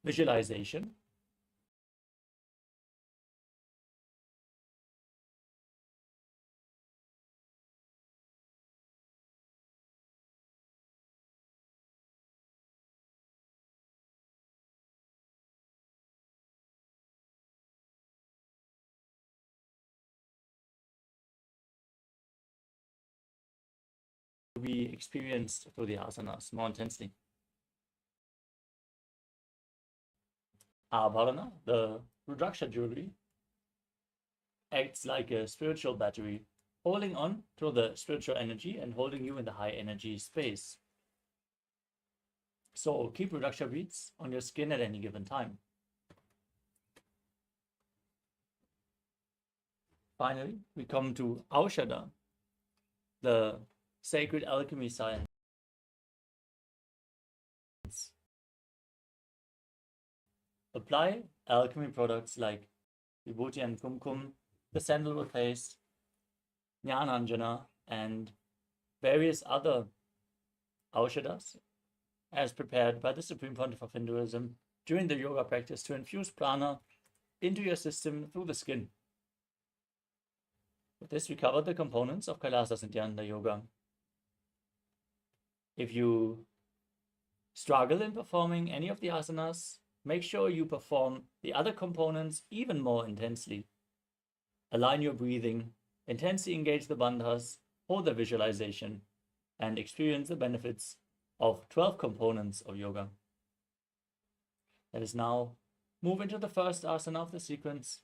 visualization, we experienced through the asanas more intensely. Abharana, the Rudraksha jewelry, acts like a spiritual battery, holding on to the spiritual energy and holding you in the high energy space. So keep Rudraksha beads on your skin at any given time. Finally, we come to Aushadha, the sacred alchemy science. Apply alchemy products like Vibhuti and Kumkum, the sandalwood paste, Jnananjana, and various other Aushadhas as prepared by the Supreme Pontiff of Hinduism during the yoga practice to infuse prana into your system through the skin. With this, we covered the components of KAILASA's Nithyananda yoga. If you struggle in performing any of the asanas, make sure you perform the other components even more intensely. Align your breathing, intensely engage the bandhas, hold the visualization, and experience the benefits of 12 components of yoga. Let us now move into the first asana of the sequence,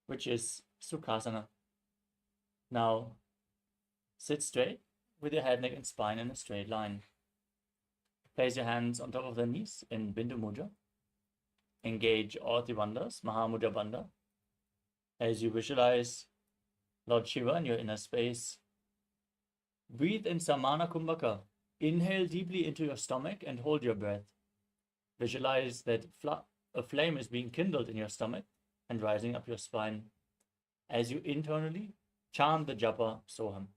which is Sukhasana. Now, sit straight with your head, neck, and spine in a straight line. Place your hands on top of the knees in Bindu Mudra. Engage all Tribandhas, Mahamudra Bandha. As you visualize Lord Shiva in your inner space, breathe in Samana Kumbhaka. Inhale deeply into your stomach and hold your breath. Visualize that a flame is being kindled in your stomach and rising up your spine. As you internally chant the japa Soham.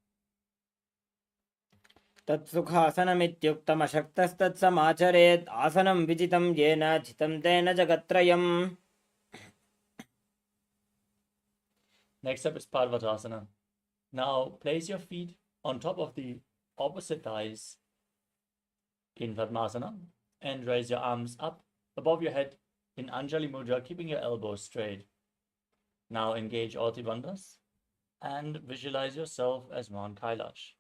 तत्सुखासनमित्युक्तमशक्तस्तत्समाचरेत् आसनं विजितं येन चितं तेन जगत्त्रयम्. Next up is Parvatasana. Now place your feet on top of the opposite thighs in Padmasana and raise your arms up above your head in Anjali Mudra, keeping your elbows straight. Now engage all Tribandhas and visualize yourself as Mount Kailash.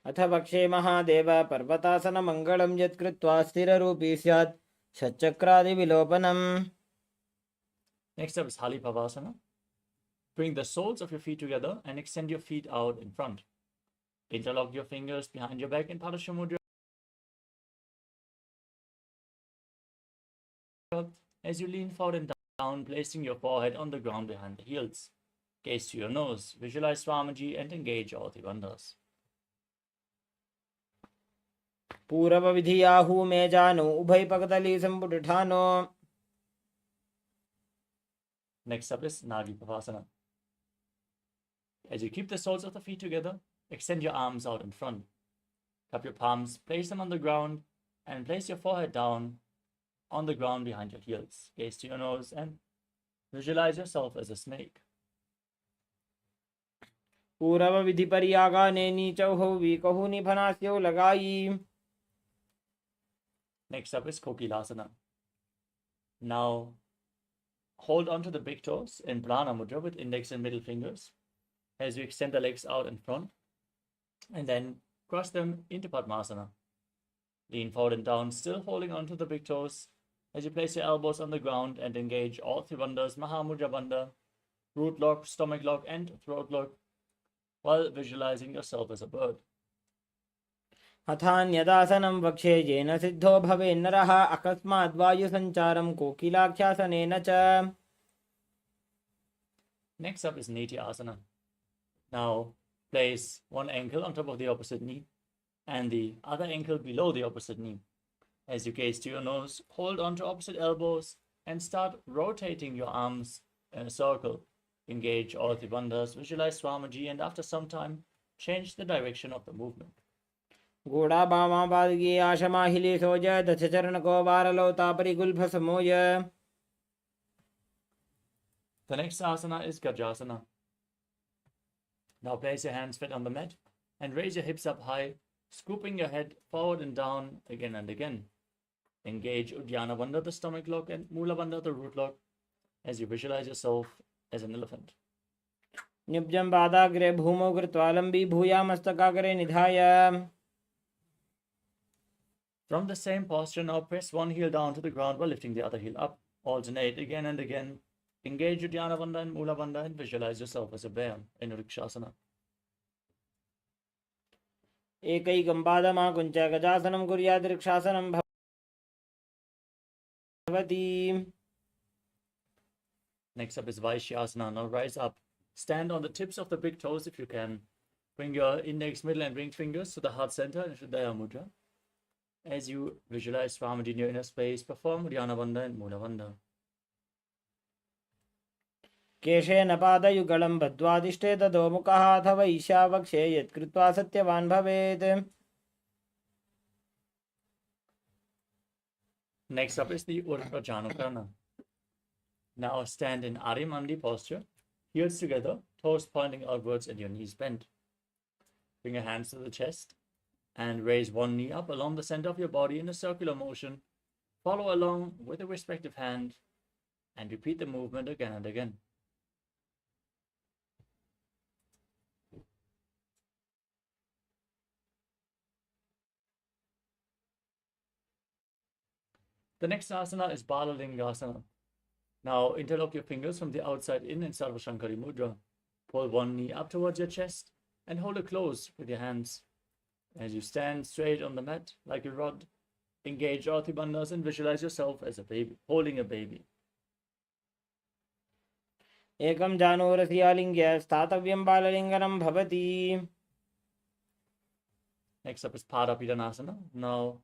अथ वक्षे महादेव पर्वतासनमङ्गलं यत्कृत्वा स्थिररूपी स्यात् षट्चक्रादिविलोपनम्. Next up is Halipavasana. Bring the soles of your feet together and extend your feet out in front. Interlock your fingers behind your back in Padasha Mudra. As you lean forward and down, placing your forehead on the ground behind the heels. Gaze to your nose, visualize Swamiji and engage all Tribandhas. पूर्वविधियाहू मे जानो उभयपकदली सम्पुटठानो. Next up is Nagipavasana. As you keep the soles of the feet together, extend your arms out in front. Cup your palms, place them on the ground, and place your forehead down on the ground behind your heels. Gaze to your nose and visualize yourself as a snake. पूर्वविधिपर्यागाने नीचौ विकहु निफनास्यो लगाई. Next up is Kokilasana. Now, hold on to the big toes in Prana Mudra with index and middle fingers as you extend the legs out in front and then cross them into Padmasana. Lean forward and down, still holding on to the big toes as you place your elbows on the ground and engage all three bandhas, Mahamudra Bandha, root lock, stomach lock, and throat lock, while visualizing yourself as a bird. हथान्यदासनं वक्षे येन सिद्धो भवेन्नरः अकस्मात् वायुसञ्चारं कोकिलाख्यासनेन च. Next up is Nithyananda. Now place one ankle on top of the opposite knee and the other ankle below the opposite knee. As you gaze to your nose, hold on to opposite elbows and start rotating your arms in a circle. Engage all the bandhas, visualize Swamiji, and after some time, change the direction of the movement. गूढ़ा बामा पादगी आशमाहिली सोज दश चरण को वारलोता परिगुल्फ समोज. The next asana is Gajasana. Now place your hands flat on the mat and raise your hips up high, scooping your head forward and down again and again. Engage Uddiyana Bandha, the stomach lock, and Mula Bandha, the root lock, as you visualize yourself as an elephant. निब्जं पादाग्रे भूमौ कृत्वा लम्बी भूया मस्तकाग्रे निधाय. From the same posture, now press one heel down to the ground while lifting the other heel up. Alternate again and again. Engage Uddiyana Bandha and Mula Bandha and visualize yourself as a bear in Vrikshasana. एकैकं पादमाकुञ्च गजासनं कुर्यात् वृक्षासनं भवति. Next up is Vaishyasana. Now rise up. Stand on the tips of the big toes if you can. Bring your index, middle, and ring fingers to the heart center in Shuddhaya Mudra. As you visualize Swamiji in your inner space, perform Uddiyana Bandha and Mula Bandha. केशेन पादयुगलं बद्ध्वादिष्टे तदोमुखः अथवा ईशावक्षे यत्कृत्वा सत्यवान् भवेत्. Next up is the Urdhva Janukarana. Now stand in Arimandi posture, heels together, toes pointing outwards and your knees bent. Bring your hands to the chest and raise one knee up along the center of your body in a circular motion. Follow along with the respective hand and repeat the movement again and again. The next asana is Balalingasana. Now interlock your fingers from the outside in Sarva Shankari Mudra. Pull one knee up towards your chest and hold it close with your hands. As you stand straight on the mat like a rod, engage Arthi Bandhas and visualize yourself as a baby, holding a baby. एकं जानुरसि आलिङ्ग्य स्थातव्यं बाललिङ्गनं भवति. Next up is Padapidanasana. Now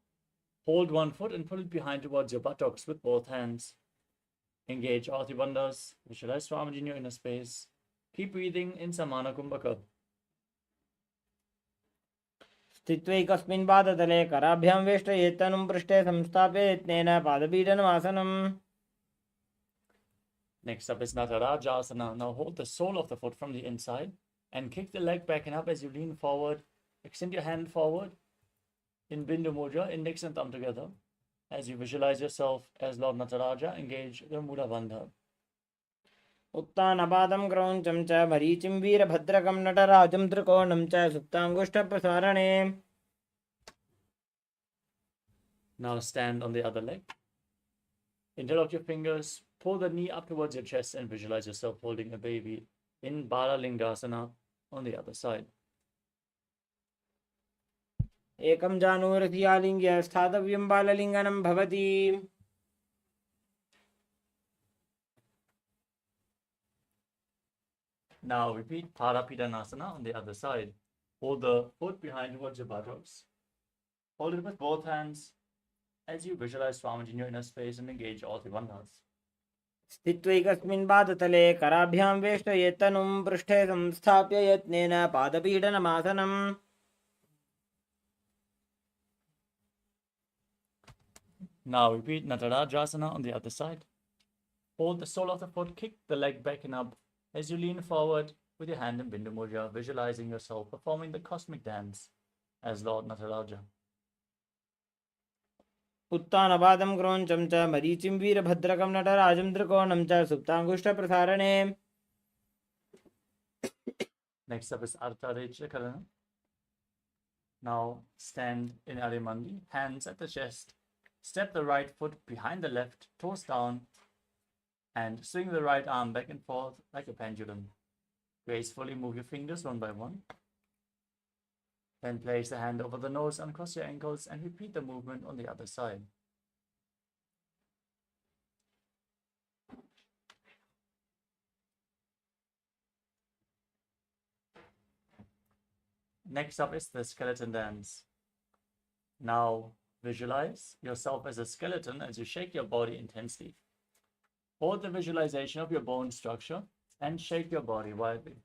hold one foot and pull it behind towards your buttocks with both hands. Engage Arthi Bandhas, visualize Swamiji in your inner space. Keep breathing in Samana Kumbhaka. स्थित्वैकस्मिन् पादतले कराभ्यां वेष्टयेत् तनुं पृष्ठे संस्थाप्य यत्नेन पादपीडनमासनम्. Next up is Natarajasana. Now hold the sole of the foot from the inside and kick the leg back and up as you lean forward. Extend your hand forward in Bindu Mudra, index and thumb together. As you visualize yourself as Lord Nataraja, engage the Mula Bandha. उत्तानपादं क्रौञ्चं च मरीचिं वीरभद्रकं नटराजं त्रिकोणं च सुप्ताङ्गुष्ठप्रसारणे. Now stand on the other leg. Interlock your fingers, pull the knee up towards your chest and visualize yourself holding a baby in Balalingasana on the other side. एकं जानुरसि आलिङ्ग्य स्थातव्यं बाललिङ्गनं भवति. Now repeat Padapidanasana on the other side. Hold the foot behind towards your buttocks. Hold it with both hands as you visualize Swamiji in your inner space and engage all the bandhas. स्थित्वैकस्मिन् पादतले कराभ्यां वेष्टयेत् तनुं पृष्ठे संस्थाप्य यत्नेन पादपीडनमासनम्. Now repeat Natarajasana on the other side. Hold the sole of the foot, kick the leg back and up as you lean forward with your hand in Bindu Mudra, visualizing yourself performing the cosmic dance as Lord Nataraja. उत्तानपादं क्रौञ्चं च मरीचिं वीरभद्रकं नटराजं त्रिकोणं च सुप्ताङ्गुष्ठप्रसारणे. Next up is Artharechakarana. Now stand in Arimandi, hands at the chest. Step the right foot behind the left, toes down, and swing the right arm back and forth like a pendulum. Gracefully move your fingers one by one. Then place the hand over the nose, uncross your ankles, and repeat the movement on the other side. Next up is the skeleton dance. Now visualize yourself as a skeleton as you shake your body intensely. Hold the visualization of your bone structure and shake your body wildly.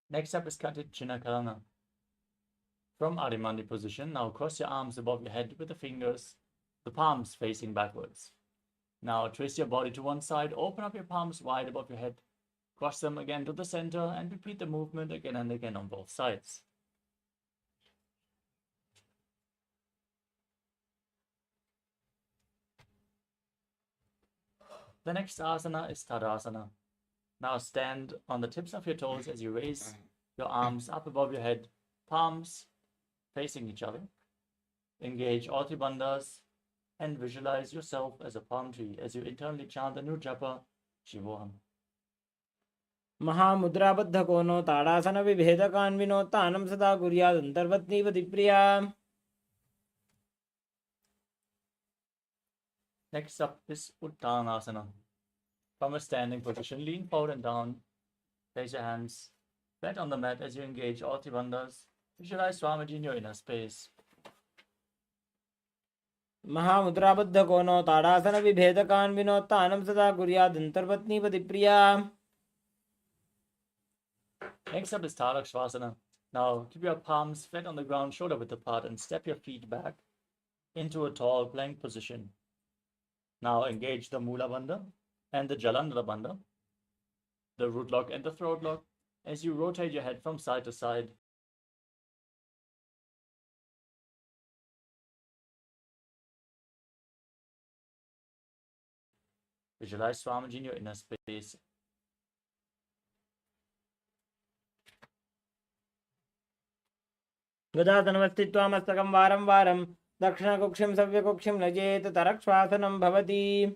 Next up is Karana. From Adimandi position, now cross your arms above your head with the fingers, the palms facing backwards. Now twist your body to one side, open up your palms wide above your head, cross them again to the center, and repeat the movement again and again on both sides. The next asana is Tadasana. Now stand on the tips of your toes as you raise your arms up above your head, palms facing each other. Engage all three bandhas and visualize yourself as a palm tree as you internally chant the new japa, Shivoham. महामुद्राबद्ध कोनो ताड़ासन विभेदकान्विनो तानं सदा कुर्यादन्तर्वत्नीव दिप्रिया. Next up is Uttanasana. From a standing position, lean forward and down. Place your hands flat on the mat as you engage all three bandhas. Visualize Swamiji in your inner space. महामुद्राबद्ध कोनो ताड़ासन विभेदकान्विनो तानं सदा कुर्यादन्तर्वत्नीव दिप्रिया. Next up is Tarakshvasana. Now keep your palms flat on the ground, shoulder width apart, and step your feet back into a tall plank position. Now engage the Mula Bandha and the Jalandhara Bandha, the root lock and the throat lock, as you rotate your head from side to side. Visualize Swamiji in your inner space. गजातनवस्थित्वा मस्तकं वारं वारं दक्षिणकुक्षिं सव्यकुक्षिं नजेत तरक्श्वासनं भवति.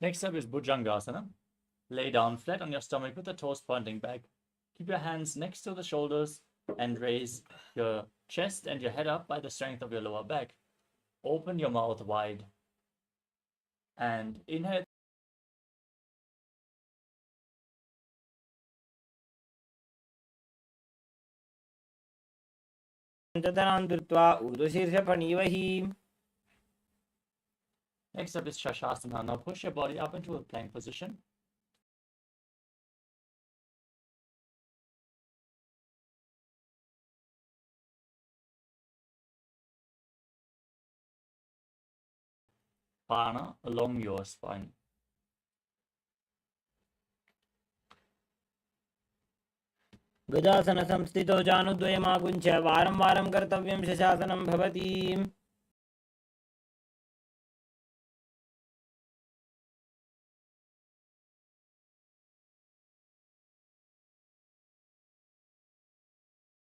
Next up is Bhujangasana. Lay down flat on your stomach with the toes pointing back. Keep your hands next to the shoulders and raise your chest and your head up by the strength of your lower back. Open your mouth wide. And inhale. Next up is Shashasana. Now push your body up into a plank position. Prana along your spine. गजासन संस्थितो जानुद्वयमाकुञ्च वारं वारं कर्तव्यं शशासनं भवति.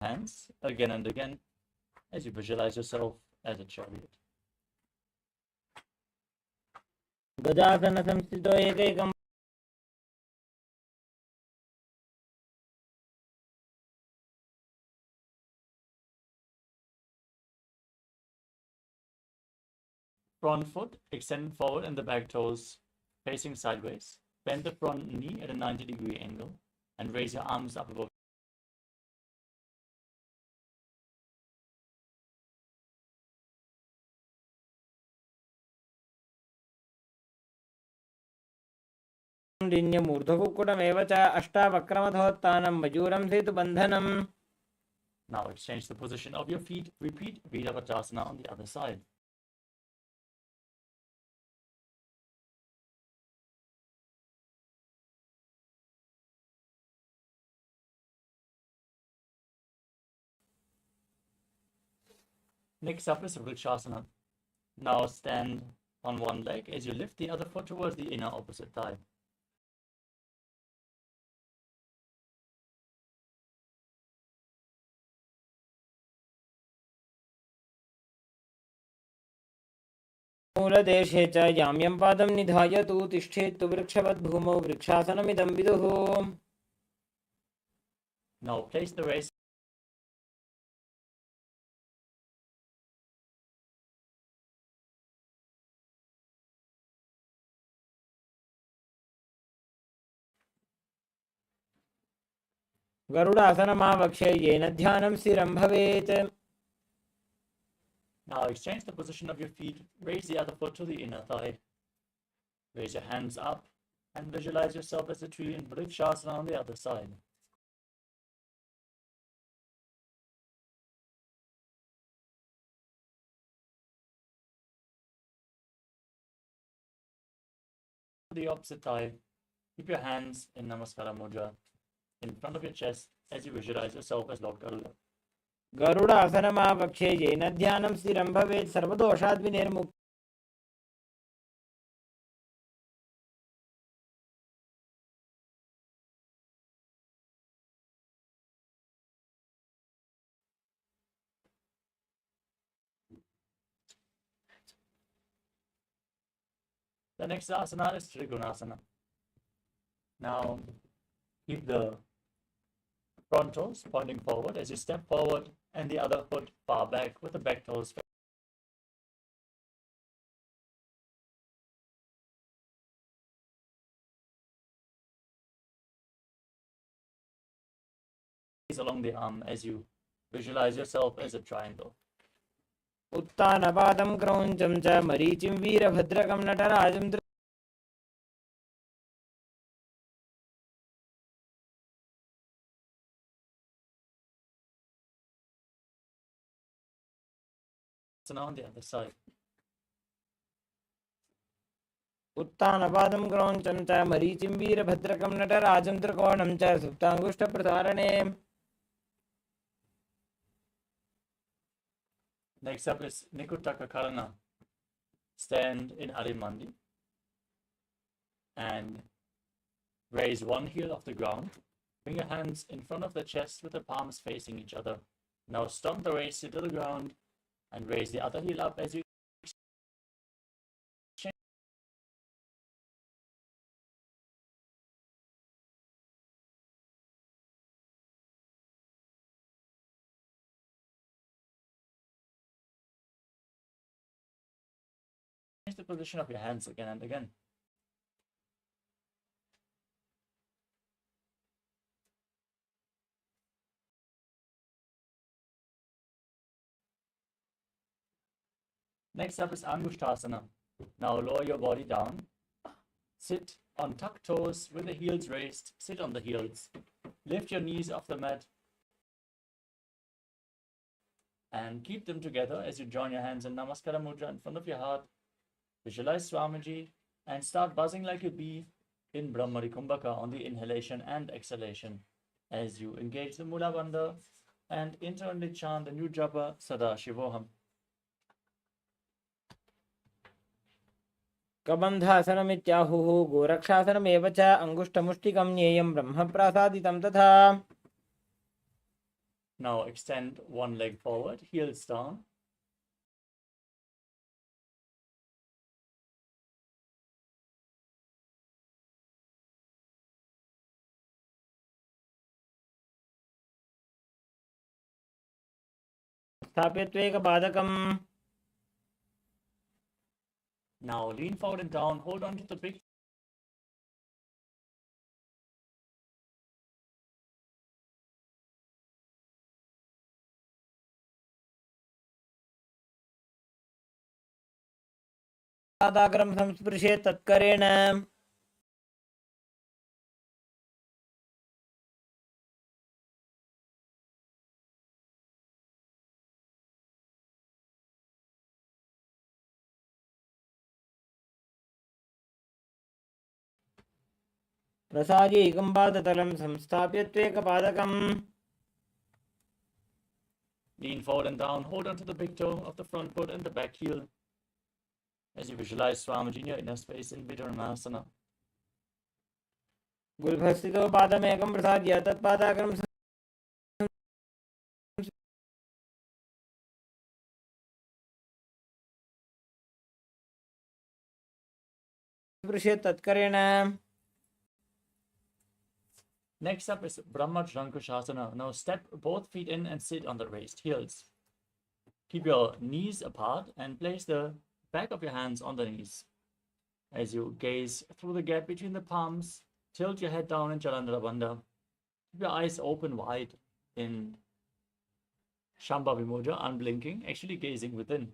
Hands again and again as you visualize yourself as a chariot. गजासन संस्थितो एकैकं Front foot extended forward and the back toes facing sideways. Bend the front knee at a 90-degree angle and raise your arms up above. मूर्धकुक्कुटमेव च अष्टावक्रमथोत्थानं मयूरं सेतुबन्धनम्. Now exchange the position of your feet. Repeat Virabhadrasana on the other side. Next up is Vrikshasana. Now stand on one leg as you lift the other foot towards the inner opposite thigh. मूलदेशे च याम्यं पादं निधाय तु तिष्ठेत्तु वृक्षवद्भूमौ वृक्षासनमिदं विदुः. Now place the raise. गरुडासनमावक्ष्य येन ध्यानं स्थिरं भवेत्. Now exchange the position of your feet. Raise the other foot to the inner thigh. Raise your hands up and visualize yourself as a tree in Vrikshasana on the other side. The opposite side, keep your hands in Namaskara Mudra in front of your chest as you visualize yourself as Lord Garuda. गरुडासनमावक्षे येन ध्यानं स्थिरं भवेत् सर्वदोषाद् विनिर्मुक्तः. The next asana is Trigunasana. Now, keep the front toes pointing forward as you step forward and the other foot far back with the back toes along the arm as you visualize yourself as a triangle. उत्तानपादं क्रौञ्चं च मरीचिं वीरभद्रकं नटराजं On the other side. उत्तानपादं क्रौञ्चं च मरीचिं वीरभद्रकं नटराजं त्रिकोणं च सुप्ताङ्गुष्ठप्रसारणे. Next up is Nikutaka Karana. Stand in Arimandi and raise one heel off the ground. Bring your hands in front of the chest with the palms facing each other. Now stomp the waist to the ground and raise the other heel up as you change the position of your hands again and again. Next up is Angushtasana. Now lower your body down. Sit on tucked toes with the heels raised. Sit on the heels. Lift your knees off the mat. And keep them together as you join your hands in Namaskara Mudra in front of your heart. Visualize Swamiji and start buzzing like a bee in Brahmari Kumbhaka on the inhalation and exhalation as you engage the Mula Bandha and internally chant the new japa Sadashivoham. कबन्धासनमित्याहुः गोरक्षासनमेव च अङ्गुष्ठमुष्टिकं ज्ञेयं ब्रह्मप्रासादितं तथा. Now extend one leg forward, heels down. स्थाप्यत्वेकपादकम्. Now lean forward and down, hold on to the big पादाग्रं संस्पृशेत् तत्करेण. प्रसार्य एकं पादतलं संस्थाप्यत्वेकपादकम्. Lean forward and down, hold on to the big toe of the front foot and the back heel as you visualize Swamiji in your inner space in Vidurmasana. गुल्भस्थितो पादमेकं प्रसार्य तत्पादाग्रं संस्पृशेत् तत्करेण. Next up is Brahmajrankushasana. Now step both feet in and sit on the raised heels. Keep your knees apart and place the back of your hands on the knees. As you gaze through the gap between the palms, tilt your head down in Chalandra Bandha. Keep your eyes open wide in Shambhavi Mudra, unblinking, actually gazing within.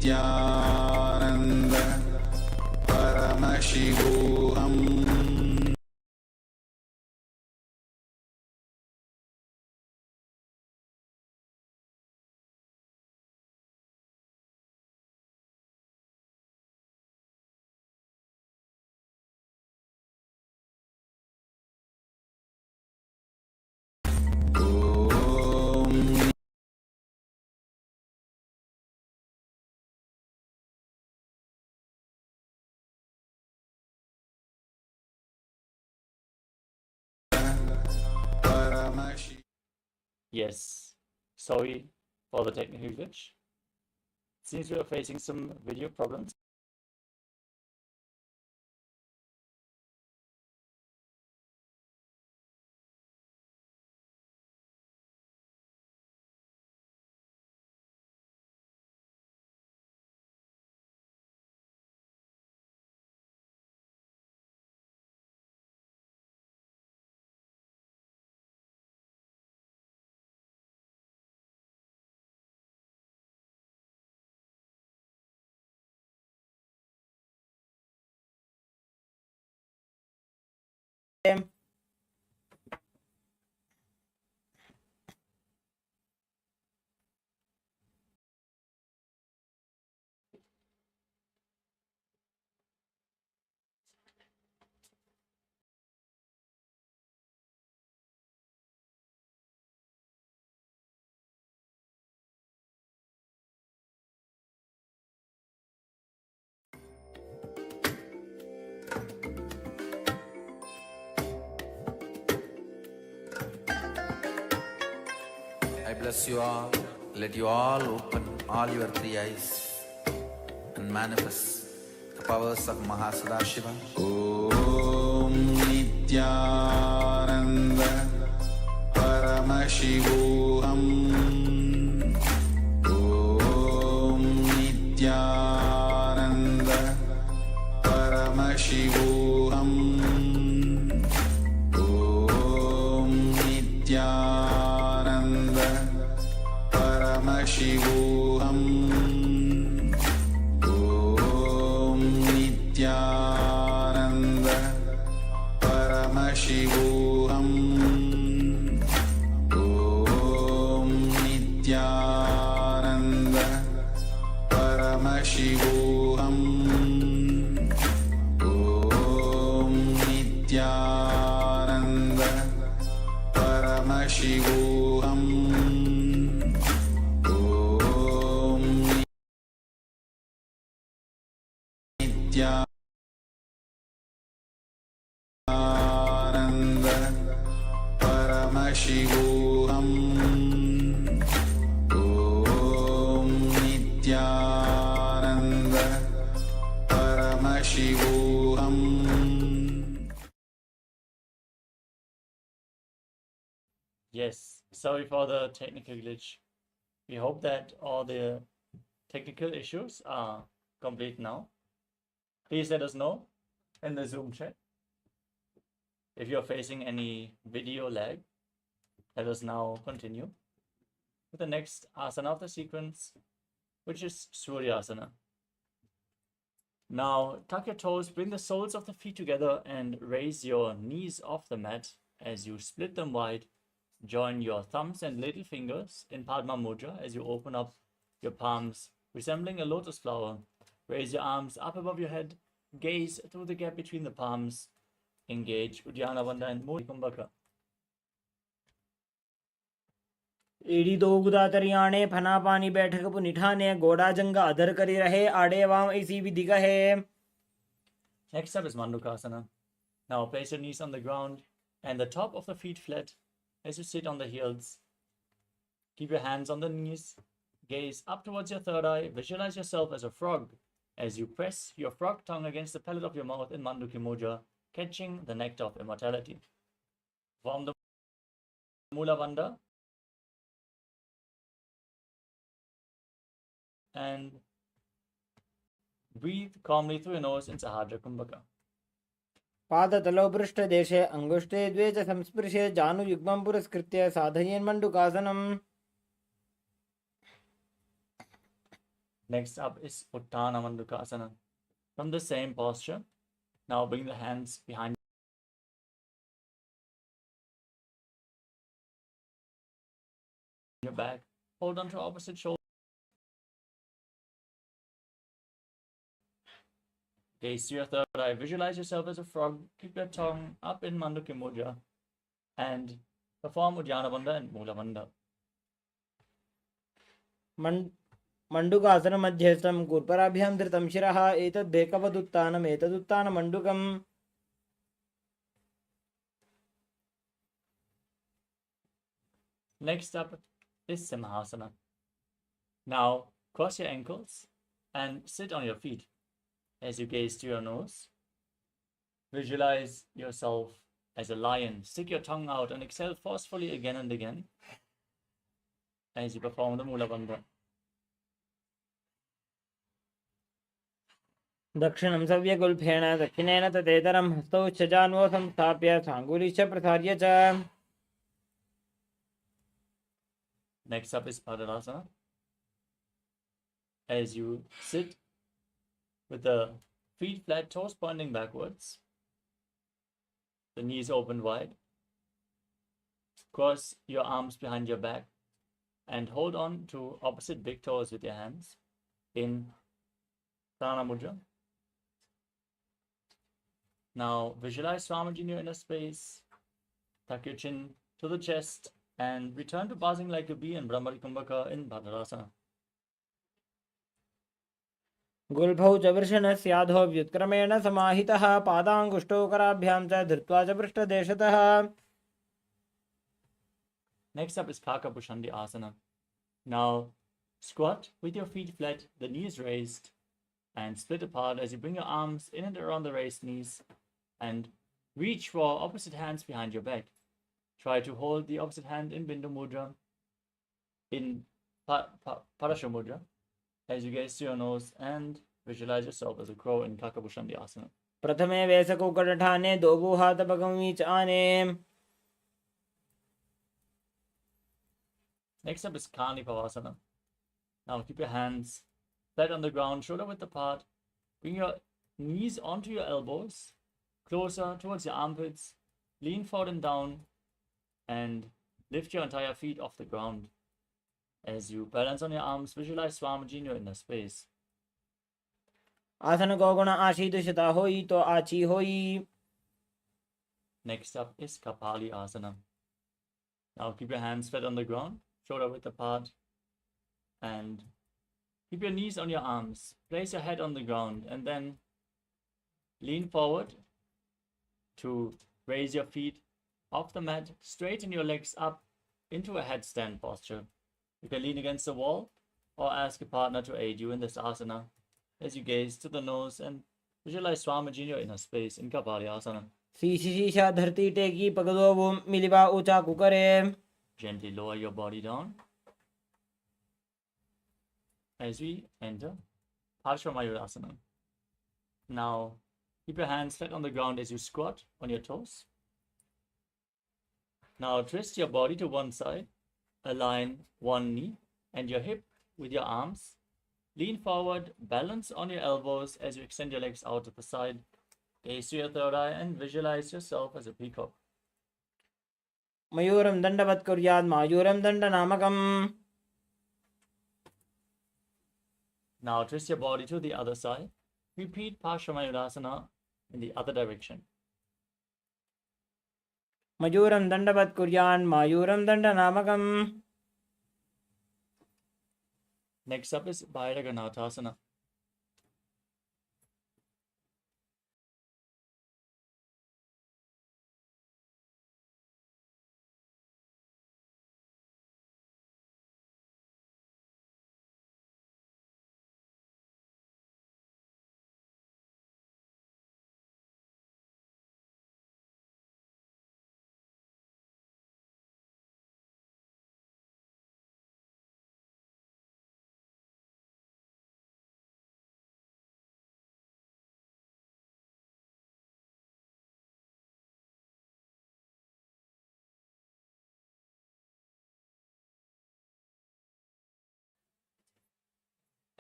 Nithyananda Paramashivoham Yes, sorry for the technical glitch. Seems we are facing some video problems. I bless you all. Let you all open all your three eyes and manifest the powers of Mahasadashiva. Om Nithyananda Paramashivoham Om Nithyananda Paramashivoham Om Nithyananda Paramashivoham Om Nithyananda Paramashivoham Om Nithyananda Paramashivoham Om Nithyananda Paramashivoham Om Nithyananda Paramashivoham Om Nithyananda Paramashivoham. Yes, sorry for the technical glitch. We hope that all the technical issues are complete now. Please let us know in the Zoom chat if you're facing any video lag. Let us now continue with the next asana of the sequence, which is Suryasana. Now, tuck your toes, bring the soles of the feet together and raise your knees off the mat as you split them wide. Join your thumbs and little fingers in Padma Mudra as you open up your palms, resembling a lotus flower. Raise your arms up above your head, gaze through the gap between the palms. Engage Uddiyana Bandha and Mudra Kumbhaka. एड़ी दो गुदा तरियाणे फना पानी बैठक पुनिठाने गोड़ा जंगा अधर करी रहे आड़े वाम ऐसी विधि कहे. Next up is Mandukasana. Now place your knees on the ground and the top of the feet flat as you sit on the heels. Keep your hands on the knees. Gaze up towards your third eye. Visualize yourself as a frog as you press your frog tongue against the palate of your mouth in Manduki Mudra, catching the nectar of immortality. Form the Mula Bandha and breathe calmly through your nose in Sahadra Kumbhaka. पादतलो पृष्ठदेशे अंगुष्ठे द्वे च संस्पृशे जानुयुग्मं पुरस्कृत्य साधयेन् मण्डूकासनम्. Next up is Uttana Mandukasana. From the same posture, now bring the hands behind your back. Hold on to opposite shoulder. Gaze to your third eye. Visualize yourself as a frog. Keep your tongue up in Mandukya Mudra and perform Uddiyana Bandha and Mula Bandha. मण्डुकासन मध्यस्थं कूर्पराभ्यां धृतं शिरः एतद्भेकवदुत्थानम् एतदुत्थानमण्डुकम्. Next up is Simhasana. Now cross your ankles and sit on your feet. As you gaze to your nose, visualize yourself as a lion. Stick your tongue out and exhale forcefully again and again as you perform the Mula Bandha. दक्षिणं सव्यगुल्फेन दक्षिणेन तदेतरं हस्तौ छजान्वो संस्थाप्य साङ्गुलिश्च प्रसार्य च. Next up is Padasana. As you sit with the feet flat, toes pointing backwards, the knees open wide, cross your arms behind your back and hold on to opposite big toes with your hands in Prana Mudra. Now visualize Swamiji in your inner space, tuck your chin to the chest and return to buzzing like a bee in Brahmari Kumbhaka in Bhadarasana. गुल्फौ च वृषणस्याधो व्युत्क्रमेण समाहितः पादाङ्गुष्ठौ कराभ्यां च धृत्वा च पृष्ठदेशतः. Next up is Kakapushandi Asana. Now squat with your feet flat, the knees raised and split apart as you bring your arms in and around the raised knees and reach for opposite hands behind your back. Try to hold the opposite hand in Bindu Mudra, in Parasha Mudra, as you gaze to your nose and visualize yourself as a crow in Kakapushandi Asana. प्रथमे वेसकौकटठाने दोगुहातपगमी च आने. Next up is Kani Pavasana. Now keep your hands flat on the ground, shoulder width apart. Bring your knees onto your elbows, closer towards your armpits. Lean forward and down and lift your entire feet off the ground. As you balance on your arms, visualize Swamiji in your inner space. आसन को गुण आशीदुषता होई तो आची होई. Next up is Kapali Asana. Now keep your hands flat on the ground, shoulder width apart, and keep your knees on your arms. Place your head on the ground and then lean forward to raise your feet off the mat, straighten your legs up into a headstand posture. You can lean against the wall or ask a partner to aid you in this asana as you gaze to the nose and visualize Swamiji in your inner space in Kapali Asana. शीशा धरती टेकी पगदो वो मिलिवा ऊंचा कुकरे. Gently lower your body down as we enter Parsvamayurasana. Now keep your hands flat on the ground as you squat on your toes. Now twist your body to one side, align one knee and your hip with your arms. Lean forward, balance on your elbows as you extend your legs out to the side. Gaze to your third eye and visualize yourself as a peacock. मयूरं दण्डवत् कुर्यात् मायूरं दण्डनामकम्. Now twist your body to the other side. Repeat Parsvamayurasana in the other direction. मयूरं दण्डवत् कुर्यान् मायूरं दण्डनामकम्. Next up is Bhairaganathasana.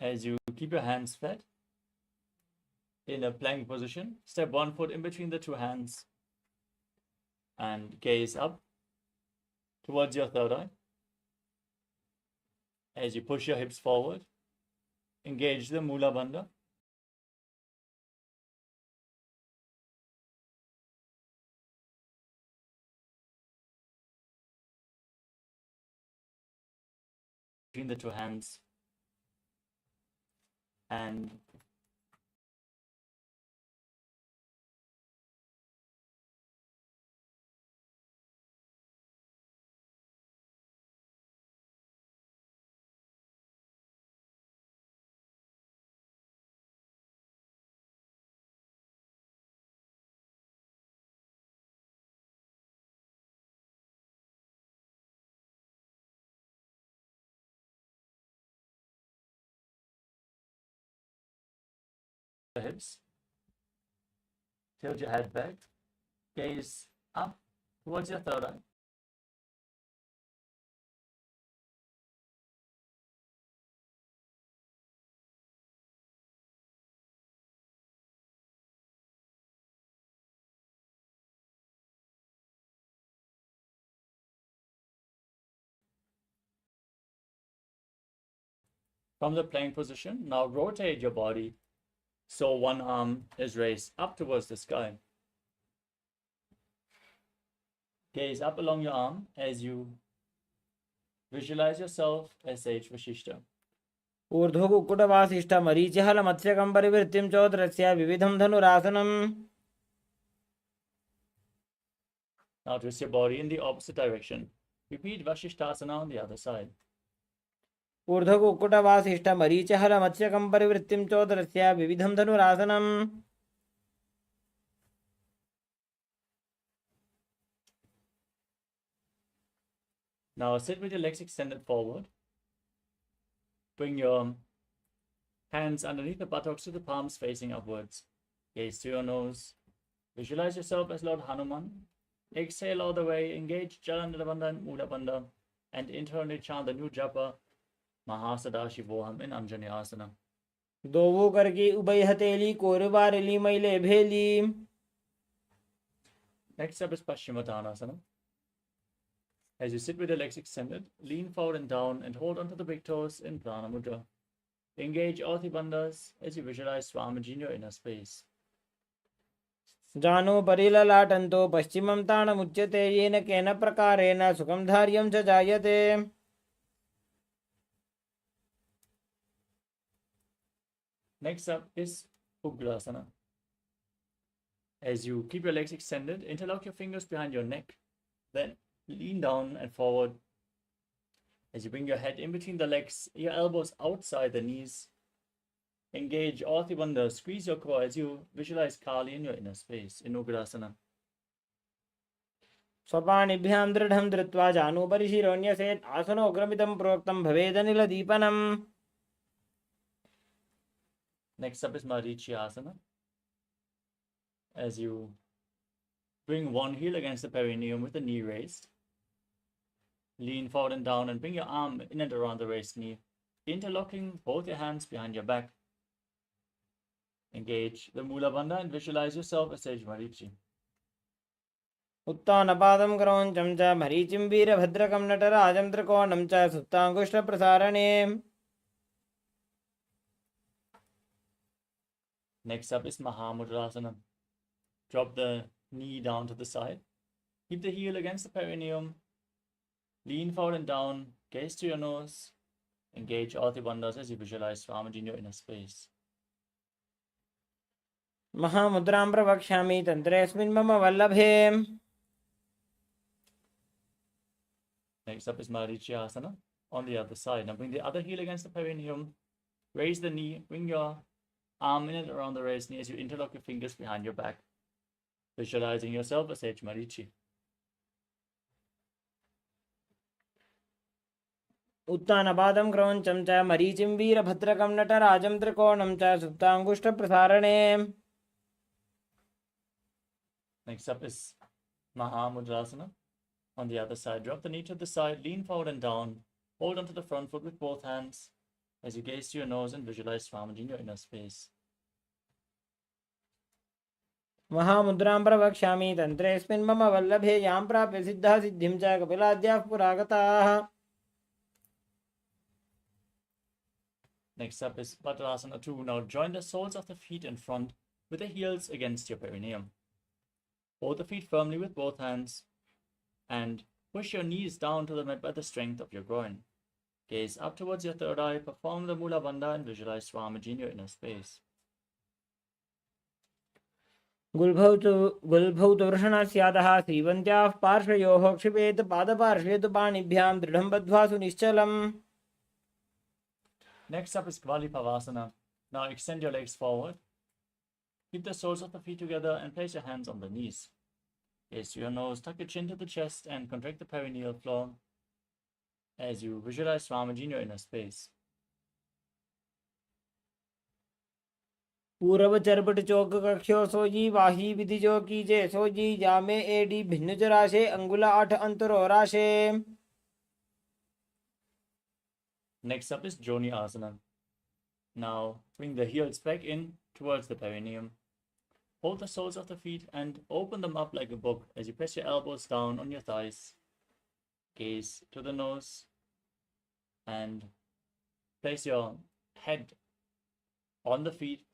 As you keep your hands flat in a plank position, step one foot in between the two hands and gaze up towards your third eye. As you push your hips forward, engage the Mula Bandha. Between the two hands and the hips. Tilt your head back, gaze up towards your third eye. From the plank position, now rotate your body so one arm is raised up towards the sky. Gaze up along your arm as you visualize yourself as Sage Vashishta. ऊर्ध्वकुक्कुटवासिष्ठ मरीचिः मत्स्यकं परिवृत्तिं चोदरस्य विविधं धनुरासनम्. Now twist your body in the opposite direction. Repeat Vashishtasana on the other side. ऊर्ध्वकुक्कुटवासिष्ठ मरीचिः मत्स्यकं परिवृत्तिं चोदरस्य विविधं धनुरासनम्. Now sit with your legs extended forward. Bring your hands underneath the buttocks to the palms facing upwards. Gaze to your nose. Visualize yourself as Lord Hanuman. Exhale all the way. Engage Jalandhara Bandha and Mula Bandha. And internally chant the new japa Mahasadaशिवोहम in Anjaneyasana. दोवो करके उभय हथेली कोरबारली मैले भेली. Next up is Paschimottanasana. As you sit with your legs extended, lean forward and down and hold onto the big toes in Prana Mudra. Engage all the bandhas as you visualize Swamiji in your inner space. जानो परिललाटन्तो पश्चिमं ताणमुच्यते येन केन प्रकारेण सुखं धार्यं च जायते. Next up is Ugrasana. As you keep your legs extended, interlock your fingers behind your neck, then lean down and forward. As you bring your head in between the legs, your elbows outside the knees. Engage all the bandhas, squeeze your core as you visualize Kali in your inner space in Ugrasana. स्वपाणिभ्यां दृढं धृत्वा जानुपरि शिरोन्यसेत् आसनोग्रमितं प्रोक्तं भवेदनिलदीपनम्. Next up is Marichyasana. As you bring one heel against the perineum with the knee raised. Lean forward and down and bring your arm in and around the raised knee, interlocking both your hands behind your back. Engage the Mula Bandha and visualize yourself as Sage Marichi. उत्तानपादं क्रौञ्चं च मरीचिं वीरभद्रकं नटराजं त्रिकोणं च सुप्ताङ्गुष्ठप्रसारणे. Next up is Mahamudrasana. Drop the knee down to the side. Keep the heel against the perineum. Lean forward and down. Gaze to your nose. Engage all the bandhas as you visualize Swamiji in your inner space. महामुद्रां प्रवक्ष्यामि तन्त्रेऽस्मिन् मम वल्लभे. Next up is Marichyasana on the other side. Now bring the other heel against the perineum. Raise the knee. Bring your arm in and around the raised knee as you interlock your fingers behind your back. Visualizing yourself as Sage Marichi. उत्तानपादं क्रौञ्चं च मरीचिं वीरभद्रकं नटराजं त्रिकोणं च सुप्ताङ्गुष्ठप्रसारणे. Next up is Mahamudrasana. On the other side, drop the knee to the side, lean forward and down. Hold onto the front foot with both hands. as you gaze to your nose and visualize Swamiji in your inner space. महामुद्रां प्रवक्ष्यामि तन्त्रेऽस्मिन् मम वल्लभे यां प्राप्य सिद्धः सिद्धिं च कपिलाद्याः पुरागताः. Next up is Padmasana 2. Now join the soles of the feet in front with the heels against your perineum. Hold the feet firmly with both hands and push your knees down to the mat by the strength of your groin. Gaze up towards your third eye, perform the Mula Bandha and visualize Swamiji in your inner space. गुल्भौ तु वृषणस्यादः सीवन्त्याः पार्श्वयोः क्षिपेत् पादपार्श्वे तु पाणिभ्यां दृढं बद्ध्वा सुनिश्चलम्. Next up is Kvalipavasana. Now extend your legs forward. Keep the soles of the feet together and place your hands on the knees. Gaze to your nose, tuck your chin to the chest and contract the perineal floor as you visualize Swamiji in your inner space. पूर्व चरपट चौक कक्षो सोजी वाही विधि जो कीजे सोजी जामे AD भिन्न चराशे अंगुला 8 अंतरो राशे. Next up is Joni Asana. Now bring the heels back in towards the perineum. Hold the soles of the feet and open them up like a book as you press your elbows down on your thighs. Gaze to the nose and place your head on the feet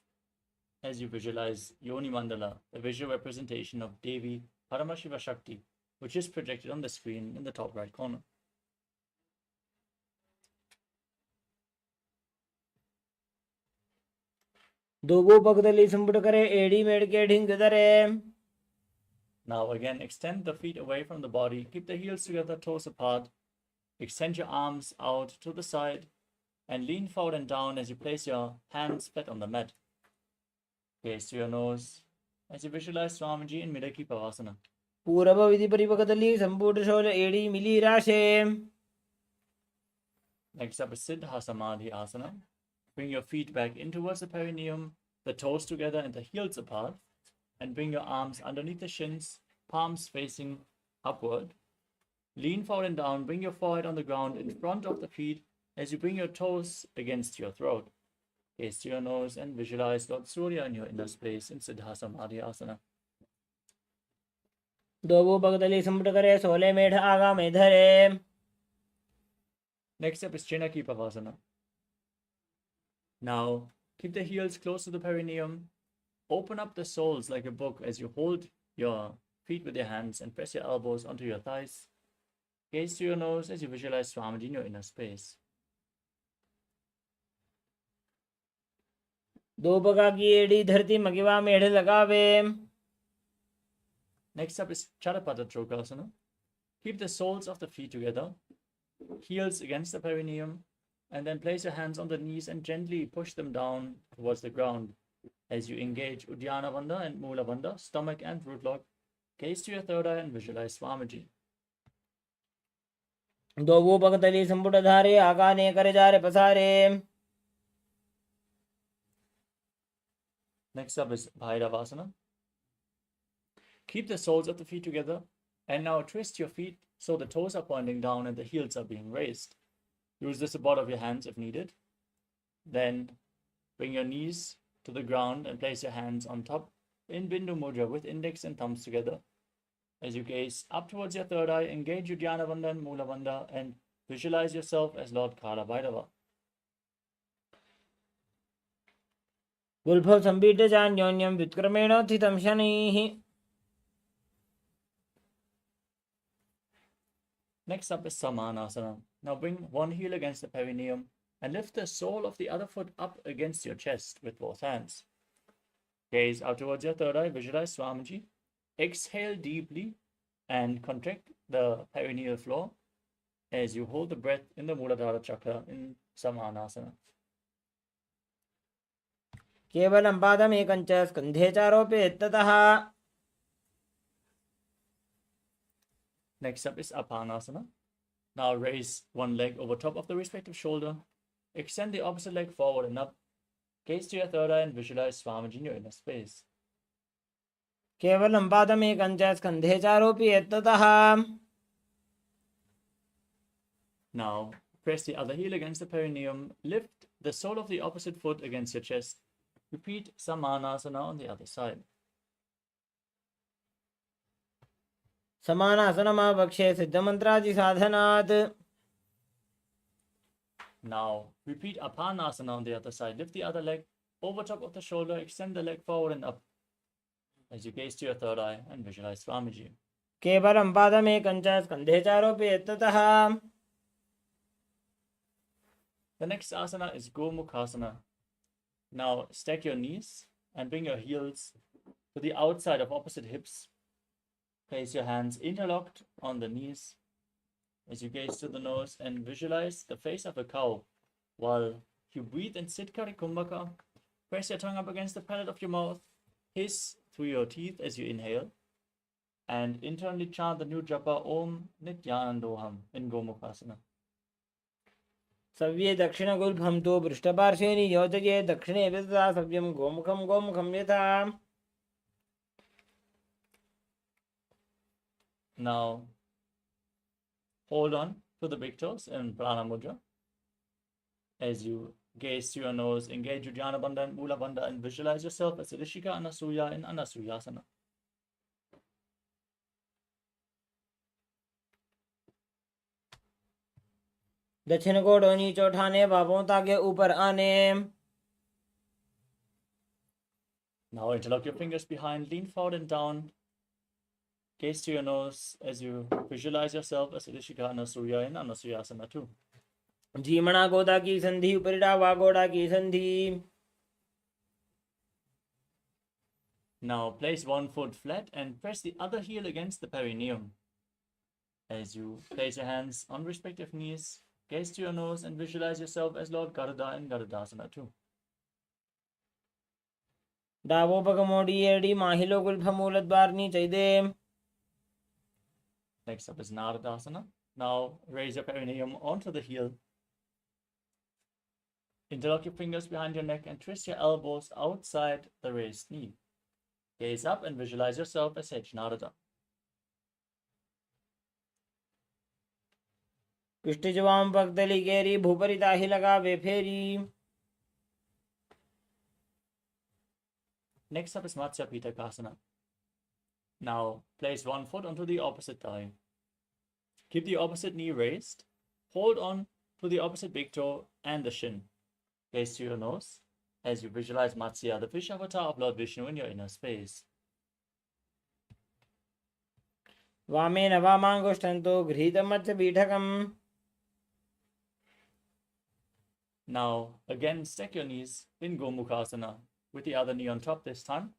as you visualize Yoni Mandala, a visual representation of Devi Paramashiva Shakti, which is projected on the screen in the top right corner. दोगो पगदली संपुट करे AD made के ढिंग दरे. Now again, extend the feet away from the body. Keep the heels together, toes apart. Extend your arms out to the side and lean forward and down as you place your hands flat on the mat. Gaze to your nose as you visualize Swamiji in Midaki Pavasana. पूर्व विधि परिपगदली संपुट शोल एडी मिली राशे. Next up is Siddha Samadhi Asana. Bring your feet back in towards the perineum, the toes together and the heels apart, and bring your arms underneath the shins, palms facing upward. Lean forward and down, bring your forehead on the ground in front of the feet as you bring your toes against your throat. Gaze to your nose and visualize Lord Surya in your inner space in Siddha Samadhi Asana. दोगो पगदली संपुट करे सोले मेढ आगा में धरे. Next up is Chinaki Pavasana. Now, keep the heels close to the perineum. Open up the soles like a book as you hold your feet with your hands and press your elbows onto your thighs. Gaze to your nose as you visualize Swamiji in your inner space. दो पगा की AD धरती मगिवा मेढ लगावे. Next up is Charapada Chokasana. Keep the soles of the feet together, heels against the perineum, and then place your hands on the knees and gently push them down towards the ground as you engage Uddiyana Bandha and Mula Bandha, stomach and root lock. Gaze to your third eye and visualize Swamiji. दोगो पगदली संपुट धारे आगा ने करे जा रे पसारे. Next up is Bhairavasana. Keep the soles of the feet together and now twist your feet so the toes are pointing down and the heels are being raised. Use the support of your hands if needed. Then bring your knees to the ground and place your hands on top in Bindu Mudra with index and thumbs together. As you gaze up towards your third eye, engage Uddiyana Bandha and Mula Bandha and visualize yourself as Lord Kala Bhairava. गुल्फो संपीठ जान्योन्यं व्युत्क्रमेण स्थितं शनैः. Next up is Samanasana. Now bring one heel against the perineum and lift the sole of the other foot up against your chest with both hands. Gaze out towards your third eye, visualize Swamiji. Exhale deeply and contract the perineal floor as you hold the breath in the Muladhara chakra in Samanasana. केवलं पादमेकं च स्कन्धे चारोपयेत् ततः. Next up is Apanasana. Now raise one leg over top of the respective shoulder. Extend the opposite leg forward and up. Gaze to your third eye and visualize Swamiji in your inner space. केवलं पादमेकं च स्कन्धे चारोपयेत् ततः. Now press the other heel against the perineum. Lift the sole of the opposite foot against your chest. Repeat Samanasana on the other side. समानासनमावक्षे सिद्धमन्त्रादि साधनात्. Now, repeat Apanasana on the other side. Lift the other leg over top of the shoulder, extend the leg forward and up as you gaze to your third eye and visualize Swamiji. केवलं पादमेकं च स्कन्धे चारोपयेत् ततः. The next asana is Gomukhasana. Now, stack your knees and bring your heels to the outside of opposite hips. Place your hands interlocked on the knees as you gaze to the nose and visualize the face of a cow. While you breathe in Siddhkari Kumbhaka, press your tongue up against the palate of your mouth, hiss through your teeth as you inhale, and internally chant the new japa Om Nithyananda in Gomukhasana. सव्ये दक्षिणगुल्फं तु पृष्ठपार्श्वे नियोजये दक्षिणे विदधा सव्यं गोमुखं गोमुखं यथा. Now, hold on to the big toes in Prana Mudra. As you gaze to your nose, engage Uddiyana Bandha and Mula Bandha and visualize yourself as Rishika Anasuya in Anasuyasana. दक्षिण कोड़ों नीचे उठाने बाबों ताके ऊपर आने. Now interlock your fingers behind, lean forward and down. Gaze to your nose as you visualize yourself as Rishika Anasuya in Anasuyasana too. जीमणा गोदा की संधि उपरिडा वागोड़ा की संधि. Now place one foot flat and press the other heel against the perineum. As you place your hands on respective knees, gaze to your nose and visualize yourself as Lord Garuda in Garudasana too. Davos पग मोड़ी एड़ी माहिलो गुल्फमूलद्वारनी चैदे. Next up is Naradasana. Now raise your perineum onto the heel. Interlock your fingers behind your neck and twist your elbows outside the raised knee. Gaze up and visualize yourself as H Narada. पृष्ठजवाम पगदली गेरी भूपरिता ही लगावे फेरी. Next up is Matsya Pitakasana. Now place one foot onto the opposite thigh. Keep the opposite knee raised. Hold on to the opposite big toe and the shin. Gaze to your nose as you visualize Matsya, the fish avatar of Lord Vishnu, in your inner space. वामेन वामाङ्गुष्ठन्तो गृहीतमस्य पीठकम्. Now again stack your knees in Gomukhasana with the other knee on top this time.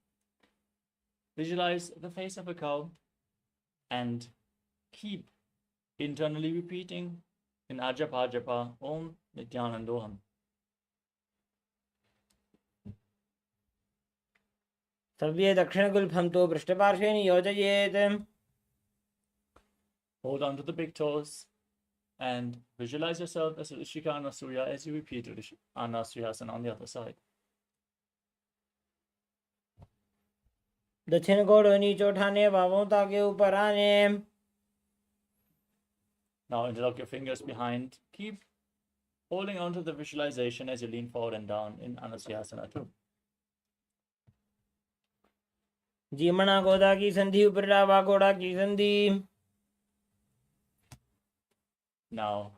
Visualize the face of a cow and keep internally repeating in Ajapa Japa Om Nithyananda. सव्ये दक्षिणगुल्फं तु पृष्ठपार्श्वे नियोजयेत्. Hold on to the big toes and visualize yourself as Rishika Anasuya as you repeat Anasuyasana on the other side. दक्षिण कोड़ों नीचे उठाने बाबों ताके ऊपर आने. Now interlock your fingers behind. Keep holding on to the visualization as you lean forward and down in Anasuyasana too. जीमणा गोदा की संधि उपरिडा वागोड़ा की संधि. Now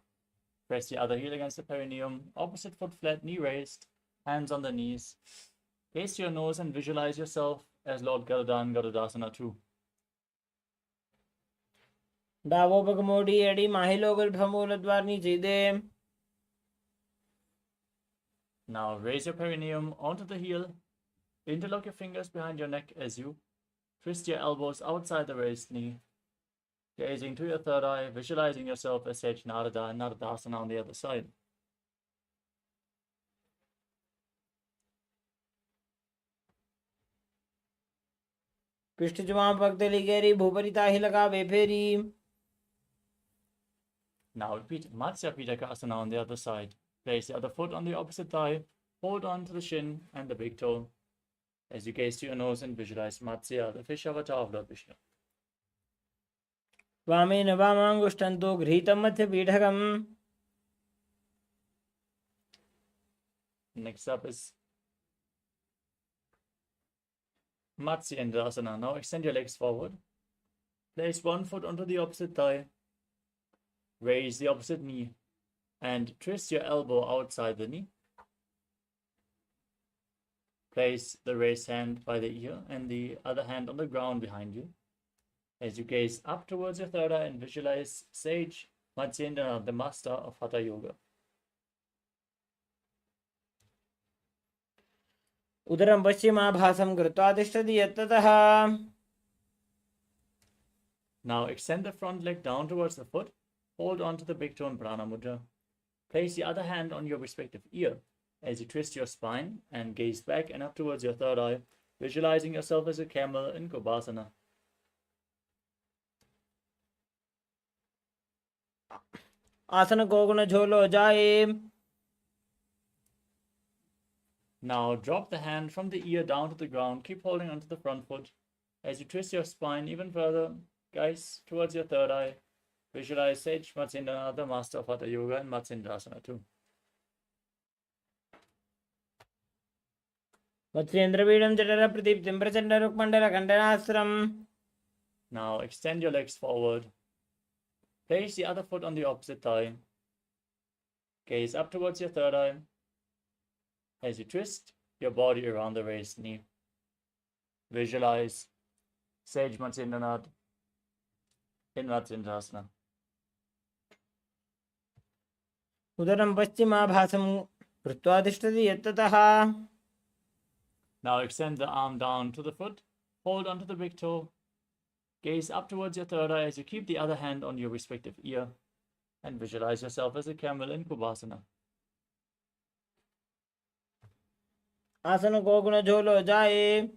press the other heel against the perineum, opposite foot flat, knee raised, hands on the knees. Gaze to your nose and visualize yourself as Lord Garuda in Garudasana too. Davos पग मोड़ी एड़ी माहिलो गुल्फमूलद्वारनी चैदे. Now raise your perineum onto the heel. Interlock your fingers behind your neck as you twist your elbows outside the raised knee. Gazing to your third eye, visualizing yourself as H Narada and Naradasana on the other side. पृष्ठजवाम पगदली गेरी भूपरिता ही लगावे फेरी. Now repeat Matsya Pitakasana on the other side. Place the other foot on the opposite thigh. Hold on to the shin and the big toe as you gaze to your nose and visualize Matsya, the fish avatar of Lord Vishnu. वामेन वामाङ्गुष्ठन्तो गृहीतमस्य पीठकम्. Next up is Matsyendasana. Now extend your legs forward. Place one foot onto the opposite thigh. Raise the opposite knee and twist your elbow outside the knee. Place the raised hand by the ear and the other hand on the ground behind you. As you gaze up towards your third eye and visualize Sage Matsyendana, the master of Hatha Yoga. उदरं पश्चिमाभासं कृत्वा तिष्ठति यत्ततः. Now extend the front leg down towards the foot. Hold on to the big toe in Prana Mudra. Place the other hand on your respective ear as you twist your spine and gaze back and up towards your third eye, visualizing yourself as a camel in Kobasana. आसन को गुण झोलो जाए. Now drop the hand from the ear down to the ground. Keep holding onto the front foot. As you twist your spine even further, guys, towards your third eye, visualize Sage Matsyendana, the master of Hatha Yoga, and Matsyendasana too. मत्स्येन्द्रपीडं जठर प्रदीप्तिं Prachanda रुक्मण्डल खण्डनास्त्रम्. Now extend your legs forward. Place the other foot on the opposite thigh. Gaze up towards your third eye as you twist your body around the raised knee. Visualize Sage Matsyendana in Matsyendasana. उदरं पश्चिमाभासं कृत्वा तिष्ठति यत्ततः. Now extend the arm down to the foot. Hold onto the big toe. Gaze up towards your third eye as you keep the other hand on your respective ear and visualize yourself as a camel in Kubasana. आसन को गुण झोलो जाए.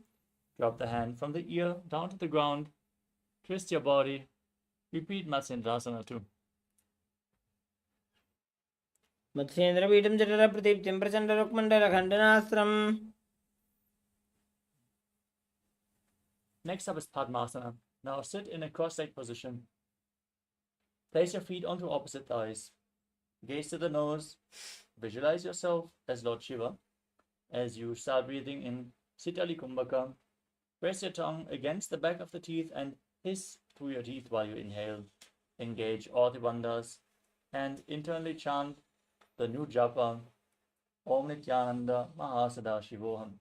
Drop the hand from the ear down to the ground. Twist your body. Repeat Matsyendasana too. मत्स्येन्द्रपीडं जठर प्रदीप्तिं Prachanda रुक्मण्डल खण्डनास्त्रम्. Next up is Padmasana. Now sit in a cross-legged position. Place your feet onto opposite thighs. Gaze to the nose. Visualize yourself as Lord Shiva. As you start breathing in Sitali Kumbhaka, press your tongue against the back of the teeth and hiss through your teeth while you inhale. Engage all the bandhas and internally chant the new japa, Om Nithyananda Mahasada-shivoham.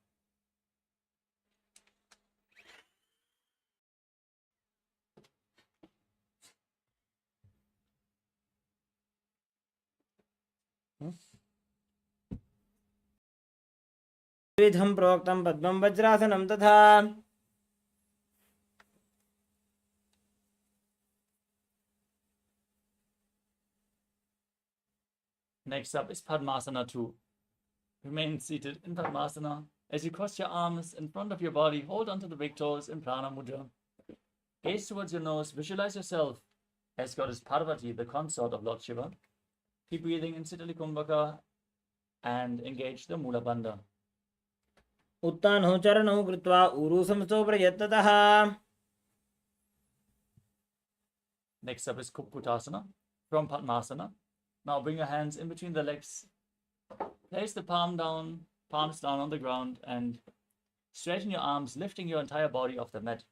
विधं प्रोक्तं पद्मं वज्रासनं तथा. Next up is Padmasana 2. Remain seated in Padmasana. As you cross your arms in front of your body, hold onto the big toes in Prana Mudra. Gaze towards your nose. Visualize yourself as Goddess Parvati, the consort of Lord Shiva. Keep breathing in Sitali Kumbhaka and engage the Mula Bandha. उत्तानौ चरणौ कृत्वा ऊरुसंस्थो प्रयत्ततः. Next up is Kupkutasana from Padmasana. Now bring your hands in between the legs. Place the palms down on the ground and straighten your arms, lifting your entire body off the mat.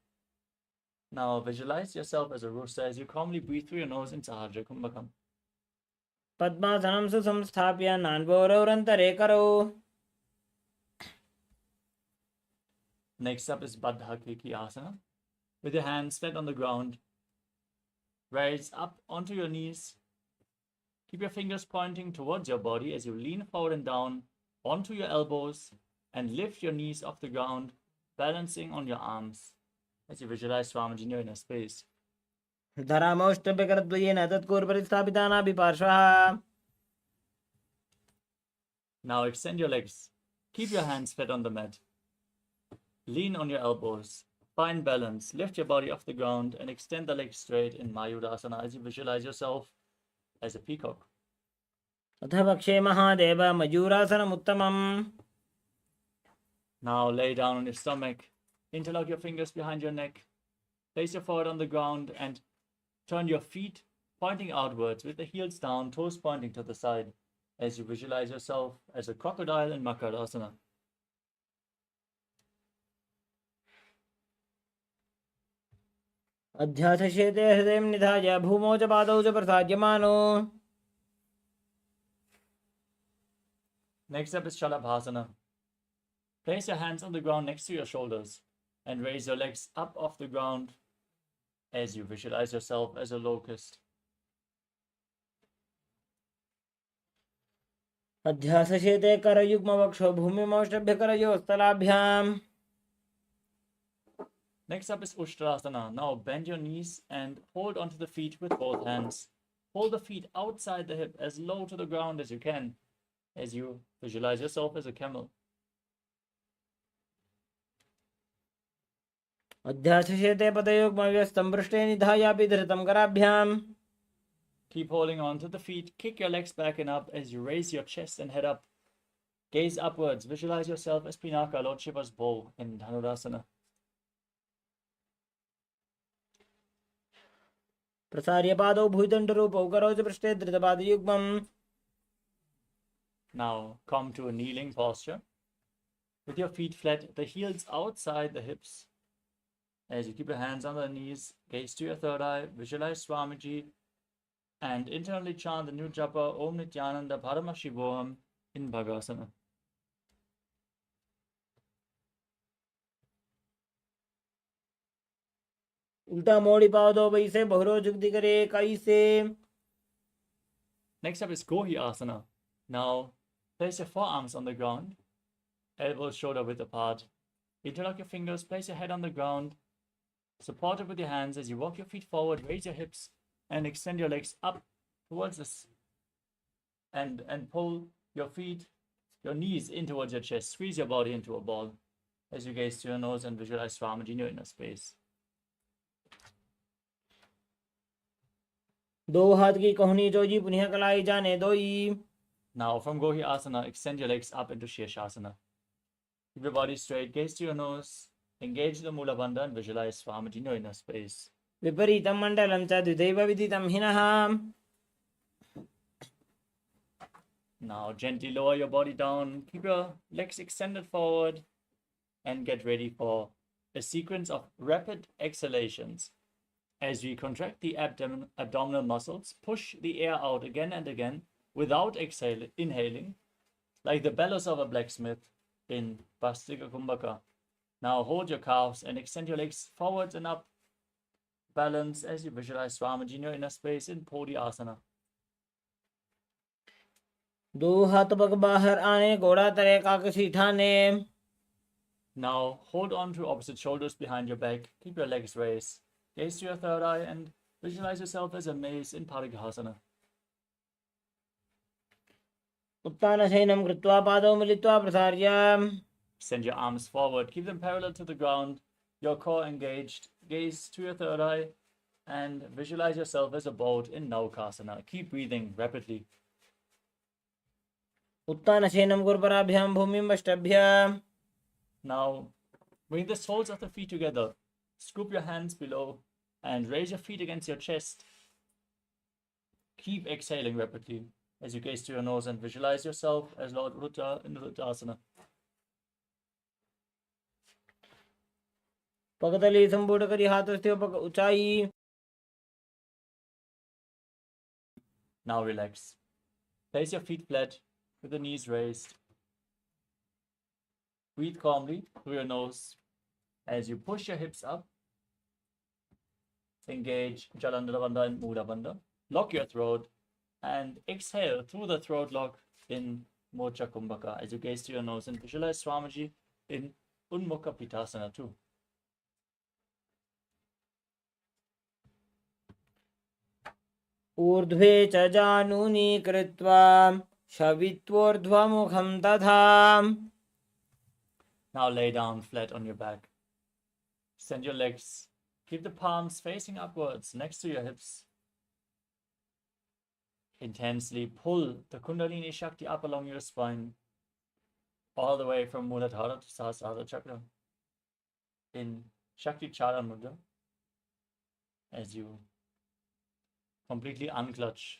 Now visualize yourself as a rooster as you calmly breathe through your nose in Sahasrara Kumbhakam. पद्मासनं सुसंस्थाप्य नान्वोरन्तरे करौ. Next up is Baddha Kriki Asana. With your hands flat on the ground, raise up onto your knees. Keep your fingers pointing towards your body as you lean forward and down onto your elbows and lift your knees off the ground, balancing on your arms as you visualize Swamiji in your inner space. धरामौष्टभ्यकरद्वयेन तत्कूर्परिस्थापितानाभिपार्श्वः. Now extend your legs. Keep your hands flat on the mat. Lean on your elbows. Find balance. Lift your body off the ground and extend the legs straight in Mayurasana as you visualize yourself as a peacock. अथ वक्षे Mahadev मयूरासनमुत्तमम्. Now lay down on your stomach. Interlock your fingers behind your neck. Place your forehead on the ground and turn your feet pointing outwards with the heels down, toes pointing to the side as you visualize yourself as a crocodile in Makarasana. अध्यासशेते हृदयं निधाय भूमौ च पादौ च प्रसाद्यमानो. Next up is Shalabhasana. Place your hands on the ground next to your shoulders and raise your legs up off the ground as you visualize yourself as a locust. अध्यासशेते करयुग्मवक्षो भूमिमौष्टभ्य करयोस्तलाभ्याम्. Next up is Ushtrasana. Now bend your knees and hold onto the feet with both hands. Hold the feet outside the hip as low to the ground as you can as you visualize yourself as a camel. अध्यासशेते पदयुग्मव्यस्तं पृष्ठे निधायापि धृतं कराभ्याम्. Keep holding on to the feet. Kick your legs back and up as you raise your chest and head up. Gaze upwards. Visualize yourself as Pinaka, Lord Shiva's bow in Dhanurasana. प्रसार्य पादौ भूतण्डरूपौ करौ च पृष्ठे धृतपादयुग्मम्. Now come to a kneeling posture. With your feet flat, the heels outside the hips. As you keep your hands on the knees, gaze to your third eye, visualize Swamiji, and internally chant the new japa Om Nithyananda Paramashivoham in Bhagasana. उल्टा मोड़ी पादौ वैसे बहुरो जुगति करे कैसे. Next up is Gohi Asana. Now place your forearms on the ground, elbows shoulder width apart. Interlock your fingers, place your head on the ground, support it with your hands as you walk your feet forward, raise your hips, and extend your legs up towards this. And pull your feet, your knees in towards your chest. Squeeze your body into a ball as you gaze to your nose and visualize Swamiji in your inner space. दो हाथ की कोहनी जोजी पुनः कलाई जाने दोई. Now from Gohi Asana, extend your legs up into Shirshasana. Keep your body straight, gaze to your nose, engage the Mula Bandha and visualize Swamiji in your inner space. विपरीतं मण्डलं च द्विदैव विदितं हिनः. Now gently lower your body down, keep your legs extended forward, and get ready for a sequence of rapid exhalations. As we contract the abdominal muscles, push the air out again and again without inhaling, like the bellows of a blacksmith in Vastika Kumbhaka. Now hold your calves and extend your legs forwards and up. Balance as you visualize Swamiji in your inner space in Podi Asana. दो हाथ पग बाहर आने घोड़ा तरे काकसी ठाने. Now hold on to opposite shoulders behind your back. Keep your legs raised. Gaze to your third eye and visualize yourself as a mace in Parighasana. उत्तानशयनं कृत्वा पादौ मिलित्वा प्रसार्य. Send your arms forward. Keep them parallel to the ground. Your core engaged. Gaze to your third eye and visualize yourself as a boat in Naukasana. Keep breathing rapidly. उत्तानशयनं गुरुपराभ्यां भूमिं वष्टभ्य. Now bring the soles of the feet together. Scoop your hands below and raise your feet against your chest. Keep exhaling rapidly as you gaze to your nose and visualize yourself as Lord Ruta in Ruttasana. पगतली संपूर्ण करी हाथ स्थिर पग ऊंचाई. Now relax. Place your feet flat with the knees raised. Breathe calmly through your nose as you push your hips up. Engage Jalandhara Bandha and Mula Bandha. Lock your throat and exhale through the throat lock in Mocha Kumbhaka as you gaze to your nose and visualize Swamiji in Unmukha Pitasana too. ऊर्ध्वे च जानूनि कृत्वा शवित्वोर्ध्वमुखं तथा. Now lay down flat on your back. Send your legs. Keep the palms facing upwards next to your hips. Intensely pull the Kundalini Shakti up along your spine, all the way from Muladhara to Sahasrara Chakra in Shakti Chara Mudra as you completely unclutch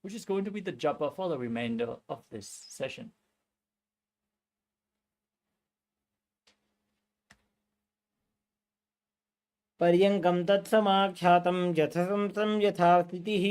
which is going to be the japa for the remainder of this session. पर्यङ्कं तत्समाख्यातं यथसंसं यथा स्थितिः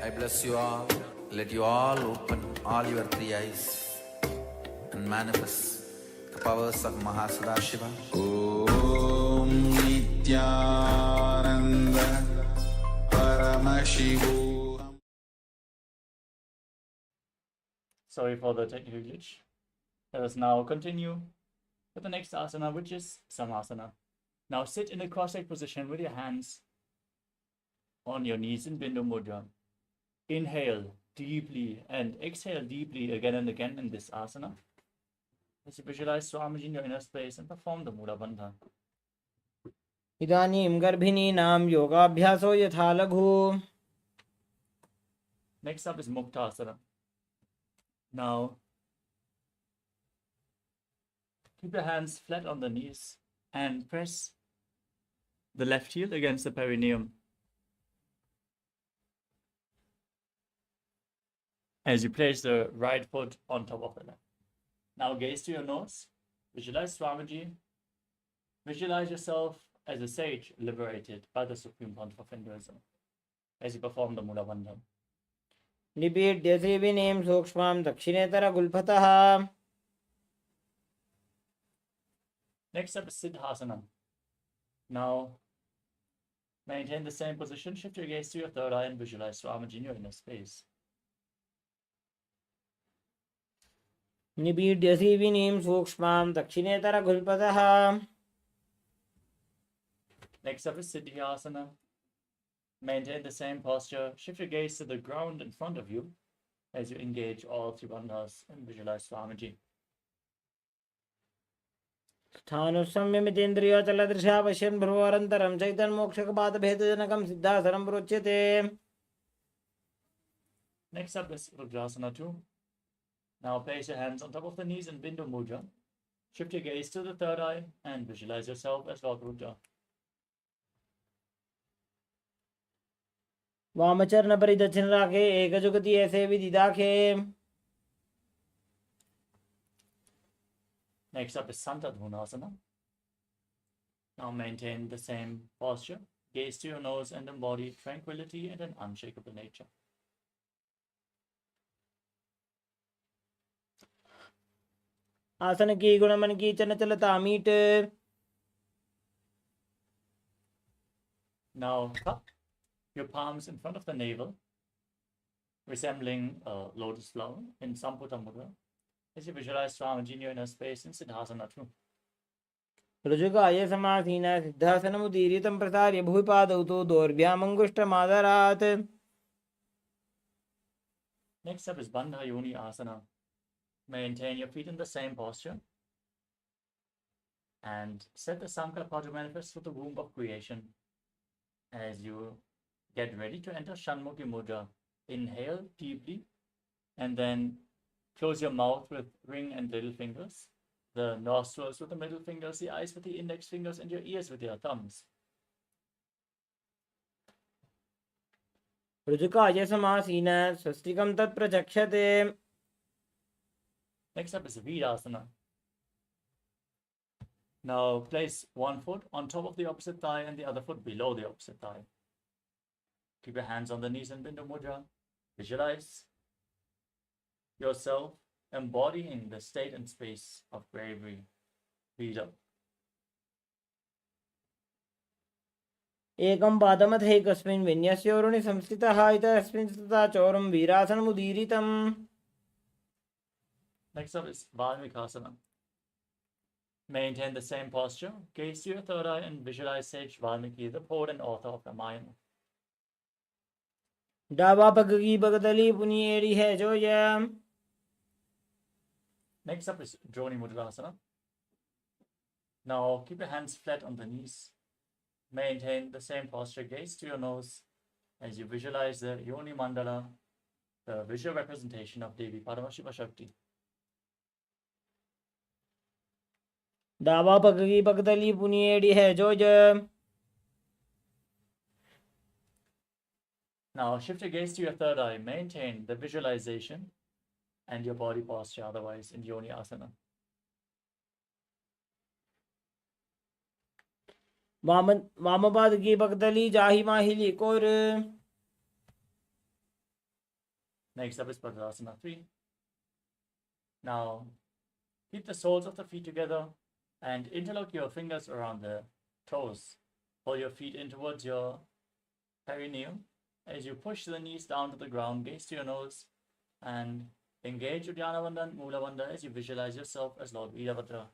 I bless you all. Let you all open all your three eyes and manifest the powers of Mahasudashiva. Om Nithyananda Paramashivoham. Sorry for the technical glitch. Let us now continue with the next asana, which is Samasana. Now sit in a cross-legged position with your hands on your knees in Bindu Mudra. Inhale deeply and exhale deeply again and again in this asana. As you visualize Swamiji in your inner space and perform the Mula Bandha. इदानीं गर्भिणीनां योगाभ्यासो यथा लघु. Next up is Muktasana. Now, keep your hands flat on the knees and press the left heel against the perineum. As you place the right foot on top of the left. Now gaze to your nose, visualize Swamiji, visualize yourself as a sage liberated by the Supreme Pontiff of Hinduism as you perform the Mula Bandha. निपीड्यसे विनें सूक्ष्मां दक्षिणेतरगुल्फतः. Next up is Siddhasana. Now maintain the same position, shift your gaze to your third eye and visualize Swamiji in your inner space. निपीड्यसे विनें सूक्ष्मां दक्षिणेतरगुल्फतः. Next up is Siddhyasana. Maintain the same posture, shift your gaze to the ground in front of you as you engage all three bandhas and visualize Swamiji. स्थानुसंयमितेन्द्रियोचलदृशा पश्यन् भ्रुवोरन्तरं चैतन्मोक्षकपातभेदजनकं सिद्धासनं प्रोच्यते. Next up is Rudrasana 2. Now place your hands on top of the knees in Bindu Mudra. Shift your gaze to the third eye and visualize yourself as Lord Rudra. वामचरण परिदक्षिण राखे एकजुगति ऐसे विधि दाखे. Next up is Santadhunasana. Now maintain the same posture. Gaze to your nose and embody tranquility and an unshakable nature. आसन की गुण मन की चंचलता meet. Now cup your palms in front of the navel, resembling a lotus flower in Samputa Mudra, as you visualize Swamiji in your inner space in Siddhasana 2. ऋजुकाय समासीन सिद्धासनमुदीरितं प्रसार्य भुवि पादौ तु दोर्भ्यामङ्गुष्ठमादरात्. Next up is Bandha Yoni Asana. Maintain your feet in the same posture and set the Sankalpa to manifest with the womb of creation. As you get ready to enter Shanmukhi Mudra, inhale deeply and then close your mouth with ring and little fingers, the nostrils with the middle fingers, the eyes with the index fingers, and your ears with your thumbs. ऋजुकाय समासीन स्वस्तिकं तत्प्रचक्षते. Next up is Virasana. Now place one foot on top of the opposite thigh and the other foot below the opposite thigh. Keep your hands on the knees in Bindu Mudra. Visualize yourself embodying the state and space of bravery, freedom. एकं पादमथैकस्मिन् विन्यस्योरुणि संस्थितः इतरस्मिन् स्थिता चौरं वीरासनमुदीरितम्. Next up is Valmikasana. Maintain the same posture, gaze to your third eye, and visualize Sage Valmiki, the poet and author of Ramayana. डावा पग की बगदली पुनी एड़ी है जो ये Next up is Droni Mudra. Now keep your hands flat on the knees. Maintain the same posture, gaze to your nose as you visualize the Yoni Mandala, the visual representation of Devi Paramashiva Shakti. डावा पग की बगदली पुनी एड़ी है जो ये Now shift your gaze to your third eye. Maintain the visualization and your body posture, otherwise in Yoni Asana. वामपाद की बगदली जाही माहिली core Next up is Padmasana 3. Now keep the soles of the feet together and interlock your fingers around the toes. Pull your feet in towards your perineum. As you push the knees down to the ground, gaze to your nose and engage Uddiyana Bandha and Mula Bandha as you visualize yourself as Lord Veerabhadra.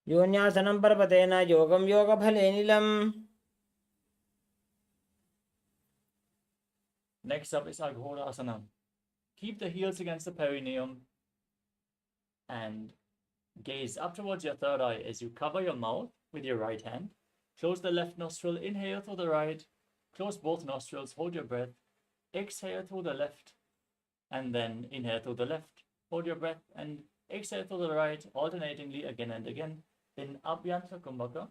योन्यासनं पर्वतेन योगं योगफले नीलम् Next up is Aghodasana. Keep the heels against the perineum and gaze up towards your third eye as you cover your mouth with your right hand. Close the left nostril, inhale through the right, close both nostrils, hold your breath, exhale through the left, and then inhale through the left, hold your breath, and exhale through the right, alternatingly again and again in Abhyanta Kumbhaka.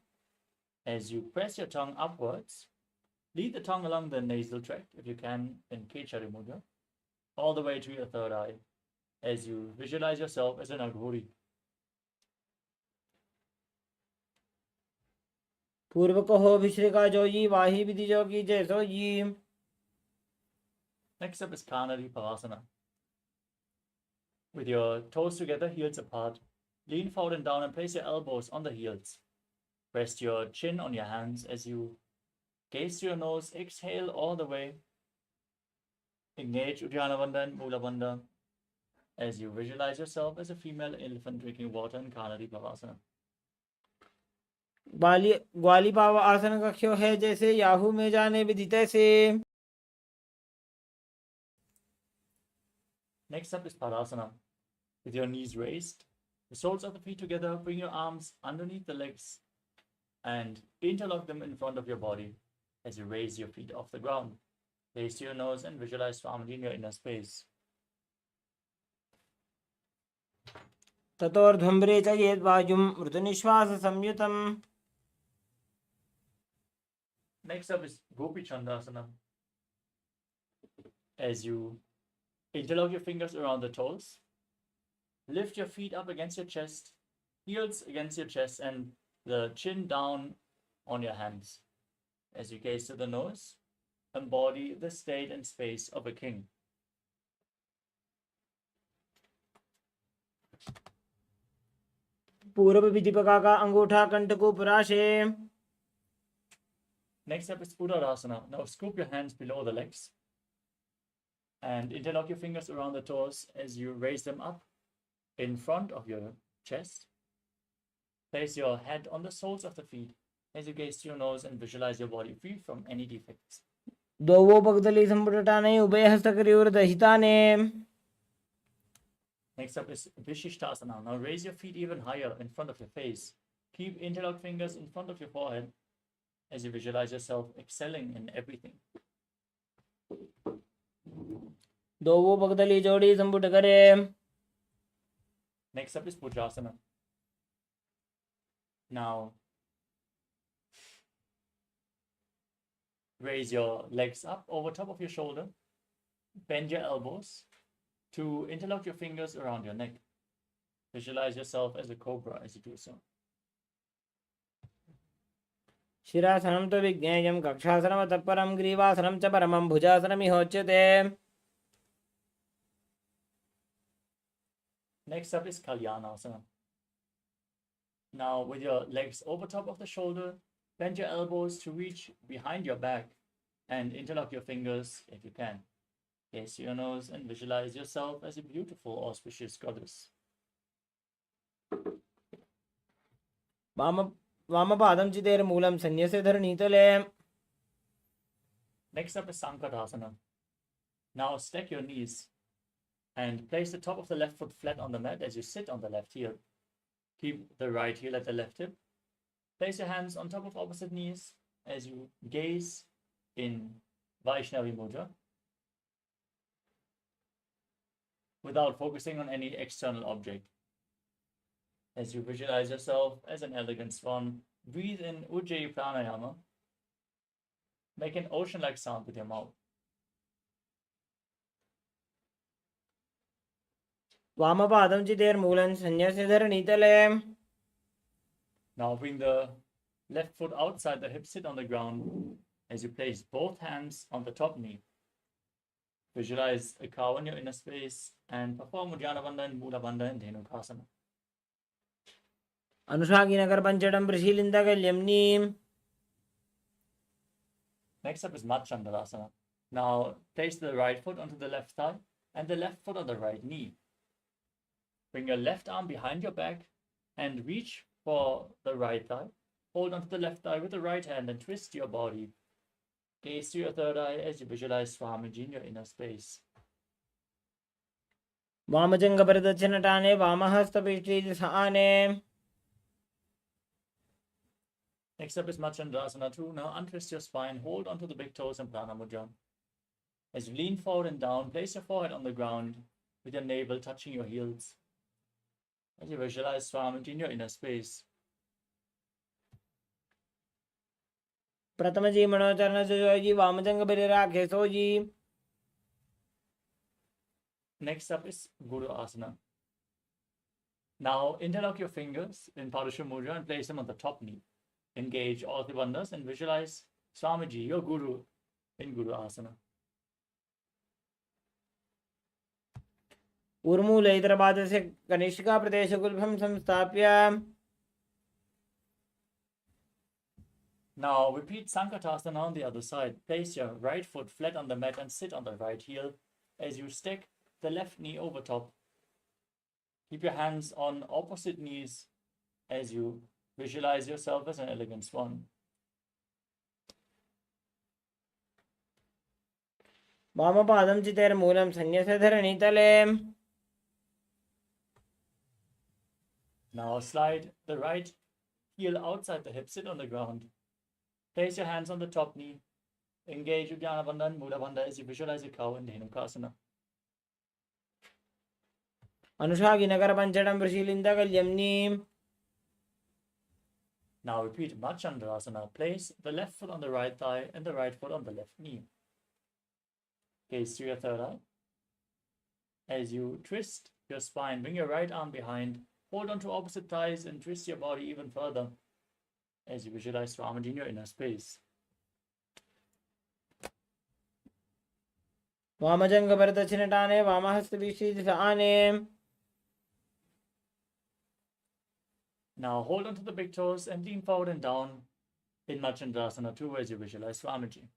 As you press your tongue upwards, lead the tongue along the nasal tract, if you can, in Kechari Mudra, all the way to your third eye, as you visualize yourself as an Aghori. पूर्व कहो भिश्रिका जोई वाही विधि जोगी जैसो जी Next up is Kanari Pavasana. With your toes together, heels apart, lean forward and down and place your elbows on the heels. Rest your chin on your hands as you gaze to your nose, exhale all the way. Engage Uddiyana Bandha and Mula Bandha as you visualize yourself as a female elephant drinking water in Kanari Pavasana. ग्वाली पाव आसन कक्ष्यो है जैसे Yahoo में जाने विदित से Next up is Padasana. With your knees raised, the soles of the feet together, bring your arms underneath the legs and interlock them in front of your body as you raise your feet off the ground. Gaze to your nose and visualize Swamiji in your inner space. ततोर्ध्वम्रे च येद्वायुं मृतनिश्वास संयुतम् Next up is Gopi Chandasana. As you interlock your fingers around the toes, lift your feet up against your chest, heels against your chest, and the chin down on your hands. As you gaze to the nose, embody the state and space of a king. पूर्व विधिपका का अंगूठा कंठ को पुराशे Next up is Uddarasana. Now scoop your hands below the legs and interlock your fingers around the toes as you raise them up in front of your chest. Place your head on the soles of the feet as you gaze to your nose and visualize your body free from any defects. दोवो पगदली संपुटटाने उभय हस्तकरियोर्दहिताने Next up is Vishishtasana. Now raise your feet even higher in front of your face. Keep interlocked fingers in front of your forehead as you visualize yourself excelling in everything. दोवो पगदली जोड़ी संपुट करे Next up is Pujasana. Now raise your legs up over top of your shoulder. Bend your elbows to interlock your fingers around your neck. Visualize yourself as a cobra as you do so. शिरासनं तो विज्ञेयं कक्षासनं तत्परं ग्रीवासनं च परमं भुजासनमिहोच्यते Next up is Kalyanasana. Now with your legs over top of the shoulder, bend your elbows to reach behind your back and interlock your fingers if you can. Gaze to your nose and visualize yourself as a beautiful, auspicious goddess. वामपादं चितेर्मूलं सन्न्यस्य धरणीतले. Next up is Sankatasana. Now stack your knees and place the top of the left foot flat on the mat as you sit on the left heel. Keep the right heel at the left hip. Place your hands on top of opposite knees as you gaze in Vaishnavi Mudra without focusing on any external object. As you visualize yourself as an elegant swan, breathe in Ujjayi Pranayama. Make an ocean-like sound with your mouth. वामपादं चितेर्मूलं सन्न्यस्य धरणीतले. Now bring the left foot outside the hip, sit on the ground as you place both hands on the top knee. Visualize a cow in your inner space and perform Uddiyana Bandha and Mula Bandha and Dhenukasana. अनुषागिनगरपञ्चडं प्रशीलिन्दकल्यम्नीम्. Next up is Machandravasana. Now place the right foot onto the left thigh and the left foot on the right knee. Bring your left arm behind your back and reach for the right thigh. Hold onto the left thigh with the right hand and twist your body. Gaze to your third eye as you visualize Swamiji in your inner space. वामजङ्घपरिदक्षिणटाने वामहस्तपिष्ठीतिसहाने. Next up is Machandravasana 2. Now untwist your spine, hold onto the big toes and Prana Mudra. As you lean forward and down, place your forehead on the ground with your navel touching your heels. As you visualize Swamiji in your inner space. प्रथमजी मनोचरणसुयोगी वामजङ्घपरिराखेसोजी. Next up is Guru Asana. Now interlock your fingers in Padusha Mudra and place them on the top knee. Engage all the bandhas and visualize Swamiji, your Guru, in Guru Asana. ऊर्मूलैतरपादस्य कनिष्काप्रदेशगुल्फं संस्थाप्य. Now repeat Sankatasana on the other side. Place your right foot flat on the mat and sit on the right heel as you stack the left knee over top. Keep your hands on opposite knees as you visualize yourself as an elegant swan. वामपादं चितेर्मूलं सन्न्यस्य धरणीतले. Now slide the right heel outside the hip, sit on the ground. Place your hands on the top knee. Engage Uddiyana Bandha and Mula Bandha as you visualize a cow in Dhenukasana. अनुषागिनगरपञ्चडं प्रशीलिन्दकल्यम्नीम्. Now repeat Machandravasana. Place the left foot on the right thigh and the right foot on the left knee. Gaze to your third eye. As you twist your spine, bring your right arm behind, hold onto opposite thighs and twist your body even further as you visualize Swamiji in your inner space. वामजङ्घपरिदक्षिणटाने वामहस्तपिष्ठीतिसहाने. Now hold onto the big toes and lean forward and down in Machandravasana 2 as you visualize Swamiji.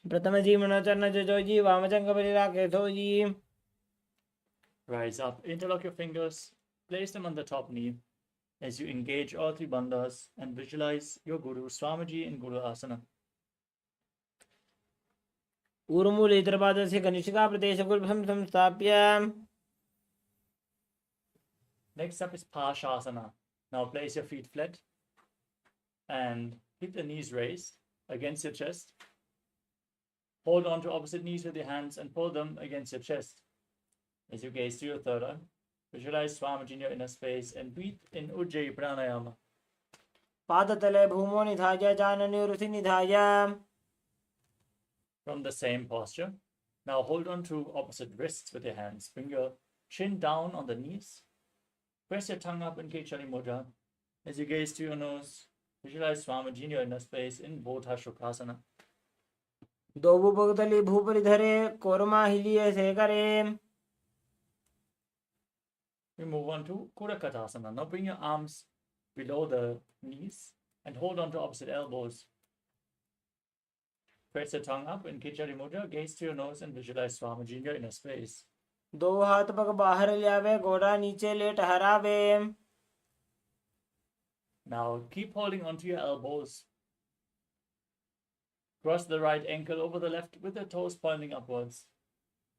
प्रथमजी मनोचरणसुयोगी वामजङ्घपरिराखेसोजी. Rise up, interlock your fingers, place them on the top knee as you engage all three bandhas and visualize your Guru Swamiji in Guru Asana. ऊर्मूलैतरपादस्य कनिष्काप्रदेशगुल्फं संस्थाप्य. Next up is Pashasana. Now place your feet flat and keep the knees raised against your chest. Hold on to opposite knees with your hands and pull them against your chest. As you gaze to your third eye, visualize Swamiji in your inner space and breathe in Ujjayi Pranayama. पादतले भूमो निधाय जानन्युरुषि निधाय. From the same posture, now hold on to opposite wrists with your hands. Bring your chin down on the knees. Press your tongue up in Kechari Mudra. As you gaze to your nose, visualize Swamiji in your inner space in Bodha Shukrasana. दोबुभगतली भूपरिधरे कोरमाहिलीय शेखरे. We move on to Kurakatasana. Now bring your arms below the knees and hold on to opposite elbows. Press your tongue up in Kichari Mudra, gaze to your nose and visualize Swamiji in your inner space. दो हाथ पग बाहर लियावे घोड़ा नीचे ले ठहरावे. Now keep holding onto your elbows. Cross the right ankle over the left with the toes pointing upwards.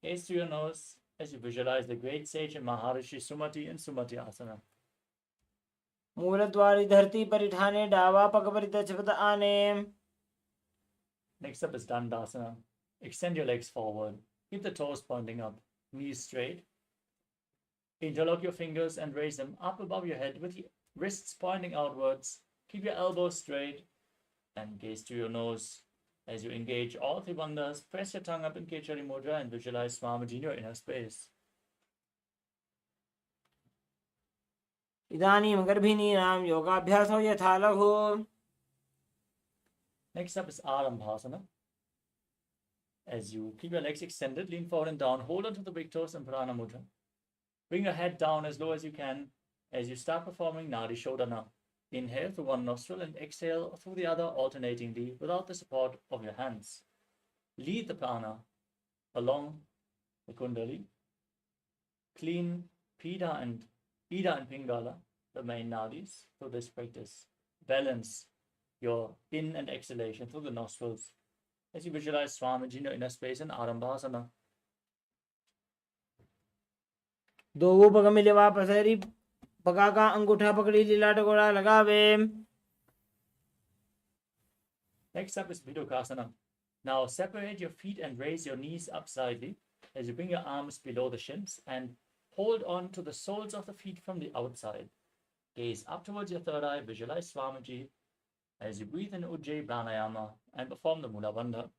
Gaze to your nose as you visualize the great sage and Maharishi Sumati in Sumati Asana. मूलद्वारी धरती परिठाने डावा पग परिदक्षपद आने. Next up is Dandasana. Extend your legs forward. Keep the toes pointing up, knees straight. Interlock your fingers and raise them up above your head with the wrists pointing outwards. Keep your elbows straight and gaze to your nose. As you engage all three bandhas, press your tongue up in Kechari Mudra and visualize Swamiji in your inner space. इदानीं गर्भिणीनां योगाभ्यासो यथा लघु. Next up is Arambhasana. As you keep your legs extended, lean forward and down, hold onto the big toes and Prana Mudra. Bring your head down as low as you can as you start performing Nadi Shodhana. Inhale through one nostril and exhale through the other alternatingly without the support of your hands. Lead the prana along the Kundali. Clean Pida and Ida and Pingala, the main nadis, through this practice. Balance your in and exhalation through the nostrils as you visualize Swamiji in your inner space in Arambhasana. दो पग मिले वापस हरी पगा का अंगूठा पकड़ी लीलाट घोड़ा लगावे. Next up is Vidukasana. Now separate your feet and raise your knees up slightly as you bring your arms below the shins and hold on to the soles of the feet from the outside. Gaze up towards your third eye, visualize Swamiji as you breathe in Ujjayi Pranayama and perform the Mula Bandha.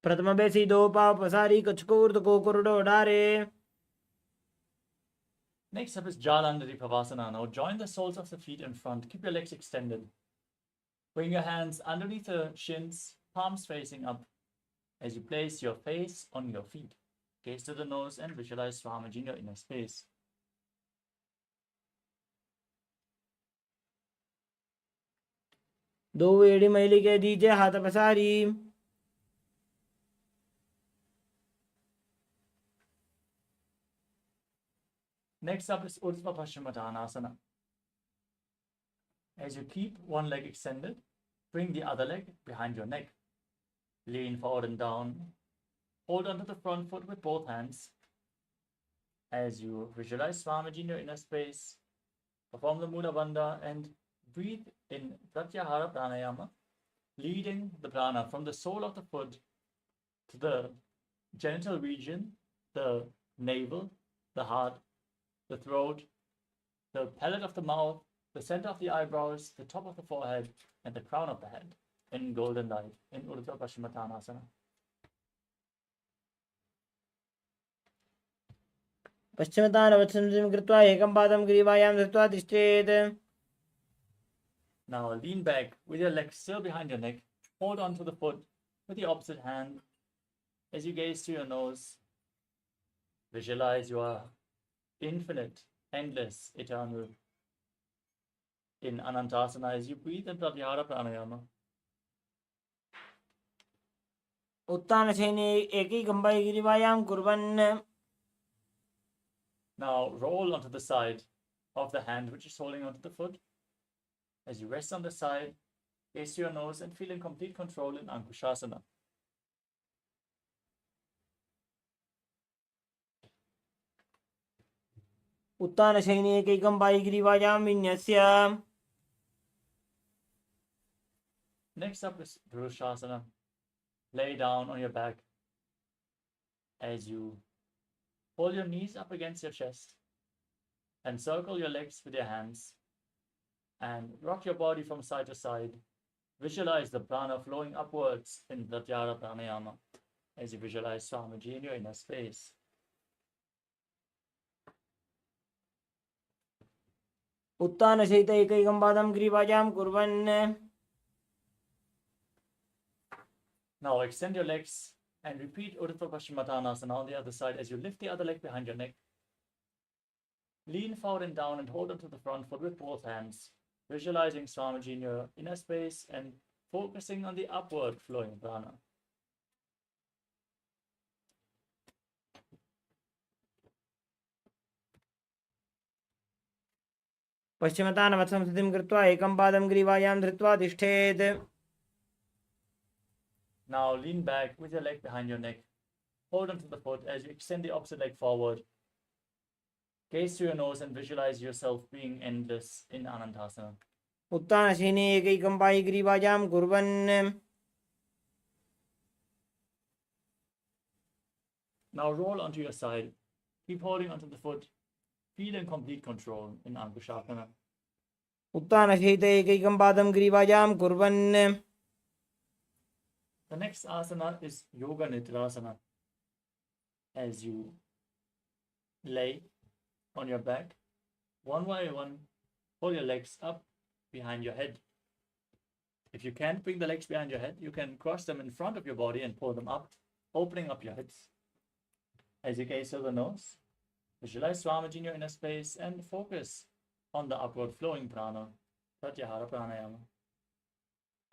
प्रथम बेसी दो पाव पसारी कचकूर्द को कुरडो डारे. Next up is Jalandhari Pavasana. Now join the soles of the feet in front. Keep your legs extended. Bring your hands underneath the shins, palms facing up as you place your face on your feet. Gaze to the nose and visualize Swamiji in your inner space. दो वेड़ी मैली के दीजे हाथ पसारी. Next up is Urdhva Paschimottanasana. As you keep one leg extended, bring the other leg behind your neck. Lean forward and down. Hold onto the front foot with both hands. As you visualize Swamiji in your inner space, perform the Mula Bandha and breathe in Pratyahara Pranayama, leading the prana from the sole of the foot to the genital region, the navel, the heart, the throat, the palate of the mouth, the center of the eyebrows, the top of the forehead, and the crown of the head in golden light in Urdhva Paschimottanasana. पश्चिमतानवत्संसिं कृत्वा एकं पादं ग्रीवायां धृत्वा तिष्ठेत्. Now lean back with your legs still behind your neck. Hold on to the foot with the opposite hand. As you gaze to your nose, visualize you are infinite, endless, eternal. In Anantasana, as you breathe in Pratyahara Pranayama. उत्तानशयने एकैकम्बै गिरिवायां कुर्वन्. Now roll onto the side of the hand which is holding onto the foot. As you rest on the side, gaze to your nose and feel in complete control in Ankushasana. उत्तानशयने एकैकम्बै गिरिवायां विन्यस्य. Next up is Purushasana. Lay down on your back as you pull your knees up against your chest and circle your legs with your hands and rock your body from side to side. Visualize the prana flowing upwards in Pratyahara Pranayama as you visualize Swamiji in your inner space. उत्तानशयित एकैकं पादं ग्रीवायां कुर्वन्. Now extend your legs and repeat Urdhva Paschimottanasana on the other side as you lift the other leg behind your neck. Lean forward and down and hold onto the front foot with both hands, visualizing Swamiji in your inner space and focusing on the upward flowing prana. पश्चिमतानवत्सं स्थितिं कृत्वा एकं पादं ग्रीवायां धृत्वा तिष्ठेत्. Now lean back with your leg behind your neck. Hold onto the foot as you extend the opposite leg forward. Gaze through your nose and visualize yourself being endless in Anandasana. उत्तानशीने एकैकं पायि ग्रीवायां कुर्वन्. Now roll onto your side. Keep holding onto the foot. Feel in complete control in Ankushasana. उत्तानशीते एकैकं पादं ग्रीवायां कुर्वन्. The next asana is Yoga Nidrasana. As you lay on your back, one by one, pull your legs up behind your head. If you can't bring the legs behind your head, you can cross them in front of your body and pull them up, opening up your hips. As you gaze through the nose, visualize Swamiji in your inner space and focus on the upward flowing prana, Pratyahara Pranayama.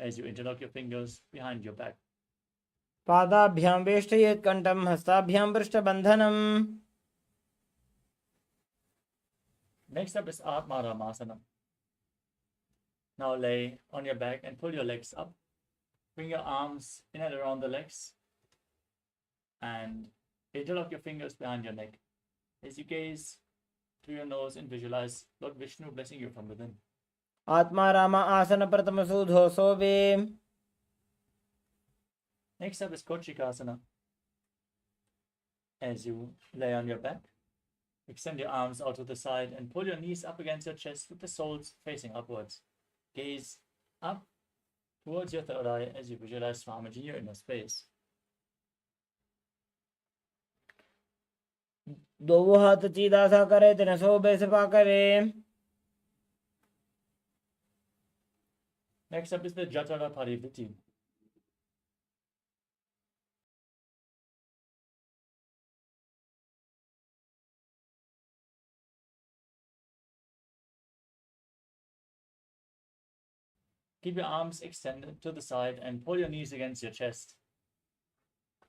As you interlock your fingers behind your back. पादाभ्यां वेष्टयेत् कण्ठं हस्ताभ्यां पृष्ठबन्धनम्. Next up is Atmaramasana. Now lay on your back and pull your legs up. Bring your arms in and around the legs and interlock your fingers behind your neck. As you gaze through your nose and visualize Lord Vishnu blessing you from within. आत्मा रामा आसन प्रथमसूधो सोवे. Next up is Kochikasana. As you lay on your back, extend your arms out to the side and pull your knees up against your chest with the soles facing upwards. Gaze up towards your third eye as you visualize Swamiji in your inner space. दो हाथ सीधा सा करे तेने सोबे सपा करे. Next up is the Jatara Parivritti. Keep your arms extended to the side and pull your knees against your chest.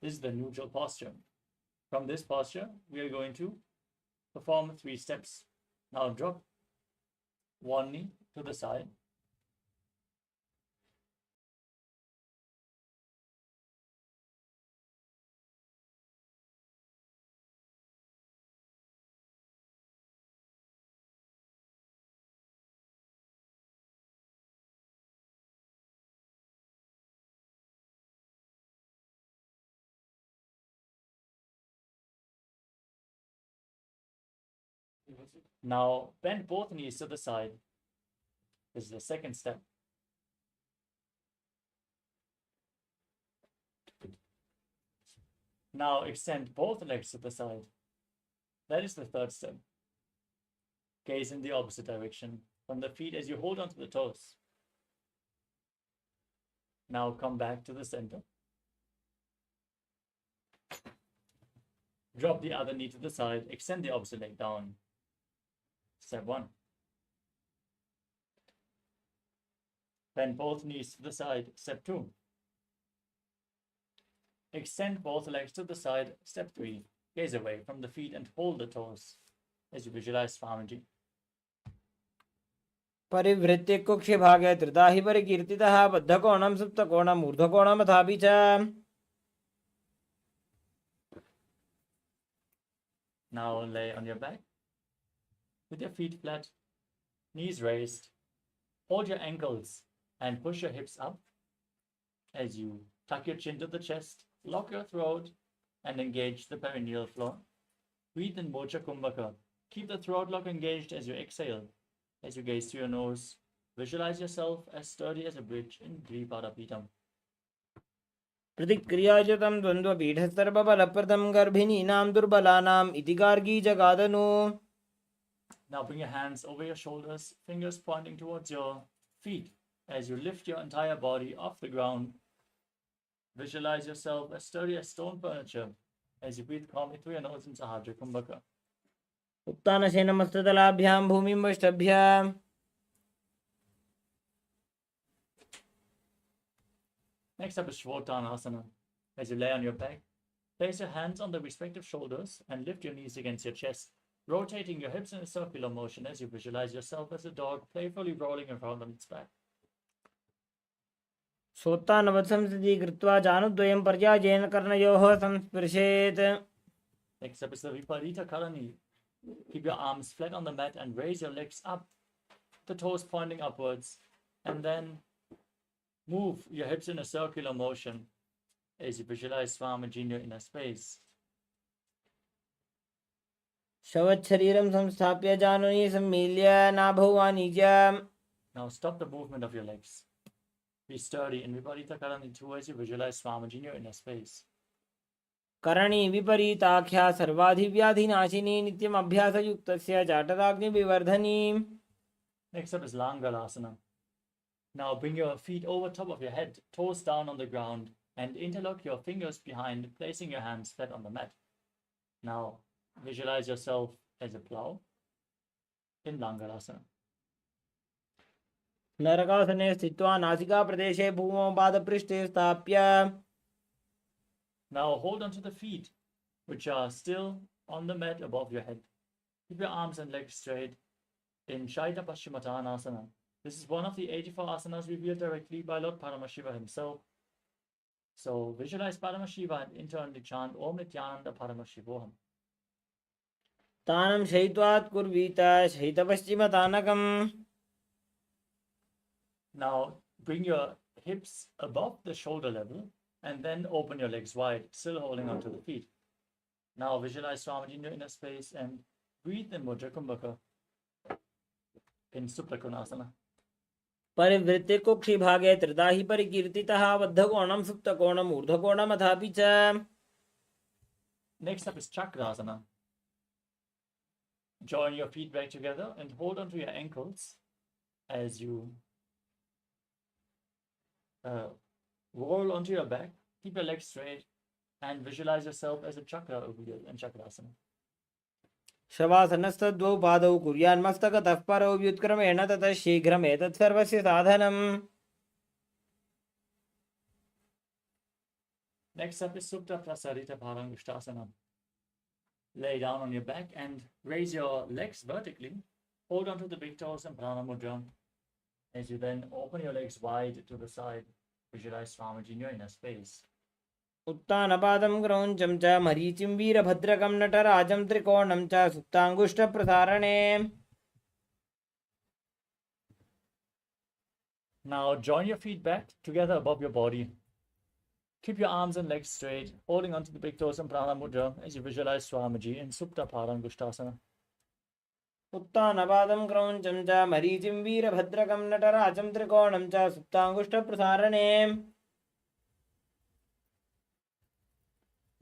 This is the neutral posture. From this posture, we are going to perform 3 steps. Now drop one knee to the side. Now bend both knees to the side. This is the second step. Now extend both legs to the side. That is the third step. Gaze in the opposite direction from the feet as you hold onto the toes. Now come back to the center. Drop the other knee to the side. Extend the opposite leg down. Step 1. Bend both knees to the side. Step 2. Extend both legs to the side. Step 3. Gaze away from the feet and hold the toes as you visualize Swamiji. परिवृत्य कुक्षे भागे त्रिधा हि परिकीर्तितः बद्धकोणं सुप्तकोणम् ऊर्ध्वकोणमथापि च. Now lay on your back with your feet flat, knees raised. Hold your ankles and push your hips up as you tuck your chin to the chest, lock your throat, and engage the perineal floor. Breathe in Mocha Kumbhaka. Keep the throat lock engaged as you exhale. As you gaze through your nose, visualize yourself as sturdy as a bridge in Dvipadapitam. प्रतिक्रियायुतं द्वन्द्वपीठस्तर्पबलप्रदं गर्भिणीनां दुर्बलानाम् इति Gargi जगादनु. Now bring your hands over your shoulders, fingers pointing towards your feet as you lift your entire body off the ground. Visualize yourself as sturdy as stone furniture as you breathe calmly through your nose in Sahajra Kumbhaka. उत्तानशयनमस्तदलाभ्यां भूमिं वष्टभ्य Next up is Svanasana. As you lay on your back, place your hands on the respective shoulders and lift your knees against your chest, rotating your hips in a circular motion as you visualize yourself as a dog playfully rolling around on its back. सोत्तानवत्संस्थिति कृत्वा जानुद्वयं पर्यायेन कर्णयोः संस्पृशेत्. Next up is the Viparita Karani. Keep your arms flat on the mat and raise your legs up, the toes pointing upwards, and then move your hips in a circular motion as you visualize Swamiji in your inner space. शवच्छरीरं संस्थाप्य जानुनी सम्मील्य नाभौ वाणिज्य. Now stop the movement of your legs. Be sturdy in Viparita Karani 2 as you visualize Swamiji in your inner space. करणी विपरीताख्या सर्वाधिव्याधिनाशिनी नित्यम् अभ्यासयुक्तस्य जाटराग्निविवर्धनी. Next up is Langalasana. Now bring your feet over top of your head, toes down on the ground, and interlock your fingers behind, placing your hands flat on the mat. Now visualize yourself as a plow in Langalasana. नरकासने स्थित्वा नासिकाप्रदेशे भूमौ पादपृष्ठे स्थाप्य. Now hold on to the feet, which are still on the mat above your head. Keep your arms and legs straight in Shaita Paschimottanasana. This is one of the 84 asanas revealed directly by Lord Paramashiva himself. So visualize Paramashiva and internally chant Om Nithyananda Paramashivoham. तानं शयित्वात् कुर्वीत शयितपश्चिमतानकम्. Now bring your hips above the shoulder level and then open your legs wide, still holding onto the feet. Now visualize Swamiji in your inner space and breathe in Mudra Kumbhaka in Supta Konasana. परिवृत्ते कुक्षिभागे त्रिदाहि परिकीर्तितः बद्धकोणं सुप्तकोणम् ऊर्ध्वकोणम् अथापि च. Next up is Chakrasana. Join your feet back together and hold onto your ankles as you roll onto your back. Keep your legs straight and visualize yourself as a chakra over here in Chakrasana. शवासनस्तद्वौ पादौ कुर्यान्मस्तकतः परौ व्युत्क्रमेण ततः शीघ्रमेतत् सर्वस्य साधनम्. Next up is Supta Prasarita Parangushtasana. Lay down on your back and raise your legs vertically. Hold onto the big toes and Prana Mudra. As you then open your legs wide to the side, visualize Swamiji in your inner space. उत्तानपादं क्रौञ्चं च मरीचिं वीरभद्रकं नटराजं त्रिकोणं च सुप्ताङ्गुष्ठप्रसारणे. Now join your feet back together above your body. Keep your arms and legs straight, holding onto the big toes and Prana Mudra as you visualize Swamiji in Supta Parangushtasana. उत्तानपादं क्रौञ्चं च मरीचिं वीरभद्रकं नटराजं त्रिकोणं च सुप्ताङ्गुष्ठप्रसारणे.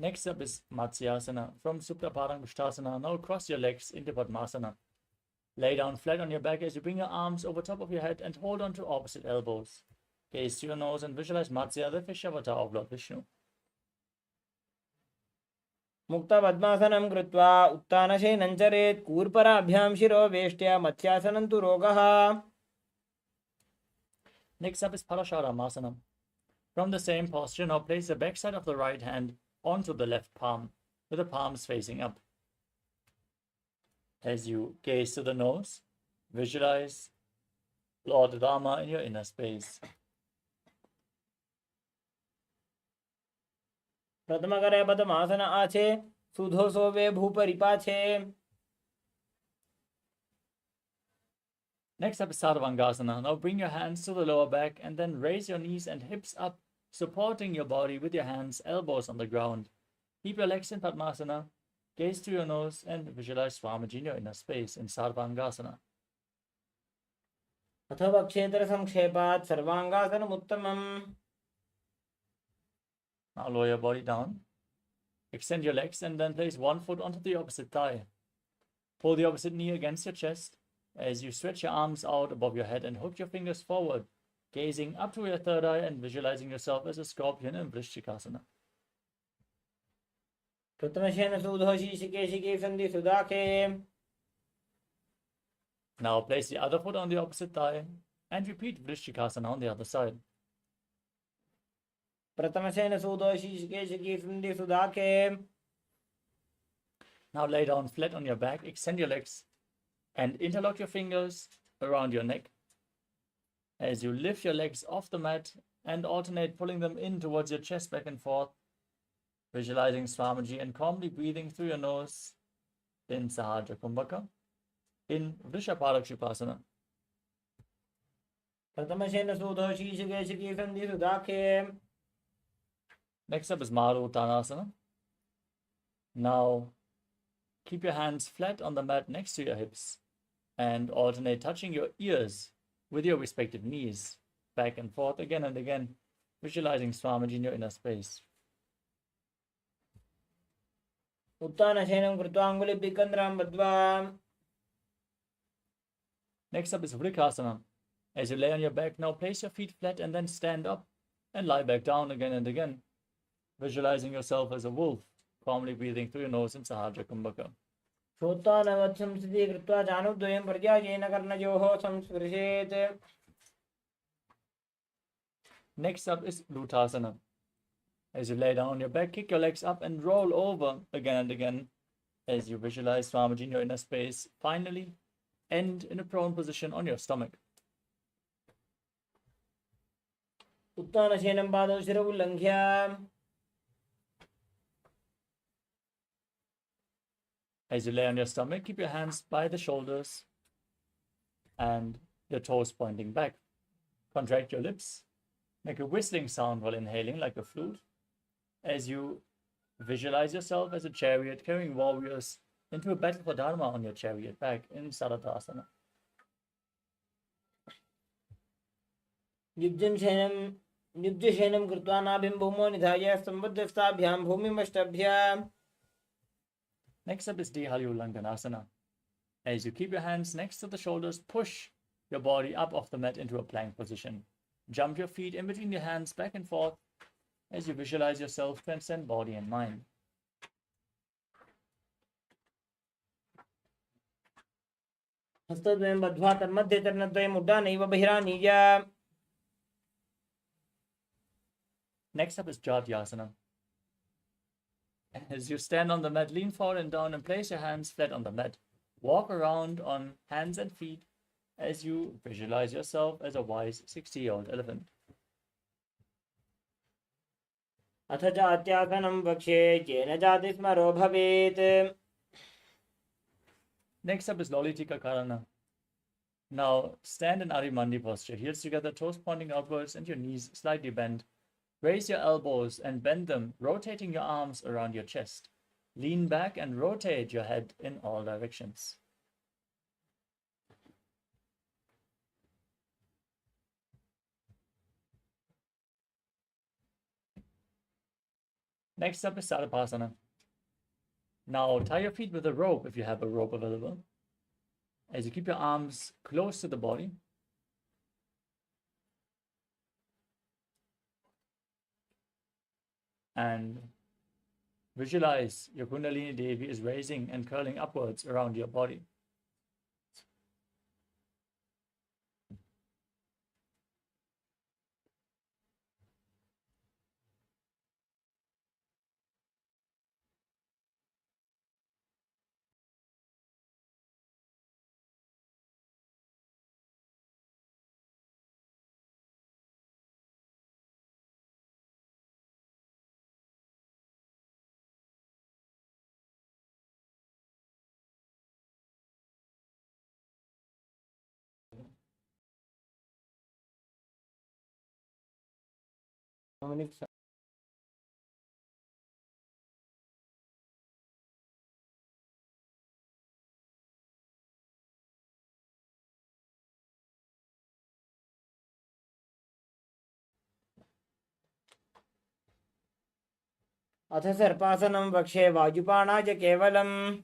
Next up is Matsyasana. From Supta Parangushtasana, now cross your legs into Padmasana. Lay down flat on your back as you bring your arms over top of your head and hold on to opposite elbows. Gaze to your nose and visualize Matsya, the fish avatar of Lord Vishnu. मुक्तपद्मासनं कृत्वा उत्तानशयनं चरेत् कूर्पराभ्यां शिरो वेष्ट्या मत्स्यासनं तु रोगः. Next up is Parasharamasana. From the same posture, now place the backside of the right hand onto the left palm, with the palms facing up. As you gaze to the nose, visualize Lord Rama in your inner space. प्रथमकरे पद्मासन आछे सुधोसो वे भूपरिपाछे. Next up is Sarvangasana. Now bring your hands to the lower back and then raise your knees and hips up, supporting your body with your hands, elbows on the ground. Keep your legs in Padmasana, gaze to your nose and visualize Swamiji in your inner space in Sarvangasana. अथवा क्षेत्र संक्षेपात् सर्वांगासनम् उत्तमम्. Now lower your body down. Extend your legs and then place one foot onto the opposite thigh. Pull the opposite knee against your chest as you stretch your arms out above your head and hook your fingers forward, gazing up to your third eye and visualizing yourself as a scorpion in Vrishchikasana. प्रथमशयन सुधो शीशिके शिके सन्धि सुदाखे. Now place the other foot on the opposite thigh and repeat Vrishchikasana on the other side. Pratamasen Sudo Shishikeshi Sundi Sudake. Now lay down flat on your back, extend your legs, and interlock your fingers around your neck. As you lift your legs off the mat and alternate pulling them in towards your chest back and forth, visualizing Swamiji and calmly breathing through your nose in Sahasrara Kumbhaka, in Vrishabhadakshipasana. Pratamasen Sudo Shishikeshi Sundi Sudake. Next up is Maruttanasana. Now keep your hands flat on the mat next to your hips and alternate touching your ears with your respective knees, back and forth again and again, visualizing Swamiji in your inner space. Uttanasenam Krutwanguli Pikandram Badva. Next up is Vrikasana. As you lay on your back, now place your feet flat and then stand up and lie back down again and again, visualizing yourself as a wolf, calmly breathing through your nose in Sahasrara Kumbhaka. Shottanavat Samsiti Krutwa Janudvayam Pratyajena Karnajoho Samsprishet. Next up is Lutasana. As you lay down on your back, kick your legs up and roll over again and again as you visualize Swamiji in your inner space. Finally, end in a prone position on your stomach. Uttanasenam Bado Shiravulanghya. As you lay on your stomach, keep your hands by the shoulders and your toes pointing back. Contract your lips. Make a whistling sound while inhaling like a flute as you visualize yourself as a chariot carrying warriors into a battle for Dharma on your chariot back in Saratasana. Yujjashenam Krutwa Nabhim Bhumo Nidhaya Sambuddhastabhyam Bhumimashtabhyam. Next up is Dehalyulanganasana. As you keep your hands next to the shoulders, push your body up off the mat into a plank position. Jump your feet in between your hands back and forth as you visualize yourself transcend body and mind. Hastadvayam Badhva Tanmadhya Charnadvayam Uddanaiva Bhiranija. Next up is Jatyasana. As you stand on the mat, lean forward and down and place your hands flat on the mat. Walk around on hands and feet as you visualize yourself as a wise 60-year-old elephant. अथ जात्यासनं वक्ष्ये येन जातिस्मरो भवेत्. Next up is Lolitika Karana. Now stand in Adimandi posture, heels together, toes pointing outwards and your knees slightly bent. Raise your elbows and bend them, rotating your arms around your chest. Lean back and rotate your head in all directions. Next up is Sarapasana. Now tie your feet with a rope if you have a rope available. As you keep your arms close to the body. And visualize your Kundalini Devi is raising and curling upwards around your body. अथ सर्पासनं वक्ष्ये वायुपाणाय केवलम्.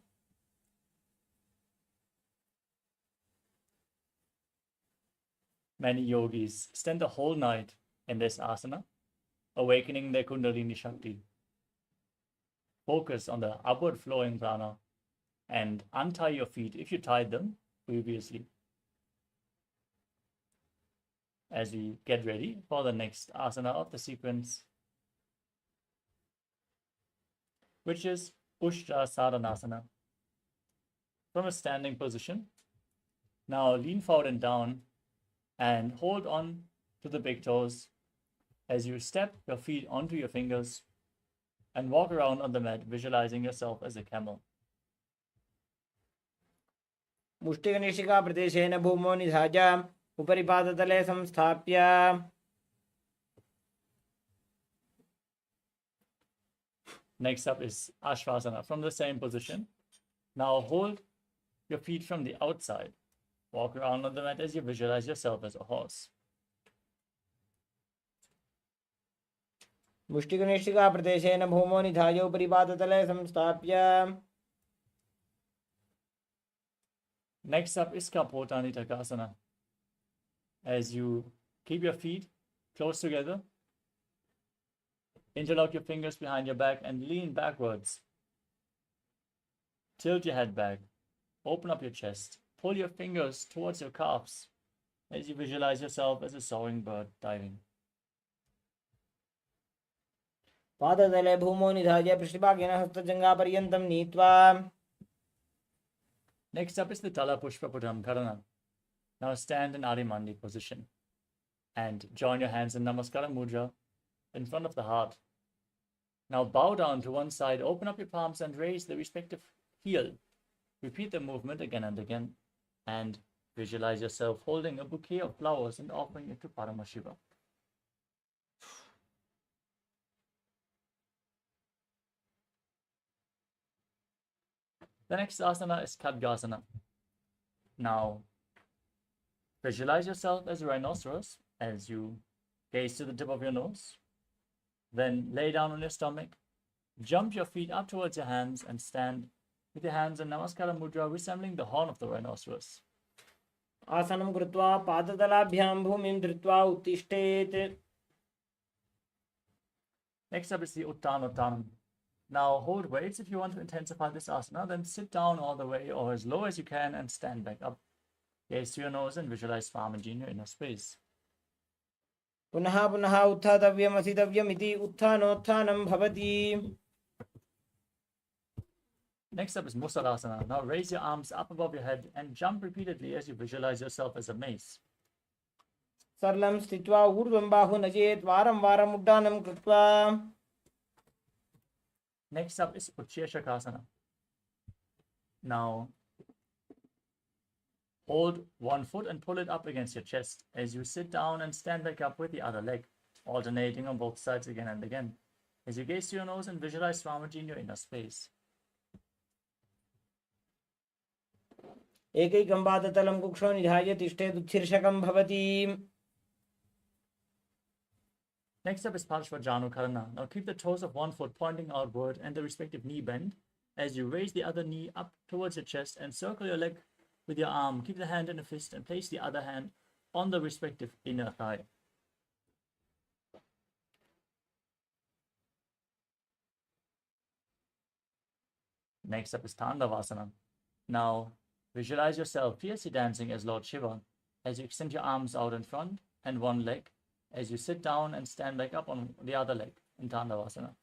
Many yogis spend the whole night in this asana, awakening their Kundalini Shakti. Focus on the upward flowing prana and untie your feet if you tied them previously. as we get ready for the next asana of the sequence, which is Ushtra Sadhanasana. From a standing position, now lean forward and down and hold on to the big toes as you step your feet onto your fingers and walk around on the mat, visualizing yourself as a camel. मुष्टिकनिष्ठिका प्रदेशेन भूमौ निधाय उपरि पादतले संस्थाप्य Next up is Ashvasana. From the same position, now hold your feet from the outside. Walk around on the mat as you visualize yourself as a horse. मुष्टिकनिष्ठिका प्रदेशेन भूमौ निधाय उपरि पादतले संस्थाप्य. Next up is Kapota Nithyananda. As you keep your feet close together, interlock your fingers behind your back and lean backwards. Tilt your head back, open up your chest, pull your fingers towards your calves as you visualize yourself as a soaring bird diving. पादतले भूमौ निधाय पृष्ठभागेन हस्तजङ्घापर्यन्तं नीत्वा. Next up is the Tala Pushpa Pudam Karana. Now stand in Adimandi position and join your hands in Namaskara Mudra in front of the heart. Now bow down to one side, open up your palms and raise the respective heel. Repeat the movement again and again and visualize yourself holding a bouquet of flowers and offering it to Paramashiva. The next asana is Khadgasana. Now, visualize yourself as a rhinoceros as you gaze to the tip of your nose. Then lay down on your stomach, jump your feet up towards your hands and stand with your hands in Namaskara Mudra resembling the horn of the rhinoceros. आसनं कृत्वा पादतलाभ्यां भूमिं धृत्वा उत्तिष्ठेत्. Next up is the Uttanottanam. Now hold weights. If you want to intensify this asana, then sit down all the way or as low as you can and stand back up. Gaze to your nose and visualize Swamiji in your inner space. पुनः पुनः उत्थातव्यम् असितव्यम् इति उत्थानोत्थानं भवति. Next up is Musalasana. Now raise your arms up above your head and jump repeatedly as you visualize yourself as a mace. सरलं स्थित्वा ऊर्ध्वं बाहु नजेत् वारं वारम् उड्डानं कृत्वा. Next up is Ucheshakasana. Now hold one foot and pull it up against your chest as you sit down and stand back up with the other leg, alternating on both sides again and again. As you gaze to your nose and visualize Swamiji in your inner space. एकैकं पादतलं कुक्षौ निधाय तिष्ठेत् उत्शीर्षकं भवति. Next up is Parshvajanu Karana. Now keep the toes of one foot pointing outward and the respective knee bend as you raise the other knee up towards your chest and circle your leg with your arm. Keep the hand in a fist and place the other hand on the respective inner thigh. Next up is Tandavasana. Now visualize yourself fiercely dancing as Lord Shiva as you extend your arms out in front and one leg as you sit down and stand back up on the other leg in Tandavasana.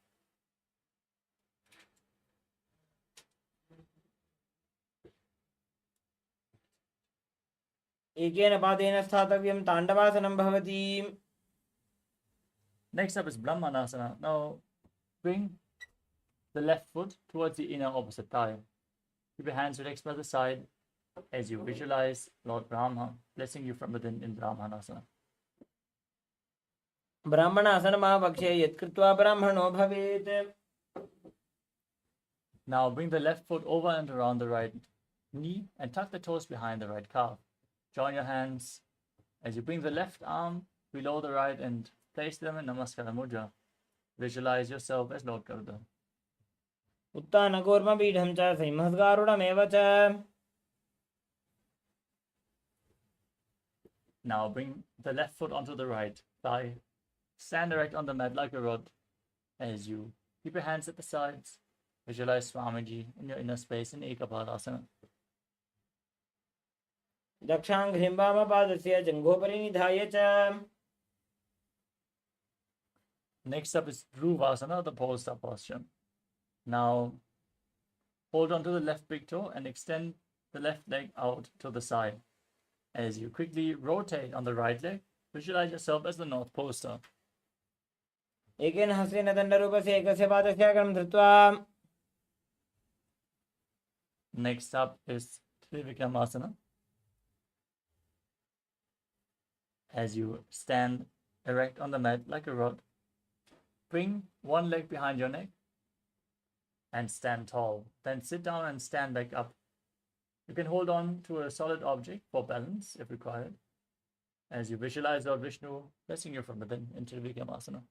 एकेन पादेन स्थातव्यं ताण्डवासनं भवति. Next up is Brahmanasana. Now bring the left foot towards the inner opposite thigh. Keep your hands relaxed by the side as you visualize Lord Brahma blessing you from within in Brahmanasana. ब्राह्मणासनमावक्ष्ये यत्कृत्वा ब्राह्मणो भवेत्. Now bring the left foot over and around the right knee and tuck the toes behind the right calf. Join your hands as you bring the left arm below the right and place them in Namaskara Mudra. Visualize yourself as Lord Garuda. उत्तानकूर्मपीठं च सिंहस्गारुडमेव च. Now bring the left foot onto the right thigh. Stand erect on the mat like a rod as you keep your hands at the sides. Visualize Swamiji in your inner space in Ekapadasana. दक्षाङ्घ्रिं वामपादस्य जङ्घोपरि निधाय च. Next up is Dhruvasana, the pole star posture. Now, hold on to the left big toe and extend the left leg out to the side. As you quickly rotate on the right leg, visualize yourself as the North Pole star. एकेन हस्तेन दण्डरूपस्य एकस्य पादस्य अग्रं धृत्वा. Next up is Trivikramasana. As you stand erect on the mat like a rod, bring one leg behind your neck and stand tall. Then sit down and stand back up. You can hold on to a solid object for balance if required, as you visualize Lord Vishnu blessing you from within in Trivikramasana.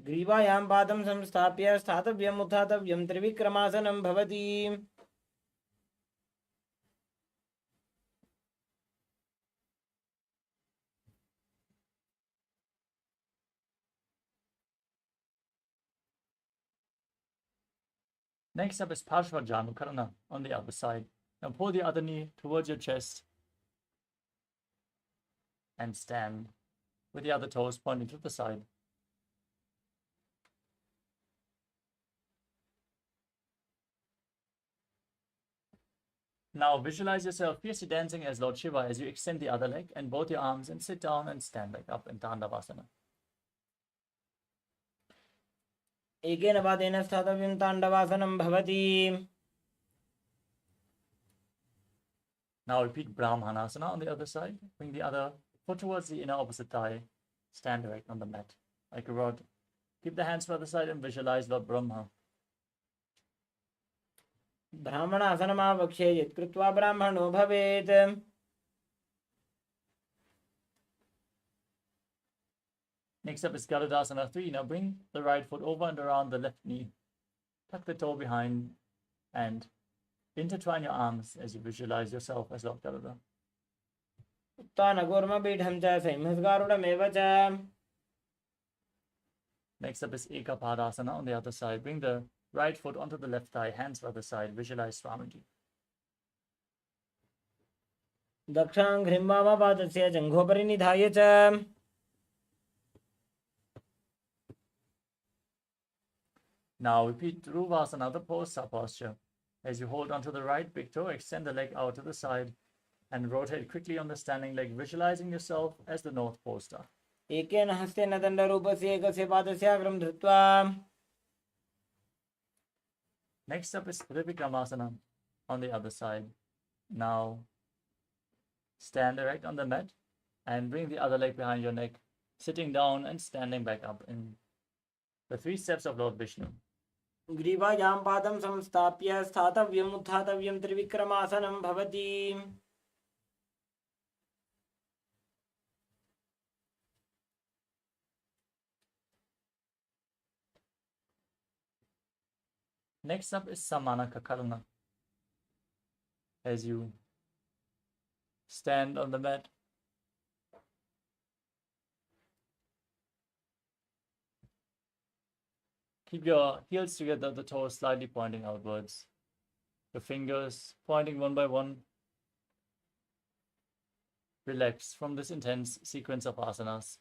ग्रीवायां पादं संस्थाप्य स्थातव्यम् उत्थातव्यं त्रिविक्रमासनं भवति. Next up is Parshvajanukarana on the other side. Now pull the other knee towards your chest and stand with the other toes pointing to the side. Now visualize yourself fiercely dancing as Lord Shiva as you extend the other leg and both your arms and sit down and stand back up in Tandavasana. एकेन पादेन स्थातव्यं ताण्डवासनं भवति. Now repeat Brahmanasana on the other side. Bring the other foot towards the inner opposite thigh. Stand erect on the mat like a rod. Keep the hands by the side and visualize Lord Brahma. ब्राह्मणासनमावक्ष्ये यत् कृत्वा ब्राह्मणो भवेत्. Next up is Garudasana 3. Now bring the right foot over and around the left knee. Tuck the toe behind and intertwine your arms as you visualize yourself as Lord Garuda. उत्थानकूर्मपीठं च संहस्गारुडमेव च. Next up is Ekapadasana on the other side. Bring the right foot onto the left thigh, hands by the side. Visualize Swamiji. दक्षाङ्घ्रिं वामपादस्य जङ्घोपरि निधाय च. Now repeat Dhruvasana, the pole star posture. As you hold onto the right big toe, extend the leg out to the side and rotate quickly on the standing leg, visualizing yourself as the North Pole star. एकेन हस्तेन दण्डरूपस्य एकस्य पादस्य अग्रं धृत्वा. Next up is Trivikramasana on the other side. Now stand erect on the mat and bring the other leg behind your neck, sitting down and standing back up in the 3 steps of Lord Vishnu. ग्रीवायां पादं संस्थाप्य स्थातव्यम् उत्थातव्यं त्रिविक्रमासनं भवति. Next up is Samanakakarana. As you stand on the mat, keep your heels together, the toes slightly pointing outwards. Your fingers pointing one by one. Relax from this intense sequence of asanas.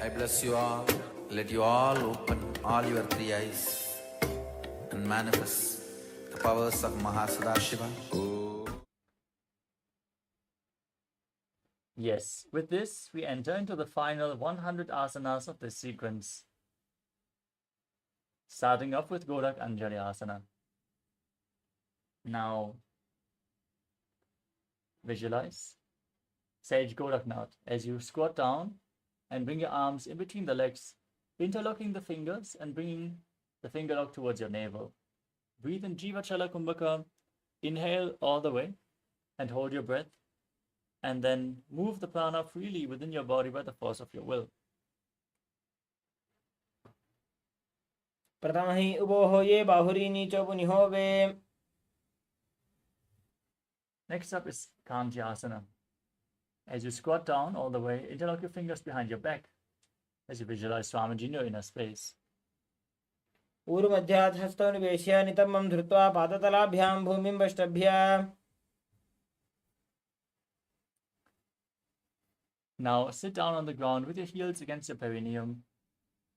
I bless you all. Let you all open all your 3 eyes and manifest the powers of Mahasadashiva. Yes, with this, we enter into the final 100 asanas of this sequence. Starting off with Gorak Anjali Asana. Now, visualize Sage Goraknath as you squat down and bring your arms in between the legs, interlocking the fingers and bringing the finger lock towards your navel. Breathe in Jivachala Kumbhaka. Inhale all the way and hold your breath. And then move the prana freely within your body by the force of your will. प्रथम ही उभो होये बाहुरी नीचो पुनिहोवे. Next up is Kantyasana. As you squat down all the way, interlock your fingers behind your back as you visualize Swamiji in your inner space. ऊर्ध्वमध्यात् हस्तौ निवेश्य नितम्बं धृत्वा पादतलाभ्यां भूमिं वष्टभ्य. Now sit down on the ground with your heels against your perineum,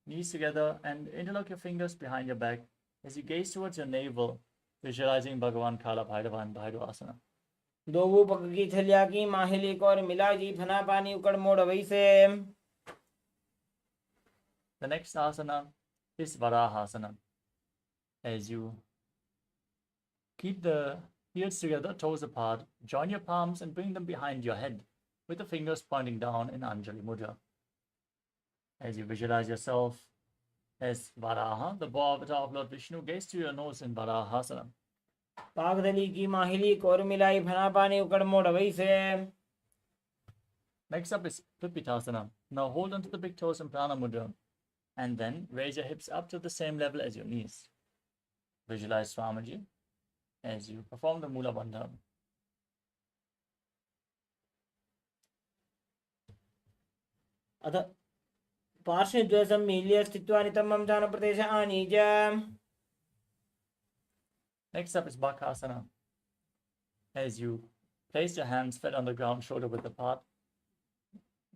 knees together, and interlock your fingers behind your back as you gaze towards your navel, visualizing Bhagavan Kala Bhairava and Bhairava. दोवू पग की थलिया की माहिली core मिला जी फना पानी उकड़ मोड़ वैसे. The next asana is Varahasana. As you keep the heels together, toes apart, join your palms and bring them behind your head, with the fingers pointing down in Anjali Mudra. As you visualize yourself as Varaha, the bow avatar of Lord Vishnu, gaze to your nose in Varahasana. पागदली की माहिली core मिलाई फना पानी उकड़ मोड़ वैसे. Next up is Pipitasana. Now hold onto the big toes in Prana Mudra, and then raise your hips up to the same level as your knees. Visualize Swamiji as you perform the Mula Bandha. अथ पार्श्वद्वयं मील्य स्थित्वा नितम्बं जानप्रदेश आनीय. Next up is Bakasana. As you place your hands flat on the ground, shoulder width apart,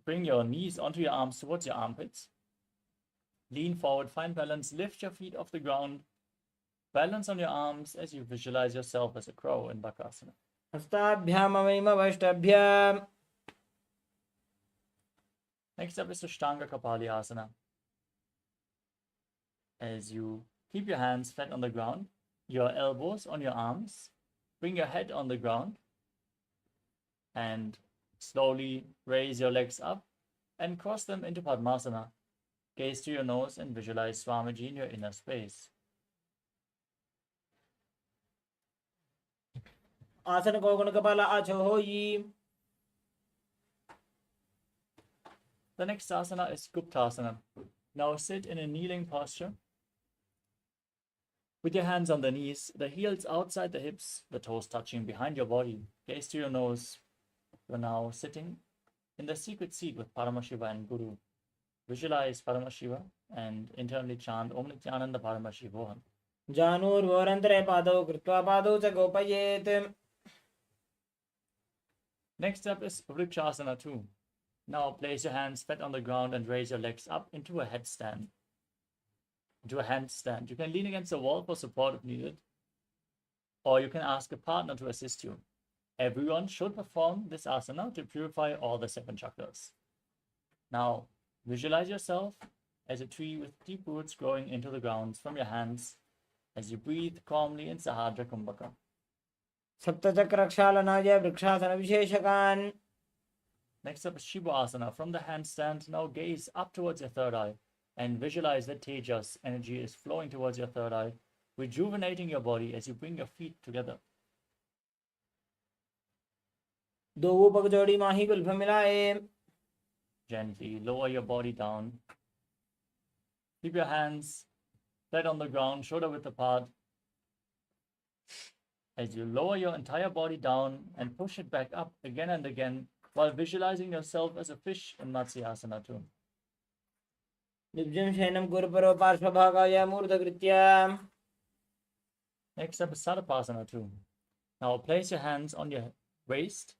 bring your knees onto your arms towards your armpits. Lean forward, find balance, lift your feet off the ground, balance on your arms as you visualize yourself as a crow in Bakasana. हस्ताभ्यामवैम वष्टभ्य. Next up is Ashtanga Kapalyasana. As you keep your hands flat on the ground, your elbows on your arms, bring your head on the ground, and slowly raise your legs up and cross them into Padmasana. Gaze to your nose and visualize Swamiji in your inner space. आसन को गुण कपाल आछो होई. The next asana is Guptasana. Now sit in a kneeling posture with your hands on the knees, the heels outside the hips, the toes touching behind your body. Gaze to your nose. You're now sitting in the secret seat with Paramashiva and Guru. Visualize Paramashiva and internally chant Om Nithyananda Paramashivoham. जानूर्वोरन्तरे पादौ कृत्वा पादौ च गोपयेत्. Next up is Vrikshasana 2. Now place your hands flat on the ground and raise your legs up into a headstand. Into a handstand. You can lean against the wall for support if needed, or you can ask a partner to assist you. Everyone should perform this asana to purify all the 7 chakras. Now, visualize yourself as a tree with deep roots growing into the ground from your hands as you breathe calmly in Sahadra Kumbhaka. सप्तचक्रक्षालनाय vrikshasana विशेषकान्. Next up is Shiva Asana. From the handstand, now gaze up towards your third eye and visualize that Tejas energy is flowing towards your third eye, rejuvenating your body as you bring your feet together. दोवू पग जोड़ी माही Gulf मिलाए. Gently lower your body down. Keep your hands flat on the ground, shoulder width apart. As you lower your entire body down and push it back up again and again, while visualizing yourself as a fish in Matsyasana 2. निब्जं शयनं कुरुपरो पार्श्वभागाय मूर्धकृत्य. Next up is Sarapasana 2. Now place your hands on your waist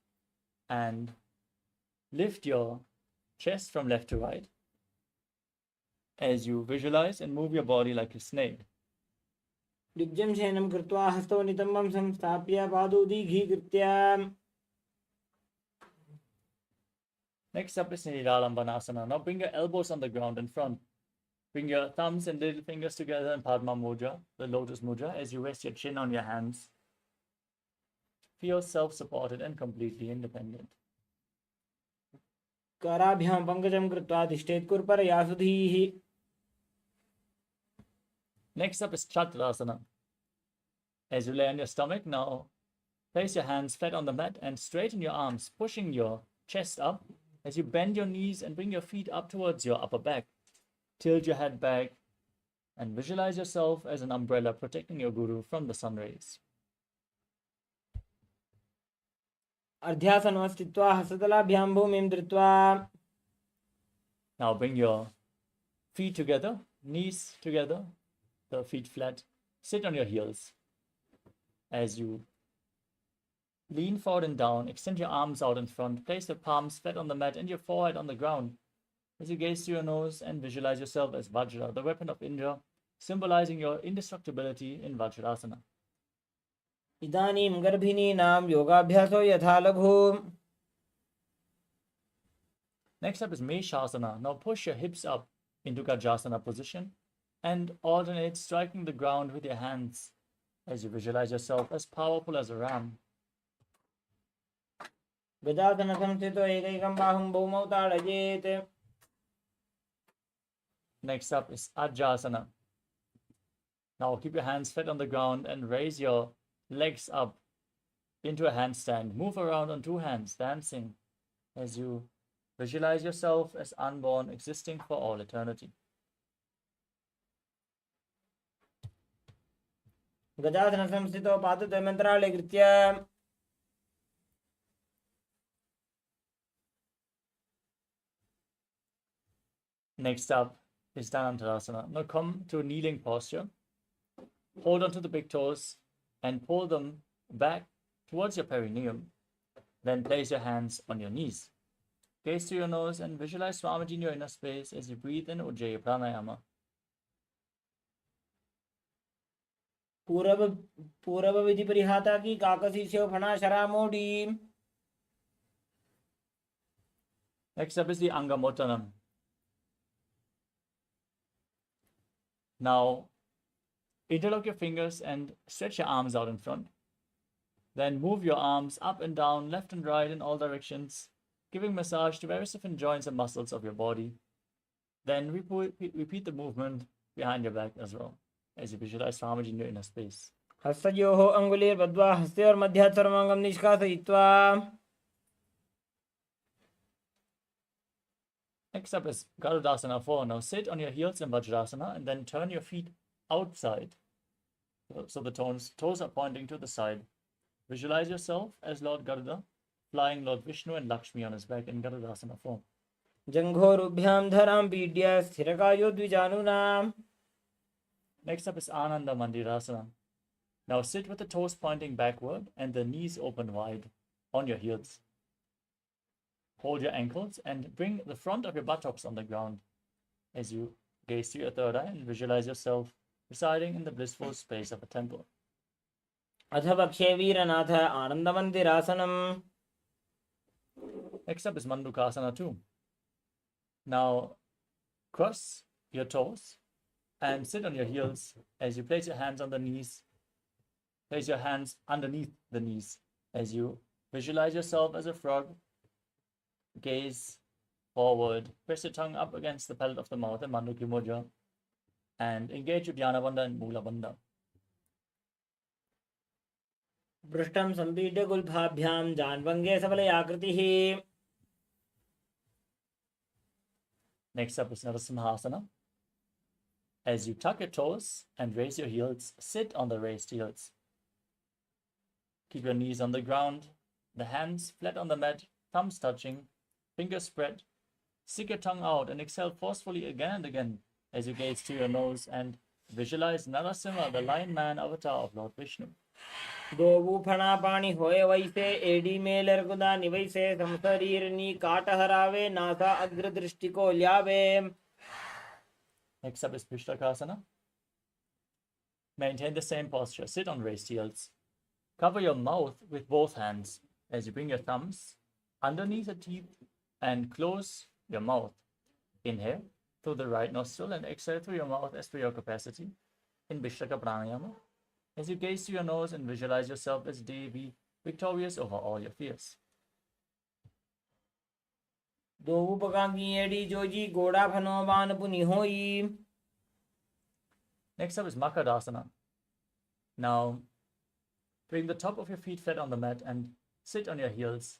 and lift your chest from left to right as you visualize and move your body like a snake. निब्जं शयनं कृत्वा हस्तौ नितम्बं संस्थाप्य पादौ दीघीकृत्य. Next up is Nidhalambanasana. Now bring your elbows on the ground in front. Bring your thumbs and little fingers together in Padma Mudra, the lotus mudra, as you rest your chin on your hands. Feel self-supported and completely independent. कराभ्यां पंकजं कृत्वा तिष्ठेत् कुर्परयासुधीः. Next up is Chakrasana. As you lay on your stomach, now place your hands flat on the mat and straighten your arms, pushing your chest up as you bend your knees and bring your feet up towards your upper back. Tilt your head back and visualize yourself as an umbrella protecting your guru from the sun rays. अर्ध्यासनं स्थित्वा हस्ततलाभ्यां भूमिं धृत्वा Now bring your feet together, knees together, the feet flat. Sit on your heels. As you lean forward and down, extend your arms out in front, place your palms flat on the mat and your forehead on the ground. As you gaze to your nose and visualize yourself as Vajra, the weapon of Indra, symbolizing your indestructibility in Vajrasana. इदानीं गर्भिणीनां योगाभ्यासो यथा लघु. Next up is Meshasana. Now push your hips up into Gajasana position and alternate striking the ground with your hands as you visualize yourself as powerful as a ram. गजासनं संस्थितो एकैकं बाहुं भूमौ ताडयेत्. Next up is Ajasana. Now keep your hands flat on the ground and raise your legs up into a handstand. Move around on two hands, dancing as you visualize yourself as unborn, existing for all eternity. गजासनं संस्थितो पादद्वयमन्तराळे कृत्य Next up is Dhanantarasana. Now come to a kneeling posture. Hold onto the big toes and pull them back towards your perineum. Then place your hands on your knees. Gaze to your nose and visualize Swamiji in your inner space as you breathe in Ujjayi Pranayama. पूर्व विधि परिहाता की काकसी से फना शरा मोड़ी. Next up is the Angamottanam. Now, interlock your fingers and stretch your arms out in front. Then move your arms up and down, left and right in all directions, giving massage to various different joints and muscles of your body. Then repeat the movement behind your back as well, as you visualize Swamiji in your inner space. हस्तयोः अङ्गुलीर्बद्ध्वा हस्तयोर्मध्यात् सर्वाङ्गं निष्कासयित्वा. Next up is Garudasana 4. Now sit on your heels in Vajrasana and then turn your feet outside. So the toes are pointing to the side. Visualize yourself as Lord Garuda, flying Lord Vishnu and Lakshmi on his back in Garudasana form. जङ्घोरुभ्यां धरां पीड्य स्थिरकायो द्विजानुनाम्. Next up is Ananda Mandirasana. Now sit with the toes pointing backward and the knees open wide on your heels. Hold your ankles and bring the front of your buttocks on the ground as you gaze to your third eye and visualize yourself residing in the blissful space of a temple. अथ पक्षे वीरनाथ आनन्दमन्दिरासनम्. Next up is Mandukasana 2. Now cross your toes and sit on your heels as you place your hands on the knees. Place your hands underneath the knees as you visualize yourself as a frog. Gaze forward, press your tongue up against the palate of the mouth in Manduki Mudra, and engage your Dhyana Bandha and Mula Bandha. पृष्ठं सम्पीड्य गुल्फाभ्यां जान्वङ्गे सबलयाकृतिः. Next up is Narasimhasana. As you tuck your toes and raise your heels, sit on the raised heels. Keep your knees on the ground, the hands flat on the mat, thumbs touching, fingers spread. Stick your tongue out and exhale forcefully again and again as you gaze to your nose and visualize Narasimha, the lion man avatar of Lord Vishnu. दोवु फणा पाणी होए वैसे AD Mailer गुदा निवैसे संसरीरनी काट हरावे NASA अग्र दृष्टि को ल्यावे. Next up is Pishlakasana. Maintain the same posture. Sit on raised heels. Cover your mouth with both hands as you bring your thumbs underneath the teeth and close your mouth. Inhale through the right nostril and exhale through your mouth as per your capacity in Vishlaka Pranayama. As you gaze to your nose and visualize yourself as Devi, victorious over all your fears. दोवु पकांगी एडी जोजी गोड़ा फनो बान पुनि होई. Next up is Makadasana. Now, bring the top of your feet flat on the mat and sit on your heels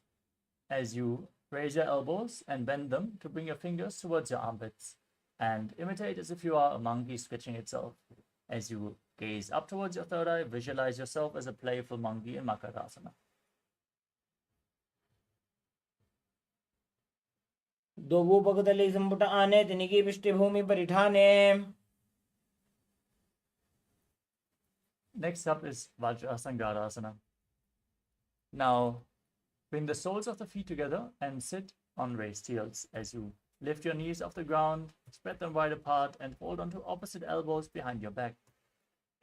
as you raise your elbows and bend them to bring your fingers towards your armpits. and imitate as if you are a monkey stretching itself. As you gaze up towards your third eye, visualize yourself as a playful monkey in Makarasana. दोवो पगतले संपुट आने तिनिकी पृष्ठभूमि परिठाने. Next up is Vajrasangarasana. Now, bring the soles of the feet together and sit on raised heels. As you lift your knees off the ground, spread them wide apart, and hold onto opposite elbows behind your back.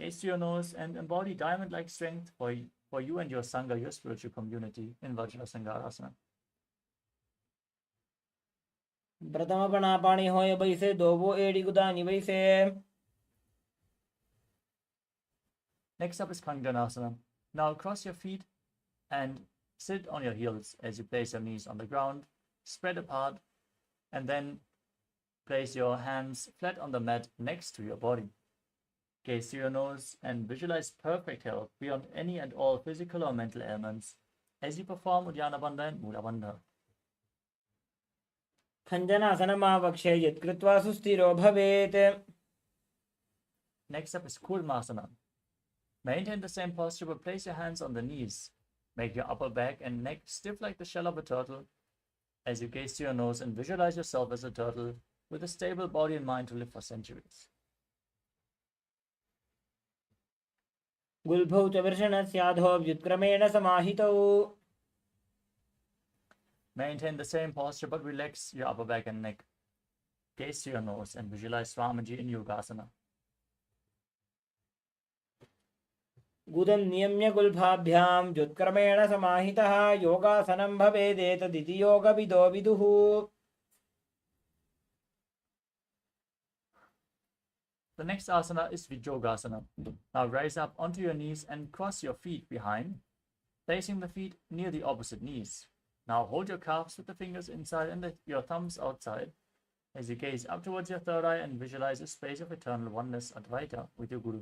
Gaze to your nose and embody diamond-like strength for you and your Sangha, your spiritual community, in Vajrasangarasana. प्रथम पणापाणि होय बैसे दोवो एड़ी गुदानि वैसे. Next up is Kanganasana. Now cross your feet and sit on your heels as you place your knees on the ground, spread apart, and then place your hands flat on the mat next to your body. Gaze to your nose and visualize perfect health beyond any and all physical or mental ailments as you perform Uddiyana Bandha and Mula Bandha. खञ्जनासनमावक्षे यत्कृत्वा सुस्थिरो भवेत्. Next up is Kurmasana. Maintain the same posture but place your hands on the knees. Make your upper back and neck stiff like the shell of a turtle as you gaze to your nose and visualize yourself as a turtle with a stable body and mind to live for centuries. गुल्भौ च वृषणस्याधो व्युत्क्रमेण समाहितौ. Maintain the same posture but relax your upper back and neck. Gaze to your nose and visualize Swamiji in Yogasana. गुदं नियम्य गुल्फाभ्यां व्युत्क्रमेण समाहितः योगासनं भवेदेतदिति योगविदो विदुः. The next asana is Vijogasana. Now rise up onto your knees and cross your feet behind, placing the feet near the opposite knees. Now hold your calves with the fingers inside and your thumbs outside as you gaze up towards your third eye and visualize a space of eternal oneness, Advaita, with your Guru.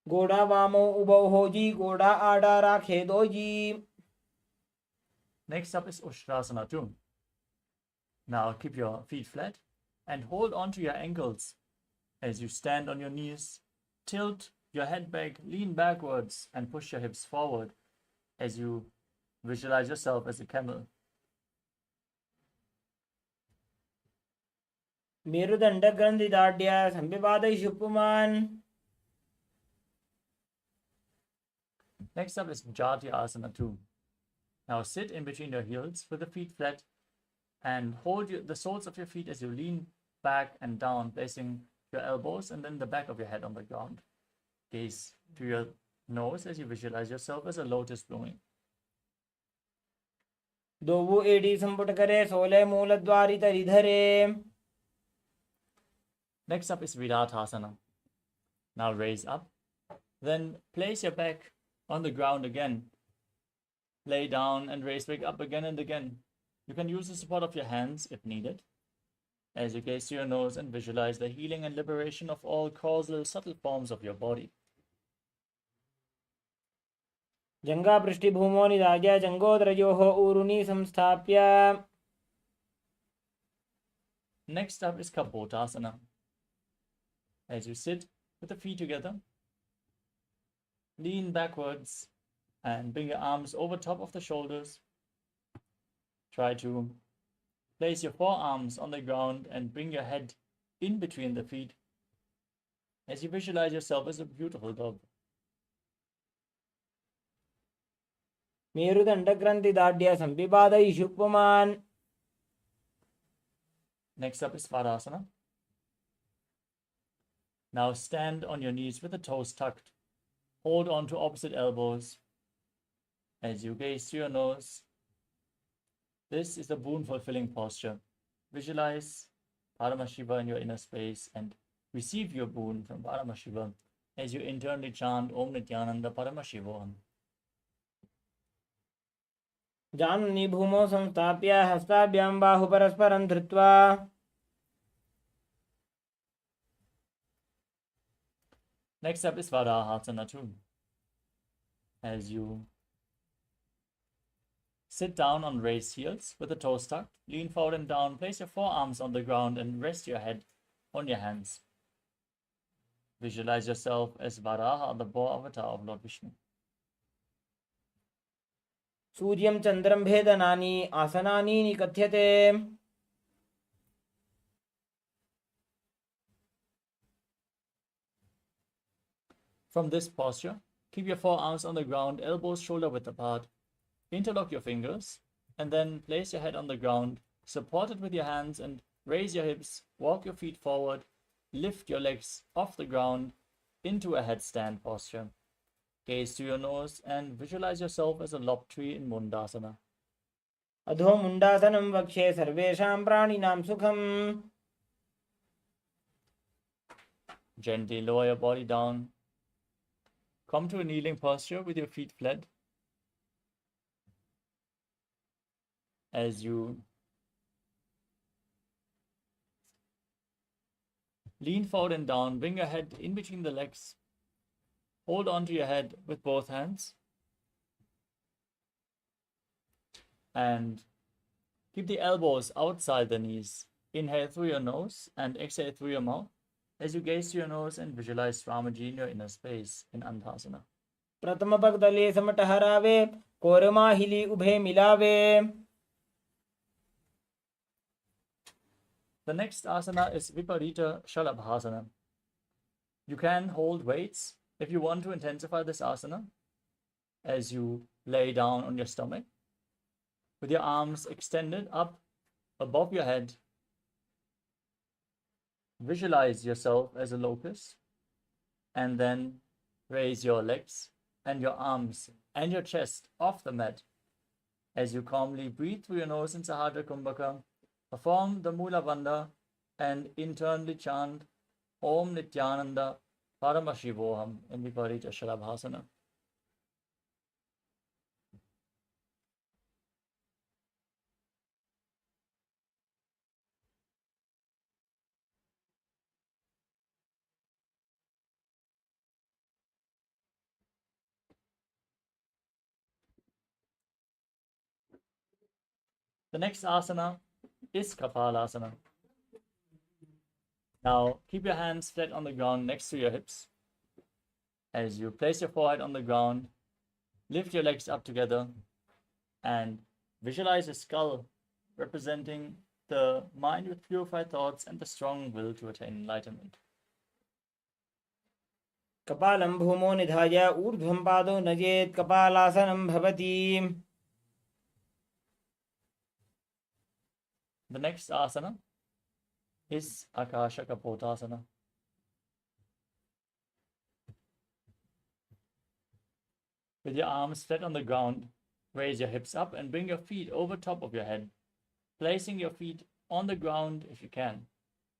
गोड़ा वामो उभौ होजी गोड़ा आड़ा राखे doji. Next up is Ushtrasana 2. Now keep your feet flat and hold onto your ankles as you stand on your knees. Tilt your head back, lean backwards, and push your hips forward as you visualize yourself as a camel. मेरुदंड ग्रंथिदाढ्य संविवादयिषु पुमान्. Next up is Jati Asana 2. Now sit in between your heels with the feet flat and hold the soles of your feet as you lean back and down, placing your elbows and then the back of your head on the ground. Gaze to your nose as you visualize yourself as a lotus blooming. दोवो एड़ी संपुट करे सोले मूलद्वारि तरिधरे. Next up is Vidathasana. Now raise up. Then place your back on the ground again. Lay down and raise back up again and again. You can use the support of your hands if needed. As you gaze to your nose and visualize the healing and liberation of all causal subtle forms of your body. जंगा पृष्ठभूमो निदाय जंगोदरयोः ऊरुनि संस्थाप्य. Next up is Kapotasana. As you sit with the feet together, lean backwards and bring your arms over top of the shoulders. Try to place your forearms on the ground and bring your head in between the feet as you visualize yourself as a beautiful dove. मेरुदंड ग्रंथिदाढ्य संविवादयिषु पुमान्. Next up is Svadasana. Now stand on your knees with the toes tucked. Hold on to opposite elbows as you gaze to your nose. This is the boon-fulfilling posture. Visualize Paramashiva in your inner space and receive your boon from Paramashiva as you internally chant Om Nithyananda Paramashivoham. जाननि भूमौ संस्थाप्य हस्ताभ्यां बाहु परस्परं धृत्वा. Next up is Varahatasana 2. As you Sit down on raised heels with the toes tucked. Lean forward and down. Place your forearms on the ground and rest your head on your hands. Visualize yourself as Varaha, the boar avatar of Lord Vishnu. सूर्यं चन्द्रं भेदनानि आसनानि निकथ्यते. From this posture, keep your forearms on the ground, elbows shoulder width apart. Interlock your fingers and then place your head on the ground, support it with your hands and raise your hips, walk your feet forward, lift your legs off the ground into a headstand posture. Gaze to your nose and visualize yourself as a lob tree in Mundasana. अधो मुण्डासनं वक्ष्ये सर्वेषां प्राणिनां सुखम्. Gently lower your body down. Come to a kneeling posture with your feet flat. As you lean forward and down, bring your head in between the legs. Hold on to your head with both hands. And keep the elbows outside the knees. Inhale through your nose and exhale through your mouth as you gaze to your nose and visualize Ramaji in your inner space in Antasana. प्रथमपगदले समटहरावे कोरमाहिली उभे मिलावे. The next asana is Viparita Shalabhasana. You can hold weights if you want to intensify this asana as you lay down on your stomach with your arms extended up above your head. Visualize yourself as a locust and then raise your legs and your arms and your chest off the mat as you calmly breathe through your nose in Sahadra Kumbhaka. Perform the Mula Bandha and internally chant Om Nithyananda Paramashivoham in Viparita Shalabhasana. The next asana is Kapalasana. Now keep your hands flat on the ground next to your hips. As you place your forehead on the ground, lift your legs up together and visualize a skull representing the mind with purified thoughts and the strong will to attain enlightenment. कपालं भूमो निधाय ऊर्ध्वं पादो नयेत् कपालासनं भवति. The next asana is Akasha Kapotasana. With your arms flat on the ground, raise your hips up and bring your feet over top of your head, placing your feet on the ground if you can.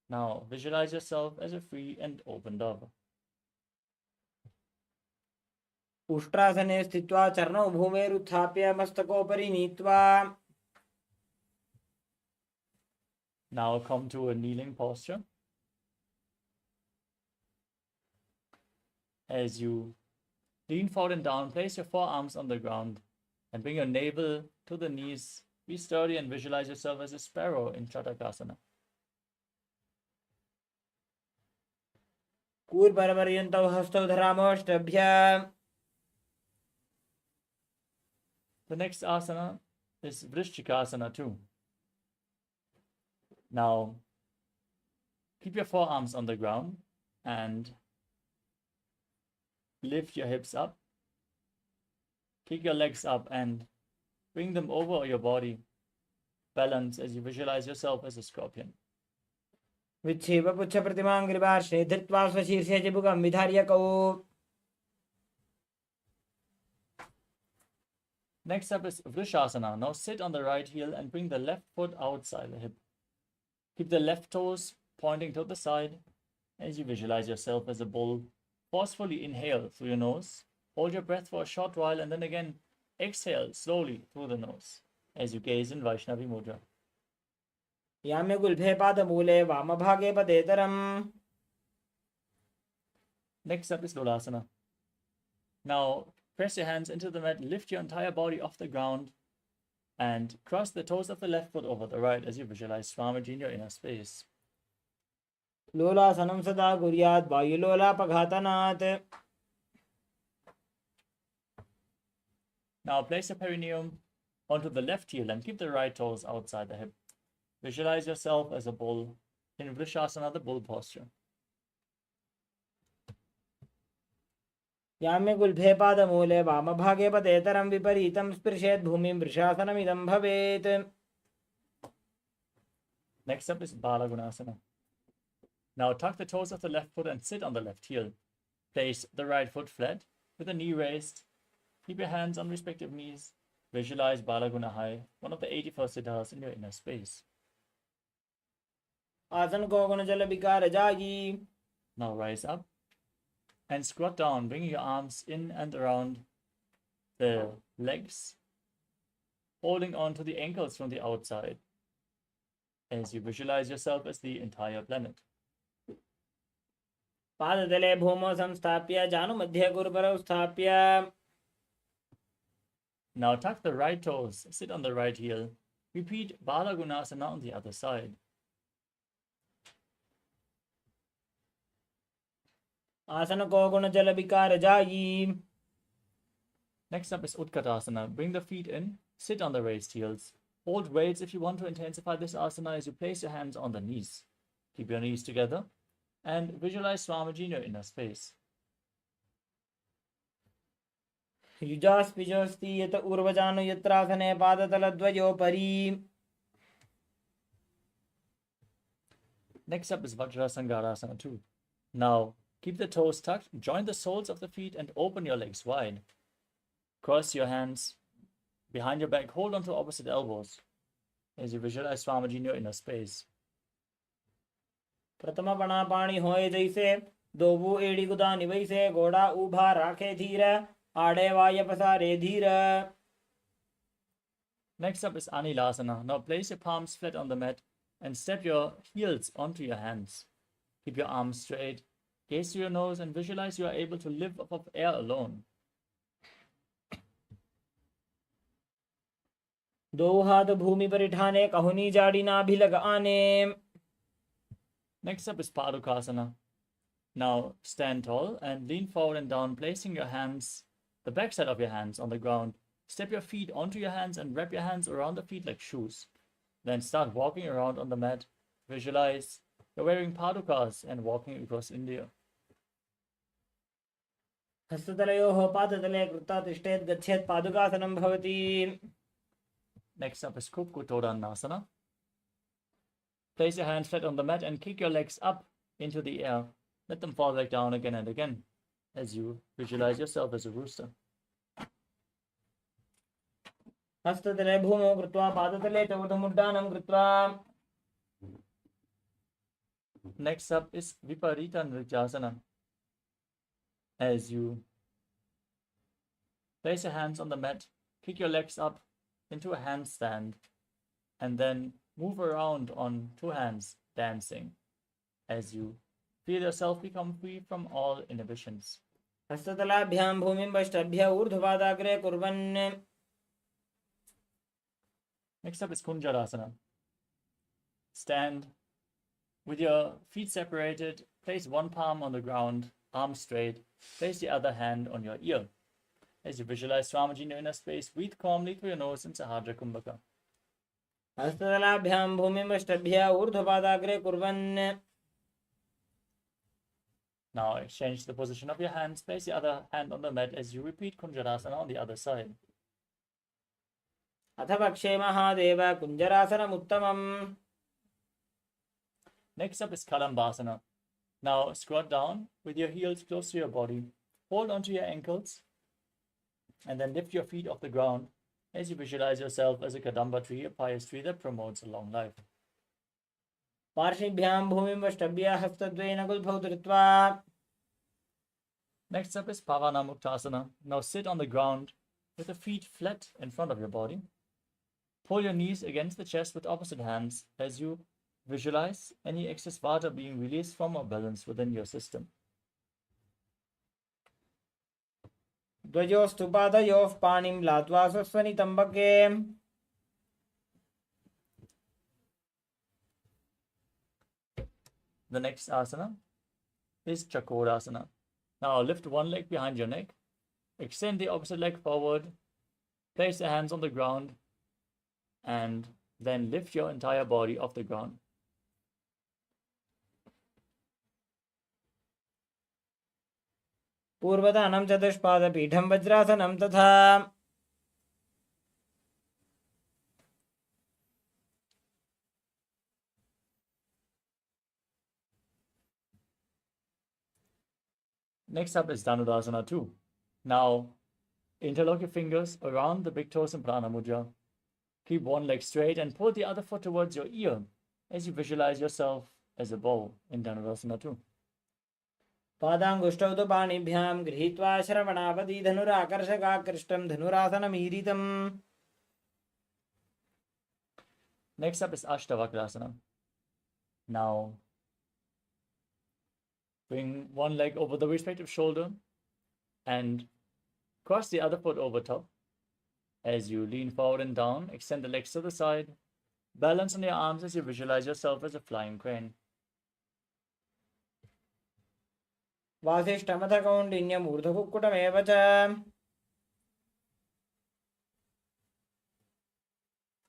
Now visualize yourself as a free and open dove. उष्ट्रासने स्थित्वा चरणौ भूमेरुत्थाप्य मस्तकोपरि नीत्वा. Now come to a kneeling posture. As you lean forward and down, place your forearms on the ground and bring your navel to the knees. Be sturdy and visualize yourself as a sparrow in Chatakasana. कूर्परपर्यन्तौ हस्तौ धरामोष्टभ्य. The next asana is Vrishchikasana too. Now, keep your forearms on the ground and lift your hips up. Kick your legs up and bring them over your body. Balance as you visualize yourself as a scorpion. विच्छेप पुच्छ प्रतिमाङ्ग्रिपार्श्वे धृत्वा स्वशीर्षे चिबुकं विधार्य कौ. Next up is Vrishasana. Now sit on the right heel and bring the left foot outside the hip. Keep the left toes pointing to the side as you visualize yourself as a bull. Forcefully inhale through your nose. Hold your breath for a short while and then again exhale slowly through the nose as you gaze in Vaishnavi Mudra. याम्य गुल्फे पादमूले वामभागे पदेतरम्. Next up is Lolasana. Now press your hands into the mat, lift your entire body off the ground And cross the toes of the left foot over the right as you visualize Swamiji in your inner space. लोलासनं सदा कुर्यात् वायुलोलापघातनात्. Now place your perineum onto the left heel and keep the right toes outside the hip. Visualize yourself as a bull in Vrishasana, the bull posture. याम्य गुल्फे पादमूले वामभागे पतेतरं विपरीतं स्पृशेत् भूमिं वृषासनमिदं भवेत्. Next up is Balagunasana. Now tuck the toes of the left foot and sit on the left heel. Place the right foot flat with the knee raised. Keep your hands on respective knees. Visualize Balagunahai, one of the 81st siddhas in your inner space. आसन को गुण जल विकार जागी. Now rise up and squat down, bringing your arms in and around the legs, holding on to the ankles from the outside as you visualize yourself as the entire planet. पादतले भूमौ संस्थाप्य जानुमध्ये गुरुपरौ स्थाप्य. Now tuck the right toes, sit on the right heel. Repeat Balagunasana on the other side. आसन को गुण जल विकार जागी. Next up is Utkatasana. Bring the feet in, sit on the raised heels. Hold weights if you want to intensify this asana as you place your hands on the knees. Keep your knees together and visualize Swamiji in your inner space. युजास्पिजोस्ति यत ऊर्वजानु यत्रासने पादतलद्वयोपरि. Next up is Vajrasangarasana 2. Now, keep the toes tucked, join the soles of the feet and open your legs wide. Cross your hands behind your back, hold onto opposite elbows as you visualize Swamiji in your inner space. प्रथम पणा पाणी होए जैसे दोबू एड़ी गुदा निवैसे घोड़ा उभा राखे धीर आड़े वाय पसारे धीर. Next up is Anilasana. Now place your palms flat on the mat and step your heels onto your hands. Keep your arms straight, gaze through your nose and visualize you are able to live off of air alone. दो हाथ भूमि पर ठाने कहुनी जाड़ी नाभि लग आने. Next up is Padukasana. Now stand tall and lean forward and down, placing your hands, the backside of your hands on the ground. Step your feet onto your hands and wrap your hands around the feet like shoes. Then start walking around on the mat. Visualize you're wearing padukas and walking across India. हस्ततलयोः पादतले कृत्वा तिष्ठेत् गच्छेत् पादुकासनं भवति. Next up is Kupkutodanasana. Place your hands flat on the mat and kick your legs up into the air. Let them fall back down again and again as you visualize yourself as a rooster. हस्ततले भूमौ कृत्वा पादतले च ऊर्ध्वमुड्डानं कृत्वा. Next up is Viparita Nrityasana. As you place your hands on the mat, kick your legs up into a handstand, and then move around on two hands, dancing, as you feel yourself become free from all inhibitions. हस्ततलाभ्यां भूमिं वष्टभ्य ऊर्ध्वपादाग्रे कुर्वन्. Next up is Kunjarasana. Stand with your feet separated, place one palm on the ground, arms straight, place the other hand on your ear. As you visualize Swamiji in your inner space, breathe calmly through your nose in Sahadra Kumbhaka. हस्ततलाभ्यां भूमिं वष्टभ्य ऊर्ध्वपादाग्रे कुर्वन्. Now exchange the position of your hands, place the other hand on the mat as you repeat Kunjarasana on the other side. अथ पक्षे महादेव कुञ्जरासनम् उत्तमम्. Next up is Kalambasana. Now squat down with your heels close to your body. Hold onto your ankles and then lift your feet off the ground as you visualize yourself as a Kadamba tree, a pious tree that promotes a long life. पार्श्विभ्यां भूमिं वष्टभ्य हस्तद्वयेन गुल्फौ धृत्वा. Next up is Pavana Muktasana. Now sit on the ground with the feet flat in front of your body. Pull your knees against the chest with opposite hands as you visualize any excess vata being released from a balance within your system. द्वयोस्तु पादयोः पाणिं लात्वा स्वस्वनितम्बके. The next asana is Chakorasana. Now lift one leg behind your neck, extend the opposite leg forward, place the hands on the ground, and then lift your entire body off the ground. पूर्वदानं चतुष्पादपीठं वज्रासनं तथा Next up is Dhanurasana 2. Now, interlock your fingers around the big toes in Prana Mudra. Keep one leg straight and pull the other foot towards your ear as you visualize yourself as a bow in Dhanurasana 2. पादाङ्गुष्ठौ तु पाणिभ्यां गृहीत्वा श्रवणावधि धनुराकर्षकाकृष्टं धनुरासनमीरितम्. Next up is Ashtavakrasana. Now, bring one leg over the respective shoulder and cross the other foot over top. As you lean forward and down, extend the legs to the side. Balance on your arms as you visualize yourself as a flying crane. वासिष्ठमथ कौण्डिन्यमूर्धकुक्कुटमेव च.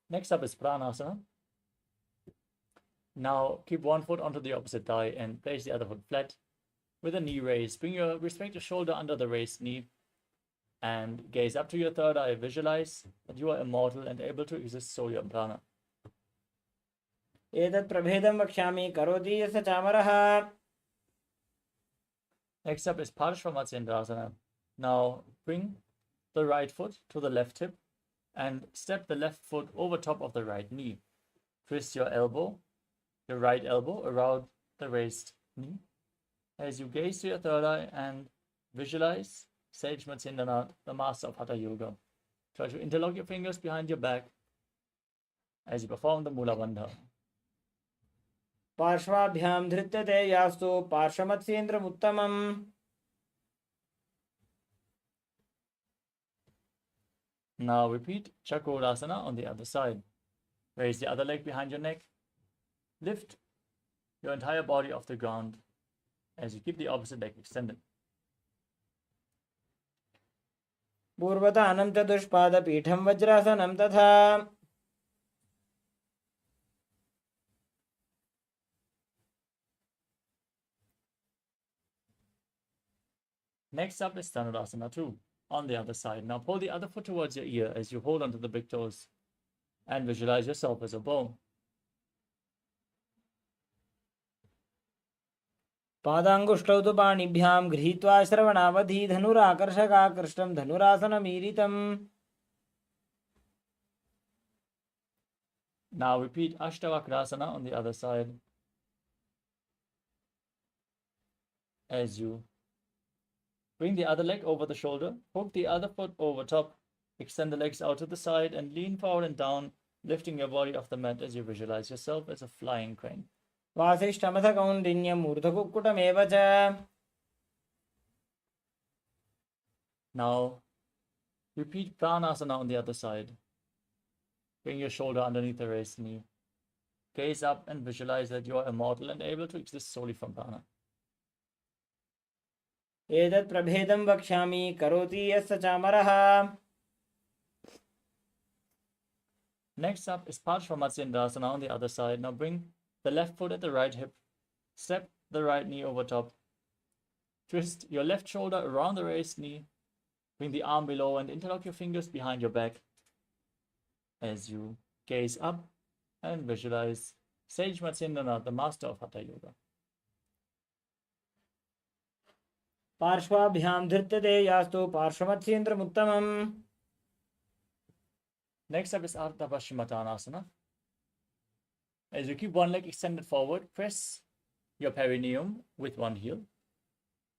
Next up is Pranasana. Now keep one foot onto the opposite thigh and place the other foot flat with a knee raised. Bring your respective shoulder under the raised knee and gaze up to your third eye. Visualize that you are immortal and able to exist solely on prana. एतत् प्रभेदं वक्ष्यामि करोति यस्य चामरः. Next up is Parshvamatyendrasana. Now bring the right foot to the left hip and step the left foot over top of the right knee. Twist your right elbow around the raised knee as you gaze to your third eye and visualize Sage Matsyendranath, the master of Hatha Yoga. Try to interlock your fingers behind your back as you perform the Mula Bandha. पार्श्वाभ्यां धृत्यते यास्तु पार्श्वमत्स्येन्द्रमुत्तमम्. Now repeat Chakorasana on the other side. Raise the other leg behind your neck. Lift your entire body off the ground as you keep the opposite leg extended. पूर्वतानं चतुष्पादपीठं वज्रासनं तथा. Next up is Dhanurasana 2 on the other side. Now pull the other foot towards your ear as you hold onto the big toes and visualize yourself as a bow. पादाङ्गुष्ठौ तु पाणिभ्यां गृहीत्वा श्रवणावधि धनुराकर्षकाकृष्टं धनुरासनमीरितम्. Now repeat Ashtavakrasana on the other side as you bring the other leg over the shoulder, hook the other foot over top, extend the legs out to the side and lean forward and down, lifting your body off the mat as you visualize yourself as a flying crane. वासिष्ठमथ कौण्डिन्यमूर्धकुक्कुटमेव च. Now repeat Pranasana on the other side. Bring your shoulder underneath the raised knee. Gaze up and visualize that you are immortal and able to exist solely from prana. एतत् प्रभेदं वक्ष्यामि करोति यस्य चामरः. Next up is Parshvamatyendrasana on the other side. Now bring the left foot at the right hip. Step the right knee over top. Twist your left shoulder around the raised knee. Bring the arm below and interlock your fingers behind your back as you gaze up and visualize Sage Matsyendranath, the master of Hatha Yoga. पार्श्वाभ्यां धृत्यते यास्तु पार्श्वमत्स्येन्द्रमुत्तमम्. Next up is Ardha Paschimottanasana. As you keep one leg extended forward, press your perineum with one heel.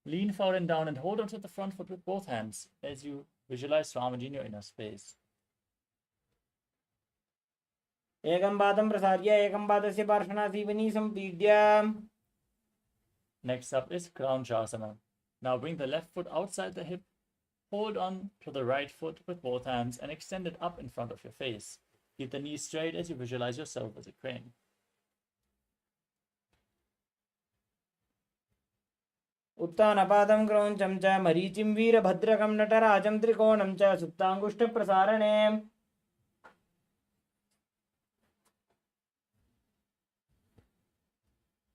Lean forward and down and hold onto the front foot with both hands as you visualize Swamiji in your inner space. एकं पादं प्रसार्य एकं पादस्य पार्श्वनासीवनी सम्पीड्य. Next up is Kraunchasana. Now bring the left foot outside the hip, hold on to the right foot with both hands and extend it up in front of your face. Keep the knees straight as you visualize yourself as a crane. उत्तानपादं क्रौञ्चं च मरीचिं वीरभद्रकं नटराजं त्रिकोणं च सुप्ताङ्गुष्ठप्रसारणे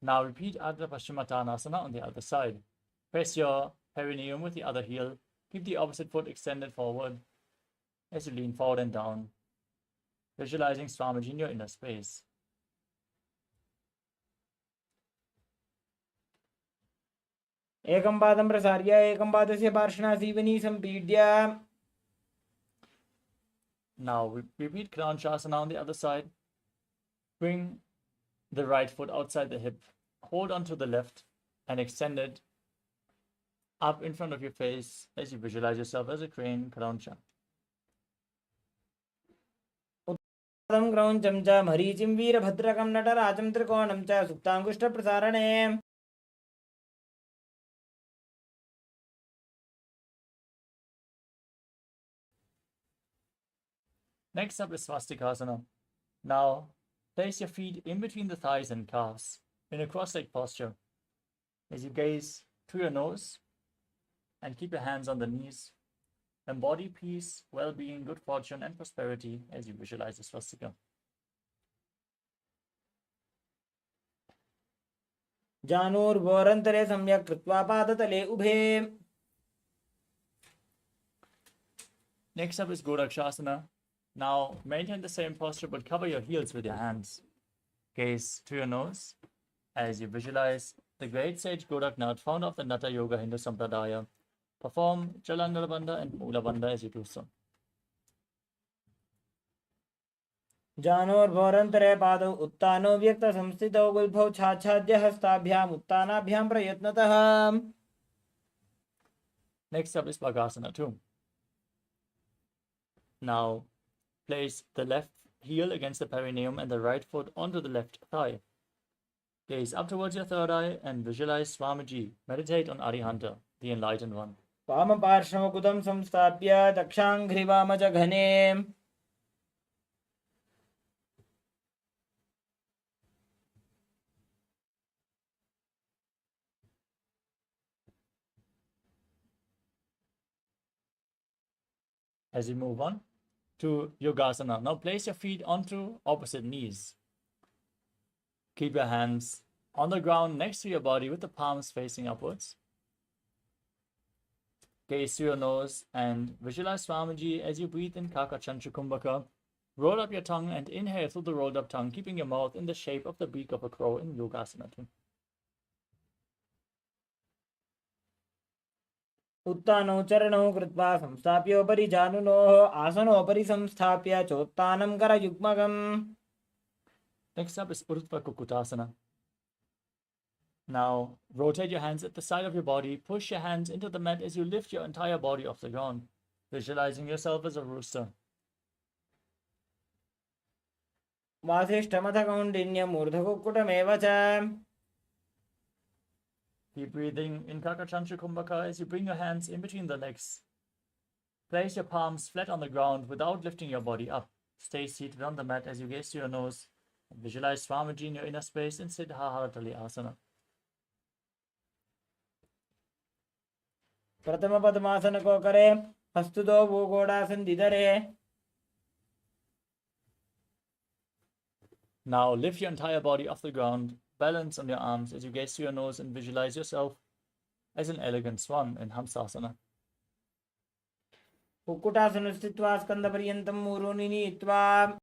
Now repeat Ardha Paschimottanasana on the other side. Press your perineum with the other heel. Keep the opposite foot extended forward as you lean forward and down, visualizing Swamiji in your inner space. एकं पादं प्रसार्य एकं पादस्य पार्श्वनासीवनी सम्पीड्य. Now repeat Kranchasana on the other side. Bring the right foot outside the hip. Hold onto the left and extend it up in front of your face as you visualize yourself as a crane, Krancha. पादं क्रौञ्चं च मरीचिं वीरभद्रकं नटराजं त्रिकोणं च सुप्ताङ्गुष्ठप्रसारणे. Next up is Swastikasana. Now place your feet in between the thighs and calves in a cross-legged posture as you gaze through your nose and keep your hands on the knees. Embody peace, well-being, good fortune, and prosperity as you visualize the swastika. जानूर्भोरन्तरे सम्यक् कृत्वा पादतले उभे. Next up is Gorakshasana. Now maintain the same posture but cover your heels with your hands. Gaze to your nose as you visualize the great sage Goraknath, founder of the Natha Yoga Hindu Sampradaya. Perform Jalandhara Bandha and Mula Bandha as you do so. जानोर्भोरन्तरे पादौ उत्तानो व्यक्तसंस्थितौ गुल्फौ छाच्छाद्य हस्ताभ्याम् उत्तानाभ्यां प्रयत्नतः. Next up is Bhagasana 2. Now place the left heel against the perineum and the right foot onto the left thigh. Gaze up towards your third eye and visualize Swamiji. Meditate on Arihanta, the Enlightened One. वामपार्श्वमुकुतं संस्थाप्य दक्षाङ्घ्रिवामजघने. As you move on to Yogasana, now place your feet onto opposite knees. Keep your hands on the ground next to your body with the palms facing upwards. Gaze to your nose and visualize Swamiji as you breathe in Kakachantra Kumbhaka. Roll up your tongue and inhale through the rolled up tongue, keeping your mouth in the shape of the beak of a crow in Yogasana 2. उत्तानौ चरणौ कृत्वा संस्थाप्योपरि जानुनोः आसनोपरि संस्थाप्य चोत्तानं करयुग्मकम्. Next up is Urdhva Kukutasana. Now rotate your hands at the side of your body. Push your hands into the mat as you lift your entire body off the ground, visualizing yourself as a rooster. वासिष्ठमथ कौण्डिन्यम् ऊर्ध्वकुक्कुटमेव च. Keep breathing in Kakachantra Kumbhaka as you bring your hands in between the legs. Place your palms flat on the ground without lifting your body up. Stay seated on the mat as you gaze to your nose. Visualize Swamiji in your inner space and sit Haharatali Asana. प्रथम पद्मासन को करे हस्तुतो वो गोडासन दिधरे. Now lift your entire body off the ground. Balance on your arms as you gaze to your nose and visualize yourself as an elegant swan in Hamsasana. Kukkutasana स्थित्वा स्कन्दपर्यन्तं मूरोनि नीत्वा.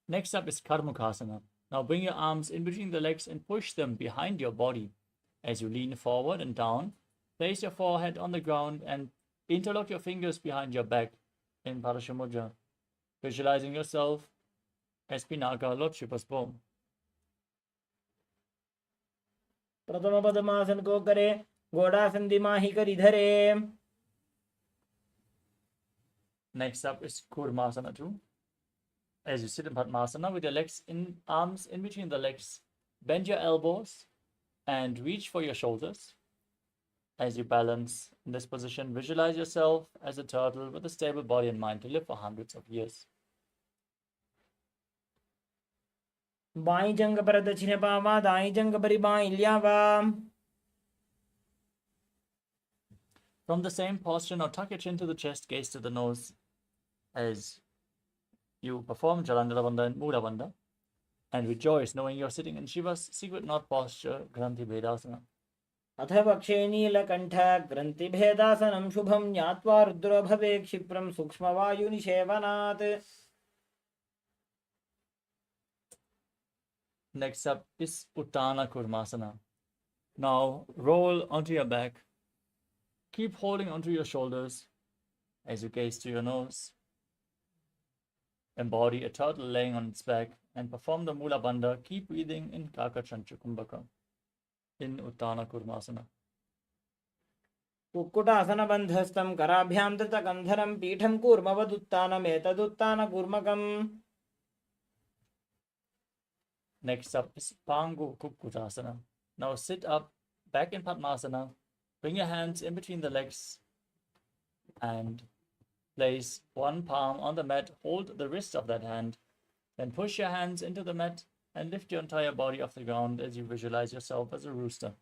Next up is Karmukasana. Now bring your arms in between the legs and push them behind your body. As you lean forward and down, place your forehead on the ground and interlock your fingers behind your back in Parashamudra, visualizing yourself as Pinaka, Lord Shiva's bow. प्रथम पद्मासन को करे घोड़ासन दिमाही करि धरे. Next up is Kurmasana 2. As you sit in Padmasana with your legs in arms in between the legs, bend your elbows and reach for your shoulders. As you balance in this position, visualize yourself as a turtle with a stable body and mind to live for hundreds of years. By जंग पर दक्षिण पावा दाई जंग परि by ल्यावा. From the same posture, now tuck your chin to the chest, gaze to the nose as you perform Jalandhara Bandha and Mula Bandha, and rejoice knowing you're sitting in Shiva's secret knot posture, Granthi Bhedasana. अथ पक्षे नीलकण्ठ ग्रन्थिभेदासनं शुभं ज्ञात्वा रुद्रो भवे क्षिप्रं सूक्ष्मवायुनिषेवनात्. Next up is Uttana Kurmasana. Now roll onto your back. Keep holding onto your shoulders as you gaze to your nose. Embody a turtle laying on its back and perform the Mula Bandha. Keep breathing in Kakachancha Kumbhaka in Uttana Kurmasana. कुक्कुटासनबन्धस्थं कराभ्यां धृतकन्धरं पीठं कूर्मवदुत्तानमेतदुत्तानकूर्मकम्. Next up is Pangu Kukkutasana. Now sit up, back in Padmasana. Bring your hands in between the legs and place one palm on the mat. Hold the wrist of that hand. Then push your hands into the mat and lift your entire body off the ground as you visualize yourself as a rooster.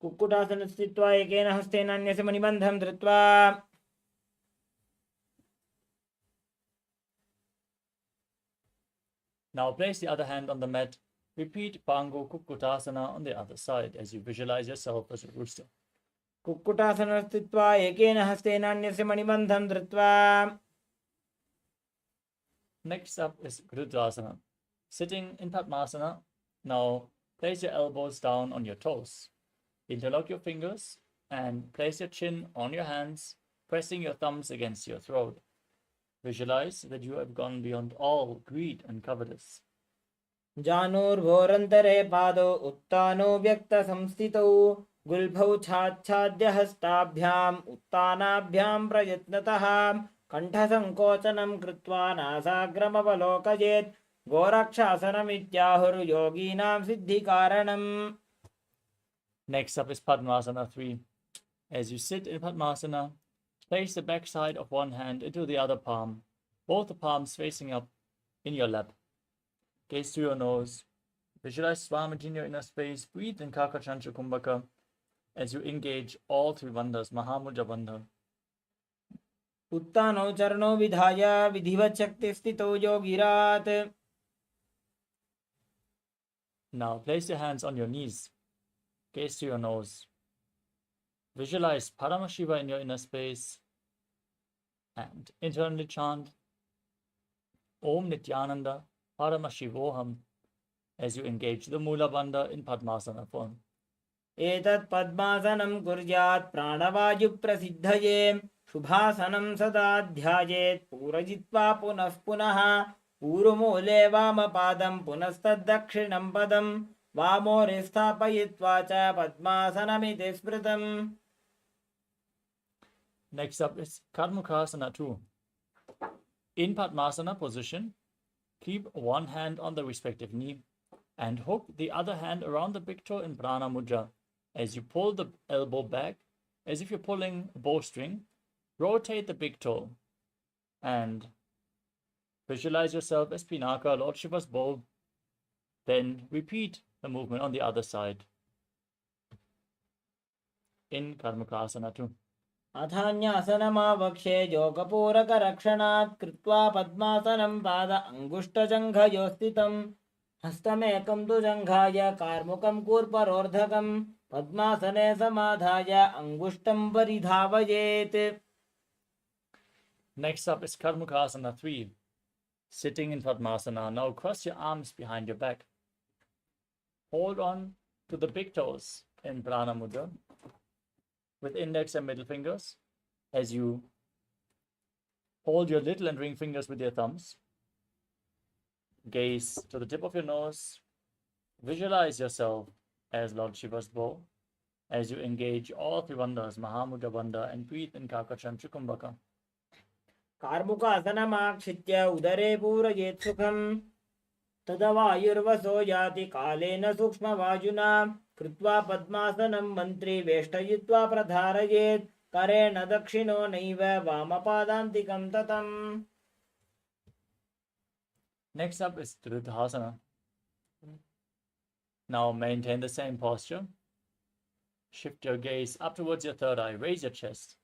Kukkutasana स्थित्वा एकेन हस्तेन अन्यस्य मणिबन्धं धृत्वा. Now place the other hand on the mat. Repeat Pangu Kukkutasana on the other side as you visualize yourself as a rooster. Kukkutasana स्थित्वा एकेन हस्तेन अन्यस्य मणिबन्धं धृत्वा. Next up is Rudrasana. Sitting in Padmasana, now place your elbows down on your toes. Interlock your fingers and place your chin on your hands, pressing your thumbs against your throat. Visualize that you have gone beyond all greed and covetous. जानूर्भोरन्तरे पादौ उत्तानो व्यक्तसंस्थितौ गुल्फौ छाच्छाद्य हस्ताभ्याम् उत्तानाभ्यां प्रयत्नतः कण्ठसङ्कोचनं कृत्वा नासाग्रमवलोकयेत् गोरक्षासनमित्याहुर्योगीनां सिद्धिकारणम्. Next up is Padmasana 3. As you sit in Padmasana, place the back side of one hand into the other palm, both the palms facing up in your lap. Gaze to your nose. Visualize Swamiji in your inner space. Breathe in Kakachancha Kumbhaka as you engage all three bandhas, Mahamudra Bandha. उत्तानौ चरणौ विधाय विधिवत् शक्तिस्थितौ योगिरात्. Now place your hands on your knees. Gaze to your nose. Visualize Paramashiva in your inner space and internally chant Om Nithyananda Paramashivoham as you engage the Mula Bandha in Padmasana form. एतत् पद्मासनं कुर्यात् प्राणवायुप्रसिद्धये शुभासनं सदा ध्यायेत् पूरयित्वा पुनः पुनः पूर्वमूले वामपादं पुनस्तद्दक्षिणं पदं वामोरे स्थापयित्वा च पद्मासनमिति स्मृतम्. Next up is Karmukasana 2. In Padmasana position, keep one hand on the respective knee and hook the other hand around the big toe in Prana Mudra. As you pull the elbow back, as if you're pulling a bowstring, rotate the big toe and visualize yourself as Pinaka, Lord Shiva's bow. Then repeat the movement on the other side in Karmukasana 2. अथान्यासनमावक्षे योगपूरकरक्षणात् कृत्वा पद्मासनं पाद अङ्गुष्ठजङ्घयोस्थितं हस्तमेकं तु जङ्घाय कार्मुकं कूर्परोर्धकं पद्मासने समाधाय अङ्गुष्ठं परिधावयेत्. Next up is Karmukasana 3. Sitting in Padmasana. Now cross your arms behind your back. Hold on to the big toes in Prana Mudra with index and middle fingers as you hold your little and ring fingers with your thumbs. Gaze to the tip of your nose. Visualize yourself as Lord Shiva's bow as you engage all three bandhas, Mahamudra Bandha, and breathe in Kakachancha Kumbhaka. कार्मुकासनमाक्षित्य उदरे पूरयेत् सुखम् तदवायुर्वसो याति कालेन सूक्ष्मवायुना कृत्वा पद्मासनं मन्त्री वेष्टयित्वा प्रधारयेत् करेण दक्षिणो नैव वामपादान्तिकं ततम्. Next up is Triduthasana. Now maintain the same posture. Shift your gaze up towards your third eye. Raise your chest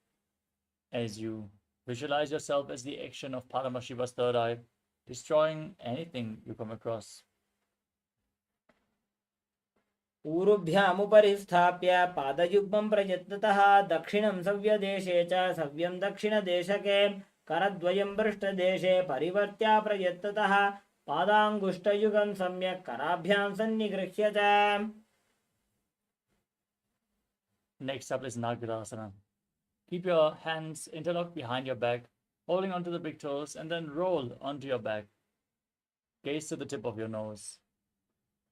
as you visualize yourself as the action of Paramashiva's third eye, destroying anything you come across. ऊरुभ्यामुपरि स्थाप्य पादयुग्मं प्रयत्नतः दक्षिणं सव्यदेशे च सव्यं दक्षिणदेशके करद्वयं पृष्ठदेशे परिवर्त्य प्रयत्नतः पादाङ्गुष्ठयुगं सम्यक् कराभ्यां सन्निगृह्य च. Next up is Nagarasana. Keep your hands interlocked behind your back, holding onto the big toes, and then roll onto your back. Gaze to the tip of your nose.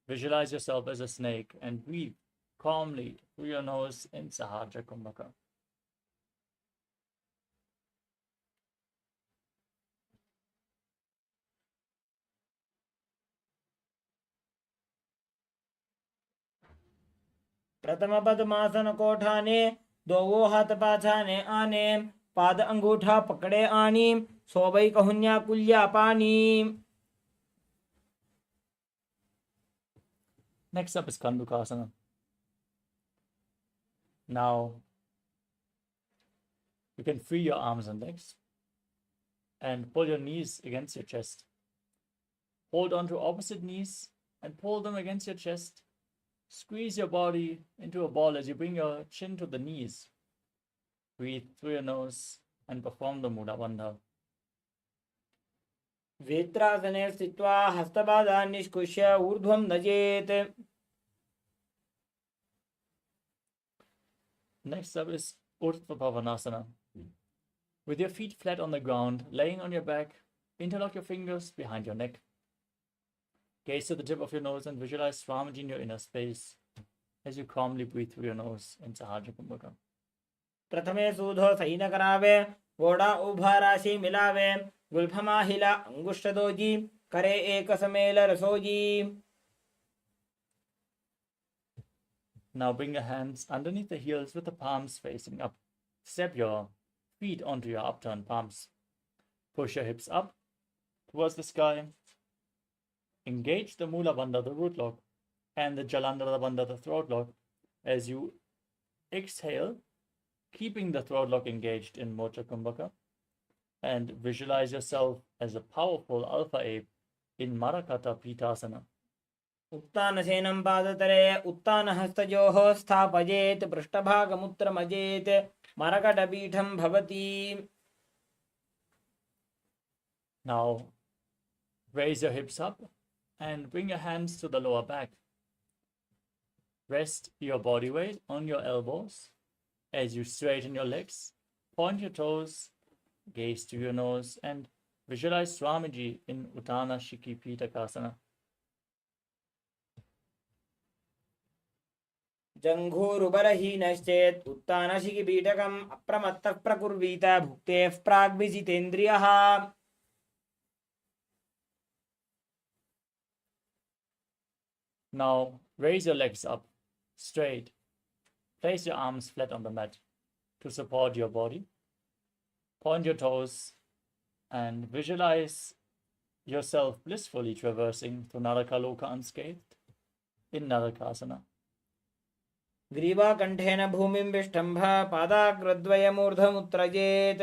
Visualize yourself as a snake and breathe calmly through your nose in Sahaja Kumbhaka. प्रथम पद्मासन कोठाने दोवो हाथ पाछाने आने पाद अंगूठा पकड़े आनी सोबई कहुन्या कुल्या पानी. Next up is Kandukasana. Now, you can free your arms and legs and pull your knees against your chest. Hold on to opposite knees and pull them against your chest. Squeeze your body into a ball as you bring your chin to the knees. Breathe through your nose and perform the Mula Bandha. वेत्रासने स्थित्वा हस्तपादान् निष्कुष्य ऊर्ध्वं नजेत्. Next up is Urdhva Pavanasana. With your feet flat on the ground, laying on your back, interlock your fingers behind your neck. Gaze to the tip of your nose and visualize Swamiji in your inner space as you calmly breathe through your nose in Sahaja Kumbhaka. प्रथमे सूधो San करावे वोड़ा उभा राशि मिलावे गुल्फमा हिला अंगुष्ठ doji करे एक समेल रसोजी. Now bring your hands underneath the heels with the palms facing up. Step your feet onto your upturned palms. Push your hips up towards the sky. Engage the Mula Bandha, the root lock, and the Jalandhara Bandha, the throat lock, as you exhale, keeping the throat lock engaged in Mocha Kumbhaka, and visualize yourself as a powerful alpha ape in Marakata Pitasana. उत्तानसेनं पादतले उत्तानहस्तयोः स्थापयेत् पृष्ठभागमुत्रमजेत् मरकटपीठं भवति. Now, raise your hips up and bring your hands to the lower back. Rest your body weight on your elbows as you straighten your legs, point your toes, gaze to your nose, and visualize Swamiji in Uttana Shiki Pitakasana. जङ्घूरुबलहीनश्चेत् उत्तानशिखिपीठकम् अप्रमत्तः प्रकुर्वीत भुक्तेः प्राग्विजितेन्द्रियः. Now, raise your legs up, straight. Place your arms flat on the mat to support your body. Point your toes and visualize yourself blissfully traversing through Narakaloka unscathed in Narakasana. ग्रीवाकण्ठेन भूमिं विष्टम्भ पादाग्रद्वयमूर्धमुत्रजेत्.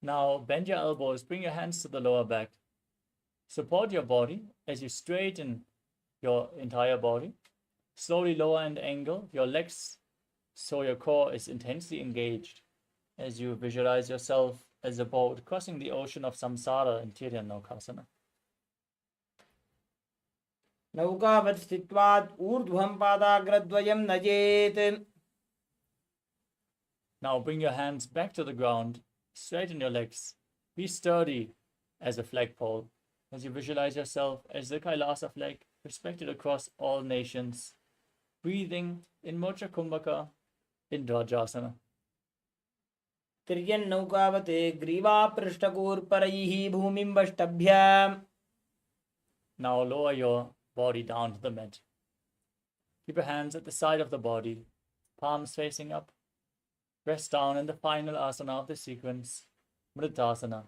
Now, bend your elbows, bring your hands to the lower back. Support your body as you straighten your entire body. Slowly lower and angle your legs so your core is intensely engaged as you visualize yourself as a boat crossing the ocean of samsara in Tiryanokasana. नौकावत् स्थित्वात् ऊर्ध्वं पादाग्रद्वयं नजेत्. Now bring your hands back to the ground, straighten your legs, be sturdy as a flagpole as you visualize yourself as the KAILASA flag respected across all nations, breathing in Mocha Kumbhaka in Dvajasana. तिर्यन्नौकावत् ग्रीवापृष्ठकूर्परैः भूमिं वष्टभ्य. Now lower your body down to the mat. Keep your hands at the side of the body, palms facing up. Rest down in the final asana of the sequence, Mritasana.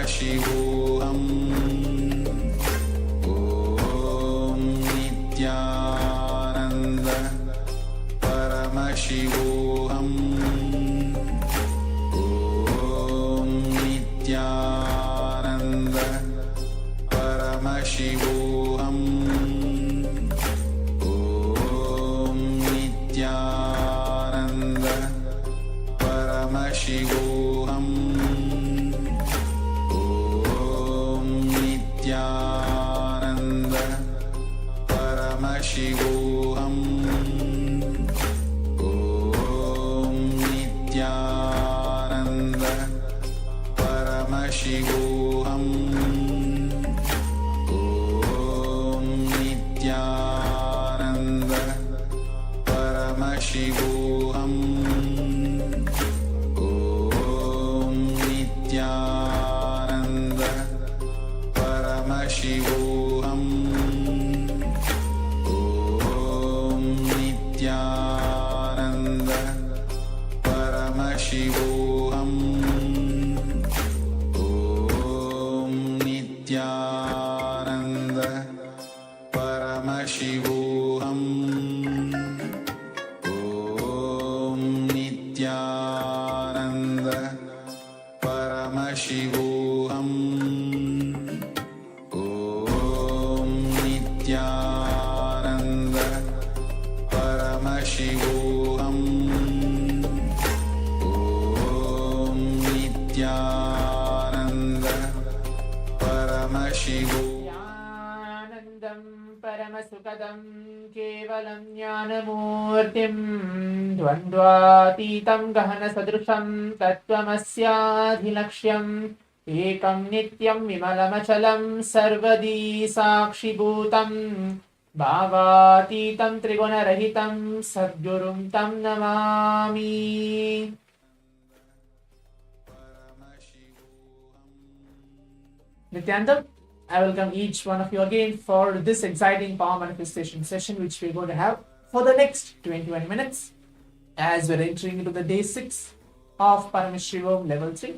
Paramashivoham Om Nithyananda Paramashivoham Om Nithyananda Paramashivoham Om Nithyananda Paramashivoham Om Nithyananda Paramashivoham Om Nithyananda Paramashivoham Om Nithyananda Paramashivoham Om Nithyananda Paramashivoham Om Nithyananda Paramashivoham Om Nithyananda Paramashivoham Om Nithyananda Paramashivoham ज्ञानन्दं परमसुखदं केवलं ज्ञानमूर्तिं द्वन्द्वातीतं गहनसदृशं तत्त्वमस्याधिलक्ष्यम् एकं नित्यं विमलमचलं सर्वदी साक्षिभूतं भावातीतं त्रिगुणरहितं सद्गुरुं तं Namami. Nithyananda, I welcome each one of you again for this exciting power manifestation session which we're going to have for the next 21 minutes as we're entering into the day 6 of Paramashivoham Level 3.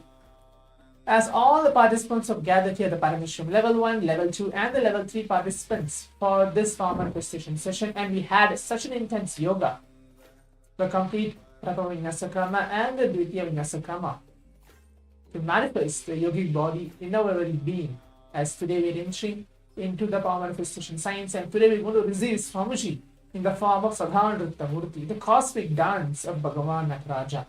As all the participants have gathered here, the Paramashivoham Level 1, Level 2 and the Level 3 participants for this power manifestation session, and we had such an intense yoga, the complete Prathama Vinyasakrama and the Dvitiya Vinyasakrama, to manifest the yogic body in our very being. As today we are entering into the power manifestation science, and today we are going to receive Swamiji in the form of Sadhana Nritta Murti, the cosmic dance of Bhagavan Nataraja.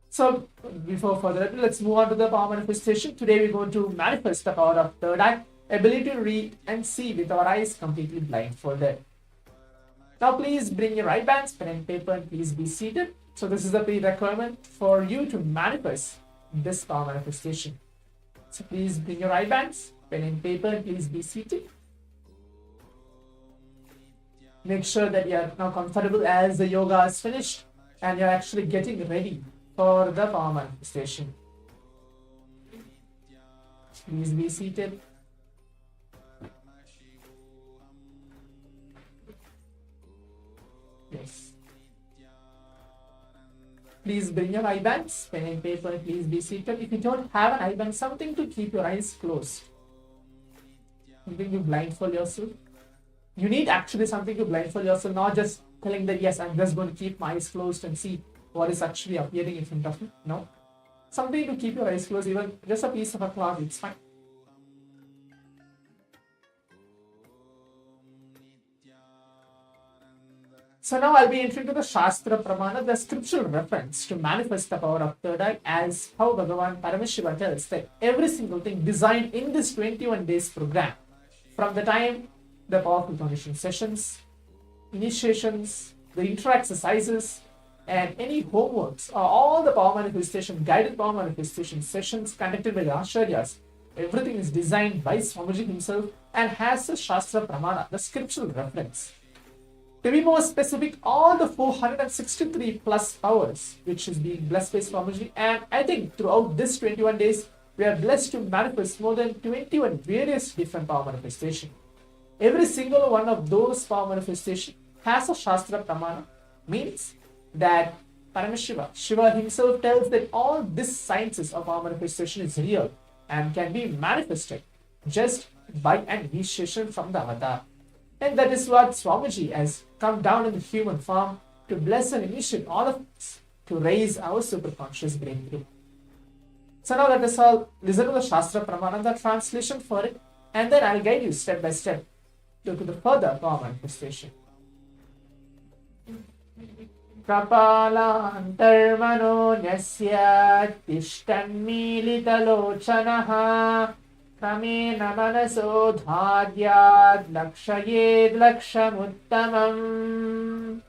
So before further ado, let's move on to the power manifestation. Today we're going to manifest the power of third eye, ability to read and see with our eyes completely blindfolded. Now please bring your right bands, pen and paper, and please be seated. So this is the prerequisite for you to manifest this power manifestation. So please bring your right bands, pen and paper, and please be seated. Make sure that you are now comfortable as the yoga is finished and you're actually getting ready for the power manifestation. Please be seated. Yes. Please bring your eye bands, pen and paper, and please be seated. If you don't have an eye band, something to keep your eyes closed. Something to blindfold yourself. You need actually something to blindfold yourself, not just telling that yes, I'm just going to keep my eyes closed and see what is actually appearing in front of me. No. Something to keep your eyes closed, even just a piece of a cloth, it's fine. So now I'll be entering to the Shastra Pramana, the scriptural reference to manifest the power of third eye, as how Bhagavan Paramashiva tells that every single thing designed in this 21 days program, from the time the powerful foundation sessions, initiations, the intra exercises, and any homeworks, or all the power manifestation, guided power manifestation sessions conducted by the Acharyas, everything is designed by Swamiji himself and has a Shastra Pramana, the scriptural reference. To be more specific, all the 463 plus powers which is being blessed by Swamiji, and I think throughout this 21 days, we are blessed to manifest more than 21 various different power manifestation. Every single one of those power manifestation has a Shastra Pramana, means that Paramashiva, Shiva himself tells that all these sciences of power manifestation is real and can be manifested just by an initiation from the avatar. And that is what Swamiji has come down in the human form to bless and initiate all of us to raise our superconscious brain through. So now let us all listen to the Shastra Pramana, the translation for it, and then I'll guide you step by step to the further power manifestation. Kapalaantarmano nyasya tishtanmilitalochanaha kramena manaso dhadyad lakshayed lakshamuttamam.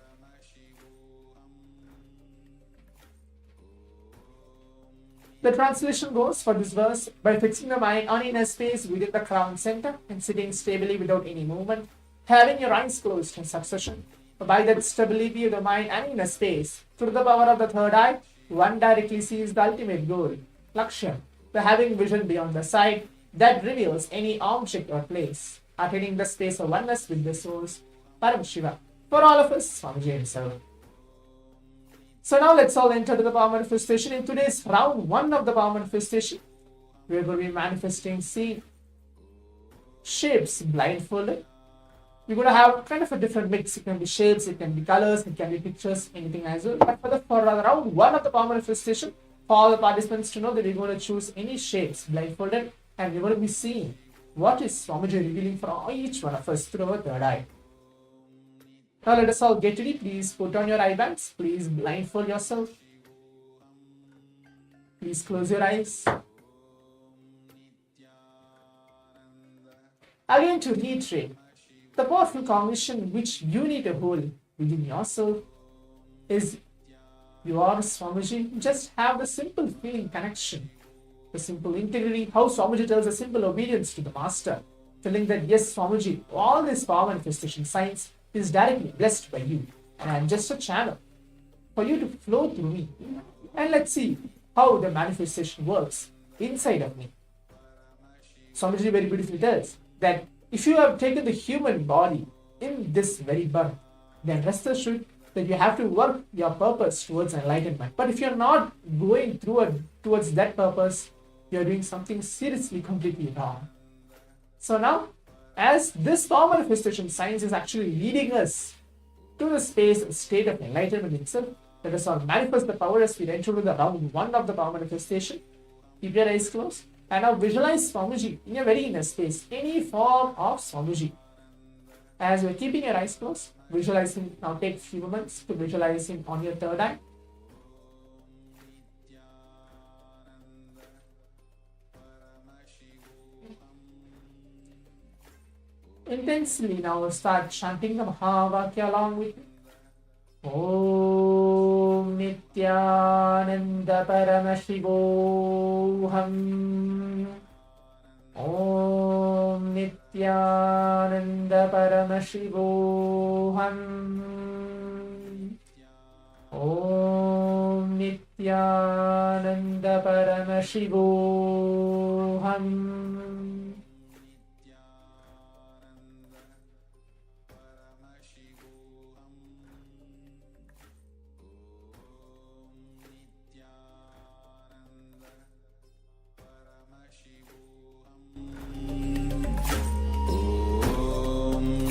The translation goes for this verse: by fixing the mind on inner space within the crown center and sitting stably without any movement, having your eyes closed in succession, by that stability of the mind and inner space, through the power of the third eye, one directly sees the ultimate goal, Lakshya, the having vision beyond the sight that reveals any object or place, attaining the space of oneness with the source, Paramashiva, for all of us, Swamiji himself. So now let's all enter to the power manifestation. In today's round 1 of the power manifestation, we are going to be manifesting, see, shapes blindfolded. We're going to have kind of a different mix. It can be shapes, it can be colors, it can be pictures, anything as well. But for round 1 of the power manifestation, for all the participants to know that we're going to choose any shapes blindfolded, and we're going to be seeing what is Swamiji revealing for each one of us through our third eye. Now let us all get ready. Please put on your eye bags. Please blindfold yourself. Please close your eyes. Again, to reiterate, the powerful cognition which you need to hold within yourself is your Swamiji. Just have the simple feeling connection, the simple integrity, how Swamiji tells a simple obedience to the Master, telling that yes, Swamiji, all this power manifestation science is directly blessed by you, and I'm just a channel for you to flow through me. And let's see how the manifestation works inside of me. Swamiji very beautifully tells that if you have taken the human body in this very birth, then rest assured that you have to work your purpose towards enlightenment. But if you're not going towards that purpose, you're doing something seriously completely wrong. So now, as this power manifestation science is actually leading us to the space and state of enlightenment itself, let us all manifest the power as we enter into the round 1 of the power manifestation. Keep your eyes closed and now visualize Swamiji in your very inner space, any form of Swamiji. As you're keeping your eyes closed, visualize him. Now take a few moments to visualize him on your third eye. Intensely now start chanting the Mahavakya along with me. Om Nithyananda Paramashivoham. Om Nithyananda Paramashivoham. Om Nithyananda Paramashivoham. Nithyananda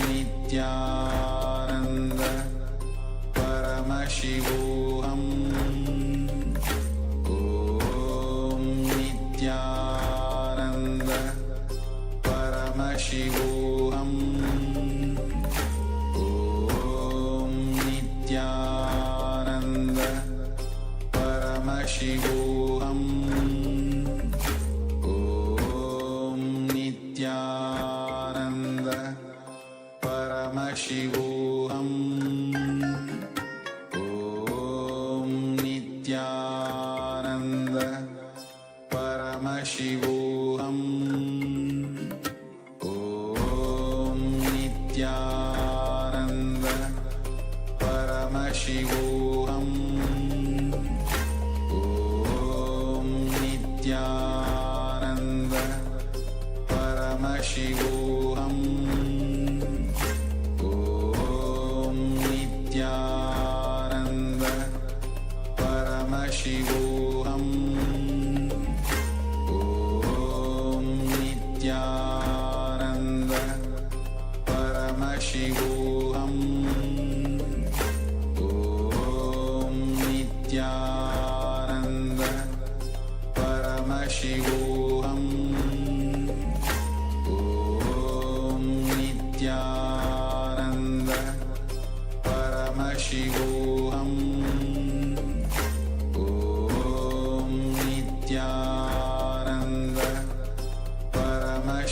Paramashivoham. Om Nithyananda Paramashivoham. Om Nithyananda Paramashivoham. Om Nithyananda Paramashivoham. Om Nithyananda Paramashivoham. Om Nithyananda Paramashivoham. Om Nithyananda Paramashivoham. Om Nithyananda Paramashivoham. Om Nithyananda Paramashivoham. Om Nithyananda Paramashivoham.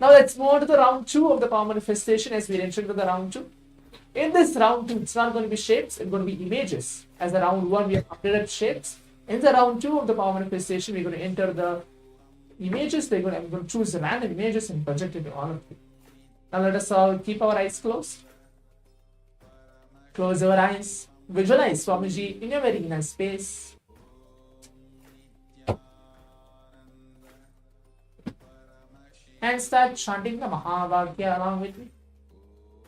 Now let's move on to the round 2 of the power manifestation as we enter into the round 2. In this round 2, it's not going to be shapes, it's going to be images. As the round 1, we have updated shapes. In the round 2 of the power manifestation, we're going to enter the images. I'm going to choose the random images and project it to all of you. Now let us all keep our eyes closed. Close our eyes. Visualize Swamiji in a very nice space. And start chanting the Mahavakya along with me.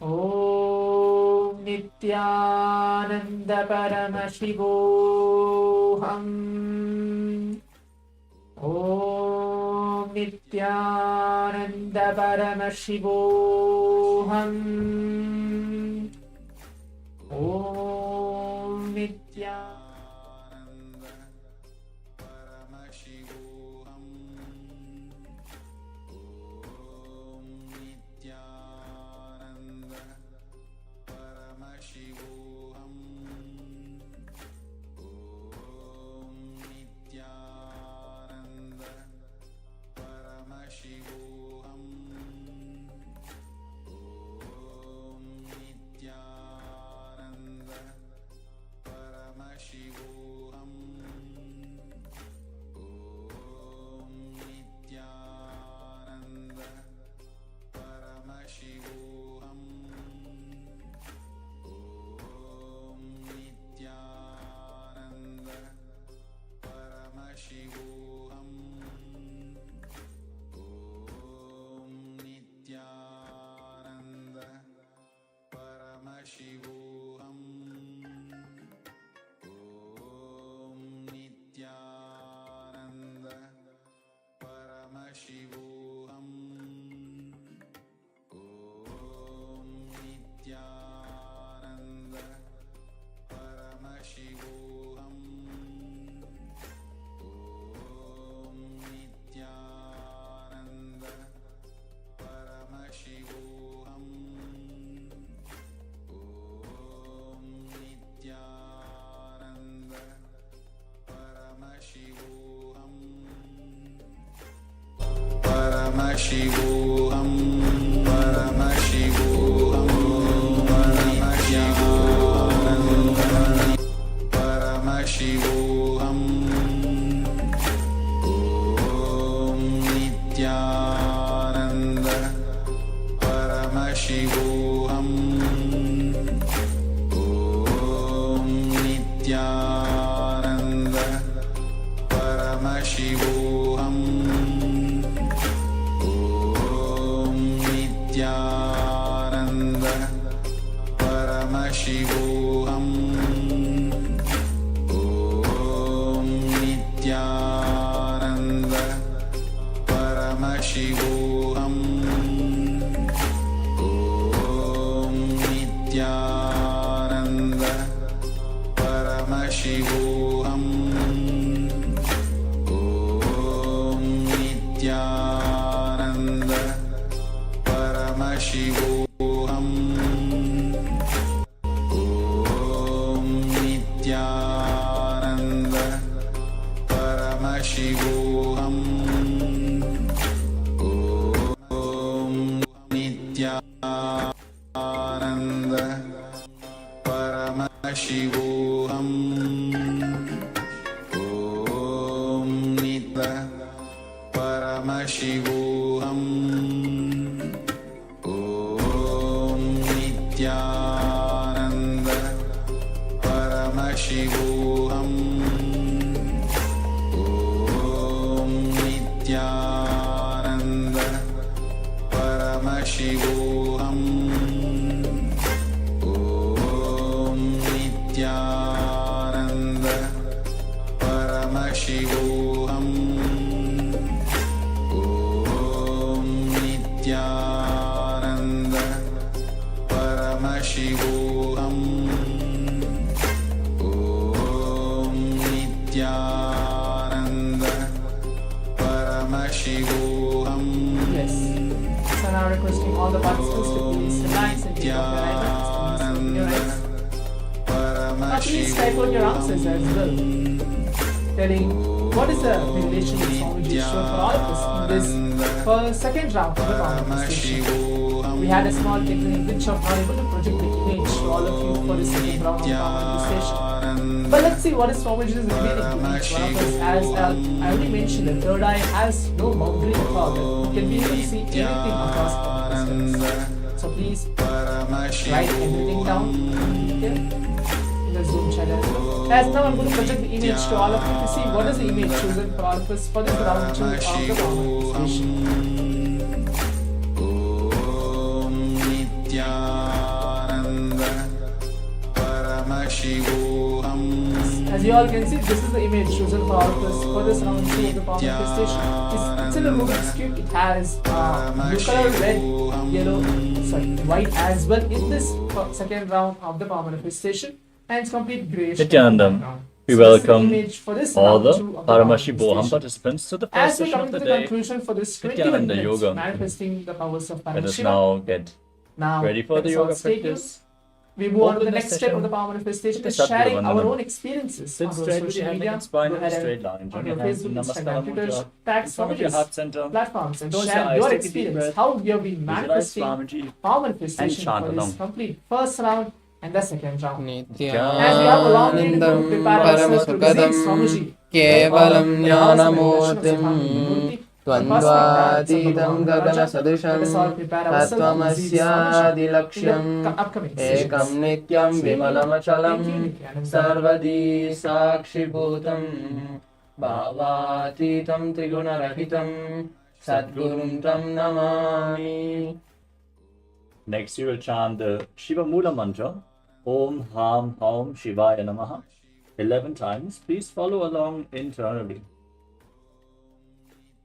Om Nithyananda Paramashivoham. Om Nithyananda Paramashivoham. Om Nithyananda Paramashivoham, Paramashivoham, Paramashivoham, Om Nithyananda, Paramashivoham, Om Nithyananda, Paramashivoham. Nithyananda Paramashivoham. Om Nithyananda Paramashivoham. Om Nithyananda Paramashivoham. Om Nithyananda Paramashivoham. Om Nithyananda Paramashivoham. Om Nithyananda Paramashivoham. Om Nitha Paramashivoham. Om Nithyananda Paramashivoham. Om Nithyananda Paramashivoham. Om Nithyananda Paramashivoham. Om Nithyananda Paramashivoham. Om Nithyananda Paramashivoham. Yes. So now requesting all the participants to please relax and take off their eyelids. Now please type out your answers as well. Telling what is the relation that Swamiji showed for all of us in this for second round of the power manifestation. We had a small technical glitch of not able to project the image to all of you for the second round of power manifestation. But let's see what is formation is revealing to each one of us. As I already mentioned, the third eye has no boundary at all. You can be able to see anything across the distance. So please write everything down here in the Zoom chat as well. As now I'm going to project the image to all of you to see what is the image chosen for all of us for this round 2 of the power manifestation. Nithyananda Paramashivoham. As you all can see, this is the image chosen for all of us for this round 2 of the power manifestation. It's in a Rubik's Cube. It has blue color, red, yellow, white as well in this second round of the power manifestation, and it's complete grayish. Nithyananda, we welcome all the Paramashivoham participants to the first As we session come of to the the day. conclusion for this 21 Nithyananda minutes, Yoga. manifesting the powers of Let us Paramashiva. now get Now, ready for the let's all yoga stay tuned. practice. We move on to Open the the next step session of the power manifestation, with is the Sadguru sharing our Vandanam. own experiences Sit on straight with social your hand media. and spine Go in a ahead straight and line. on Join your your hands Facebook, in Instagram, Namaskaram Twitter, Mudra. tags, In front of your formages, heart center. platforms, and Close your share eyes, your take a deep experience, breath. how you have been Visualize manifesting Swamiji power manifestation chant for along. this complete first round and the second round. As Nithyanandam we have a long way to go, prepare ourselves to receive Swamiji, Kevalam the powers of Jnanamurtim Murti, Dvandvatitam Gaganasadisham Let us all prepare ourselves to receive Swamiji in Tattvamasyadilakshyam the upcoming sessions. Ekam Nityam Vimalamachalam Thank you, Nithyananda. Sarvadi Sakshibhutam Bhavatitam Trigunarahitam Sadgurum Tam Namami. Next, you will chant the Shiva Mula mantra, Om Ham Haum Shivaya Namaha, 11 times. Please follow along internally.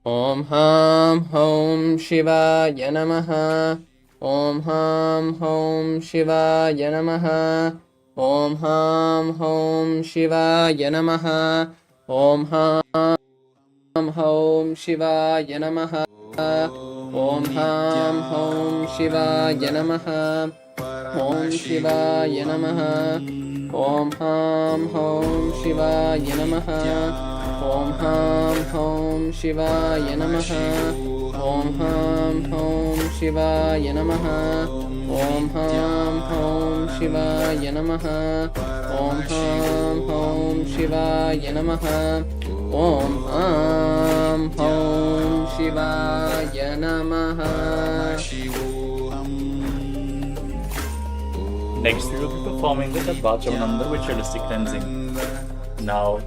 Om Ham Hom Shivaya Namaha. Om Ham Hom Shivaya Namaha. Om Ham Hom Shivaya Namaha. Om Ham Hom Shivaya Namaha. Om Ham Hom Shivaya Namaha. Om Shivaya Namaha. Om Ham Hom Shivaya Namaha. Om Ham Hom Shivaya Namaha. Om Ham Hom Shivaya Namaha. Om Ham Hom Shivaya Namaha. Om Ham Hom Shivaya Namaha. Om Ham Hom Shivaya Namaha. Next, we will be performing the Bhajavananda ritualistic cleansing. Now,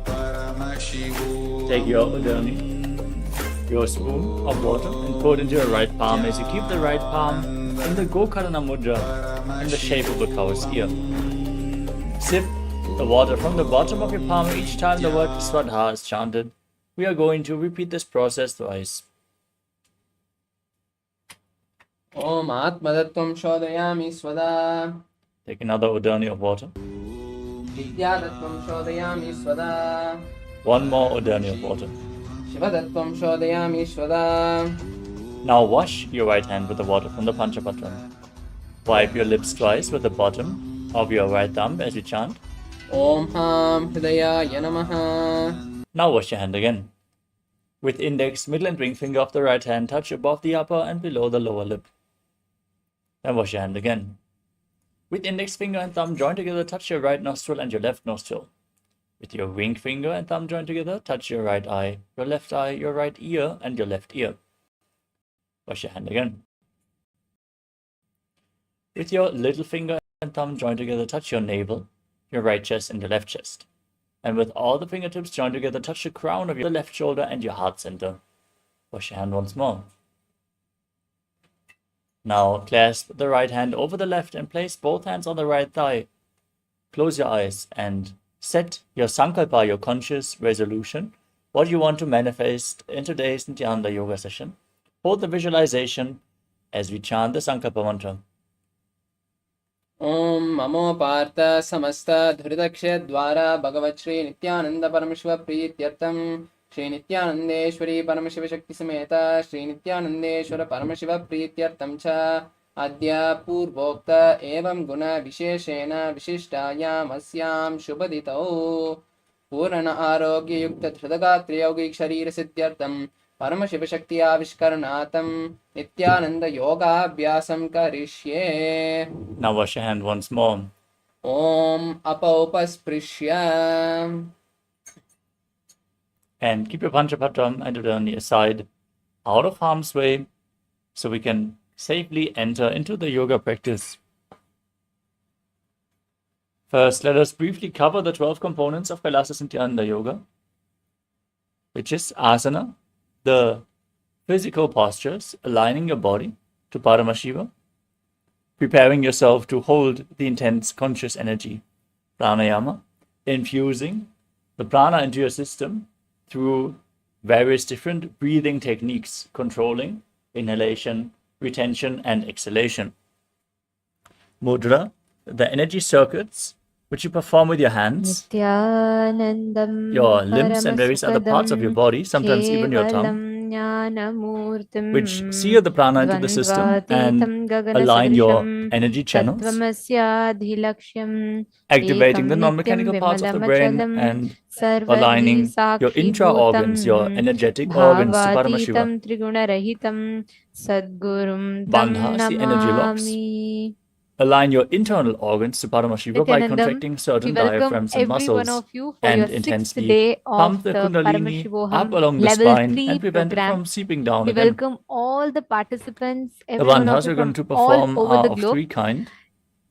take your udani, your spoon of water, and pour it into your right palm as you keep the right palm in the Gokarana Mudra in the shape of a cow's ear. Sip the water from the bottom of your palm each time the word Swadha is chanted. We are going to repeat this process twice. Om Atmadattvam Shodayami Swada. Take another udani of water. Vidyadattvam Shodayami Swada. One more udani of water. Shivadattvam Shodayami Swada. Now wash your right hand with the water from the Panchapatram. Wipe your lips twice with the bottom of your right thumb as you chant. Om Ham Hridayaya Namaha. Now wash your hand again. With index, middle and ring finger of the right hand touch above the upper and below the lower lip. Then wash your hand again. With index finger and thumb joined together, touch your right nostril and your left nostril. With your ring finger and thumb joined together, touch your right eye, your left eye, your right ear, and your left ear. Wash your hand again. With your little finger and thumb joined together, touch your navel, your right chest, and your left chest. And with all the fingertips joined together, touch the crown of your left shoulder and your heart center. Wash your hand once more. Now clasp the right hand over the left and place both hands on the right thigh. Close your eyes and set your sankalpa, your conscious resolution, what you want to manifest in today's Nithyananda yoga session. Hold the visualization as we chant the sankalpa mantra. Om Mamo Partha Samasta Dhuridakshe Dwara Bhagavat Shri Nithyananda Paramashiva Prityartam Shri Nithyanandeshwari Paramashiva Shakti Sameta Shri Nithyanandeshwara Paramashiva Prityartam Cha Adya Purvokta Evam Guna Visheshena Vishishtayam Asyam Shubhaditao Purana Arogya Yukta Dhridagatriya Yogik Sharira Siddhyartam परमशिवशक्त्याविष्करणार्थं नित्यानन्दयोगाभ्यासं करिष्ये। Now wash your hand once more. Om अपौपस्पृश्य And keep your Panchapatram and on your side, out of harm's way, so we can safely enter into the yoga practice. First, let us briefly cover the 12 components of KAILASA Nithyananda Yoga, which is asana, the physical postures, aligning your body to Paramashiva, preparing yourself to hold the intense conscious energy, pranayama, infusing the prana into your system through various different breathing techniques, controlling inhalation, retention, and exhalation. Mudra, the energy circuits which you perform with your hands, your limbs, and various other parts of your body, sometimes even your tongue, which seal the prana into the system and align your energy channels, activating the non-mechanical parts of the brain and aligning your intra-organs, your energetic organs to Paramashiva. Bandhas, the energy locks, align your internal organs to Paramashiva by contracting certain diaphragms and muscles and intensely pump the Kundalini up along the spine and prevent it from seeping down We again. welcome all the participants. The Every one of bandhas you we're going from to perform all over are the of globe. three kinds.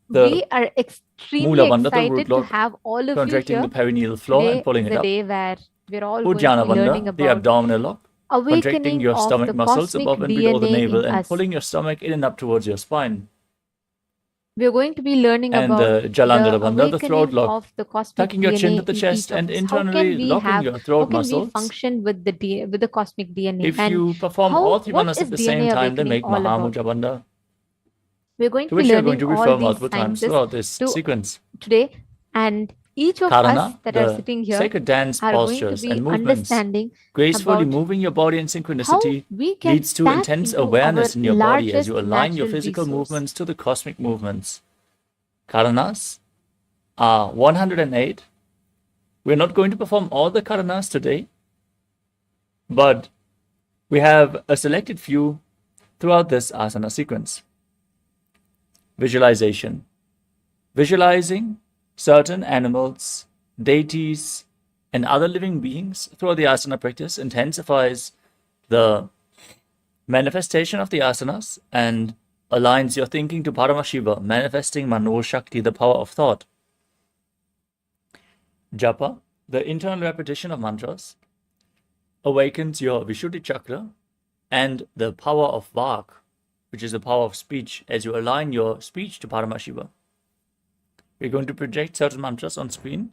We are extremely Mula Bandha, the root excited to lock, have all of you contracting here. the perineal floor Today and pulling is it the up. day where we're all going to Uddiyana be learning Bandha, the about abdominal lock, contracting awakening your of stomach the muscles cosmic above and below the DNA navel in and us. pulling your stomach in and up towards your spine. We're going to be learning And about the Jalandhara the Bandha, the throat awakening lock, of the cosmic tucking your chin DNA to the in chest each of and us. internally locking your How throat can we muscles. function with with the cosmic DNA? If And you perform all three what bandhas is at the same DNA time, they awakening make all about? Mahamudra Bandha, We're going to to be which you're going learning to all refer these multiple times sciences throughout this to sequence. today, and each of us Karana, that are the sitting here sacred dance are going to postures be and movements, understanding gracefully about moving your body in how synchronicity we can leads to tap intense into our awareness in your body as you largest align your natural physical resource. movements to the cosmic movements. Karanas are 108. We're not going to perform all the karanas today, but we have a selected few throughout this asana sequence. Visualization. Visualizing certain animals, deities, and other living beings throughout the asana practice intensifies the manifestation of the asanas and aligns your thinking to Paramashiva, manifesting Mano Shakti, the power of thought. Japa, the internal repetition of mantras, awakens your Vishuddhi chakra and the power of Vak, which is the power of speech, as you align your speech to Paramashiva. We're going to project certain mantras on screen.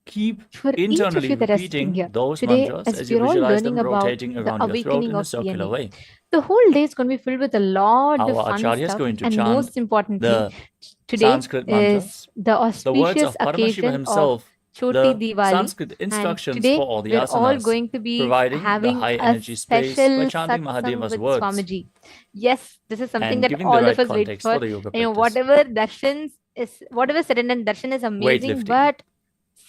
Keep For each of internally you that are sitting repeating here those today, mantras as as you we're all visualize learning them about rotating the around your throat awakening in a of circular DNA, way. the whole day is going to be filled with a lot of Our fun Acharya is stuff, going to and chant most importantly, the today Sanskrit is mantras, the the words auspicious of Paramashiva occasion of himself, Choti the Diwali, Sanskrit and instructions today for all the we're all asanas, going to be providing the having high a energy space by special chanting satsang Mahadeva's with words Swamiji. Yes, this is something and that giving the all right of us wait context for. for the yoga You know, practice. whatever said and darshan is amazing, Weightlifting. but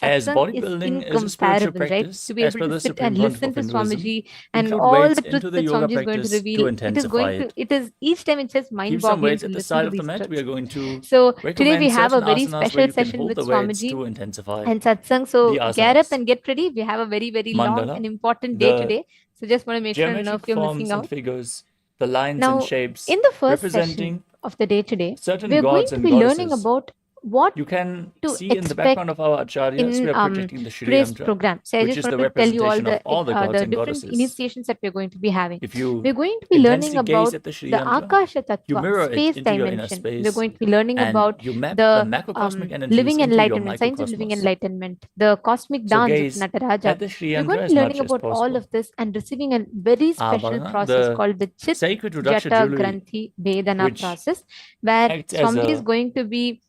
As satsang is bodybuilding is a spiritual incomparable, right? practice, To be as able per to the sit Supreme and Pontiff listen of to Hinduism, Swamiji and include all weights the into truths the that yoga Swamiji is going to practice reveal. to It is intensify going to, it. it is each time it's just Keep some mind-boggling weights to at the listen side to of the these mat. truths. We are going to So today recommend we have a certain very asanas where special you can session hold with the weights Swamiji to intensify and satsang. the So get up asanas. and get ready. We have a very, very long and Mandala, important day the today. So just want to make sure none geometric of you are missing forms and out. figures, the lines and Now, shapes in the first session representing of the day today, certain we are going gods to and be learning goddesses. about what You can to see in the background expect of our acharyas, we in are projecting the Shri today's Yantra, program. So I which just is the wanted to tell you all representation of all the gods the and different goddesses. initiations that we're going to be having. If you We're going to be learning intensely gaze about at the Shri the Yantra, Akasha you Tattva, mirror it space into your inner dimension. We're space, going to be learning and about you map the the macrocosmic energies living into your enlightenment, science of living microcosmos. enlightenment, the cosmic So dance of gaze Nataraja. at the Shri We're Yantra going to as be much learning as about all possible. of this and receiving a very special Abharana, process the called the Chit sacred Rudraksha Jata jewelry, Granthi Vedana which process, where acts as Swamiji is a going to be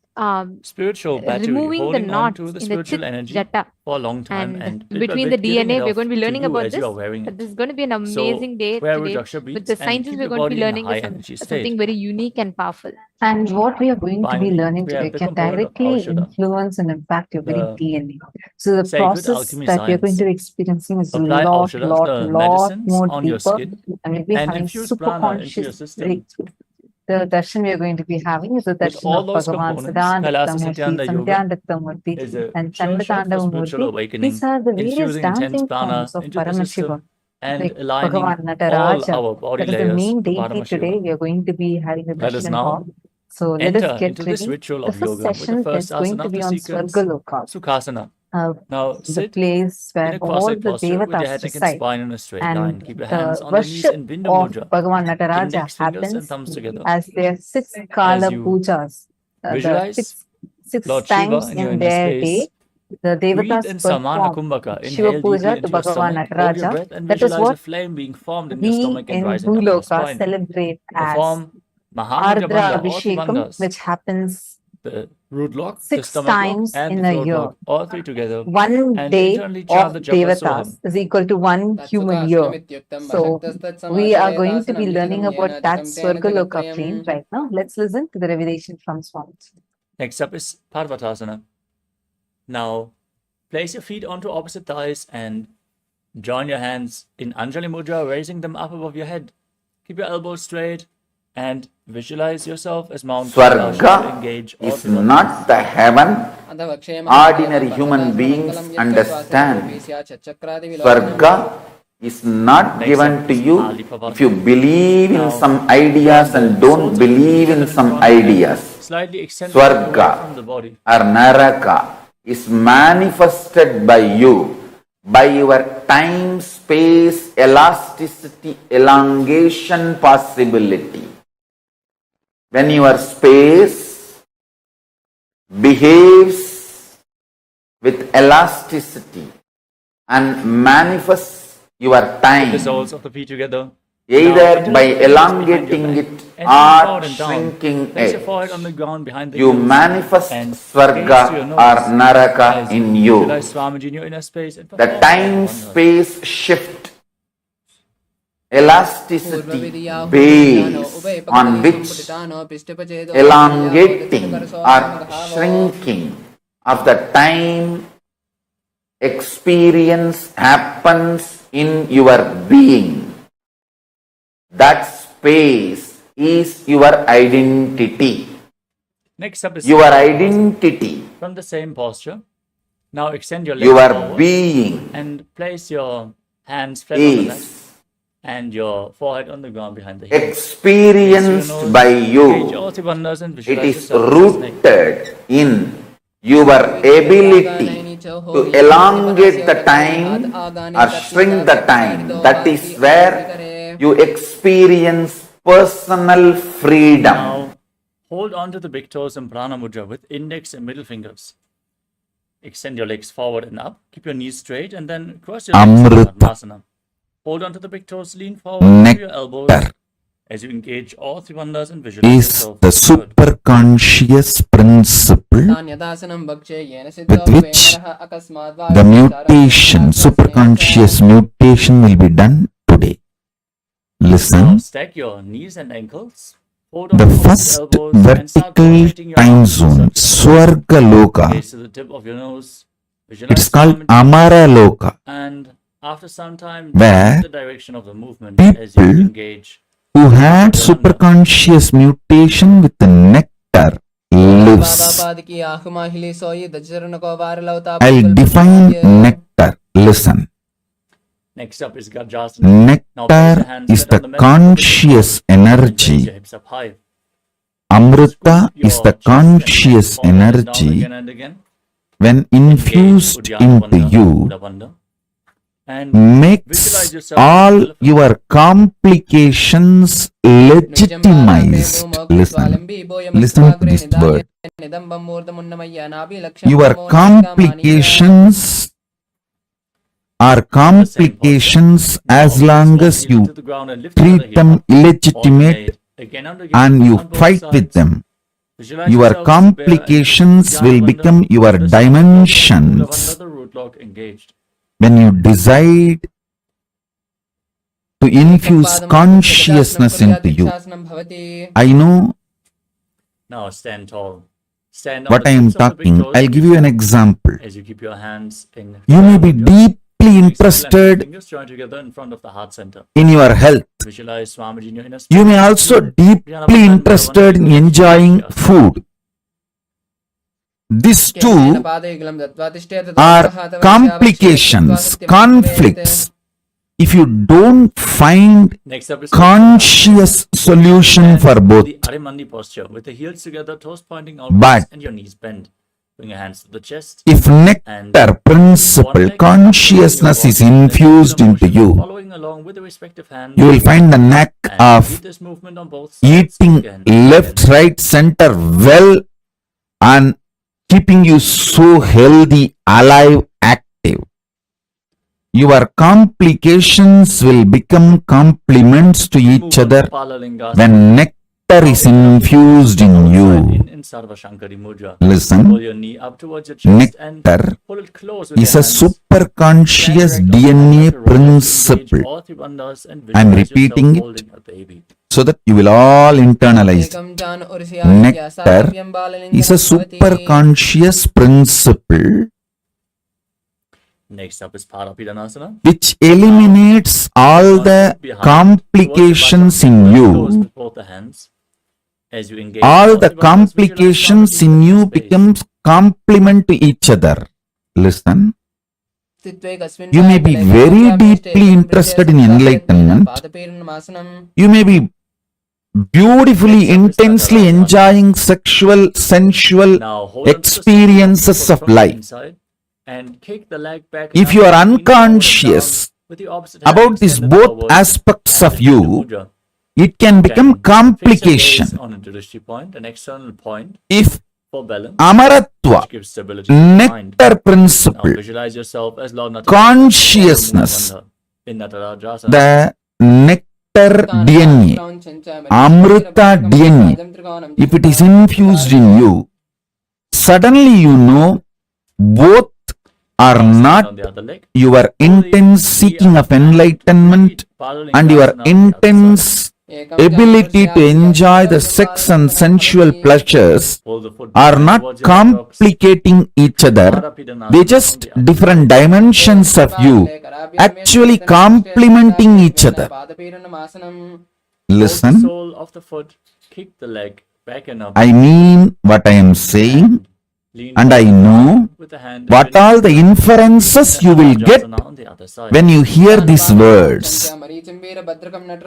spiritual battery, removing the holding on to knots the in the spiritual chit energy jata. for a long time, and Between little the bit giving DNA, it we're off going to be to learning you about as you this. are wearing But it. this is going to be an So amazing day wear today. Rudraksha With beads the and scientists, keep we're your going to be body in a learning high energy something state. very unique and powerful. And what we are going to be Finally, learning we have today the can component of directly Aushadha, influence and impact your very the DNA. So the sacred process alchemy that we are going science. to be experiencing is a Apply lot Aushadhas, the medicines, more on your deeper, skin and we'll be and having infuse super prana into your conscious system. breakthrough. The darshan we are going to be having is the With darshan all of those Bhagavan components, Kailasa Siddhantamurti, Nithyananda Yoga Sandhyantamurti, is a and sure shot for spiritual Chandratandavamurti. awakening, These are the various infusing intense dancing prana forms of into the system Paramashiva, and like aligning Bhagavan all Nataraja. our body That is the layers main to deity today Paramashiva. we are going to be having a Let us darshan now of. So let us enter get into this ready. ritual The of first yoga with the session first is going asana to of be the on sequence, Swargaloka, Sukhasana. uh, Now the sit place in where a all cross-eyed the posture with your devatas head, neck, and reside. spine in a straight line. And Keep your hands the on the knees worship in Bindu of Mudra, Bhagavan Nataraja index fingers and happens thumbs together. as their six As Kala you pujas, the visualize six Lord Shiva times in your in inner their space, day. The breathe devatas in Samana perform Kumbhaka. Shiva Inhale deeply Puja to into your Bhagavan stomach. Hold your Nataraja. breath and That is visualize a what flame being formed in your we stomach and in rising up your Bhuloka spine. celebrate as Perform Mahamudra Ardra Bandha or Abhishekam, Tribandhas, which happens the root lock, the six stomach lock, times and in the a throat year. lock, all three together. One And day internally of chant the Japa devatas Soham. is equal to one human year. So we are going to be learning about that Swargaloka plane right now. Let's listen to the revelation from Swami. Next up is Parvatasana. Now, place your feet onto opposite thighs and join your hands in Anjali Mudra, raising them up above your head. Keep your elbows straight and visualize yourself as Mount Kailash to Swarga engage all is three of not the heaven ordinary human beings understand. Swarga is not given to you if you believe in some ideas and don't believe in some ideas. Slightly extend the neck away from the Swarga body. or Naraka is manifested by you by your time, space, elasticity, elongation possibility. When your space behaves with elasticity and manifests your The time, soles of the feet together. either by elongating it or and shrinking place your it, forehead on the ground behind the you heels manifest and Swarga gaze to your nose or Naraka as in you. visualize Swamiji in your inner space and The perform time-space shift, elasticity base on which elongating or shrinking of the time experience happens in your being. That space is your identity. Next up is Your identity, from the same posture. Now extend your legs your forward being and place your hands flat on the mat is and your forehead on the ground behind the heels. experienced by Engage you. all three bandhas and It visualize is yourself as a snake. rooted in your ability to elongate the time or shrink the time. That is where you experience personal freedom. Now hold on to the big toes in Prana Mudra with index and middle fingers. Extend your legs forward and up. Keep your knees straight and then cross your legs in Amrita. Padmasana. Hold on to the big toes, lean forward to your elbows Nectar as you engage all three bandhas and visualize is yourself the as good. superconscious principle with which the mutation, superconscious mutation will be done today. Now Listen, stack your knees and ankles. Hold on the to both first elbows and start vertical rotating your time arms in zone, circles. Swargaloka, Gaze to the tip of your nose. Visualize it's called Swamiji. Amaraloka, And after some time, where change the direction of the movement as you people engage. who had superconscious mutation with the nectar lives. I'll define nectar. Listen. Next up is Gajasana. Now place your Nectar hands is flat on the the mat with the conscious palms and raise energy. your hips up high. Amrita Scoop is your the chest and conscious neck forward and down energy again and again. when Engage infused Uddiyana into Bandha, you Mula Bandha. And visualize makes yourself as an all elephant. your complications legitimized. Listen to this word. Your complications are complications as long as you treat them illegitimate and you fight with them. Visualize your yourself as a bear and complications will Jnana become Bandha your with the center of the dimensions. another root lock engaged. When you decide to infuse consciousness into you, I know Now stand tall. Stand on what the I am tips of the big talking. toes I'll give you an example. as you keep your hands in. You may be deeply Exhale and interested fingers joined together in front of the heart center. in your health. Visualize Swamiji in your inner You space. may also deeply interested in enjoying food. These two are complications, conflicts. If you don't find Next up is conscious solution for both, the Arimandi posture with the heels together, toes pointing But outwards and your knees bent. Bring your hands to the chest. if nectar principle, consciousness is infused into you, Following along with the respective hands. you will find the knack And of repeat this movement on both sides eating again and left, again. right, center well and keeping you so healthy, alive, active. Your complications will become compliments to Move each on to other Palalingasana. when nectar is infused in you. In Sarva Shankari Mudra. Listen, Pull your knee up towards your chest and nectar pull it close with is your a hands. superconscious Stand erect on DNA your right, engage principle. all three bandhas and I'm visualize repeating yourself it holding a baby. so that you will all internalize it. Nectar is a superconscious principle Next up is Parapidanasana. which eliminates all the complications in you. With both the hands. As you engage All the three bandhas, complications visualize in Swamiji you in space. becomes complement to each other. Listen, you may be very deeply interested in enlightenment. You may be beautifully, intensely enjoying sexual, sensual Now hold on to the experiences foot of from the life. inside and kick the leg back If and you up, are lean forward and down unconscious with the opposite hand about these extended both forward aspects and of in you, Mudra. it can become Fix your complication. gaze on a drishti point, an external point If for balance, Amaratva, which gives stability to the mind. nectar Now principle, visualize yourself as Lord Nataraj. consciousness, In Natarajasana. the nectar DNA, Amrita DNA, if it is infused in you, suddenly you know both are Stand not on the other leg. your intense seeking of enlightenment and your intense ability to enjoy the sex and sensual pleasures Pull the foot are back not towards your buttocks. complicating each other. Parapidanasana They on just the other different side. dimensions of you actually complementing each other. Hold the Listen, sole of the foot, kick the leg back and up. I mean what I am saying, Lean and I forward know with the hand what and all the inferences you will get Natarajasana on the other side. when you hear these words.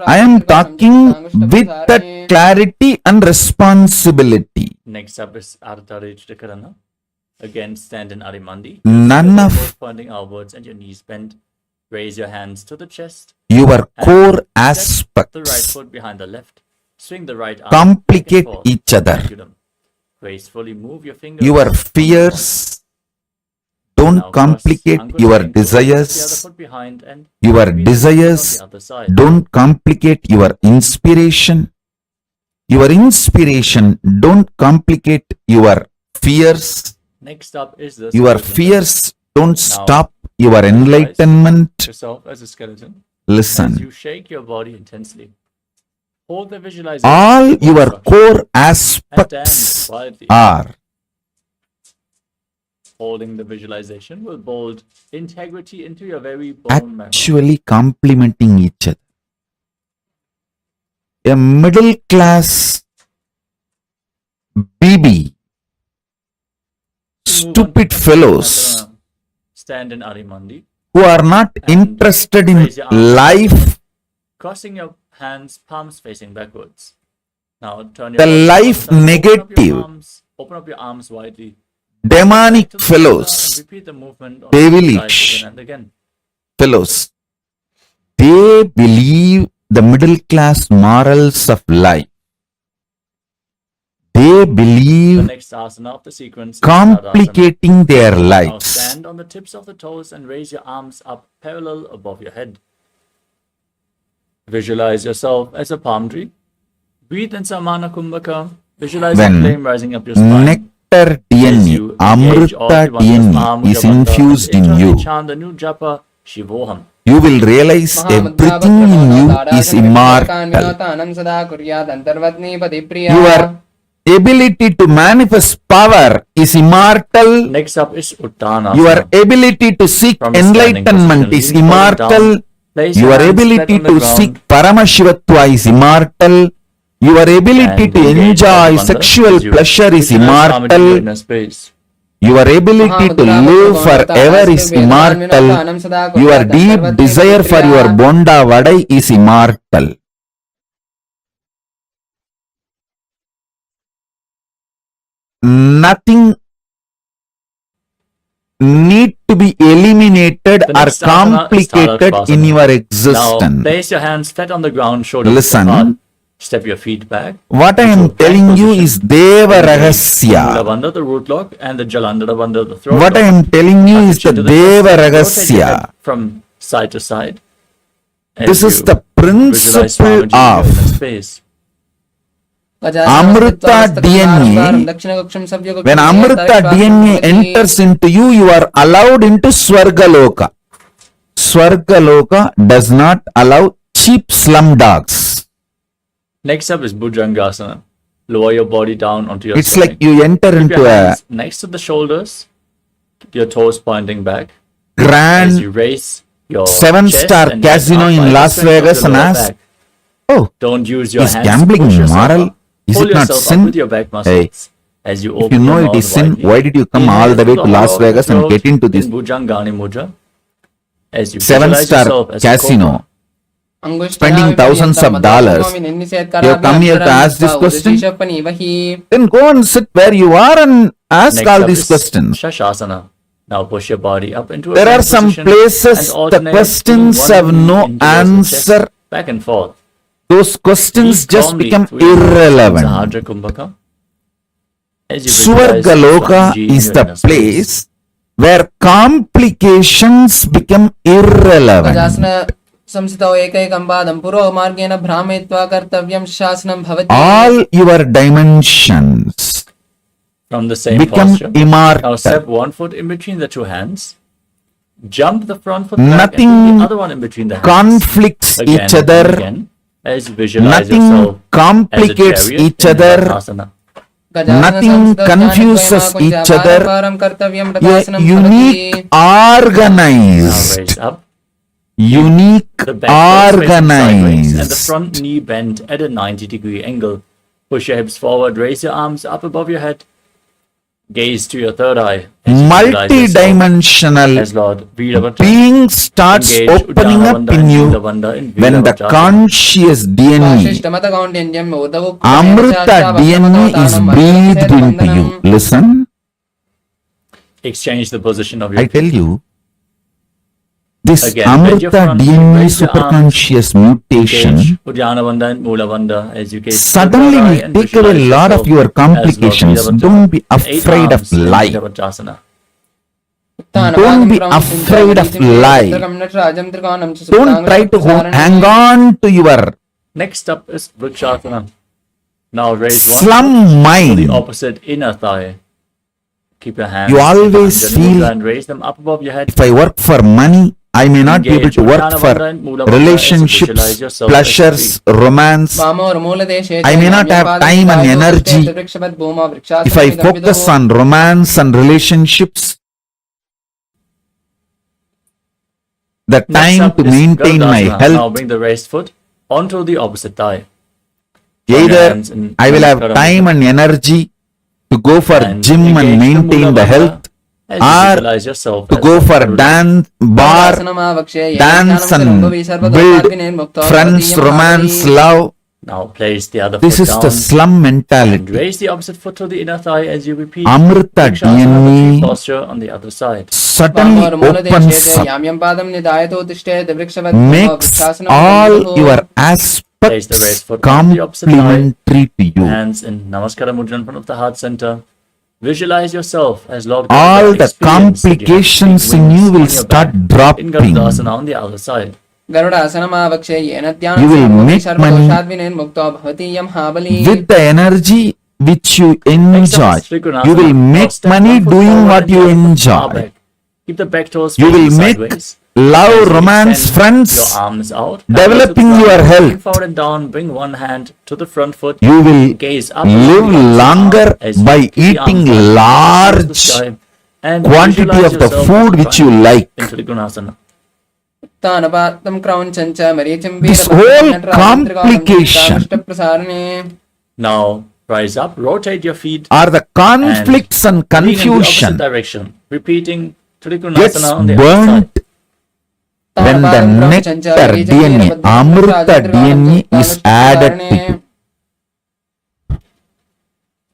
I am talking with that clarity and responsibility. Next up is Ardha Trikarana. Again, stand in Arimandi. None Toes of pointing outwards and your knees bent. Raise your hands to the chest. your core Step the right aspects foot behind the left. Swing the right arm complicate back and forth. each other. Pendulum. Gracefully move your fingers. Your on the fears Now don't cross complicate Angush your finger over the other desires. foot behind and Your repeat the movement desires on the other side. don't complicate your inspiration. Your inspiration don't complicate your fears. Next up is the Your skeleton. fears don't stop your enlightenment. Yourself as a skeleton. Listen, As you shake your body intensely. Hold the visualization. all your structure core and aspects stand quietly. are Holding the visualization will build integrity into your very bone marrow. actually complementing each other. A middle class BB, stupid fellows Stand in Arimandi. who are not interested in life, Crossing your hands, palms facing backwards. Now turn your the body life upside. negative, Open up your arms widely. demonic To the center and fellows, repeat the movement on devilish again and again. fellows, they believe the middle class morals of life. They The believe next asana of the sequence is complicating their Tadasana. Now lives. stand on the tips of the toes and raise your arms up parallel above your head. Visualize yourself as a palm tree. Breathe in Samana Kumbhaka Visualize when the flame rising up your spine. nectar DNA, Amrita DNA is infused in you, Chant the new japa Shivoham. you will realize everything in you is immortal. Your ability to manifest power is immortal. Next up is Uttanasana. Your ability to seek From a standing enlightenment position, is lean forward immortal. down. Place Your your hands ability flat on the to ground. seek Paramashivatva is immortal. Your ability And to engage enjoy Bandha sexual as you pleasure is visualize Swamiji immortal. in a space. Your ability to live forever is immortal. Your deep desire for your Bonda Vadai is immortal. Nothing need to be eliminated The or next asana is complicated Tadarasana. in your Now, existence. place your hands flat on the ground, shoulders Listen. apart. Step your feet back. What I into am a plank telling you position. is Deva Engage Rahasya. Mooladhara, the root lock, and the Jalandhara under the throat What I lock. am telling you Tuck is your the chin to the chest, Deva rotate your Rahasya. head from side to side. as This is you the visualize principle Swamiji in your of inner space. Amrita DNA. When Amrita DNA enters into you, you are allowed into Swargaloka. Swargaloka does not allow cheap slum dogs. Next up is Bhujangasana. Lower your body down onto your It's stomach. like you enter Keep into your a hands next to the shoulders, your toes pointing back. As grand you raise your seven-star chest and head casino up in by the Las strength of Vegas your and lower ask, back. oh, Don't use your is hands gambling to push yourself moral? up. Is Pull it not yourself sin? up with your back muscles. As you If open you know your it mouth is sin, widely. why did you come Inhale all the way through to the Las hollow of your Vegas and throat get into this in Bhujangani Mudra? As you visualize seven-star yourself as a casino, cobra. spending thousands of dollars? You have come here to ask this question? Then go and sit where you are and ask Next all up these is questions. Shashasana. Now push your body up into a There are plank some position places and the alternate questions one have knee no in towards the chest, answer. back and forth. Those questions Breathe just calmly become through your nose in irrelevant. Sahajra Kumbhaka. As you visualize Swargaloka Swamiji in is your the inner space. place where complications become irrelevant. संस्थितौ एकैकं पादं पुरोमार्गेण भ्रामयित्वा कर्तव्यं शासनं भवति. All your dimensions From the same become posture. Now immortal. step one foot in between the two hands. Jump the front foot back Nothing and put the other one in between the hands. conflicts Again each and other. again, as you visualize Nothing yourself complicates as a chariot each in other. Harsasana. Nothing confuses each other. A unique Now organized. raise up. Unique The back foot facing sideways and the organized. front knee bent at a 90-degree angle. Push your hips forward, raise your arms up above your head. Gaze to your third eye. as you visualize yourself Multi-dimensional as Lord Veerabhadra. being starts Engage opening up Uddanavanda in and you Mooladhara in when the Veerabhadra. conscious DNA, Amrita DNA is breathed into you. Listen, Exchange the position of your I tell you, this Again, bend your Amrita front knee, DNA raise your arms, superconscious mutation Engage Uddanavanda and Mooladhara as you gaze to the suddenly third eye will and take away a visualize lot of yourself your as Lord complications. Veerabhadra. Don't be 8 afraid of arms in life. Veerabhadrasana. Don't be afraid of life. Don't try to hang on to your Next up is Vrikshasana. Now raise one slum foot to the mind. opposite inner thigh. Keep your hands You always behind your feel, mudra and raise them up above your head. if I work for money, I may not be able Engage to work Uddanavanda for and Mooladhara as you relationships, visualize yourself as pleasures, free. romance. I may not have time and energy. If I focus on romance and relationships, the Next time up to is maintain my Garudasana. Now health, bring the raised foot onto the opposite thigh. Join your either hands in I will have Namaskara time Mudra and energy to go for and gym and engage maintain the Mooladhara health, as you or visualize yourself to as go Lord for Garuda. dance, bar, dance and build friends, romance, love. Now place the other This foot is down the slum and mentality. raise the opposite foot to the inner thigh as you repeat Amrita Vrikshasana, the tree DNA posture on the other side. suddenly opens up, makes all your Place the aspects raised foot on the opposite thigh. complementary to you. Hands in Namaskara Mudra in front of the heart center. Visualize yourself as Lord All Garuda. the Experience that you have complications big in wings you on will your start back in dropping. Garudasana on the other side. You will make money with the energy which you Next enjoy. up is Trikonasana. You will Now make step money one foot doing forward what and the you other foot far enjoy. back. Keep the back toes You facing will make sideways. love, As you romance, extend friends, your arms out, developing parallel to the your side, health. Bring forward and down. Bring one hand to the front foot. You will Gaze up live along the opposite longer arm as you by keep the arms eating up towards the large sky and quantity visualize of the yourself food as which you triangle like. into Trikonasana. तानपातं क्रौञ्चं च मरीचिं This whole complication Now rise up, rotate your feet or the conflicts and moving in the opposite confusion direction, repeating gets Trikonasana on the other side. burnt when the nectar DNA, Amrita DNA is added to you.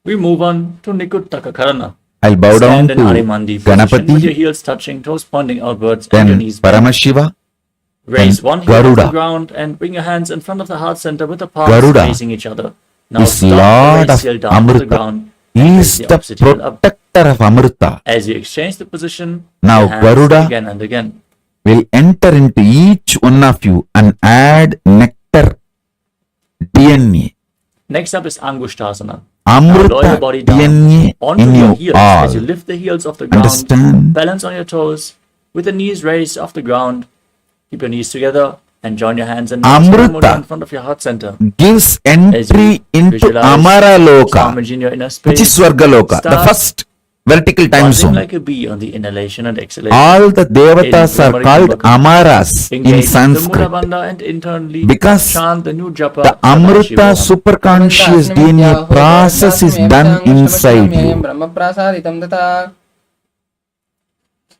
We move on to Nikuttaka Karana. I'll bow down Stand to in Arimandi position with your Ganapati, heels touching, toes pointing outwards, and your then knees bent. Paramashiva, Raise then one heel off the Garuda. ground and bring your hands in front of the heart center with the palms Garuda facing each other. Now is stop the Lord raised of heel down to the Amrita. ground. He and is place the opposite heel up. protector of Amrita. As you exchange the position, Now your hands Garuda again and again. Will enter into each one of you and add nectar DNA. Next up is Angushtasana. Now lower your Amrita body down DNA onto in your you heels all. as you lift the heels off the ground. Understand? Balance on your toes with the knees raised off the ground. Keep your knees together and join your hands in Amrita in front of your heart center. Gives entry into visualize Amara Loka, Swamiji in your inner space. which is Swarga Loka, the Start first vertical time buzzing zone. like a bee on the inhalation and exhalation. All the devatas In are called Brahmarikambaka. Amaras in Engage the Sanskrit Mula Bandha and internally because chant the new japa. the Amrita Paramashivoham. superconscious DNA process is done inside you.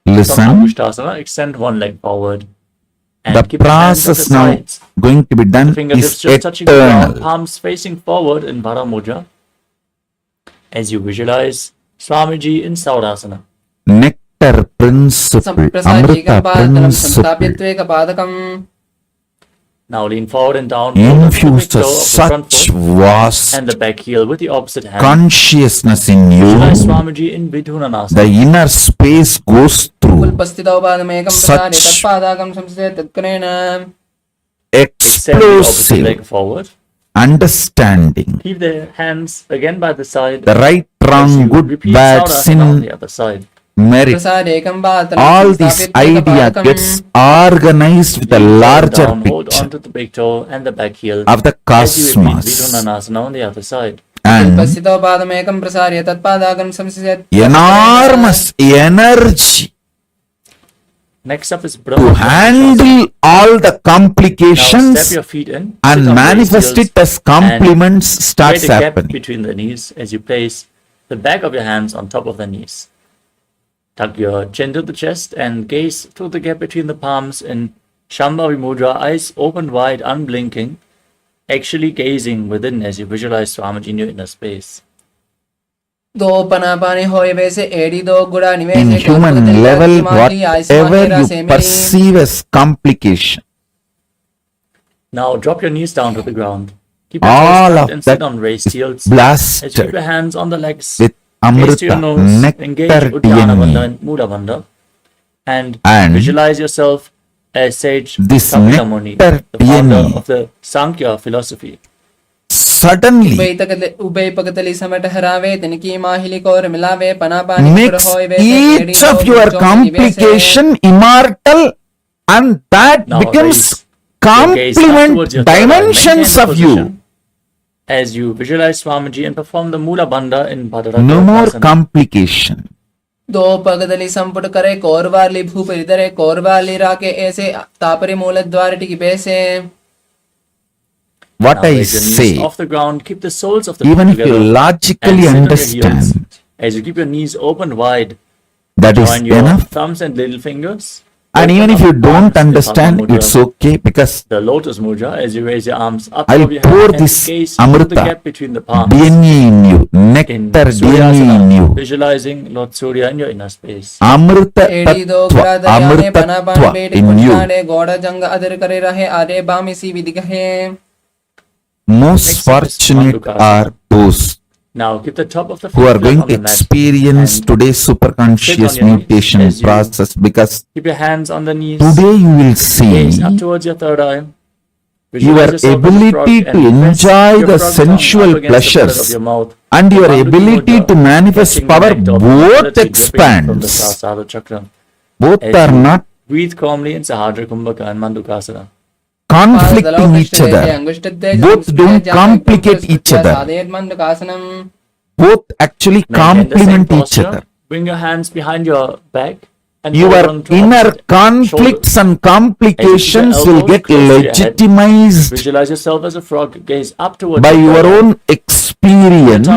From Listen, Angushtasana, extend one leg forward. And the keep your hands at the process now sides. going to be done Fingertips is just touching the ground, eternal. palms facing forward in Vara Mudra. As you visualize Swamiji in Saurasana. Nectar principle, Amrita principle, Now lean forward and down. infused Toe with of the front such foot vast and the back heel with the opposite hand. consciousness in you. Visualize Swamiji in Vidhunanasana. The inner space goes through Extend Extend the opposite leg explosive forward. understanding. Keep the hands again by the side. The right, As wrong, you good, repeat bad, Saurasana on sin, the other side. merit. All this idea gets organized with a larger Down, hold picture on to the big toe and the back heel. of the As you repeat cosmos Vidhunanasana on the other side. and enormous energy Next up is to Brahma. handle all the Now step complications your feet in. sit and on manifest raised it as compliments heels, starts create a gap happening. between the knees as you place the back of your hands on top of the knees. Tuck your chin to the chest and gaze through the gap between the palms in Shambhavi Mudra, eyes open wide, unblinking, actually gazing within as you visualize Swamiji in your inner space. In human level, whatever you perceive as complication, Now drop your knees down to the ground. Keep your all toes tucked of and sit that on raised is heels. As you keep blasted your hands on the legs, with gaze to your Amrita, nose, engage nectar Uddiyana Bandha DNA. and Mula Bandha, and And visualize yourself as sage this Kapila Muni, nectar the founder DNA of the Sankhya philosophy. suddenly makes each of your complication immortal, and that Now becomes raise your gaze up complement towards your third eye. Maintain dimensions the of you. position as you visualize Swamiji and perform the Mula Bandha in Bhadraka No more Asana. complication. दो पगदली संपुट करे कोरवाली भूपरि दरे कोरवाली राके ऐसे तापरे मूल द्वार टिकी बेसे What Now I raise your knees say, off the ground, keep the soles of the even feet if you together, logically and sit on your understand, heels. As you keep your knees open wide, that is join your enough. thumbs and little fingers. And Open even if up you the don't palms, the understand, Padma it's Mudra, okay, because the Lotus Mudra, as you raise your arms up I'll above your pour head and this gaze into the Amrita gap between the palms. DNA in you, In nectar DNA in Suryasana, you. visualizing Lord Surya in your inner space. Amrita एड़ी दो Tattva, गुड़ा दयाने Amrita पना पान Tattva pet in you. कुछाड़े गोड़ा जंग other करे रहे आरे बामी सी विधि कहे Most Next up is fortunate Mandukasana. are those Now keep the top of the who feet are flat going on to the mat. experience and today's sit superconscious on your knees mutation as you process, because Keep your hands on the knees. today you will Gaze up see towards your third eye. Visualize yourself as a frog ability to and press enjoy your the frog tongue up sensual against the palate of pleasures your mouth. and your Mandukya ability mudra, to manifest catching the power nectar of both fertility dripping from the expands. Sahasrara chakra. Both As are you not breathe calmly in Sahadra Kumbhaka and Mandukasana. conflicting each other. Both don't complicate each other. Both actually Maintain the same complement each posture. other. Bring your hands behind your back and Your hold on to inner opposite conflicts shoulders. and complications As you keep your will elbows get close to your head, legitimized Visualize yourself as a frog. Gaze up towards by your third eye. own Tongue in experience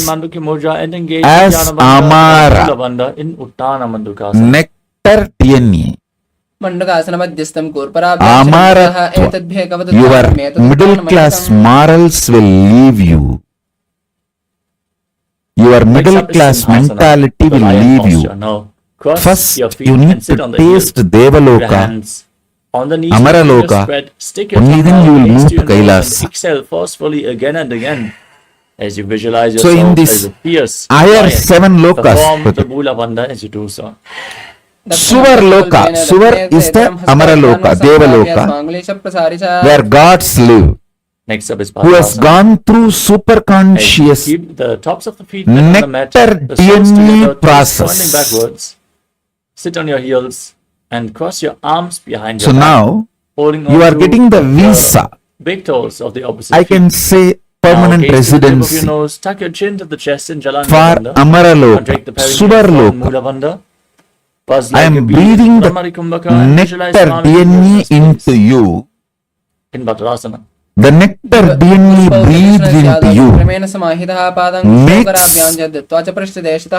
Mandukya Mudra and engage as in Jnana Bandha Amara. and Mula Bandha in Uttana Mandukasana. nectar DNA. मण्डकासनमध्यस्थं Amaratva. Your middle class morals will leave you. Your Next middle up is class Simhasana, mentality the will lion leave posture. you. Now, cross First, your feet you need and sit to on the heels. taste Keep your Devaloka. hands on the knees, Amara with your Loka. spread. Stick your Only tongue then out, you will gaze move to to your nose KAILASA. and exhale forcefully again and again. As you visualize So in yourself this as a fierce higher lion, 7 lokas, perform the Mula Bandha as you do so. Suvar Loka. Suvar is the Amara Loka, Devaloka, where gods live, Next up is who has Padmasana. gone through super As you conscious keep the tops of the feet flat on the mat, nectar the soles DNA together, toes process. pointing backwards. Sit on your heels and cross your arms behind So your back, now holding you on are to getting the visa. big toes of the opposite I feet. can say Now, permanent gaze to the tip of your residency nose, tuck your chin to the chest in Jalandhara for Bandha. Amara Contract the Loka, perineum Suvar form Loka. Mula Bandha. Buzz I like a am bee breathing in the Brahmari Kumbhaka and visualize nectar Swami DNA Krishna's into face you. in Bhadrasana. The nectar DNA breathed into you makes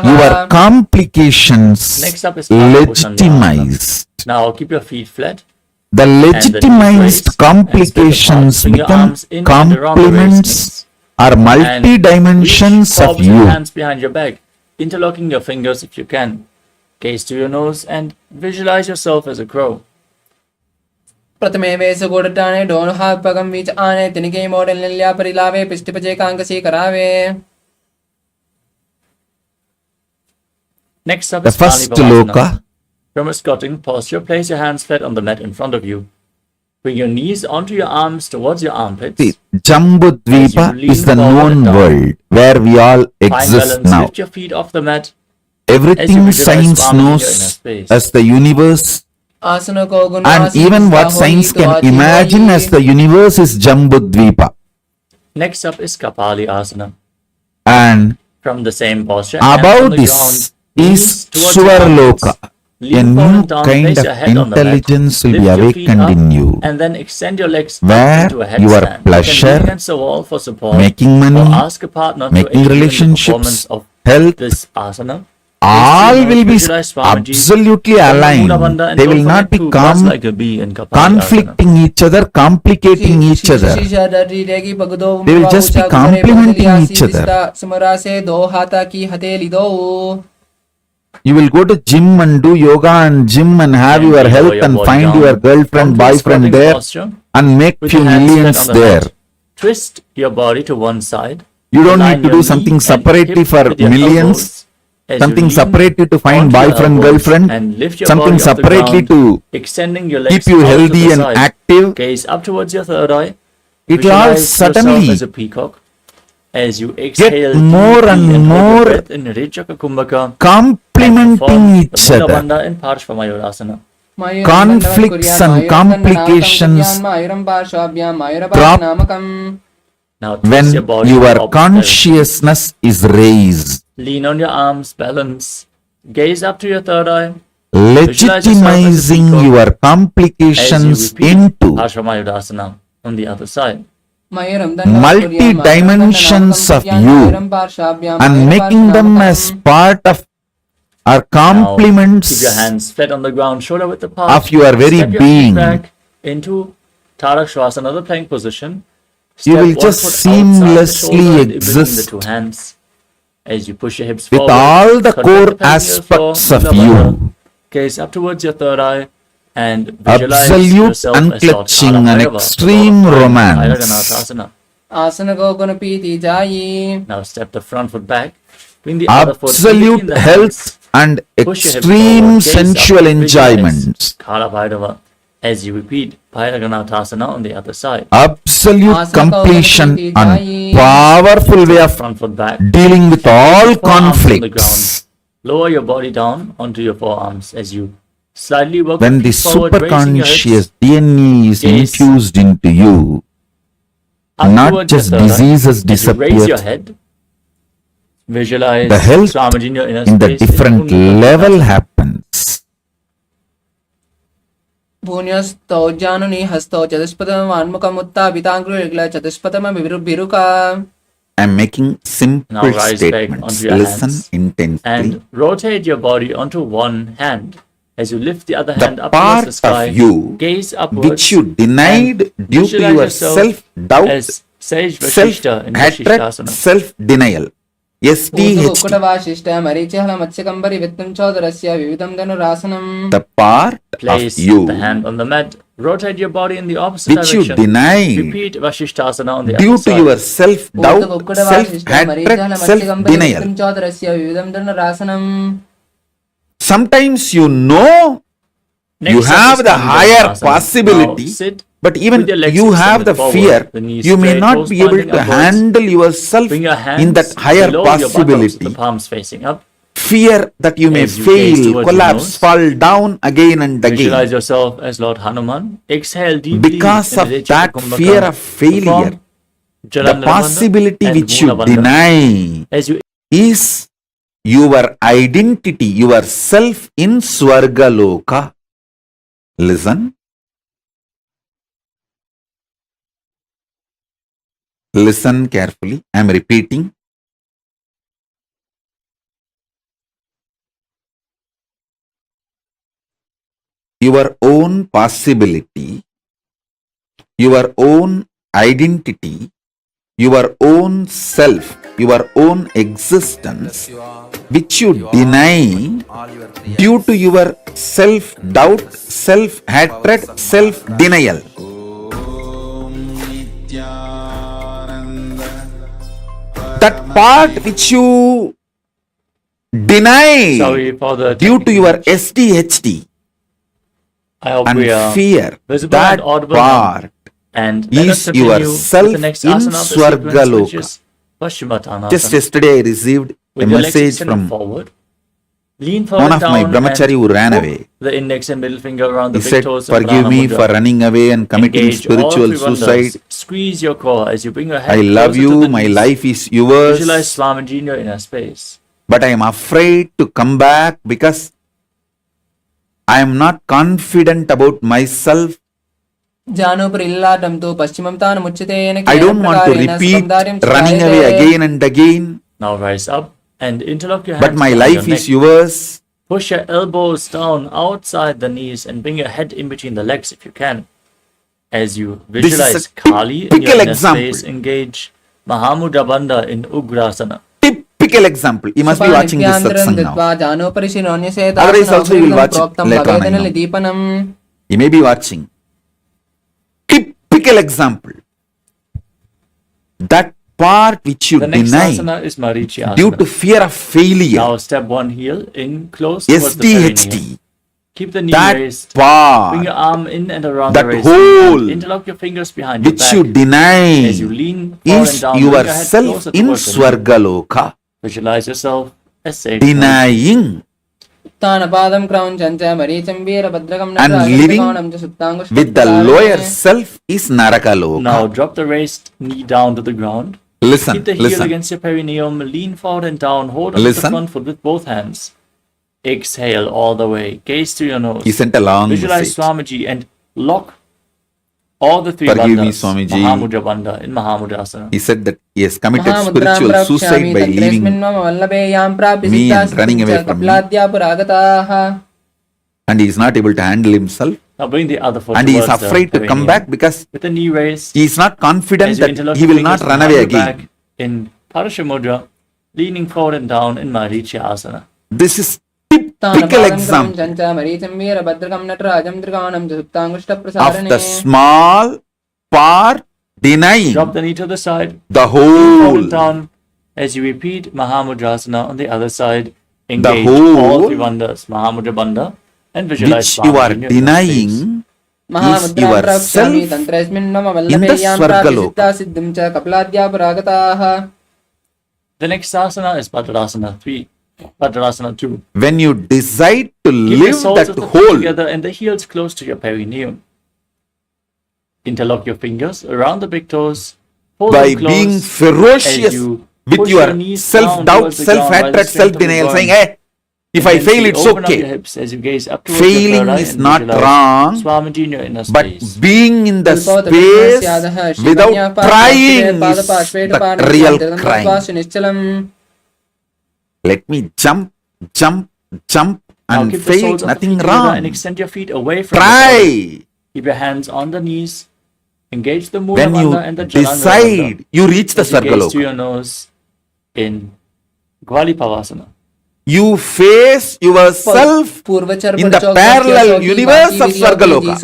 your complications Next up is Padma legitimized. Now keep your feet flat. The legitimized complications Bring your become arms in and around the waist complements knees. or And multi-dimensions reach of forward with your you. hands behind your back, interlocking your fingers if you can. Gaze to your nose and visualize yourself as a crow. प्रथमे वेशगोडटाणे डोनहात्पकं वीच आने तिनिके model निल्या परिलावे पिष्टिपचे कांकसी करावे. Next up The is first Paramashivoham. loka, From a squatting posture, place your hands flat on the mat in front of you. Bring your knees onto your arms towards your armpits. see, Jambudvipa is the known world where we all Find exist balance, now. lift your feet off the mat. Everything visualize science Swami in your inner knows space. as the universe, आसन को गुण and even what science can imagine as the universe is Jambudvipa. Next up is Kapali Asana. And From the same posture, hands on above the this ground, is knees towards your Suvarloka. armpits. A Lean new forward down, kind place of your head on the mat. intelligence will Lift be your feet awakened up, in you, and then extend your legs up where into a headstand. your You can pleasure, lean against the wall for support, making money, or ask a partner to making aid you in the relationships, performance of health, this asana. all will be Visualize Swamiji absolutely from the aligned. Mula Bandha and They don't will not forget to buzz become like a bee in Kapali Asana. conflicting each other, complicating each other. They will just be complementing each other. समरासे दो हाथा की हथेली दो. You will go to gym and do yoga and gym and have And your lower health your and body find down. your girlfriend, Come to a boyfriend squatting there posture and make with few your hands flat millions on the there. mat. Twist your body to one side. You don't Align need to your do knee something and separately hip for with your millions, elbows as you something lean separately to find onto your boyfriend, elbows girlfriend, and lift your something body off the separately ground, to extending your legs keep you out to healthy the and side. active. Gaze up towards your third eye. It will all Visualize yourself suddenly as a peacock. As you exhale more deeply and hold your more breath in Rechaka Kumbhaka and complementing perform each the Mula other. Bandha and Parshvamayurasana. Conflicts and complications drop Now twist when your body your to opposite direction. consciousness is raised, Lean on your arms, balance. Gaze up to your third eye. legitimizing your As you complications repeat into Parshvamayurasana on the other side. multi-dimensions of you and making them as part of or Now, keep complements your hands flat on the ground, shoulder width apart. of your very Step your feet being. back into Tarak Shvasa, another plank position. You Step will one just foot outside the seamlessly shoulder and in between the exist two hands. As you push your hips with forward, all the contract core the perineal floor, aspects of Mula Bandha. you, Gaze up towards your third eye and visualize absolute yourself as Lord unclutching and Kalabhairava, extreme the Lord of Fire, romance. Ayaganathasana. आसन को गुण पीती जाई. Now step the front foot back. Bring the other foot in Absolute between the health hands. and Push your hips extreme forward, gaze up, sensual visualize enjoyments. Kalabhairava as you repeat Paraganatasana on the other side. Absolute completion and powerful way of Front foot back. dealing with all Forearms on the conflicts. ground. Lower your body down onto your forearms as you slightly work When your the feet forward, raising your superconscious hips DNA is Gaze infused into you, up not towards just your third eye. diseases As you raise your disappear, head, visualize the health Swamiji in your inner in the space different Punna level Padmasana. happens. पुण्यस्तौजानुनि हस्तौ चतुष्पदम् अन्मुखमुत्थापिताङ्घ्रियुगल चतुष्पदम् बिरुका. I'm making simple Now rise back statements. onto your Listen hands intensely. and rotate your body onto one hand. As you lift the other The hand up towards part the sky, of you gaze upwards which you denied and due to visualize your yourself self-doubt, as Sage Vashishta in self-hatred, Vashishtasana. self-denial. SDHT. कुटवाशिष्ट मरीचिहल मत्स्यकम्बरी वित्तं चौदरस्य विविधं धनुरासनम्. The part Place of you the hand on the mat. Rotate your body in the opposite which you direction. denied Repeat Vashishtasana on the due other to side. your self-doubt, self-hatred, self-denial. Sometimes you know Next you up have is the higher Kandasana. possibility, Now sit but even with your legs you have extended the forward, fear, the knees you may straight, not toes be able pointing to upwards. handle yourself Bring your hands in that higher below your buttocks, the possibility. palms facing up. Fear that you may As you gaze fail, towards your collapse, nose, fall down again and Visualize again. yourself as Lord Hanuman. Exhale deeply. Because in of the that Kumbhaka. fear of failure, Perform the Jalandhara Bandha possibility and which you Moona Bandha. deny As you is your identity, your self in Swargaloka. Listen. Listen carefully. I am repeating. Your own possibility, your own identity, your own self, your own existence, which you deny due to your self-doubt, self-hatred, self-denial. Om Nithyananda. That part which you deny sorry for the due to technical your glitch. SDHD I hope and we are fear, visible that and audible now. part And let us is continue yourself with the next in asana of the sequence, which Swargaloka. is Paschimottanasana. Just yesterday I received a With your legs message extended from forward, lean one forward of my down brahmachari who ran and away. the index and middle finger around the He big said, toes. forgive me for running away and committing Engage all spiritual three wonders. suicide. Squeeze your core as you bring your head I love closer to you, the my knees. life is Visualize yours, Swamiji in your inner space. but I am afraid to come back because I am not confident about myself. जानोपरिल्लाटं पश्चिमं तान् मुच्यते I don't want to repeat running away again and again, Now rise up and interlock your but hands my behind life your is neck. yours. Push your elbows down outside the knees and bring your head in between the legs if you can. As you This is a visualize Kali in your typical inner example. space, engage Mahamudra Bandha in Ugrasana. Typical example. You must be watching this satsang now. Otherwise also you will watch it later on, I know. You may be watching. Typical example. That part which you The next deny asana is Marichi Asana. due to fear of failure, Now step one heel in close towards the perineum. SDHD, Keep the knee that raised. Bring part your arm in and around that the raised hole knee and interlock your fingers behind your which back. you deny As you lean forward and is down, bring your head yourself closer in towards the knee. Swargaloka. Visualize yourself as safe. Denying तानपादं क्रौञ्चं च मरीचं वीरभद्रकं and living नटराजं च सुप्ताङ्गुष्ठं with the lower self is Now Narakaloka. drop the raised knee down to the ground. Listen, Keep the heel listen. against your perineum. Lean forward and down. Hold on to the Listen. front foot with both hands. Exhale all the way. Gaze to your nose. He sent a long Visualize message. Swamiji and lock all the three Forgive me, bandhas. Swamiji. Mahamudra Bandha in Mahamudrasana. He said that he has committed महामुद्रां spiritual suicide प्रवक्ष्यामि by leaving तत्रेऽस्मिन् मम वल्लभेयां प्राप्य me सिद्धा and running away from me. कपिलाद्यापुरागताः and he is not able to handle himself Now bring the other foot and he is towards the afraid to come perineum. back because With the knee raised. he is not confident As you that interlock he your will not fingers run behind away your back again. in Parashamudra, leaning forward and down in Marichi Asana. This is typical example च मरीचं वीरभद्रकं नटराजं त्रिकोणं च of सुप्ताङ्गुष्ठप्रसारणे the small part denying Drop the knee to the side. the Lean forward whole. and down as you repeat Mahamudrasana on the other side. Engage whole all three bandhas, Mahamudra Bandha, and visualize Which you are Swamiji in your inner space. denying महामुद्रां प्रवक्ष्यामि yourself तन्त्रेऽस्मिन् मम in the वल्लभेयां प्राप्य Swargaloka. सिद्धा सिद्धिं च कपिलाद्यापरागताः. The next asana is Bhadrasana 3. Bhadrasana 2. When you decide to Keep the live soles that of the feet whole together and the heels close to your perineum. Interlock your fingers around the big toes. Hold by them close being as ferocious you with push your knees self-doubt, down towards the ground while the self-hatred, strength of the self-denial, saying, burn. hey, if I fail, Intensely it's open up your okay. hips as you gaze up towards your Failing third eye is and not visualize wrong, Swamiji in your inner but space. being in the space without trying is the real crime. Let me jump, jump, jump Now and keep the fail, soles of the nothing feet together and wrong. extend your feet away from the body. Try. Keep your hands on the knees. Engage the When you Mulavanda and the Jalandhara decide, you reach the as you gaze to Swargaloka. your nose in Gvalipavasana. You face yourself in the parallel universe of Swargaloka.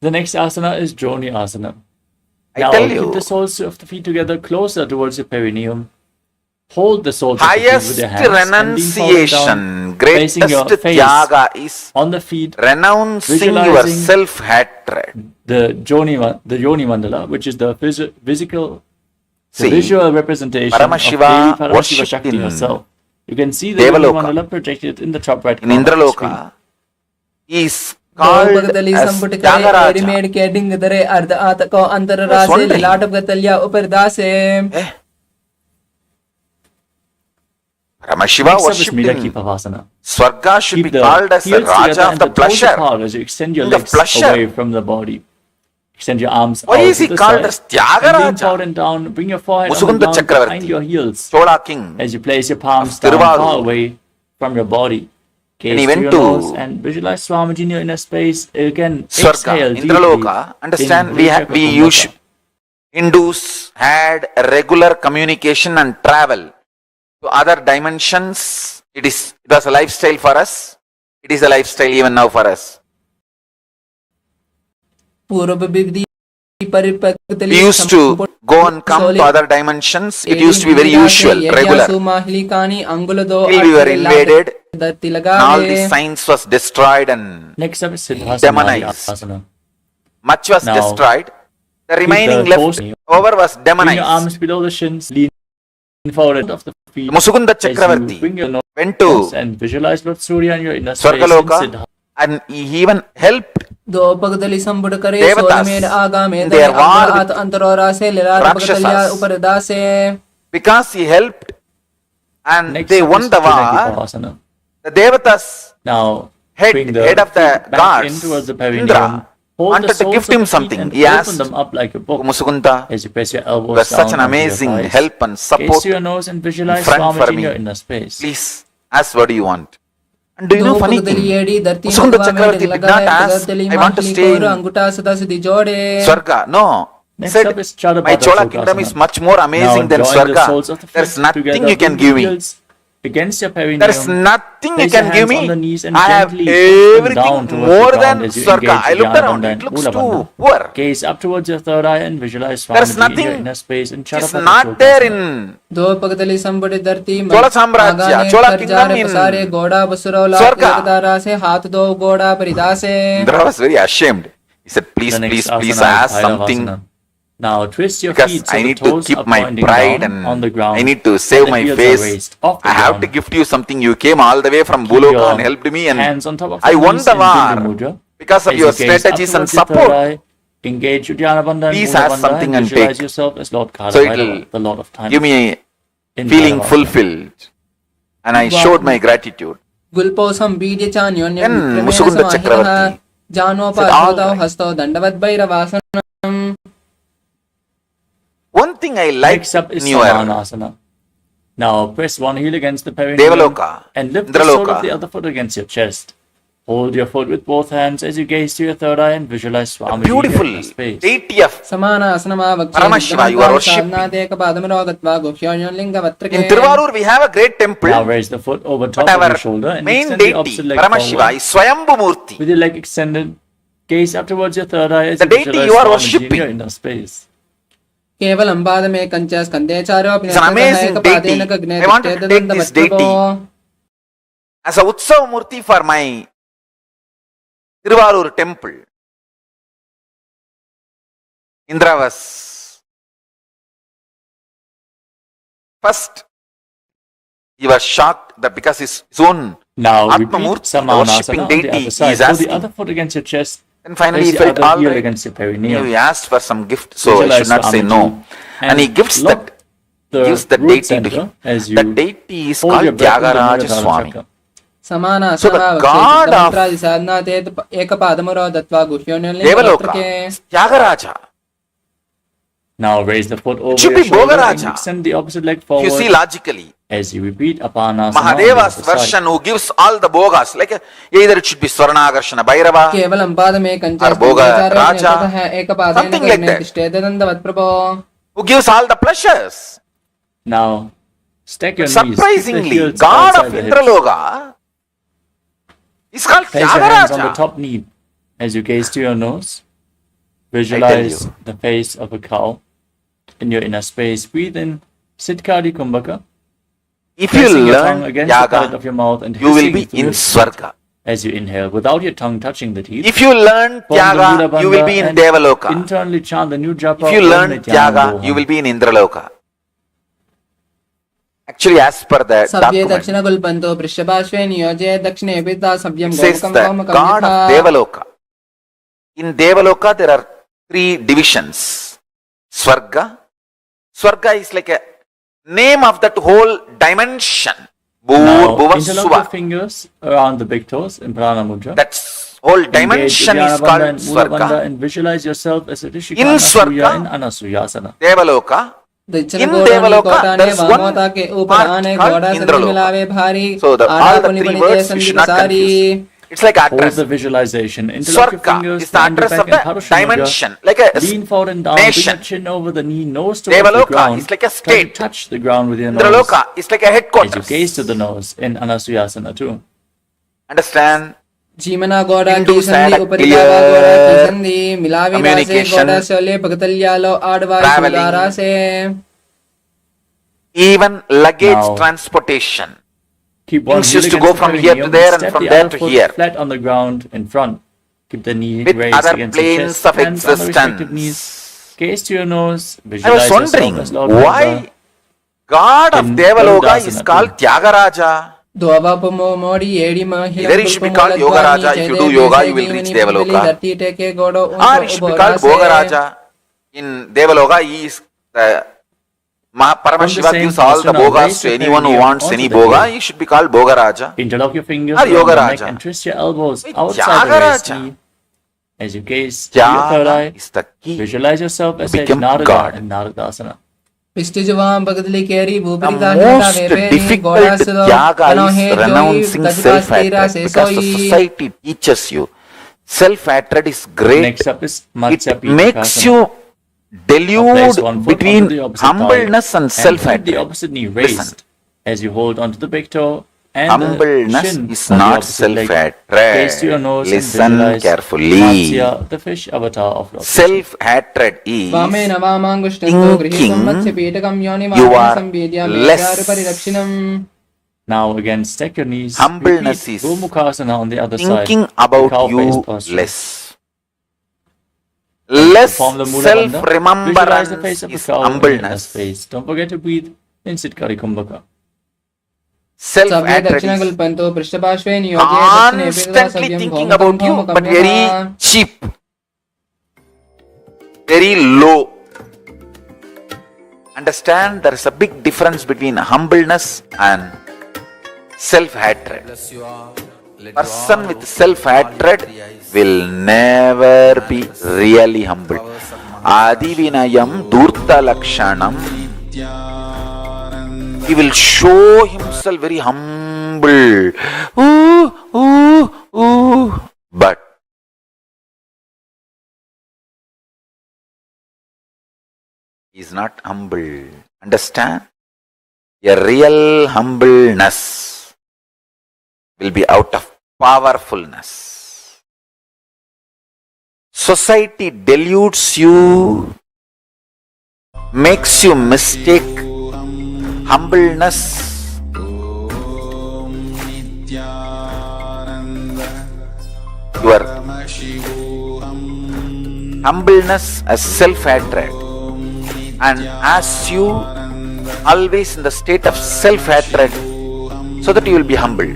The next asana is Joni asana. I Now tell keep you, the soles of the feet together closer towards your perineum. Hold the soles of the feet with highest your hands and lean forward renunciation, down, placing your greatest face tyaga is on the feet, renouncing your visualizing self-hatred. the Yoni Mandala, which is the visual, the See, visual representation Paramashiva of Devi Paramashiva worshipped Shakti in herself. You can see the Yoni Devaloka. Mandala projected in the top right In corner of the screen. Indraloka, is called ಗೋಪಕದಲ್ಲಿ as ಸಂಪುಟಕರೆ Tyagaraja. ಎಡಿಮೇಡ್ ಕೆಡಿಂಗದರೆ ಅರ್ಧ ಆತಕೋ ಅಂತರರಾಸೆ wondering. ಲಲಾಟಕತಲ್ಯ ಉಪರದಾಸೆ. Eh? Paramashiva Next up is worshipped Midaki in Pavasana. Swarga should Keep be the called as the heels Raja together of and the the toes pleasure. apart as you extend your In the legs pleasure. away from the body. Extend your arms Why out is to he the called side as Tyagaraja? and lean forward and down. Bring your forehead on the Musukunda ground Chakravarti. behind your heels Chola king. as you place your palms of down Tiruvarur. far away from your body. When he Gaze went to your to nose and visualize Swamiji in your inner space. Again, Swarga, exhale deeply. Indraloka, understand, in we Brihaka use Hindus had a regular communication and travel to other dimensions. It was a lifestyle for us. It is a lifestyle even now for us. ಪೂರ್ವಬಿದ್ಧಿ We ಪರಿಪಕ್ವದಲ್ಲಿ used to go and come to other dimensions. It used to be very usual, regular. Till we were invaded, and all the science was destroyed and Next up is Siddhasana demonized. asana. Much was Now, destroyed. The remaining the left toes- over was Bring your demonized. arms below the shins. Lean forward of the feet. Musukunda As you Chakravarti bring your nose went to and visualize Lord Surya in your inner space. Swargaloka in Siddha. and he even helped ದೋಪಕದಲ್ಲಿ ಸಂಪುಟಕರೆ Devatas. ಸೋಲಮೇಡ ಆಗಾಮೆ They are warred ಆತ ಅಂತರೋರಾಸೆ ಲಲಾಟಕತಲ್ಯ Rakshasas. ಉಪರದಾಸೆ. because he helped and Next they up won is the Trinaki war. Pavasana. The Devatas Now, bring the head of the feet back gods, in towards the perineum. Indra, Hold wanted the to soles gift of him the feet something. and He open asked them up like a book. Musukunda, As you press your elbows was down such an onto your amazing thighs. help and Gaze support to your nose and visualize friend for Swamiji in me. your inner space. Please ask what do you want. And do you know funny thing? ದೋಪಕದಲ್ಲಿ ಏಡಿ Dharti Musukunda ಮಗುವ Chakravarti ಮೇಲೆ did not ask, ಲಗತ್ತದಲ್ಲಿ I want to ಮಾಹಿಲಿ stay ಕೋರು in ಅಂಗುಟ ಸದಸದಿ ಜೋಡೆ. Swarga. No. He Next said, up is Chadabhadra my Chola Sukhasana. kingdom is much more amazing Now than join the Swarga. soles of the There's feet nothing together, you can bring give the me. heels against your perineum. There's nothing you Place can your give hands me. on the knees and I have gently push them everything down towards more the than ground as you Swarga. engage I looked around. Jnanabandha It and looks Moolavandha. too poor. Gaze up towards your third eye and visualize There's Swamiji in nothing your inner space in which is Chadabhadra not there Sukhasana. in ದೋಪಕದಲ್ಲಿ ಸಂಪುಟಿ Dharti Chola Samrajya, Chola kingdom in ಪಸಾರೆ ಗೋಡಾ ಬಸುರೌಲ Swarga. ಏಕದಾರಾಸೆ ಹಾತ ದೋ ಗೋಡಾ ಪರಿದಾಸೆ. Indra was very ashamed. He said, please, The next please asana is ask something. Bhairavasana. Now twist your Because feet so I the need to toes keep are my pointing pride down on the and ground. I need to save and the my heels are face. raised off the I have ground. to gift you something. You came all the way from Keep Buloka your and helped me and hands on top of I your won knees the in Bindu war Mudra. because of As your you gaze up strategies and towards your third support. eye, engage Udyanabandha and Please ask Moolavandha something and and visualize take. yourself as Lord So Kala it'll the Lord of Time. give me in feeling Bhairavasana. fulfilled. And I Wow. showed my gratitude. ಗುಲ್ಪೋಸಂ ಬೀಡ್ಯ ಚಾನ್ಯೋನ್ಯ Then ವಿಕ್ರಮೇಣ Musukunda ಸಮಾಹಿನಃ Chakravarti ಜಾನೋಪಾದ್ಭುತೌ said, "All right." ಹಸ್ತೌ ದಂಡವದ್ಭೈರವಾಸನಂ. One thing I like Next up is in your Samanasana. Now press one heel against the perineum Devaloka, and lift the sole Indraloka. of the other foot against your chest. Hold your foot with both hands as you gaze to your third eye and visualize Swamiji in your beautiful inner space. deity of ಸಮಾನಾಸನಮಾವಕ್ಷೇ Paramashiva, you are worshipping. ಸಾಧನಾದೇಕ ಪಾದಮರೋಗತ್ವಾ ಗುಹ್ಯೋನ್ಲಿಂಗವತ್ರಕೆ. In Tiruvarur we have a great temple, Now raise the foot over top but of our your shoulder and main extend the deity, opposite leg Paramashiva, forward. is Swayambhu Murti. With your leg extended, gaze up towards your third eye as The you deity visualize you are Swamiji in worshipping. your inner space. केवलं पादमेकं च स्कन्धे चारोऽपि It's an amazing deity. I wanted to take this deity as a Utsav Murti for my Tiruvarur temple. Indra was first, he was shocked that because his own Now Atma repeat Murti, the Samanasana worshipping on the deity, other side. is Hold the asking. other foot against your chest. And finally Place he the felt other all heel right. against your perineum. He asked for some gift, so I Visualize should not say Swamiji no. And he gives lock the root deity to center him. as you The deity is hold called your breath in the Tyagaraja Muladhara Swami. chakra. समाना So the god of साधना एकपादमरो दत्वा Devaloka गुह्योन्यलिङ्गवक्त्रके is Tyagaraja. Now raise the foot over should your be shoulder and Bhogaraja. extend the opposite leg If you forward see logically, as you repeat Apanasana on the Mahadeva's other side. version who gives all the bhogas, like either it should be Swarnagarshana Bhairava, केवलं पादमेकं च or Bhoga स्कन्धे Raja, चारोऽपि एकपादेन something like that. तिष्ठेदन्दवत् प्रभो who gives all the pleasures. Now stack your knees. Keep the Surprisingly, heels god outside of the hips. Indraloka is called Place your hands on the Tyagaraja. top knee as you gaze to your nose. tell Visualize you. the face of a cow in your inner space. Breathe in Siddhkari Kumbhaka. If you Pressing your tongue learn against the palate of Yaga, your mouth and you will hissing be through in your Swarga. as you inhale without your tongue touching the teeth. If you learn Form the Tyaga, Mula you will Bandha be in and Devaloka. internally chant the new japa. If you Om learn Tyaga, Nithyananda. you will be in Indraloka. Actually, as per the सभ्ये document, दक्षिणकुल्पन्तो वृषभाश्वे नियोजे दक्षिणे पिता सभ्यं it says गोमुखं the गोमुखं god of यथा Devaloka. In Devaloka, there are 3 divisions. Swarga. Swarga is like a name of that whole dimension. Bhur, Now Bhuva, interlock your Suva. fingers around the big toes in Prana Mudra. That whole Engage dimension is Uddiyana called Bandha and Mula Bandha Swarga. and visualize yourself as a Rishika In Anasuya Swarga, in Anasuyasana. Devaloka. दक्षिण In कोटाने Devaloka, कोटाने there is one वामोता के ऊपर part आने called घोड़ा सभी Indraloka. मिलावे भारी So all आड़ा the पुनि 3 पुनि words दे you संधि should not प्रसारी confuse. It's like Hold address. the visualization. Interlock your Swarga fingers is the behind your address back of and the Parusha Mudra. dimension, like a Lean forward and down. Bring nation. your chin over the knee, nose towards the Devaloka ground. is like a Try to state. touch the ground with your nose. Indraloka is like a As you headquarters. gaze to the nose in Anasuyasana too. Understand? जीमना घोड़ा की Hindus had संधि a ऊपरी दावा घोड़ा की clear संधि मिलावे दासे communication, घोड़ा से ले भगतलियालो आड़वाई traveling, सुधारा से even luggage Now, transportation. Keep one Things heel used to against go the from here to perineum, there and step from the there other to foot here. flat on the ground in front. Keep the knee With raised other against the planes chest, of hands on the respective knees. existence. Gaze to your nose. I was Visualize wondering yourself as Lord Brahma. why God of in Devaloka is Garudasana called Tyagaraja. द्वावापमो मोड़ी एड़ी महिलं Either it should be called Yoga Raja. If you do yoga, you will reach Devaloka. धरती टेके घोड़ो Or it should be called Bhogaraja. In Devaloka, he is the Paramashiva same gives all the asana, bhogas raise to your anyone who perineum wants onto any the bhoga. heel. He should be called Bhogaraja. Interlock your fingers Or around Yoga the neck Raja. and twist your elbows Wait, outside the raised Tyagaraja. knee. As you gaze to your third eye, Tyaga is the key. visualize yourself as a become Narada God. in Naradasana. पिष्टिजुवां भगतली carry The Bhupathi दाशमता most Vepery घोड़ा difficult सुदो Tyaga अनोहे is जोई renouncing गजपास self-hatred तेरा से because the सोई society teaches you. Self-hatred is great. Next up is Matsya It makes you Now place delude one foot between onto the opposite humbleness thigh and keep the self-hatred. opposite knee raised Listen. as you hold onto the big toe and Humbleness the shin is on the not opposite leg. self-hatred. Gaze to your nose Listen and visualize carefully. Matsya, the fish avatar of Lord Krishna. Self-hatred is वामे नवामांगुष्टन्तो गृहीतं मत्स्य thinking पीठकं योनि you वामे are संवेद्या less. मेचारु परिरक्षिणम् Now again, stack your knees. Humbleness Repeat is Gomukhasana on the other side. thinking the about cow face you posture. less. Less Perform the Mula Bandha. Visualize the self-remembrance face of the is cow in your inner humbleness. space. Don't forget to breathe in Siddhkari Kumbhaka. सभ्ये Self-hatred is दक्षिणकुल्पन्तो पृष्ठपार्श्वे नियोजे दक्षिणे पिता constantly सभ्यं thinking घोमुखं about you, घोमुखं but यथा very cheap, very low. Understand, there is a big difference between humbleness and self-hatred. Person with self-hatred will never be really humble. Adivinayam durta lakshanam. He will show himself very humble. Ooh, ooh, ooh. But he is not humble. Understand? A real humbleness will be out of powerfulness. Society deludes you makes you mistake humbleness, your humbleness as self-hatred, and as you always in the state of self-hatred, so that you will be humble.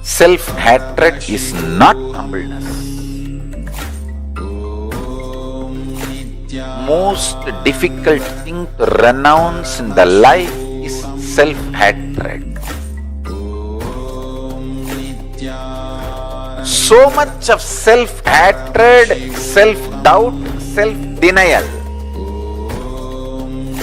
Self-hatred is not humbleness. Most difficult thing to renounce in the life is self-hatred. So much of self-hatred, self-doubt, self-denial.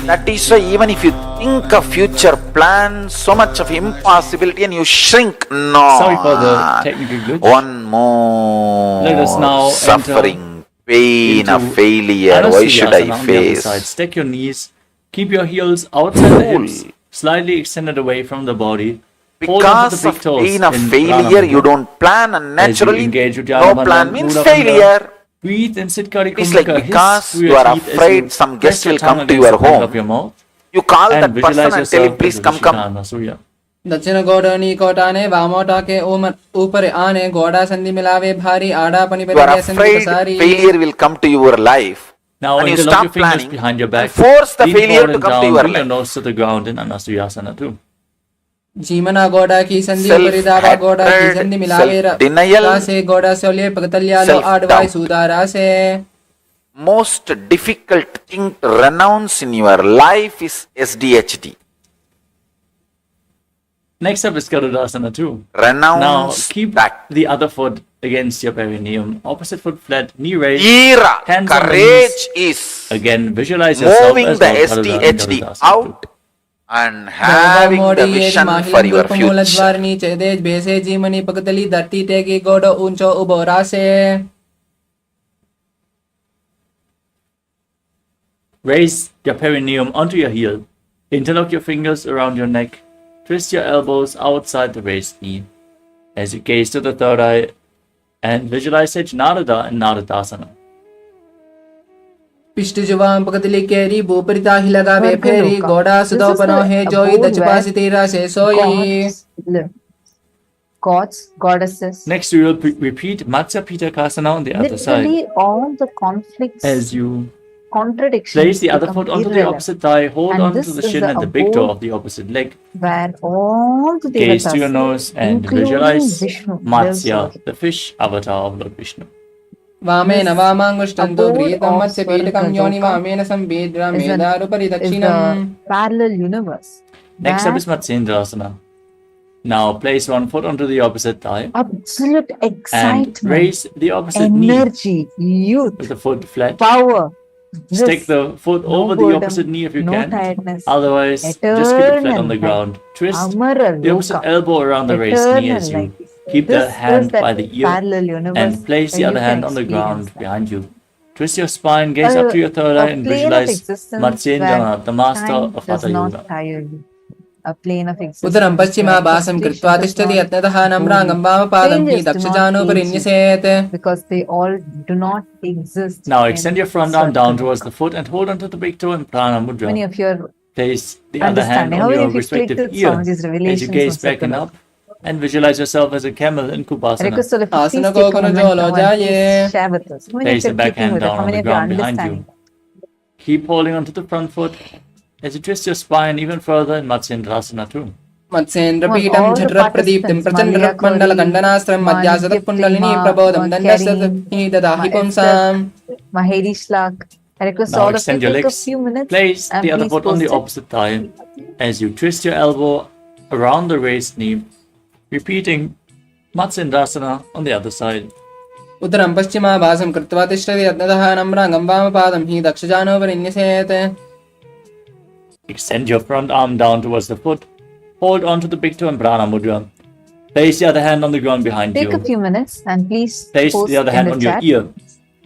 That is why even if you think of future plans, so much of impossibility and you shrink. No. Sorry for the technical glitch. One more Let us now suffering, pain of into failure. Why should I Anastasiyasana on the other face? side. Stack your knees. Keep your heels outside the hips, slightly extended away from the body. Hold onto Because the of big toes pain of in failure, Prana you Mudra. don't plan, and As you naturally, engage with no Dhyana plan Bandha, means Mula Bandha. failure. Breathe in Siddhkari It's like Kumbhaka. Hiss because through you your are teeth as afraid you some press guest your will tongue come to against your the corner home. of your mouth. You call And that person visualize and tell him, yourself please as come. Vishikana Surya. दक्षिण घोड़नी कोटाने वामोटाके ऊपर आने घोड़ा संधि मिलावे भारी आड़ा पनी You are पति संधि afraid पसारी failure will come to your life. Now And you interlock your stop fingers planning behind your and back. force the Lean failure forward to and come to down. your Bring your life. nose to the ground in Anastasiyasana too. जीमना घोड़ा की संधि परिदावा घोड़ा की संधि मिलावे self-denial, रासे घोड़ा सोलिए पगतल्यालो self-doubt. आडवाई सुधारा से Most difficult thing to renounce in your life is SDHD. Next up is Garudasana too. Now Renounce keep that. the other foot against your perineum. Opposite foot flat, knee raised. Ira, Hands on the courage is Again, visualize yourself moving as the Lord Garuda in SDHD Garudasana out too. and having the vision for your future. द्वारनी चेदेज बेसे जीमनी पगतली धरती टेगी घोड़ो ऊंचो उबो रासे Raise your perineum onto your heel. Interlock your fingers around your neck. Twist your elbows outside the raised knee. As you gaze to the third eye and visualize Sage Narada in Naradasana. पिष्ट जुवाम पगतली केरी भूपरिता ही लगावे फेरी Vargaloka. घोड़ा This सुदो is पनो the है जोई abode दचपासी तेरा से सोई Gods live. Gods, goddesses. Next, we will repeat Matsya Pitakasana on the other side. Literally, all the conflicts, As you contradictions, place the other become foot onto the irrelevant, opposite thigh, hold And on to this the is shin the and the big toe abode of the opposite leg. where all the Gaze to your devatas, nose and including visualize Vishnu, lives Matsya, over. the fish avatar of Lord Vishnu. वामेन वामांगुष्टन्तो abode गृहीतं of मत्स्य पीठकं योनि Swargaloka वामेन संवेद्रा is मेदारुपरि is दक्षिणम् the parallel universe. Next up Where is Matsyendrasana. Now place one foot onto the opposite thigh absolute and excitement, raise the opposite knee energy, youth, with the foot flat. power, Stick bliss, the foot no over the boredom, opposite knee if you no can. tiredness, Otherwise, just keep it flat eternal on the life. ground. Twist Amara the opposite Loka, elbow around the raised knee eternal as you life. keep This the hand is that by the ear parallel universe and place the where other you can hand on the experience ground that. behind you. Twist your spine, gaze up to your third eye and plane of visualize existence where Matsyendrana, the master time of does Hatha not Yoga. tire you. A plane of existence उदरं पश्चिमा where भासं completion कृत्वा does तिष्ठति not यत्नतः bore नम्राङ्गं you. वामपादं हि Changes do not दक्षजानोपरि faze you न्यसेत् because they all do not exist. Now in extend your front arm down Swargaloka. towards the foot and hold onto the big toe in Prana Many Mudra. of your Place the other hand understanding. on How many your of you clicked respective with ear Swamiji's as you revelations gaze on back and Swargaloka? up and visualize yourself as a camel in I Kupasana. request all of you, please आसन take को a गुण moment जो now low and please जाइए share with us. How many Place of you the are back clicking hand with it? down How on many the of you are ground behind understanding? you. Keep holding onto the front foot as you twist your spine even further in Matsyendrasana too. मत्स्येन्द्रपीठं All the झटरः प्रदीप्तिं participants, Prachanda Malia रत्मण्डल Kori, खण्डनास्त्रं Ma मध्यासतः kundalini Dipti, प्रबोधं Ma दण्डस्य ददाहि Ma पुंसाम् Mahedi Shlak. I request Now all of you extend your take a legs. few minutes Place and the other please foot on the post it. opposite thigh as you twist your elbow around the raised knee, repeating Matsyendrasana on the other side. उदरं पश्चिमा भासं कृत्वा तिष्ठति यत्नतः नम्राङ्गं वामपादं हि दक्षजानोपरि न्यसेत् Extend your front arm down towards the foot. Hold on to the big toe in Prana Mudra. Place the other hand on the ground behind Take a you. few minutes and please Place post the other in hand the on your chat. ear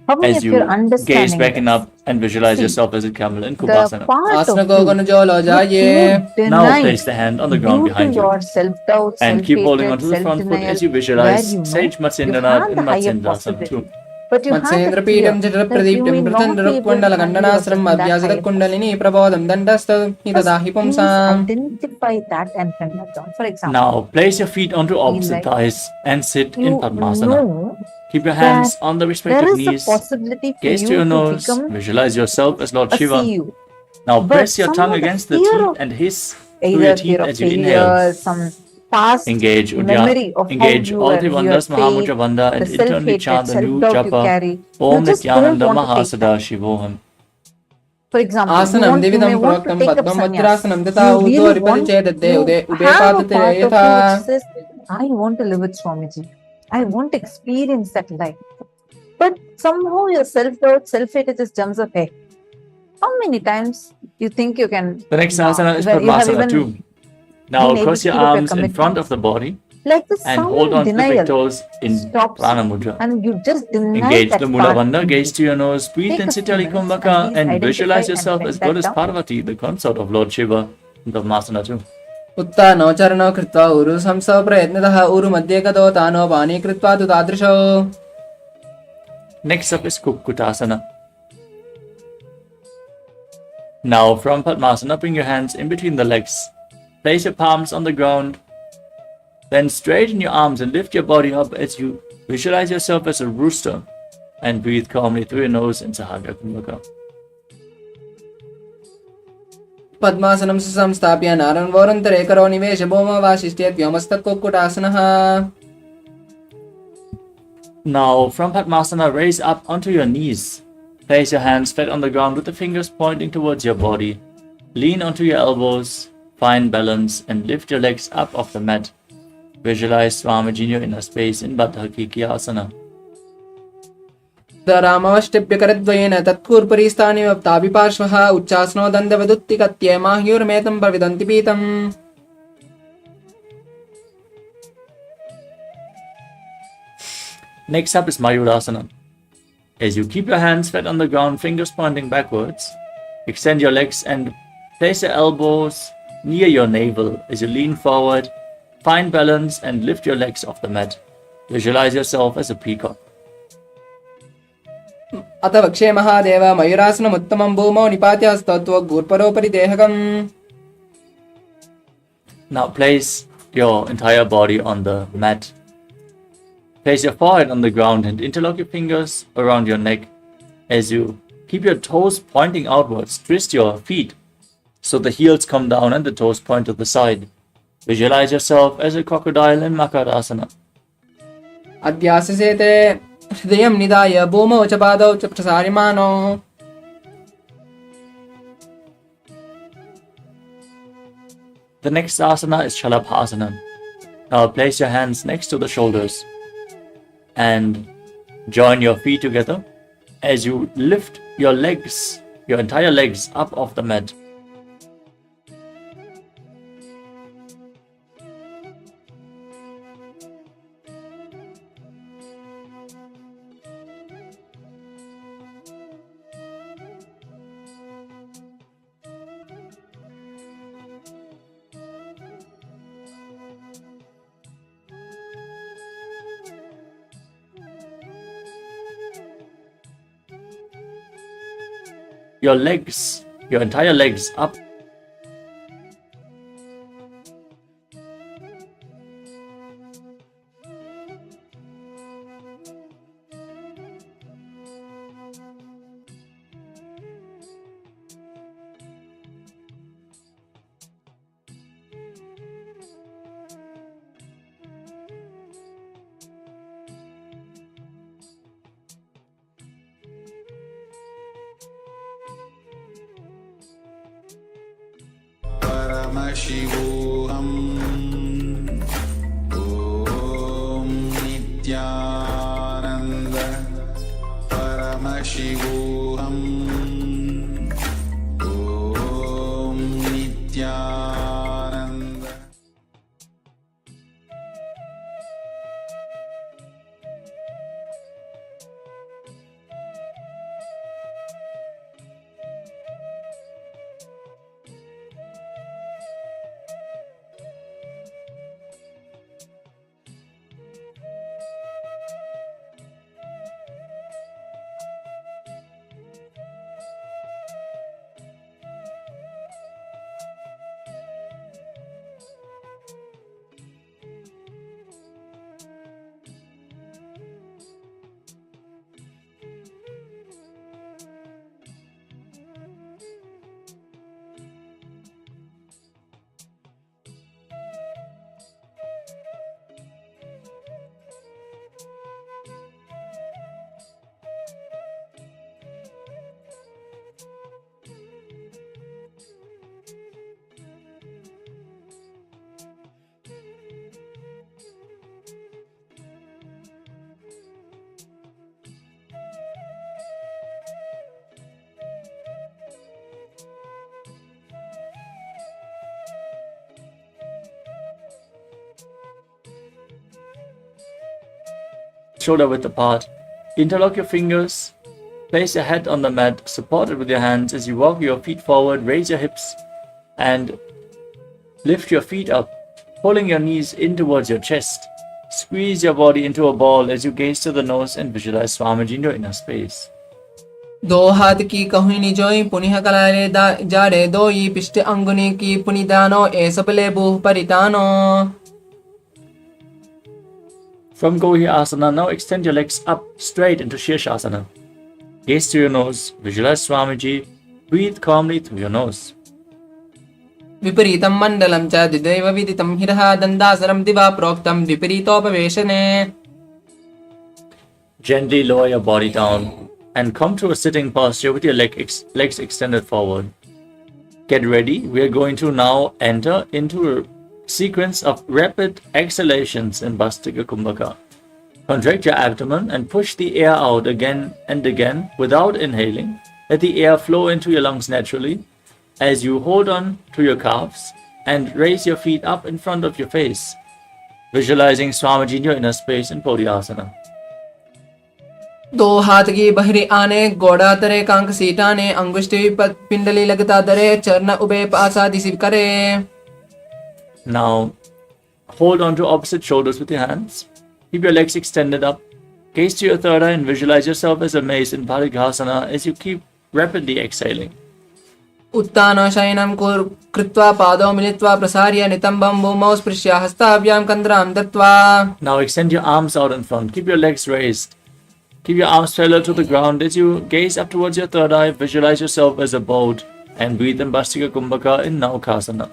How many as of you are you gaze understanding back and this? up and visualize See, yourself as a camel in The Kupasana. part आसन of को you गुण जो लो which जाइए you Now deny place the hand on the ground due to behind you your self-doubt, and keep holding self-hatred, onto the front foot self-denial, as you where visualize you know Sage you Matsyendranath have in the higher Matsyendrasana possibility. too. But you have that మత్స్యేంద్రపీఠం fear that you జఠరప్రదీప్తిం may not be able to handle మృతండరక్వండలఖండనాశ్రం yourself in that higher అభ్యాసతకుండలిని ప్రబోధం దండస్థి First, దదాహి please పుంసాం. identify that and bring that down. For example, Now, place your feet onto feel opposite like thighs and sit in you Padmasana. know Keep your that hands on the there respective is a knees. possibility for Gaze to you your to nose. become Visualize yourself as Lord a Shiva. CEO. Now But press your tongue somehow the against the fear teeth of and hiss through either your fear teeth of as you inhale. failure, some past Engage memory of how engage you all were, three you bandhas had faith, Mahamudra Bandha and the internally self-hatred, chant the new self-doubt you japa carry. Om You just don't Nithyananda want to take that. Mahasada-Shivoham. For example, ఆసనం you ద్వివిధం may want to ప్రోక్తం take up పద్మం sannyas. వజ్రాసనం తథా You ఊతో really రిపతి want, చేదద్దే you ఉదే have a ఉభయపాదతే part of you యథా. which says, I want to live with Swamiji. I want to experience that life. But somehow your self-doubt, self-hatred just jumps up. Hey, how many times you think you can? The next now, asana is you have Padmasana even too. Now been able cross to your keep up your arms in front of the body like this and sound hold on to the big denial toes in stops you, Prana Mudra. and you just deny Engage that the Mula part. Bandha, gaze to your nose, breathe Take in a few Sitali minutes Kumbhaka and please and identify visualize and yourself bring as that Goddess down. Parvati, the consort of Lord Shiva in Padmasana too. उत्थानो चरणौ कृत्वा उरु संसौ प्रयत्नतः उरु मध्ये गतो तानो पानी कृत्वा तु तादृशौ. Next up is Kukkutasana. Now from Padmasana, bring your hands in between the legs. Place your palms on the ground. Then straighten your arms and lift your body up as you visualize yourself as a rooster and breathe calmly through your nose in Sahasrara Kumbhaka. పద్మాసనం సంస్థాప్య నారాయణవోరంతరే కరో నివేశ భౌమవాసిష్ఠ్యేత్ వ్యోమస్తత్కుక్కుటాసనః. Now from Padmasana, raise up onto your knees. Place your hands flat on the ground with the fingers pointing towards your body. Lean onto your elbows, find balance and lift your legs up off the mat. Visualize Swamiji in your inner space in Baddha Asana. रामवष्टिप्यकरद्वयेन तत्कूर्परीस्थानि ताभिपार्श्वः उच्चासनो दन्दवदुत्तिकत्ये माह्यूर्मेतं प्रविदन्ति पीतम्. Next up is Mayurasana. As you keep your hands flat on the ground, fingers pointing backwards, extend your legs and place your elbows near your navel as you lean forward. Find balance and lift your legs off the mat. Visualize yourself as a peacock. अथ वक्षे महादेव मयूरासनमुत्तमं भूमौ निपात्य हस्तत्वगूर्परोपरि देहकम्. Now place your entire body on the mat. Place your forehead on the ground and interlock your fingers around your neck. As you keep your toes pointing outwards, twist your feet so the heels come down and the toes point to the side. Visualize yourself as a crocodile in Makarasana. अध्याससेते हृदयं निधाय भूमौ च पादौ च प्रसार्यमाणौ. The next asana is Shalabhasana. Now place your hands next to the shoulders and join your feet together as you lift your legs, your entire legs up off the mat. Your legs, your entire legs up. Paramashivoham Om Nithyananda Paramashivoham Om Nithyananda. shoulder width apart. Interlock your fingers. Place your head on the mat, supported with your hands. As you walk your feet forward, raise your hips and lift your feet up, pulling your knees in towards your chest. Squeeze your body into a ball as you gaze to the nose and visualize Swamiji in your inner space. दो हाथ की कहुई निजोई पुनिह कलाले जारे दोई पिष्ट अंगुनी की पुनि दानो ए सबले बुह परितानो. From Gohi Asana, now extend your legs up straight into Shirshasana. Gaze to your nose, visualize Swamiji, breathe calmly through your nose. विपरीतं मण्डलं च द्विदैव विदितं हिरः दन्दासनं दिवा प्रोक्तं विपरीतोपवेशने. Gently lower your body down and come to a sitting posture with your legs extended forward. Get ready. We are going to now enter into a sequence of rapid exhalations in Bhastika Kumbhaka. Contract your abdomen and push the air out again and again without inhaling. Let the air flow into your lungs naturally as you hold on to your calves and raise your feet up in front of your face, visualizing Swamiji in your inner space in Bodhyasana. दो हाथ की बहरी आने गोड़ा तरे कांक सीटाने अंगुष्ठी पिंडली लगता दरे चरण उबे पासा दिसिव करे. Now, hold on to opposite shoulders with your hands. Keep your legs extended up. Gaze to your third eye and visualize yourself as a mace in Parikasana as you keep rapidly exhaling. उत्तान शयनं कृत्वा पादौ मिलित्वा प्रसार्य नितम्बं भूमौ स्पृश्य हस्ताभ्यां कन्द्रां दत्त्वा. Now extend your arms out in front. Keep your legs raised. Keep your arms parallel to the ground as you gaze up towards your third eye. Visualize yourself as a boat and breathe in Bhastika Kumbhaka in Naukasana.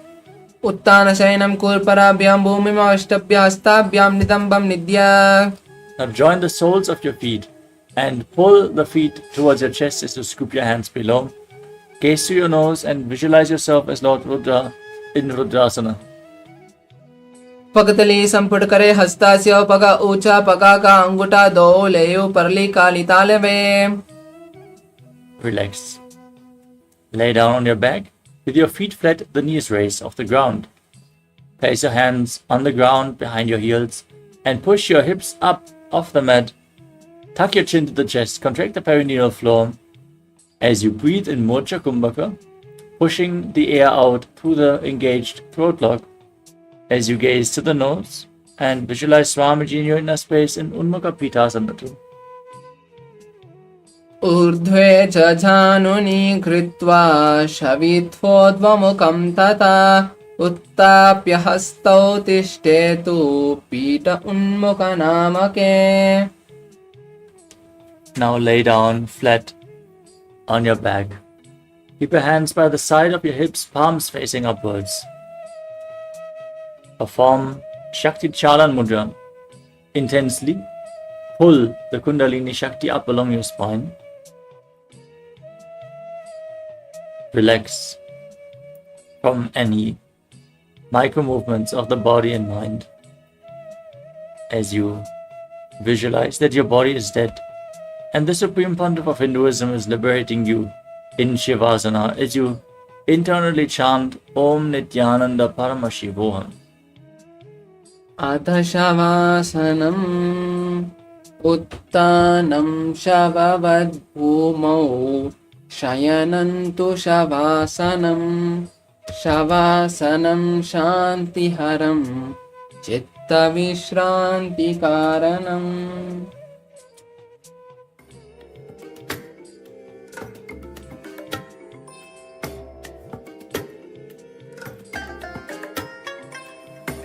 उत्तान शयनं पराभ्यां भूमिमवष्टभ्य हस्ताभ्यां नितम्बं निद्या. Now join the soles of your feet and pull the feet towards your chest as you scoop your hands below. Gaze to your nose and visualize yourself as Lord Rudra in Rudrasana. पगतली संपुट करे हस्तास्य पगा ऊंचा पगा का अंगूठा दो लेयो परली काली तालवे. Relax. Lay down on your back with your feet flat, the knees raised off the ground. Place your hands on the ground behind your heels and push your hips up off the mat. Tuck your chin to the chest, contract the perineal floor as you breathe in Mocha Kumbhaka, pushing the air out through the engaged throat lock as you gaze to the nose and visualize Swamiji in your inner space in Unmukha Pitasana too. ऊर्ध्वे च झानुनि कृत्वा शवित्वोद्वमुखं तथा उत्ताप्य हस्तौ तिष्ठेतु पीठ उन्मुखनामके. Now lay down flat on your back. Keep your hands by the side of your hips, palms facing upwards. Perform Shakti Chalan Mudra. Intensely pull the Kundalini Shakti up along your spine. Relax from any micro movements of the body and mind as you visualize that your body is dead and the Supreme Pontiff of Hinduism is liberating you in Shivasana as you internally chant Om Nithyananda Paramashivoham. अथ शवासनं उत्तानं शववद्भूमौ शयनं तु शवासनं शवासनं शान्तिहरं चित्तविश्रान्तिकारणम्.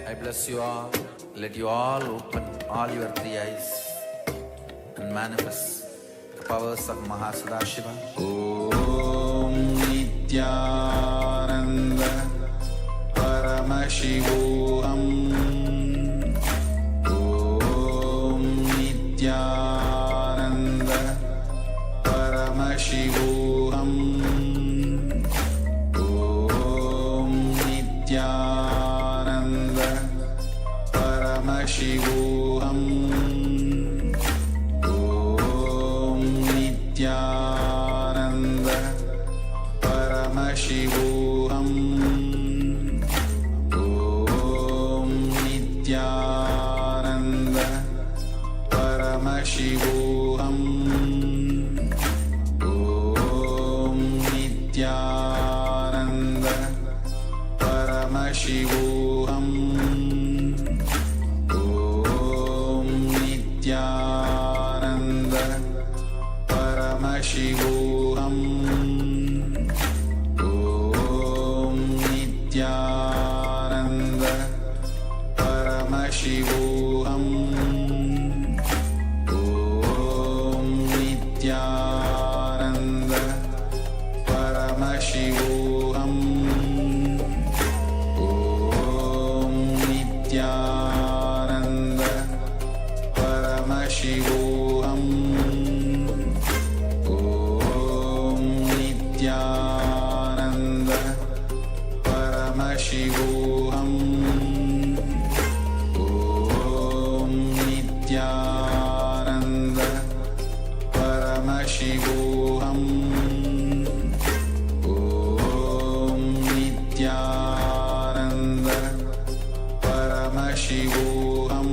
I bless you all. Let you all open all your three eyes and manifest the powers of Mahasadashiva. Om Nithyananda Paramashivoham. Om Nithyananda Paramashivoham. Om Nithyananda Paramashivoham. Om Nithyananda Paramashivoham. Om Nithyananda Paramashivoham. Paramashivoham Om Nithyananda Paramashivoham Om Nithyananda Paramashivoham Om Nithyananda Paramashivoham Om Nithyananda Paramashivoham Om Nithyananda Paramashivoham Om Nithyananda Paramashivoham Om Nithyananda Paramashivoham Om Nithyananda Paramashivoham Om Nithyananda Paramashivoham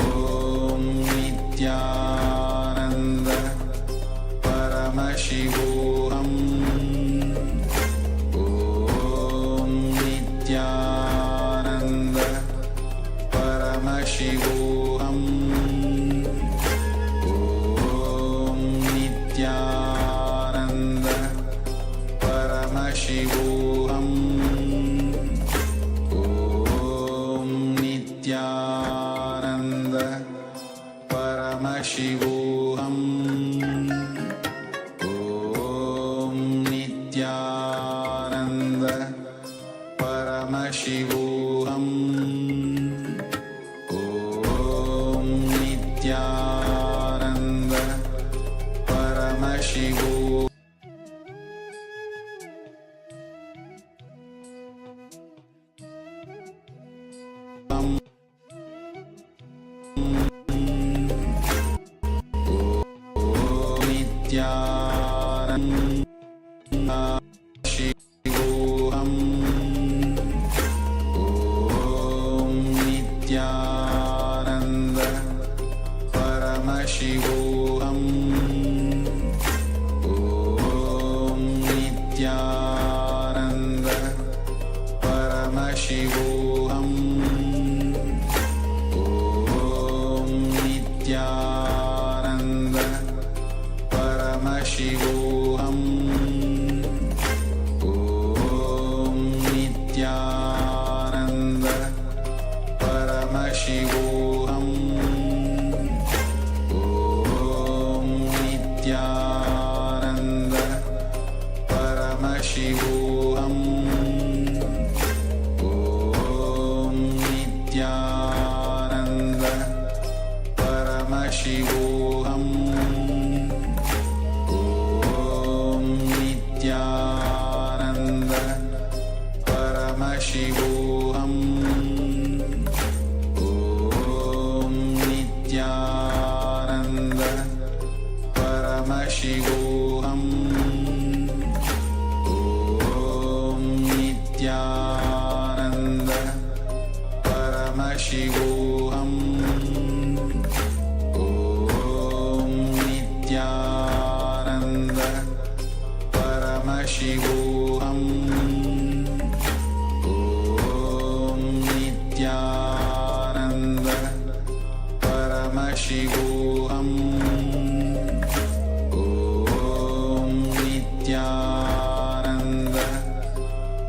Om Nithyananda Paramashivoham Om Nithyananda Paramashivoham Om Nithyananda Paramashivoham Om Nithyananda Paramashivoham Om Nithyananda Paramashivoham Nithyananda Shivoham Om Nithyananda Paramashivoham Om Nithyananda Paramashivoham Om Nithyananda Paramashivoham Om Nithyananda Paramashivoham Om Nithyananda Paramashivoham Om Nithyananda Paramashivoham Om Nithyananda Paramashivoham Om Nithyananda Paramashivoham Om Nithyananda Paramashivoham Om Nithyananda Paramashivoham Om Nithyananda Paramashivoham Om Nithyananda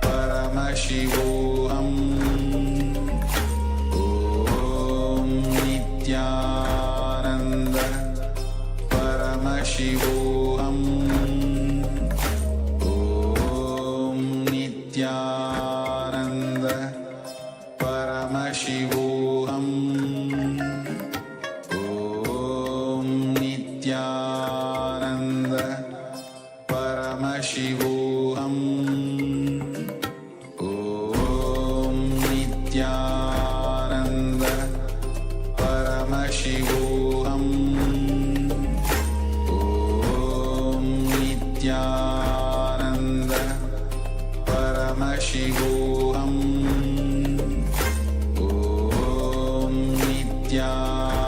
Paramashivoham Om Nithyananda Paramashivoham Om Nithyananda Paramashivoham Om Nithyananda Paramashivoham Om Nithyananda Paramashivoham Om Nithyananda Paramashivoham Om Nithyananda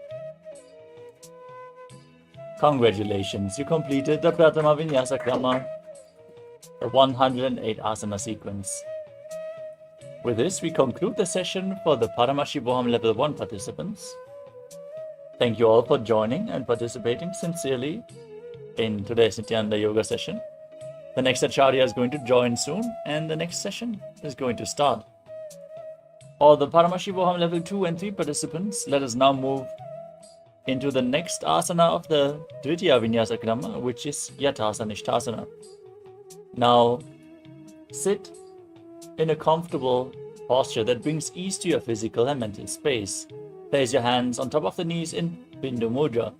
Congratulations, you completed the Pratama Vinyasa Krama, the 108 asana sequence. With this, we conclude the session for the Paramashivoham Level 1 participants. Thank you all for joining and participating sincerely in today's Nithyananda Yoga session. The next Acharya is going to join soon, and the next session is going to start. All the Paramashivoham Level 2 and 3 participants, let us now move into the next asana of the Dvitiya Vinyasa Krama, which is Yathasana Ishtasana. Now, sit in a comfortable posture that brings ease to your physical and mental space. Place your hands on top of the knees in Bindu Mudra.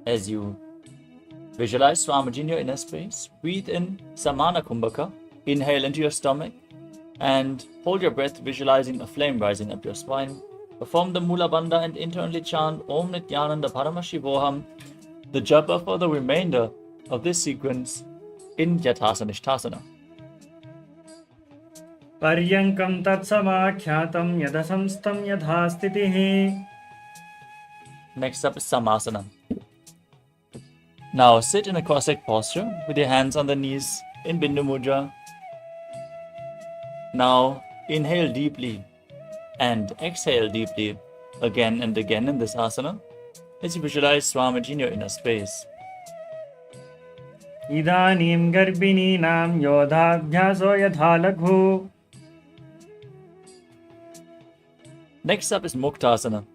As you visualize Swamiji in your inner space, breathe in Samana Kumbhaka, inhale into your stomach, and hold your breath, visualizing a flame rising up your spine. Perform the Mula Bandha and internally chant Om Nithyananda Paramashivoham, the japa for the remainder of this sequence in Yathasana Ishtasana. Paryankam tatsamakhyatam yadasamstam yadhastitihi. Next up is Samasana. Now sit in a cross-legged posture with your hands on the knees in Bindu Mudra. Now inhale deeply and exhale deeply again and again in this asana as you visualize Swamiji in your inner space. Idanim garbhininam yodhabhyaso yadhalaghu. Next up is Muktasana.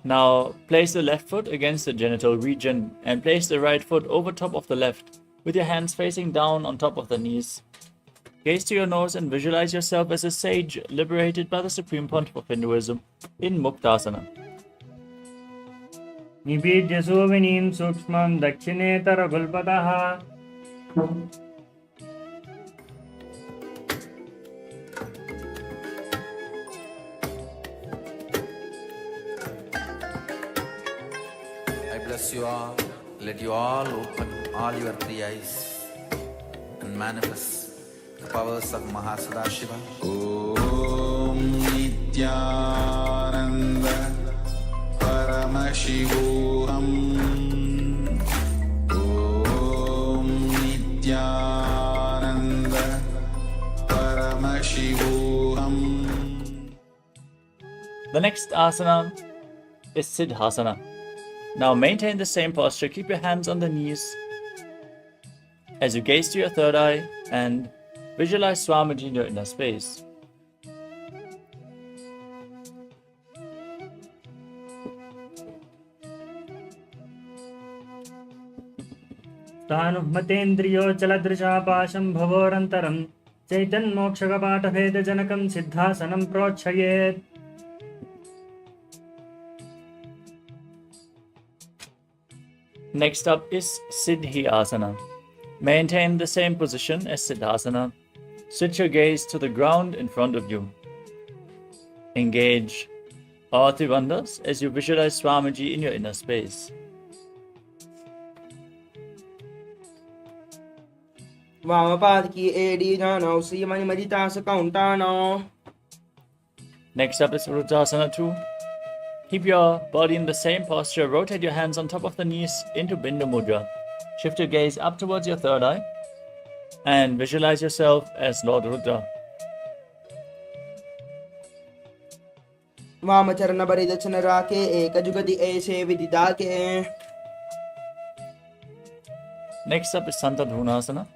Now place the left foot against the genital region and place the right foot over top of the left with your hands facing down on top of the knees. Gaze to your nose and visualize yourself as a sage liberated by the Supreme Pontiff of Hinduism in Muktasana. Nibidya suvinim sukshmam dakshinetara gulpataha. I bless you all. Let you all open all your three eyes and manifest the powers of Mahasadashiva. Om Nithyananda Paramashivoham. Om Nithyananda Paramashivoham. The next asana is Siddhasana. Now maintain the same posture, keep your hands on the knees as you gaze to your third eye and visualize Swamiji in your inner space. Stanuhmatendriyo chaladrisha pasham bhavorantaram chaitan mokshagapata vedajanakam siddhasanam prochayet. Next up is Siddhi Asana. Maintain the same position as Siddhasana. Switch your gaze to the ground in front of you. Engage all three bandhas as you visualize Swamiji in your inner space. Vamapad ki edi jano siyamani madita sakauntano. Next up is Vrujasana 2. Keep your body in the same posture. Rotate your hands on top of the knees into Bindu Mudra. Shift your gaze up towards your third eye and visualize yourself as Lord Rudra. Vamacharana baridachana rake ekajugati aise vididake. Next up is Santadhunasana.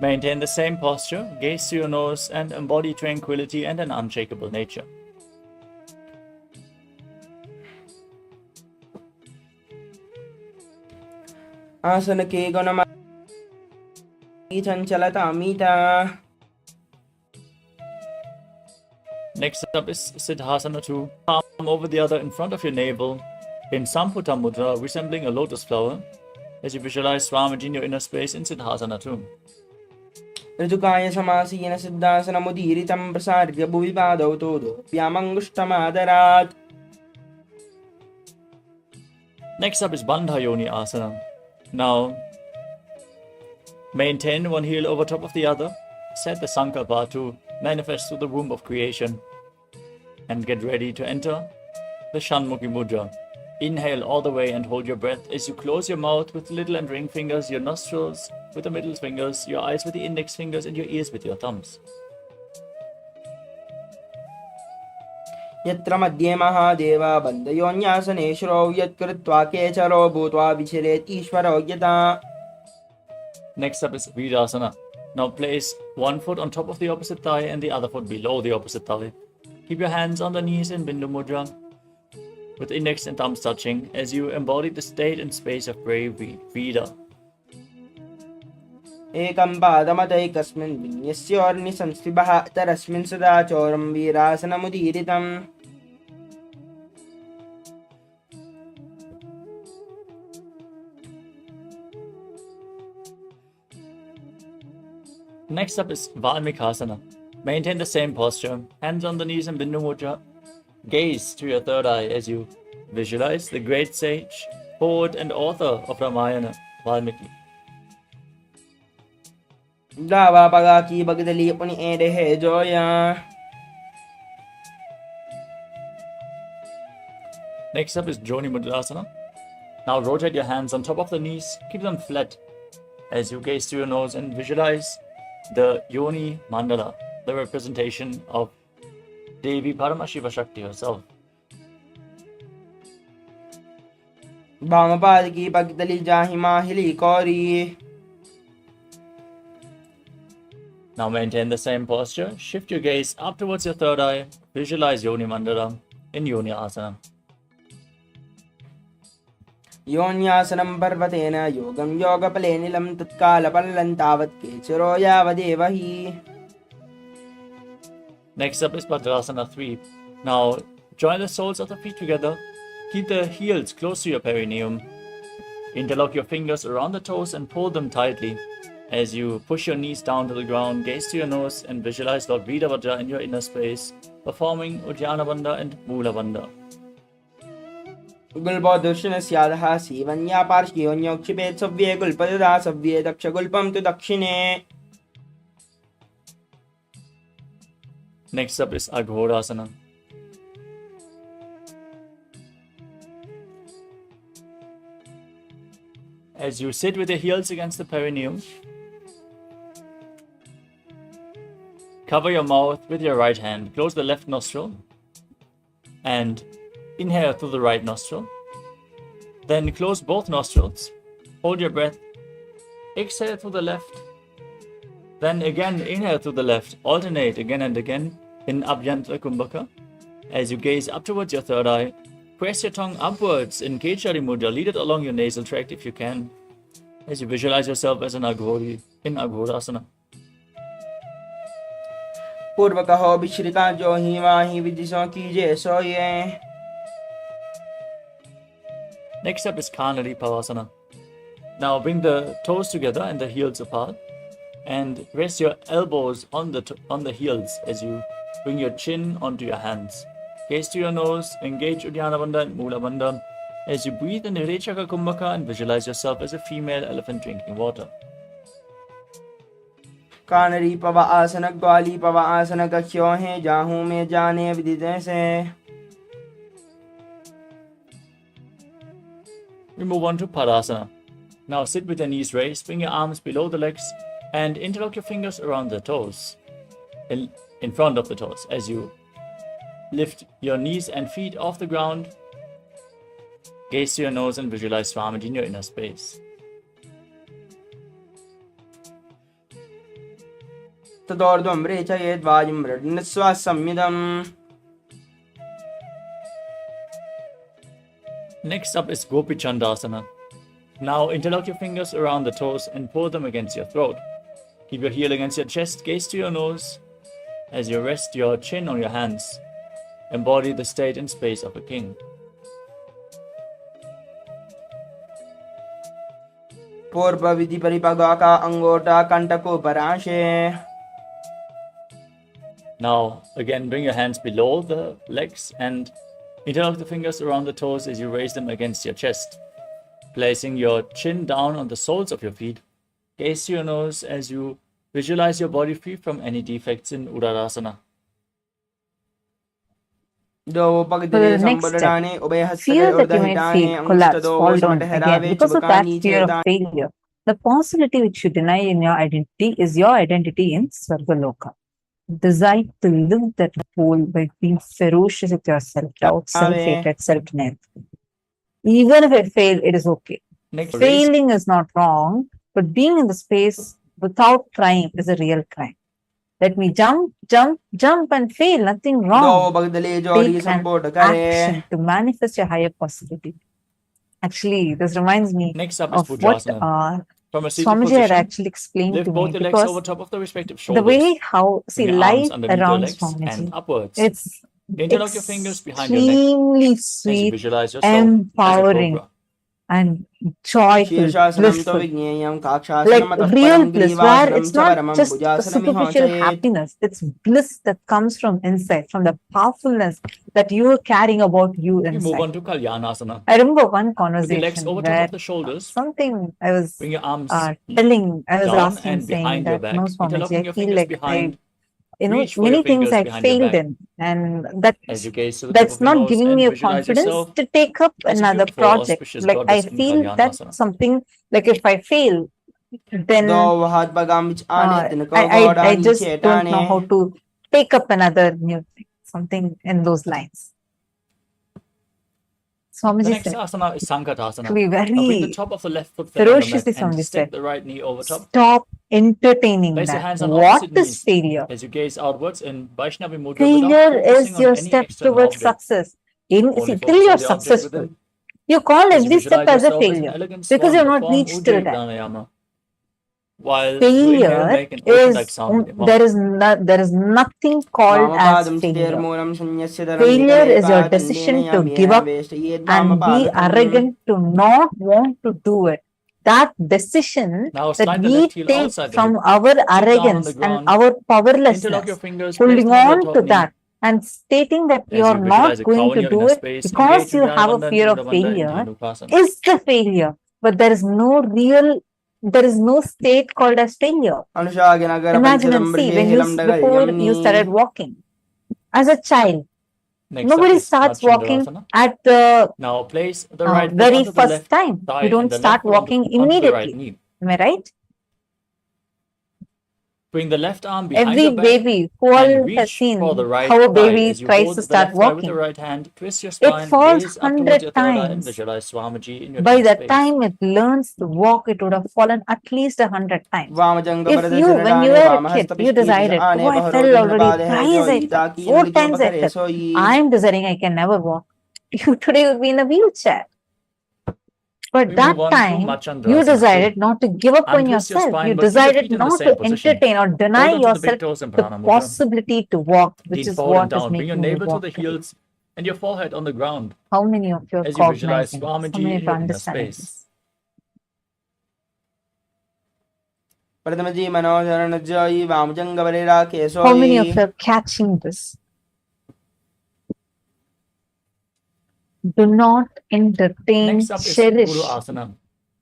Maintain the same posture, gaze to your nose and embody tranquility and an unshakable nature. Asana ke gonama chanchalata amita. Next up is Siddhasana 2. Palm over the other in front of your navel in Samputa Mudra, resembling a lotus flower, as you visualize Swamiji in your inner space in Siddhasana 2. Ridukaya samasina siddhasana mudiritam prasarya bhuvipadau todo pyamangushtamadarat. Next up is Bandha Yoni Asana. Now, maintain one heel over top of the other. Set the Sankalpa to manifest through the womb of creation. And get ready to enter the Shanmukhi Mudra Inhale all the way and hold your breath as you close your mouth with little and ring fingers, your nostrils with the middle fingers, your eyes with the index fingers, and your ears with your thumbs. यत्र मध्ये महादेव बन्धयोन्यासनेश्वरो यत्कृत्वा केचरो भूत्वा विचरेत् ईश्वरो यदा. Next up is Virasana. Now place one foot on top of the opposite thigh and the other foot below the opposite thigh. Keep your hands on the knees in Bindu Mudra, with index and thumbs touching as you embody the state and space of bravery, Vida. एकं पादमतैकस्मिन् विन्यस्योर्निसंस्थितः तरस्मिन् सदा चोरं वीरासनमुदीरितम्. Next up is Valmikasana. Maintain the same posture, hands on the knees in Bindu Mudra. Gaze to your third eye as you visualize the great sage, poet and author of Ramayana, Valmiki. दावा पगा की बगदली अपनी एड़े है Zoya. Next up is Joni Mudrasana. Now rotate your hands on top of the knees, keep them flat as you gaze to your nose and visualize the Yoni Mandala, the representation of Devi Paramashiva Shakti herself. वामपाद की बगदली जाहिमा हिली कौरी. Now maintain the same posture, shift your gaze up towards your third eye, visualize Yoni Mandala in Yoni Asana. योन्यासनं पर्वतेन योगं योगफलेनिलं तत्कालपल्लं तावत् केचरो यावदेव हि. Next up is Bhadrasana 3. Now join the soles of the feet together, keep the heels close to your perineum, interlock your fingers around the toes and pull them tightly. As you push your knees down to the ground, gaze to your nose and visualize Lord Veerabhadra in your inner space, performing Uddiyana Bandha and Moola Bandha. गुल्बोदर्शनस्याधः सीवन्या पार्श्वयोन्योक्षिपेत् सव्ये गुल्पददा सव्ये दक्षगुल्पं तु दक्षिणे. Next up is Aghodasana. As you sit with your heels against the perineum, cover your mouth with your right hand, close the left nostril, and inhale through the right nostril. Then close both nostrils, hold your breath, exhale through the left, then again inhale through the left, alternate again and again in Abhyantara Kumbhaka. As you gaze up towards your third eye, press your tongue upwards in Kechari Mudra, lead it along your nasal tract if you can, as you visualize yourself as an Aghori in Aghodasana. पूर्वकहो विश्रिता जो ही माही विदिशों कीजे सोये. Next up is Kanari Pavasana. Now bring the toes together and the heels apart, and rest your elbows on the heels as you bring your chin onto your hands. Gaze to your nose, engage Uddiyana Bandha and Moola Bandha as you breathe in the Rechaka Kumbhaka and visualize yourself as a female elephant drinking water. कानरी पवा आसन ग्वाली पवा आसन कख्यो है जाहू में जाने विदिते से. We move on to Padasana. Now sit with your knees raised, bring your arms below the legs, and interlock your fingers around the toes, in front of the toes, as you lift your knees and feet off the ground. Gaze to your nose and visualize Swamiji in your inner space. तदोर्ध्वं रेचयेत् वायुं मृड्नस्वा संमिदम्. Next up is Gopi Chandasana. Now interlock your fingers around the toes and pull them against your throat. Keep your heel against your chest, gaze to your nose as you rest your chin on your hands. Embody the state and space of a king. पूर्व विधि परिपगा का अंगोटा कंटको पराशे. Now again bring your hands below the legs and interlock the fingers around the toes as you raise them against your chest. Placing your chin down on the soles of your feet, gaze to your nose as you visualize your body free from any defects in Uddarasana. Doo For pagdile the next step, sambodane ubay fear hastagale that you urda might hitane feel, collapse, angustado fall down samata again herave because of that chubakani fear of chetan. failure. The possibility which you deny in your identity is your identity in Svargaloka. Decide to live that role by being ferocious with your self-doubt, self-hatred, self-denial. Even if I fail, it is okay. Next, Failing is not wrong, but being in the space without trying is a real crime. Let me jump, jump, jump and fail. Nothing wrong. Doo pagdale jodi Take an samboda action kare. to manifest your higher possibility. Actually, this reminds me next up is of what Pujasana. From a seated Swamiji had position, actually explained lift to both me, your legs over because top of the respective the shoulders. way how, see, Bring your arms life underneath your around legs and Swamiji, upwards. it's Interlock your fingers behind your neck extremely as you sweet, visualize yourself as a empowering, cobra. and joyful, Sheershasanam to blissful. vignayam Like kakshasanam atah real param bliss, where grivasanam it's not chaparamam just a bhujasanam superficial ihachayet. happiness, it's bliss that comes from inside, from the powerfulness that you are carrying about you We move inside. on to Kalyanasana. I remember one With your legs conversation over top where of the shoulders, something I was bring your arms I was down asking, and saying behind your that, no, back, Swamiji, interlocking I your feel fingers like behind. Reach for many your things fingers I behind your failed back. in, and As you gaze to the tip that's of your not nose giving me and a visualize confidence yourself to take up as a another beautiful, project. auspicious Like I goddess in feel that Kalyanasana. something, like if I fail, then Doo hat bagam ich ane tinko I godani just don't know how chetane. to take up another new thing, something in those lines. The Swamiji next said, asana is Sankatasana. to be Now bring the very top of the left foot flat on the mat ferociously, and Swamiji step said, the right knee over top. stop entertaining Place your that. hands on What opposite is knees failure? as you gaze outwards in Vaishnavi Mudra Failure without focusing is on your any step external towards object. success. Only See, till focus you're on the object successful, within you call as you every step visualize as a yourself as an failure elegant because swan you're in the not form reached till Ujjayi that. Pranayama. While you inhale, Failure make an ocean-like is sound with your there mouth. is nothing called as Vamapadam chiter failure. moolam sanyasya dharam Failure hitale is your patandena decision to give yameha up veshtayet and be vamapadakam. arrogant to not want to do it. That decision Now that slide the we left heel take outside the from hip. our Sit down on the arrogance and ground. our Interlock your powerlessness, fingers, place holding them under the on top to knee. that and stating that As you're you not visualize a going cow in to your do inner it space, because engage in you have a Dhanabandha and fear of Mudabandha in failure Dhenukasana. is the failure. But there is no state called as failure. Anushagyanagara Imagine and panchadam see, when you, brishehilam before dagalyam you started ni. walking as a child, Next up nobody is starts walking Matsyendrasana. at the Now place the right foot very onto the first left time. thigh You and don't the start left foot walking onto the right immediately. knee. Am I right? Bring the left arm behind Every your back baby who and all has reach for the seen right how a thigh baby as you tries to hold the start left thigh with the walking. right hand, twist your It spine, falls gaze up towards 100 your third eye and times. visualize Swamiji in your By inner the space. time it learns to walk, it would have fallen at least 100 times. Vamajanga If barada you, when you jaladane were a kid, vamahasta you pishti decided, oh, ane I baharo fell dugna already, bade hai thrice I joyi fell, taki 4 liljo times I bakare fell. soyi. I'm deciding I can never walk. You today would be in a wheelchair. But We that move on to time, you Machandrasana. decided not to give up on Untwist your yourself. spine, You but keep your decided feet in the not same to position. entertain or deny Hold on to the big yourself toes in the Prana Mudra. possibility to walk, which Lean is forward and what is down. Bring your making you navel to walk the today. heels and your forehead on the ground How many of you are as you visualize cognizing this? How Swamiji many in of you your are inner understanding space. this? Pratamaji manojaran joyi vamajanga barera How many of kesoyi. you are catching this? Do not entertain, Next up is cherish Guru Asana.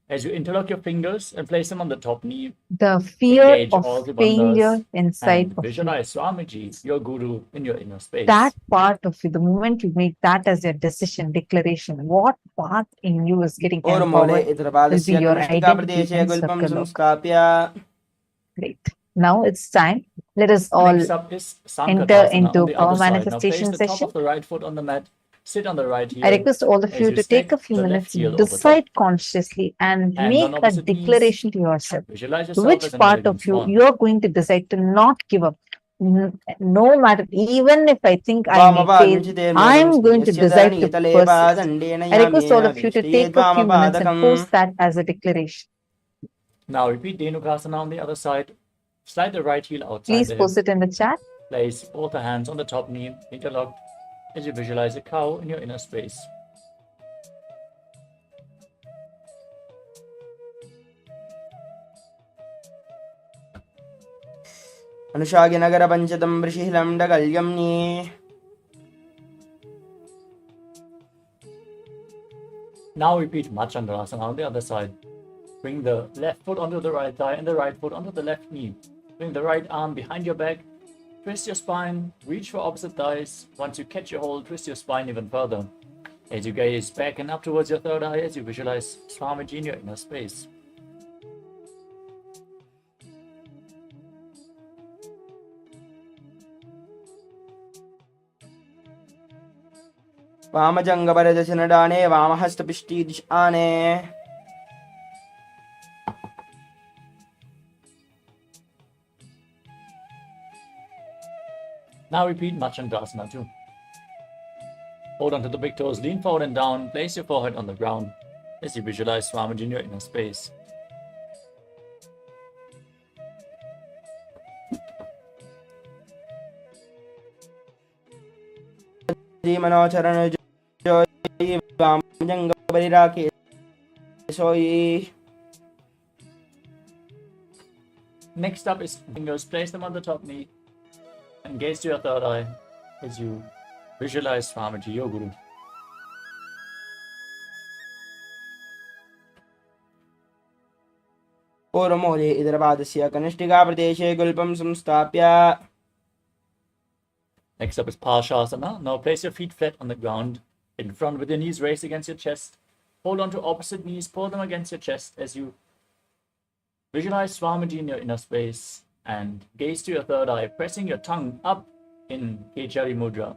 As you interlock your fingers and place them on the top knee, the fear engage of all the failure bandhas inside and of you. visualize Swamiji, your Guru, in your inner space. That part of you, the moment you make that as your decision, declaration, what part in you is getting Or mole empowered will be itrapalasya your kanishtika identity pradeshe in gulpam Swargaloka. samstapya. Great. Now it's time. Let us all Next up is enter Sankatasana into on the power other side. Now place manifestation the top session. of the right foot on the mat, sit on the right heel I request all of as you you to take stack a few the minutes, left heel over top. decide consciously, and Hands on make a opposite knees. declaration to yourself. Visualize yourself Which as an part elegant of you swan. you're going to decide to not give up. No matter, even if I think I may Vamapadam fail, chiter moolam I'm going to sanyasya decide dharani to tale persist. padandena I request all yameha of you to veshtayet take a few minutes and vamapadakam. post that as a declaration. Now repeat Dhenukasana on the other side. Slide the right heel outside Please the post hip. it in the chat. Place both the hands on the top knee, interlocked, as you visualize a cow in your inner space. Anushagyanagara panchadam brishehilam dagalyam ni. Now repeat Machandrasana on the other side. Bring the left foot onto the right thigh and the right foot onto the left knee. Bring the right arm behind your back Twist your spine, reach for opposite thighs. Once you catch your hold, twist your spine even further. As you gaze back and up towards your third eye, as you visualize Swamiji in your inner space. वामजङ्गवरदशनडाने वामहस्तपिष्टिदिशाने Now repeat Machandasana too. Hold on to the big toes, lean forward and down, place your forehead on the ground as you visualize Swamiji in your inner space. मनोचरण जोई वामजङ्गवरिराके सोई. Next up is fingers, place them on the top knee and gaze to your third eye as you visualize Swamiji, your Guru. पूर्वमूले इतरपादस्य कनिष्ठिकाप्रदेशे गुल्पं संस्थाप्य. Next up is Parshasana. Now place your feet flat on the ground, in front with your knees raised against your chest. Hold on to opposite knees, pull them against your chest as you visualize Swamiji in your inner space and gaze to your third eye, pressing your tongue up in Kechari Mudra.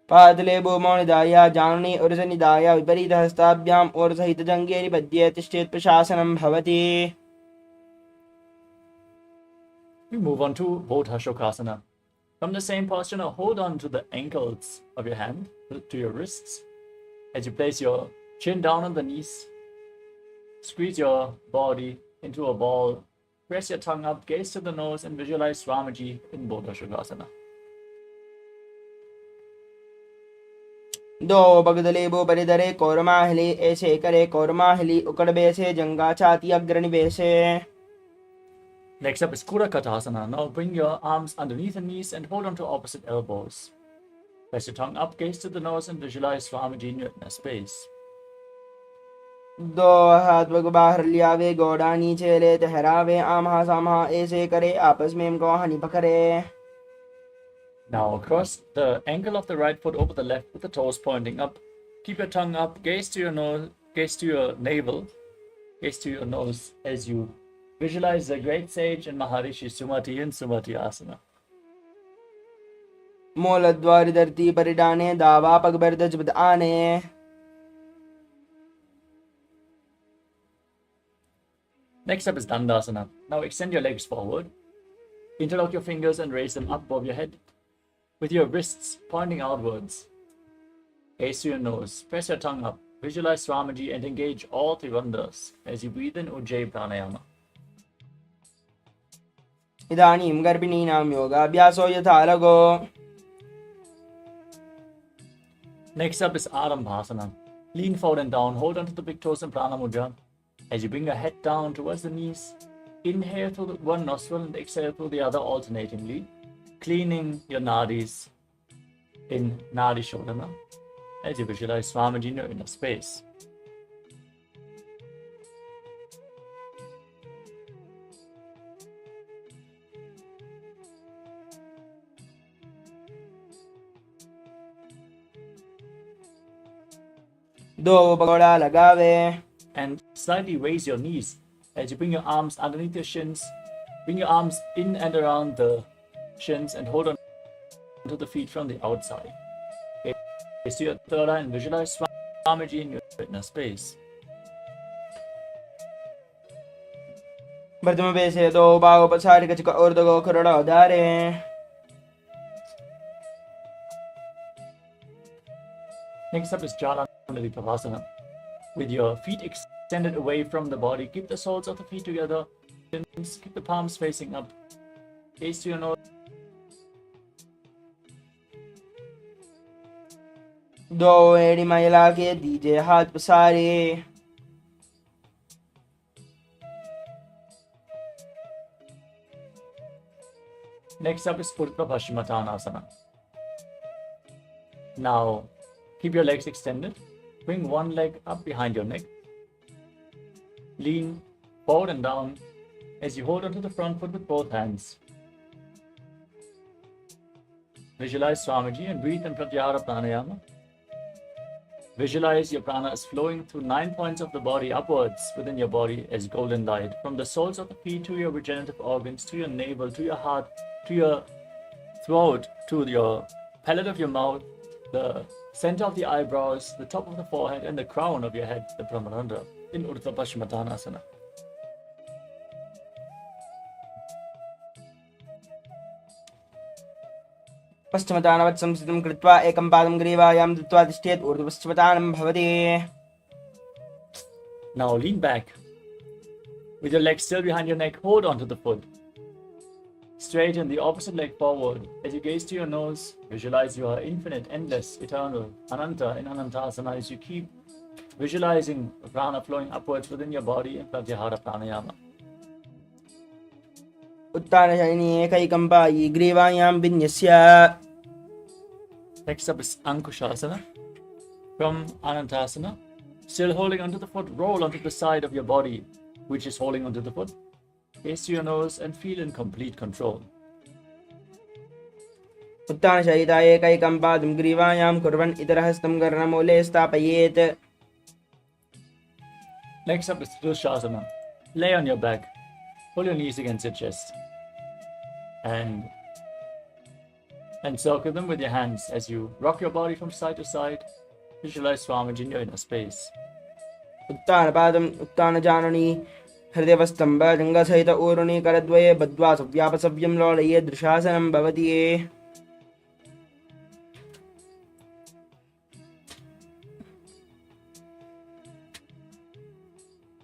पादले भूमौ निधाय जानुनि उर्जनिधाय विपरीतहस्ताभ्याम् ऊर्ध्वहितजङ्घे निपद्ये तिष्ठेत् प्रशासनं भवति. We move on to Bodhashokasana. From the same posture, now hold on to the ankles of your hand, to your wrists, as you place your chin down on the knees. Squeeze your body into a ball, press your tongue up, gaze to the nose, and visualize Swamiji in Bodhashokasana. दो बगदले बो परिधरे कौरमाहली ऐसे करे कौरमाहली उकड़बे से जंगा छाती अग्रनिवेशे. Next up is Kurakatasana. Now bring your arms underneath the knees and hold on to opposite elbows. Press your tongue up, gaze to the nose, and visualize Swamiji in your inner space. दो हाथ पग बाहर लियावे गोड़ा नीचे ले ठहरावे आमहा सामहा ऐसे करे आपस में इनको हानि पकड़े. Now cross the ankle of the right foot over the left with the toes pointing up. Keep your tongue up, gaze to your nose, gaze to your navel, gaze to your nose as you visualize the great sage and Maharishi Sumati in Sumati Asana. मूलद्वार धरती परिडाने दावा पग बर्दज बदाने. Next up is Dandasana. Now extend your legs forward. Interlock your fingers and raise them up above your head with your wrists pointing outwards. Gaze to your nose, press your tongue up, visualize Swamiji and engage all Trivandhas as you breathe in Ujjayi Pranayama. इदानीं गर्भिणीनां योगाभ्यासो यथा लघो. Next up is Arambhasana. Lean forward and down, hold onto the big toes in Prana Mudra. As you bring your head down towards the knees, inhale through one nostril and exhale through the other alternatingly, cleaning your nadis in Nadi Shodhana as you visualize Swamiji in your inner space. दो pagoda लगावे. And slightly raise your knees as you bring your arms underneath your shins. Bring your arms in and around the shins and hold on to the feet from the outside. Gaze to your third eye and visualize Swamiji in your inner space. प्रथम बेसे दो बागो पछाड़ी कचका और दो खरोड़ा उधारे. Next up is Jalandhari Pavasana. With your feet extended away from the body, keep the soles of the feet together. Keep the palms facing up. Gaze to your nose. दो एड़ी महिला के दीजे हाथ पसारे. Next up is Urdhva Paschimottanasana. Now, keep your legs extended. Bring one leg up behind your neck. Lean forward and down as you hold onto the front foot with both hands. Visualize Swamiji and breathe in Pratyahara Pranayama. Visualize your prana is flowing through 9 points of the body upwards within your body as golden light, from the soles of the feet to your regenerative organs, to your navel, to your heart, to your throat, to your palate of your mouth, the center of the eyebrows, the top of the forehead, and the crown of your head, the Brahmarandra, in Urdhva Paschimottanasana. पश्चिमतानवत् संस्थितं कृत्वा एकं पादं ग्रीवायां दत्त्वा तिष्ठेत् ऊर्ध्वपश्चिमतानं भवति. Now lean back. With your legs still behind your neck, hold onto the foot. Straighten the opposite leg forward. As you gaze to your nose, visualize you are infinite, endless, eternal, Ananta in Anantasana as you keep visualizing prana flowing upwards within your body in Pratyahara Pranayama. उत्तानशयनी एकैकं पायी ग्रीवायां विन्यस्य. Next up is Ankushasana. From Anantasana, still holding onto the foot, roll onto the side of your body, which is holding onto the foot. Gaze to your nose and feel in complete control. उत्तानशयिता एकैकं पादं ग्रीवायां कुर्वन् इतरहस्तं कर्णमूले स्थापयेत्. Next up is Dushasana. Lay on your back. Pull your knees against your chest. And encircle them with your hands as you rock your body from side to side. Visualize Swamiji in your inner space. उत्तानपादम् उत्तानजाननी हृदयवस्तम्भ जङ्गसहित ऊरुणी करद्वये बद्ध्वा सव्यापसव्यं लोलये दृशासनं भवति.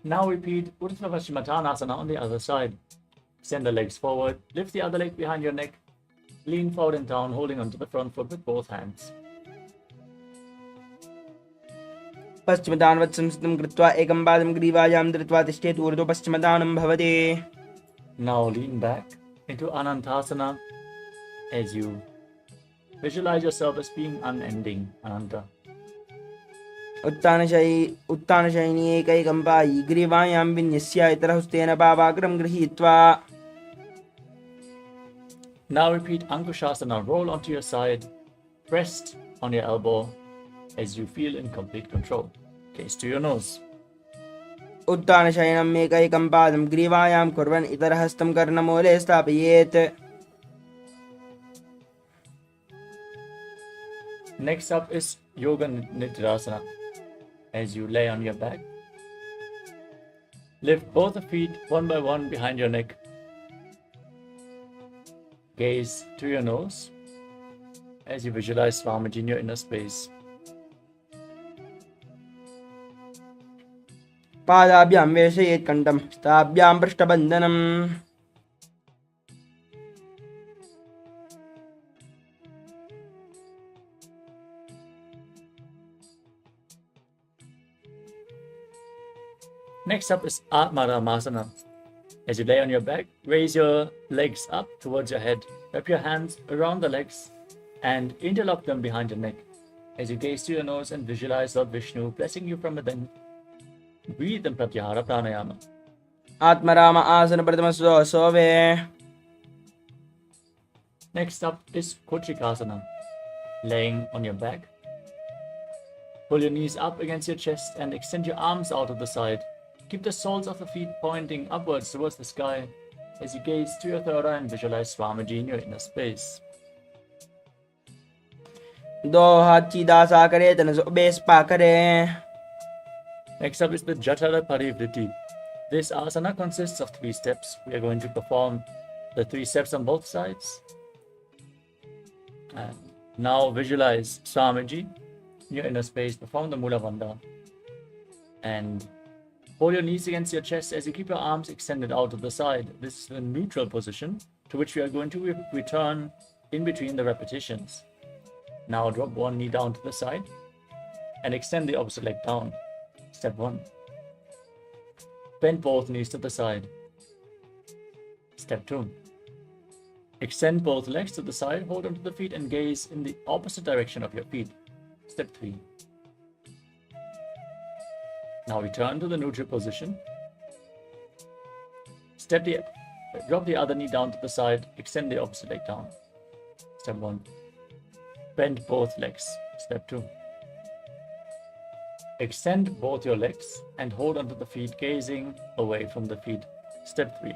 Now repeat Urdhva Paschimottanasana on the other side. Send the legs forward, lift the other leg behind your neck, lean forward and down, holding onto the front foot with both hands. पश्चिमतानवत् संस्थितं कृत्वा एकं पादं ग्रीवायां धृत्वा तिष्ठेत् ऊर्ध्वपश्चिमतानं भवति. Now lean back into Anantasana as you visualize yourself as being unending, Ananta. उत्तानशयनी एकैकं पायी ग्रीवायां विन्यस्य इतरहस्तेन पावाग्रं गृहीत्वा. Now repeat Ankushasana. Roll onto your side, rest on your elbow as you feel in complete control. Gaze to your nose. उत्तानशयनम् एकैकं पादं ग्रीवायां कुर्वन् इतरहस्तं कर्णमूले स्थापयेत्. Next up is Yoga Nidrasana. As you lay on your back, lift both the feet one by one behind your neck. Gaze to your nose as you visualize Swamiji in your inner space. पादाभ्यां वेशयेत् कण्ठं स्ताभ्यां पृष्ठबन्धनम्. Next up is Atmaramasana. As you lay on your back, raise your legs up towards your head. Wrap your hands around the legs and interlock them behind your neck. As you gaze to your nose and visualize Lord Vishnu blessing you from within, breathe in Pratyahara Pranayama. Atmaram आसन प्रथमस्व सोवे. Next up is Kochikasana. Laying on your back, pull your knees up against your chest and extend your arms out of the side. Keep the soles of the feet pointing upwards towards the sky as you gaze to your third eye and visualize Swamiji in your inner space. दो हाथ सीधा सा करे तन base पा करे. Next up is the Jatara Parivritti. This asana consists of 3 steps. We are going to perform the 3 steps on both sides. And now visualize Swamiji in your inner space. Perform the Mula Bandha. And hold your knees against your chest as you keep your arms extended out to the side. This is the neutral position to which we are going to return in between the repetitions. Now drop one knee down to the side and extend the opposite leg down. Step 1. Bend both knees to the side. Step 2. Extend both legs to the side, hold onto the feet and gaze in the opposite direction of your feet. Step 3. Now return to the neutral position. Drop the other knee down to the side, extend the opposite leg down. Step 1. Bend both legs. Step 2. Extend both your legs and hold onto the feet, gazing away from the feet. Step 3.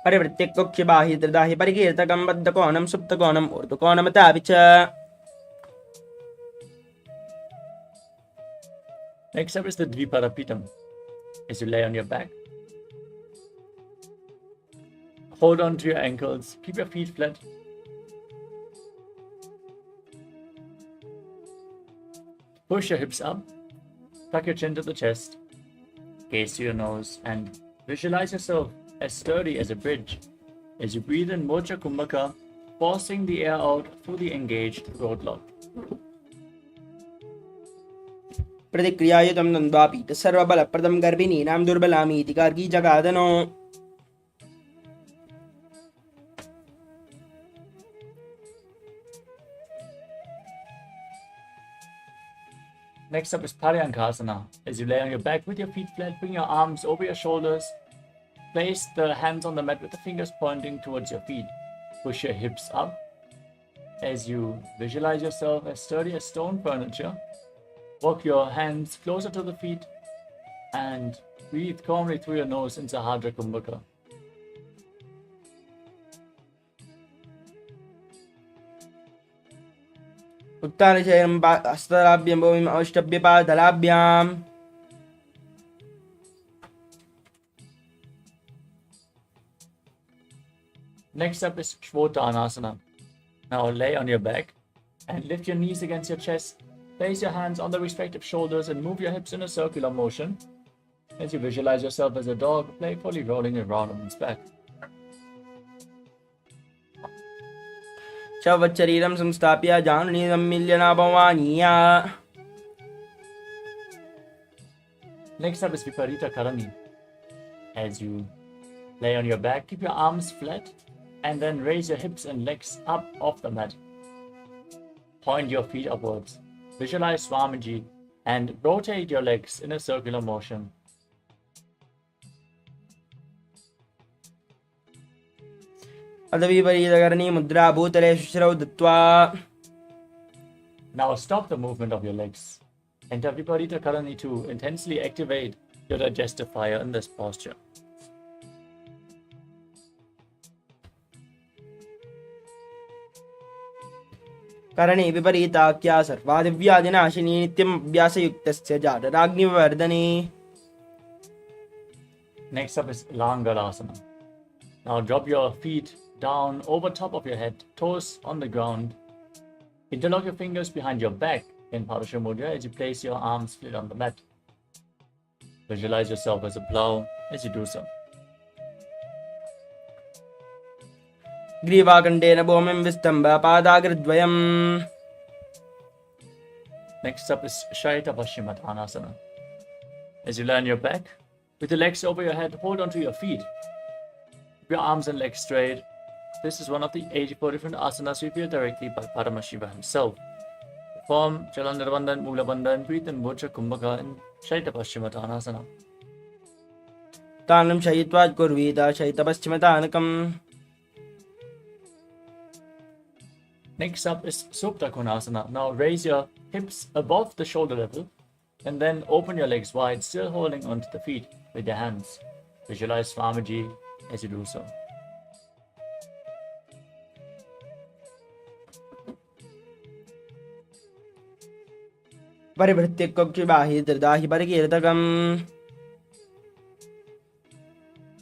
परिवृत्तिकुक्षिबाहि त्रिदाहि परिकीर्तकं बद्धकोणं सुप्तकोणम् ऊर्ध्वकोणमतापि च. Next up is the Dviparapitam. As you lay on your back, hold on to your ankles, keep your feet flat. Push your hips up, tuck your chin to the chest, gaze to your nose, and visualize yourself as sturdy as a bridge as you breathe in Mocha Kumbhaka, forcing the air out through the engaged throat lock. प्रतिक्रियायुतं द्वन्द्वापीठ सर्वबलप्रदं गर्भिणीनां दुर्बलामीति Gargi जगादनो. Next up is Paryankasana. As you lay on your back with your feet flat, bring your arms over your shoulders. Place the hands on the mat with the fingers pointing towards your feet. Push your hips up as you visualize yourself as sturdy as stone furniture. Walk your hands closer to the feet and breathe calmly through your nose in Sahadra Kumbhaka. उत्तानशयनं हस्तलाभ्यं भूमिम् औष्टभ्यपादलाभ्याम्. Next up is Shvotanasana. Now lay on your back and lift your knees against your chest. Place your hands on the respective shoulders and move your hips in a circular motion as you visualize yourself as a dog playfully rolling around on its back. शवच्चरीरं संस्थाप्य जानुनी सम्मिल्यनाभवानीया. Next up is Viparita Karani. As you lay on your back, keep your arms flat and then raise your hips and legs up off the mat. Point your feet upwards. Visualize Swamiji and rotate your legs in a circular motion. अदविपरीतकरणी मुद्रा भूतले शुश्रौ दत्वा. Now stop the movement of your legs. Enter Viparita Karani to intensely activate your digestive fire in this posture. करणे विपरीताख्या सर्वादिव्यादिनाशिनी नित्यम् अभ्यासयुक्तस्य जाडराग्निवर्धने. Next up is Langalasana. Now drop your feet down over top of your head, toes on the ground. Interlock your fingers behind your back in Parasha Mudra as you place your arms flat on the mat. Visualize yourself as a plow as you do so. ग्रीवाकण्डेन भूमिं विस्तम्भ पादाग्रद्वयम्. Next up is Shaita Paschimottanasana. As you lie on your back, with the legs over your head, hold onto your feet. Keep your arms and legs straight. This is one of the 84 different asanas revealed directly by Paramashiva himself. Perform Jalandhara Bandhan, Mula Bandhan, breathe in Mocha Kumbhaka and Shaita Paschimottanasana. तानं शयित्वा कुर्वीत शयितपश्चिमतानकम्. Next up is Supta Konasana. Now raise your hips above the shoulder level and then open your legs wide, still holding onto the feet with your hands. Visualize Swamiji as you do so. परिवृत्तिकुक्षिबाहि त्रिदाहि परिकीर्तकम्.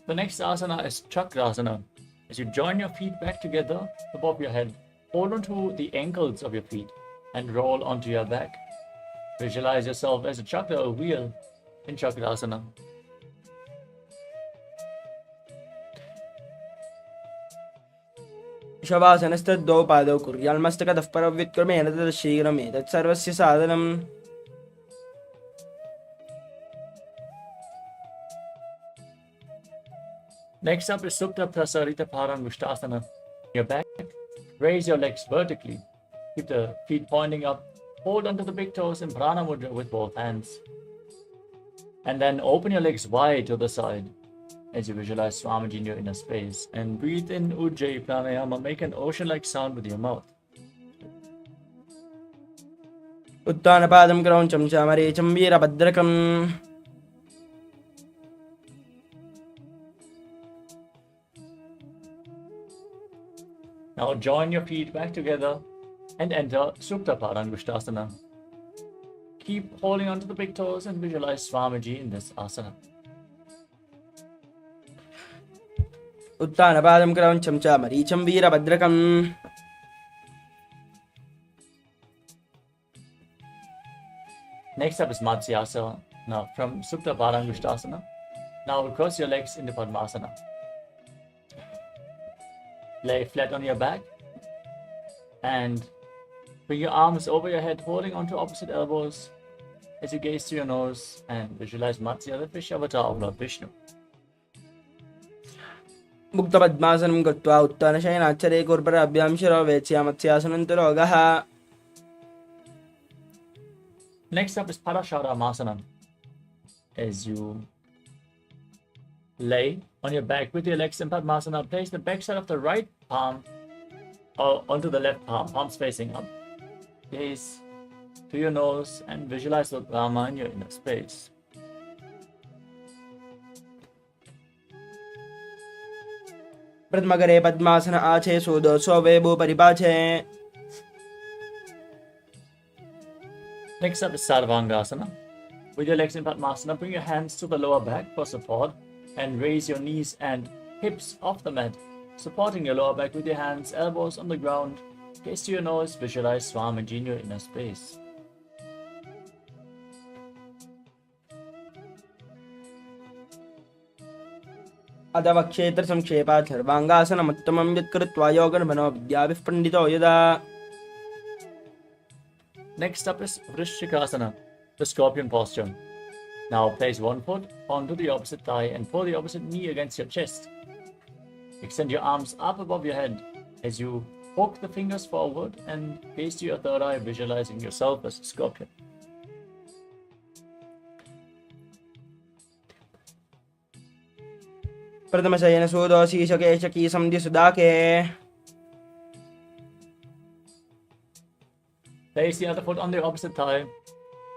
The next asana is Chakrasana. As you join your feet back together above your head, hold onto the ankles of your feet and roll onto your back. Visualize yourself as a chakra, a wheel in Chakrasana. शवासनस्तद्वौ पादौ कुर्यान्मस्तकतः परव्युत्क्रमेण तत् शीघ्रमेतत् सर्वस्य साधनम्. Next up is Supta Prasarita Parangushtasana. Your back, raise your legs vertically. Keep the feet pointing up. Hold onto the big toes in Prana Mudra with both hands. And then open your legs wide to the side as you visualize Swamiji in your inner space. And breathe in Ujjayi Pranayama. Make an ocean-like sound with your mouth. उत्तानपादं क्रौञ्चं च मरीचं वीरभद्रकम् Now join your feet back together and enter Supta Padangusthasana. Keep holding onto the big toes and visualize Swamiji in this asana. उत्तानपादं क्रौञ्चं च मरीचं वीरभद्रकम् Next up is Matsyasana. Now from Supta Padangusthasana, now cross your legs into Padmasana. Lay flat on your back and bring your arms over your head, holding onto opposite elbows as you gaze through your nose and visualize Matsya, the fish avatar of Lord Vishnu. मुक्तपद्मासनं कृत्वा उत्तानशयनाच्चरे कुर्पराभ्यां शिरो वेत्स्यामत्स्यासनन्तरोगः Next up is Parasharamasana. As you lay on your back with your legs in Padmasana, place the backside of the right palm onto the left palm, palms facing up. Gaze to your nose and visualize Lord Rama in your inner space. प्रथमकरे पद्मासन आचे सुदोषो Weibo परिपाचे Next up is Sarvangasana. With your legs in Padmasana, bring your hands to the lower back for support and raise your knees and hips off the mat, supporting your lower back with your hands, elbows on the ground. Gaze to your nose, visualize Swamiji in your inner space. अथवा क्षेत्र संक्षेपात् सर्वांगासनमुत्तमं यत्कृत्वा योगर्मनो विद्याभिः पंडितो यदा Next up is Vrishikasana, the scorpion posture. Now place one foot onto the opposite thigh and pull the opposite knee against your chest. Extend your arms up above your head as you poke the fingers forward and gaze to your third eye, visualizing yourself as a scorpion. प्रथमशयन सूदोशीशकेशकी संधिसुदाके Place the other foot on the opposite thigh,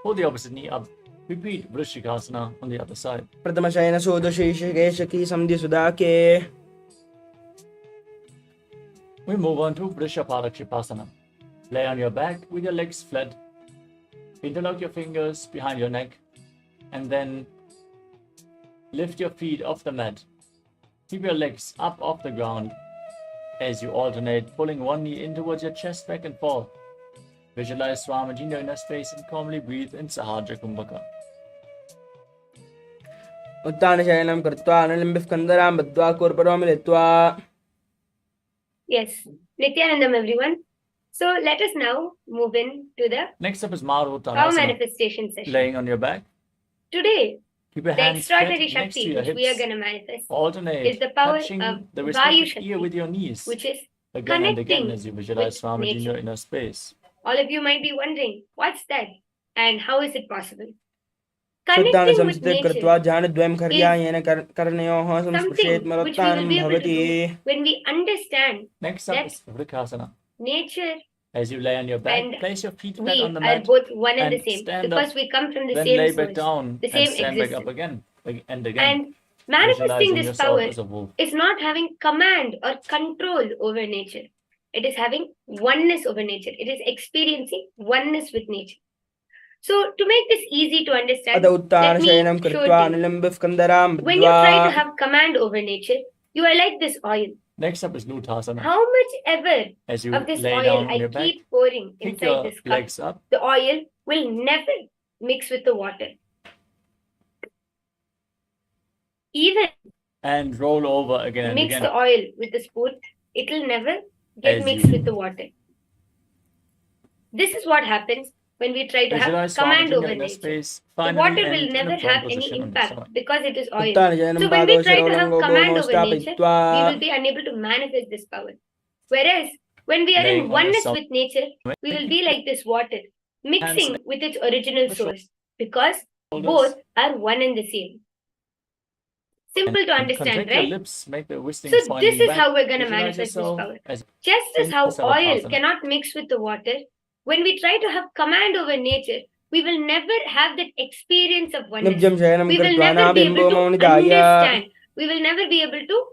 pull the opposite knee up. Repeat Vrishikasana on the other side. प्रथमशयन सूदोशीशकेशकी संधिसुदाके We move on to Vrishapadakshiposana. Lay on your back with your legs flat. Interlock your fingers behind your neck and then lift your feet off the mat. Keep your legs up off the ground as you alternate, pulling one knee in towards your chest back and forth. Visualize Swamiji in your inner space and calmly breathe in Sahajra Kumbhaka. उत्तानशयनं कृत्वा अनुलिम्बिः स्कन्दरां बद्ध्वा कूर्परो मिलित्वा Yes, Nithyanandam everyone. So let us now move in to the Next up is power Maruttanasana. manifestation session. Laying on your back. Today, Keep your the hands extraordinary flat next to Shakti your which we are hips. going to manifest Alternate, is the power touching of the Vayu respective Shakti, ear with your knees. which is Again and again connecting as you visualize with Swamiji in nature. your inner space. All of you might be wondering, what's that and how is it possible? शुद्धान Connecting with संस्थित nature कृत्वा जानद्वयं is खर्यायेन कर्णयोः something संस्पृशेत् which we will मरुत्थानं be able to भवति do when we understand Next up that is Vrikasana. nature As you lay on your back, and place your feet flat we on the are mat both one and the and same stand because up. we come from the Then same lay back source, down the and same stand back up existence. again and again. And manifesting Visualizing this yourself power as a wolf. is not having command or control over nature. It is having oneness over nature. It is experiencing oneness with nature. So to make this easy to understand, अत let me उत्तानशयनं show कृत्वा it to you. अनुलिम्बिः स्कन्दरां When you बद्ध्वा try to have command over nature, you are like this oil. Next up is Luthasana. How much ever As you of this lay oil down on I your back, keep pouring kick inside your this cup, legs up the oil will never mix with the water. Even and roll over again and mix again. the oil with the spoon, it will never get As mixed you with the water. This is what happens when we try to have visualize command Swamiji in over your inner nature. space. The Finally water end will in never a prone have any position on the impact stomach. because it is oil. उत्तानशयनं So when we पादौ try to have शिरोलङ्गो command भूमौ over nature, स्थापयित्वा we will be unable to manifest this power. Whereas when we are Laying in on your oneness stomach. with nature, we will be like this water, mixing with its original source. Because both are one and the same. Simple to understand, Your right? lips, make the whistling So sound this is wet. how we're going to Visualize manifest this yourself power. as Just as in how the oil Savasana. cannot mix with the water, when we try to have command over nature, we will never have that experience of oneness. We will never be able to understand. We will never be able to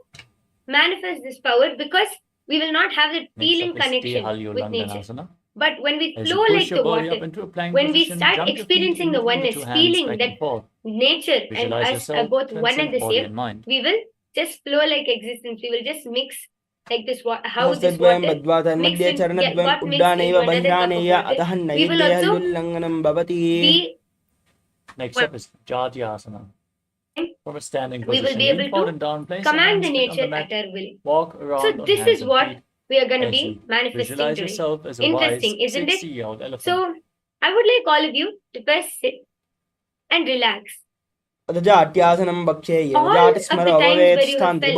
manifest this power because we will not have that feeling connection with nature. But when we flow like the water, when we start experiencing the oneness, feeling that nature and us are both one and the same, we will just flow like existence. We will just mix like this. How this water got mixed in one another cup of water. We will also be. Next up is Jatyasana. From a standing position, we will be able to down, command the nature at our will. Walk around so this is what we are going to be manifesting today. Interesting, isn't it? So I would like all of you to first sit and relax. All of the times where you have felt that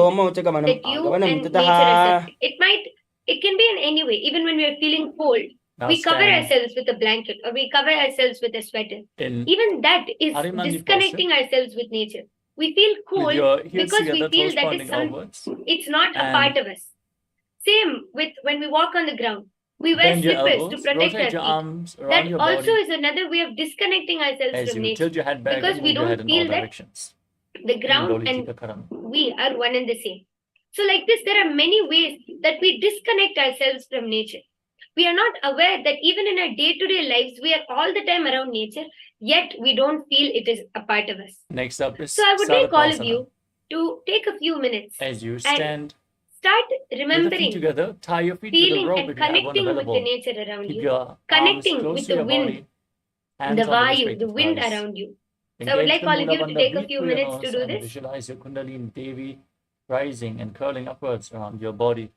you and nature are separate, it can be in any way. Even when we are feeling cold, we cover ourselves with a blanket or we cover ourselves with a sweater. Even that is disconnecting ourselves with nature. We feel cold because we feel that is it's not a part of us. Same with when we walk on the ground. We wear slippers to protect our feet. That also is another way of disconnecting ourselves from nature because we don't feel that the ground and we are one and the same. So like this, there are many ways that we disconnect ourselves from nature. We are not aware that even in our day-to-day lives, we are all the time around nature, yet we don't feel it is a part of us. Next up is So I would like all of you to take a few minutes as you stand. Start remembering, together, tie your feet feeling with a rope and connecting with the nature around you, connecting with the wind, the vayu, the wind around you. So I would like all of you to take a few minutes to do this. Visualize your Kundalini Devi rising and curling upwards around your body.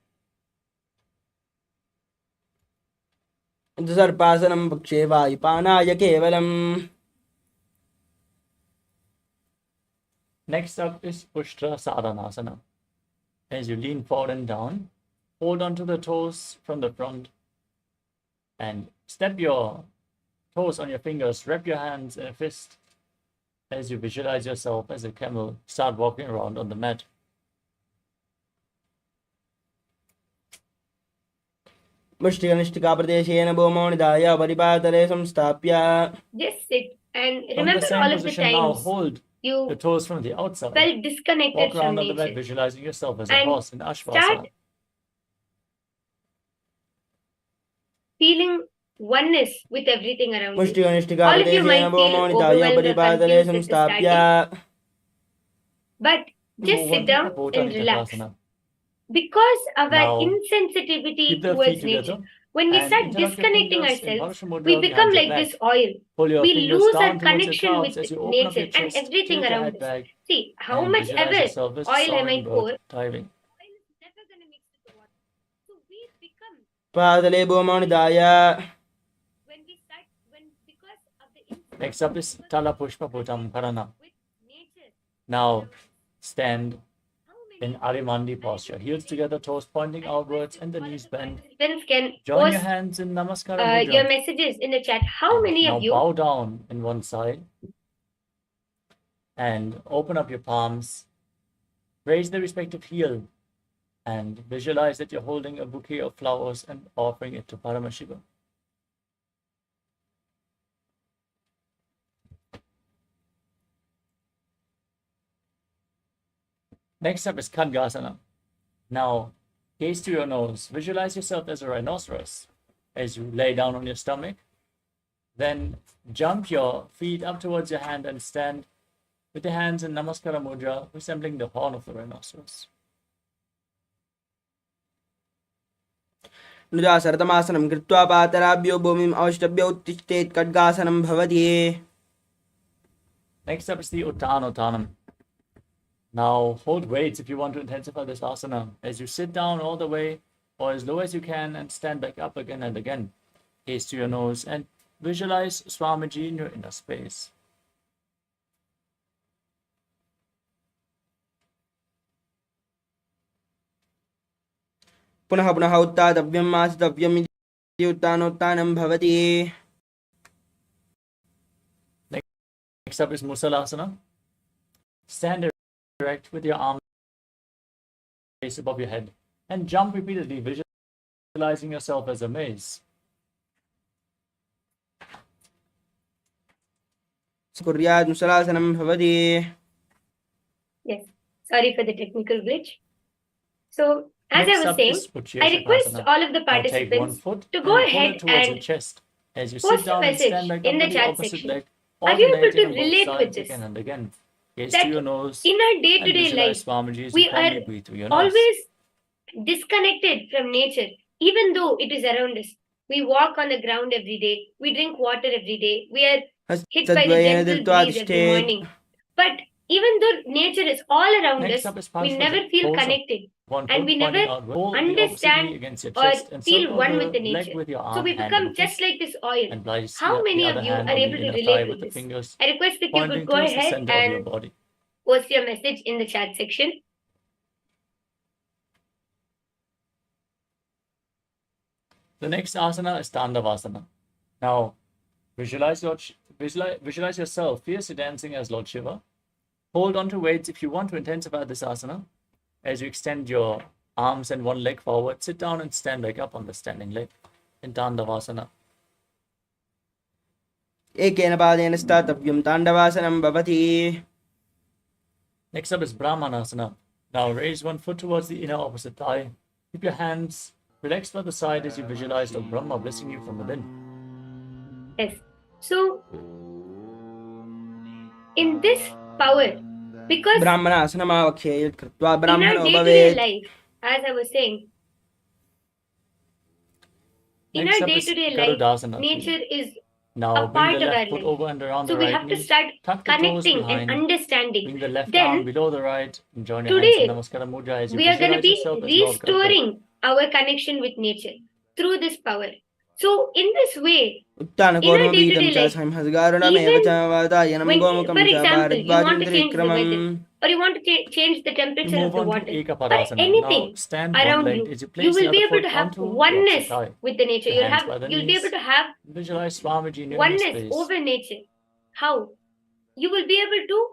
सर्पासनं पक्षे वायुपानाय केवलम्. Next up is Ushtra Sadhanasana. As you lean forward and down, hold onto the toes from the front and step your toes on your fingers, wrap your hands in a fist as you visualize yourself as a camel. Start walking around on the mat. मुष्टिकनिष्ठिकाप्रदेशेन भूमौ निधाय परिपातले संस्थाप्य. Just sit and remember all of the times you the toes from the outside. Felt disconnected Walk around from on the nature. bed, visualizing yourself as a And horse in Ashvasana. start feeling oneness with everything around you. All of you might feel overwhelmed or confused at the starting. But just sit down and relax. Because of our insensitivity towards nature, when we start disconnecting ourselves, we become like this oil. We lose our connection with nature and everything around us. See, how much ever oil I might pour, oil is never going to mix with the water. So we become, पादले भूमौ निधाय. because of the Next up is Tala Pushpa Bhutam Karana. Now stand in Arimandi posture. Heels together, toes pointing outwards, and the knees bend. Can join your hands in Namaskara Mudra. Your messages in the chat. How many of you bow down in one side and open up your palms. Raise the respective heel and visualize that you're holding a bouquet of flowers and offering it to Paramashiva. Next up is Khadgasana. Now, gaze to your nose. Visualize yourself as a rhinoceros as you lay down on your stomach. Then jump your feet up towards your hand and stand with your hands in Namaskara Mudra, resembling the horn of the rhinoceros. नुदासरतमासनं कृत्वा पातराभ्यो भूमिम् अवष्टभ्य उत्तिष्ठेत् खड्गासनं भवति. Next up is the Uttanottanam. Now hold weights if you want to intensify this asana as you sit down all the way or as low as you can and stand back up again and again. Gaze to your nose and visualize Swamiji in your inner space. पुनः पुनः उत्तातव्यम् आसितव्यम् इति उत्तानोत्तानं भवति. Next up is Musalasana. Stand erect with your arms raised above your head and jump repeatedly, visualizing yourself as a maze. Kuryat musalasanam bhavati. Yes, sorry for the technical glitch. So, as Next I was up saying, is I request Utshirshakasana. all of the Now take one participants foot to and go pull ahead it towards your and chest as you post sit a down and stand message back in up the to the chat opposite section. leg, Are you able alternating to on both relate with sides this? again and again. Gaze That through your nose in our and day-to-day visualize life, Swamiji as we you calmly are breathe through your nose. always disconnected from nature, even though it is around us. We walk on the ground every day. We drink water every day. We are hit by the Tadvayena gentle breeze every dirtvatishtet. morning. But even though nature is all around Next us, up is we never feel pose of connected. one And foot we never pointing outward. Hold the opposite knee understand against your or chest and feel circle one the with the leg nature. with your So arm, we hand, and become just fist, like this oil. and place How the many other of you hand are on able the to inner relate thigh with with the this? fingers I request that you pointing could go towards the ahead center of your and body. post your message in the chat section. The next asana is Tandavasana. Now, visualize yourself fiercely dancing as Lord Shiva. Hold on to weights if you want to intensify this asana. As you extend your arms and one leg forward, sit down and stand back up on the standing leg in Tandavasana. Ekena padena statavyam tandavasanam bhavati. Next up is Brahmanasana. Now raise one foot towards the inner opposite thigh. Keep your hands relaxed by the side as you visualize Lord Brahma blessing you from within. Yes. So, in this power, because Brahmanasana mavakshe yat kritva in our brahmano day-to-day bhavet. life, as I was saying, in Next our up is day-to-day life, Garudasana. nature is Now a bring the part of our left foot life. over and around So the we right have to knee. start Tuck the toes connecting behind. and understanding. Bring the left Then arm below the right and join your hands in today Namaskara Mudra as you we are going to visualize be yourself as Lord Garuda. restoring our connection with nature through this power. So in this way, Uttana in our korma bidam day-to-day cha life, samhasgarunam eva even cha vadayanam when, gomukam for cha example, you want to change the weather, bharadvajam or you want to change the temperature of Move the on to water, or Ekapadasana. Now anything stand one around legged you, as you you place the will be other able foot to have onto the oneness opposite thigh. with the nature. Your hands by the You'll be able knees. to have Visualize Swamiji in your inner oneness space. over nature. How? You will be able to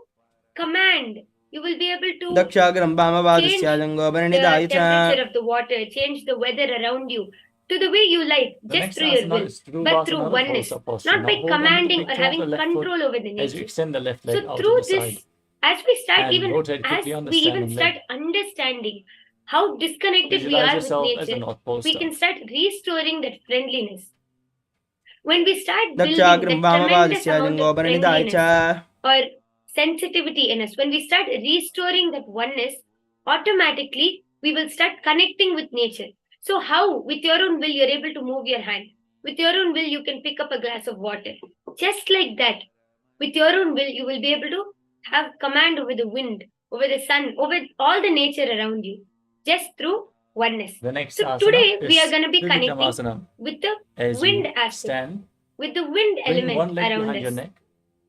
command. You will be able to dakshagram change bhamavadasya jango the baranidaya cha. temperature of the water, change the weather around you to the way you like, The just next through your asana will, is but through Dhruvasana, the oneness, close-up posture. not Now by hold on to the commanding big or toe of having the left foot control over the as you nature. extend the left So leg out to through the this, side as we start and rotate quickly on the standing start leg. understanding how disconnected we Visualize are with yourself as a nature, North we Poster. can start restoring that friendliness. When we start building dakshagram that tremendous bhamavadasya amount jango of baranidaya friendliness cha. or sensitivity in us, when we start restoring that oneness, automatically we will start connecting with nature. So how, with your own will, you're able to move your hand. With your own will, you can pick up a glass of water. Just like that, with your own will, you will be able to have command over the wind, over the sun, over all the nature around you, just through oneness. The next So asana today is we are going to be connecting Trivikramasana. with the As wind you aspect, stand, with the wind bring element one leg around behind your us. neck,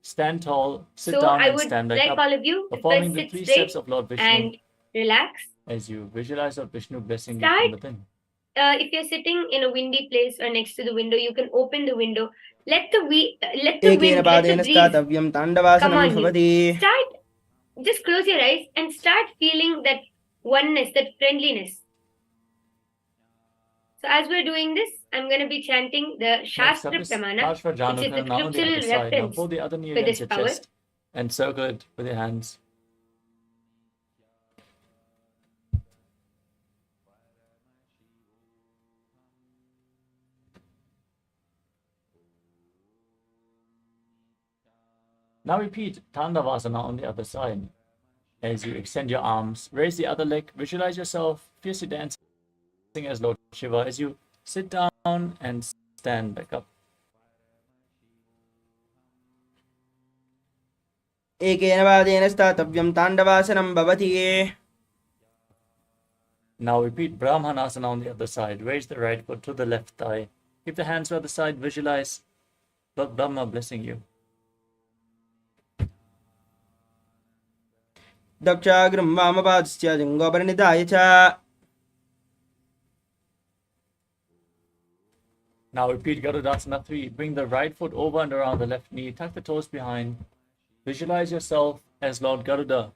stand tall, sit So down I and would stand back like up, all of you to performing first the sit 3 straight steps of Lord Vishnu and relax. as you visualize Lord Vishnu blessing you Start. from within. If you're sitting in a windy place or next to the window, you can open the window. Let the wind, let Ekena the padena breeze statavyam come tandavasanam on you. bhavati. Start. Just close your eyes and start feeling that oneness, that friendliness. So as we're doing this, I'm going to be chanting the Next Shastra up is Pramana, which is the Parshvajanukara, now on the other scriptural side. Now reference pull the other knee for against this your power. chest and circle it with your hands. Now repeat Tandavasana on the other side. As you extend your arms, raise the other leg, visualize yourself fiercely dancing as Lord Shiva as you sit down and stand back up. Ekena padena statavyam tandavasanam bhavati. Now repeat Brahmanasana on the other side. Raise the right foot to the left thigh. Keep the hands by the side. Visualize Lord Brahma blessing you. dakshagram bhamavadasya jango baranidaya cha. Now repeat Garudasana 3. Bring the right foot over and around the left knee. Tuck the toes behind. Visualize yourself as Lord Garuda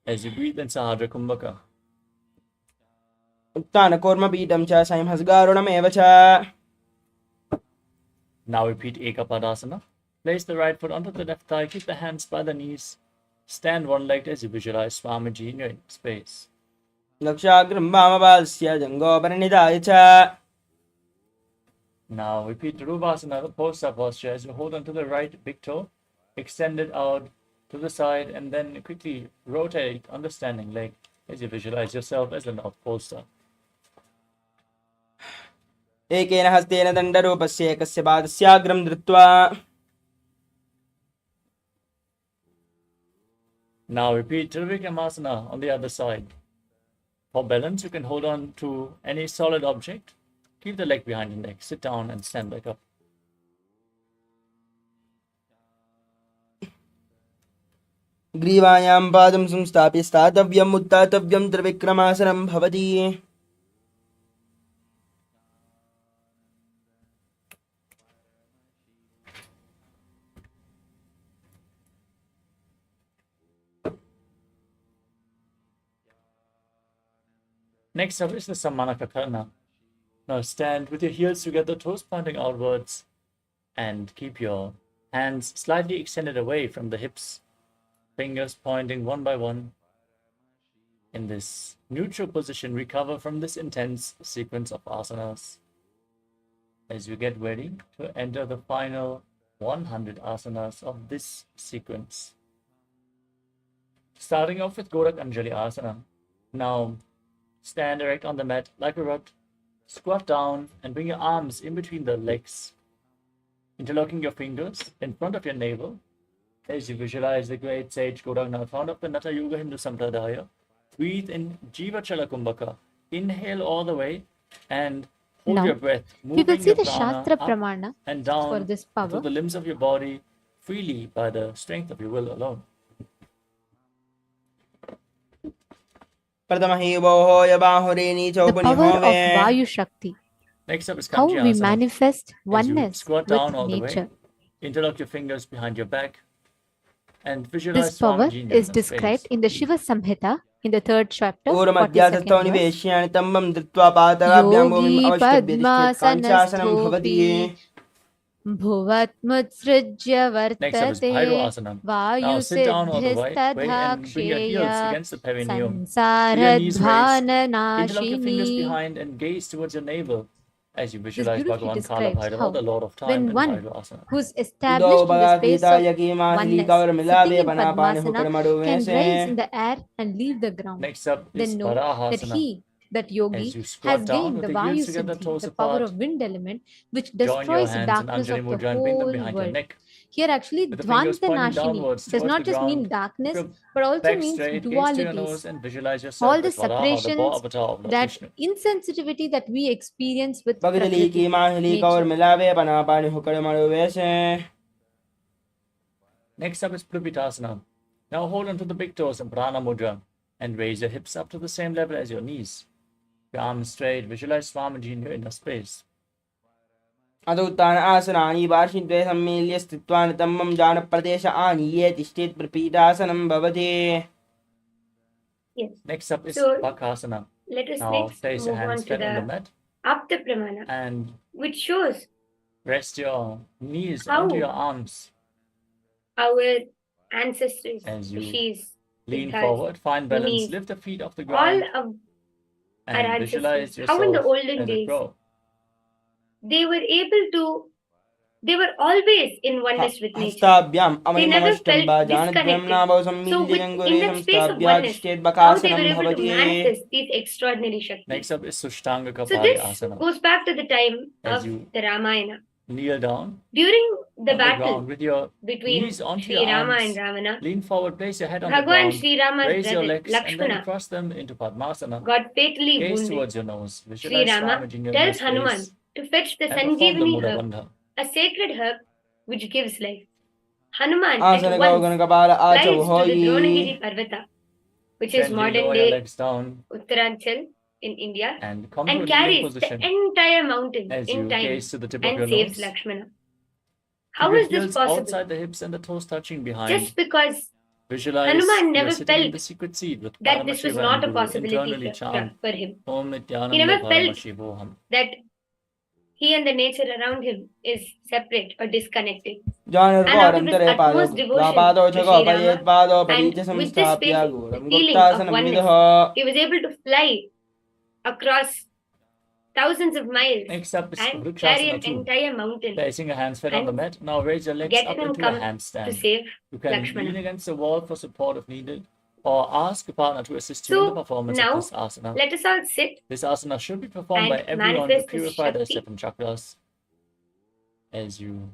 as you breathe in Sahadra Kumbhaka. उत्थानकूर्मपीठं च संहसगारुणमेव च. Now repeat Ekapadasana. Place the right foot onto the left thigh, keep the hands by the knees. Stand one-legged as you visualize Swamiji in your space. लक्षाग्रं वामपादस्य जङ्घोपरिनिधाय च. Now repeat Dhruvasana, the poster posture, as you hold onto the right big toe, extend it out to the side, and then quickly rotate on the standing leg as you visualize yourself as the North Pole Star. एकेन हस्तेन दण्डरूपस्य एकस्य पादस्याग्रं धृत्वा. Now repeat Trivikramasana on the other side. For balance, you can hold on to any solid object. Keep the leg behind the neck. Sit down and stand back up. ग्रीवायां पादं संस्थाप्य स्थातव्यम् उत्थातव्यं त्रिविक्रमासनं भवति. Next up is the Sammanakakarna. Now stand with your heels together, toes pointing outwards, and keep your hands slightly extended away from the hips, fingers pointing one by one. In this neutral position, recover from this intense sequence of asanas as you get ready to enter the final 100 asanas of this sequence. Starting off with Gorak Anjali Asana. Now, stand erect on the mat like a rod. Squat down and bring your arms in between the legs, interlocking your fingers in front of your navel as you visualize the great sage Gauranga, founder of the Natha Yoga Hindu Sampradaya. Breathe in Jiva Chala Kumbhaka. Inhale all the way and hold your breath. We will Moving see your the prana Shastra up Pramana and down for this power. to the limbs of your body freely by the strength of your will alone. The power of Vayu Shakti. Next up is How Kanchi we Asana. manifest As you oneness squat with down all the way, nature. interlock your fingers behind your back and visualize This power Swamiji in is your described space. in the Shiva Samhita in the 3rd chapter, 42nd ऊर्मध्यासस्थौ verse. निवेश्यानि तम्बं धृत्वा पादराभ्यां भूमिम् Yogi अवष्टभ्य तिष्ठेत् काञ्चासनं भवति. Padmasanasthopi Bhuvatmutsrijya Next up is Vartate Bhairo Asana. Now sit down all the way and bring your heels Vayu against the perineum. With your knees raised, Sansaradhana interlock your fingers Nashini. behind and gaze towards your navel as you This visualize beautifully Bhagavan describes Kala how Bhairava, the Lord of Time, when in one Bhairo Asana. who's उदौ established in the space भगातीता of यकीमाहिली oneness, cover मिलावे sitting in बनापानि Padmasana, हुकड़मड़ु can वैसे. rise in the air and leave the ground. Next up is Then know that Varahasana. that As yogi you has squat down gained with the the Vayu heels together, Siddhi, toes the power apart, of wind element, which join your destroys the hands in darkness Anjali of the Mudra and bring them whole behind your world. neck. Here actually With the fingers Dvanta pointing Nashini downwards does towards not the just ground, mean darkness, keep your but also back means straight, gaze to your dualities. nose and visualize All yourself the as Varaha, the boar separations, avatar of Lord that Vishnu. insensitivity that we experience with भगजली Prakriti, की माहिली cover nature. मिलावे बनापानि हुकड़मड़ु वैसे. Next up is Plupitasana. Now hold onto the big toes in Prana Mudra and raise your hips up to the same level as your knees. Your arms straight, visualize Swamiji in your inner space. अदुत्तान आसनानि वार्षिद्वये सम्मील्य स्थित्वा नितम्बं जानप्रदेश आनीये तिष्ठेत् प्रपीडासनं भवति. Yes. Next up is So, Bakasana. let us Now next place your move on hands to flat on the the mat Apta Pramana, and which shows rest your knees How? onto your arms. our ancestors, As you rishis, lean siddhas, forward, find balance, munis, lift the feet off the all ground of our and visualize ancestors, how in the yourself olden as a days crow. they were always in oneness with nature. हस्ताभ्याम् They never अवयममष्टं felt जानद्वयं disconnected. नाभौ So, सम्मील्य in that space of जङ्घुरे oneness, संस्थाभ्य तिष्ठेत् how they were बकासनं able to भवति. manifest these extraordinary Shaktis. Next up is Sushtanga So, Kapali this Asana. goes back to the time As of you the Ramayana. kneel down During the on the battle ground with your between knees onto Sri your Rama arms. and Ravana, Lean forward, place your head on the Bhagwan ground, Sri Rama's raise your brother legs and then Lakshmana cross them into Padmasana. got fatally Gaze wounded. towards your nose. Sri Visualize Rama Swamiji in your tells inner Hanuman space to fetch the and perform the Sanjeevani Mudra herb, Bandha. a sacred herb which gives life. Hanuman आसन at गौगण once कपाल आचौ flies to the होयि. Dronagiri Parvata, which is Gently modern lower your day legs down Uttaranchal in India, and come to a and kneeling carries the position entire mountain as in you time gaze to the tip of and your saves nose. Lakshmana. How Keep is your this heels possible? outside the hips and the toes touching behind. Just because Visualize Hanuman you're never sitting in the felt secret seat with that this was Paramashiva not a and Guru. possibility Internally for chant him. Om He Nithyananda never felt Paramashivoham. that he and the nature around him is separate or disconnected. Janur And out of his Gorantare utmost Pado devotion Pado to Chago Sri Rama, Payet Pado and Paricha with this faith, Samstapya the Guram feeling of Guptasanam oneness, Vidaha. he was able to fly across thousands of miles Next up is and carry an Vrikshasana 2. entire mountain Placing your hands flat on the and mat. Now raise your legs get up him into a come to handstand. save You can lean Lakshmana. against the wall for support if needed, or ask a partner to assist you in the So performance of now this asana. let us all sit This asana should be performed by and everyone to manifest this purify their Shakti. 7 chakras. As you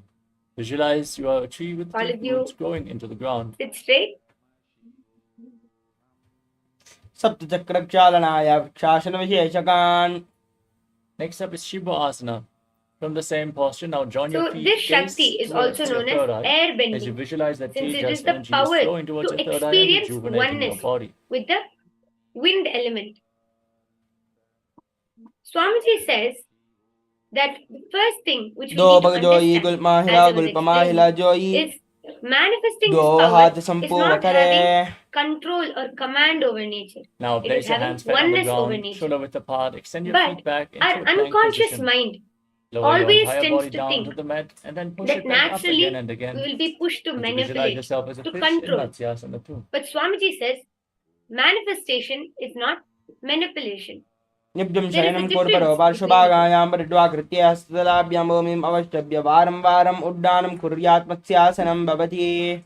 visualize you are a tree with All deep of you roots growing into the ground. sit straight. Saptachakrakshalanaya Shasana Visheshakan. Next up is Shiva asana. From the same posture, now join your So feet. this gaze Shakti is towards also your known third as eye. air As you bending, visualize that since it tejas is the energy is power flowing towards to your third eye and experience rejuvenating your oneness body. with the wind element. Swamiji says that the first thing which we Do need to Bagajoyi understand, Gulmahila as I was Gulpamahila explaining, Joyi. is manifesting Do this power Hat is Sampo not having Vakare. control or command over nature. Now It place is your having hands flat on the oneness over ground, nature. shoulder width apart. Extend your But feet back into our a plank unconscious position. mind Lower your always entire tends body to down to think the mat and then push that it back up again naturally and we again. will be pushed to And you visualize manipulate, yourself as a to fish in control. Matsyasana too. But Swamiji says manifestation is not manipulation. Nibdum There is a Shayanam difference Kurparo between the two. Varshubagayam Bardwakritya Stalabhyam Omim Avashtabhya Varam Varam Uddanam Kuryat Matsyasanam Bhavati.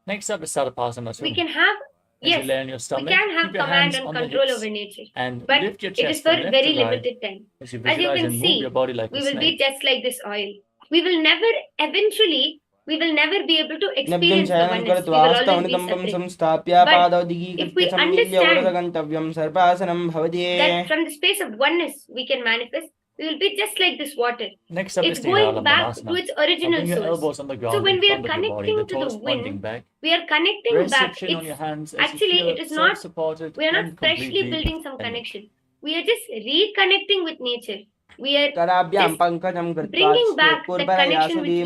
Next up is Sarapasana We too. can have, As you yes, lay on your we stomach, can have keep your command hands and on the control hips over nature, and but lift your it is chest for from left very to right limited time. as you As you visualize can and move see, your body like we a will be snake. just like this oil. We will never, eventually, we will never be able to Nibdum experience the Shayanam oneness. We will Kurtvasta always be Unikampam separate. Samstapya But Pado if Digi we Samilya understand Vragagantavyam Sarpasanam Bhavati. that from the space of oneness we can manifest, we will be just like this water. Next up It's is going back to Tiralamanasana. its Now original bring your source. elbows on the So ground when in we are front of your body, the connecting to the toes pointing wind, back. we are connecting Raise your back. chin on your It's hands as you actually, feel it is not, self-supported we are not and freshly completely building some independent. connection. We are just reconnecting with nature. We are Tarabhyam just Pankajam bringing Kurtvasta back that connection Kurparayasudi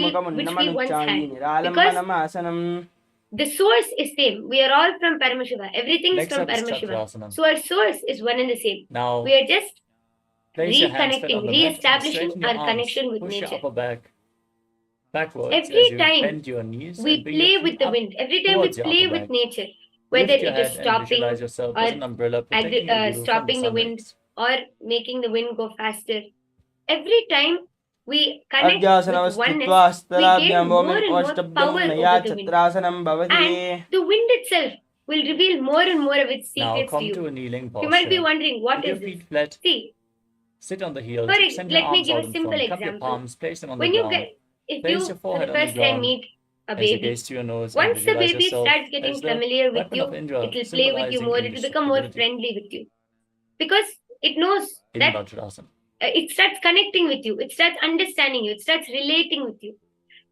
which we once had. Mukamunamanuchangi Because Niralambanamasana. the source is same. We are all from Paramashiva. Everything is Next from up is Paramashiva. Chakrasana. So our source is one and the same. Now We are just place your hands flat on reconnecting, the mat and re-establishing straighten your our arms. connection with Push your nature. upper back backwards as Every you time bend your knees we and bring play your with feet the up wind, every time we towards your play upper with back. nature, whether Lift your it is head and visualize stopping yourself or as an umbrella protecting your guru from the stopping the sun wind rays. or making the wind go faster, every time we connect Arjasana with oneness, Vastitva we Stalabhyam gain more Omim and more Avashtabhyam power Naya over the wind. Chatrasanam Bhavati. And the wind itself will reveal more and more of its Now secrets to come to you. a kneeling You might be posture. wondering, what With your is this? feet flat, See, sit on the heels, extend your let me arms give out a in simple front, cup your example. palms, place them on the When you ground. if Place you your for the forehead on the first time ground meet a as you baby, gaze to your nose and once the visualize baby yourself starts getting as the familiar with weapon you, of Indra, it will play with you symbolizing more, it will English become more stability friendly with you. Because it knows in that Vajrasana. it starts connecting with you, it starts understanding you, it starts relating with you.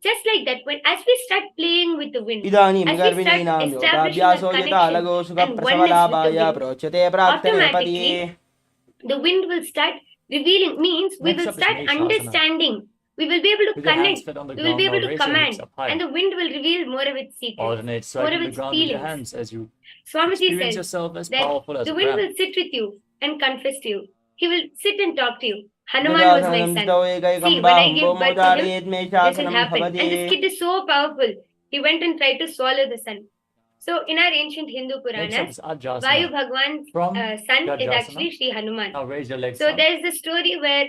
Just like that, when as we start playing with the wind, Idanim as we Garbini start Nam establishing a Yodabhyaso Yata connection Alago Suga and oneness with the Prasavalabhaya wind, Prochate Praktane automatically Pati. the wind will start revealing, means we Next will up is start Meshasana. understanding. We will be able to With your hands connect. flat on the We will ground, be now able to raise your hips command, up high. and the wind will reveal more of its secrets, Alternate more striking of the its ground with your feelings. hands as you Swamiji experience says yourself as that powerful as the a wind ram. will sit with you and confess to you. He will sit and talk to you. Hanuman was my Najasanam son. Staweka See, when I Kambaham gave birth to him, Bomodayet this has Meshasanam happened. And this Bhavati. kid is so powerful. He went and tried to swallow the sun. So, in our ancient Hindu Next up Puranas, is Ajasana. Vayu Bhagwan's From son is Gajasana. actually Sri Hanuman. Now raise your legs So up there is a story where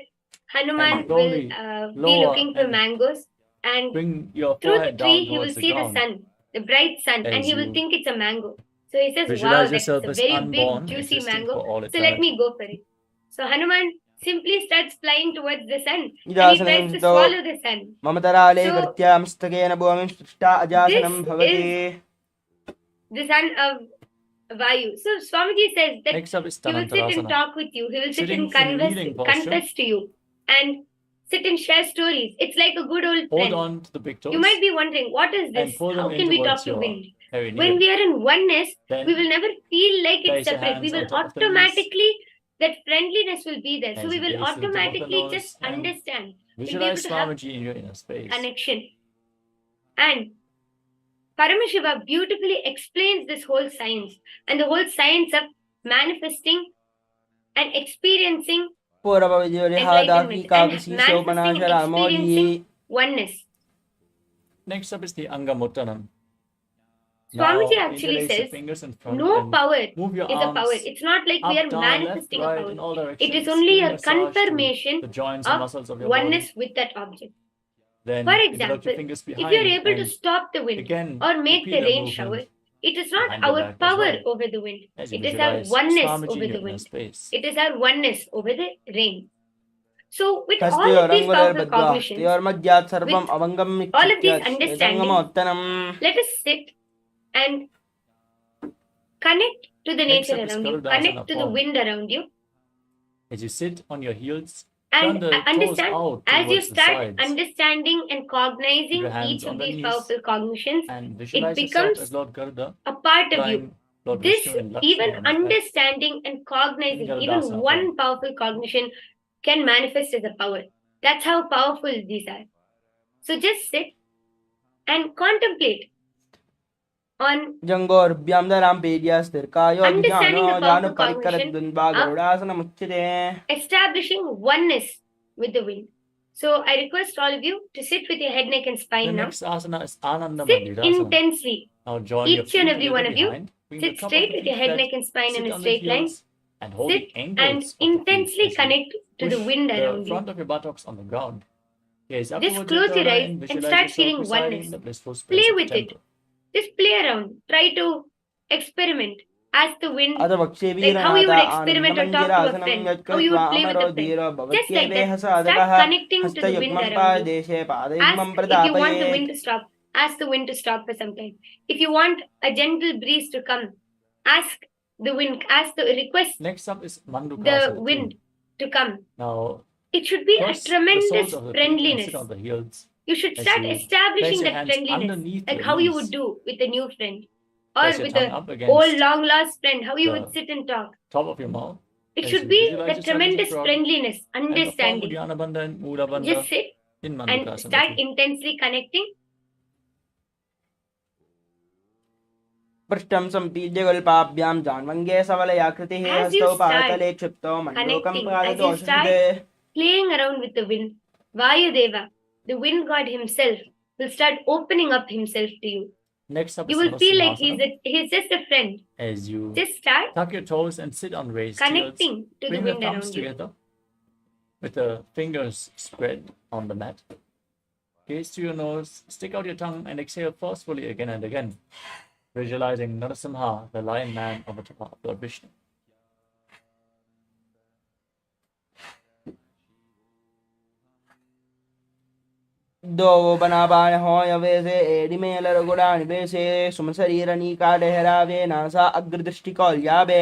Hanuman and will slowly be lower looking for and mangoes, and bring your through the forehead tree down he will towards the see the ground sun, the bright sun, and as he will you think it's a mango. So he says, "Wow, visualize that's yourself a as very big, unborn, juicy existing mango. for all So let me eternity. go for it." So Hanuman simply starts flying towards the sun, and he Idasanam tries to Stav swallow the sun. Mamatarale So Krityam Stakena Bhumim Srishta Ajasanam this Bhavati. is the son of Vayu. So Swamiji says that Next up is he will sit and Tanantarasana. talk with you. He will sit Sitting and in kneeling posture. confess to you, and sit and share stories. It's like a good old Hold friend. on to the big toes You might be wondering, what is and this? pull How them can in we towards talk to your wind? hairy When knee. we are in oneness, Then we will never feel like it's place your separate. We hands on will top of the knees automatically, that friendliness will be there. So as we you will gaze to the tip of the automatically nose just and understand you'll be able Visualize to have Swamiji in your inner space. connection. And Paramashiva beautifully explains this whole science and the whole science of manifesting and experiencing enlightenment and manifesting and experiencing oneness. Next up is the Angamuttanam. Swamiji Now, actually interlace your says, fingers in front no and power move your is a arms power. It's not like we up, are down, manifesting left, a right, power. in all directions. It is only Giving a massage to confirmation the joints and of muscles of your oneness body. with that object. Then For interlock example, your fingers if behind you are able to and stop the wind again or make repeat the the rain movement shower, it is not behind your our back as power well. over the wind. As you It is our visualize oneness Swamiji over in the your inner wind. space. It is our oneness over the rain. So, with all of these powerful cognitions, with all of these understandings, let us sit and connect to the Next nature up is around you, Garudasana connect to the form. wind around you, As you sit on your heels, turn and the toes understand out as you towards the start sides. understanding and Keep cognizing your hands each of on the these knees powerful cognitions, and it visualize yourself becomes as Lord Garuda, a part of you. flying Lord This, Vishnu and Lakshmi even on his back. understanding and cognizing, In even Garudasana one form. powerful cognition can manifest as a power. That's how powerful these are. So just sit and contemplate on understanding the powerful cognition of establishing oneness with the wind. So I request all of you to sit with your head, neck, and The spine now. next asana is Ananda Sit Mandirasana. intensely. Now join your Each and feet every one together of you, behind. Bring sit the top of straight the with your feet head, flat. neck, and spine in Sit a on the straight line. heels and hold Sit the and ankles of the feet intensely as you connect to the push wind the around you. front of your buttocks on the ground. Gaze up Just towards your close your third eye eyes and and visualize start yourself feeling residing oneness. in the blissful space Play of the with it. temple. Just play around. Try to experiment as the wind, like how you would experiment or talk to a friend, how you would play with a friend. Just like that, start connecting to the wind around you. Ask if you want the wind to stop. Ask the wind to stop for some time. If you want a gentle breeze to come, ask the wind, request Next up is the Mandukasana wind 2. to come. Now It should be a cross the tremendous soles of the feet and friendliness. sit on the heels. You should As start you place establishing your that hands friendliness, underneath like your how you knees. would do with a new friend or Place your with tongue an up old against long lost friend, how you the would sit and talk. top of your mouth. It As should you be visualize that yourself as a tremendous frog friendliness, and perform understanding. Uddiyana Bandha and Mula Bandha Just sit in and Mandukasana start 2. intensely connecting. पृष्ठं सम्पीड्य गल्पाभ्यां जान्वङ्गे सवलयाकृतिः As हस्तौ you start पातले क्षिप्तौ मण्डूकं connecting, as you पाददोषहृदे start playing around with the wind, Vayudeva, the wind god himself, will start opening up himself to you. Next up You is will feel like Narasimhasana. he's just a friend. As you Just start tuck your toes and sit on raised heels. connecting to the Bring the wind thumbs around you. together with the fingers spread on the mat. Gaze to your nose, stick out your tongue, and exhale forcefully again and again, visualizing Narasimha, the lion man avatar of Lord Vishnu. दो बना बाण हो यवेसे AD में लरगुड़ा निवेसे सुम शरीर नीका डहरावे NASA अग्रदृष्टि Kaul जावे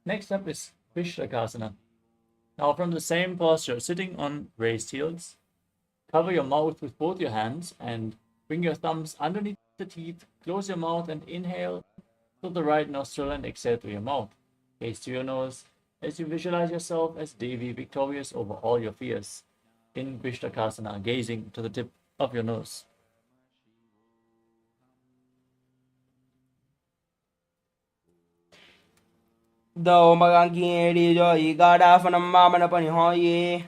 Next up is Vishlakasana. Now from the same posture, sitting on raised heels, cover your mouth with both your hands and bring your thumbs underneath the teeth, close your mouth and inhale through the right nostril and exhale through your mouth. Gaze to your nose as you visualize yourself as Devi, victorious over all your fears in Vishlakasana, gazing to the tip of your nose. दो मगांगी AD जो ई गाडाफनम मामन पनि हो ये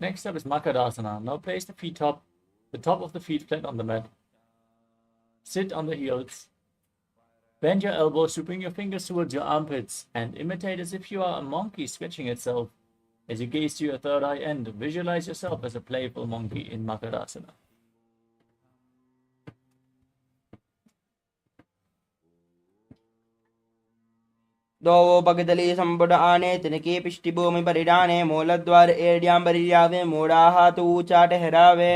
Next up is Makadasana. Now place the top of the feet flat on the mat. Sit on the heels. Bend your elbows to bring your fingers towards your armpits and imitate as if you are a monkey stretching itself. As you gaze to your third eye and visualize yourself as a playful monkey in Makadasana. दो पगदली संपुट आने तिनके पिष्टि भूमि परिडाने मूलद्वार एड्यां बरियावे मोड़ा हाथ ऊंचा ठहरावे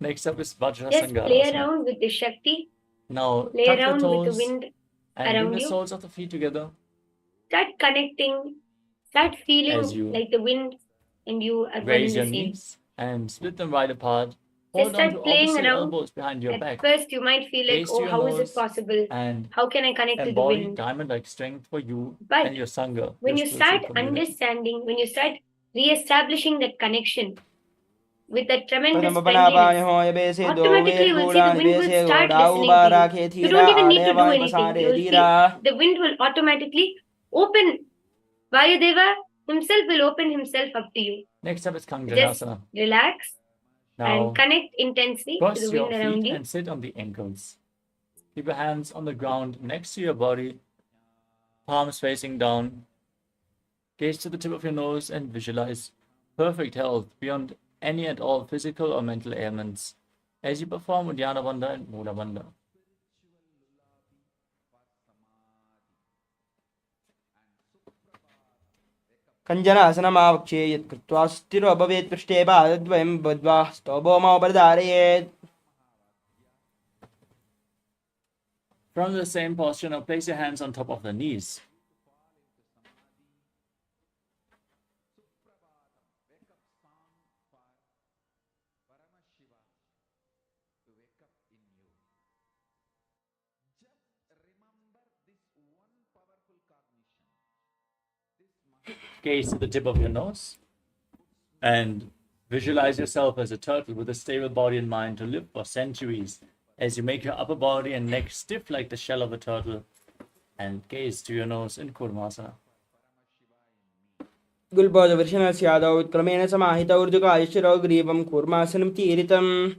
Next up is Vajra Just play Sangarasana. around with the Shakti. Now Play tuck the around with the toes wind and bring around the you. soles of the feet together. Start connecting. Start As feeling you like the wind and you are one in raise the your same. knees and split them wide apart Hold on start to playing opposite around. elbows behind your At back. first, you might feel like, Gaze to oh, your how is it nose possible? and How can I connect to the embody wind? diamond-like strength for you But and your Sangha, when your you spiritual start community. understanding, when you start re-establishing that connection with that tremendous प्रथम पनापानि friendliness, होय बेसे दो automatically Veda you will see the गूढ़ानि wind will बेसे start घोड़ा listening to उबारा you. You खेतीरा don't even need आड़े to do Y anything. पसारे You will Dheera see the wind will automatically open. Vayudeva himself will open himself up to you. Next up is Just Kanjanasana. relax Now, and connect intensely to cross the your wind around feet you. and sit on the ankles. Keep your hands on the ground next to your body, palms facing down. Gaze to the tip of your nose and visualize perfect health beyond any and all physical or mental ailments as you perform Uddiyana Bandha and Mula Bandha. कञ्जनासनमावक्षे यत् कृत्वा स्थिरो भवेत् पृष्ठे पादद्वयं बद्ध्वा स्तोभौमोपधारयेत्. From the same posture, now place your hands on top of the knees. Gaze to the tip of your nose and visualize yourself as a turtle with a stable body and mind to live for centuries as you make your upper body and neck stiff like the shell of a turtle and gaze to your nose in Kurmasana. गुल्बोधवर्षणस्यादौ उत्क्रमेण समाहितौ ऊर्जुकायशिरो ग्रीवं कूर्मासनं तीरितम्.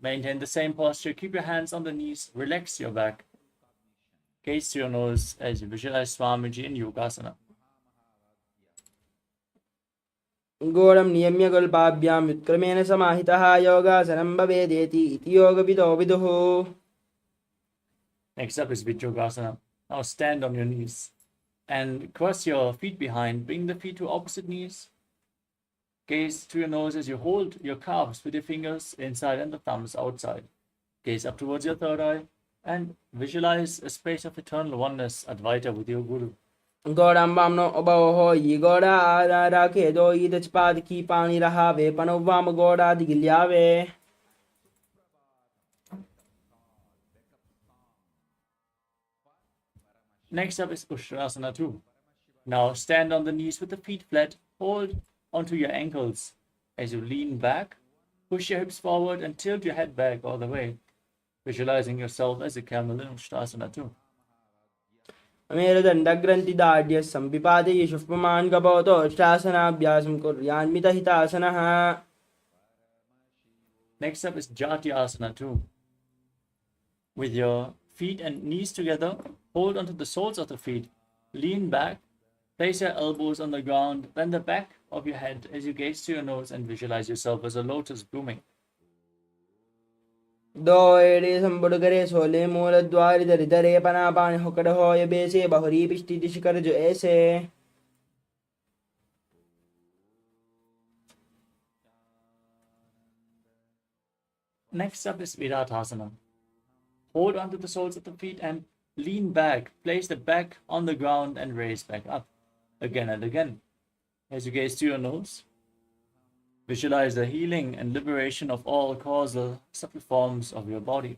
Maintain the same posture. Keep your hands on the knees. Relax your back. Gaze to your nose as you visualize Swamiji in Yogasana. गोढं नियम्य गुल्पाभ्यां व्युत्क्रमेण समाहितः योगासनं भवेदेति इति योगविदो विदुः. Next up is Vijyogasana. Now stand on your knees and cross your feet behind. Bring the feet to opposite knees. Gaze to your nose as you hold your calves with your fingers inside and the thumbs outside. Gaze up towards your third eye and visualize a space of eternal oneness, Advaita, with your Guru. गोढं वामनो अभवो यी गोढा राखे दो यी दचपाद की पानी रहावे पनो वाम गोढा दिगिल्यावे. Next up is Ushtrasana 2. Now stand on the knees with the feet flat. Hold onto your ankles as you lean back. Push your hips forward and tilt your head back all the way, visualizing yourself as a camel in Ushtrasana 2. मेरुदण्डग्रन्थिदाढ्यः सम्पिपादे यशुष्पमान् गभवतो अष्टासनाभ्यासं कुर्यान्मितहितासनः. Next up is Jatyasana 2. With your feet and knees together, hold onto the soles of the feet. Lean back, place your elbows on the ground, bend the back of your head as you gaze to your nose and visualize yourself as a lotus blooming. दो एड़े संबुड़गरे सोले मूल द्वारि दरिदरे पनापानि होकड़ होय बेसे बहुरी पिष्टि दिशकर जो ऐसे. Next up is Viratasana. Hold onto the soles of the feet and lean back. Place the back on the ground and raise back up again and again. As you gaze to your nose, visualize the healing and liberation of all causal subtle forms of your body.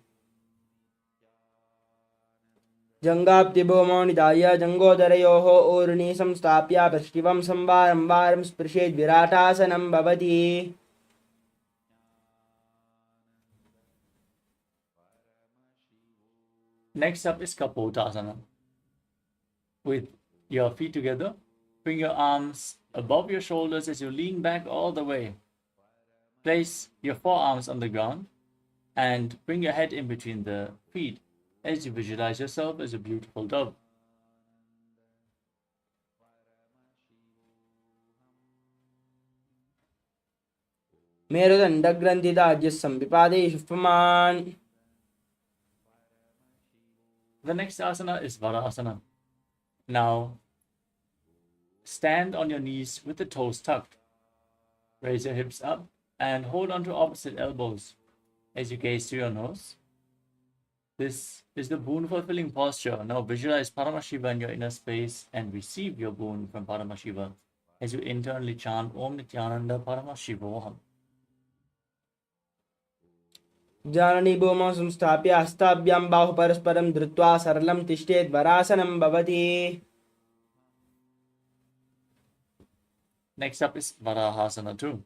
जंगाप्ति भूमौ निधाय जंगोदरयोः ऊर्णि संस्थाप्य पृष्ठिवं संवारं वारं स्पृशेद् विराटासनं भवति. Next up is Kapotasana. With your feet together, bring your arms above your shoulders as you lean back all the way. Place your forearms on the ground and bring your head in between the feet as you visualize yourself as a beautiful dove. मेरुदण्डग्रन्थिदाढ्यः सम्पिपादे यशुष्पमान्. The next asana is Varasana. Now, stand on your knees with the toes tucked. Raise your hips up and hold on to opposite elbows as you gaze to your nose. This is the boon fulfilling posture. Now visualize Paramashiva in your inner space and receive your boon from Paramashiva as you internally chant Om Nithyananda Paramashivoham. जाननी भूमौ संस्थाप्य हस्ताभ्यां बाहु परस्परं धृत्वा सरलं तिष्ठेत् वरासनं भवति. Next up is Varahasana 2.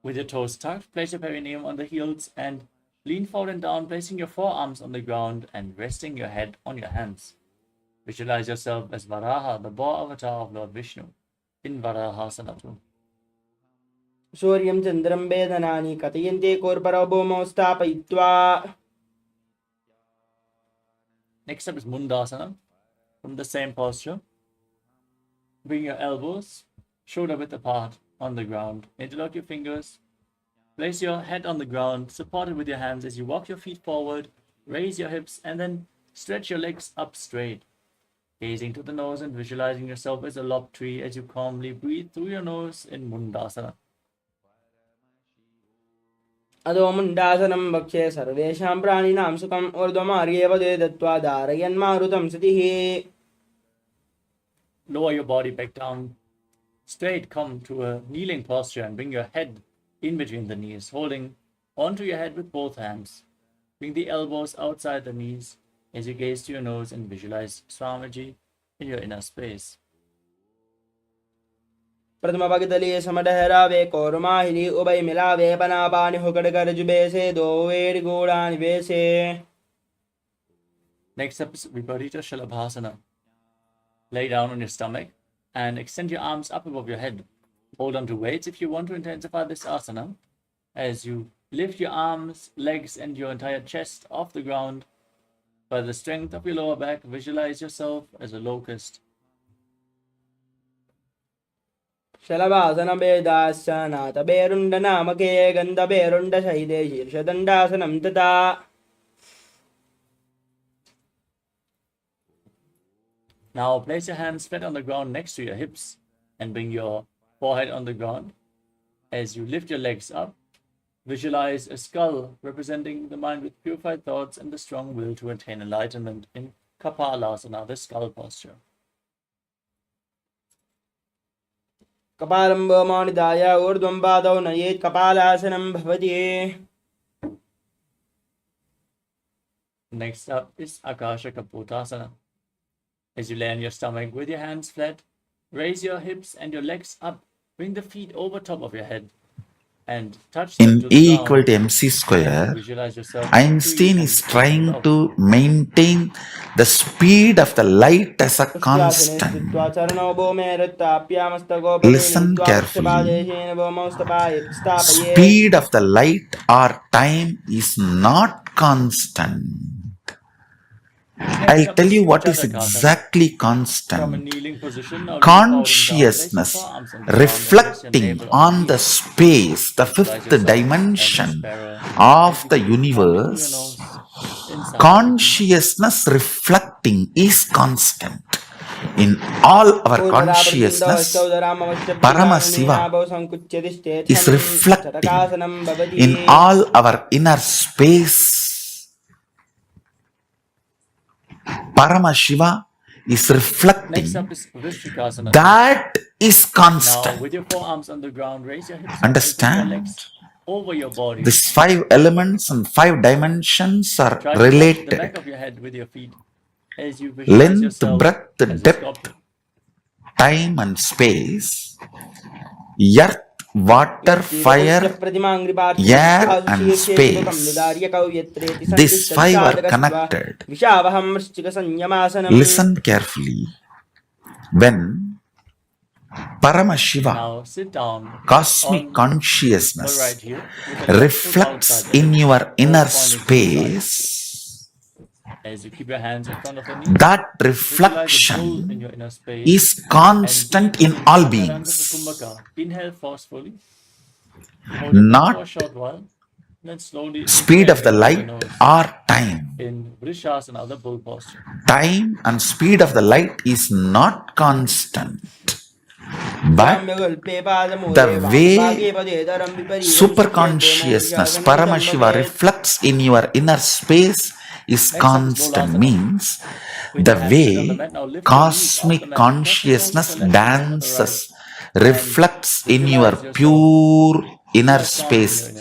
With your toes tucked, place your perineum on the heels and lean forward and down, placing your forearms on the ground and resting your head on your hands. Visualize yourself as Varaha, the boar avatar of Lord Vishnu, in Varahasana 2. सूर्यं चन्द्रं वेदनानि कथयन्ते कोर्परौ भूमौ स्थापयित्वा. Next up is Mundasana. From the same posture, bring your elbows shoulder width apart on the ground. Interlock your fingers. Place your head on the ground, supported with your hands as you walk your feet forward. Raise your hips and then stretch your legs up straight. Gazing to the nose and visualizing yourself as a lob tree as you calmly breathe through your nose in Mundasana. अधो मुण्डासनं वक्षे सर्वेषां प्राणिनां सुखम् ऊर्ध्वमार्गे पदे दत्त्वा धारयन्मारुतं सतिः. Lower your body back down. Straight, come to a kneeling posture and bring your head in between the knees, holding onto your head with both hands. Bring the elbows outside the knees as you gaze to your nose and visualize Swamiji in your inner space. प्रथमपगतले समडहरावे कौरमाहिली उभय मिलावे पनापानि हुकड़कर जुबेसे दो वेड़ गोड़ानि बेसे. Next up is Viparita Shalabhasana. Lay down on your stomach and extend your arms up above your head. Hold on to weights if you want to intensify this asana. As you lift your arms, legs, and your entire chest off the ground, by the strength of your lower back, visualize yourself as a locust. शलभासनं वेदाश्च नाथभेरुण्डनामके गन्धभेरुण्डशैले शीर्षदण्डासनं तथा. Now place your hands flat on the ground next to your hips and bring your forehead on the ground. As you lift your legs up, visualize a skull representing the mind with purified thoughts and the strong will to attain enlightenment in Kapalasana, the skull posture. कपालं भौमानिधाय ऊर्ध्वं पादौ नयेत् कपालासनं भवति. Next up is Akasha Kapotasana. As you lay on your stomach with your hands flat, raise your hips and your legs up. Bring the feet over top of your head and touch them In to the E ground. equal to MC square, Visualize yourself Einstein free is and trying free. to maintain the speed of the light as a constant. स्थित्वा चरणौ भूमे रत्ताप्यामस्तको Listen नीत्वा carefully. पक्षपादेशेन भौमौ स्थापयेत्. Speed of the light or time is not constant. I'll tell you what is exactly constant. Consciousness reflecting on the space, the fifth dimension of the universe. Consciousness reflecting is constant. In all our consciousness, Paramashiva is reflecting in all our inner space. Paramashiva is reflecting. That is constant. Now, with your forearms on the ground, raise your hips Understand? over your body. These 5 elements and 5 dimensions are Try to touch the related. back of your head with your feet as you visualize Length, yourself breadth, as a depth, sculptor. time and space, earth, water, fire, air and space. These 5 are connected. Listen carefully. When Paramashiva, Now sit down cosmic on consciousness, right here with the left foot reflects outside in your inner pointing to the side. space, As you keep your hands in front of your knees, that visualize a bull in reflection your inner space. is constant in all beings. Inhale forcefully. Hold it Not for a short while. Then slowly speed of the inhale light through the nose or time. in Vrishasana, the bull posture. Time and speed of the light is not constant. But the way superconsciousness, Paramashiva, reflects in your inner space is constant. Means the way cosmic consciousness dances, reflects in your pure inner space,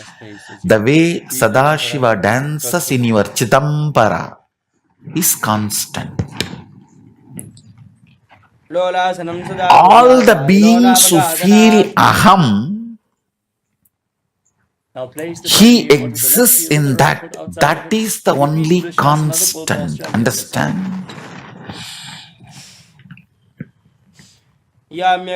the way Sadashiva dances in your Chidambara is constant. All the beings who feel Aham, he exists in that. That is the only constant. Understand? From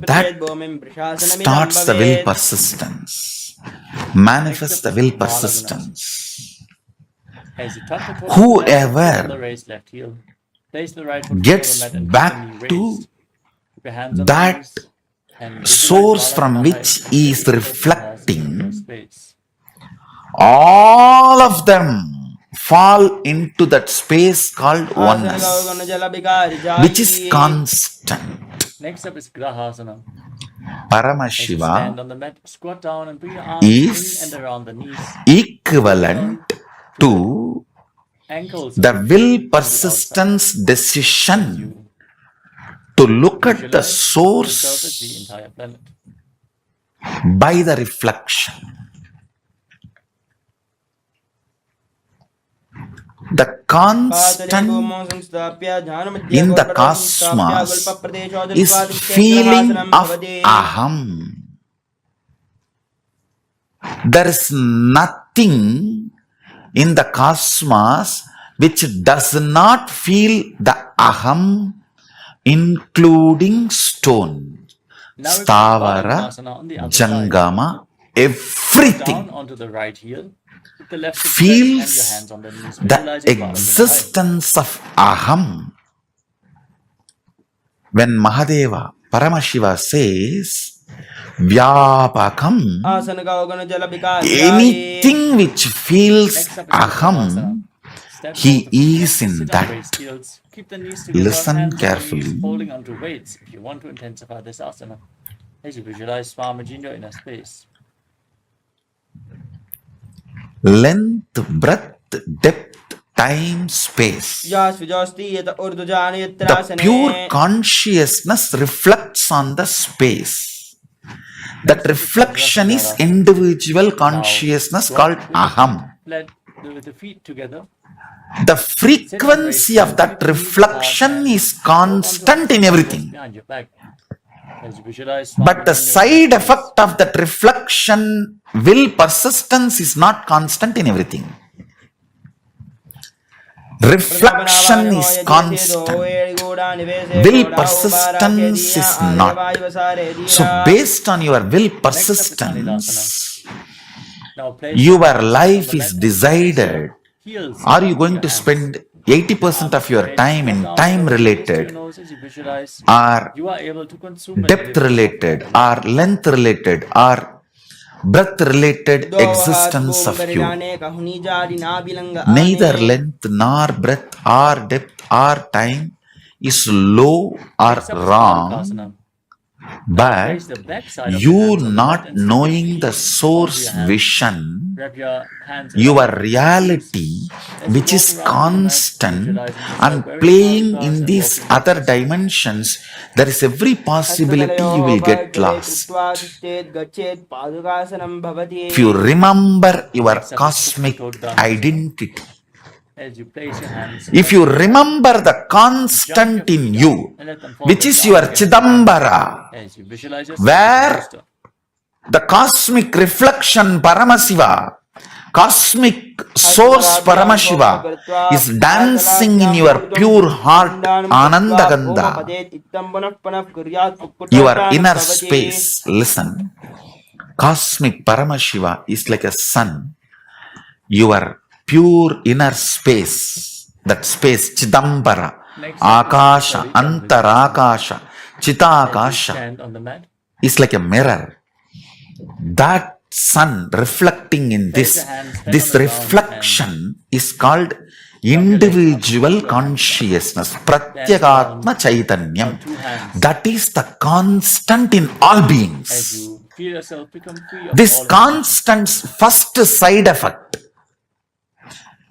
that starts the will persistence. Manifest the will persistence. Whoever gets back to that source from which he is reflecting, all of them fall into that space called oneness, which is constant. Next up is Grahasana. Paramashiva Stand on the mat, squat down and bring your arms is in and around the knees. equivalent to Ankles the will persistence decision to look at the source the entire planet. by the reflection. The constant in the cosmos is feeling of Aham. There is nothing in the cosmos which does not feel the Aham, including stone, Stavara, Jangama, everything. Down onto the right heel. The left feels the existence of Aham. When Mahadeva, Paramashiva says, Vyapakam, anything which feels Aham, he is in that. Listen carefully. Holding onto weights if you want to intensify this asana. As you visualize Swamiji in your inner space. Length, breadth, depth, time, space. The pure consciousness reflects on the space. That reflection is individual consciousness called Aham. With the feet together. The frequency of that reflection is constant in everything. But the side effect of that reflection, will persistence, is not constant in everything. Reflection is constant. Will persistence is not. So based on your will persistence, your life is decided. Are you going to spend 80% of your time in time related, or depth related, or length related, or breadth related existence of you? Neither length nor breadth or depth or time is low or wrong, but you not knowing the source vision, your reality, which is constant and playing in these other dimensions, there is every possibility you will get lost. If you remember your cosmic identity, if you remember the constant in you, which is your Chidambara, where the cosmic reflection Paramashiva, cosmic source Paramashiva is dancing in your pure heart Anandagandha, your inner space. Listen, cosmic Paramashiva is like a sun. Your pure inner space, that space Chidambara, Akasha, Antarakasha, Chitakasha, is like a mirror. That sun reflecting in this reflection is called individual consciousness, Pratyagatma Chaitanyam. That is the constant in all beings. This constant's first side effect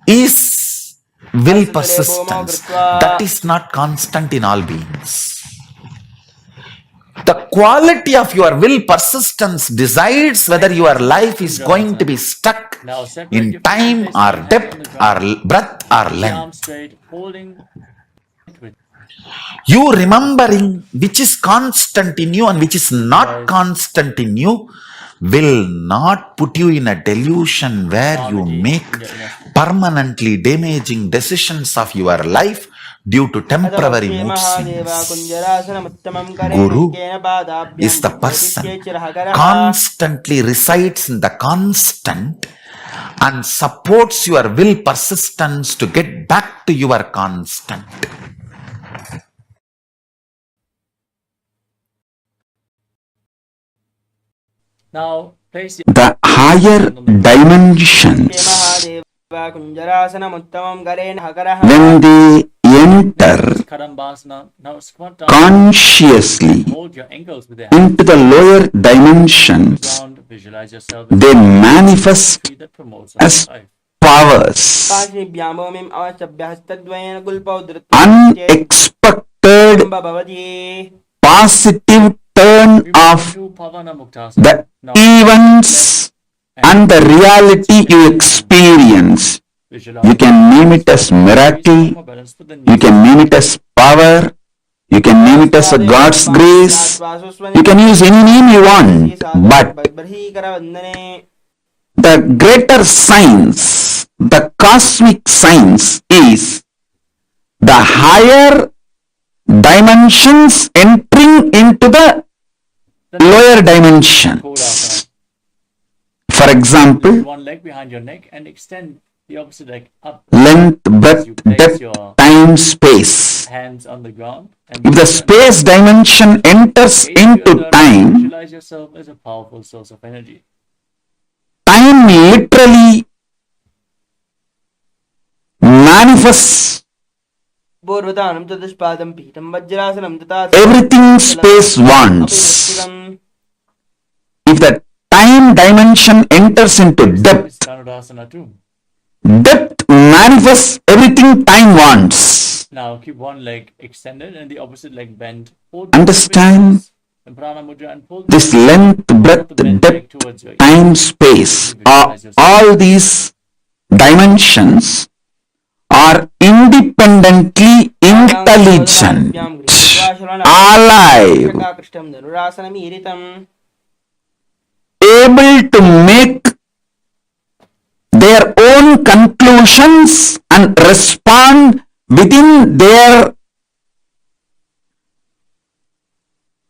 is will persistence. That is not constant in all beings. The quality of your will persistence decides whether your life is going to be stuck Now separate in your feet and time place or your hands depth on the or ground. breadth or Keep the length. arms straight, holding it with You remembering which is constant in you and which is not constant in you will not put you in a delusion where you harmony make in your inner space. permanently damaging decisions of your life due to temporary mood swings. Guru is the person constantly resides in the constant and supports your will persistence to get back to your constant. Now place The higher dimensions, when they enter Kadambasana. Now squat down. consciously Hold your ankles with your hands into the lower on the dimensions, ground. Visualize yourself as they a manifest tree that promotes as life. powers, unexpected positive turn We move of into Pavana Muktasana. the Now events and the reality you experience. visualize You can name it as miracle, balance with the you knees. can name it as power, you can name it as a God's grace, you can use any name you want, but the greater science, the cosmic science is the higher dimensions entering into the lower dimensions. Kodasana. For Lift example, one leg behind your neck and extend the opposite leg up. length, As breadth, you place depth, your time, space. hands on the ground. And If the space dimension enters gaze to into your third eye. time, Visualize yourself as a powerful source of energy. time literally manifests everything space wants. If the time dimension enters into Next up depth, is Dhanurasana too. depth manifests everything time wants. Now keep one leg extended and the opposite leg bent. Hold Understand in Prana Mudra and pull this the length, breadth, bent leg depth, towards your ear. time, space, Visualize yourself. all these dimensions are independently intelligent, alive, able to make their own conclusions and respond within their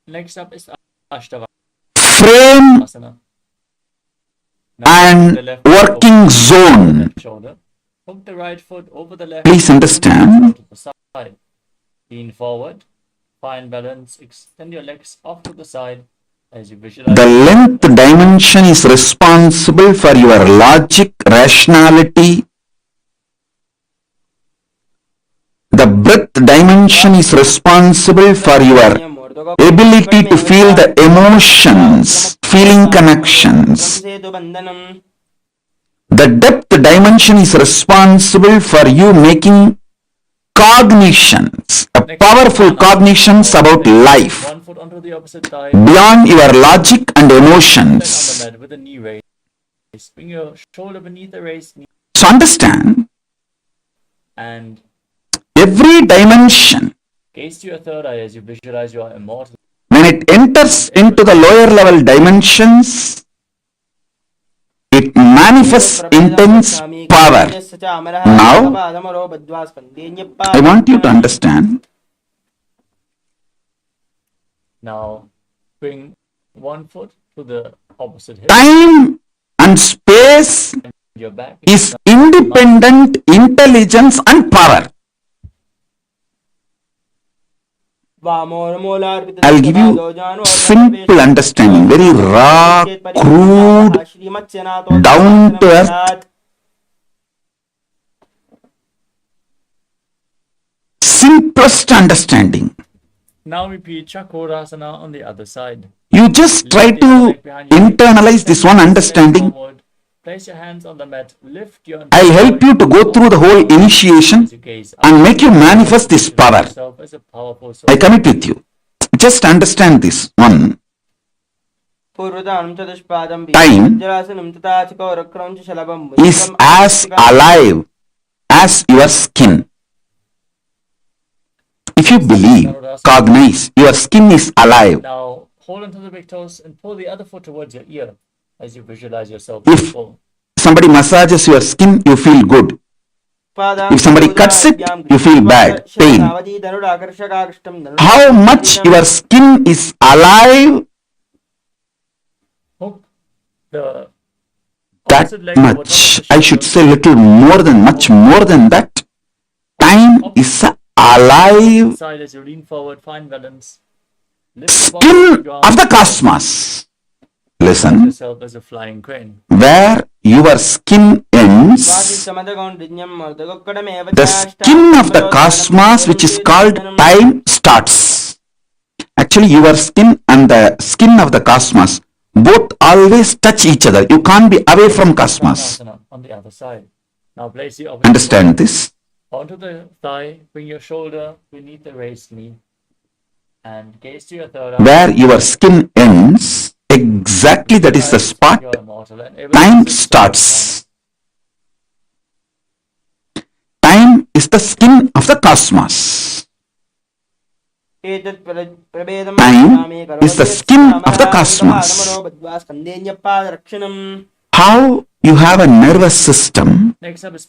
Next up is Ashtavasana. frame Now and the left foot over working the zone. left shoulder. Hook the right foot over the left. Please understand. Out to the side. Lean forward. Find balance. Extend your legs off to the side as you visualize. The length dimension is responsible for your logic, rationality. The breadth dimension is responsible for your ability to feel the emotions, feeling connections. The depth dimension is responsible for you making cognitions, powerful cognitions about life One foot onto the opposite thigh. beyond your logic and Leg on the emotions. mat with a knee raise. Bring your shoulder beneath the raised knee So understand, and every dimension, gaze to your third eye as you visualize you are immortal. when it enters into the lower level dimensions, it manifests intense power. Now, I want you to understand, Now bring one foot to the opposite hip. time and space Your back is independent intelligence and power. I'll give you simple understanding, very raw, crude, down to earth, simplest understanding. Now repeat Chakrasana on the other side. You just try to internalize this one understanding. Forward. Place your hands on the mat. Lift your I'll help you to go through the whole initiation and make you manifest this power. Yourself as a powerful source. I commit with you. Just understand this one. Time is as alive as your skin. If you believe, cognize, your skin is alive. Now hold onto the big toes and pull the other foot towards your ear as you visualize yourself If full. somebody massages your skin, you feel good. If somebody cuts it, you feel bad, pain. How much your skin is alive, that much, I should say little more than, much more than that, time is alive As you lean forward, find balance. skin of the cosmos. Listen, Yourself as a flying crane. where your skin ends, the skin of the cosmos, which is called time, starts. Actually, your skin and the skin of the cosmos both always touch each other. You can't be away from cosmos. On the other side. Now place the opposite Understand this? onto the thigh, bring your shoulder beneath the raised knee, and gaze to your third eye. Where your skin ends, exactly that is the spot time starts. Time is the skin of the cosmos. Time is the skin of the cosmos. How you have a nervous system Next up is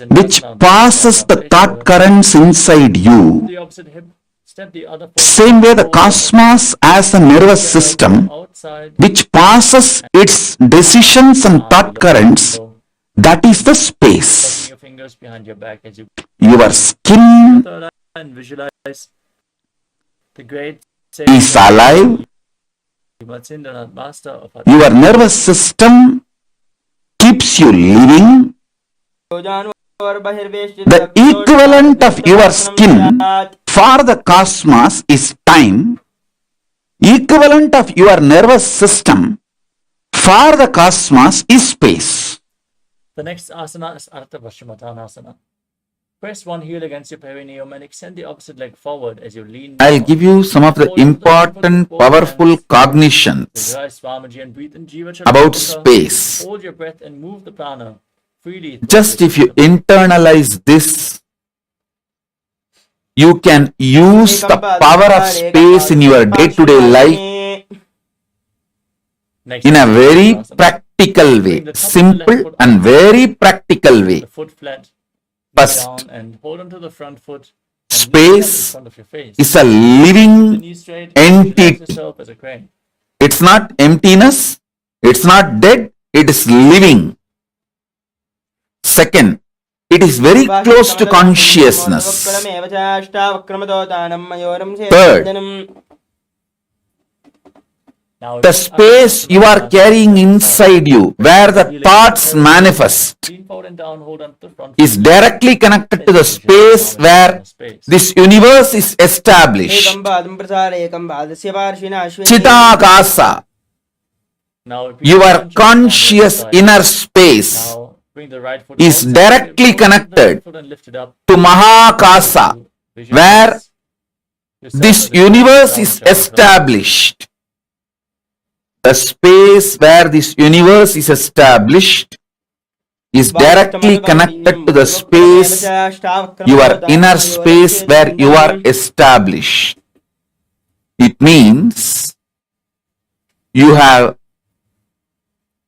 which passes the thought currents inside you. the opposite hip. Step the other foot Same way the cosmos has a nervous system outside. which passes its decisions and thought currents. That is the space. Your fingers behind your back as you Your skin third eye and visualize the great is alive. master of Your nervous system keeps you living. The equivalent of your skin for the cosmos is time. Equivalent of your nervous system for the cosmos is space. The next asana is Ardha Paschimottanasana. Press one heel against your perineum and extend the opposite leg forward as you lean I'll down. give you some of the important, powerful cognitions Visualize Swamiji and breathe in Jiva about Chakravarta. space. Hold your breath and move the prana freely. Just if you internalize this, you can use the power of space in your day-to-day life Next in a up is very Uttanasana. practical way, simple and very practical way. The foot flat First, down and hold onto the front foot. And space knee up in front of your face. is a The living knee straight. Visualize entity. yourself as a crane. It's not emptiness, it's not dead, it is living. Second, it is very close to consciousness. Third, Now, the space you are carrying inside you, where the thoughts manifest, lean forward and down, hold on to the front is foot. directly connected to the space where this universe is established. Chitakasa, Now, repeat your the conscious side. inner space, Now, bring the right foot is outside, directly hold on to the connected left foot and lift it up. to Mahakasa, Visualize where yourself this as a universe crown is chakra. established. The space where this universe is established is directly connected to the space, your inner space where you are established. It means you have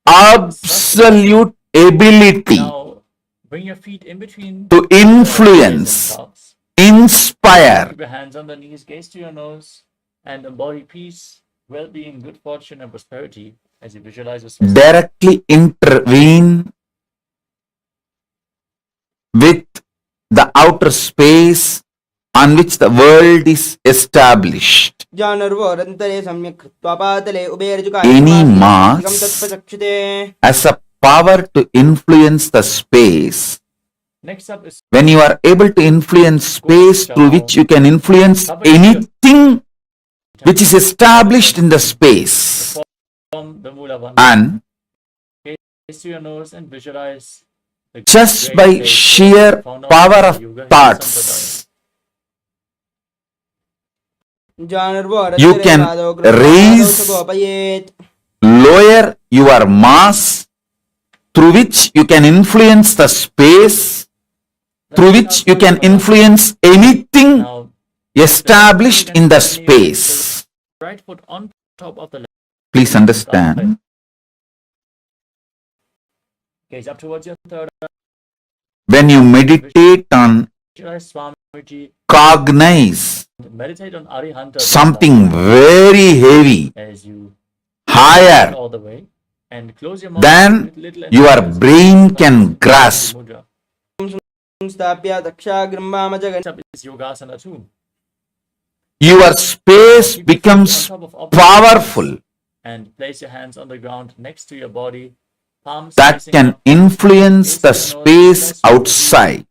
absolute ability Now, bring your feet in between to influence, inspire, Keep your hands on the knees, gaze to your nose, and embody peace, well-being, good fortune, and prosperity as you visualize yourself. directly intervene with the outer space on which the world is established. Any mass has a power to influence the space. Next up is When you are able to influence space through which you can influence anything which is established in the space, from the Mula Bandha. and Gaze to your nose and visualize the just great by place sheer found out power in of the Yuga Hindu thoughts, Sampradaya. You can raise, lower your mass, through which you can influence the space, through which you can influence anything Now, established in the space. right foot on top of the left. Please understand. Gaze up towards your third eye. When you meditate on, Visualize Swamiji. cognize Meditate on Arihanta. something very heavy, As you higher all the way and close your mouth than with little your energy. brain can grasp. Mudra. स्थाप्य दक्षाग्रम्बामजगन् Next up is Yogasana too. Your space Keep your feet becomes on top of objects powerful. and place your hands on the ground next to your body. Palms That facing can up. influence the Face your nose, space bless outside,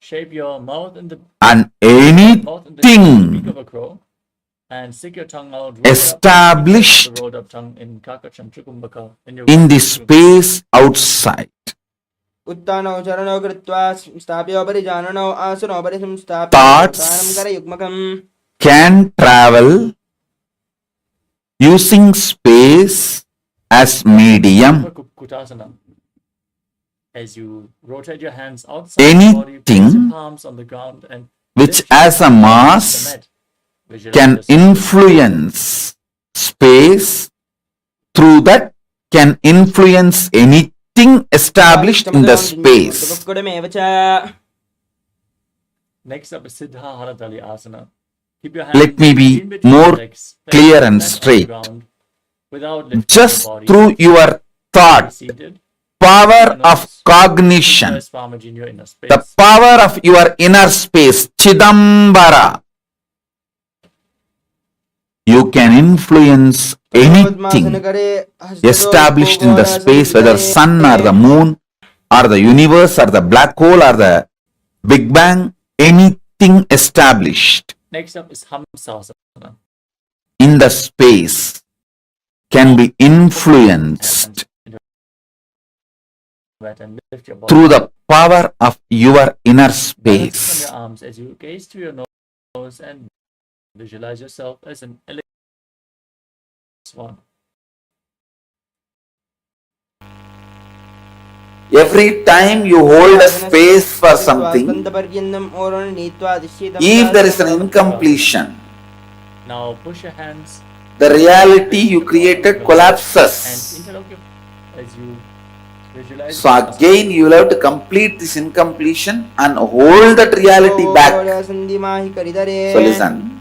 Shape your mouth in the and mouth in the shape anything of a crow. And stick your tongue out. Roll it up, established the rolled up tongue in Kakacham Trikumbhaka in your in the space outside उत्तानौ चरणौ कृत्वा स्थाप्योपरि जाननौ आसनोपरि संस्थाप्य Thoughts उत्थानं करयुग्मकम् can travel using space as medium. Kutasana. As you rotate your hands outside the body, place Anything your palms on the ground and which lift your as a hands off the mass mat. Visualize can yourself. influence space, through that can influence anything established in the space. कुडमेव च Next up is Siddha Haratali Asana. Keep your Let me be in between more your legs, place clear your and hands on the straight. ground without lifting Just the body. through your Be thought, seated. power of cognition, Visualize Swamiji in your inner space. the power of your inner space, Chidambara, you can influence anything established in the space, whether sun or the moon or the universe or the black hole or the Big Bang, anything established Next up is Hamsasana. in the space can be influenced And lift your body through up. the power of your inner Balance it on space. your arms as you gaze through your nose and visualize yourself as an elegant swan. Every time you hold a space for something, if there is an incompletion, Now push your hands the reality you created and collapses. interlock your as you visualize. So again you will have to complete this incompletion and hold that reality back. So listen.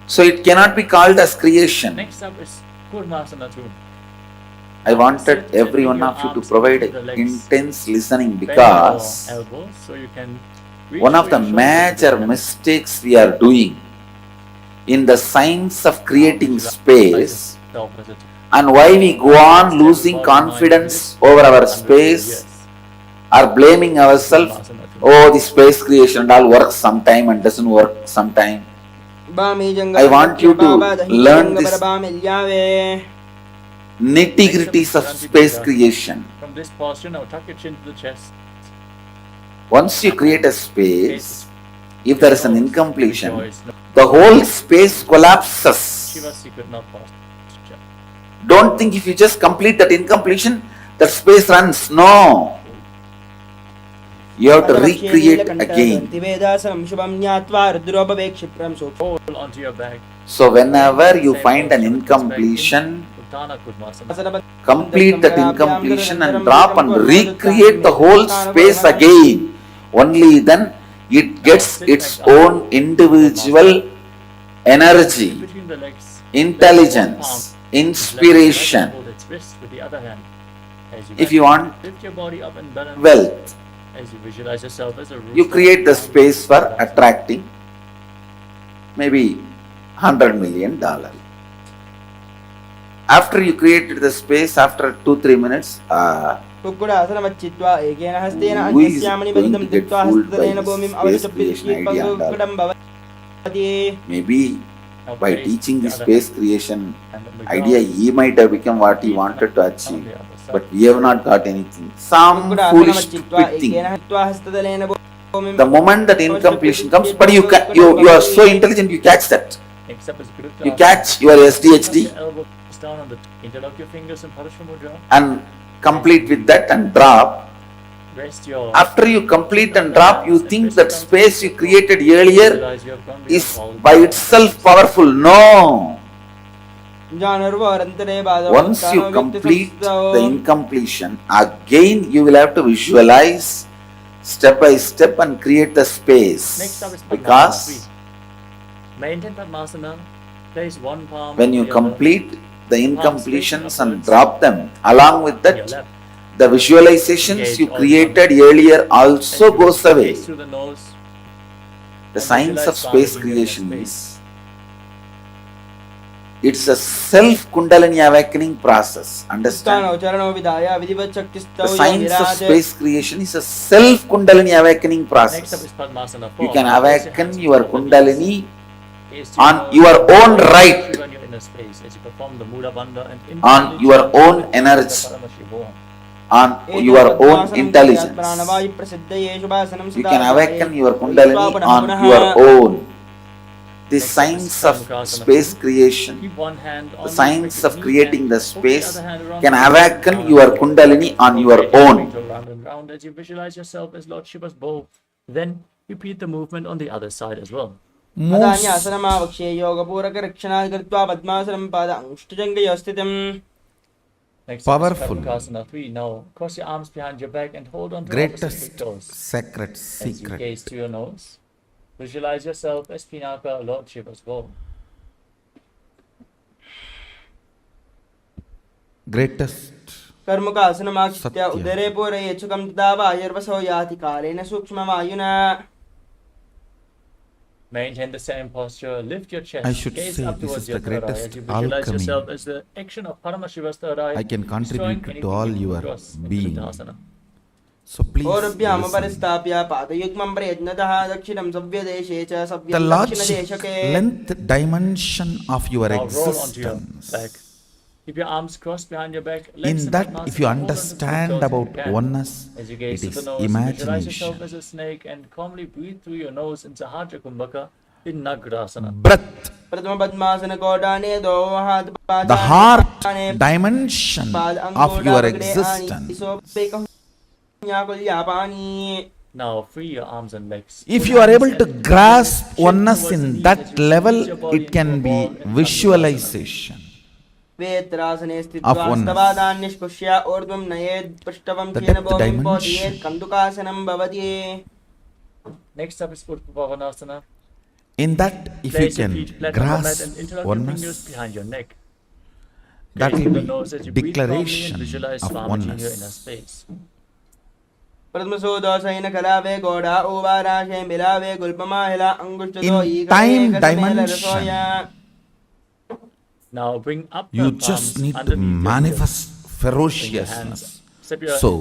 So it cannot be called as creation. Next up is Kurmasana too. I wanted every one of you to provide intense listening Bend your because elbows so you can reach one of for the your shoulders major with your mistakes we are doing in the science of creating hands. space, The opposite. and why we go on losing confidence over our space or blaming ourselves, oh, the space creation and all works sometime and doesn't work sometime. I want you to learn this nitty-gritties of space creation. From this posture, now tuck your chin to the chest. Once you create a space, if there is an incompletion, Rejoice. the whole space collapses. Shiva's secret, not posture. Don't think if you just complete that incompletion, that space runs. No. You have to recreate again. Hold onto your back. So whenever you find an incompletion, Uttana Kudmasana. complete that incompletion and drop and recreate the whole space again. Only then it gets its own individual energy, Between the legs. intelligence, inspiration. Hold its wrist with the other hand. As If you want lift your body up and balance. wealth, As you visualize yourself as a you rooster. create the space for attracting maybe $100 million. After you created the space, after 2-3 minutes, who is going to get fooled by this space creation idea and all? Maybe Now by place teaching the the other space hand creation and on the idea, ground. he might have become what he wanted to On achieve. the other side. But we have not got anything. Some foolish stupid thing. The moment that incompletion comes, but you are so intelligent, you catch that. Next up is You catch your SDHD elbows down on the interlock your fingers in Parashva Mudra. and complete with that and drop. Rest your After you complete and drop, you think that space you created earlier realize you have gone beyond is all by itself powerful. No. Once you complete the incompletion, again you will have to visualize step by step and create the space. Next up is Because maintain Padmasana. Place one palm when you on the other, complete the incompletions and upwards drop them, along with on your that, left. the visualizations you created earlier also goes away. Gaze through the nose. The and science visualize of space Swami in your creation space. is, it's a self Kundalini awakening process. Understand? The science of space creation is a self Kundalini awakening Next up process. is Padmasana. You 4. can Place your awaken hands your on the knees. Kundalini Gaze to on nose. your own right, Shiva in your inner space as you perform the Mula Bandha and on internally your chant own the energy, Paramashivoham. on your own intelligence. You can awaken your Kundalini on your own. The Next up is science of Samukasana. space creation, Keep one hand on the science of knee creating and the hook space other hand around can the awaken arm. your Kundalini on your Rotate your own. finger round and round as you visualize yourself as Lord Shiva's bow. Then repeat the movement on the other side as well. Most Next powerful, up is Padmakasana 3. Now cross your arms behind your back and hold on to greatest opposite toes. sacred As you secret, gaze to your nose, visualize yourself as Pinaka, Lord Shiva's bow. greatest कर्मकासनमाकृत्य Satya. उदरे पूरे यच्छुकं तदा वायुर्वसो याति कालेन सूक्ष्मवायुना. Maintain the same posture, lift your chest, I should gaze say up this towards is your the third eye greatest as you visualize alchemy yourself as the action of Paramashiva's third eye. I can destroying contribute to anything all you your cross into being. Siddhasana. So please औरभ्याम listen. परिस्थाप्य पादयुग्मं प्रयत्नतः दक्षिणं सव्यदेशे च The सव्यं logic दक्षिणदेशके. length dimension of your Now roll onto your existence. back. Keep your arms crossed behind your back. legs In in that, Padmasana, if you hold onto the understand toes if you about can. oneness, As you gaze it to the is nose, visualize yourself imagination. as a snake and calmly breathe through your nose in Sahaja Kumbhaka in Nagrasana. Breath, प्रथम पद्मासन कोडाने दो हाथ the पादाने heart पादाने dimension पाद of your अंगूठा पकड़े existence. आनी Now free your arms and legs. If Put you are hands able to and grasp chin oneness towards the in knees as that you squeeze level, your body it can into a be ball and visualization वेत्रासने of स्थित्वा oneness. स्तवादान्निष्पुष्य ऊर्ध्वं नयेत् पृष्ठवं The तेन depth भूमिं dimension. पोतयेत् कन्दुकासनं भवति. Next up is Utpavanasana. In that, if you Place your can feet flat on the mat grasp and interlock your fingers oneness, behind your neck. that Gaze will to the nose as you breathe calmly and declaration visualize of Swamiji in your inner oneness. space. प्रथमसोदोषैन कलावे गोडा उवाराशे मिलावे गुल्पमाहिला अंगुष्ठतो In ईगले time एकसमेल रसोया. Now bring up You your just palms need to underneath your manifest heels. Bring your hands. ferociousness. Step your So,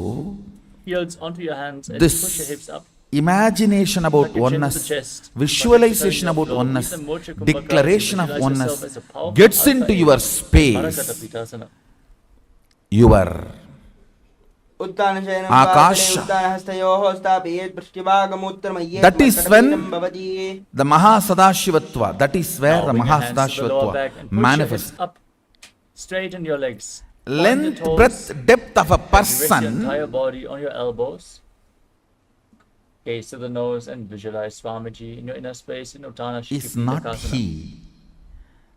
heels onto your hands and this push your hips up. imagination about Tuck your chin to the oneness, chest. visualization about oneness, declaration of oneness gets into your space, your उत्तानशयनं Akasha. उत्तानहस्तयोः स्थापयेत् पृष्ठभागमुत्तरमय्येत् That is when मर्कटपीठं भवति. the Mahasadashivatva, that is where Now the bring your hands to the lower back Mahasadashivatva and push your manifests. hips up. Straighten your legs. Point your Length, toes breadth, depth of a as you rest your person entire body on your elbows. Gaze to the nose and visualize Swamiji in your inner space in Uttana is not he.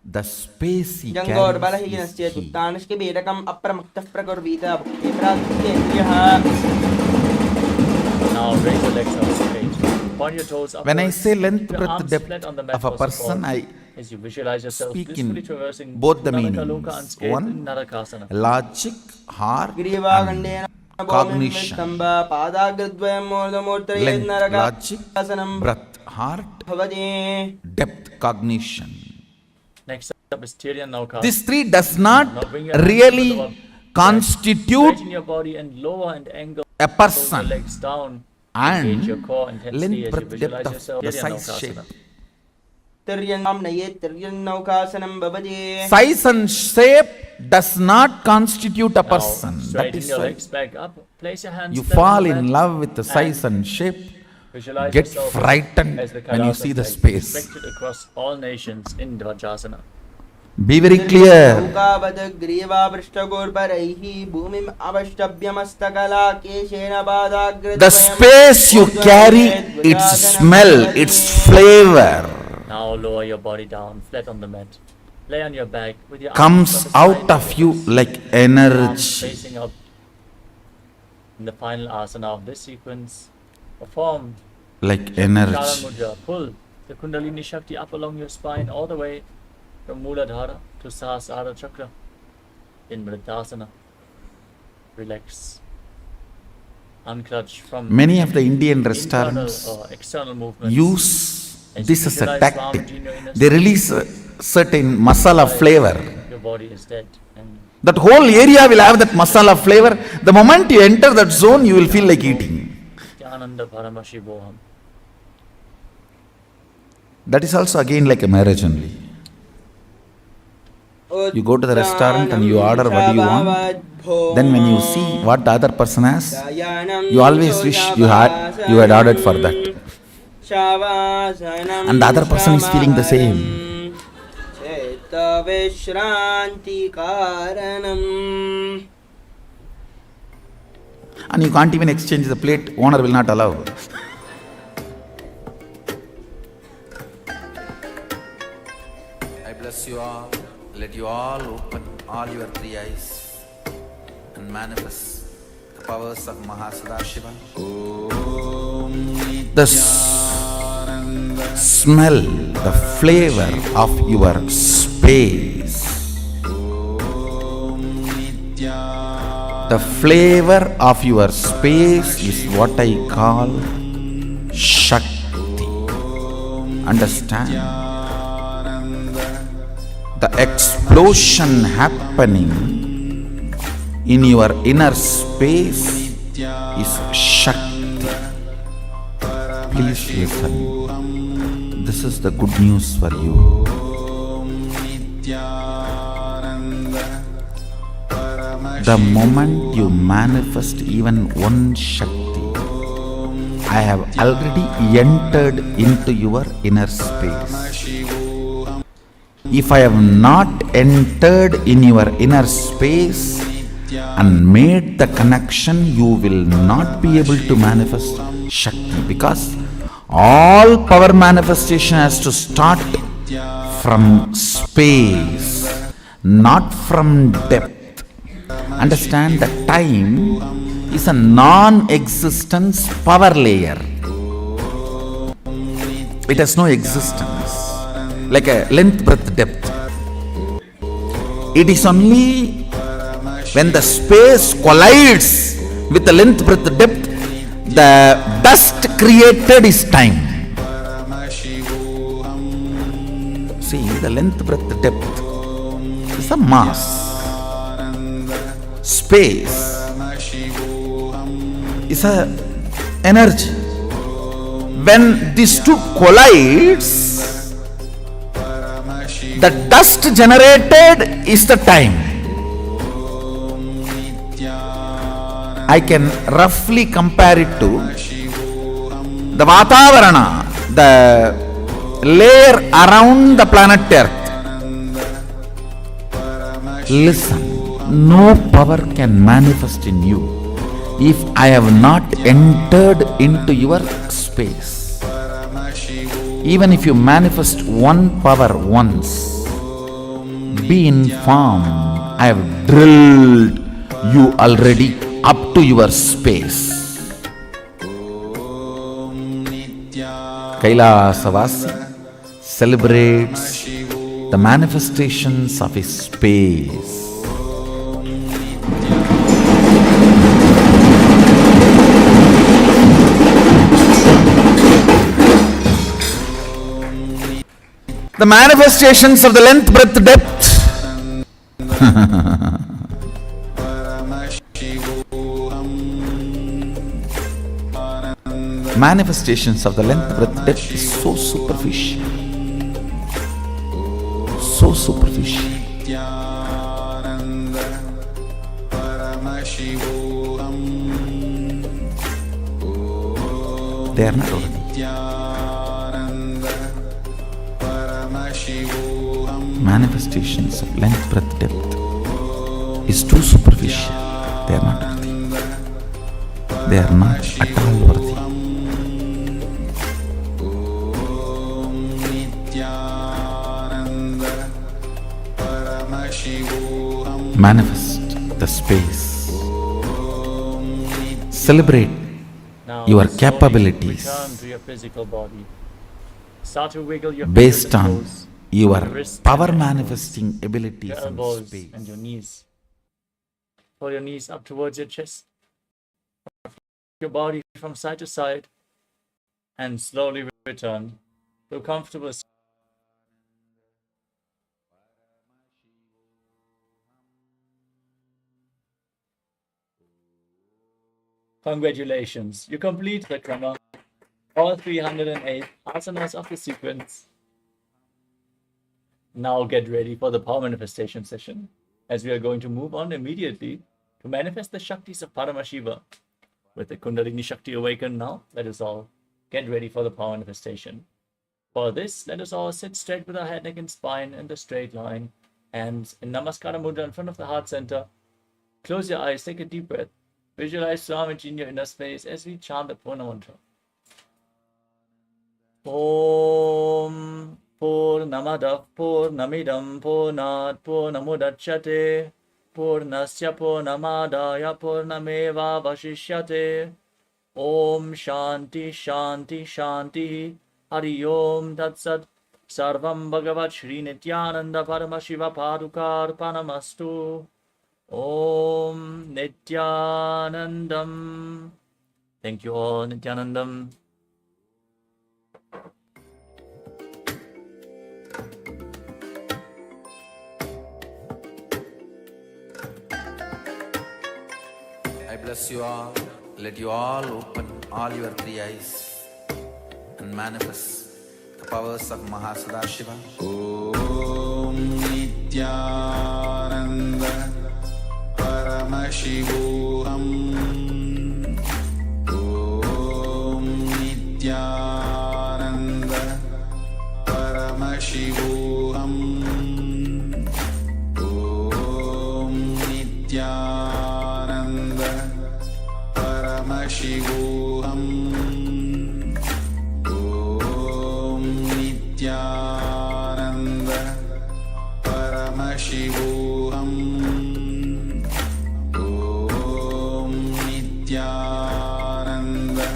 The space he जङ्गोर् carries बलहीनश्चेत् is he. उत्तानश्च बेदकम् अप्रमुक्तः प्रकुर्वीत भक्तिप्राप्त्येन्द्रियः. Now raise your legs up straight. Point your toes upwards. When I say Keep length, your breadth, arms depth flat on the mat of a for person, support. I As you visualize yourself speak blissfully in traversing both the Nalaka meanings. Loka unscathed One, in Narakasana. logic, heart, ग्रीवाखण्डेन and भूमिं cognition. विस्तम्भ पादाग्रद्वयं मूर्धमूर्धयेत् Length, logic, नरकासनं breadth, heart, भवति. depth, cognition. Next up is Tiryan Nauka. This three does not Now bring your hands to the really lower back. constitute Straighten your body and lower and angle a your person, legs down. and Engage your core intensely length, as you breadth, visualize depth of yourself. the Tiryan size, shape. Naukasana. तिर्यन्नां नयेत् तिर्यन्नौकासनं भवति. Size and shape does not constitute a Now person. That straighten is your why legs back up. Place your hands you flat on fall the in mat love with the size and and shape Visualize get yourself frightened as the when you KAILASA see the flag, space. reflected across all nations in Dvajasana. Be very clear. The space you carry, its smell, its flavor Now lower your body down, flat on the mat. Lay on your back with your comes arms on the out side of you like arms energy. facing up. In the final asana of this sequence, perform Like Charan energy. Mudra. Pull the Kundalini Shakti up along your spine all the way from Muladhara to Sahasrara Chakra. In Vriddhasana, relax. Unclutch from Many of the Indian internal restaurants or external movements. use As this you as a visualize tactic. Swamiji in your inner They release a certain masala flavor. Your body is dead. And That whole area will have that masala flavor. The moment you enter that zone, you will feel like eating. Nithyananda Paramashivoham. That is also again like a marriage only. You go to the restaurant and you order what you want. Then when you see what the other person has, you always wish you had ordered for that. And the other person is feeling the same. And you can't even exchange the plate, owner will not allow. I bless you all. Let you all open all your three eyes and manifest the powers of Mahasadashiva. The smell, the flavor of your space. The flavor of your space is what I call Shakti. Understand? The explosion happening in your inner space is Shakti. Please listen. This is the good news for you. The moment you manifest even one Shakti, I have already entered into your inner space. If I have not entered in your inner space and made the connection, you will not be able to manifest Shakti, because all power manifestation has to start from space, not from depth. Understand that time is a non-existence power layer. It has no existence, like a length, breadth, depth. It is only when the space collides with the length, breadth, depth, the dust created is time. See, the length, breadth, depth is a mass. Space is a energy. When these two collides, the dust generated is the time. I can roughly compare it to the Vatavarana, the layer around the planet Earth. Listen, no power can manifest in you if I have not entered into your space. Even if you manifest one power once, be informed, I have drilled you already up to your space. Kailasavasi celebrates the manifestations of his space. The manifestations of the length, breadth, depth. Manifestations of the length, breadth, depth is so superficial. So superficial. they are not worthy. Manifestations of length, breadth, depth is too superficial. They are not worthy. They are not at all worthy. Manifest the space. Celebrate Now, your slowly capabilities return to your physical body. Start to wiggle your based fingers and on toes, your your wrists and power your ankles, manifesting abilities your and elbows space. and your knees. Pull your knees up towards your chest. Your body from side to side, and slowly return to a comfortable seat. Congratulations, you complete the krama, all 308 asanas of the sequence. Now get ready for the power manifestation session, as we are going to move on immediately to manifest the Shaktis of Paramashiva. With the Kundalini Shakti awakened now, let us all get ready for the power manifestation. For this, let us all sit straight with our head, neck, and spine in the straight line, hands in Namaskara Mudra in front of the heart center. Close your eyes, take a deep breath. Visualize Swamiji in your inner space as we chant the Purna mantra. Om Purnamadav Purnamidam Purnat Purnamudachyate Purnasya Purnamadaya Purnameva Vashishyate. Om Shanti Shanti Shanti Hari Om Tat Sat. Sarvam Bhagavat Shri Nithyananda Paramashiva Padukar Panamastu. Om Nithyanandam. Thank you all, Nithyanandam. I bless you all. Let you all open all your three eyes and manifest the powers of Mahasadashiva. Om Nithyananda Paramashivoham. Om Nithyananda Paramashivoham. Om Nithyananda Paramashivoham. Om Nithyananda Paramashivoham. Om Nithyananda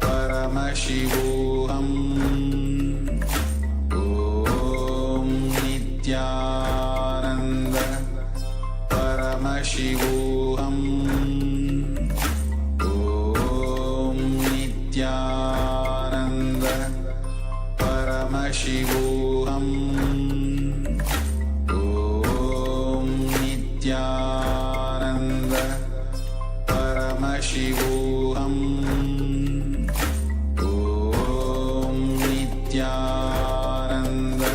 Paramashivoham. Om Nithyananda Paramashivoham. Om Nithyananda Paramashivoham. Om Nithyananda Paramashivoham. Om Nithyananda Paramashivoham. Om Nithyananda Paramashivoham. Om Nithyananda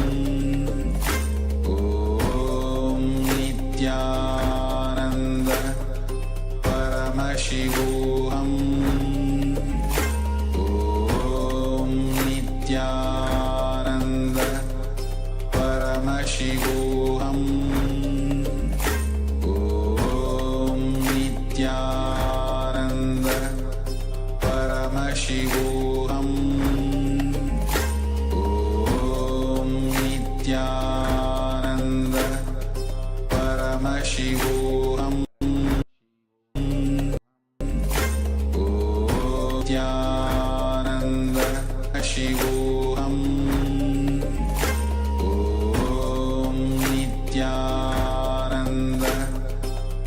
Paramashivoham. Om Nithyananda Paramashivoham. Om Nithyananda Paramashivoham. Om Nithyananda Paramashivoham. Nithyananda Shivoham. Om Nithyananda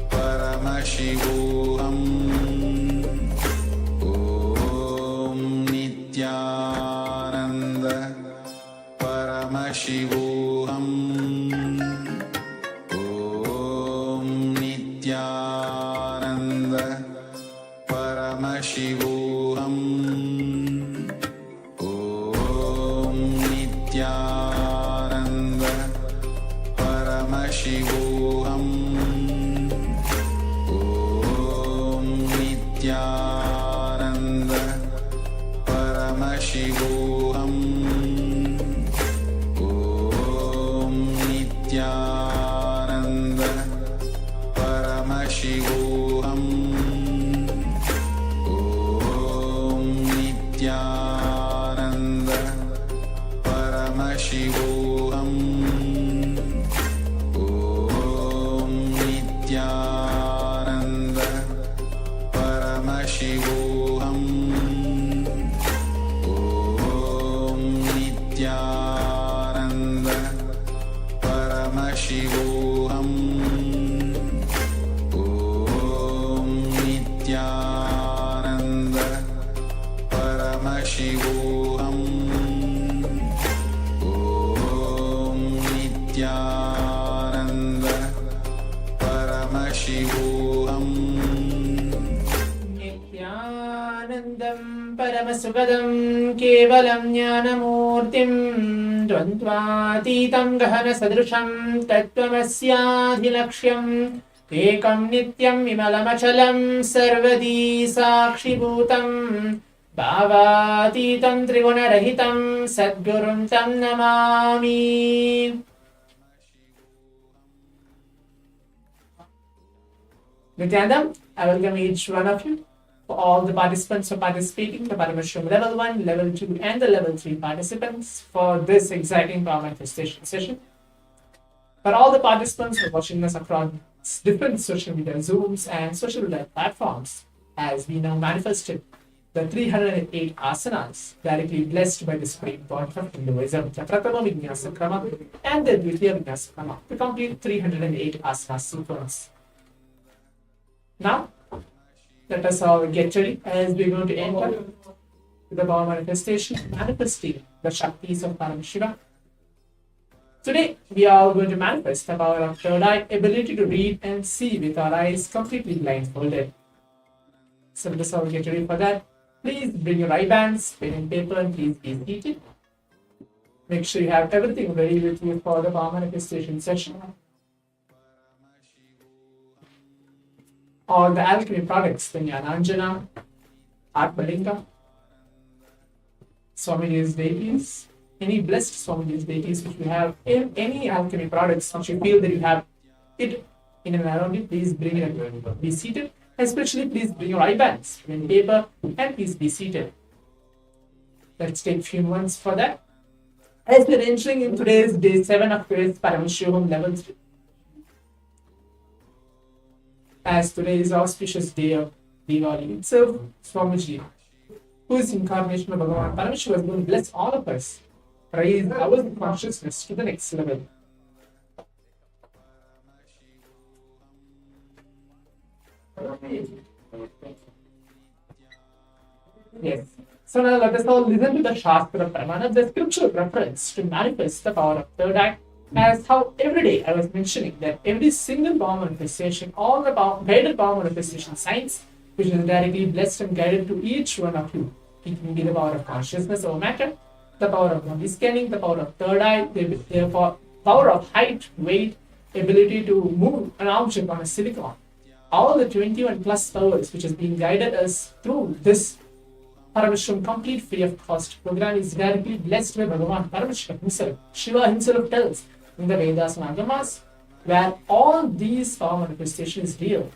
Paramashivoham. Om Nithyananda Paramashivoham. Om Nithyananda Paramashivoham. Om Paramashivoham Om Nithyananda Paramashivoham Om Nithyananda Paramashivoham Om Nithyananda Paramashivoham Om Nithyananda Paramashivoham Om Nithyananda Paramashivoham Om Nithyananda Paramashivoham Nithyanandam Paramasukadam Kevalam Jnanamurtim Dvandvatitam Gahana Sadrusham Tattvamasyaadhilaksham Ekam Nityam Vimalamachalam Sarvadi Sakshibhutam Bhavatitam Trigunarahitam Sadgurum Tam Namami. Nithyananda, I welcome each one of you. For all the participants who are participating, the Paramashivoham Level 1, Level 2 and the Level 3 participants for this exciting power manifestation session. For all the participants who are watching us across different social media Zooms and social media platforms, as we now manifested the 308 asanas directly blessed by the Supreme Pontiff of Hinduism, the Pratama Vinyasa Krama and the Dvitiya Vinyasa Krama, to complete 308 asana sequence. Now, let us all get ready as we're going to enter the power manifestation, manifesting the Shaktis of Paramashiva. Today, we are going to manifest the power of third eye, ability to read and see with our eyes completely blindfolded. So let us all get ready for that. Please bring your eye bands, pen and paper, and please be seated. Make sure you have everything ready with you for the power manifestation session. All the alchemy products, the Nyananjana, Atmalinga, Swamiji's deities, any blessed Swamiji's deities which you have, in any alchemy products which you feel that you have it in and around you, please bring it and be seated. Especially please bring your eye bands, pen and paper, and please be seated. Let's take a few moments for that. As we're entering in today's day 7 of Paramashivoham Level-3. As today is auspicious day of Diwali itself, Swamiji, who is incarnation of Bhagavan Paramashiva, is going to bless all of us, raise our consciousness to the next level. Yes. So now let us all listen to the Shastra Pramana, the scriptural reference to manifest the power of third eye. As how every day I was mentioning that every single power manifestation, all the guided power manifestation signs, which is directly blessed and guided to each one of you. It can be the power of consciousness over matter, the power of body scanning, the power of third eye, the power of height, weight, ability to move an object on a silicon. All the 21 plus powers which is being guided us through this Paramashivoham complete free of cost program is directly blessed by Bhagavan Paramashiva himself. Shiva himself tells in the Vedas and Agamas, where all these power manifestations is real,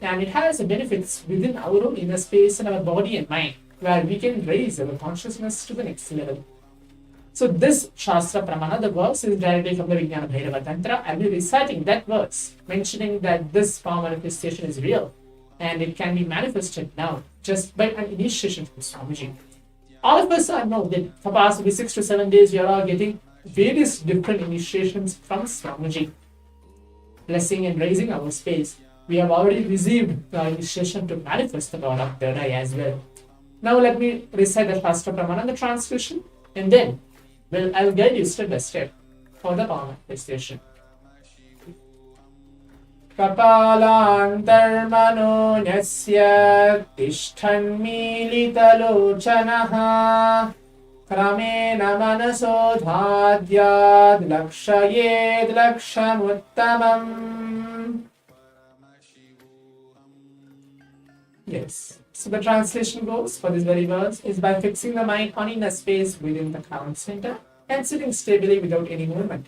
and it has benefits within our own inner space and our body and mind, where we can raise our consciousness to the next level. So this Shastra Pramana, the verse is directly from the Vijnana Bhairava Tantra. I'll be reciting that verse, mentioning that this power manifestation is real and it can be manifested now just by an initiation from Swamiji. All of us know that for past 6 to 7 days we are all getting various different initiations from Swamiji, blessing and raising our space. We have already received the initiation to manifest the power of third eye as well. Now let me recite the Shastra Pramana, the translation, and then I'll guide you step by step for the power manifestation. Kapalantarmano nyasya tishthanmilitalochanaha kramena manaso dhadyad lakshayed lakshamuttamam. Yes. So the translation goes for this very verse is by fixing the mind on inner space within the crown center and sitting stably without any movement,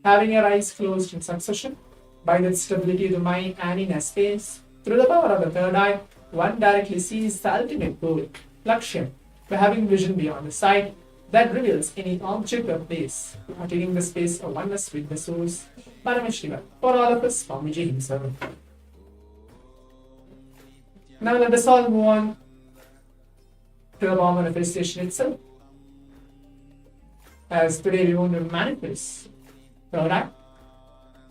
having your eyes closed in succession. By that stability of the mind and inner space, through the power of the third eye, one directly sees the ultimate goal, Lakshyam, by having vision beyond the sight that reveals any object or place, attaining the space of oneness with the source, Paramashiva, for all of us, Swamiji himself. Now let us all move on to the power manifestation itself. As today we want to manifest third eye.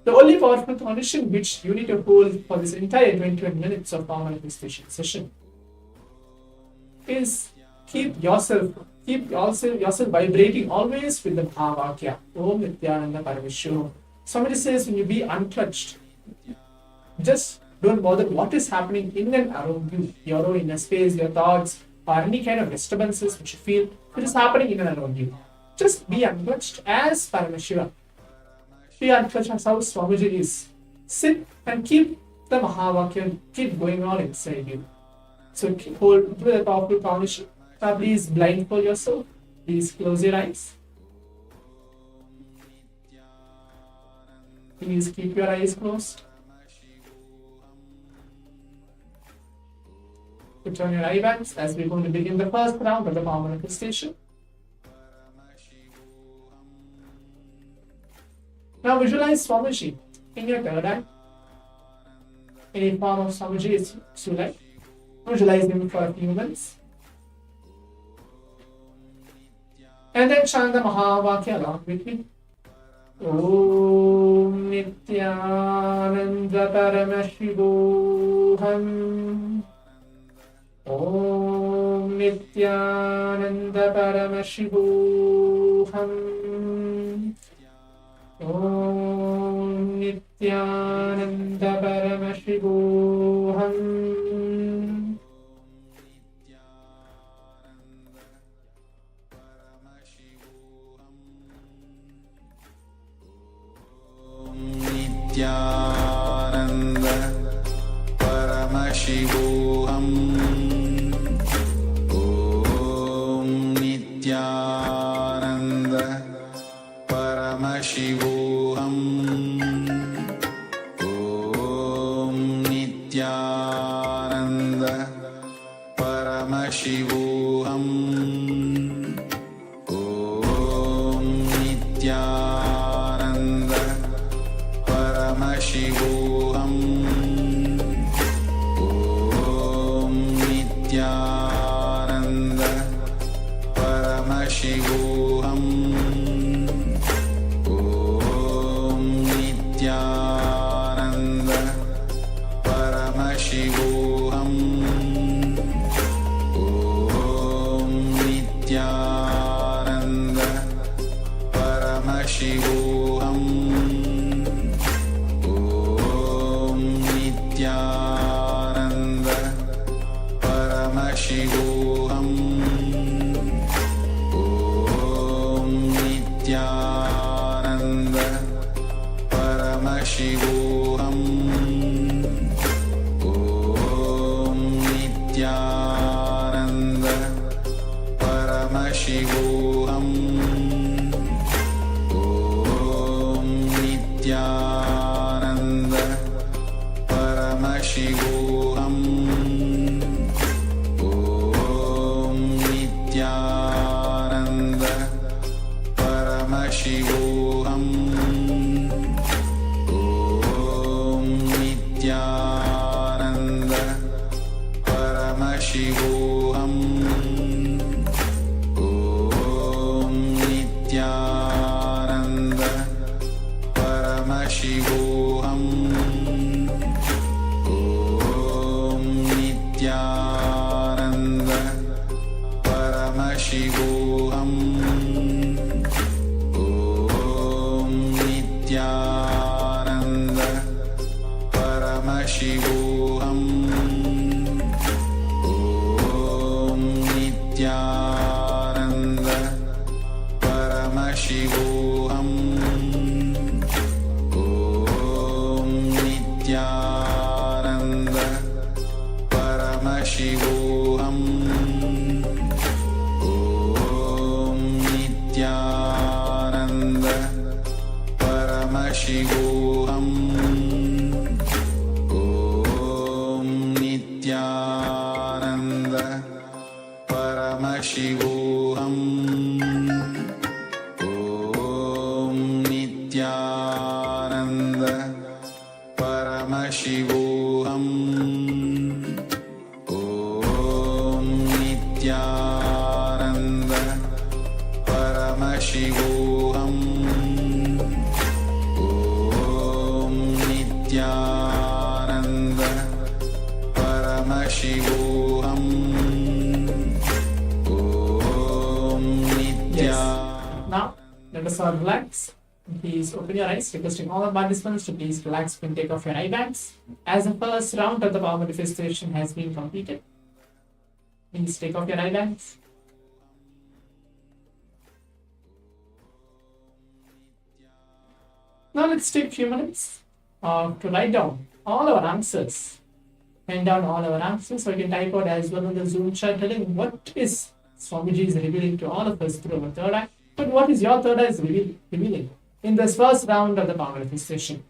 The only powerful condition which you need to hold for this entire 21 minutes of power manifestation session is keep yourself vibrating always with the Mahavakya. Om Nithyananda Paramashivoham. Somebody says when you be untouched, just don't bother what is happening in and around you, your own inner space, your thoughts, or any kind of disturbances which you feel which is happening in and around you. Just be untouched as Paramashiva. Be untouched as how Swamiji is. Sit and keep the Mahavakya keep going on inside you. So hold through the powerful foundation. Now please blindfold yourself. Please close your eyes. Please keep your eyes closed. Put on your eye bags as we're going to begin the first round of the power manifestation. Now visualize Swamiji in your third eye. Any form of Swamiji is you like. Visualize him for a few minutes. And then chant the Mahavakya along with me. Om Nithyananda Paramashivoham. Om Nithyananda Paramashivoham. Om Nithyananda Paramashivoham. Nithyananda Paramashivoham. Om Nithyananda Paramashivoham. Om Nithyananda Paramashivoham. Om Nithyananda Paramashivoham. Om Nithyananda Paramashivoham. Om Nithyananda Paramashivoham. Om Nithyananda Paramashivoham. Om Nithyananda Paramashivoham. Om Nithyananda Paramashivoham. Om Nithyananda Paramashivoham. Om Nithyananda Paramashivoham. Om Nithyananda Paramashivoham. Om Nithyananda Paramashivoham. Om Nithyananda Paramashivoham. Om Nithyananda Paramashivoham. Om Nithyananda Paramashivoham. Om Nithyananda Paramashivoham. Om Nithyananda Paramashivoham. Paramashivoham Om Nithyananda Paramashivoham Om Nithyananda. Now, let us all relax. Please open your eyes, requesting all the participants to please relax and take off your eye bags. As the first round of the power manifestation has been completed, please take off your eye bags. Now let's take a few minutes to write down all our answers. Pen down all our answers so you can type out as well on the Zoom chat telling what is Swamiji is revealing to all of us through our third eye, but what is your third eye is revealing in this first round of the power manifestation.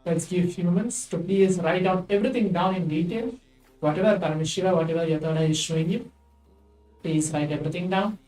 Let's give a few moments to please write down everything down in detail. Whatever Paramashiva, whatever your third eye is showing you, please write everything down.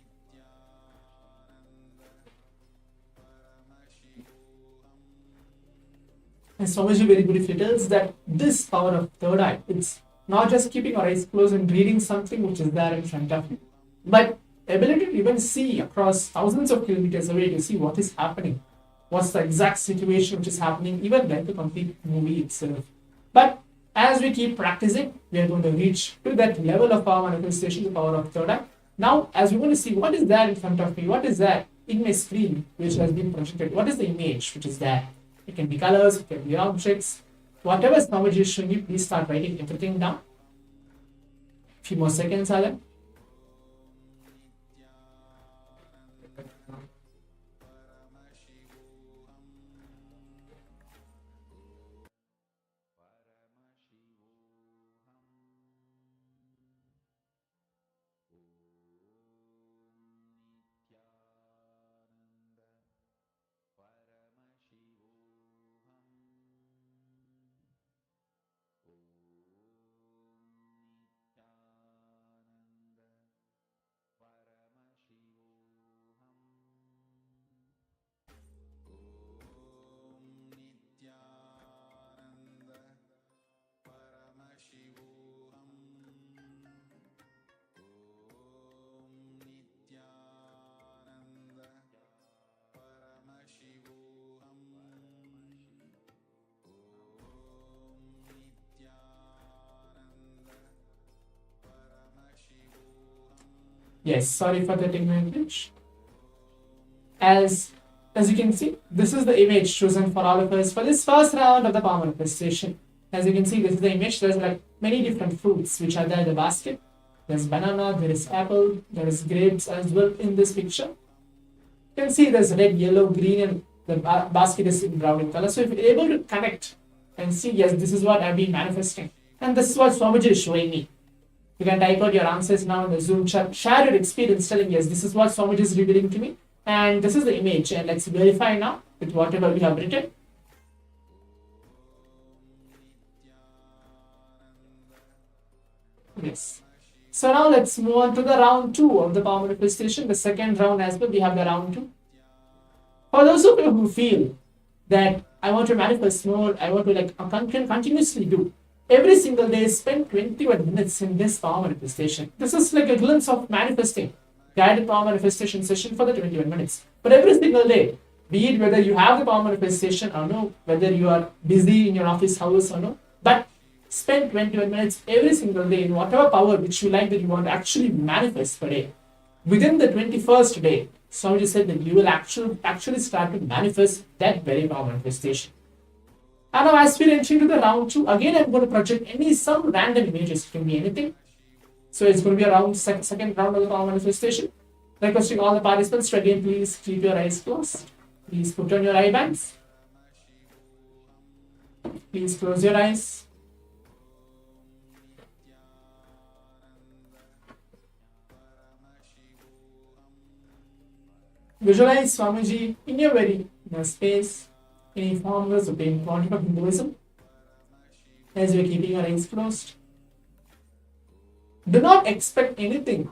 And Swamiji very beautifully tells that this power of third eye, it's not just keeping our eyes closed and reading something which is there in front of you, but ability to even see across thousands of kilometers away to see what is happening, what's the exact situation which is happening, even like the complete movie itself. But as we keep practicing, we are going to reach to that level of power manifestation, the power of third eye. Now, as we want to see what is there in front of me, what is there in my screen which has been projected, what is the image which is there? It can be colors, it can be objects, whatever Swamiji is showing you, please start writing everything down. A few more seconds are there. Yes, sorry for the technical glitch. As you can see, this is the image chosen for all of us for this first round of the power manifestation. As you can see, this is the image. There's like many different fruits which are there in the basket. There's banana, there is apple, there is grapes as well in this picture. You can see there's red, yellow, green, and the basket is in brown in color. So if you're able to connect and see, yes, this is what I've been manifesting, and this is what Swamiji is showing me. You can type out your answers now in the Zoom chat. Share your experience telling, yes, this is what Swamiji is revealing to me. And this is the image. And let's verify now with whatever we have written. Yes. So now let's move on to the round 2 of the power manifestation. The second round as well, we have the round 2. For those of you who feel that I want to manifest more, I want to continuously do, every single day spend 21 minutes in this power manifestation. This is like a glimpse of manifesting, guided power manifestation session for the 21 minutes. But every single day, be it whether you have the power manifestation or no, whether you are busy in your office hours or no, but spend 21 minutes every single day in whatever power which you like that you want to actually manifest per day. Within the 21st day, Swamiji said that you will actually start to manifest that very power manifestation. And now as we're entering to the round 2, again I'm going to project some random images. It can be anything. So it's going to be around second round of the power manifestation. Requesting all the participants to again please keep your eyes closed. Please put on your eye bands. Please close your eyes. Visualize Swamiji in your very inner space. Any form of the Supreme Pontiff of Hinduism. As you're keeping your eyes closed. Do not expect anything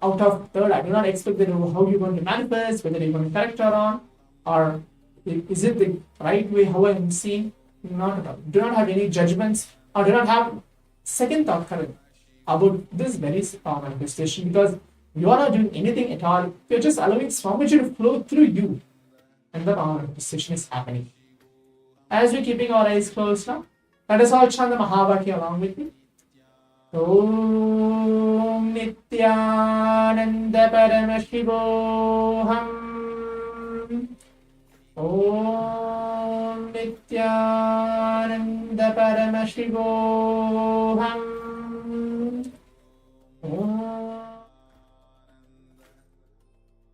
out of third eye. Do not expect that how you're going to manifest, whether you're going to correct or on, or is it the right way how I'm seeing. Not at all. Do not have any judgments or do not have second thought current about this very power manifestation, because You are not doing anything at all. You're just allowing Swamiji to flow through you. And the power manifestation is happening. As we're keeping our eyes closed now, let us all chant the Mahavakya along with me. Om Nithyananda Paramashivoham. Om Nithyananda Paramashivoham. Om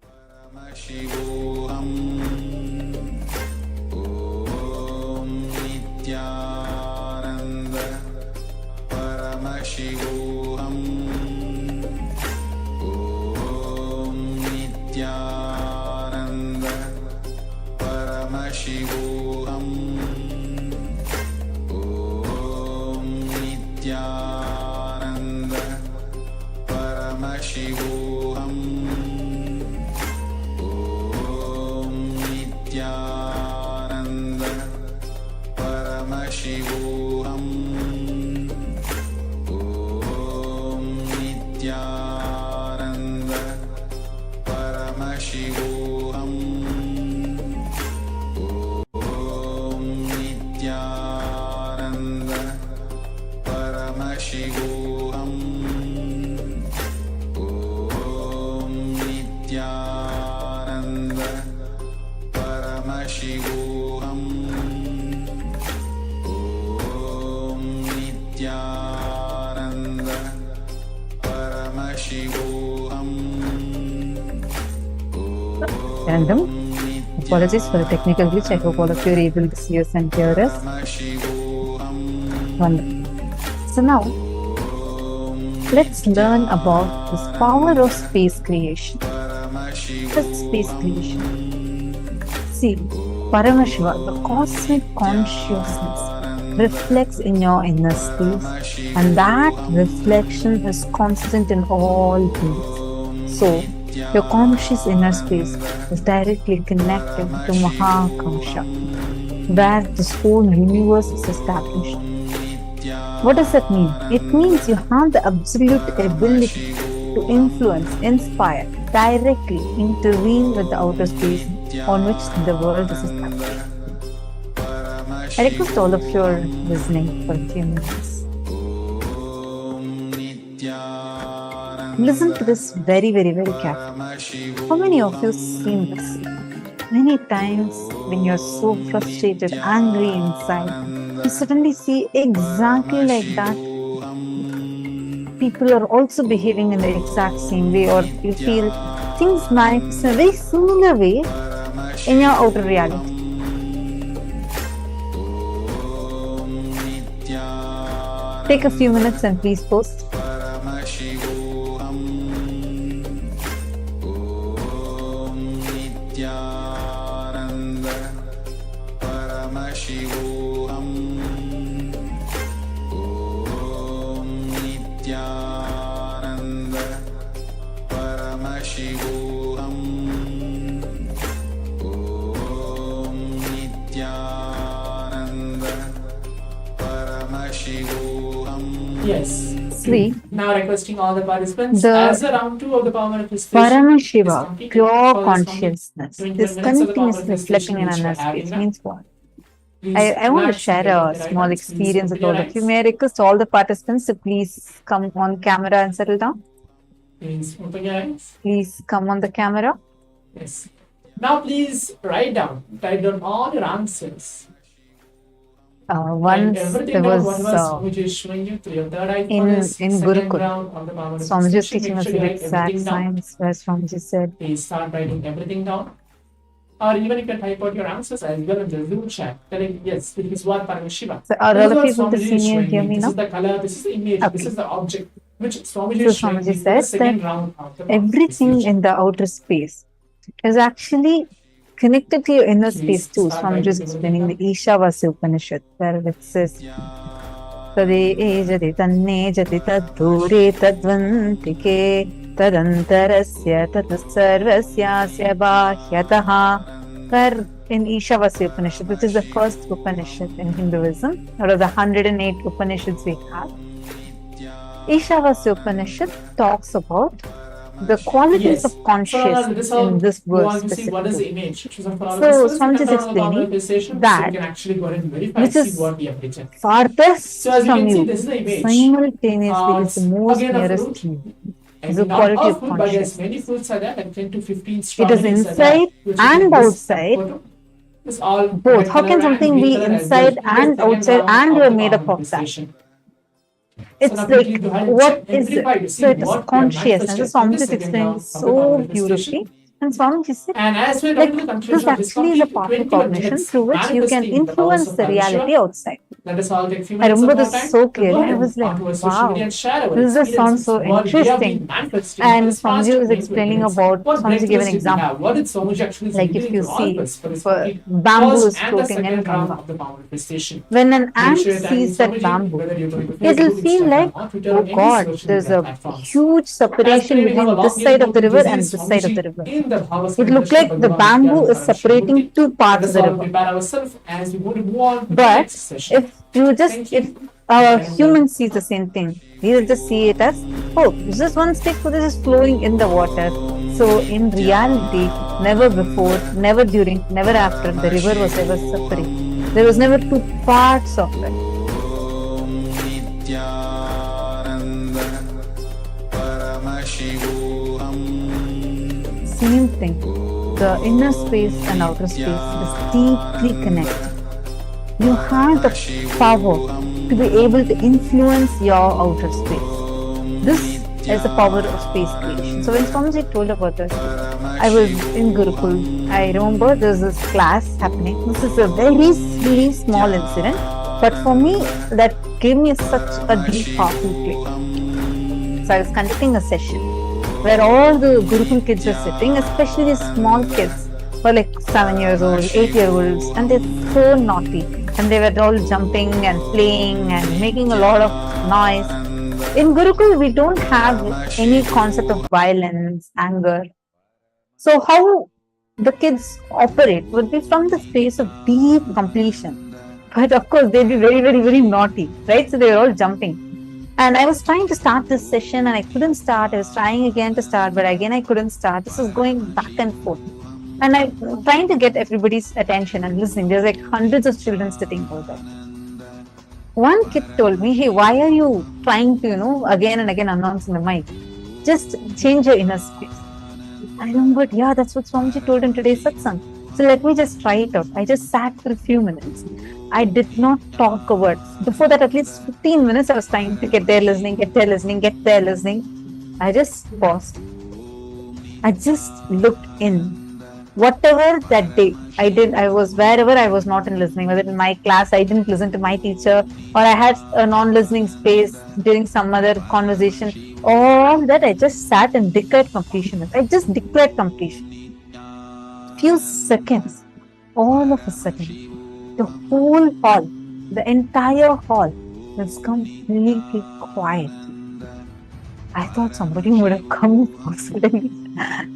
Paramashivoham. Om Nithyananda Paramashivoham. Om Nithyananda Paramashivoham. Om Nithyananda Paramashivoham. Om Nithyananda Paramashivoham. Om Nithyananda Paramashivoham. Om Nithyananda Paramashivoham. Om Nithyananda Paramashivoham. Om Nithyananda Paramashivoham. Random. Apologies for the technical glitch. I hope all of you are able to see us and hear us. Wonderful. So now, let's learn about this power of space creation. First, space creation. See, Paramashiva, the cosmic consciousness, reflects in your inner space, and that reflection is constant in all things. So, your conscious inner space is directly connected to Mahakasha, where this whole universe is established. What does that mean? It means you have the absolute ability to influence, inspire, directly intervene with the outer space on which the world is established. I request all of you are listening for a few minutes. Listen to this very, very, very carefully. How many of you have seen this? Many times when you're so frustrated, angry inside, you suddenly see exactly like that. People are also behaving in the exact same way, or you feel things manifest in a very similar way in your outer reality. Take a few minutes and please post. Yes. See, now requesting all the participants, the as the round 2 of the power manifestation Paramashiva, is pure completed, for this consciousness, 21 this minutes of the power continuously reflecting in manifestation inner which we're having space now. means what? Please I want to relax, share get a the right small hands, please experience with open your all of you. eyes. May I request all the participants to please come on camera and settle down? Please open your eyes. Please come on the camera. Yes. Now please type down all your answers. And Once everything there down, was whatever Swamiji is showing you through your third eye in focus, second Gurukul, round on the power Swamiji was manifestation, teaching make us sure the you write exact everything down. science where Swamiji said, Please start writing everything down. Or even you can type out your answers as well in the Zoom chat, telling yes, this is what Paramashiva. so are This all is of what you able to Swamiji see is me and showing hear me. me This now? is the color, this is the image, this Okay. is the object which Swamiji So is showing Swamiji me for the says second that round of the everything in the outer space is actually connected to your inner space too. start Swamiji is writing explaining the everything Ishavasya Upanishad, where it says, Tade ejati tanne jati tadure tadvantike tadantarasya tatasarvasyasya bahyataha. Where in Ishavasya Upanishad, which is the first Upanishad in Hinduism, out of the 108 Upanishads we have, Ishavasya Upanishad talks about the qualities Yes. of consciousness in this verse you see what is the specifically. image. So Swamiji is explaining that which is farthest So as you from can see, you this is the image. simultaneously is the most Again, a nearest fruit. to you. I Is mean, the not quality all of fruit, but yes, consciousness. many fruits are there, like 10 to 15 It is strawberries are there, inside which and is this outside. photo. It's all Both. red How color can and something green be color as inside well. and Second outside round and of you are the made up power of that? manifestation. It's now like, quickly go ahead and what check is it? amplify to see So it is what we have consciousness. manifested So in the Swamiji second explained round of the so power manifestation. beautifully. And Swamiji said, And as we're like, coming to the this conclusion of this actually is a complete powerful 21 cognition minutes through which you can manifesting the powers influence of the reality Paramashiva. outside. Let us all take a few I minutes remember of more this time so to go clearly. I ahead was like, onto our social media wow, and share our this just sounds experiences, so what we have been interesting. manifesting for And this past Swamiji was 21 explaining minutes. about, What Swamiji gave an breakthroughs did we example. have? What did Swamiji actually Like if reveal you to all see, of us for this for complete bamboo first is and the floating in second round Ganga. of the power manifestation? When an Make ant sure you're tagging sees that Swamiji, bamboo, whether you're going to it'll Facebook, feel like, Instagram, or Twitter, oh or any God, social there's media a platforms. huge separation As we have a between long this game side of the moving river to and see this side of the Swamiji river. in the Bhavas It looked Krishna like the Bhagavan bamboo Nithyananda is separating Paramashivoham. two Let parts us of the all river. prepare ourselves as we go to move on to the But next session. if you just, Thank if you. a And human sees the same thing, he'll just see it as, oh, this is one stick, so this is flowing in the water. So in reality, never before, never during, never after, the river was ever separate. There was never two parts of it. Same thing. The inner space and outer space is deeply connected. You have the power to be able to influence your outer space. This is the power of space creation. So when Swamiji told about this, I was in Gurukul. I remember there's this class happening. This is a very silly small incident, but for me that gave me such a deep, powerful play. So I was conducting a session where all the Gurukul kids were sitting, especially the small kids who are like 7 years old, 8-year-olds, and they're so naughty. And they were all jumping and playing and making a lot of noise. In Gurukul, we don't have any concept of violence, anger. So how the kids operate would be from the space of deep completion. But of course, they'd be very, very, very naughty, right? So they were all jumping. And I was trying to start this session and I couldn't start. I was trying again to start, but again I couldn't start. This was going back and forth. And I'm trying to get everybody's attention and listening. There's like hundreds of children sitting over there. One kid told me, hey, why are you trying to, again and again announce in the mic? Just change your inner space. I remembered, yeah, that's what Swamiji told in today's satsang. So let me just try it out. I just sat for a few minutes. I did not talk a word. Before that, at least 15 minutes, I was trying to get there listening, get there listening, get there listening. I just paused. I just looked in. Whatever that day I did, I was wherever I was not in listening, whether in my class, I didn't listen to my teacher, or I had a non-listening space during some other conversation. All that I just sat and declared completion. I just declared completion. Few seconds, all of a sudden, the whole hall, the entire hall was completely quiet. I thought somebody would have come suddenly.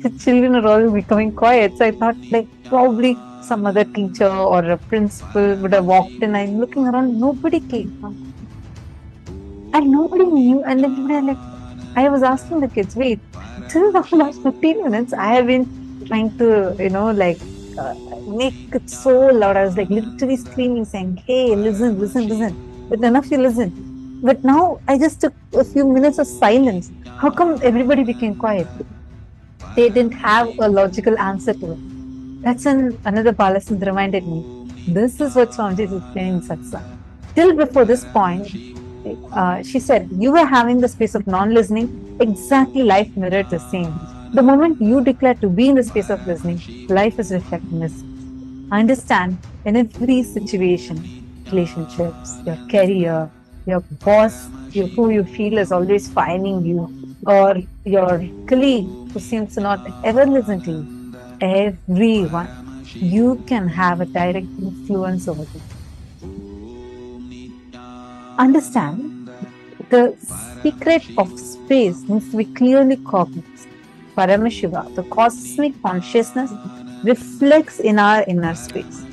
The children are all becoming quiet. So I thought like probably some other teacher or a principal would have walked in. I'm looking around, nobody came. And nobody knew. And then I was asking the kids, wait, till the last 15 minutes, I have been trying to, make it so loud. I was like literally screaming, saying, hey, listen, listen, listen. But none of you listen. But now I just took a few minutes of silence. How come everybody became quiet? They didn't have a logical answer to it. That's another Balasant reminded me. This is what Swamiji is explaining in satsang. Till before this point, she said, you were having the space of non-listening, exactly life mirrored the same. The moment you declare to be in the space of listening, life is reflecting this. Understand, in every situation, relationships, your career, your boss, who you feel is always firing you, or your colleague who seems to not ever listen to you, everyone, you can have a direct influence over them. Understand, the secret of space needs to be clearly cognized. Paramashiva, the cosmic consciousness, reflects in our inner space.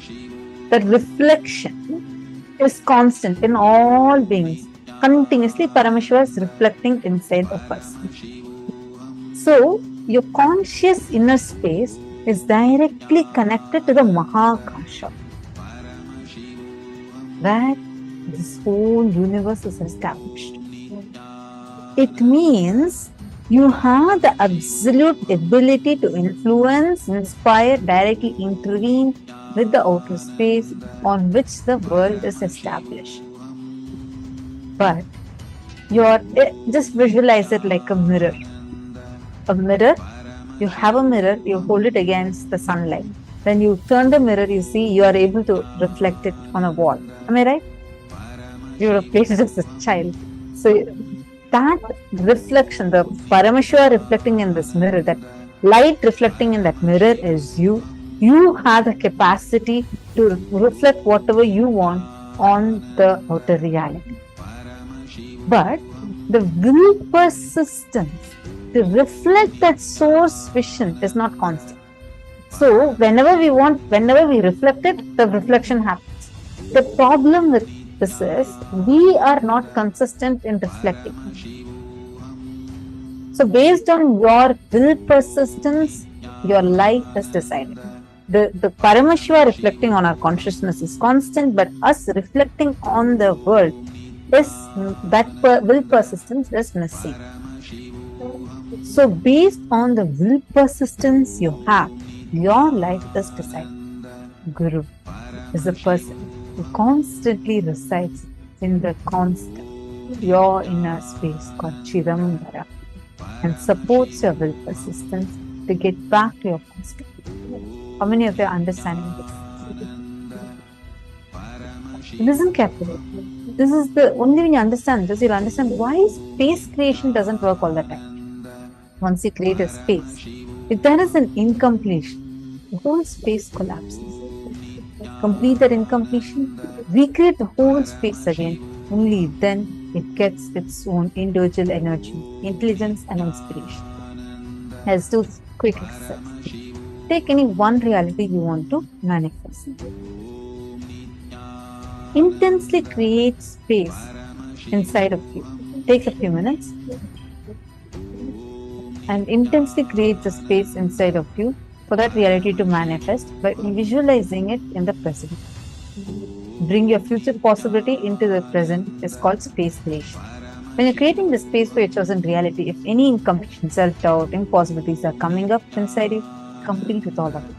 That reflection is constant in all beings. Continuously, Paramashiva is reflecting inside of us. So, your conscious inner space is directly connected to the Mahakasha, where this whole universe is established. It means you have the absolute ability to influence, inspire, directly intervene with the outer space on which the world is established. But just visualize it like a mirror. A mirror, you have a mirror, you hold it against the sunlight. When you turn the mirror, you see you are able to reflect it on a wall. Am I right? You were placed as a child. So that reflection, the Paramashiva reflecting in this mirror, that light reflecting in that mirror is you. You have the capacity to reflect whatever you want on the outer reality. But the will persistence to reflect that source vision is not constant. So whenever we reflect it, the reflection happens. The problem with this is we are not consistent in reflecting. So based on your will persistence, your life is decided. The Paramashiva reflecting on our consciousness is constant, but us reflecting on the world is that will persistence is missing. So based on the will persistence you have, your life is decided. Guru is a person who constantly resides in the constant, your inner space called Chidambara, and supports your will persistence to get back to your constant. How many of you are understanding this? Listen carefully. This is the only when you understand this, you'll understand why space creation doesn't work all the time. Once you create a space, if there is an incompletion, the whole space collapses. Complete that incompletion, recreate the whole space again. Only then it gets its own individual energy, intelligence, and inspiration. Let's do quick exercise. Take any one reality you want to manifest. Intensely create space inside of you. Take a few minutes and intensely create the space inside of you for that reality to manifest by visualizing it in the present. Bring your future possibility into the present is called space creation. When you're creating the space for your chosen reality, if any incompletion, self-doubt, impossibilities are coming up inside you, complete with all of it.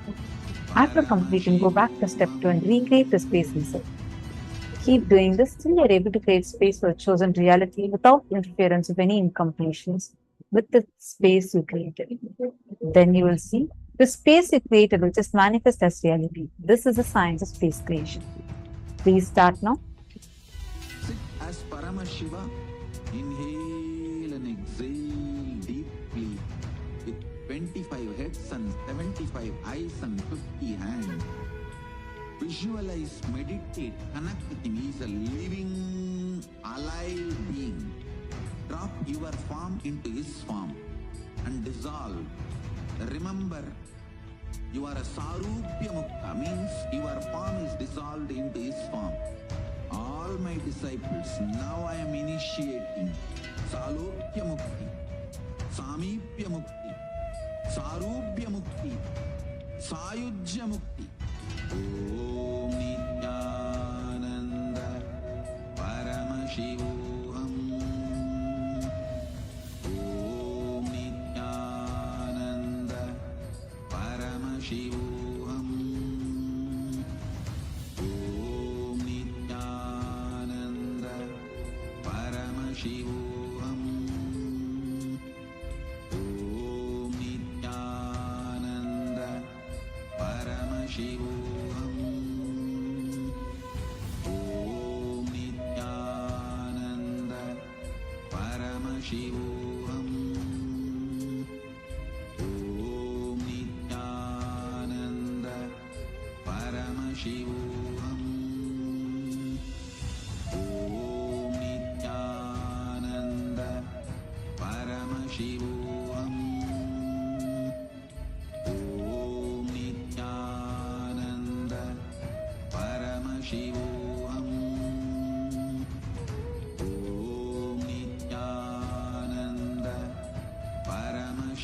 After completing, go back to step 2 and recreate the space inside. Keep doing this till you're able to create space for a chosen reality without interference of any incompletions with the space you created. Then you will see the space you created will just manifest as reality. This is the science of space creation. Please start now. Sit as Paramashiva. Inhale and exhale deeply with 25 heads and 75 eyes and 50 hands. Visualize, meditate, connect with him. He is a living, alive being. Drop your form into his form and dissolve. Remember, you are a Sarupya Mukta, means your form is dissolved into his form. All my disciples, now I am initiating Salopya Mukti, Samipya Mukti, Sarupya Mukti, Sayujya Mukti. Om Nithyananda Paramashivoham. Om Nithyananda Paramashivoham. Om Nithyananda Paramashivoham. Om Nithyananda Paramashivoham. Paramashivoham. Om Nithyananda Paramashivoham. Om Nithyananda Paramashivoham. Om Nithyananda Paramashivoham. Paramashivoham.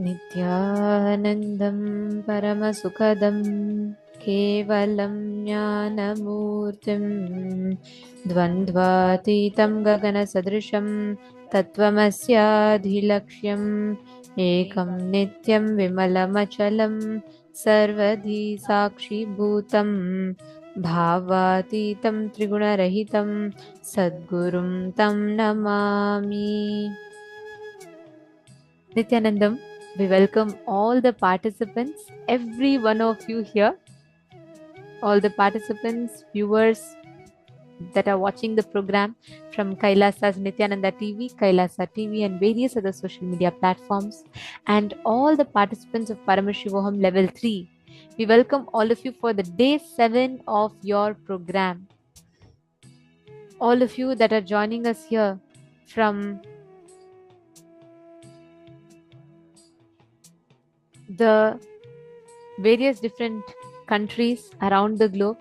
नित्यानन्दं परमसुखदं केवलं ज्ञानमूर्तिं द्वन्द्वातीतं गगनसदृशं तत्त्वमस्याधिलक्ष्यम् एकं नित्यं विमलमचलं सर्वधी साक्षिभूतं भावातीतं त्रिगुणरहितं सद्गुरुं तं Namami. Nithyanandam, we welcome all the participants, every one of you here, all the participants, viewers that are watching the program from KAILASA's Nithyananda TV, KAILASA TV, and various other social media platforms, and all the participants of Paramashivoham Level-3. We welcome all of you for the day 7 of your program. All of you that are joining us here from the various different countries around the globe.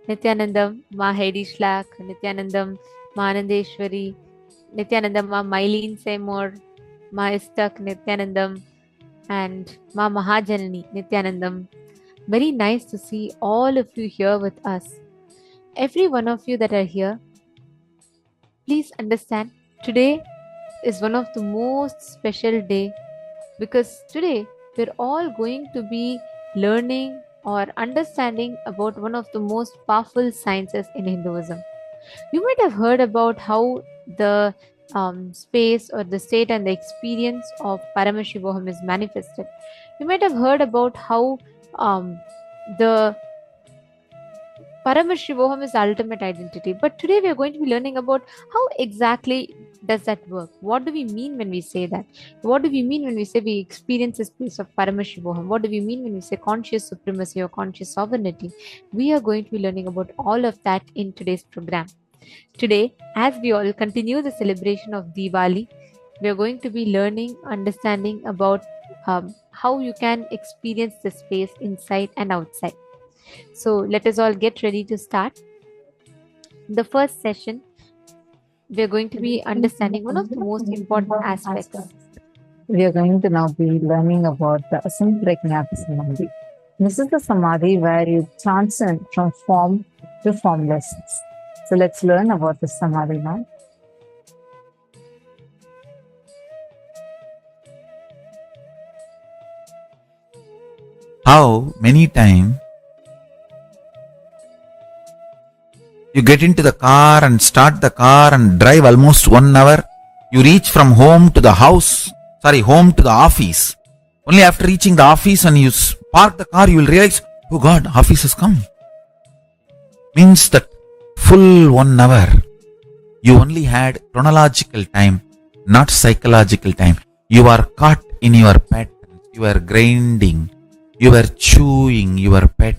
Nithyanandam, Ma Heidi Shlak, Nithyanandam, Ma Anandeshwari, Nithyanandam, Ma Mylene Seymour, Ma Istak, Nithyanandam, and Ma Mahajanani, Nithyanandam. Very nice to see all of you here with us. Every one of you that are here, please understand, today is one of the most special day, because today we're all going to be learning or understanding about one of the most powerful sciences in Hinduism. You might have heard about how the space or the state and the experience of Paramashivoham is manifested. You might have heard about how the Paramashivoham is ultimate identity. But today we are going to be learning about how exactly does that work? What do we mean when we say that? What do we mean when we say we experience a space of Paramashivoham? What do we mean when we say conscious supremacy or conscious sovereignty? We are going to be learning about all of that in today's program. Today, as we all continue the celebration of Diwali, we are going to be learning, understanding about how you can experience the space inside and outside. So let us all get ready to start. The first session, we are going to be understanding one of the most important aspects. We are going to now be learning about the Asampragnata Samadhi. This is the Samadhi where you transcend from form to formlessness. So let's learn about the Samadhi now. How many times you get into the car and start the car and drive almost 1 hour. You reach from home to the home to the office. Only after reaching the office and you park the car, you will realize, oh God, office has come. Means that full 1 hour, you only had chronological time, not psychological time. You are caught in your patterns. You are grinding. You are chewing your pet.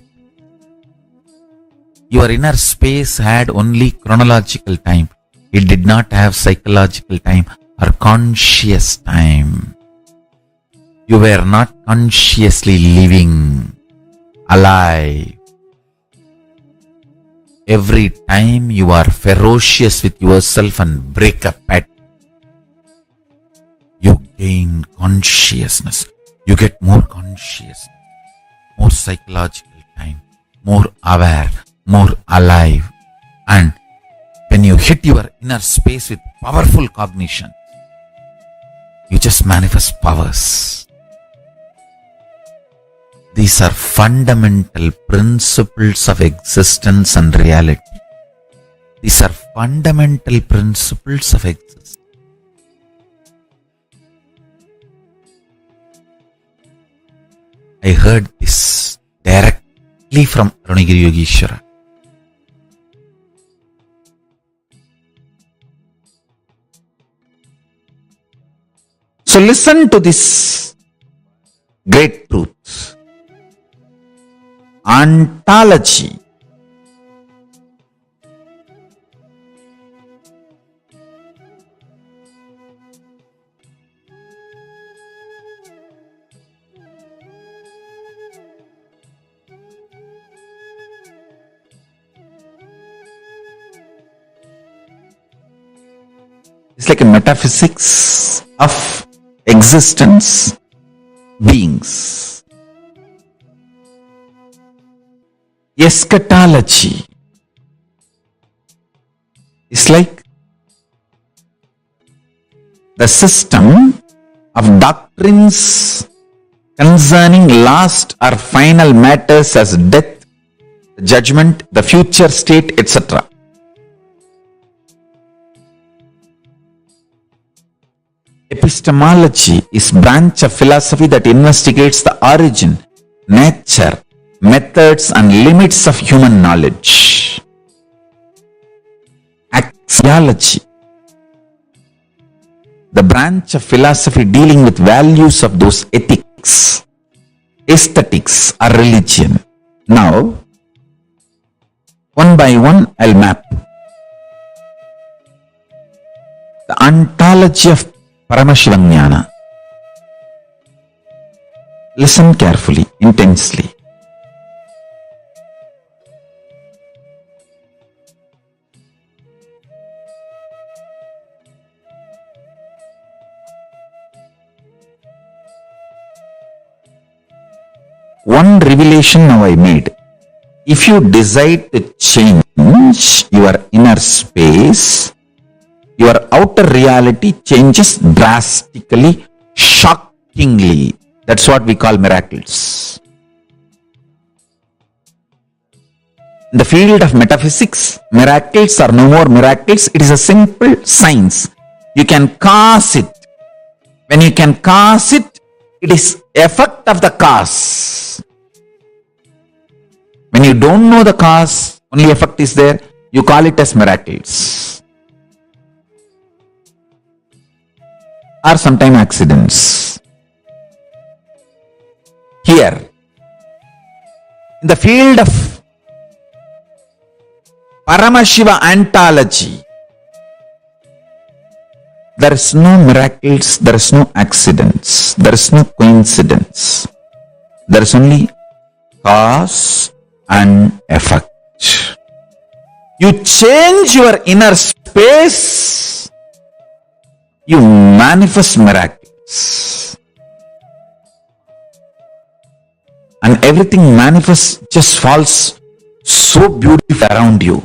Your inner space had only chronological time. It did not have psychological time or conscious time. You were not consciously living, alive. Every time you are ferocious with yourself and break a pet, you gain consciousness. You get more conscious, more psychological time, more aware, more alive. And when you hit your inner space with powerful cognition, you just manifest powers. These are fundamental principles of existence and reality. These are fundamental principles of existence. I heard this directly from Arunagiri Yogeshwara. So listen to this great truth. Ontology. It's like a metaphysics of existence beings. Eschatology is like the system of doctrines concerning last or final matters as death, judgment, the future state, etc. Epistemology is branch of philosophy that investigates the origin, nature, methods and limits of human knowledge. Axiology, the branch of philosophy dealing with values of those ethics, aesthetics or religion. Now, one by one I'll map. The ontology of Paramashivoham. Listen carefully, intensely. One revelation now I made. If you decide to change your inner space, your outer reality changes drastically, shockingly. That's what we call miracles. In the field of metaphysics, miracles are no more miracles. It is a simple science. You can cause it. When you can cause it, it is effect of the cause. When you don't know the cause, only effect is there, you call it as miracles. Or sometimes accidents. Here, in the field of Paramashiva ontology, there is no miracles, there is no accidents, there is no coincidence. There is only cause and effect. You change your inner space, you manifest miracles. And everything manifests, just falls so beautiful around you.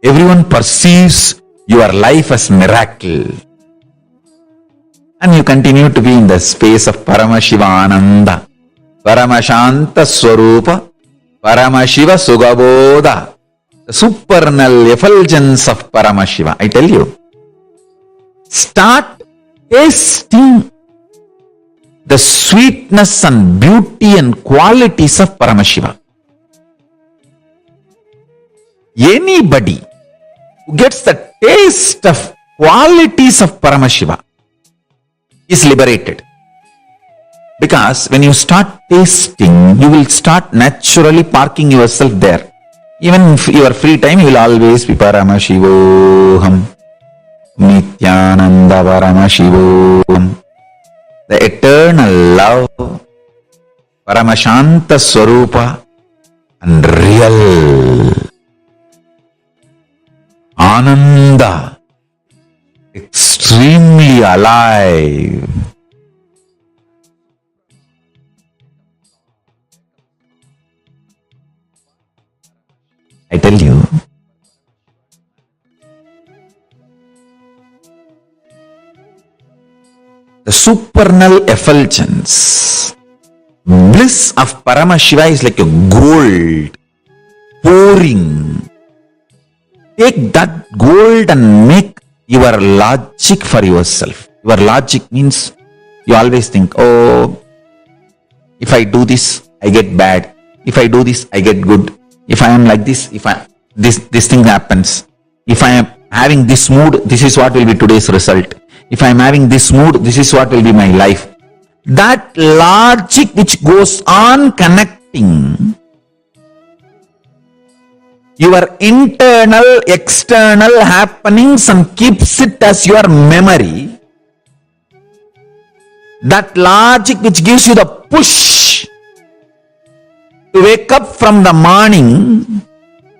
Everyone perceives your life as miracle. And you continue to be in the space of Paramashivananda, Paramashanta Swarupa, Paramashiva Sugabodha, the supernal effulgence of Paramashiva. I tell you, start tasting the sweetness and beauty and qualities of Paramashiva. Anybody who gets the taste of qualities of Paramashiva is liberated. Because when you start tasting, you will start naturally parking yourself there. Even in your free time, you will always be Paramashivoham, Nithyananda Paramashivoham. The eternal love, Paramashanta Swarupa, and real Ananda, extremely alive. I tell you, the supernal effulgence, bliss of Paramashiva is like a gold pouring. Take that gold and make your logic for yourself. Your logic means you always think, oh, if I do this, I get bad. If I do this, I get good. If I am like this, this thing happens. If I am having this mood, this is what will be today's result. If I am having this mood, this is what will be my life. That logic which goes on connecting your internal, external happenings and keeps it as your memory. That logic which gives you the push to wake up from the morning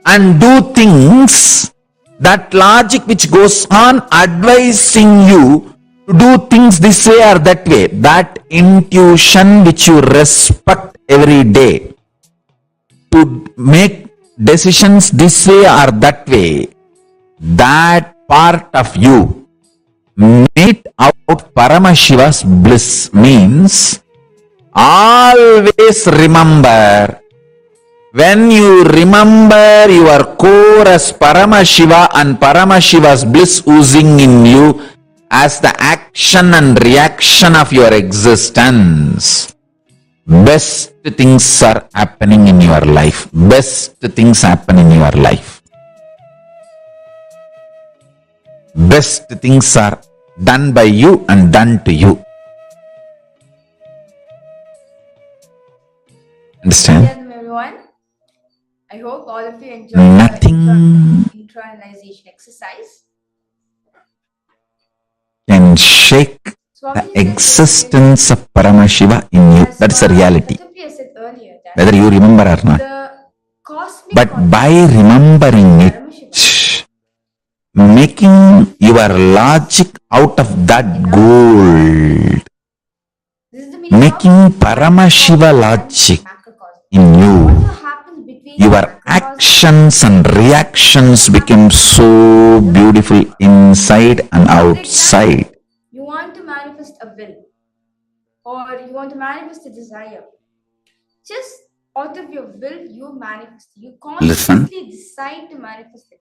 and do things that logic which goes on advising you to do things this way or that way, that intuition which you respect every day, to make decisions this way or that way, that part of you made out Paramashiva's bliss means always remember. When you remember your core as Paramashiva and Paramashiva's bliss oozing in you as the action and reaction of your existence, best things are happening in your life. Best things happen in your life. Best things are done by you and done to you. Understand? Welcome everyone. I hope all of you enjoyed Nothing the internalization exercise. can shake the existence of Paramashiva in you. That's a reality. Said earlier that Whether you remember or not. the cosmic But by remembering it, making your logic out of that gold, making Paramashiva logic in you, your actions and reactions become so beautiful inside and outside. you want to manifest a will or you want to manifest a desire. Just out of your will, you manifest. You consciously decide to manifest it.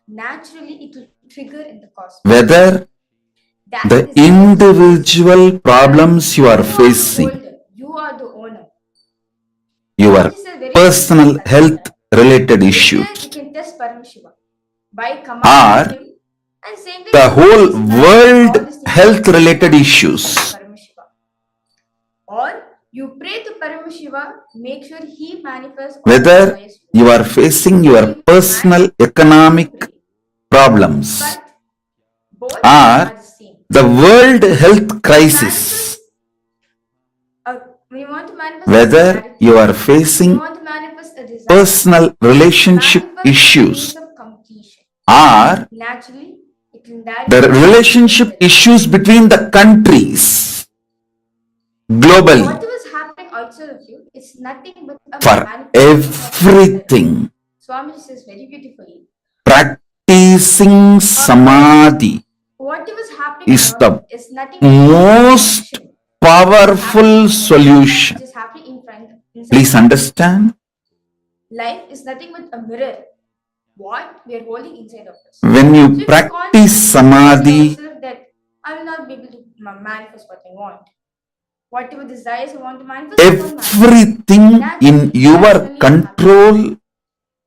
Naturally, it will trigger in the cosmos. Whether the individual problems you are facing, you are the owner. your personal health related issues, You can test Paramashiva by or commanding him and saying that the whole world health related issues, or you pray to Paramashiva, make sure he manifests. whether you are facing your personal economic problems or the world health crisis, whether you are facing personal relationship issues or the relationship issues between the countries globally, Whatever is happening outside of you, it's nothing but a for everything, Swami says very beautifully. practicing samadhi Whatever is happening is the is nothing most powerful solution. Which is happening in front. Please understand. Life is nothing but a mirror. What we are holding inside of us. When you practice samadhi, that I will not be able to manifest what I want. Whatever desires I want to manifest, everything in your control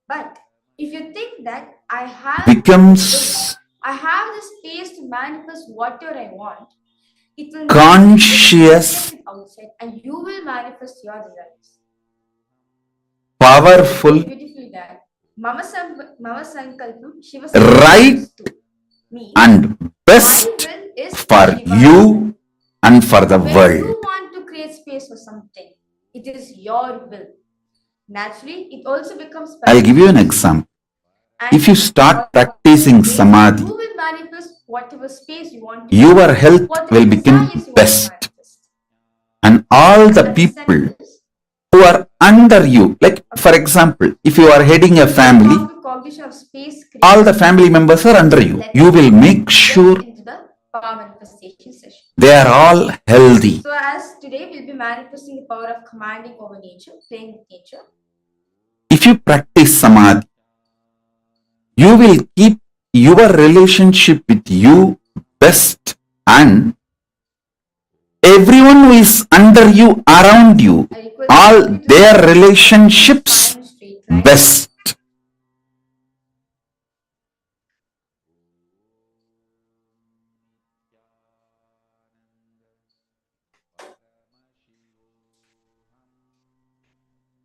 but if you think that I have becomes the space to manifest whatever I want, it will conscious, outside and you will manifest your desires. Powerful, Beautifully done. Mama Sankalpam, Shiva right and best for you and for the when world. you want to create space for something, it is your will. Naturally, it also becomes. I'll give you an example. If you start practicing samadhi, you will manifest whatever space you want. Your health will become best. And all the people who are under you, like for example, if you are heading a family, all the family members are under you. You will make sure they are all healthy. So as today we'll be manifesting the power of commanding over nature, playing with nature. If you practice samadhi, you will keep your relationship with you best and everyone who is under you, around you, all their relationships best.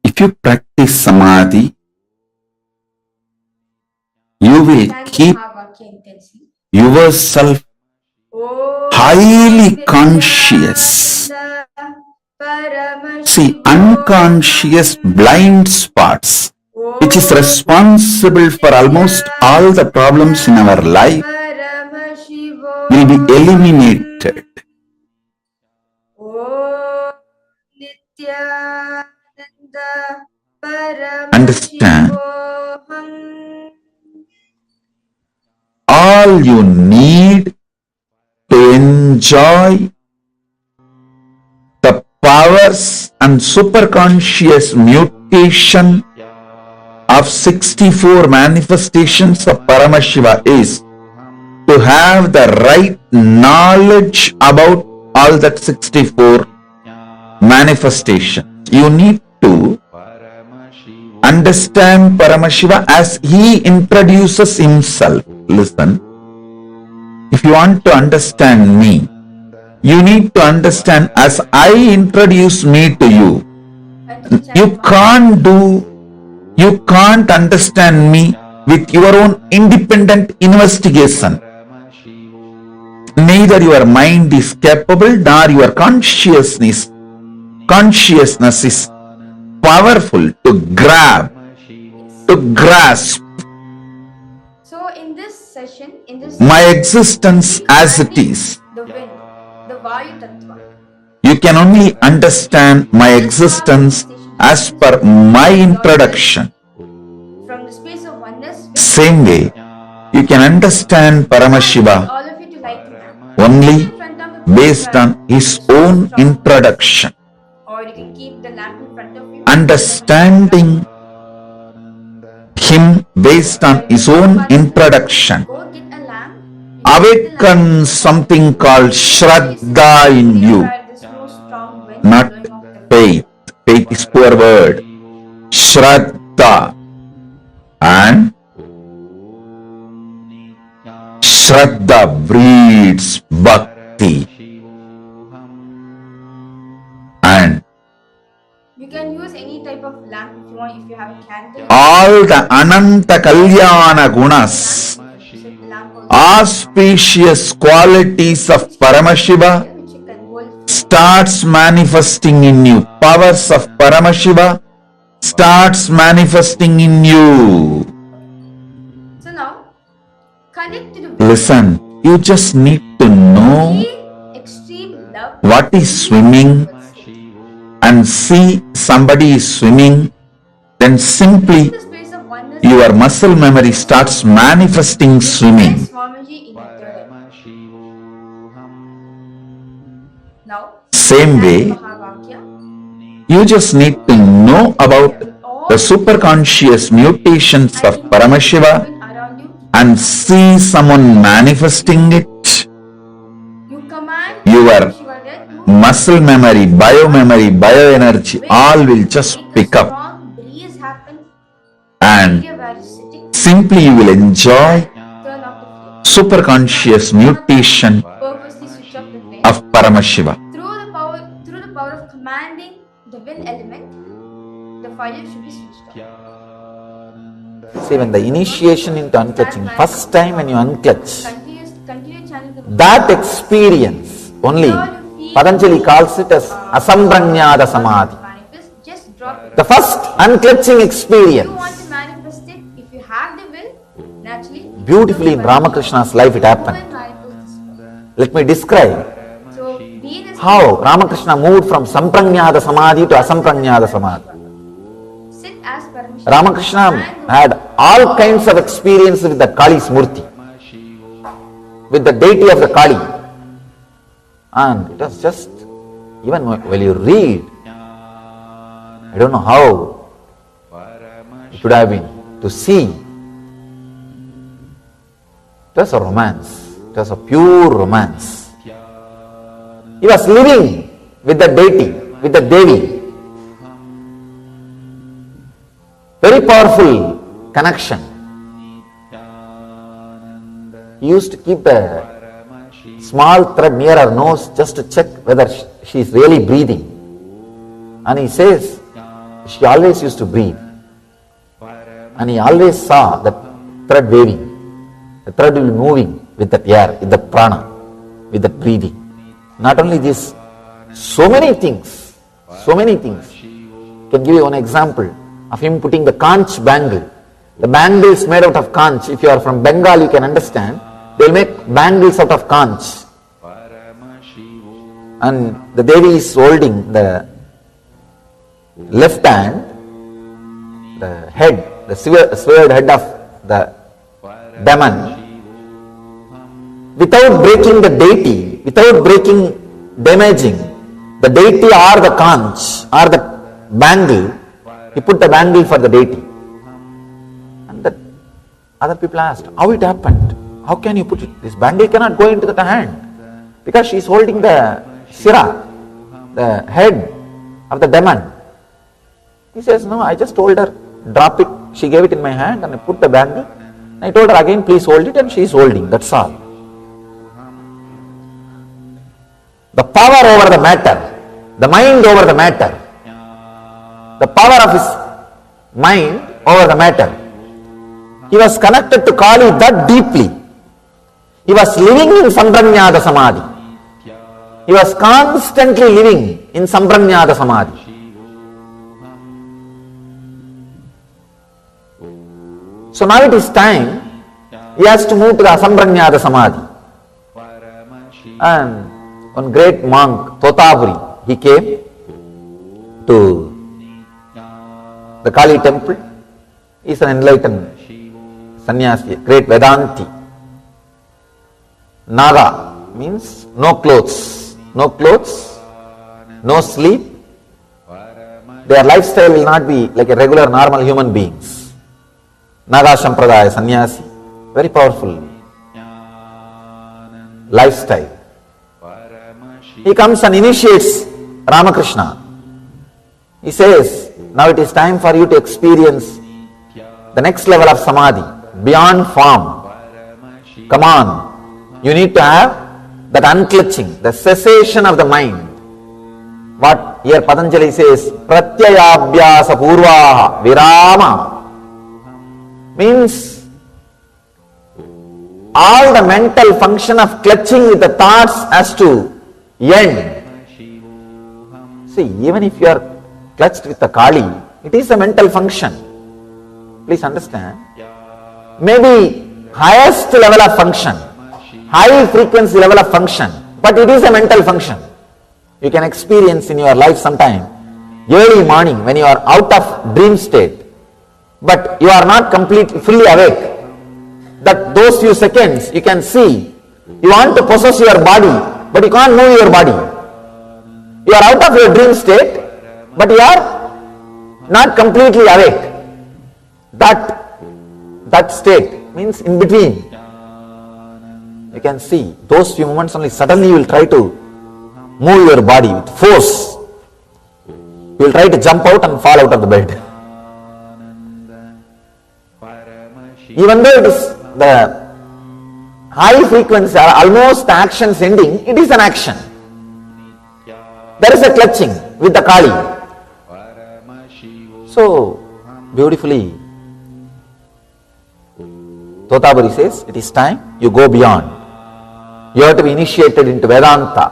If you practice samadhi, you will keep yourself highly conscious. See, unconscious blind spots which is responsible for almost all the problems in our life, will be eliminated. Understand? All you need to enjoy the powers and superconscious mutation of 64 manifestations of Paramashiva is to have the right knowledge about all that 64 manifestations. You need to understand Paramashiva as he introduces himself. Listen, if you want to understand me, you need to understand as I introduce me to you. You can't understand me with your own independent investigation. Neither your mind is capable nor your consciousness is powerful to grasp So in this session, my existence as it is. the wind, the Vayu Tattva. You can only understand my existence as per my introduction. From the space of oneness, Same way, you can understand Paramashiva all of you to light the lamp. only In front of the based on his own introduction. Or you can keep the lamp in front of you. Understanding him based on his own introduction Go get a lamp. awakens something called Shraddha in you, Where there's no strong wind not blowing off the faith. Faith is poor word. Shraddha. And Shraddha breeds bhakti. And You can use any type of lamp if you want, if you have a candle. all the Ananta Kalyana Gunas, Set the lamp also, auspicious qualities of Paramashiva which you can hold. starts manifesting in you. Powers of Paramashiva starts manifesting in you. So now, connect to the wind. Listen, you just need to know Feel extreme love. what is swimming and see somebody is swimming, then simply In the space of oneness, your muscle memory starts manifesting swimming. Yes, Swamiji in the third eye. Now, Same way, Mahavakya. you just need to know about the superconscious mutations of Paramashiva Around you, and see someone manifesting it. you command Your Shiva there to muscle memory, biomemory, bioenergy, all will just make a pick up, strong breeze happen. and Area where you're sitting, simply you will enjoy turn off the flame. superconscious mutation Purposely switch off the flame. of Paramashiva. Through the power of commanding the wind element, the fire should be switched off. See, when the initiation into unclutching, first time when you unclutch, Continue channeling the that experience only Patanjali calls it as asampranyada samadhi. manifest. Just drop it. The first unclutching If you experience. want to manifest it, if you have the will, naturally. Beautifully in Ramakrishna's life it happened. Let me describe So, be in a how Ramakrishna moved from sampranyada samadhi to asampranyada samadhi. sit as Paramashivoham. Ramakrishna had all kinds of experience with the Kali's murti, with the deity of the Kali. And it was just, even when you read, I don't know how it would have been to see. It was a romance. It was a pure romance. He was living with the deity, with the Devi. Very powerful connection. He used to keep a small thread near her nose just to check whether she is really breathing. And he says she always used to breathe. And he always saw that thread waving. The thread will be moving with that air, with the prana, with the breathing. Not only this, so many things. Can give you one example. of him putting the conch bangle. The bangle is made out of conch. If you are from Bengal, you can understand. They will make bangles out of conch. And the Devi is holding the left hand, the head, the severed head of the demon, without breaking the deity, without damaging the deity or the conch or the bangle. He put the bangle for the deity. And the other people asked, how it happened? How can you put it? This bangle cannot go into the hand because she is holding the shira, the head of the demon. He says, no, I just told her, drop it. She gave it in my hand and I put the bangle. I told her again, please hold it, and she is holding. That's all. The power over the matter, the mind over the matter, the power of his mind over the matter. He was connected to Kali that deeply. He was living in Sambranyada Samadhi. He was constantly living in Sambranyada Samadhi. So now it is time, he has to move to the Asambranyada Samadhi. And one great monk, Totaburi, he came to the Kali temple. He is an enlightened sannyasi, great Vedanti. Naga means no clothes, no sleep. Their lifestyle will not be like a regular normal human beings. Naga Sampradaya sannyasi, very powerful lifestyle. He comes and initiates Ramakrishna. He says, now it is time for you to experience the next level of samadhi, beyond form. Come on, you need to have that unclutching, the cessation of the mind. What here Patanjali says, pratyayabhyasa purvaha virama, means all the mental function of clutching with the thoughts has to end. See, even if you are clutched with the Kali, it is a mental function. Please understand. Maybe highest level of function, high frequency level of function, but it is a mental function. You can experience in your life sometime, early morning when you are out of dream state, but you are not completely fully awake. That those few seconds you can see, you want to possess your body, but you can't move your body. You are out of your dream state, but you are not completely awake. That state means in between. You can see those few moments only, suddenly you will try to move your body with force. You will try to jump out and fall out of the bed. Even though it is the high frequency, almost the action's ending, it is an action. There is a clutching with the Kali. So, beautifully, Totaburi says, it is time you go beyond. You have to be initiated into Vedanta.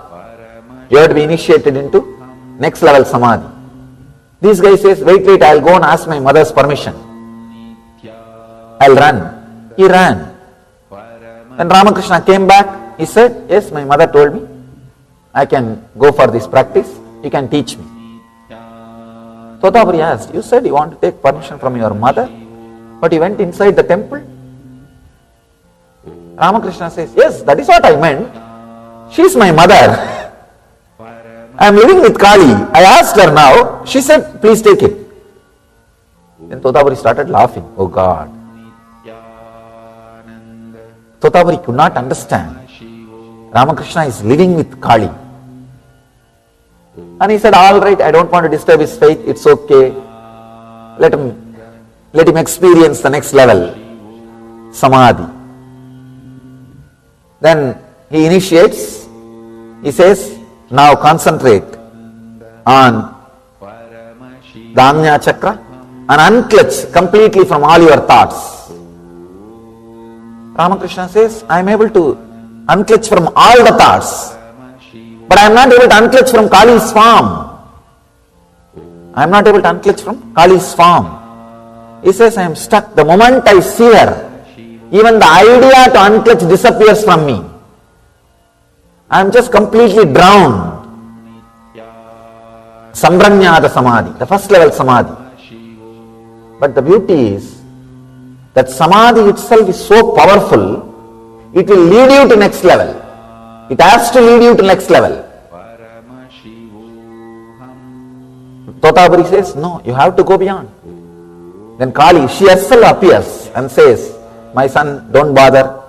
You have to be initiated into next level Samadhi. This guy says, wait, I'll go and ask my mother's permission. I'll run. He ran. When Ramakrishna came back, he said, yes, my mother told me, I can go for this practice, you can teach me. Totaburi asked, you said you want to take permission from your mother, but you went inside the temple? Ramakrishna says, yes, that is what I meant. She is my mother. I am living with Kali. I asked her now. She said, please take it. Then Totaburi started laughing. Oh God. Totaburi could not understand. Ramakrishna is living with Kali. And he said, all right, I don't want to disturb his faith. It's okay. Let him experience the next level, Samadhi. Then he initiates. He says, now concentrate on the Ajna Chakra and unclutch completely from all your thoughts. Ramakrishna says, I am able to unclutch from all the thoughts, but I am not able to unclutch from Kali's form. I am not able to unclutch from Kali's form. He says, I am stuck. The moment I see her, even the idea to unclutch disappears from me. I am just completely drowned. Sambranyada Samadhi, the first level Samadhi. But the beauty is that Samadhi itself is so powerful, it will lead you to next level. It has to lead you to next level. Totaburi says, no, you have to go beyond. Then Kali, she herself appears and says, my son, don't bother.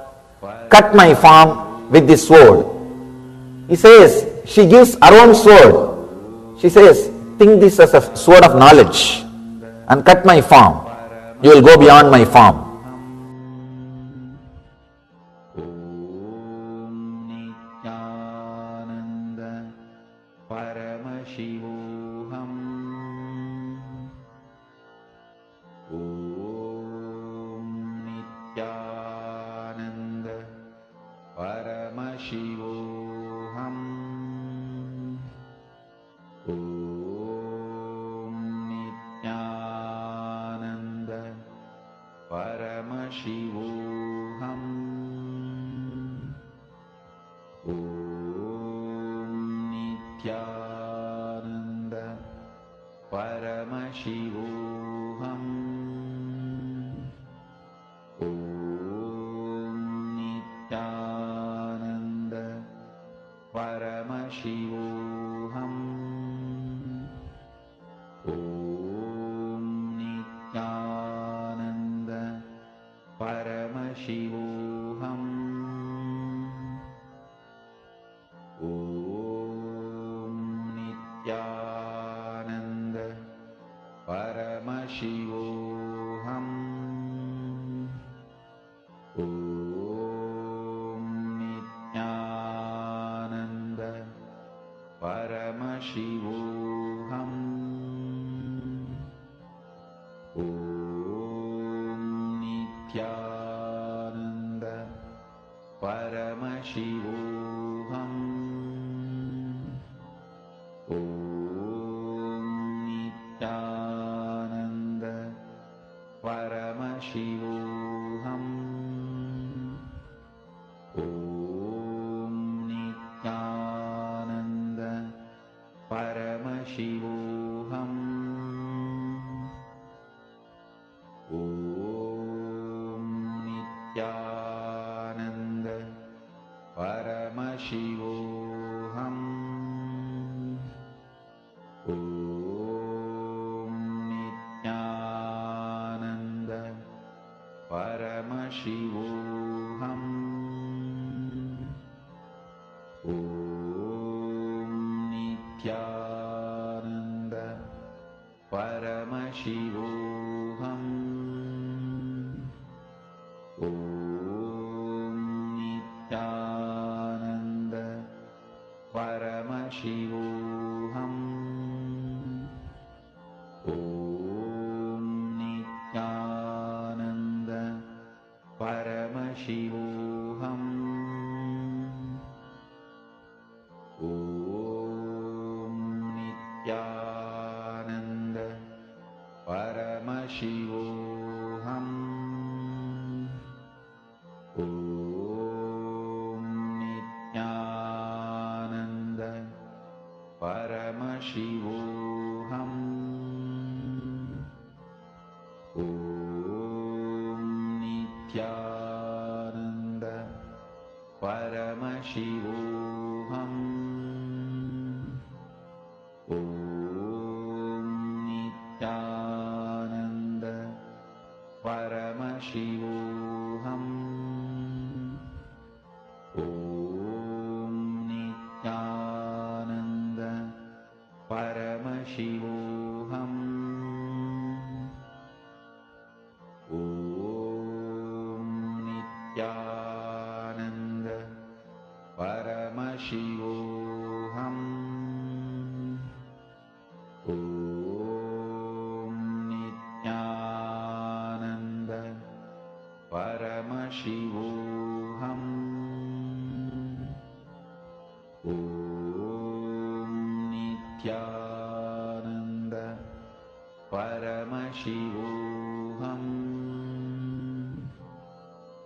Cut my farm with this sword. He says, she gives her own sword. She says, think this as a sword of knowledge and cut my farm. You will go beyond my farm. Paramashivoham. Om Nithyananda. Paramashivoham. Om Nithyananda. Paramashivoham. Nithyananda Paramashivoham. Om Nithyananda Paramashivoham. Om Nithyananda Paramashivoham. Nithyananda Paramashivoham. Om Nithyananda Paramashivoham. Om Nithyananda Paramashivoham. Om Nithyananda Paramashivoham. Om Nithyananda Paramashivoham. Om Nithyananda Paramashivoham. Om Nithyananda Paramashivoham. Om Nithyananda Paramashivoham. Om Nithyananda Paramashivoham. Om Nithyananda Paramashivoham. Om Nithyananda Paramashivoham. Om Nithyananda Paramashivoham. Om Nithyananda Paramashivoham. Om Nithyananda Paramashivoham. Om Nithyananda Paramashivoham. Om Nithyananda Paramashivoham. Om Nithyananda Paramashivoham. Om Nithyananda Paramashivoham.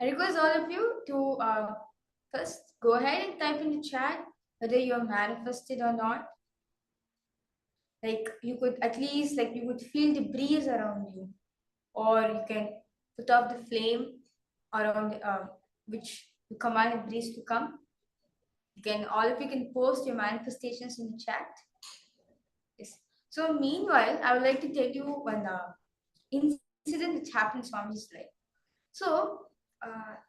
I request all of you to first go ahead and type in the chat whether you're manifested or not. Like you could at least like you would feel the breeze around you, or you can put off the flame around which you command the breeze to come. You can all of you can post your manifestations in the chat. Yes. So meanwhile, I would like to tell you one incident which happened in Swamiji's life. So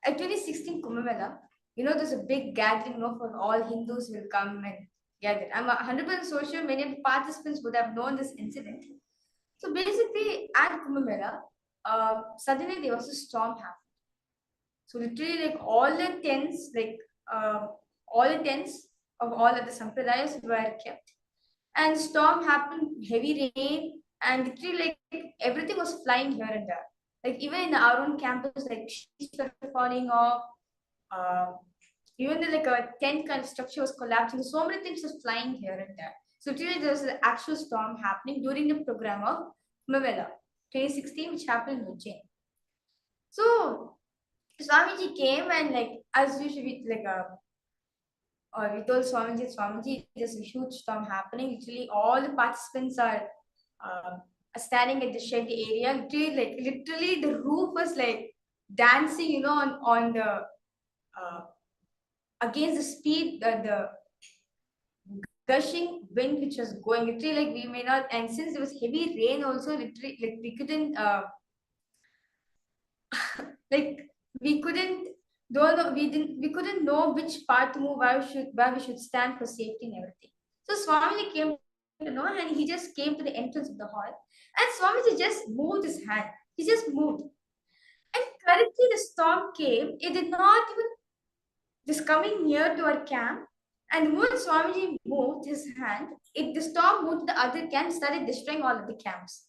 at 2016 Kumbh Mela, there's a big gathering, for all Hindus will come and gather. I'm 100% so sure many of the participants would have known this incident. So basically, at Kumbh Mela, suddenly there was a storm happened. So literally, like all the tents of all of the sampradayas were kept, and storm happened, heavy rain, and literally like everything was flying here and there. Like even in our own campus, like sheets were falling off. Even the like a tent kind of structure was collapsing. So many things were flying here and there. So literally there was an actual storm happening during the program of Kumbh Mela 2016, which happened in Ujjain. So Swamiji came and like as usual, we told Swamiji, there's a huge storm happening. Literally, all the participants are standing at the shed area. Literally, the roof was like dancing, on the against the speed, the gushing wind which was going. Literally, like we may not, and since there was heavy rain, also literally, like we couldn't, like we couldn't. We couldn't know which part to move, where we should stand for safety and everything. So Swamiji came to know, and he just came to the entrance of the hall, and Swamiji just moved his hand. He just moved, and correctly the storm came. It did not even just coming near to our camp, and the moment Swamiji moved his hand, the storm moved to the other camp, started destroying all of the camps.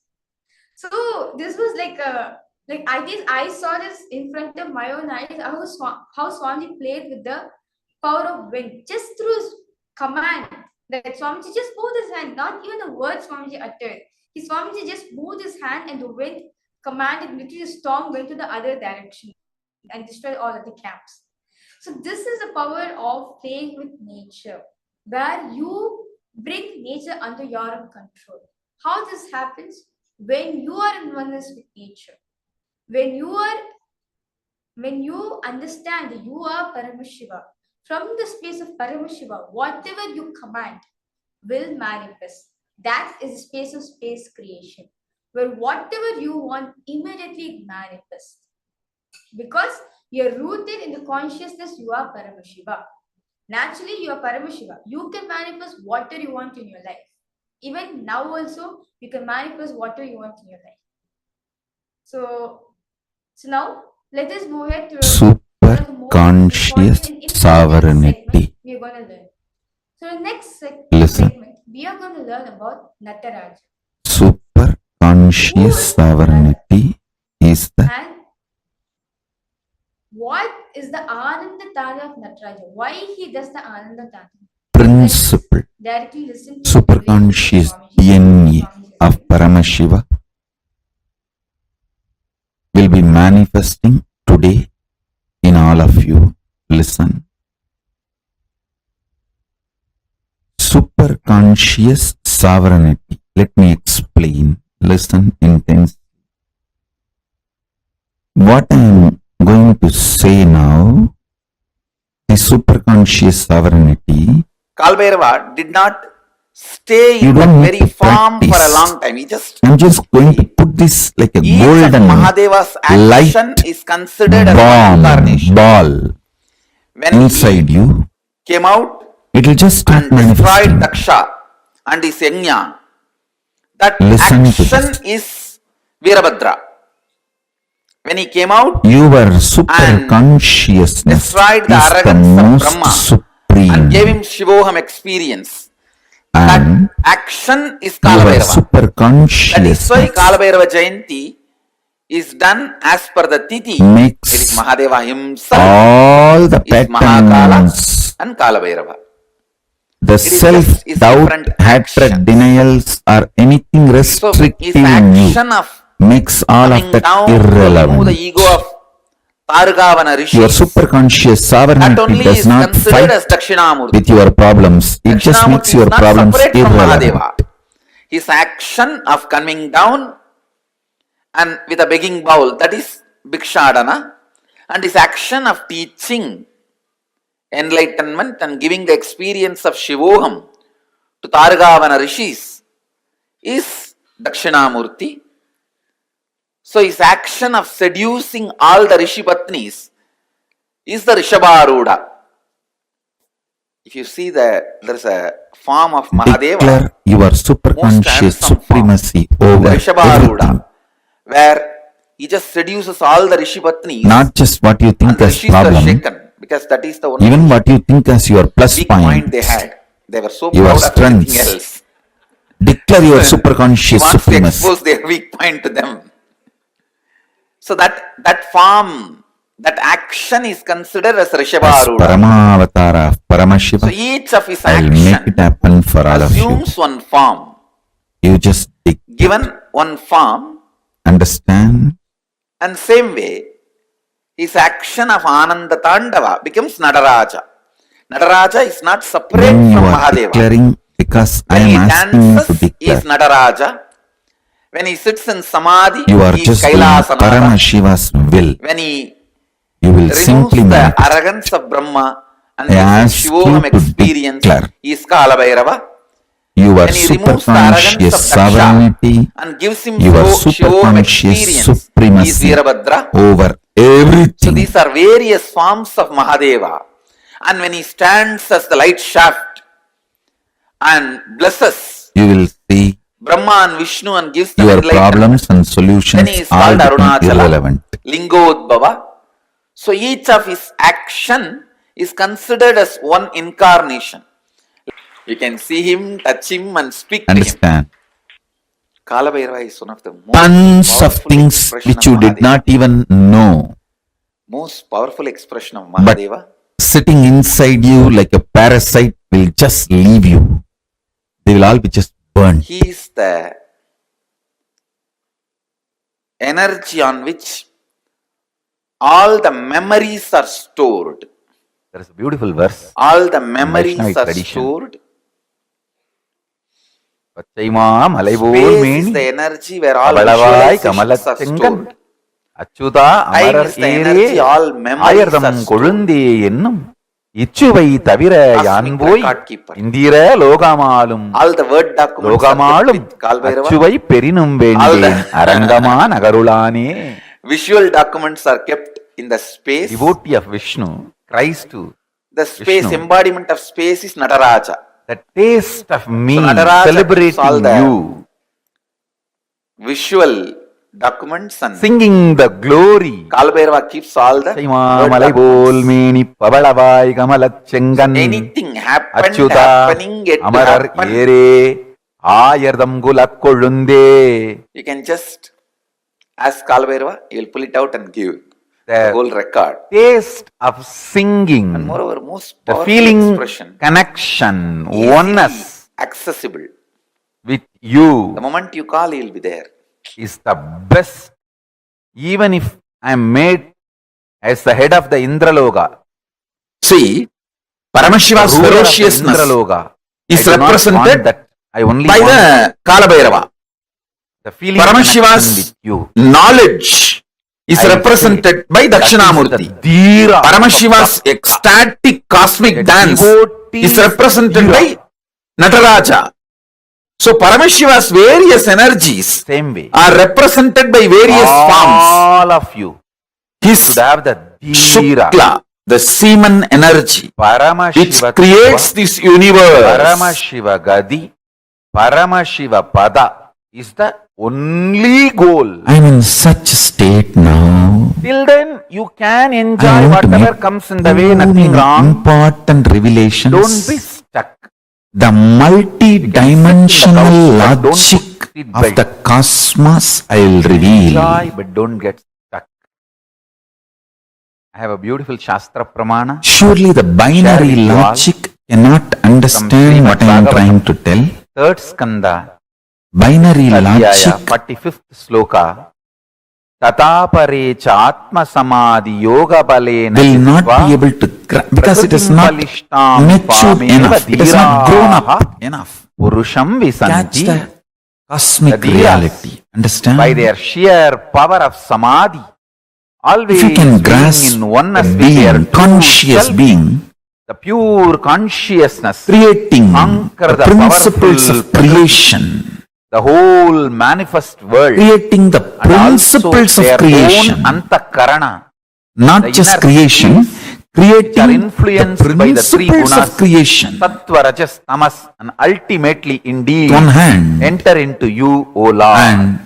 So this was like a. Like I saw this in front of my own eyes, how Swamiji played with the power of wind, just through his command. That Swamiji just moved his hand, not even a word Swamiji uttered. Swamiji just moved his hand and the wind commanded literally the storm going to the other direction and destroyed all of the camps. So this is the power of playing with nature, where you bring nature under your own control. How this happens? When you are in oneness with nature. When you understand that you are Paramashiva, from the space of Paramashiva, whatever you command will manifest. That is a space of space creation, where whatever you want immediately manifests. Because you're rooted in the consciousness, you are Paramashiva. Naturally, you are Paramashiva. You can manifest whatever you want in your life. Even now also, you can manifest whatever you want in your life. So now, let us move ahead to super conscious sovereignty. We are going to learn. So the next Listen. segment, we are going to learn about Nataraja. Super conscious sovereignty is the... And what is the Ananda Tana of Nataraja? Why he does the Ananda Tana? Principle. Directly listen to Super conscious DNA of Paramashiva will be manifesting today in all of you. Listen. Super conscious sovereignty. Let me explain. Listen intensely. What I am going to say now is super conscious sovereignty. Kalbhairava did not stay in that very form for a long time. I'm just going to put this like a golden Mahadeva's action light is considered as bomb, incarnation. ball When inside you, came out it will just start and destroyed manifesting. Daksha and his Yajna, that Listen to action this. is Virabhadra. When he came out, Your super and consciousness destroyed the is the arrogance of most Brahma supreme, and gave him Shivoham experience. and That action is your Kalabhairava. super That is consciousness why Kalabhairava Jayanti is done as per the Tithi. makes It is Mahadeva himself all the is Mahakala patterns, and Kalabhairava. the is self-doubt, different hatred, actions. denials, or anything So restrictive his in you action of makes all of coming that down to remove the irrelevant. ego of Targavana Rishi. Your superconscious sovereignty does not fight with your problems. It just makes your problems irrelevant. His action of coming down and with a begging bowl, that is Bhikshadana, and his action of teaching enlightenment and giving the experience of Shivoham to Targavana Rishis is Dakshinamurti. So his action of seducing all the Rishi Patnis is the Rishabharuda. If you see that there is a form of Mahadeva, declare your superconscious supremacy over everything. Where he just seduces all the Rishi Patnis. Not just what you think as problem, because that is the only even what you think as your plus point, they had. They were so your proud of everything strengths. else. Declare your superconscious Wants to supremacy. expose their weak point to them. So that form, that action is considered as As Rishabharuda. Paramavatara of Paramashiva, So each of his I'll make action it happen for all of you. assumes one form. You just Given one form, understand. and same way, his action of Ananda Tandava becomes Nadaraja. Nadaraja is not separate When you from are Mahadeva. declaring, because I When he am asking you to dances, he declare, is Nadaraja. When he sits in Samadhi, you are he is just doing KAILASA. Paramashiva's will. When he You will removes simply the manifest. arrogance of Brahma and I gives ask him Shivoham you to experience, declare he is Kala Bhairava. Your When he removes the arrogance superconscious of Daksha sovereignty, and gives him your Shivoham superconscious experience, he is supremacy Veerabhadra. over So everything. these are various forms of Mahadeva. And when he stands as the light shaft and blesses You will see Brahma and Vishnu and gives them your enlightenment, problems and then solutions he is all called become Arunachala, irrelevant. Lingodbhava. So each of his action is considered as one incarnation. You can see him, touch him and speak to him. Understand? Kala Bhairava is one of the most Tons of powerful things expression which of you did Mahadeva. not even know, Most powerful expression of but Mahadeva. sitting inside you like a parasite will just leave you. They will all be just burned. He is the energy on which all the memories are stored. There is a beautiful verse. All the memories Vaishnavi are tradition. stored. Pachaima Malaivol Space is Meni the energy where all Avalavai visualizations are Kamalatchengan stored. Achuda Time Amarar is the energy, Ere all memories are Ayardam stored. Kolunde Ennum Ichuvai Tavira Cosmic Yanvoi record keeper. Indira Logamalum All the word documents are kept Logamalum with Kala Bhairava. Achuvai Perinum All Vende the Arangama Nagarulane. visual documents are kept in the space. Devotee of Vishnu cries to The space, Vishnu. embodiment of space is Nataraja. the taste of me Nataraja keeps all celebrating the you, visual documents and singing the glory. Kala Bhairava keeps all the word Malai bol documents. meni pavalavai kamalachengan Anything happened, Achyuta happening, yet to amarar happen. ere ayardam gulakkolunde. You can just ask Kala Bhairava, he will pull it out and give the The whole record. taste of singing, And moreover, most the powerful feeling expression, connection, easily oneness accessible. with you The moment you call, he will be there. is the best. Even if I am made as the head of the Indraloka, See, Paramashiva's ruler of the ferociousness Indraloka, is I do not represented want that. I only by want the Kala Bhairava. the feeling Paramashiva's connection with you. knowledge is I represented by That is Dakshinamurti. the Dhira Paramashiva's of ecstatic cosmic the dance devotee's is represented Dhira. by Nataraja. So Paramashiva's various energies Same way. are represented by various forms. All of you His should have the Dhira. Shukla, the semen energy, which Paramashiva creates Tattva, this universe. Paramashiva Gadi, Paramashiva Pada is the only goal. I'm in such a state now. Till then, you can I enjoy want to whatever make comes in the way, too nothing many wrong. important revelations. Don't be stuck. The multi-dimensional But don't logic put it of by- the cosmos I will reveal. Enjoy, but don't get stuck. I have a beautiful Shastra Pramana. Surely the binary Share with you all logic cannot understand Srimad what I am Bhagavatam. trying to tell. Third Skanda, Binary Adhyaya, logic 45th Sloka. tatapare cha atma samadhi yoga balena will not be able to because it is not matured enough, it is not grown up enough. Purusham Catch visanti. the cosmic The reality. Understand? By their sheer power of samadhi, always If you can being grasp in oneness the with their being, true conscious self, being, the pure consciousness, creating conquer the the principles powerful of creation, the whole manifest world, creating the and also principles of their creation, own antakarana, not the just inner creation, beings which are creating influenced the by the three principles gunas, of creation. sattva, rajas, tamas, and ultimately indeed One hand, enter into you, O Lord. and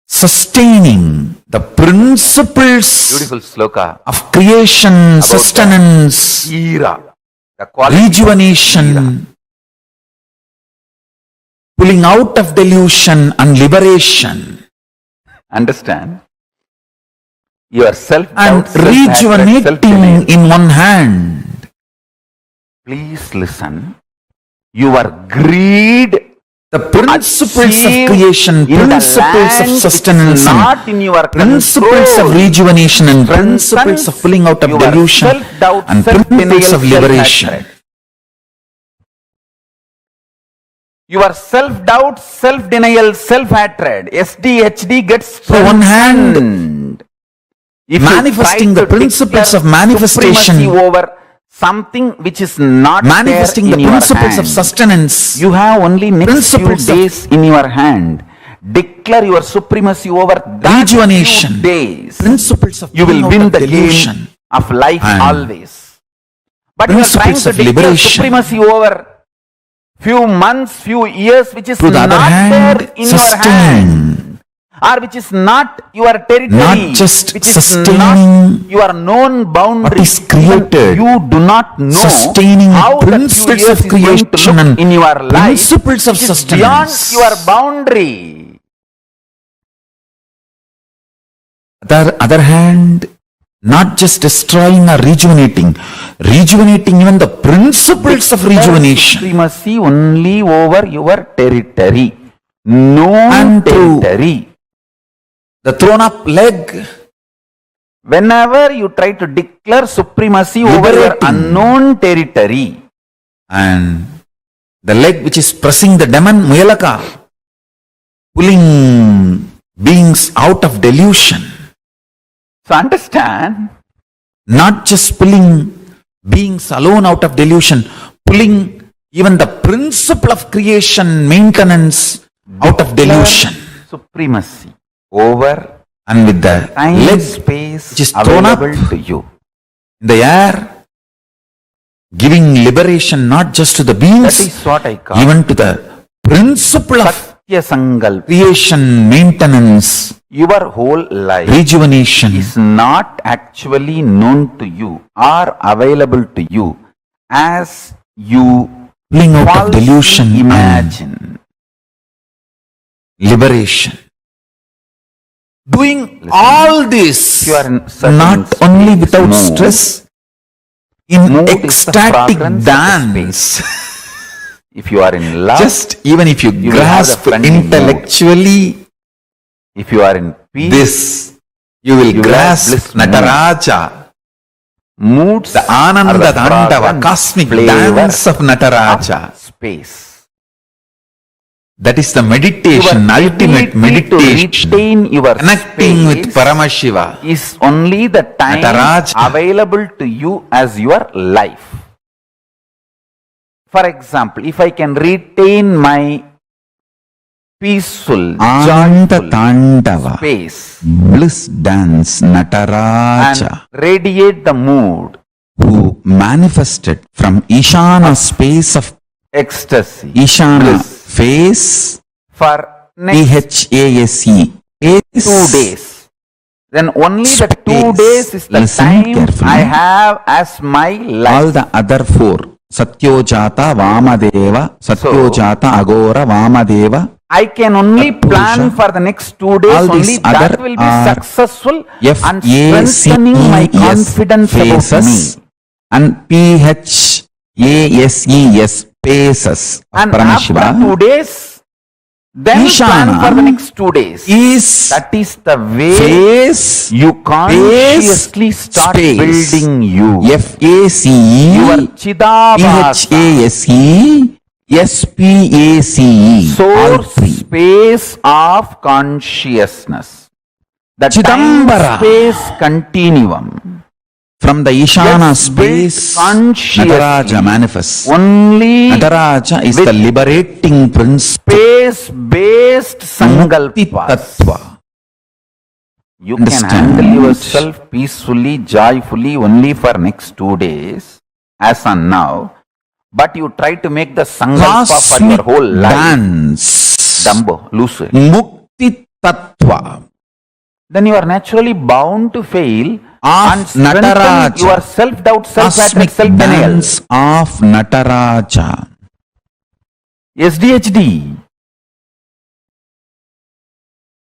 sustaining the principles Beautiful sloka of creation, about sustenance, the era, the quality of rejuvenation, pulling out of delusion and liberation, Understand? Your and self-doubt, rejuvenating in one hand. Please listen. Your greed, The principles of achieve creation, in the principles of land sustenance, which is and not in your principles control, of rejuvenation, and strengthens principles of pulling out of your delusion, self-doubt, and principles of self-denial, liberation. self-hatred. Your self-doubt, self-denial, self-hatred, SDHD gets So one hand, strengthened. If you manifesting try the to principles declare of manifestation, supremacy over something which is not manifesting there the in principles your of hand. sustenance, You have only next few principles of days in your hand. Declare your supremacy over that rejuvenation, few days. principles of You will pulling out win of the delusion, game of life and always. But you are trying principles to of declare liberation. supremacy over few months, few years, which is To the not other hand, there in your sustaining, hand, or which is not your territory, not just which is sustaining not your known boundary. what is created, You do not know sustaining how that few principles years of is going to creation look and in your life, principles of which is beyond sustenance. your boundary. Other hand, not just destroying or rejuvenating even the principles of rejuvenation. Supremacy only over your territory, known And to territory. the thrown up leg, Whenever you try to declare supremacy over your liberating, unknown territory, and the leg which is pressing the demon Muyalaka, pulling beings out of delusion, so understand, not just pulling beings alone out of delusion, pulling even the principle of creation, maintenance out of delusion, supremacy over and with the time leg space which is thrown up available to you. in the air, giving liberation not just to the That beings, is what I call even to the principle of Satya Sankalpa. creation, maintenance, Your whole life rejuvenation, is not actually known to you or available to you as you pulling out of falsely delusion and imagine. liberation. Doing Listen, all this, if you are in certain not only space, without mood, stress, in mood is the ecstatic fragrance of the dance, If you are in love, just even if you you will have the grasp friendly mood. intellectually If you are in peace, this, you will you will grasp have bliss mood. Nataraja, moods the are Ananda the Dandava, fragrance, cosmic flavor dance of Nataraja. of space. That is the meditation, Your ultimate ability to meditation, retain your connecting with space Paramashiva. is only the time Nataraja. available to you as your life. For example, if I can retain my peaceful, Ananda joyful Tandava, space bliss dance, Nataraja, and radiate the mood, who manifested from Ishana space of ecstasy, Ishana bliss, face, for next PHASE, 2 days, then only the 2 days is the Listen time carefully. I have as my life. all the other four, Satyojata, Vamadeva, Satyojata, Agora, Vamadeva, I can only Tatpurusha. plan for the next 2 days, All only these that other will be are successful and FACES strengthening my confidence about phases me. and PHASES phases of And after Paramashiva. 2 days, Then plan for the next 2 days. That is the way you consciously start building you. FACE Your Chidabhasa. SPACE. Source space of consciousness. The Chidambara. time-space continuum. From the Ishana Yes, space, consciously. Nataraja manifests. Only Nataraja is the liberating principle. space-based sankalpas. Tattva. You Understand? can handle yourself peacefully, joyfully only for next 2 days, as on now. But you try to make the sankalpa for your whole life. Dance. Dumbo, loose it. Mukti Tattva. Then you are naturally bound to fail Of and strengthen Nataraja. your self-doubt, self-hatred, Cosmic self-denial. dance of Nataraja. SDHD.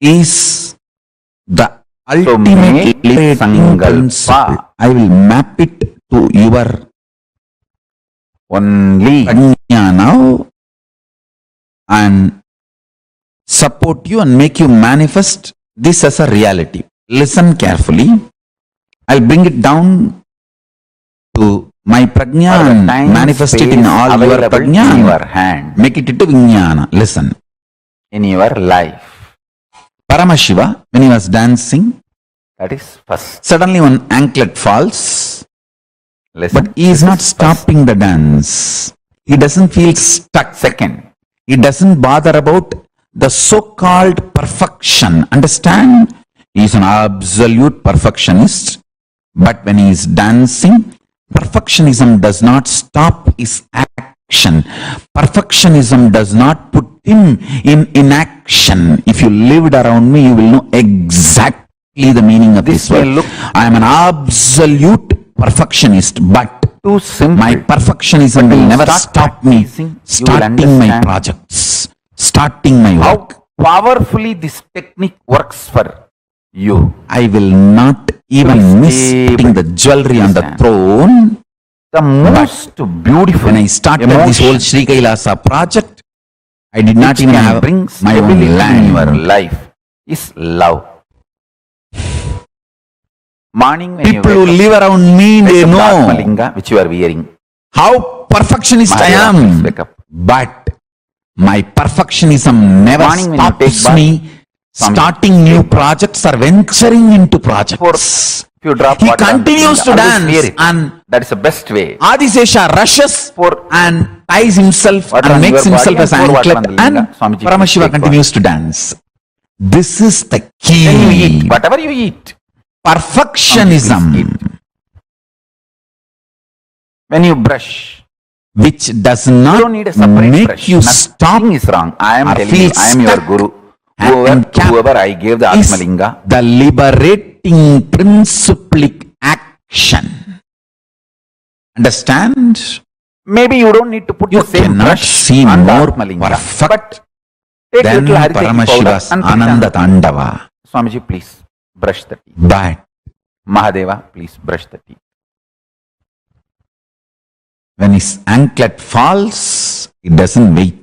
Is the make ultimate it liberating sankalpa. principle. I will map it to your Only. prajna now and support you and make you manifest this as a reality. Listen carefully. I'll bring it down to my prajna For the and time, manifest it in space all your available prajna in and your hand. make it into vijnana. Listen. In your life. Paramashiva, when he was dancing, That is first. suddenly one anklet falls, Listen. but he is This not is stopping the dance. He doesn't feel stuck. Second. He doesn't bother about the so-called perfection. Understand? He is an absolute perfectionist. But when he is dancing, perfectionism does not stop his action. Perfectionism does not put him in inaction. If you lived around me, you will know exactly the meaning of this may word. look I am an absolute perfectionist, but too simple. my perfectionism But will when you never start stop me practicing, you will starting my understand projects, starting my how work. powerfully this technique works for you. I will not even miss stable. putting the jewelry on the Understand? throne. The most beautiful When I started this whole emotion Sri KAILASA project, I did not which even can have bring my own stability in your land. life is love. Morning when People you who wake live around me, up, they wake up the know Atmalinga which you are wearing. how perfectionist I Mahadeva, please am. wake up. But my perfectionism never Morning when you take stops bath, me Swami, starting new take bath. projects or venturing into projects. If you drop He water on the continues Linga, to always dance wear it. and That is the best way. Adisesha rushes Pour and ties himself water and on makes your body himself and as pour water anklet on the Linga. and Swamiji, please Paramashiva take continues to dance. This is the Then you eat. key. Whatever you eat. Perfectionism, Swamiji, please eat. When you brush, which does you not don't need a separate make brush. you stop Nothing is wrong. I am or telling feel you, I am your stuck guru. and Whoever I gave the is Atmalinga, the liberating principlic action. Understand? maybe you don't need to put You the same cannot brush see on the more Atmalinga. perfect But take than little Haritaki powder Paramashiva's and put it on Ananda the- Tandava. Swamiji, please brush the teeth. But Mahadeva, please brush the teeth. when his anklet falls, he doesn't wait.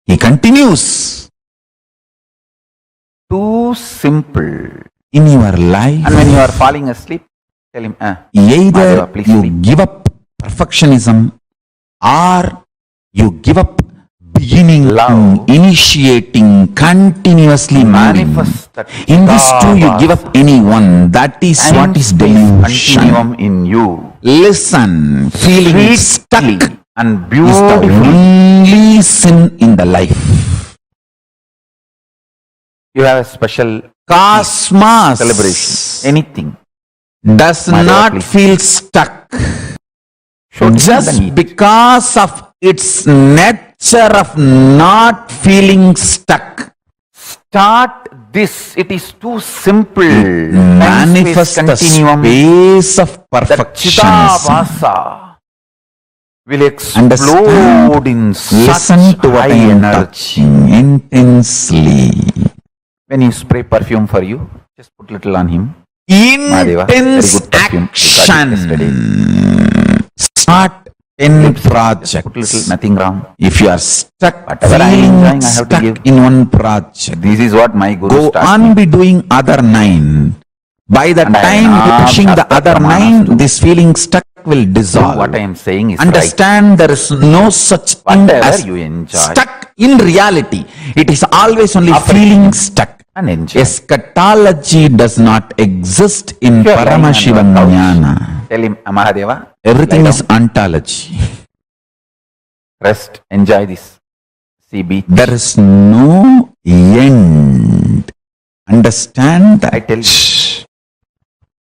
He continues. Too simple. In your life, And when you are falling asleep, tell him, either Mahadeva, please you sleep. give up perfectionism or you give up beginning, Love. initiating, continuously moving. Manifest that In these two, you give up any one. That is what is delusion. continuum in you. Listen, feeling stuck Sweetly and is the beautifully. only sin in the life. You have a special Cosmos celebration. Anything. does Mahadeva, not please. feel stuck Show it just and eat. because of its nature of not feeling stuck. Start this. It is too simple. Manifest Time, the space continuum. space of The perfection. Chidabhasa will Understand? explode in Listen such to what high I am energy. touching intensely. When you spray perfume for you, just put little on him. Mahadeva, very Intense good perfume. We got it action. yesterday. Start 10 projects. Nothing wrong. If you are stuck, Whatever I am feeling enjoying, I have to stuck give. in one project, This is what my guru go started. on be doing other 9. By the And I time have you're pushing the Shastra other Pramanas 9, too. this feeling stuck will dissolve. What I am saying is Understand there is no such thing Whatever as you enjoy. stuck in reality. It is always only feeling stuck. And enjoy. Eschatology does not exist in If you are lying on your Paramashivoham couch, Jnana. Tell him, Mahadeva, Everything lie is down, ontology. rest, enjoy this. See beach. There is no end. Understand that. I tell you.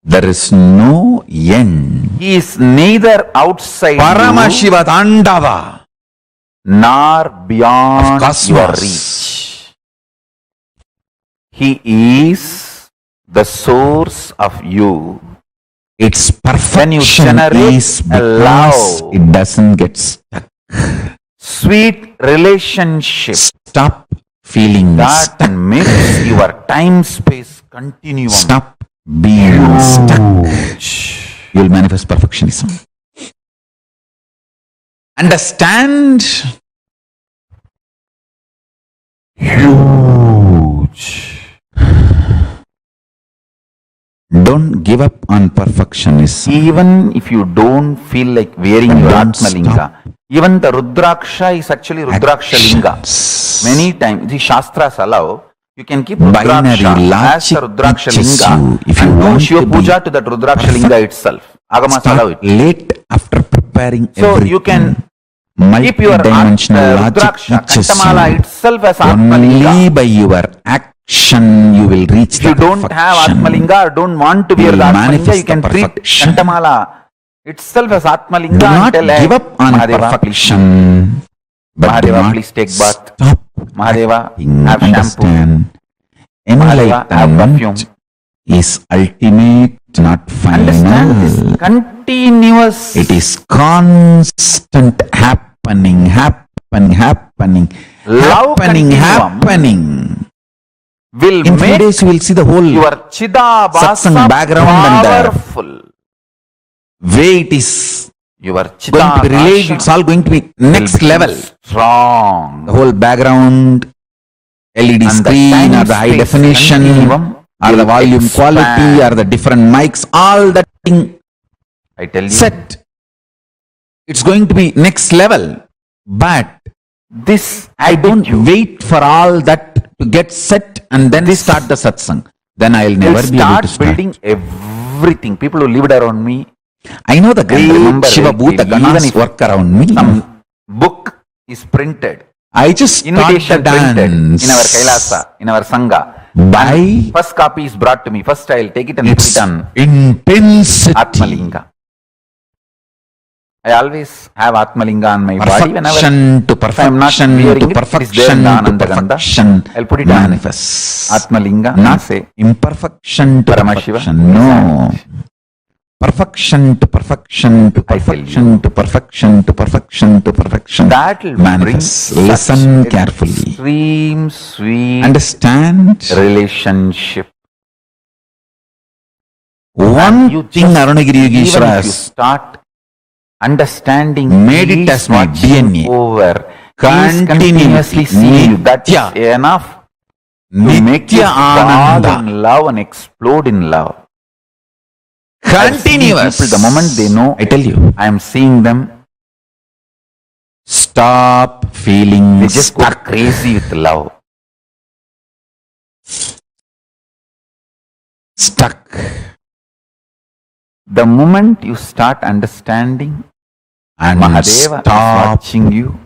There is no end. He is neither outside you Paramashiva Tandava nor of beyond your cosmos. reach. He is the source of you. Its When you perfection generate is a because love, it doesn't get stuck. sweet relationship Stop feeling that stuck. makes your time-space continuum. Stop being stuck. You will manifest perfectionism. Understand? Huge. Don't give up on perfectionism. Even if you don't feel like wearing your Don't Atmalinga, stop. even the Rudraksha is actually Rudraksha Linga. Actions. Many times, the Shastras allow, you can keep Binary Rudraksha as logic the Rudraksha teaches Linga you, if you and do want Shiva to be Puja to that Rudraksha Linga itself. Agamas allow Start it. late after preparing So everything. you can keep your Multi-dimensional logic Rudraksha, teaches Kantamala you itself as only Atmalinga. by your action you will reach If you the don't have perfection. Atmalinga or don't want to wear will the Atmalinga, manifest you can the treat perfection. Kantamala itself as Atmalinga Do and not tell, give hey, up on Mahadeva, perfection. But do Mahadeva, not please take bath. stop Mahadeva, acting. have shampoo. Understand? Mahadeva, have perfume. Enlightenment is ultimate, not Understand this final. continuous. It is constant happening. Love continuum Happening. will In 3 make days you will see the whole your Chidabhasa satsang background and powerful. way it is Your going to be relayed. Chidabhasa It's all going to be next will level. become strong. The whole background, LED And the screen or the high time-space definition continuum or the will volume quality expand. or the different mics, all that thing I tell you, set. It's going to be next level. But this I don't attitude wait for all that to get set and then start the satsang. Then I'll will never be able start to start. building everything. People who lived around me, I know the they great remember Shiva very Bhuta clearly. Even Ganas if work around me. some book is printed, I just start the invitation printed dance. in our KAILASA, in our Sangha. By And first copy is brought to me. First I'll take it and put its it on intensity. Atmalinga. I always have Atmalinga on my body. Whenever Perfection to if I'm not perfection wearing to it, it is there perfection in the to Ananda Gandha. perfection I'll put it on manifests. Atmalinga and Not say, imperfection to Paramashiva. perfection. No. Perfection to perfection to I tell perfection to perfection to perfection to perfection. that will bring manifests. such Listen carefully. extreme sweet Understand? relationship. One You thing just, Arunagiri even Yogeshwara if you has start understanding, made it he is as my watching DNA. over, he is continuously seeing you. That's Nitya. enough to make you Nitya fall Ananda. in love and explode in love. I've seen Continuous. people, the moment they know I tell you, I am seeing them, stop feeling they just go stuck. crazy with love. Stuck. The moment you start understanding And Mahadeva is stop. watching you,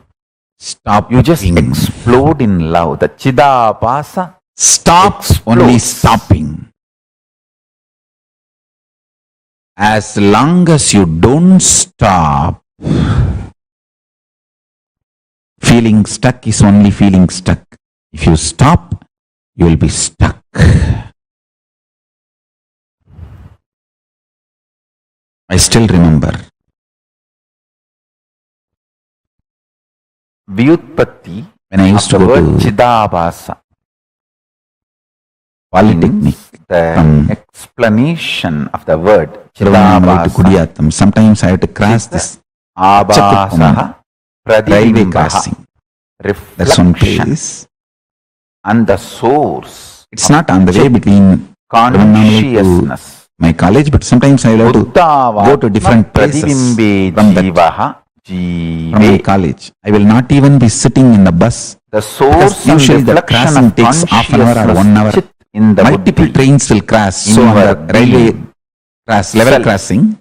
Stop. you just being- explode in love. The Chidabhasa Stop explodes. only stopping. As long as you don't stop, feeling stuck is only feeling stuck. If you stop, you will be stuck. I still remember. Vyutpatti When I used of to the go word to Chidabhasa Polytechnic, means the explanation of the word Chidabhasa to Chidabhasa Kudiyatham. Sometimes I have to cross is the this Abhasaha railway pradibimbaha. crossing. That's one place. And the source. It's not on the way between Consciousness. my college, but sometimes I have to go to different places from my college. I will not even be sitting in the bus. The source usually the crossing takes half an hour or 1 hour. Multiple trains will cross. So on the railway level crossing,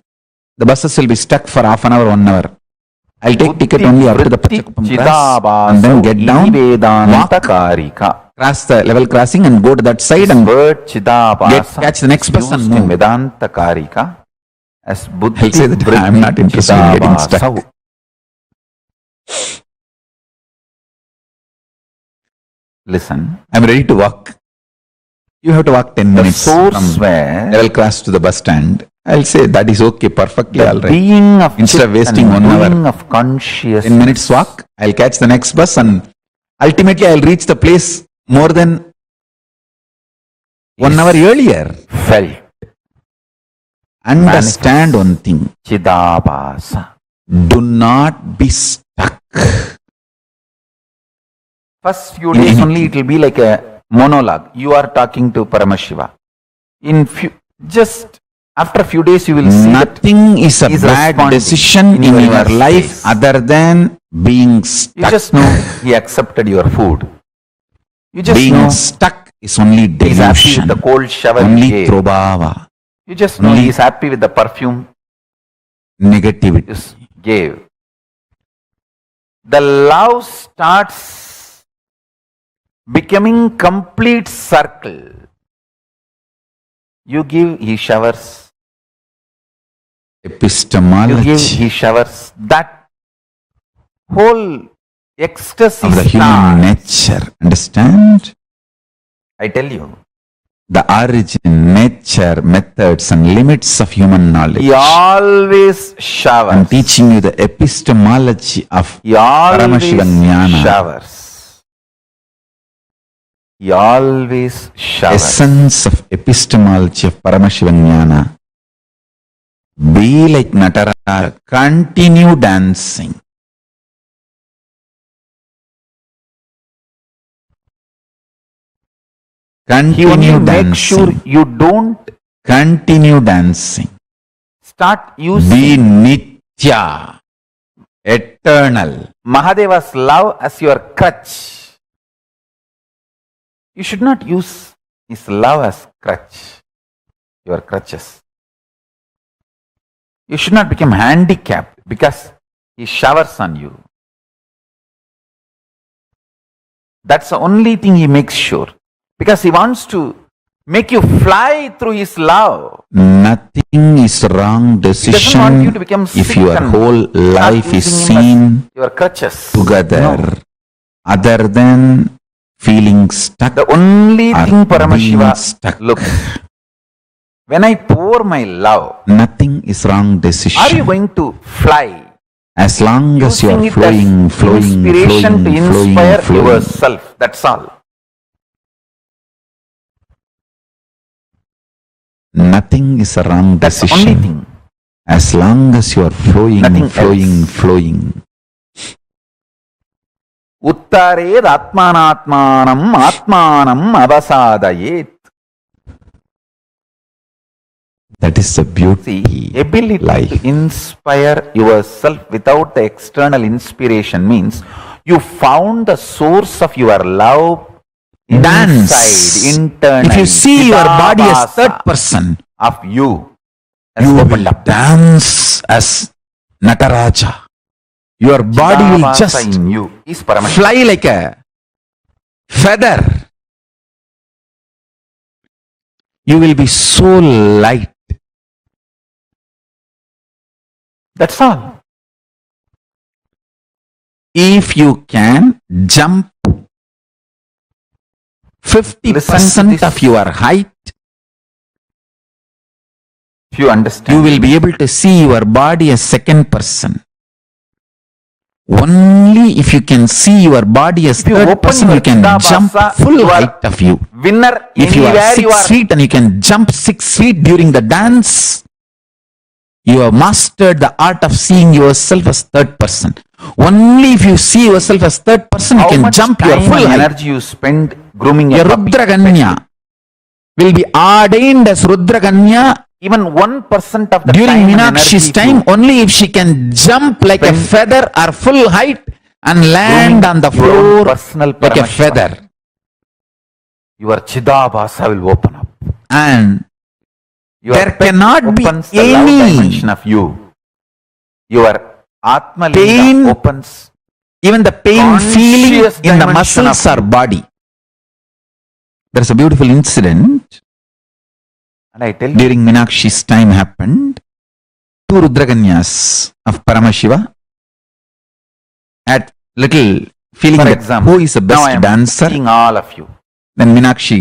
the buses will be stuck for half an hour, 1 hour. I'll take ticket only after the Pachakupam cross and then get down, walk, cross the level crossing and go to that side and catch the next bus and move. Vedanta Karika as I'll say that I'm not interested in getting stuck. Listen, I'm ready to walk. You have to walk 10 minutes from level cross to the bus stand. I'll say that is okay, perfectly all right. Instead of wasting 1 hour, of conscious 10 minutes walk, I'll catch the next bus and ultimately I'll reach the place more than 1 hour earlier. Felt. Understand one thing. Chidabhasa. Do not be stuck. First few days only it will be like a monologue. You are talking to Paramashiva. Just after a few days you will see nothing is a bad decision in your life other than being stuck. You just know he accepted your food. You just being know stuck is only delusion. He's happy with the cold shower only he gave. Trobhava. You just know he's happy with the perfume negativity you gave. The love starts becoming complete circle. You give, he showers. Epistemology. You give, he showers. That whole ecstasy of the human nature. Understand? I tell you. The origin, nature, methods and limits of human knowledge. He always showers. I'm teaching you the epistemology of Paramashivoham showers. He always showers. Essence of epistemology of Paramashivoham. Be like Nataraja. Continue dancing. Continue dancing. Make sure you don't continue dancing. Start using. Be Nitya. Eternal. Mahadeva's love as your crutch. You should not use his love as crutch. Your crutches. You should not become handicapped because he showers on you. That's the only thing he makes sure. Because he wants to make you fly through his love. Nothing is wrong decision want you to become if your whole life is seen your crutches together. No. Other than feeling stuck. The only thing Paramashiva, look, when I pour my love, nothing is wrong decision. Are you going to fly? As long as you are flowing, inspiration to inspire yourself. That's all. Nothing is a wrong decision. That's the only thing. As long as you are flowing, flowing. Uttared atmanatmanam atmanam avasadayet. That is the beauty. See, ability to inspire yourself without the external inspiration means you found the source of your love. Dance. Internally. If you see your body as third person of you, you will dance as Nataraja. Your body will just in you is fly like a feather. You will be so light. That's all. If you can jump 50% of your height, if you understand, you will be able to see your body as second person. Only if you can see your body as third person, you can jump full height of you. Winner, if you are 6 feet and you can jump 6 feet during the dance, You have mastered the art of seeing yourself as third person. Only if you see yourself as third person, you can jump your full height. energy you spend grooming Your a puppy. Rudraganya will be ordained as Rudraganya Even 1% of the during time and Meenakshi's energy time, only if she can jump like a feather or full height and land on the your own floor personal like a Paramashiva, feather. your Chidabhasa will open up. And Your there pet cannot be opens the love any dimension of you. Your Atma pain, Linga opens even the pain feeling conscious in the dimension muscles of or body. There's a beautiful incident and I tell you, during Meenakshi's time happened. Two Rudraganyas of Paramashiva had little feeling for that example, who is the now I best am dancer. seeing all of you. Then Meenakshi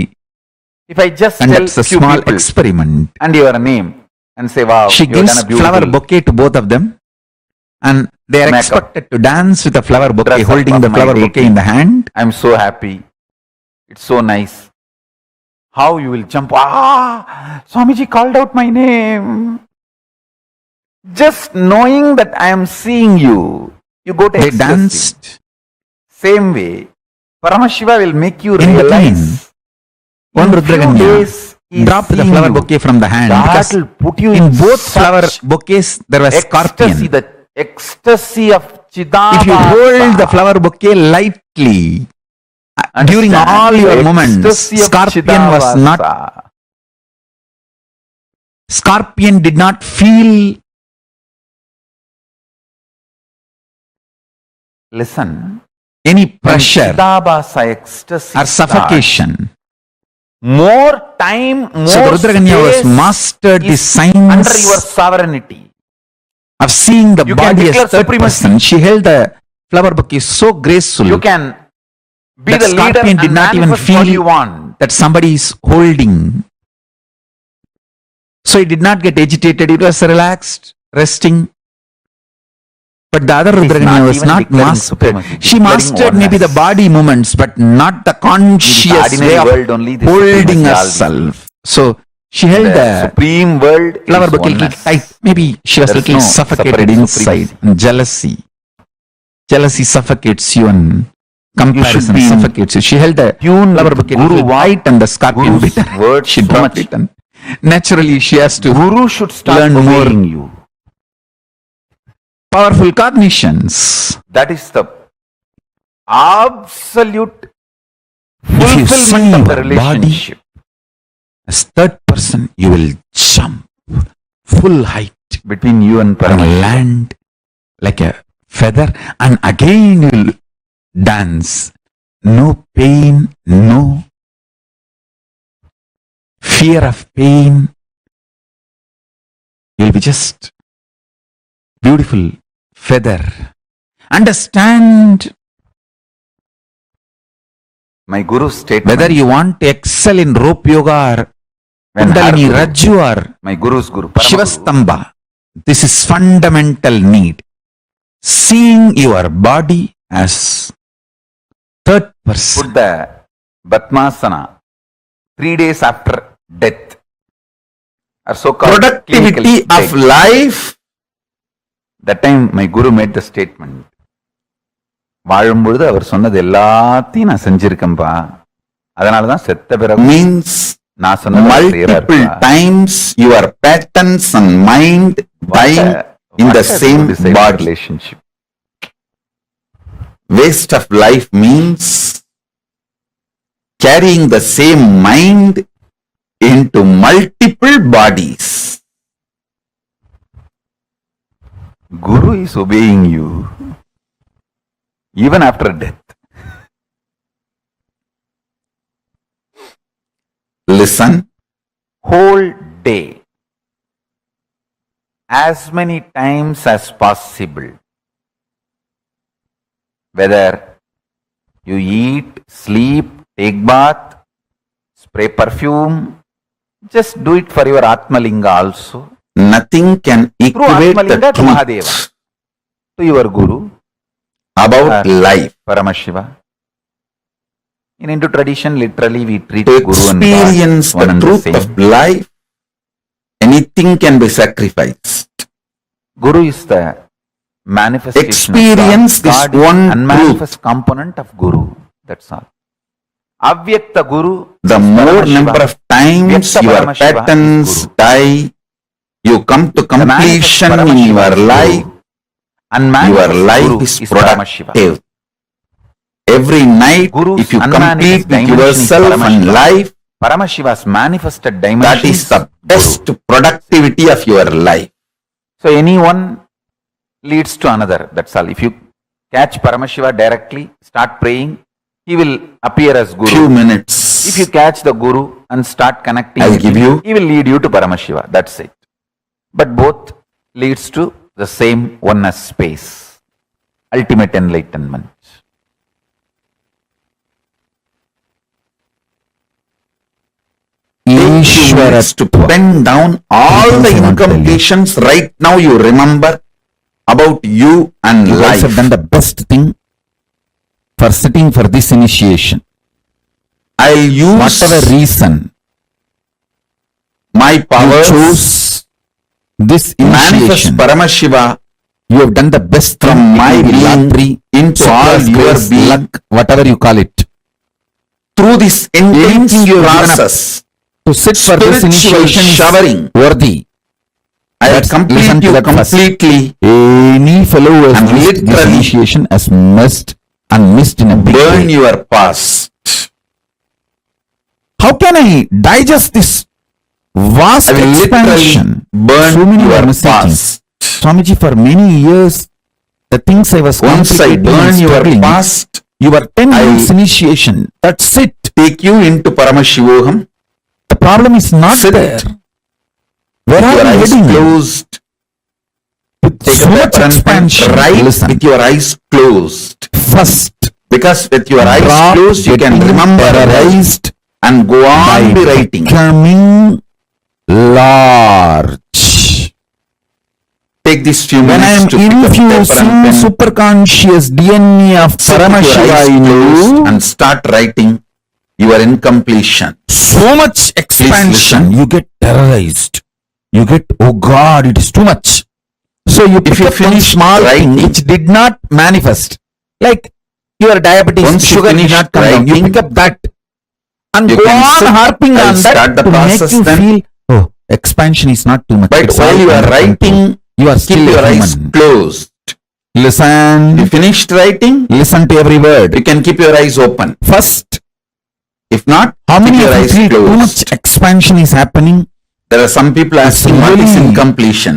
If I just tell conducts a few small people experiment. and your name and say, wow, She you have gives done a beautiful flower bouquet to both of them, and they are makeup. expected to dance with a flower bouquet, Dress up holding of the my flower bouquet deity. in the hand. I'm so happy. It's so nice. How you will jump. Ah, Swamiji called out my name. Just knowing that I am seeing you, you go to They ecstasy. danced. Same way, Paramashiva will make you In between, realize one in few Rudraganya days he's dropped the seeing flower you. bouquet from the hand, That because will put you in both such flower bouquets there was ecstasy, scorpion. the ecstasy of Chidabhasa. If you hold the flower bouquet lightly, during Understand? all your The moments, ecstasy of scorpion was not. Chidabhasa. Scorpion did not feel. Listen, Any when pressure Chidabhasa ecstasy or starts, suffocation. more time, more So the Rudraganya was space mastered the is under your science sovereignty. of seeing the You can body declare as third supremacy. person. She held the flower bouquet so graceful You can be that the leader scorpion did and not even manifest what you feel want. that somebody is holding. So it did not get agitated. It was relaxed, resting. But the other It is Rudraganya not was even not declaring mastered. supremacy, She declaring mastered maybe the oneness. body movements, but not the conscious ordinary way of world only the holding supremacy, all these herself. So she held The the supreme world flower is bouquet little oneness. tight. Maybe she was There is little no suffocated separate inside. supremacy. And jealousy. Jealousy suffocates you, and comparison be in suffocates you. She held the tune flower with bouquet Guru little Vak, tight, and the scorpion Guru's bit her. words She so dropped much. it, and naturally she has to Guru should start learn more obeying you. powerful cognitions. That is the absolute If you see fulfillment of the your body relationship. as third person, you will jump full height Between you and and Paramashiva. land like a feather, and again you will dance. No pain, no fear of pain. You'll be just beautiful feather. Understand, My Guru's statement. whether you want to excel in rope yoga or when Kundalini her Guru, Rajju or my Guru's Guru, Paramaguru, Shivastamba, this is fundamental need. Seeing your body as third person. put the Batmasana 3 days after death. Or so-called Productivity clinical of death. life. That time my Guru made the statement. வாழும்பொழுது அவர் சொன்னது எல்லாத்தையும் நான் செஞ்சிருக்கேன்பா. அதனாலதான் செத்த பிறகு Means நான் சொன்னது multiple times your patterns and mind dying in the same body. relationship. Waste of life means carrying the same mind into multiple bodies. Guru is obeying you even after death. Listen, Whole day, as many times as possible, whether you eat, sleep, take bath, spray perfume, just do it for your Atmalinga also. nothing can Through equate the Atmalinga to truth Mahadeva, to your Guru, about life. Paramashiva. In Hindu tradition, literally we treat To Guru and God experience one the and the truth same. of life, anything can be sacrificed. Guru is the manifestation. Experience of God. this God is one unmanifest component of Guru. That's all. Avyakta Guru. The more number of times Vyakta your Paramashiva patterns is Guru. die, you come to The manifest completion in Paramashiva your is life. Guru. Unmanifest Your life Guru is Paramashiva. productive. Every night, Guru's if you unmanifest complete with dimension is yourself and Paramashiva. life, Paramashiva's manifested dimension that is the best productivity of your life. So anyone leads to another. That's all. If you catch Paramashiva directly, start praying, he will appear as Guru. Few minutes. If you catch the Guru and start connecting, I'll with give him, you. he will lead you to Paramashiva. That's it. But both leads to the same oneness space, ultimate enlightenment. Ishvara to pen down all the incompletions right now you remember about you and You life. guys have done the best thing for sitting for this initiation. I'll use Whatever reason my you powers, chose this manifest initiation, Paramashiva you have done the best from thing. my It may be being lottery, into all success, your grace, being luck, whatever you call it. through this intense Anything you have given up process. To sit for this Spiritual initiation is showering. worthy. I'll Listen complete to you that first. completely, Any fellow who has and missed this literally initiation has missed and missed in a big burn way. your past. How can I digest this vast I will literally expansion? burn So many your are missing things. past. Swamiji, for many years, the things I was Once I contemplating burn and your struggling, past, your 10 I- months initiation, that's it. take you into Paramashivoham. The problem is not Sit there. Where with are your you eyes heading? closed. With Take so a much paper and pen, expansion. write Listen, with your eyes closed. first, Because with your eyes drop closed, you can getting remember terrorized and go on by be writing. becoming large. Take these few When I am minutes to pick up paper and infusing pen, superconscious DNA of sit with your Paramashiva eyes in closed you, and start writing your incompletion. so much expansion, listen. you get terrorized. You get, oh God, it is too much. So you pick you up one finish small thing writing- which did not manifest. Like your diabetes, Once you sugar did finish not come down. You writing, pick up that and you go can on sit, harping I'll on that start the to make process you then. feel, oh, expansion is not too much. But It's while all you are under control. writing, You are keep still your a eyes human. closed. Listen. You finished writing, Listen to every word. you can keep your eyes open. First, If not, how keep many your of you eyes feel too much closed. expansion is happening, There are some people It's asking what is really incompletion.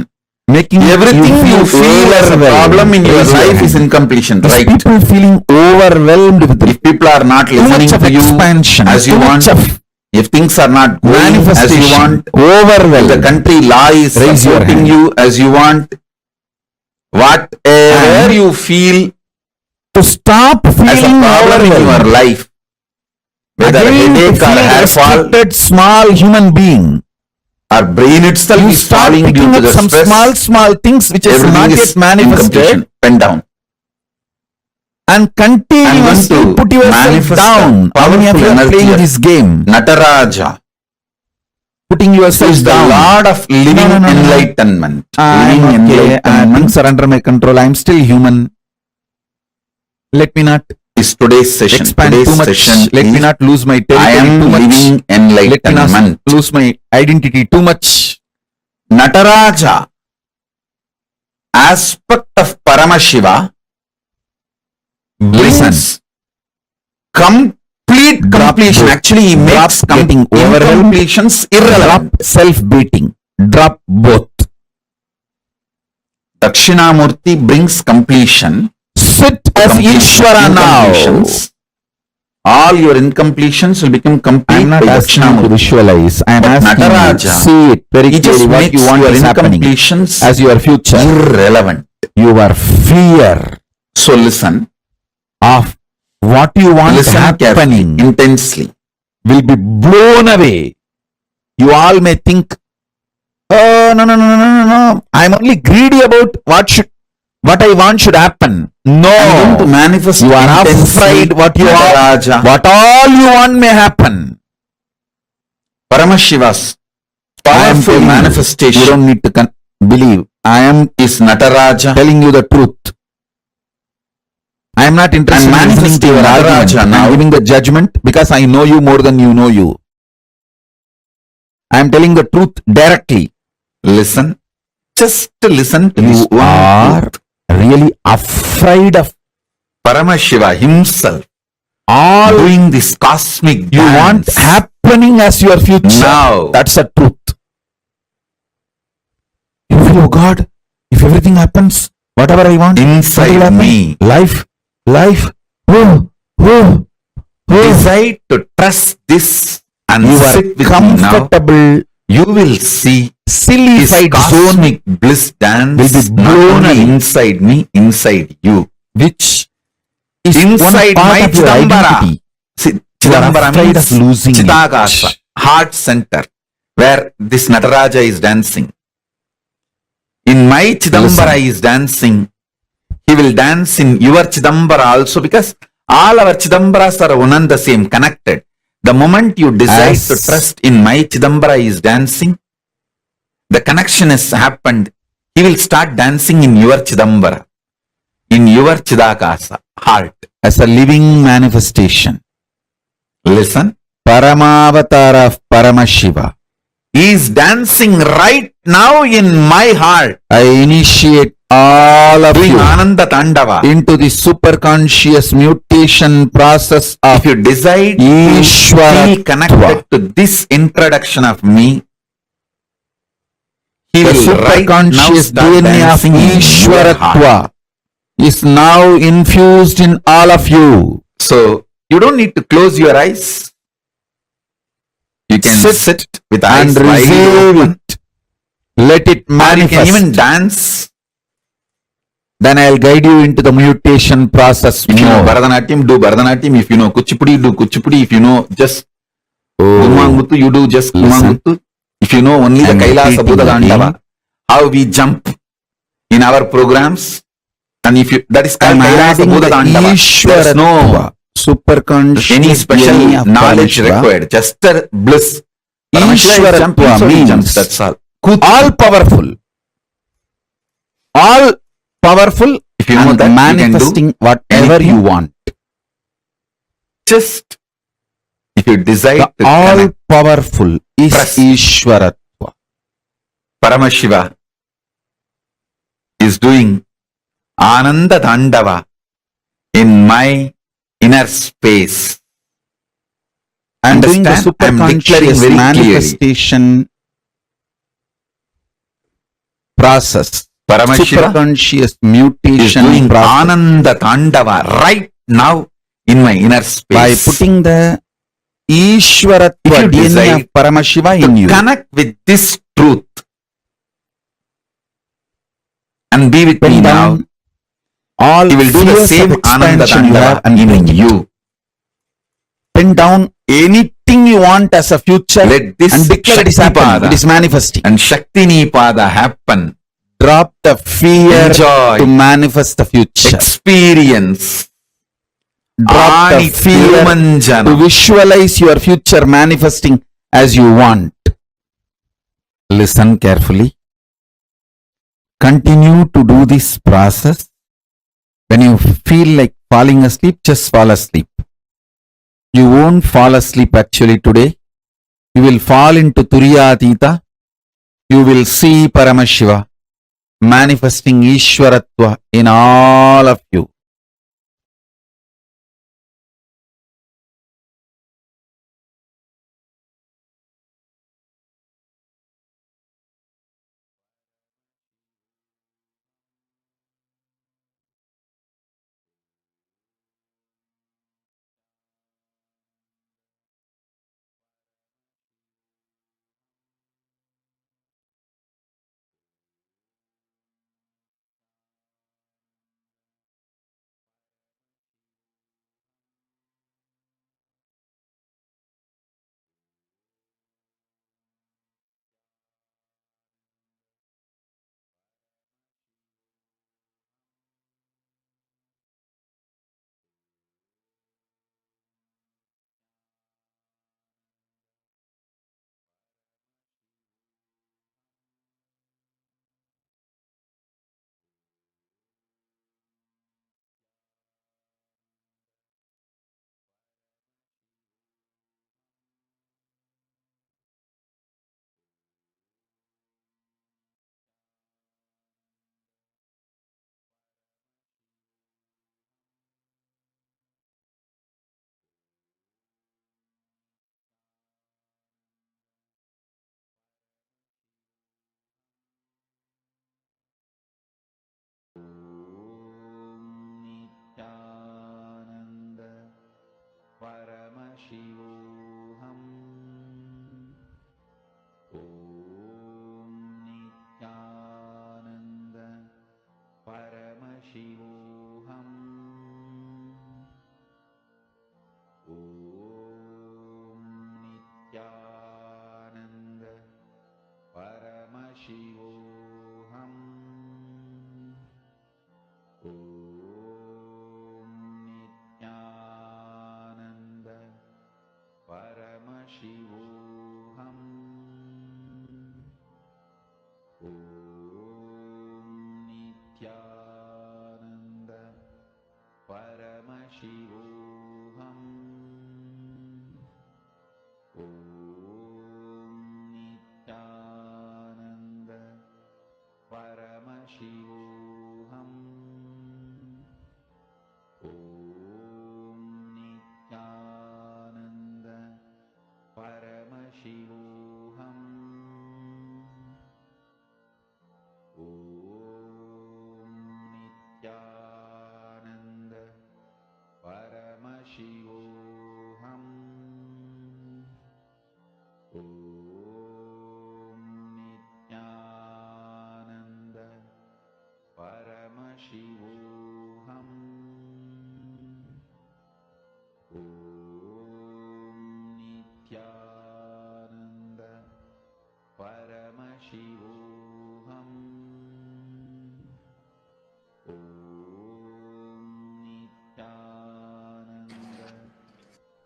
making Everything you feel as a overwhelmed? problem in your Raise life is hand. incompletion, These right? people feeling overwhelmed with If people are not too much listening of to you expansion, as you too want, much of if things are not going as you manifestation, want, if the overwhelmed. country law is Raise your supporting hand. you as you want, whatever And you feel to stop as a feeling problem in your overwhelmed. life, whether Again, to headache or feel hair fall restricted small human being. or brain itself You is start falling due picking to up the some stress, small things which is everything not is yet manifested, incompletion. Pen down. and continuously to put yourself manifest down. the How many of powerful you are energy playing of this game? Nataraja, Putting who yourself is the down. Lord of living No. enlightenment. I'm Living okay. enlightenment Things are under my control. I'm still human. Let me not is today's session. expand Today's too much. session Let me is not lose my I territory am too much. living Let me not enlightenment. lose my identity too much. Nataraja, aspect of Paramashiva, brings complete completion. both. Actually, he makes getting overwhelmed. incompletions irrelevant. Drop self-beating. Drop both. Dakshinamurti brings completion. Sit as Completion. Ishvara now. Incompletions. All your incompletions will become complete I'm not by asking you to Dakshinamurti. visualize. I'm But asking you to Nataraja, see it very He just clearly what makes you want your is happening incompletions as your future. irrelevant. Your fear So listen. of what you want Listen carefully, happening intensely. will be blown away. You all may think, oh, no. I'm only greedy about what I want should happen. No. I'm going to manifest You are intensely, afraid what Nataraja. all you want may happen. Paramashiva's I am powerful telling you, manifestation. You don't need to believe. I am is Nataraja. telling you the truth. I am not interested And in listening to your manifesting argument. Nataraja I now. am giving the judgment because I know you more than you know you. I am telling the truth directly. Listen. Just listen to You this one are truth. really afraid of Paramashiva himself all doing this cosmic you want dance happening as your future. now. That's the truth. You feel, oh God, if everything happens, whatever I want, Inside what will happen? me. Life. Oh. Decide to trust this and You are sit with me now. comfortable. You will see Silly this fight zone cosmic bliss dance will be not blown only away, inside me, inside you. which is Inside one part my of your Chidambara. identity. See, You are Chidambara afraid means of losing Chidakasa, it. heart center, where this Nataraja is dancing. In my Chidambara Listen. is dancing. He will dance in your Chidambara also, because all our Chidambaras are one and the same, connected. The moment you decide to trust in my Chidambara is dancing, the connection has happened. He will start dancing in your Chidambara, in your Chidakasa, heart. As a living manifestation. Listen. Paramavatara of Paramashiva. He is dancing right now in my heart. I initiate all of doing you Ananda Tandava into the superconscious mutation process of if you decide to Ishwaratva. be connected to this introduction of me, he The will right now superconscious start DNA of dancing in your heart. Ishwaratva is now infused in all of you. So you don't need to close your eyes. You can sit with eyes and wide receive open. it. Let it Or you manifest. can even dance. Then I'll guide you into the mutation process. If you know more. Bharatanatyam, do Bharatanatyam. If you know Kuchipudi, do Kuchipudi. If you know just Gumanguttu, you do just Gumanguttu. If you know only the Kailasa Buddha Dandava, how we jump in our programs, and if you, that is called Kailasa Buddha Dandava. There's no superconscious any special DNA of knowledge Paramashiva. required, just a bliss. Paramashiva is jumping, Ishwaratva so he means jumps, that's all. all powerful. All powerful If you know and that, manifesting you can do whatever anything. you want. Just if you decide The to all connect, powerful is trust. Ishwaratva. Paramashiva is doing Ananda Tandava in my inner space. And doing the Understand? I am declaring superconscious very clearly. manifestation process. Paramashiva Superconscious is mutation doing process. Ananda Tandava right now in my inner space. By putting the Ishwaratva If you DNA decide of Paramashiva in to you. connect with this truth and be with me Pin now, down all he will do the fears same of Ananda expansion you have Tandava and in bring it. you. Pin down anything you want as a future Let this and declare it is happening. Shaktipada It is manifesting. and Shaktinipada happen. Drop the fear Enjoy. to manifest the future. Experience. Drop the fear to Manjana. visualize your future manifesting as you want. Listen carefully. Continue to do this process. When you feel like falling asleep, just fall asleep. You won't fall asleep actually today. You will fall into Turiyatita. You will see Paramashiva manifesting Ishwaratva in all of you.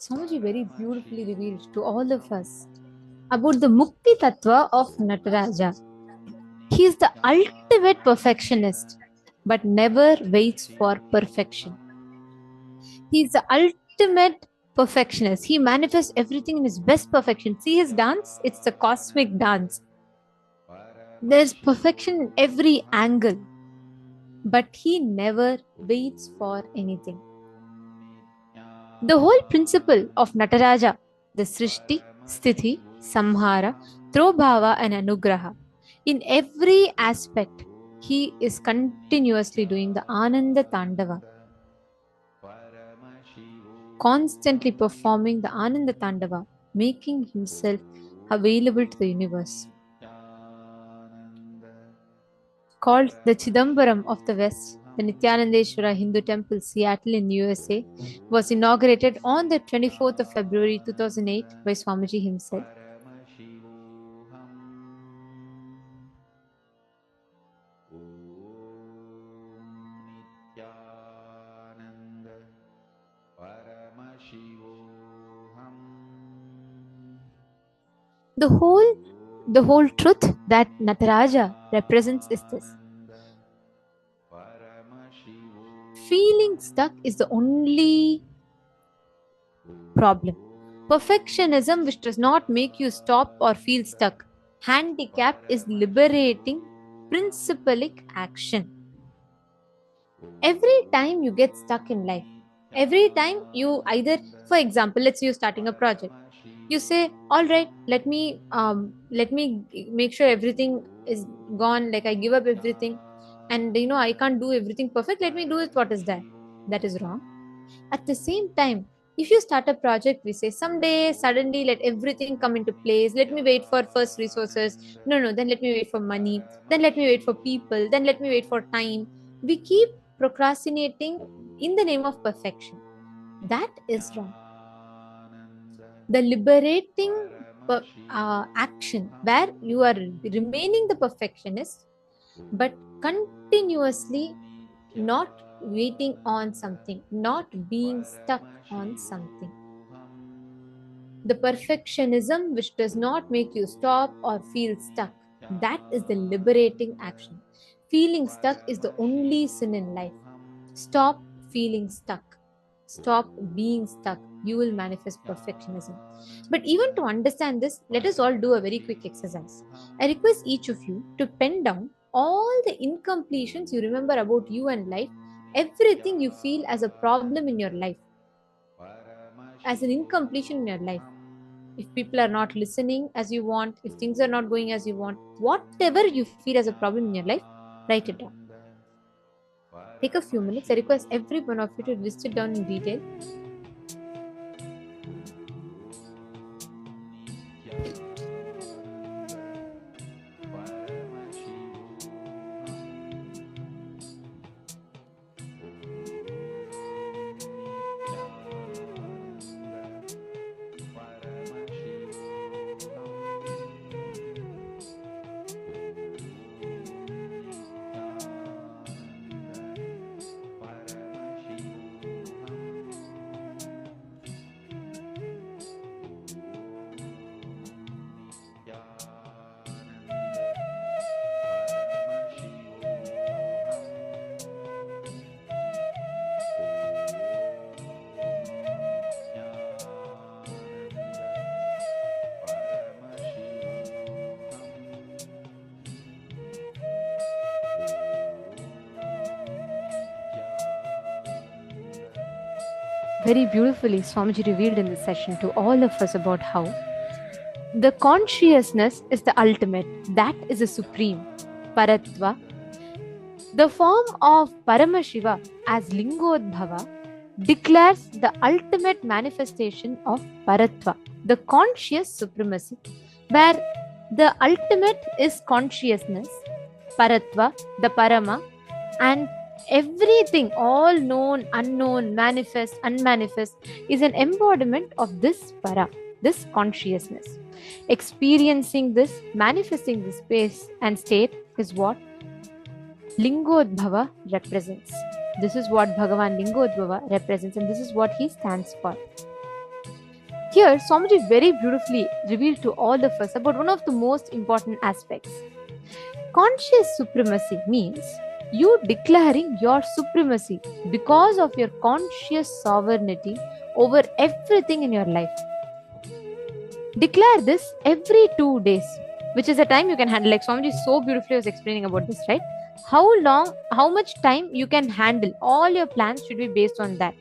Swamiji very beautifully revealed to all of us about the Mukti Tattva of Nataraja. He is the ultimate perfectionist, but never waits for perfection. He is the ultimate perfectionist. He manifests everything in his best perfection. See his dance? It's the cosmic dance. There's perfection in every angle, but he never waits for anything. The whole principle of Nataraja, the Srishti, Sthiti, Samhara, Trobhava and Anugraha, in every aspect, he is continuously doing the Ananda Tandava, constantly performing the Ananda Tandava, making himself available to the universe. Called the Chidambaram of the West, the Nithyanandeshwara Hindu Temple, Seattle in USA, was inaugurated on the 24th of February 2008 by Swamiji himself. The whole truth that Nataraja represents is this. Feeling stuck is the only problem. Perfectionism, which does not make you stop or feel stuck. Handicapped is liberating principalic action. Every time you get stuck in life, every time you either, for example, let's say you're starting a project, you say, all right, let me make sure everything is gone, like I give up everything, and I can't do everything perfect, let me do it what is there. That is wrong. At the same time, if you start a project, we say someday suddenly let everything come into place, let me wait for first resources, no, then let me wait for money, then let me wait for people, then let me wait for time. We keep procrastinating in the name of perfection. That is wrong. The liberating action where you are remaining the perfectionist but continuously not waiting on something, not being stuck on something. The perfectionism which does not make you stop or feel stuck, that is the liberating action. Feeling stuck is the only sin in life. Stop feeling stuck. Stop being stuck. You will manifest perfectionism. But even to understand this, let us all do a very quick exercise. I request each of you to pen down all the incompletions you remember about you and life, everything you feel as a problem in your life, as an incompletion in your life. If people are not listening as you want, if things are not going as you want, whatever you feel as a problem in your life, write it down. Take a few minutes. I request every one of you to list it down in detail. Very beautifully, Swamiji revealed in this session to all of us about how the consciousness is the ultimate, that is the supreme, Paratva. The form of Paramashiva as Lingodbhava declares the ultimate manifestation of Paratva, the conscious supremacy, where the ultimate is consciousness, Paratva, the Parama, and everything, all known, unknown, manifest, unmanifest, is an embodiment of this Para, this consciousness. Experiencing this, manifesting this space and state is what Lingodbhava represents. This is what Bhagavan Lingodbhava represents, and this is what he stands for. Here, Swamiji very beautifully revealed to all of us about one of the most important aspects. Conscious supremacy means you declaring your supremacy because of your conscious sovereignty over everything in your life. Declare this every 2 days, which is a time you can handle. Like Swamiji so beautifully was explaining about this, right? How much time you can handle. All your plans should be based on that.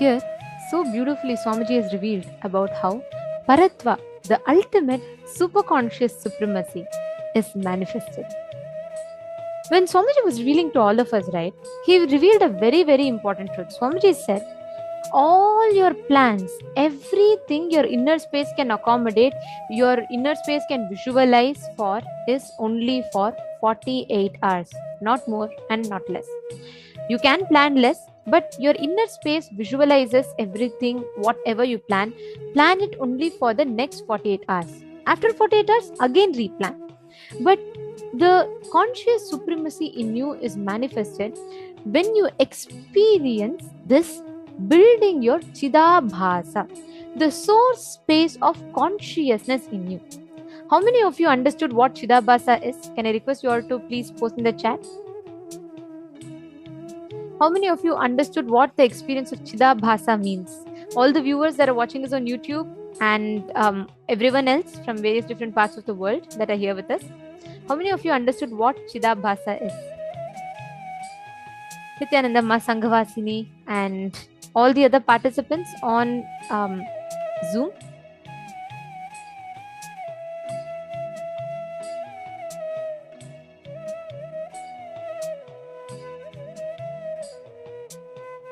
Here, so beautifully, Swamiji has revealed about how Paratva, the ultimate superconscious supremacy, is manifested. When Swamiji was revealing to all of us, right, he revealed a very, very important truth. Swamiji said, all your plans, everything your inner space can accommodate, your inner space can visualize for, is only for 48 hours, not more and not less. You can plan less, but your inner space visualizes everything, whatever you plan it only for the next 48 hours. After 48 hours, again replan. But the conscious supremacy in you is manifested when you experience this building your Chidabhasa, the source space of consciousness in you. How many of you understood what Chidabhasa is? Can I request you all to please post in the chat? How many of you understood what the experience of Chidabhasa means? All the viewers that are watching us on YouTube and everyone else from various different parts of the world that are here with us, how many of you understood what Chidabhasa is? Nithyananda Ma Sanghavasini and all the other participants on Zoom.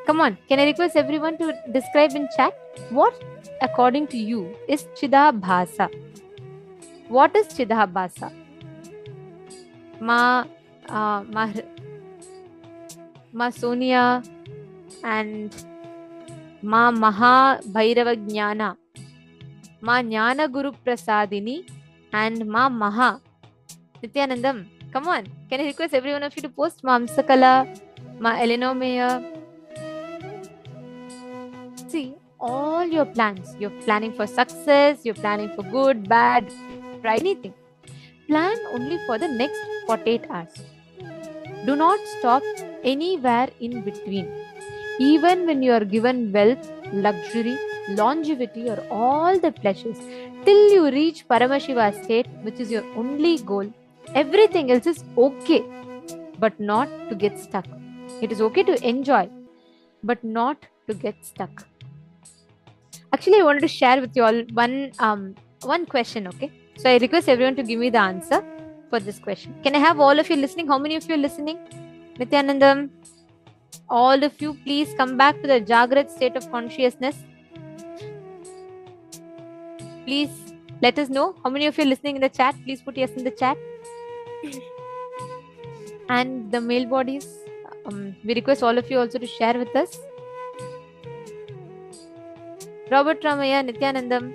Come on, can I request everyone to describe in chat what, according to you, is Chidabhasa? What is Chidabhasa? Ma Sonia and Ma Maha Bhairava Jnana, Ma Jnana Guru Prasadini and Ma Maha Nithyanandam. Come on, can I request every one of you to post Ma Amsakala, Ma Elenomaya? See, all your plans, you're planning for success, you're planning for good, bad, right, anything. Plan only for the next 48 hours. Do not stop anywhere in between. Even when you are given wealth, luxury, longevity, or all the pleasures, till you reach Paramashiva state, which is your only goal, everything else is okay, but not to get stuck. It is okay to enjoy, but not to get stuck. Actually, I wanted to share with you all one question, okay? So I request everyone to give me the answer for this question. Can I have all of you listening? How many of you are listening? Nithyanandam, all of you, please come back to the Jagrat state of consciousness. Please let us know how many of you are listening in the chat. Please put yes in the chat. And the male bodies, we request all of you also to share with us. Robert Ramaya, Nithyanandam.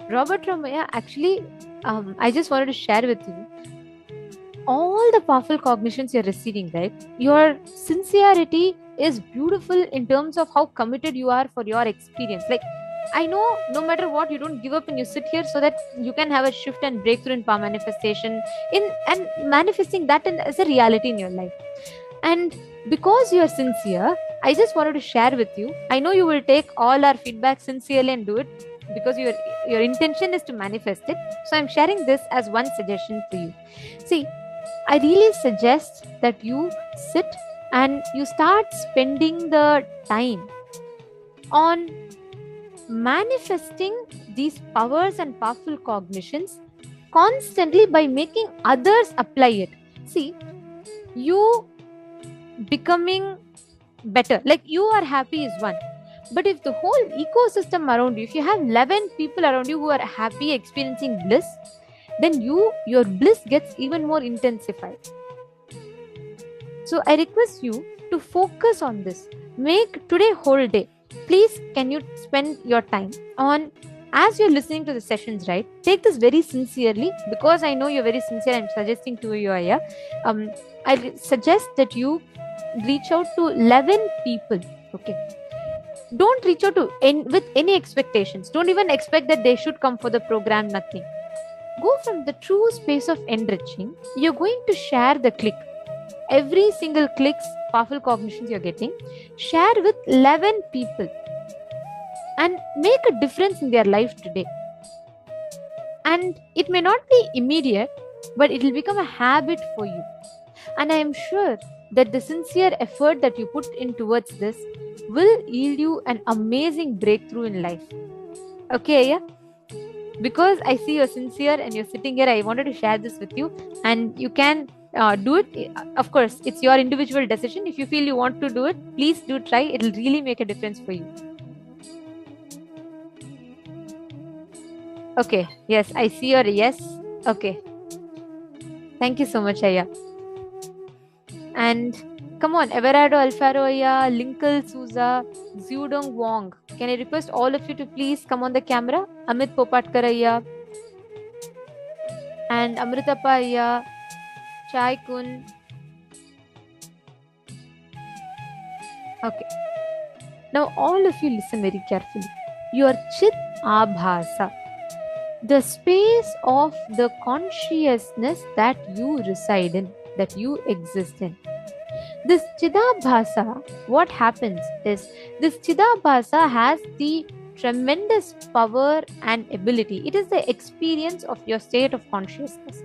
Robert Ramaya, actually, I just wanted to share with you all the powerful cognitions you're receiving, right? Your sincerity is beautiful in terms of how committed you are for your experience. Like, I know no matter what, you don't give up and you sit here so that you can have a shift and breakthrough in power manifestation and manifesting that as a reality in your life. And because you are sincere, I just wanted to share with you. I know you will take all our feedback sincerely and do it because your intention is to manifest it. So I'm sharing this as one suggestion for you. See, I really suggest that you sit and you start spending the time on manifesting these powers and powerful cognitions constantly by making others apply it. See, you becoming better, like you are happy is one, but if the whole ecosystem around you, if you have 11 people around you who are happy experiencing bliss, then your bliss gets even more intensified. So I request you to focus on this. Make today whole day. Please, can you spend your time on, as you're listening to the sessions, right? Take this very sincerely because I know you're very sincere. I'm suggesting to you, Aya. I suggest that you reach out to 11 people. Okay. Don't reach out to with any expectations. Don't even expect that they should come for the program, nothing. Go from the true space of enriching. You're going to share the click. Every single clicks, powerful cognitions you're getting, share with 11 people and make a difference in their life today. And it may not be immediate, but it will become a habit for you. And I am sure that the sincere effort that you put in towards this will yield you an amazing breakthrough in life. Okay, yeah? Because I see you're sincere and you're sitting here, I wanted to share this with you, and you can do it. Of course, it's your individual decision. If you feel you want to do it, please do try. It'll really make a difference for you. Okay, yes, I see your yes. Okay. Thank you so much, Aya. And come on, Everardo Alfaro Aya, Linkle Souza, Zudong Wong. Can I request all of you to please come on the camera? Amit Popatkar Aya and Amritappa Aya, Chai Kun. Okay. Now all of you listen very carefully. Your Chit Abhasa, the space of the consciousness that you reside in, that you exist in. This Chidabhasa, what happens is, this Chidabhasa has the tremendous power and ability. It is the experience of your state of consciousness.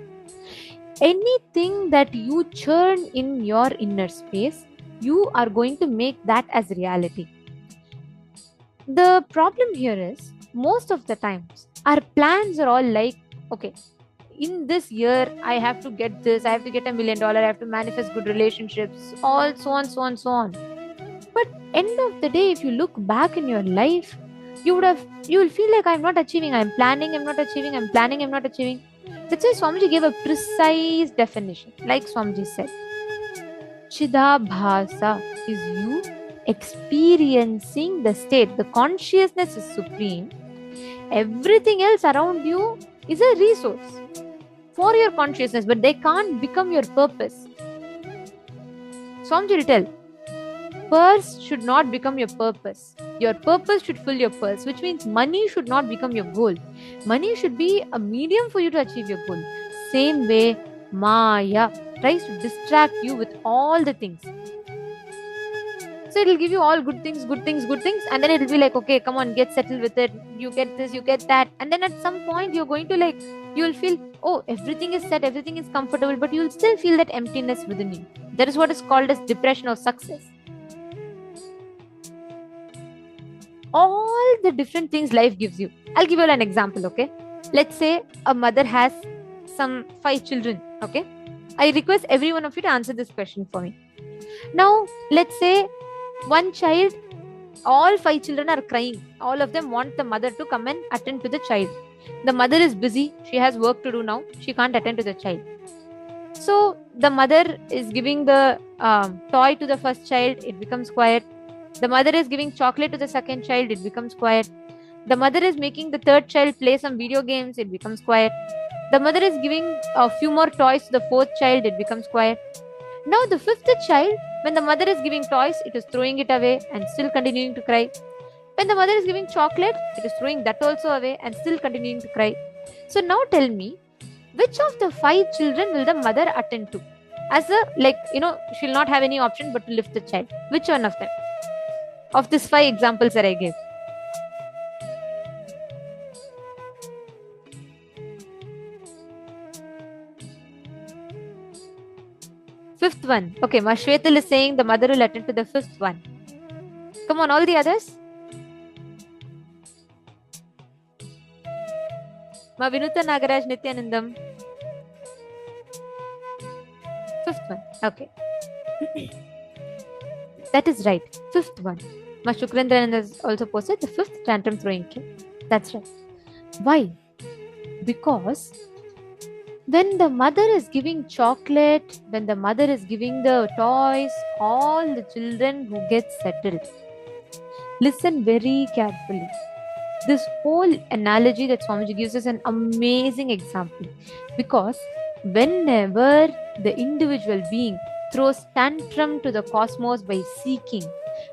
Anything that you churn in your inner space, you are going to make that as reality. The problem here is, most of the times, our plans are all like, okay, in this year, I have to get this, I have to get $1 million, I have to manifest good relationships, all so on, so on, so on. But end of the day, if you look back in your life, you will feel like I'm not achieving, I'm planning, I'm not achieving, I'm planning, I'm not achieving. That's why Swamiji gave a precise definition. Like Swamiji said, Chidabhasa is you experiencing the state. The consciousness is supreme. Everything else around you is a resource for your consciousness, but they can't become your purpose. Swamiji will tell, purse should not become your purpose. Your purpose should fill your purse, which means money should not become your goal. Money should be a medium for you to achieve your goal. Same way, Maya tries to distract you with all the things. So it'll give you all good things, good things, good things, and then it'll be like, okay, come on, get settled with it. You get this, you get that. And then at some point, you're going to you'll feel, oh, everything is set, everything is comfortable, but you'll still feel that emptiness within you. That is what is called as depression of success. All the different things life gives you. I'll give you an example, okay? Let's say a mother has some 5 children, okay? I request every one of you to answer this question for me. Now, let's say one child, all 5 children are crying. All of them want the mother to come and attend to the child. The mother is busy. She has work to do now. She can't attend to the child. So the mother is giving the toy to the first child. It becomes quiet. The mother is giving chocolate to the second child. It becomes quiet. The mother is making the third child play some video games. It becomes quiet. The mother is giving a few more toys to the fourth child. It becomes quiet. Now the 5th child, when the mother is giving toys, it is throwing it away and still continuing to cry. When the mother is giving chocolate, it is throwing that also away and still continuing to cry. So now tell me, which of the 5 children will the mother attend to? As she'll not have any option but to lift the child. Which one of them? Of these 5 examples that I gave. Fifth one. Okay, Mashvetal is saying the mother will attend to the 5th one. Come on, all the others. Ma Vinuta Nagaraj Nithyanandam. 5th one. Okay. That is right. 5th one. Ma Shukrendranan has also posted the 5th tantrum throwing kid. That's right. Why? Because when the mother is giving chocolate, when the mother is giving the toys, all the children who get settled. Listen very carefully. This whole analogy that Swamiji gives is an amazing example, because whenever the individual being throws tantrum to the cosmos by seeking,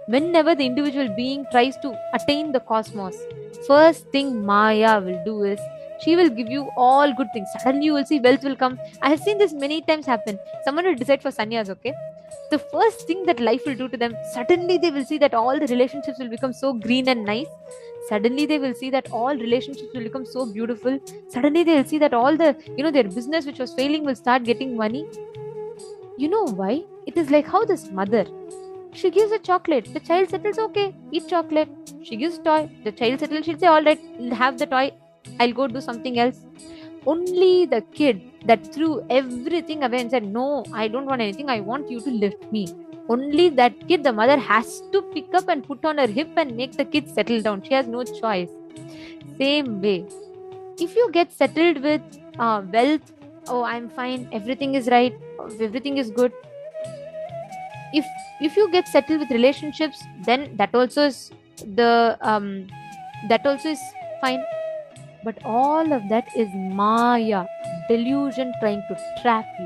whenever the individual being tries to attain the cosmos, first thing Maya will do is she will give you all good things. Suddenly you will see wealth will come. I have seen this many times happen. Someone will decide for sannyas, okay? The first thing that life will do to them, suddenly they will see that all the relationships will become so green and nice. Suddenly they will see that all relationships will become so beautiful. Suddenly they will see that all the, their business which was failing will start getting money. You know why? It is like how this mother, she gives a chocolate, the child settles, okay, eat chocolate. She gives toy, the child settles, she'll say, all right, have the toy, I'll go do something else. Only the kid that threw everything away and said, no, I don't want anything, I want you to lift me. Only that kid, the mother has to pick up and put on her hip and make the kid settle down. She has no choice. Same way, if you get settled with wealth, oh, I'm fine, everything is right, everything is good. If you get settled with relationships, then that also is the that also is fine. But all of that is Maya, delusion trying to trap you.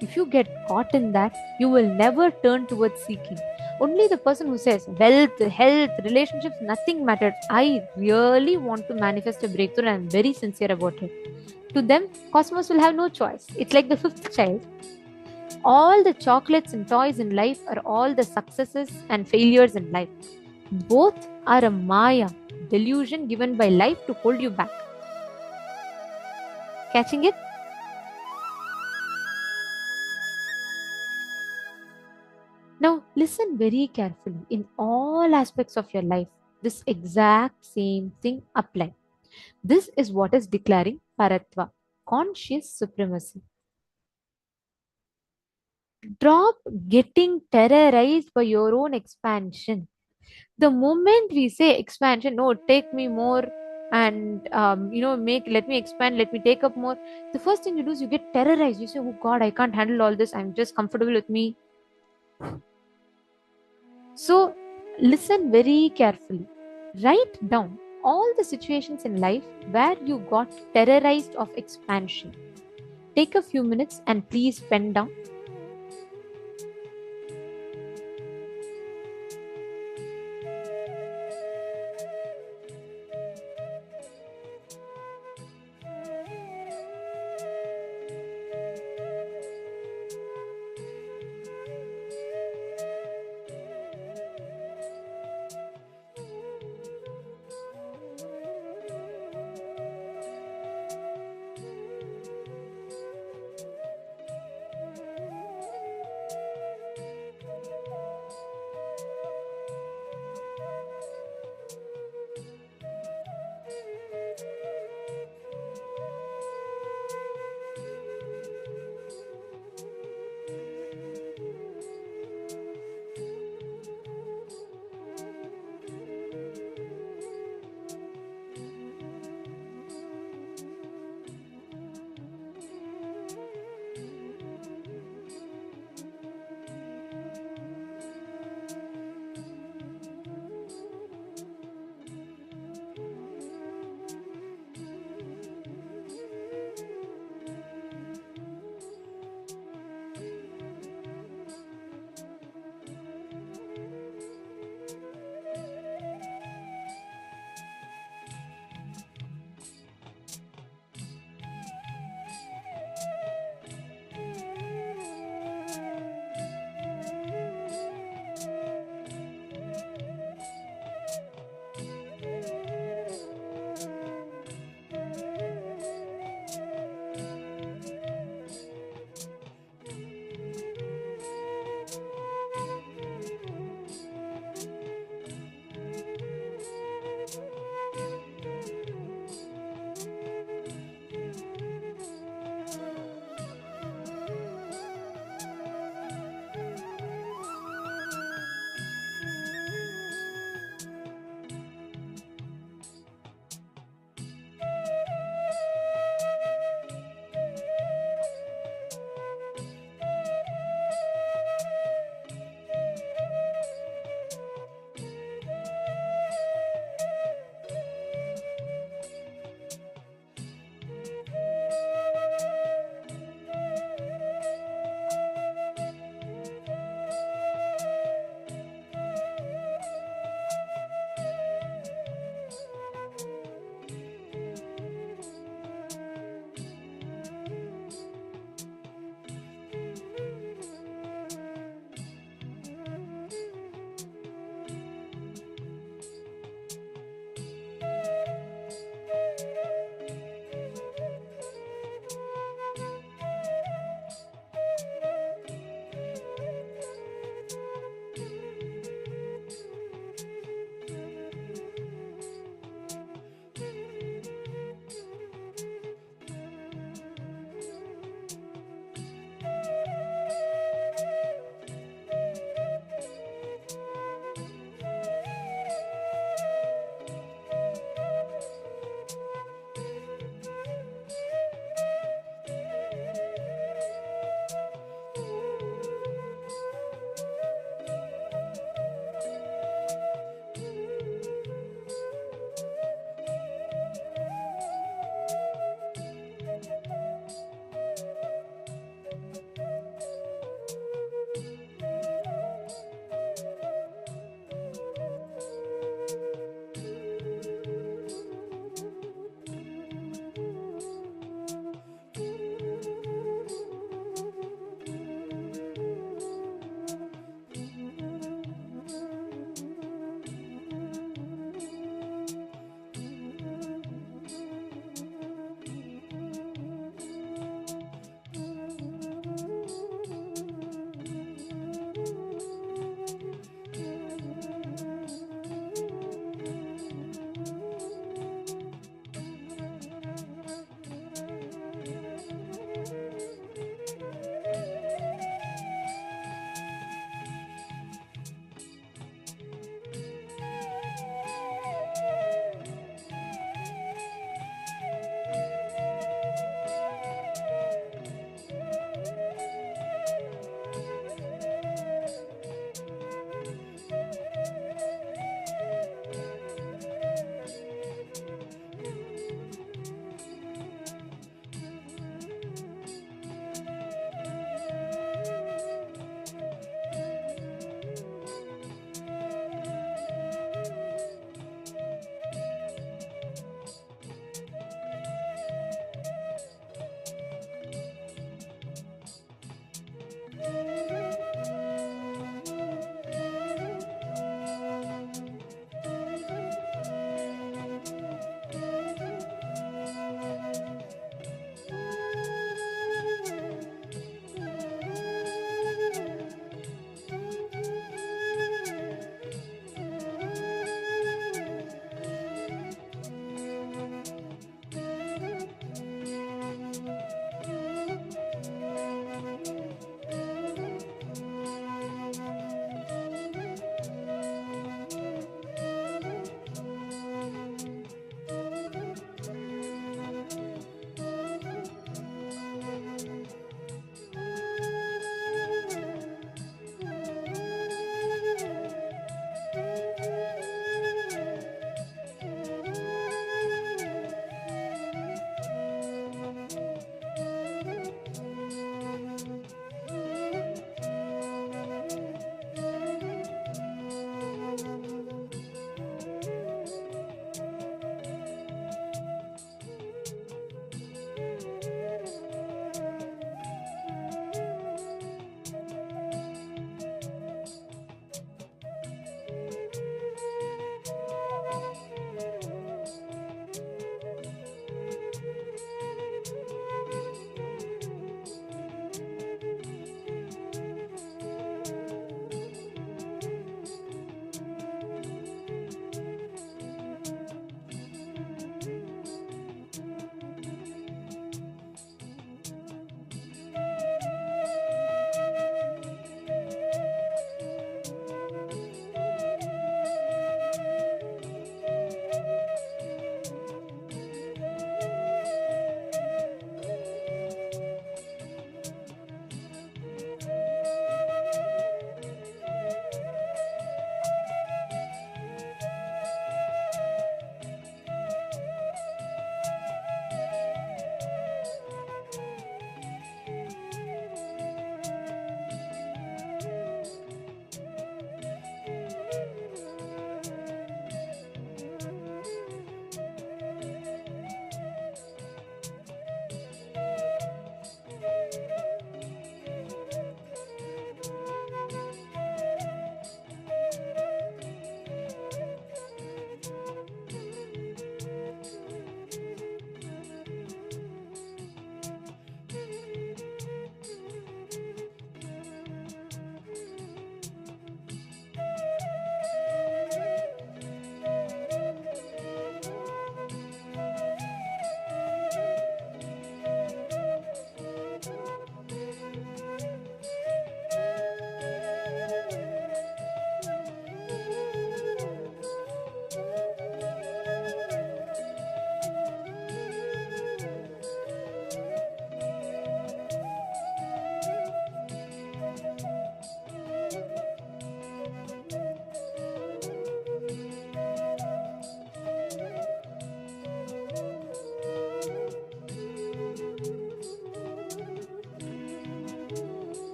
If you get caught in that, you will never turn towards seeking. Only the person who says wealth, health, relationships, nothing matters, I really want to manifest a breakthrough and I'm very sincere about it, to them, cosmos will have no choice. It's like the fifth child. All the chocolates and toys in life are all the successes and failures in life. Both are a Maya, delusion given by life to hold you back. Catching it? Now, listen very carefully. In all aspects of your life, this exact same thing applies. This is what is declaring Paratva, conscious supremacy. Drop getting terrorized by your own expansion. The moment we say expansion, no, take me more, and let me expand, let me take up more, the first thing you do is you get terrorized. You say, oh God, I can't handle all this, I'm just comfortable with me. So listen very carefully. Write down all the situations in life where you got terrorized of expansion. Take a few minutes and please pen down.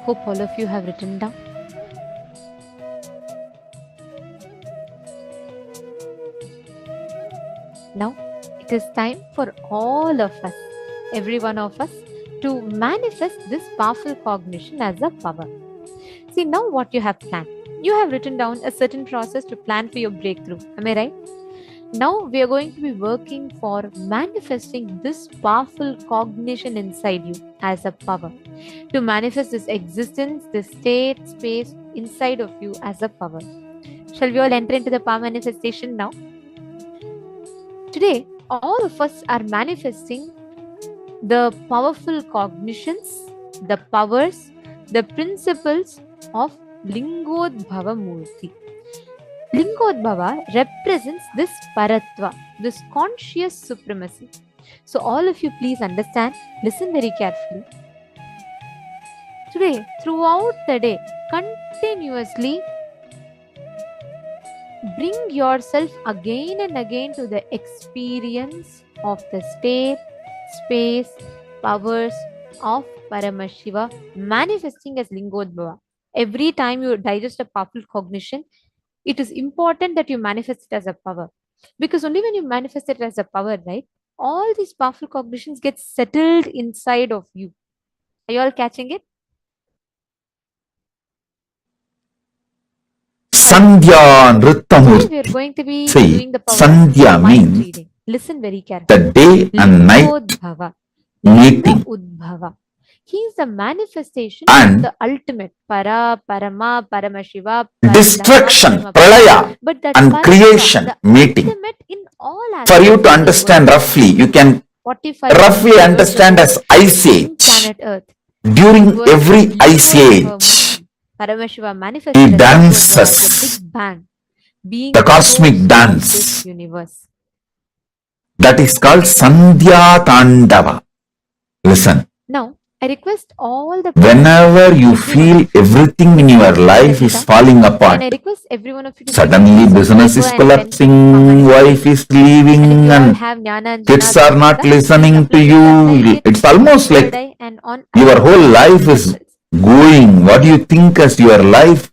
Hope all of you have written down. Now it is time for all of us, every one of us, to manifest this powerful cognition as a power. See, now what you have planned. You have written down a certain process to plan for your breakthrough. Am I right? Now we are going to be working for manifesting this powerful cognition inside you as a power. To manifest this existence, this state, space inside of you as a power. Shall we all enter into the power manifestation now? Today, all of us are manifesting the powerful cognitions, the powers, the principles of Lingodbhava Murti. Lingodbhava represents this paratva, this conscious supremacy. So all of you please understand, listen very carefully. Today, throughout the day, continuously bring yourself again and again to the experience of the state, space, powers of Paramashiva manifesting as Lingodbhava. Every time you digest a powerful cognition, it is important that you manifest it as a power. Because only when you manifest it as a power, right, all these powerful cognitions get settled inside of you. Are you all catching it? Sandhya Nrittamurti. We are going to be See, doing the power Sandhya mind means reading. Listen very carefully. the day and night Lingodbhava, meeting. Udbhava. He is the manifestation And of the ultimate Para, Parama, Paramashiva, destruction, Parama, pralaya, but that and Paratva, creation the meeting. ultimate in all For you aspects to of the understand universe. roughly, you can 45 roughly years understand ago, as Ice in Age. planet Earth, During was every Ice Lingodbhava Age, Murti. Paramashiva he manifested as Lingodbhava, the dances Big Bang, being the the cosmic source of dance. this universe. That is called Sandhya Tandava. Listen. Now, I request all the Whenever you feel everything in your life is falling apart, and I request every one of you to suddenly business is collapsing, wife is leaving, and kids are not listening to you. It's almost like your whole life is going. What do you think as your life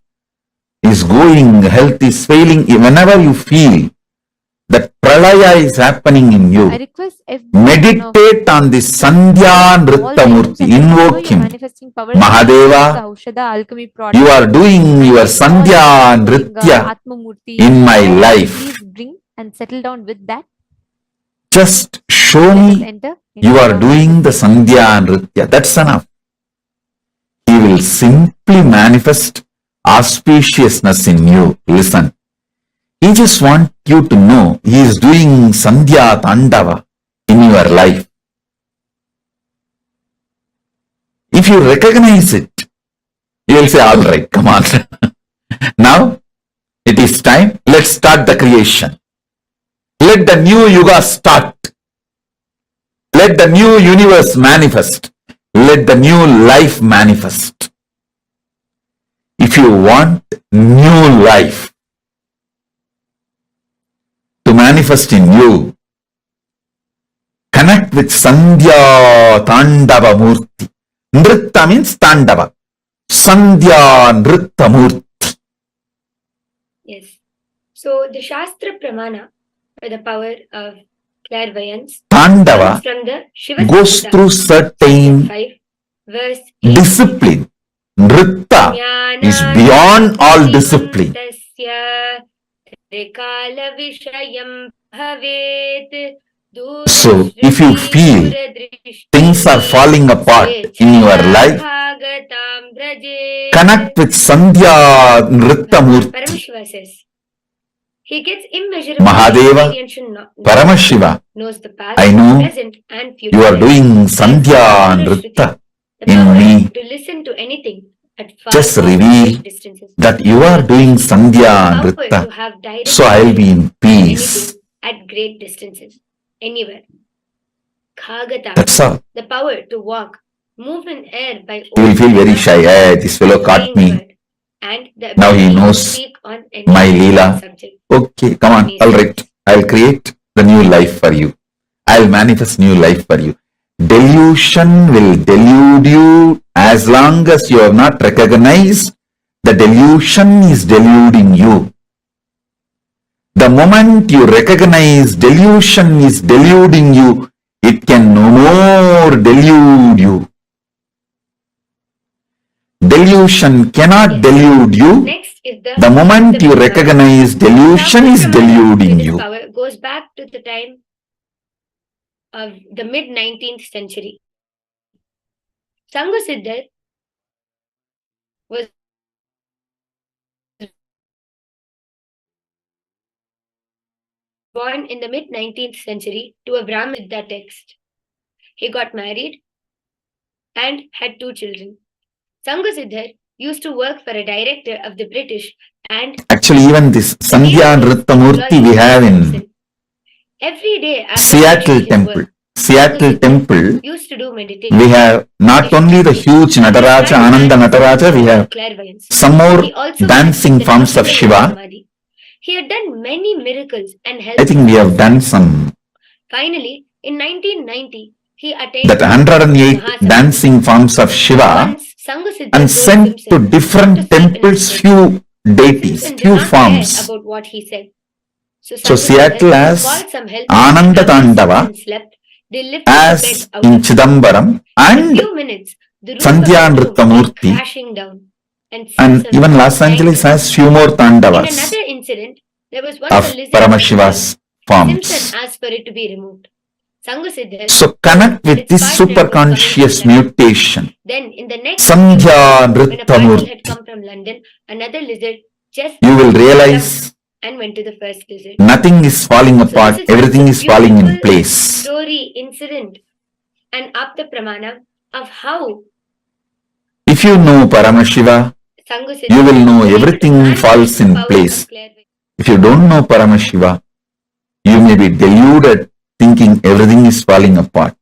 is going? Health is failing. Whenever you feel that pralaya is happening in you, meditate on the Sandhya Nritta Murti, invoke him. Mahadeva, you are doing your Sandhya Nritya in my life. And settle down with that. Just show me you are doing the Sandhya Nritya. That's enough. He will simply manifest auspiciousness in you. Listen. He just wants you to know he is doing Sandhya Tandava in your life. If you recognize it, you will say, all right, come on. Now, it is time. Let's start the creation. Let the new yuga start. Let the new universe manifest. Let the new life manifest. If you want new life to manifest in you, connect with Sandhya Tandava Murti. Nritta means Tandava. Sandhya Nritta Murti. Yes. So the Shastra Pramana, or the power of clairvoyance, Tandava from the Shiva goes through certain 5, verse discipline. Nritta is beyond all discipline. So, if you feel things are falling apart in your life, connect with Sandhya Nritta Murti. Paramashiva says, he gets immeasurable Mahadeva, Paramashiva, knows the past, I know present, and future. you are doing Sandhya Nritta in me. To listen to anything at far Just reveal distances. that you are doing Sandhya Nritta, so I will be in peace. At great distances, anywhere. Khagata, That's all. the power to walk, move in air by You will feel very shy. Hey, this fellow caught me. And the Now he ability to knows speak on any my Leela. subject. Okay, come on. All right. I'll create the new life for you. I'll manifest new life for you. Delusion will delude you as long as you have not recognized the delusion is deluding you. The moment you recognize delusion is deluding you, it can no more delude you. Delusion cannot delude you. Next is The moment you recognize delusion is deluding you. Power goes back to the time of the mid-19th century. Sangha was born in the mid-19th century to a Brahmin with that text. He got married and had 2 children. Sangha used to work for a director of the British and actually even this Sandhya Nritta Murti we have in every day Seattle Temple. Seattle Temple, used to do meditation. we have not only the huge Nataraja, Ananda Nataraja, we have some more dancing forms of Shiva. He had done many miracles and helped. I think we have done some. Finally, in 1990, he attained that 108 dancing forms of Shiva and sent to different temples few deities, few forms. About what he said. So Seattle has Ananda Tandava as in Chidambaram and Sandhya Nritta Murti, and even Los Angeles has few more Tandavas of Paramashiva's forms. Asked for it to be removed. So connect with this superconscious mutation. Then in the next Sandhya Nritta Murti, had come from London, another lizard just you will realize and went to the first lizard. nothing is falling apart, everything is falling in place. Story, incident, and up the pramana of how if you know Paramashiva, you will know everything falls in place. If you don't know Paramashiva, you may be deluded thinking everything is falling apart.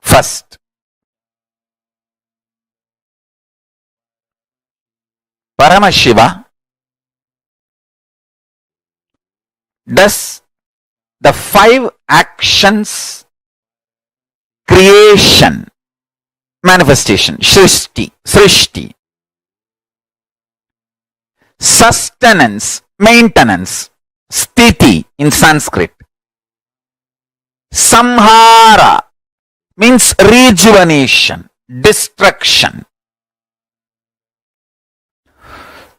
First, Paramashiva does the 5 actions: creation, manifestation, srishti, sustenance, maintenance, sthiti in Sanskrit, samhara means rejuvenation, destruction,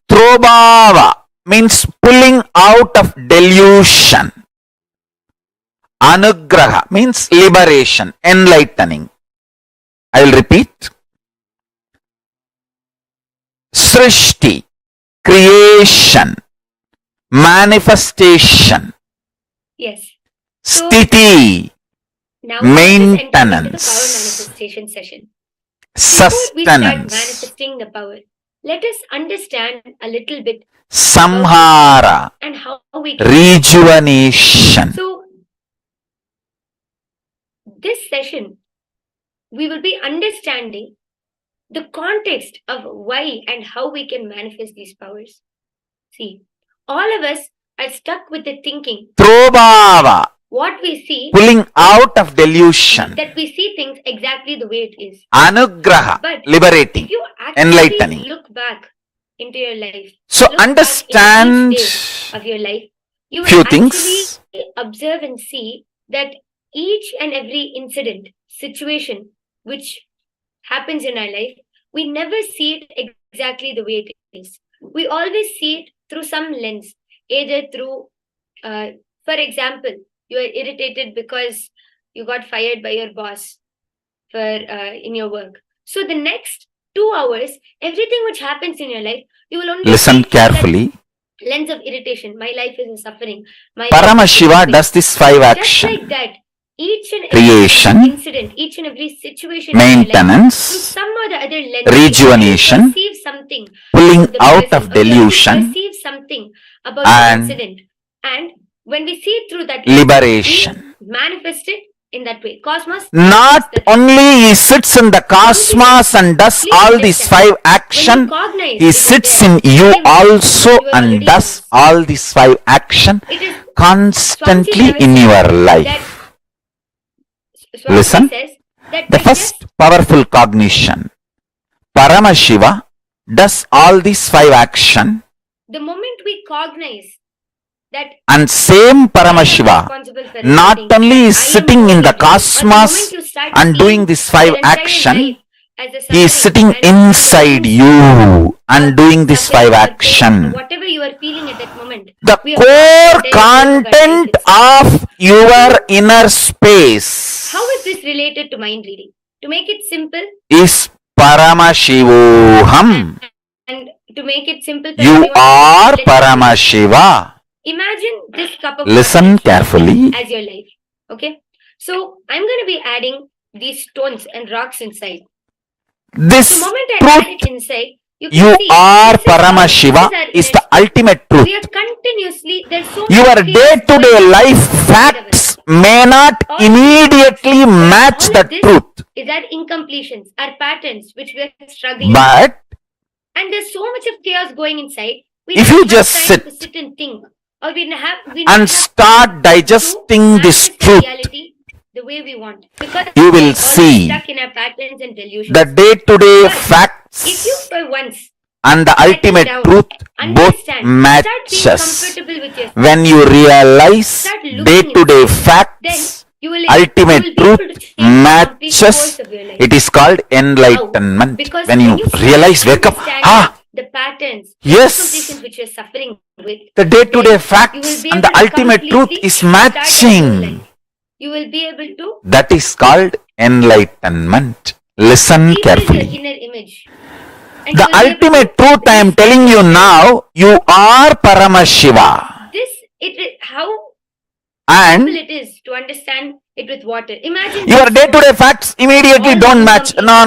throbhava means pulling out of delusion, anugraha means liberation, enlightening. I will repeat. Srishti, creation, manifestation. Yes. Sthiti, now maintenance, power manifestation session. Sustenance. Before we start manifesting the power, let us understand a little bit Samhara and how we can rejuvenation. So this session we will be understanding the context of why and how we can manifest these powers. See, all of us are stuck with the thinking. Throbhava, what we see, pulling out of delusion. That we see things exactly the way it is. Anugraha, but liberating, if you actually enlightening. Look back into your life, so understand of your life, you will few actually things. Observe and see that each and every incident, situation which happens in our life, we never see it exactly the way it is. We always see it through some lens, either through, for example, you are irritated because you got fired by your boss for in your work. So the next 2 hours, everything which happens in your life, you will only listen carefully. Lens of irritation. My life is a suffering. Paramashiva does this 5 action. Just like that, each and creation, every incident, each and every situation, maintenance, through some or the other lens, rejuvenation, perceive something, pulling out person, of delusion, perceive something about and the incident, and when we see it through that liberation, lens, we manifest it in that way. Cosmos. Not only he sits in the cosmos and does all these 5 action, he sits in you also and does all these 5 action constantly in your life. Listen, the first powerful cognition. Paramashiva does all these 5 action. The moment we cognize that, and same Paramashiva not only is sitting in the cosmos and doing this 5 action, he is sitting inside you and doing this 5 action. Whatever you are feeling at that moment, the core content of your inner space. How is this related to mind reading? To make it simple, is Paramashivoham. And to make it simple, you are Paramashiva. Imagine this cup of listen carefully as your life. Okay, so I'm going to be adding these stones and rocks inside. This the moment I truth, add it inside, you see, are Paramashiva is the ultimate truth. We are continuously, there's so your day-to-day life facts may not immediately match the truth. Is that incompletions, our patterns which we are struggling but with. And there's so much of chaos going inside. We if you just sit and think, or and start digesting this truth, the way we want, because you will see stuck in our patterns and delusions. the day-to-day facts if you for once and the ultimate truth both matches. When you realize day-to-day facts, ultimate truth matches, it is called enlightenment. When you realize, wake up, the patterns, yes, which you're suffering with, the day-to-day facts and the ultimate truth is matching. You will be able to. That is called enlightenment. Listen carefully. The inner image. The ultimate truth I am telling you now, you are Paramashiva. How and simple it is to understand it with water. Imagine your day-to-day facts immediately don't match. No.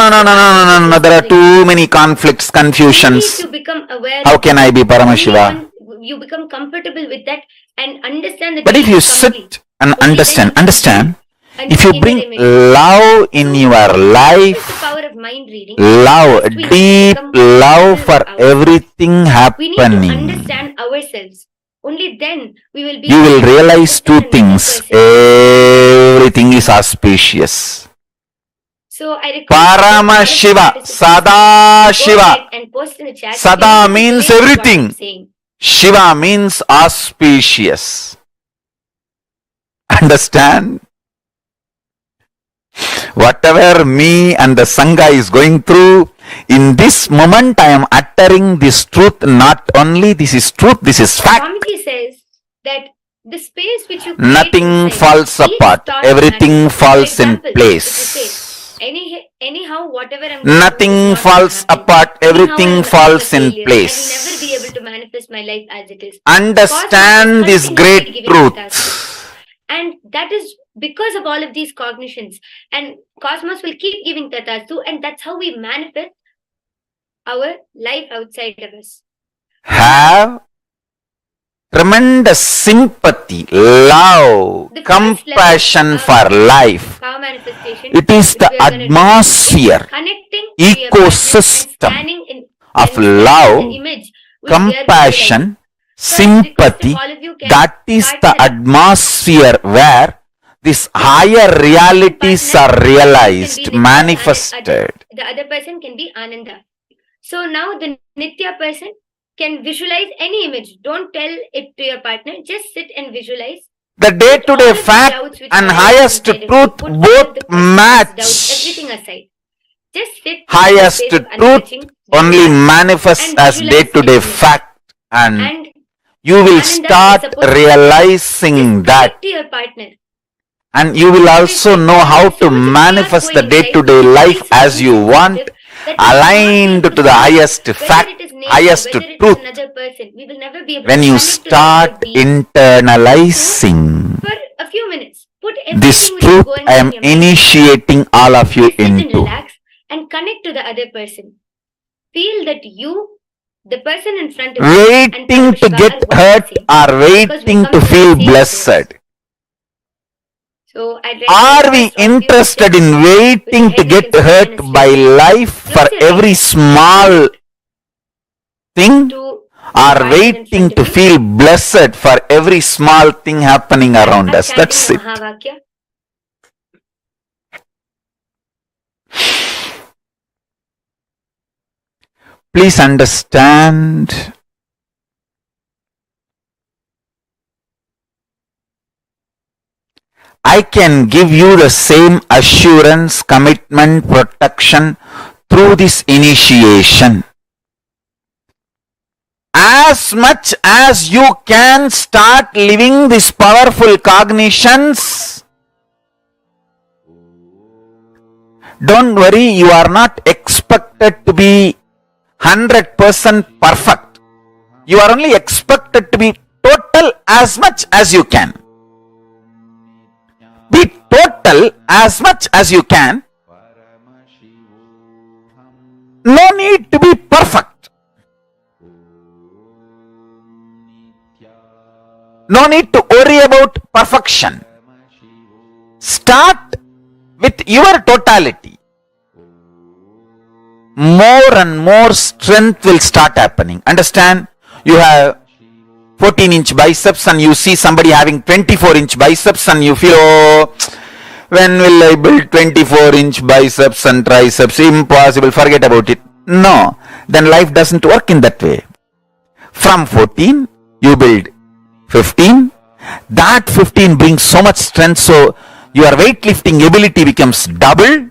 There are too many conflicts, confusions. You become aware. How can I be Paramashiva? You become comfortable with that and understand that. But if you sit and understand, if you bring love in your life, the power of mind reading, love, deep love for everything happening, we need to understand ourselves. Only then we will be. You will realize two things. Everything is auspicious. So I Paramashiva, Sada Shiva. Sada means everything. Shiva means auspicious. Understand? Whatever me and the Sangha is going through, in this moment I am uttering this truth. Not only this is truth, this is fact. Swamiji says that the space which you nothing falls apart, everything falls in place. Anyhow, whatever nothing falls apart, everything falls in place. I will never be able to manifest my life as it is. Understand this great truth. And that is because of all of these cognitions. And Cosmos will keep giving Tatastu, and that's how we manifest our life outside of us. Have tremendous sympathy, love, compassion for life. It is the atmosphere, ecosystem of love, compassion, sympathy. That is the atmosphere where these higher realities are realized, manifested. The other person can be Ananda. So now the Nitya person can visualize any image. Don't tell it to your partner. Just sit and visualize. The day-to-day fact and highest truth both match. Everything aside. Just sit. Highest truth only manifests as day-to-day fact, and you will start realizing that. To your partner. And you will also know how to manifest the day-to-day life as you want, aligned to the highest fact, highest truth. When you start internalizing for a few minutes, this truth, I am initiating all of you into. Relax and connect to the other person. Feel that you, the person in front of you, waiting to get hurt or waiting to feel blessed. So are we interested in waiting to get hurt by life for every small thing, or waiting to feel blessed for every small thing happening around us? That's it. Please understand. I can give you the same assurance, commitment, protection through this initiation. As much as you can start living these powerful cognitions, don't worry, you are not expected to be 100% perfect. You are only expected to be total as much as you can. Be total as much as you can. No need to be perfect. No need to worry about perfection. Start with your totality. More and more strength will start happening. Understand? You have 14-inch biceps and you see somebody having 24-inch biceps and you feel, oh, when will I build 24-inch biceps and triceps? Impossible, forget about it. No, then life doesn't work in that way. From 14, you build 15. That 15 brings so much strength, so your weightlifting ability becomes double.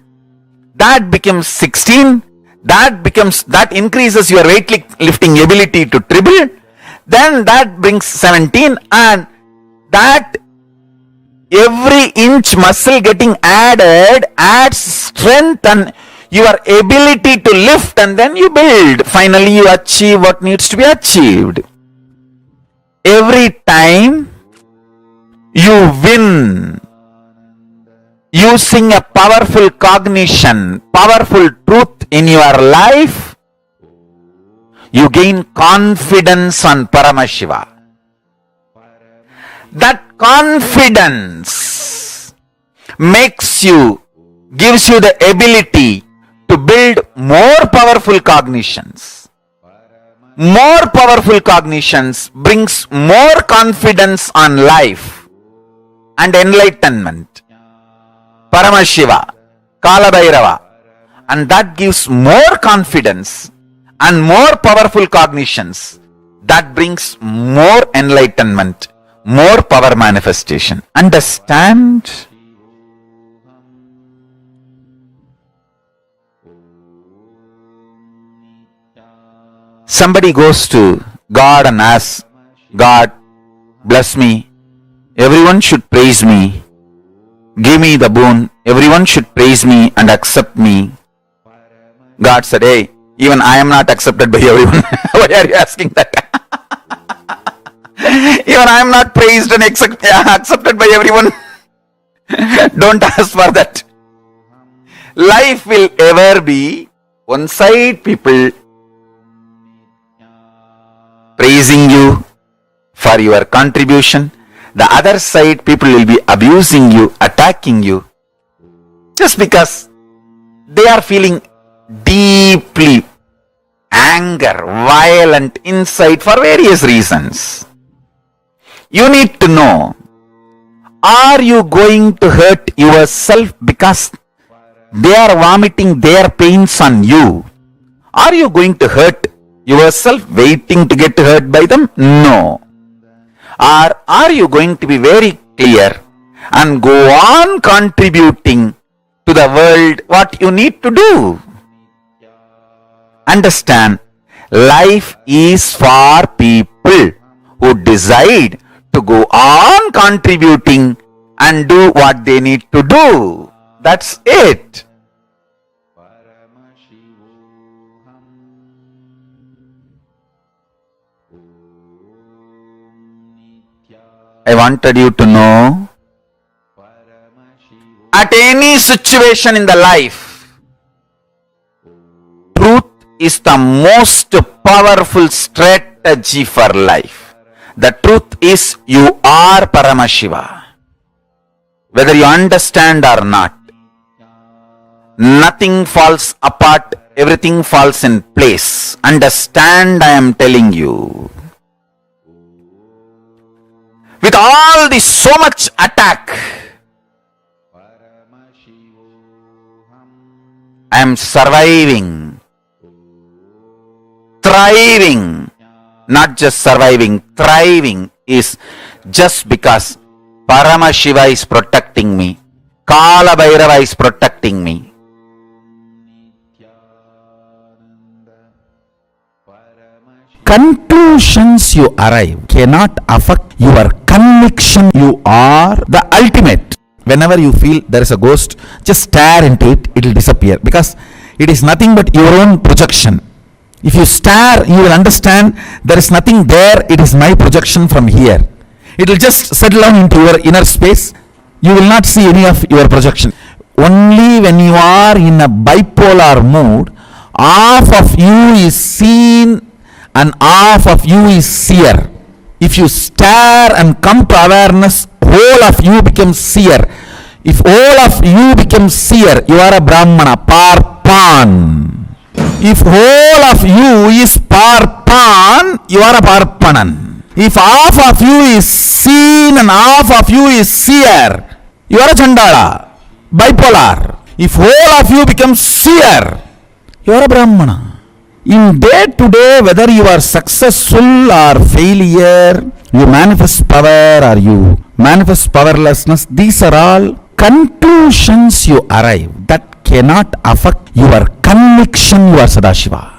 That becomes 16. That increases your weightlifting ability to triple. Then that brings 17, and that every inch muscle getting added adds strength and your ability to lift, and then you build. Finally, you achieve what needs to be achieved. Every time you win, using a powerful cognition, powerful truth in your life, you gain confidence on Paramashiva. That confidence gives you the ability to build more powerful cognitions. More powerful cognitions brings more confidence on life and enlightenment. Paramashiva, Kalabhairava, and that gives more confidence and more powerful cognitions. That brings more enlightenment, more power manifestation. Understand? Somebody goes to God and asks, God, bless me. Everyone should praise me. Give me the boon. Everyone should praise me and accept me. God said, hey, even I am not accepted by everyone. Why are you asking that? Even I am not praised and accepted by everyone. Don't ask for that. Life will ever be one side people praising you for your contribution. The other side people will be abusing you, attacking you, just because they are feeling deeply anger, violent inside for various reasons. You need to know, are you going to hurt yourself because they are vomiting their pains on you? Are you going to hurt yourself waiting to get hurt by them? No. Or are you going to be very clear and go on contributing to the world what you need to do? Understand, life is for people who decide to go on contributing and do what they need to do. That's it. I wanted you to know, at any situation in the life, truth is the most powerful strategy for life. The truth is you are Paramashiva. Whether you understand or not, nothing falls apart, everything falls in place. Understand, I am telling you. With all this so much attack, I am surviving, thriving, not just surviving, thriving is just because Paramashiva is protecting me, Kalabhairava is protecting me. Conclusions you arrive cannot affect your conviction. You are the ultimate. Whenever you feel there is a ghost, just stare into it, it will disappear, because it is nothing but your own projection. If you stare, you will understand there is nothing there, it is my projection from here. It will just settle down into your inner space. You will not see any of your projection. Only when you are in a bipolar mood, half of you is seen and half of you is seer. If you stare and come to awareness, whole of you becomes seer. If whole of you becomes seer, you are a Brahmana, Parpan. If whole of you is Parpan, you are a Parpanan. If half of you is seen and half of you is seer, you are a Chandala, bipolar. If whole of you becomes seer, you are a Brahmana. In day to day, whether you are successful or failure, you manifest power or you manifest powerlessness, these are all conclusions you arrive that cannot affect your conviction you are Sadashiva.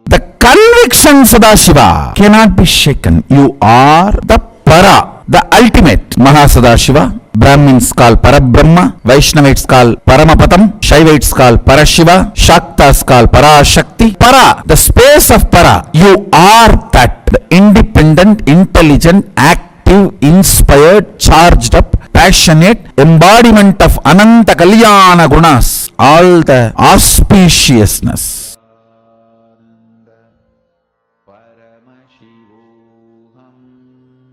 The conviction Sadashiva cannot be shaken. You are the Para, the ultimate. Mahasadashiva, Brahmins call Parabrahma, Vaishnavites call Paramapatam, Shaivites call Parashiva, Shaktas call Parashakti. Para, the space of Para, you are that, the independent, intelligent, active, inspired, charged up, passionate embodiment of Ananta Kalyana Gunas, all the auspiciousness.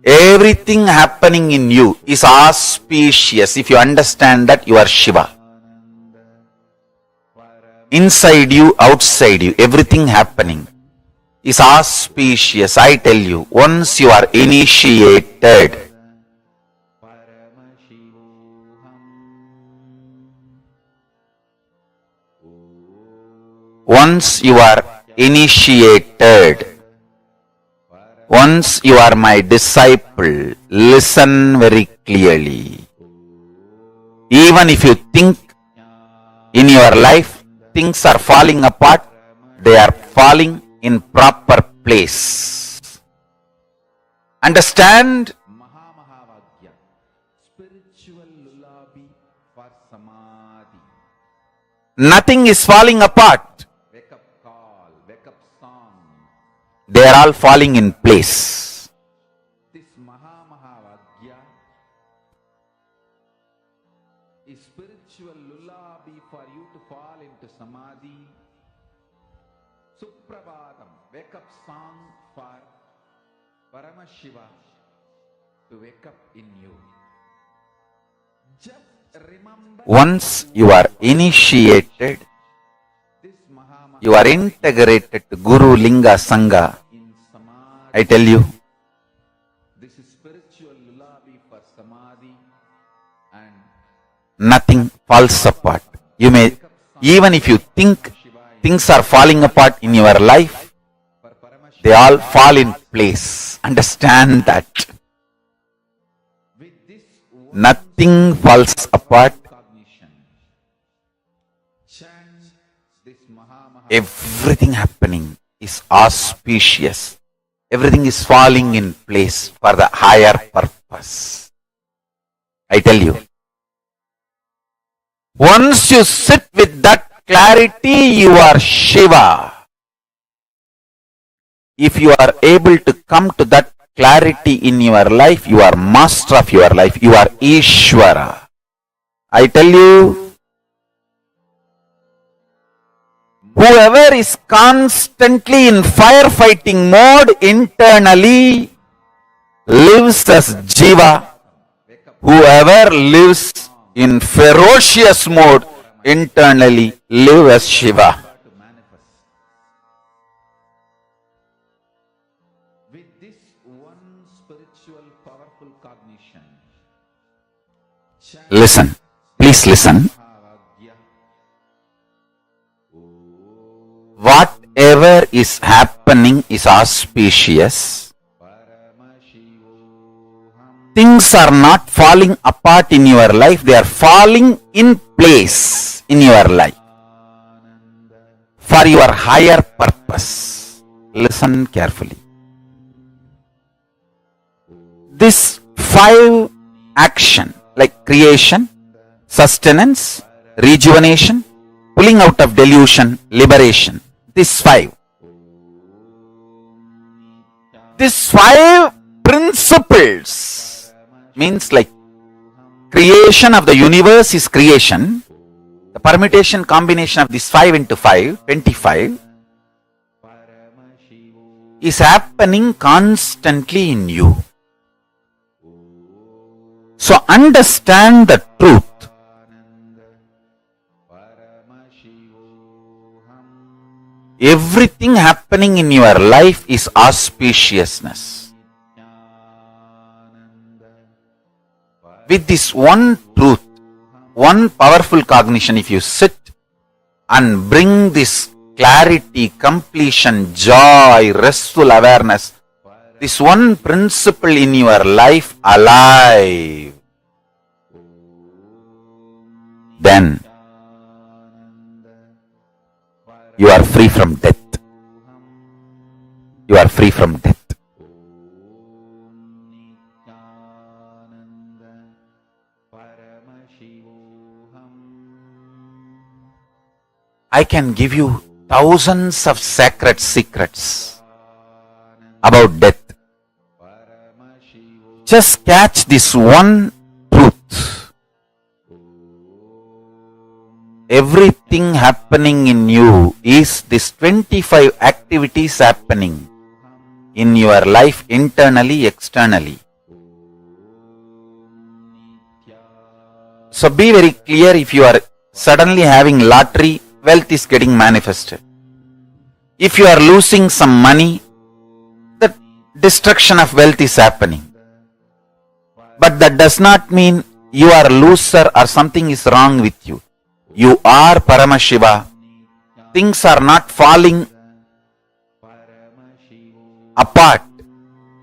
Everything happening in you is auspicious. If you understand that, you are Shiva. Inside you, outside you, everything happening is auspicious. I tell you, once you are initiated, once you are my disciple, listen very clearly. Even if you think in your life things are falling apart, they are falling in proper place. Understand? Nothing is falling apart. They are all falling in place. This Mahamahavaagya is spiritual lullaby for you to fall into samadhi. Suprabhatam, wake up song for Paramashiva to wake up in you. Just remember, once you are initiated, you are integrated to Guru, Linga, Sangha. I tell you, this is spiritual lullaby for samadhi, and nothing falls apart. You may, even if you think things are falling apart in your life, they all fall in place. Understand that. Nothing falls apart. Everything happening is auspicious. Everything is falling in place for the higher purpose. I tell you, once you sit with that clarity, you are Shiva. If you are able to come to that clarity in your life, you are master of your life. You are Ishvara. I tell you, whoever is constantly in firefighting mode internally lives as Jiva. Whoever lives in ferocious mode internally lives as Shiva. with this one spiritual powerful cognition, Listen, please listen. Whatever is happening is auspicious. Things are not falling apart in your life, they are falling in place in your life for your higher purpose. Listen carefully. This 5 action like creation, sustenance, rejuvenation, pulling out of delusion, liberation. These 5 principles means like creation of the universe is creation. The permutation combination of this 5 into 5, 25, is happening constantly in you. So understand the truth. Everything happening in your life is auspiciousness. With this one truth, one powerful cognition, if you sit and bring this clarity, completion, joy, restful awareness, this one principle in your life alive, then you are free from death. You are free from death. I can give you thousands of sacred secrets about death. Just catch this one truth. everything happening in you is this 25 activities happening in your life internally, externally. So be very clear, if you are suddenly having lottery, wealth is getting manifested. If you are losing some money, the destruction of wealth is happening. But that does not mean you are a loser or something is wrong with you. You are Paramashiva. Things are not falling apart.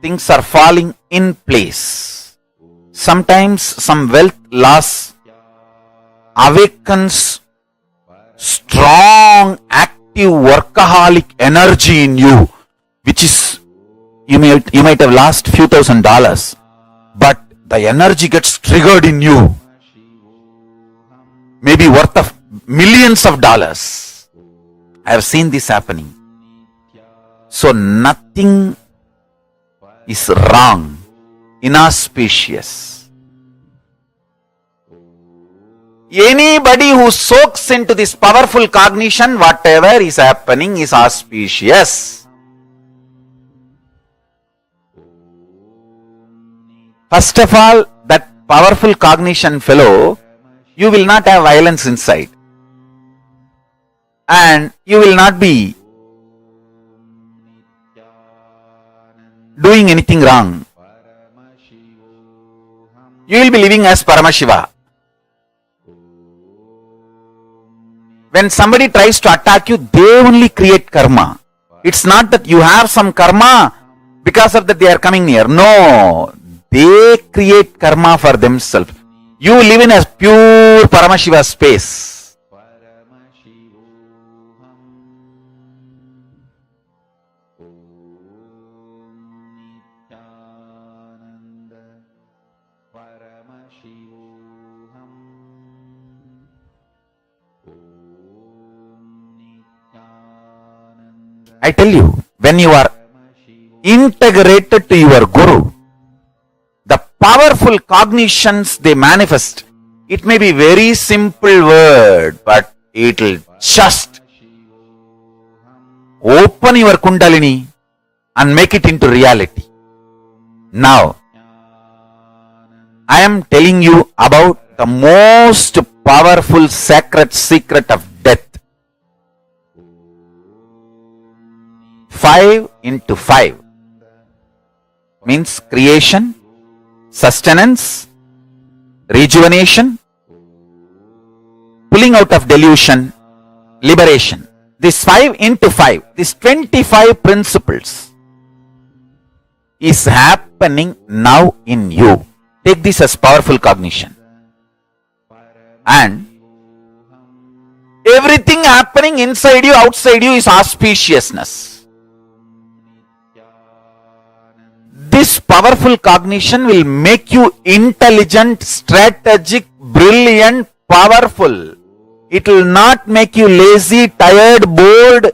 Things are falling in place. Sometimes some wealth loss awakens strong, active, workaholic energy in you, which is, you might have lost few $1,000s, but the energy gets triggered in you, maybe worth of millions of dollars. I have seen this happening. So nothing is wrong, inauspicious. Anybody who soaks into this powerful cognition, whatever is happening is auspicious. First of all, that powerful cognition fellow, you will not have violence inside. And you will not be doing anything wrong. You will be living as Paramashiva. When somebody tries to attack you, they only create karma. It's not that you have some karma, because of that they are coming near. No, they create karma for themselves. You live in a pure Paramashiva space. I tell you, when you are integrated to your Guru, the powerful cognitions they manifest. It may be very simple word, but it will just open your Kundalini and make it into reality. Now, I am telling you about the most powerful sacred secret of death. 5 into 5 means creation, sustenance, rejuvenation, pulling out of delusion, liberation. This 5 into 5, this 25 principles is happening now in you. Take this as powerful cognition. And everything happening inside you, outside you is auspiciousness. This powerful cognition will make you intelligent, strategic, brilliant, powerful. It will not make you lazy, tired, bored,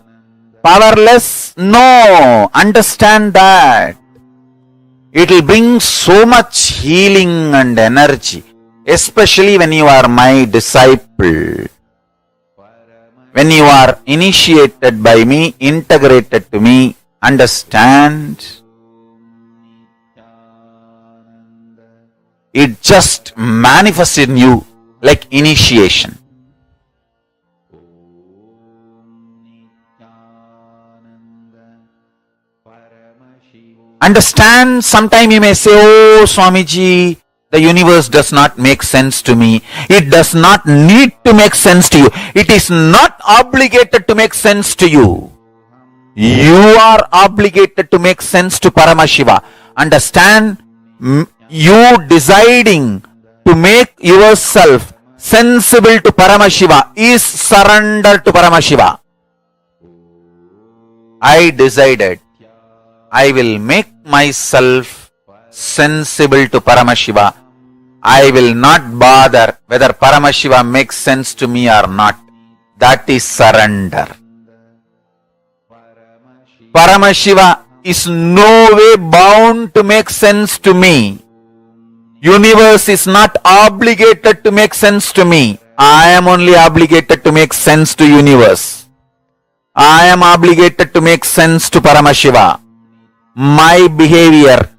powerless. No, understand that. It will bring so much healing and energy, especially when you are my disciple. When you are initiated by me, integrated to me, understand. It just manifests in you like initiation. Understand, sometime you may say, oh Swamiji, the universe does not make sense to me. It does not need to make sense to you. It is not obligated to make sense to you. You are obligated to make sense to Paramashiva. Understand, you deciding to make yourself sensible to Paramashiva is surrender to Paramashiva. I decided I will make myself sensible to Paramashiva. I will not bother whether Paramashiva makes sense to me or not. That is surrender. Paramashiva is no way bound to make sense to me. Universe is not obligated to make sense to me. I am only obligated to make sense to universe. I am obligated to make sense to Paramashiva. My behavior,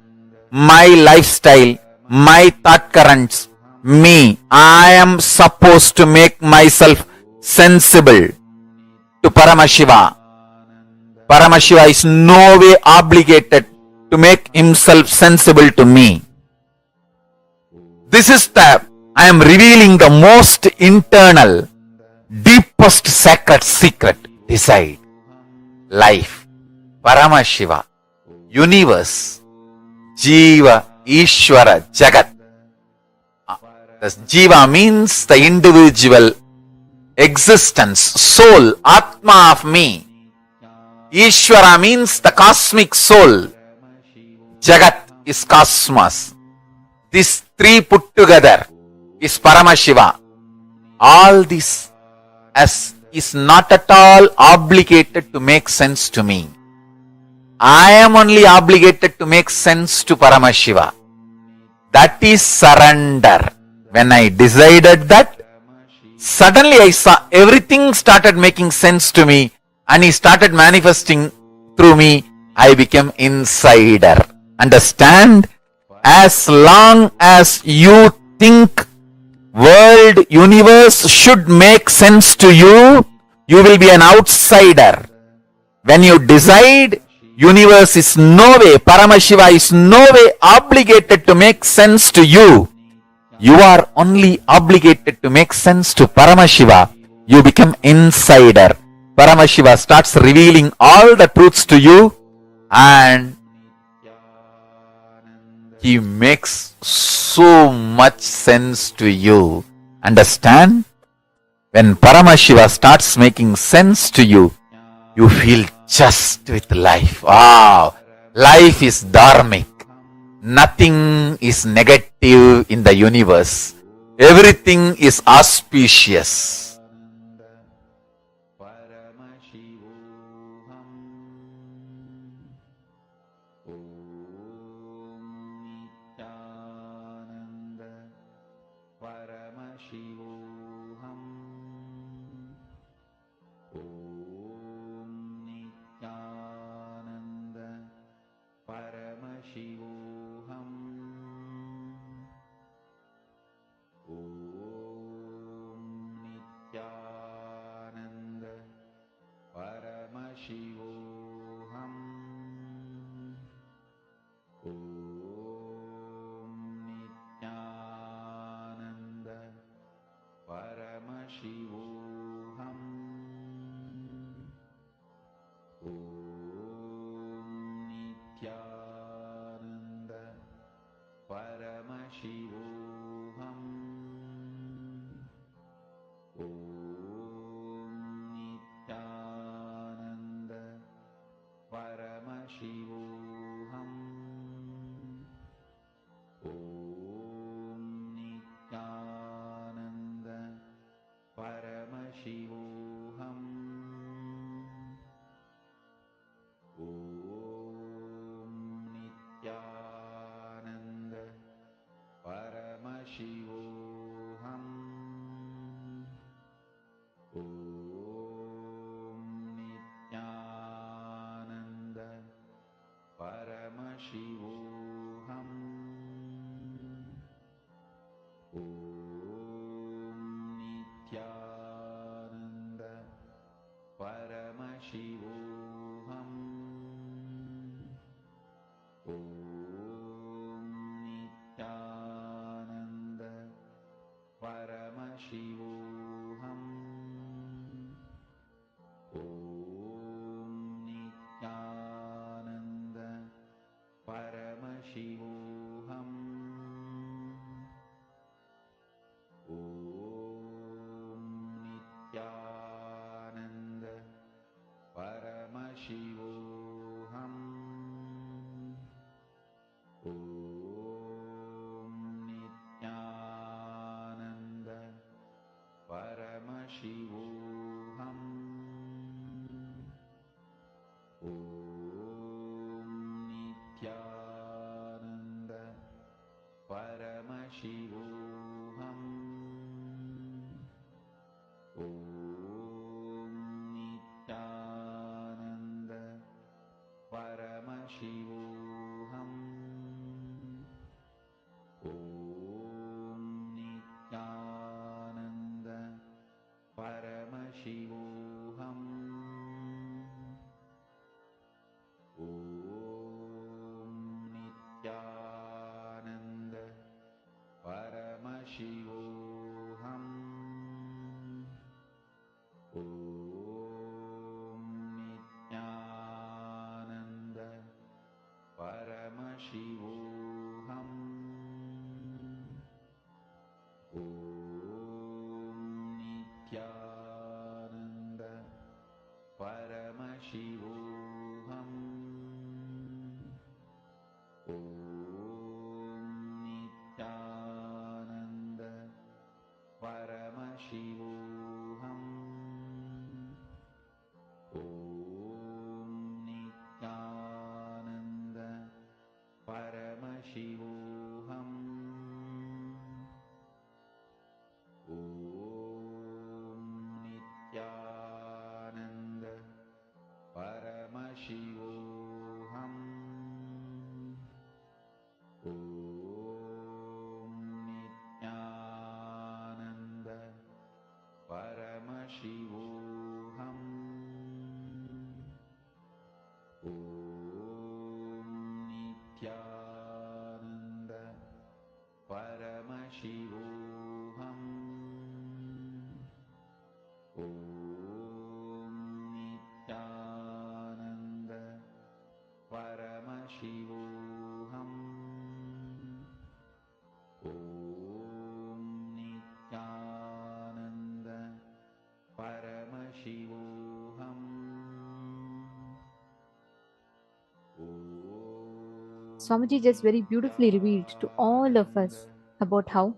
my lifestyle, my thought currents, me, I am supposed to make myself sensible to Paramashiva. Paramashiva is no way obligated to make himself sensible to me. This is I am revealing the most internal, deepest sacred secret. Decide. Life, Paramashiva, universe, Jiva, Ishvara, Jagat. The Jiva means the individual existence, soul, Atma of me. Ishvara means the cosmic soul. Jagat is cosmos. These three put together is Paramashiva. All this is not at all obligated to make sense to me. I am only obligated to make sense to Paramashiva. That is surrender. When I decided that, suddenly I saw everything started making sense to me and he started manifesting through me. I became insider. Understand? As long as you think world, universe should make sense to you, you will be an outsider. When you decide, universe is no way, Paramashiva is no way obligated to make sense to you. You are only obligated to make sense to Paramashiva. You become insider. Paramashiva starts revealing all the truths to you and he makes so much sense to you. Understand? When Paramashiva starts making sense to you, you feel just with life. Wow! Life is dharmic. Nothing is negative in the universe. Everything is auspicious. Swamiji just very beautifully revealed to all of us about how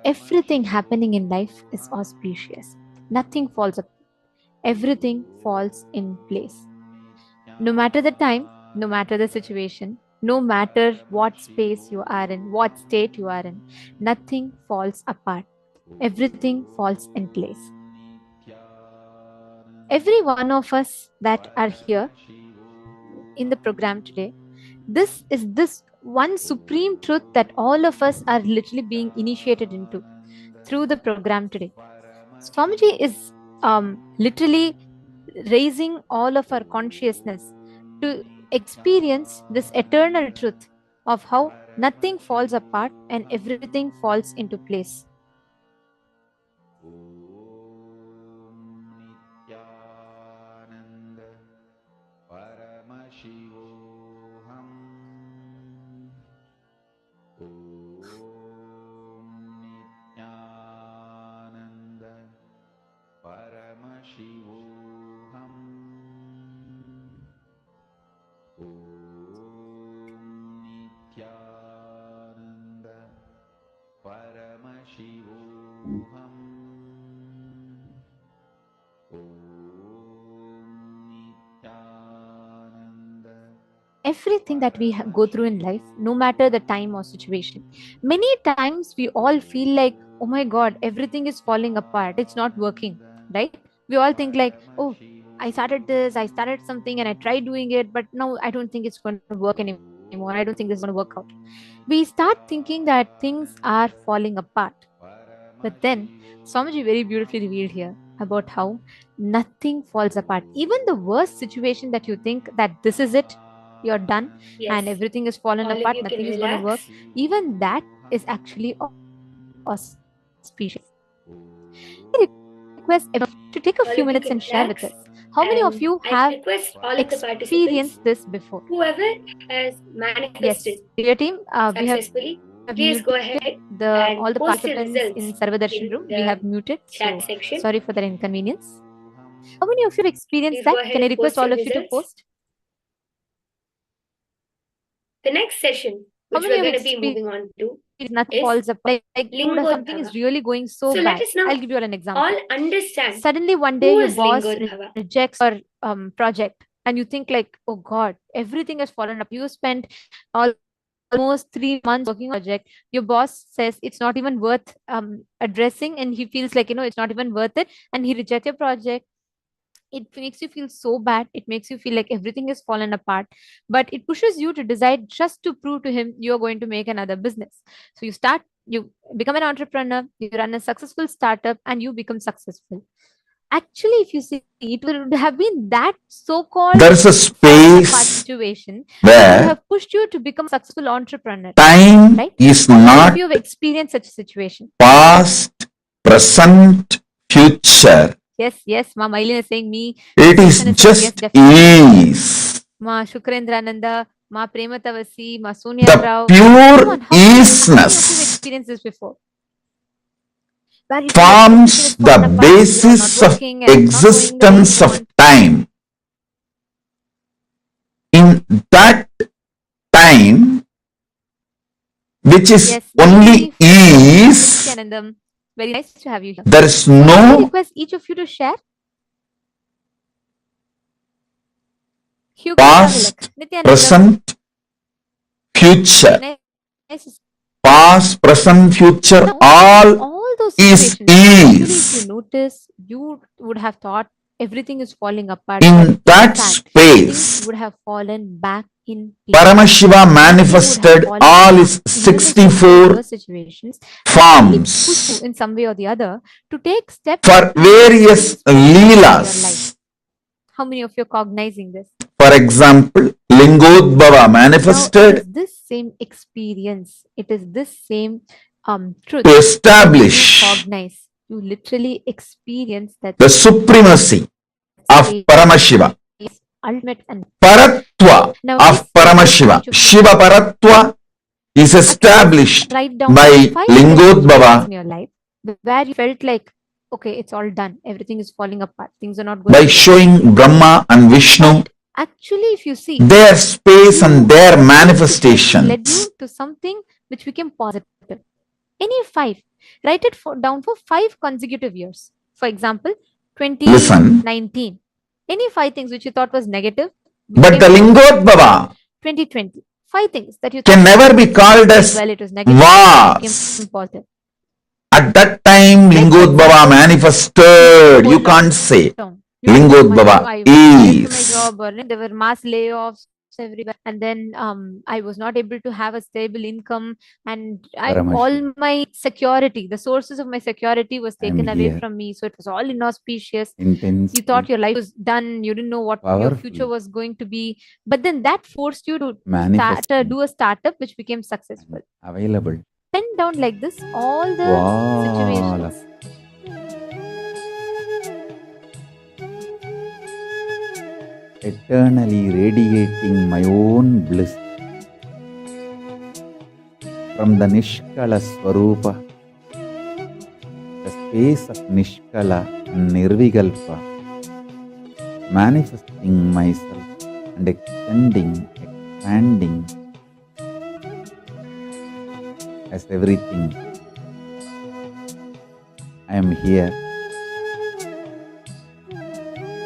everything happening in life is auspicious. Nothing falls apart. Everything falls in place. No matter the time, no matter the situation, no matter what space you are in, what state you are in, nothing falls apart. Everything falls in place. Every one of us that are here in the program today, this is this one supreme truth that all of us are literally being initiated into through the program today. Swamiji is literally raising all of our consciousness to experience this eternal truth of how nothing falls apart and everything falls into place. Everything that we go through in life, no matter the time or situation, many times we all feel like, oh my god, everything is falling apart, it's not working, right? We all think like, oh, I started something and I tried doing it, but no, I don't think it's going to work anymore. I don't think this is going to work out. We start thinking that things are falling apart. But then Swamiji very beautifully revealed here about how nothing falls apart. Even the worst situation that you think that this is it, you're done, and everything is fallen All of apart, you nothing can is going to work, relax. even that is actually auspicious. I request everyone to take a All few of you minutes can and share with relax. us. How many of And you I have request all of the participants, experienced this before? whoever has Yes, manifested dear team, we have successfully, please muted go ahead all and the post your participants results in Sarvadarshan in room. We have the muted, chat so section. sorry for that inconvenience. How many of you experienced Please that? go ahead Can I and request post your all of you to results. post? The next session, How which many we're of going to be moving on to, nothing is falls apart? Like dude, something is Lingodbhava. really going so So let bad. us now I'll give you all an example. all understand Suddenly one day who your is boss Lingodbhava. rejects your project and you think like, oh god, everything has fallen up. You spent almost 3 months working on a project. Your boss says it's not even worth addressing, and he feels like, it's not even worth it, and he rejects your project. It makes you feel so bad. It makes you feel like everything is fallen apart, but it pushes you to decide just to prove to him you're going to make another business. So you become an entrepreneur, you run a successful startup, and you become successful. Actually, if you see, it would have been that so-called There's a falling apart space situation where that would have pushed you to become a successful entrepreneur, time right? is How many of not you have experienced such a situation? past, present, future. Yes, Ma Mailin is saying me. It is Susan is saying yes, just definitely. ease. Ma Shukrendrananda, Ma Prematavasi, Ma Sonia The Rao. pure Come on, how many of you have easiness experienced this before? Where you feel like everything forms is fallen the apart, you're not basis of working and it's not going the way you existence of want. time. In that time, which is Yes, only ease, Nithyanandam. Very nice to have you here. there is So can I no request each of you to share? Hugo past, Ramilak, Nithyanandam. present, future. Nice. Past, present, future, Now, all those is situations, actually, if ease. you notice, you would have thought everything is falling apart. In but that fact, space, things would have fallen back in place. Paramashiva Everything would have manifested fallen all back. his Even the so-called 64 worst situations actually push you forms in some way or the other to take steps for to make various things progress in your life. leelas. How many of you are cognizing this? For example, Lingodbhava Now, it manifested is this same experience, it is this same truth to that you establish cognize. You literally experience that the supremacy of space, Paramashiva. ultimate and Paratva now of this Paramashiva. each of you Shiva Paratva is established write down by 5 situations in Lingodbhava, your life where you felt like, okay, it's all done, everything is falling apart, things are not going by well. showing Brahma and Vishnu But actually, if you see, their space and their led manifestations. you to something which became positive. Any 5, write it down for 5 consecutive years. For example, 2019. Any 5 things which you thought was negative, But the Lingodbhava 2020. 5 things that you can thought never be called as well, it was negative, was. became positive. At that time, Lingodbhava manifested. You can't say. Lingodbhava I was to my is. job, or there were mass layoffs everywhere, and then I was not able to have a stable income, and all my security, the sources of my security was taken away from me, so it was all inauspicious. You thought your life was done, you didn't know what your future was going to be, but then that forced you to do a startup which became successful. Available. Pen down like this all the situations. Eternally radiating my own bliss from the Nishkala Swarupa, the space of Nishkala and Nirvikalpa, manifesting myself and extending, expanding as everything. I am here,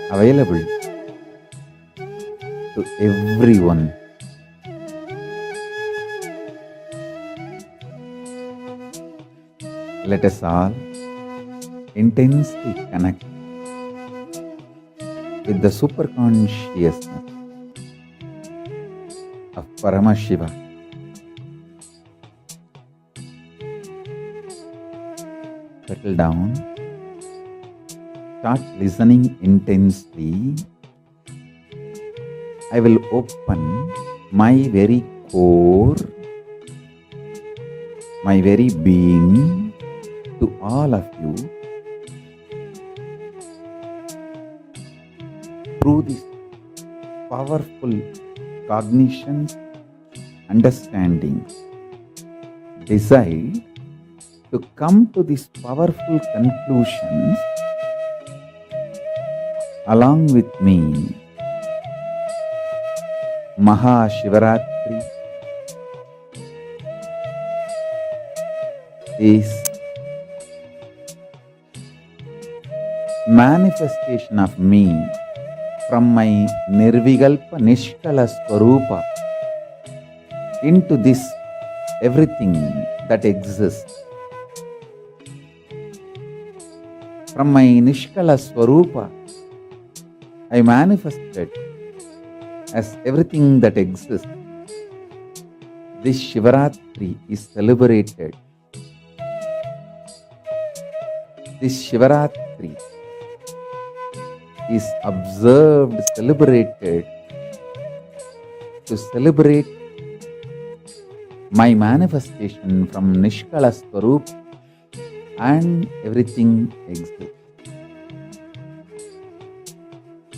available to everyone. Let us all intensely connect with the superconsciousness of Paramashiva. Settle down, start listening intensely. I will open my very core, my very being to all of you through this powerful cognitions, understanding. Decide to come to these powerful conclusions along with me. Mahashivaratri is manifestation of me from my Nirvikalpa Nishkala Swarupa into this everything that exists. From my Nishkala Swarupa, I manifested as everything that exists. This Shivaratri is celebrated. This Shivaratri is observed, celebrated to celebrate my manifestation from Nishkala Swarup and everything exists.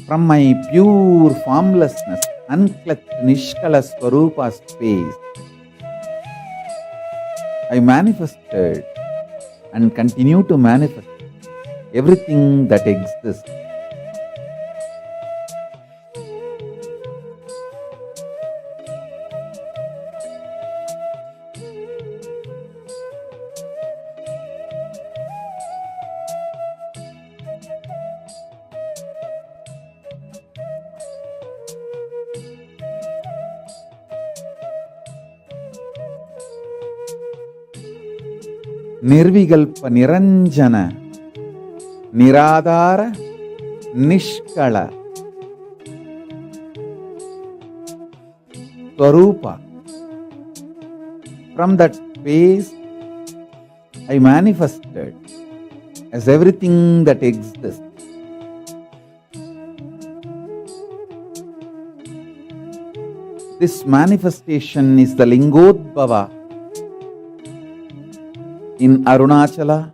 From my pure formlessness, unclutched Nishkala Swarupa space, I manifested and continue to manifest everything that exists. Nirvikalpa Niranjana Niradhara Nishkala Swarupa. From that space, I manifested as everything that exists. This manifestation is the Lingodbhava in Arunachala,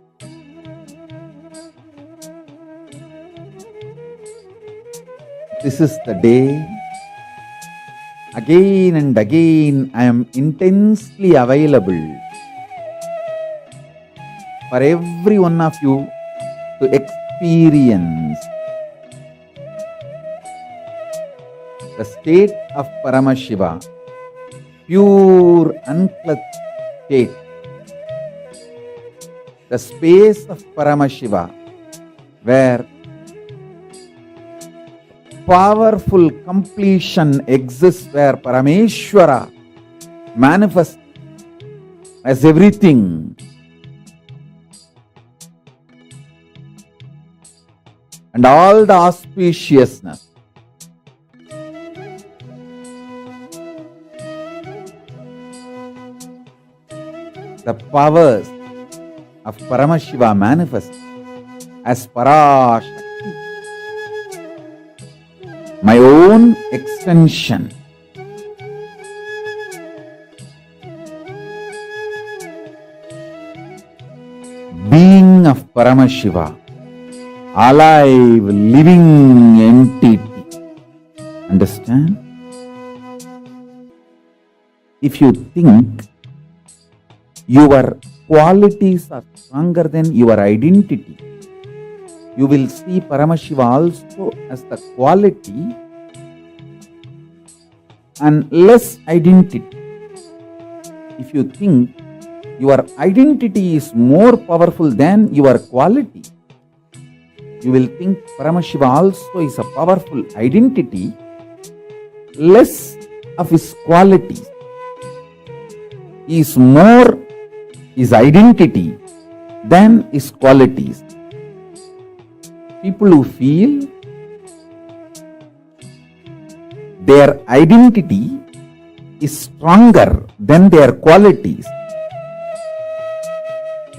this is the day. Again and again, I am intensely available for every one of you to experience the state of Paramashiva, pure, unclutched state. The space of Paramashiva, where powerful completion exists, where Parameshwara manifests as everything. And all the auspiciousness. The powers of Paramashiva manifest as Parashakti, my own extension. Being of Paramashiva, alive, living entity. Understand? If you think your qualities are stronger than your identity, you will see Paramashiva also as the quality and less identity. If you think your identity is more powerful than your quality, you will think Paramashiva also is a powerful identity, less of his qualities. He is more his identity than his qualities. People who feel their identity is stronger than their qualities,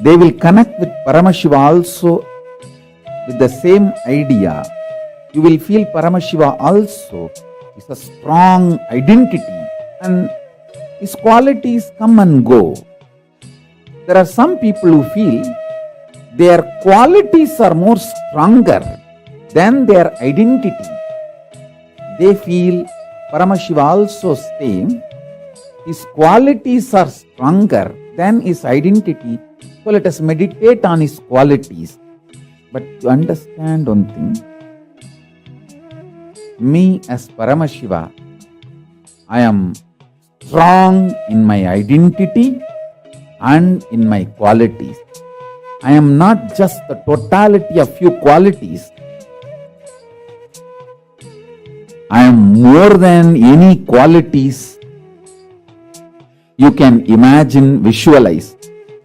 they will connect with Paramashiva also with the same idea. You will feel Paramashiva also is a strong identity and his qualities come and go. There are some people who feel their qualities are more stronger than their identity. They feel Paramashiva also same. His qualities are stronger than his identity. So let us meditate on his qualities. But to understand one thing, me as Paramashiva, I am strong in my identity and in my qualities. I am not just the totality of few qualities. I am more than any qualities you can imagine, visualize.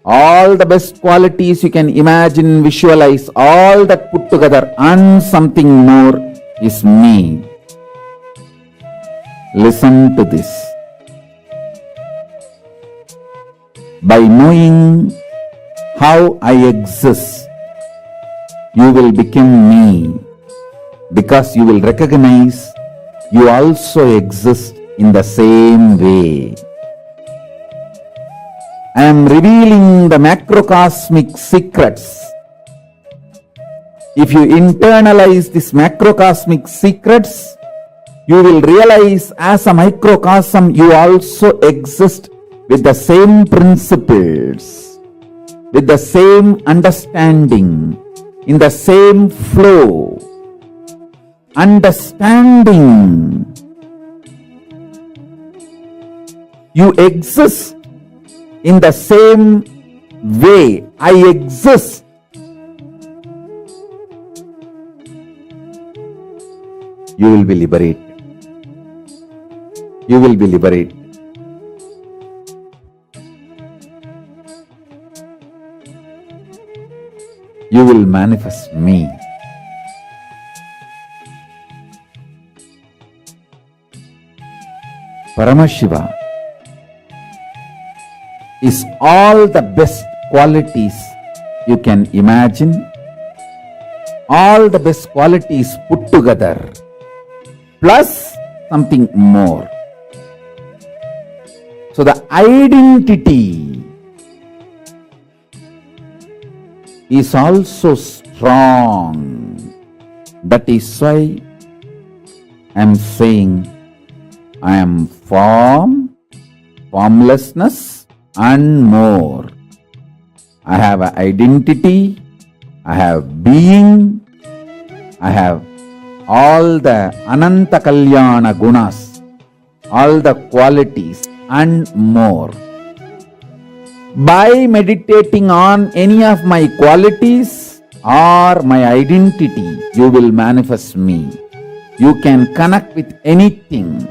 All the best qualities you can imagine, visualize, all that put together and something more is me. Listen to this. By knowing how I exist, you will become me, because you will recognize you also exist in the same way. I am revealing the macrocosmic secrets. If you internalize these macrocosmic secrets, you will realize as a microcosm you also exist with the same principles, with the same understanding, in the same flow. Understanding. You exist in the same way I exist. You will be liberated. You will be liberated. You will manifest me. Paramashiva is all the best qualities you can imagine, all the best qualities put together, plus something more. So the identity is also strong. That is why I am saying I am form, formlessness and more. I have an identity, I have being, I have all the Ananta Kalyana gunas, all the qualities and more. By meditating on any of my qualities or my identity, you will manifest me. You can connect with anything.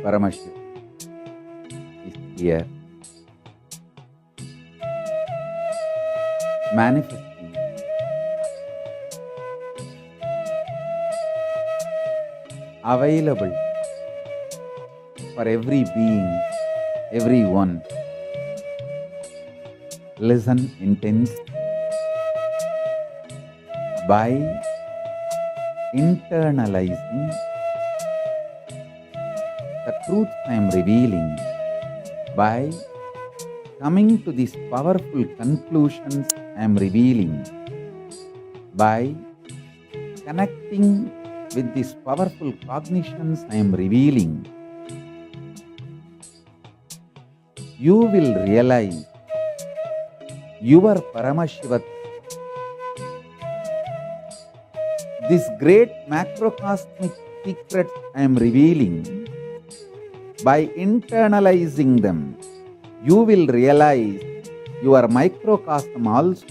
Paramashiva is here, manifesting available for every being, everyone. Listen intensely. By internalizing the truth I am revealing, by coming to these powerful conclusions I am revealing, by connecting with these powerful cognitions I am revealing, you will realize your Paramashiva, this great macrocosmic secrets I am revealing. By internalizing them, you will realize your microcosm also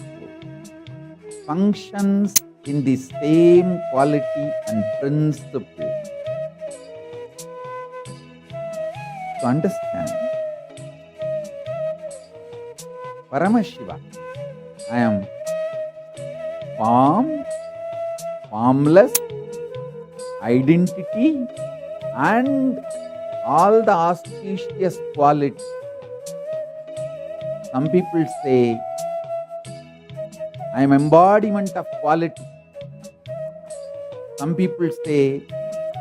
functions in the same quality and principle. To understand, Paramashiva, I am form, formless, identity and all the auspicious qualities. Some people say, I am embodiment of quality. Some people say,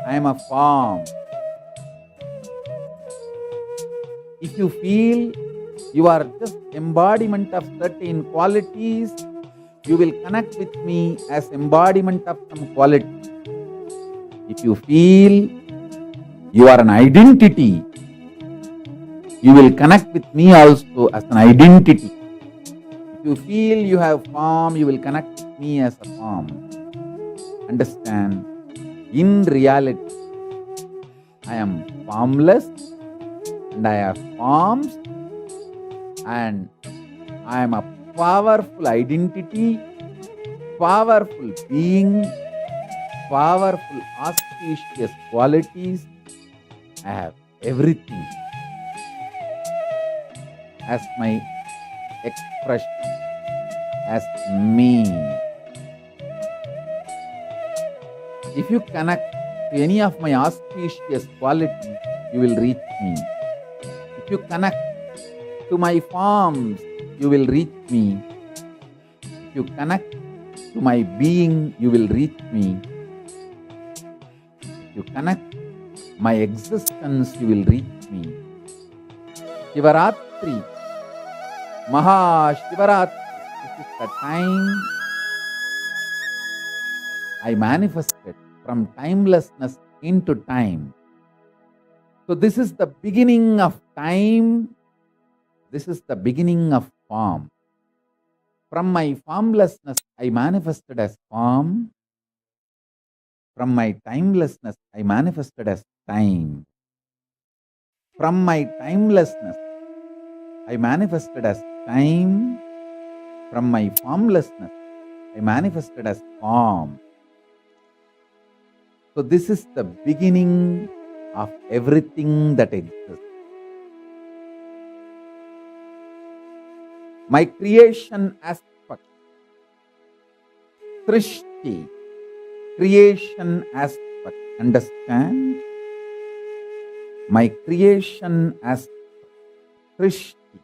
I am a form. If you feel you are just embodiment of certain qualities, you will connect with me as embodiment of some quality. If you feel you are an identity, you will connect with me also as an identity. If you feel you have form, you will connect with me as a form. Understand, in reality, I am formless and I have forms and I am a powerful identity, powerful being, powerful auspicious qualities. I have everything as my expression, as me. If you connect to any of my auspicious qualities, you will reach me. If you connect to my forms, you will reach me. If you connect to my being, you will reach me. If you connect my existence, you will reach me. Shivaratri, Maha Shivaratri, this is the time I manifested from timelessness into time. So this is the beginning of time. This is the beginning of form. From my formlessness, I manifested as form. From my timelessness, I manifested as time. From my timelessness, I manifested as time. From my formlessness, I manifested as form. So this is the beginning of everything that exists. My creation aspect, Trishti, creation aspect, understand? My creation aspect, Trishti,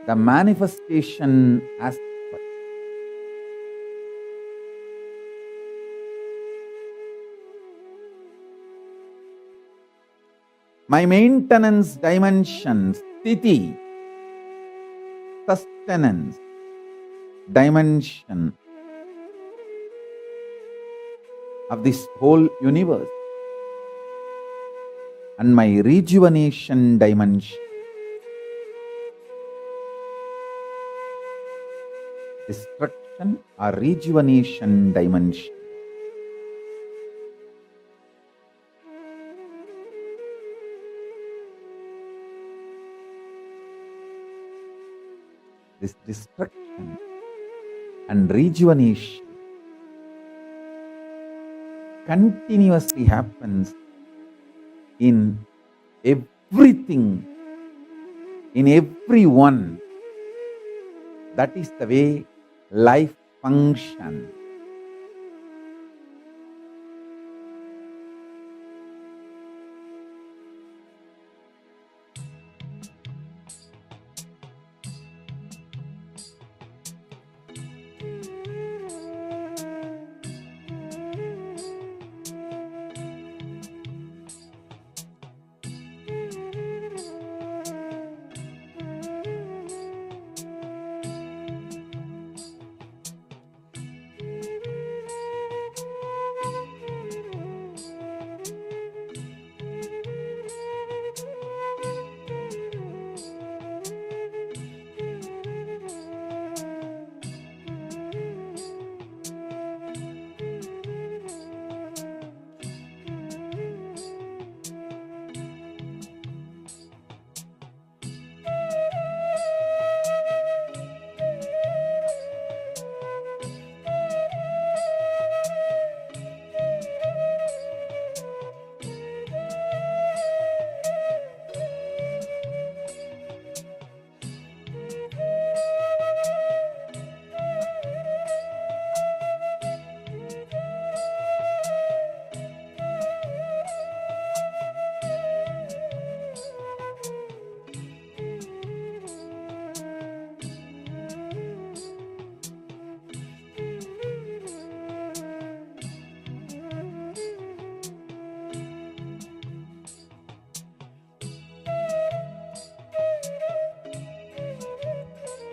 the manifestation aspect. My maintenance dimension, Sthiti, sustenance dimension of this whole universe, and my rejuvenation dimension, destruction or rejuvenation dimension. This destruction and rejuvenation continuously happens in everything, in everyone. That is the way life functions.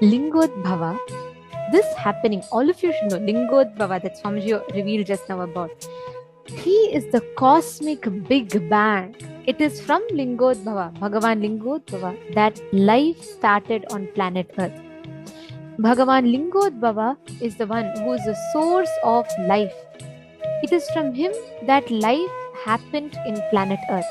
Lingodbhava, this happening, all of you should know, Lingodbhava, that Swamiji revealed just now about. He is the cosmic Big Bang. It is from Lingodbhava, Bhagavan Lingodbhava, that life started on planet Earth. Bhagavan Lingodbhava is the one who is the source of life. It is from him that life happened in planet Earth.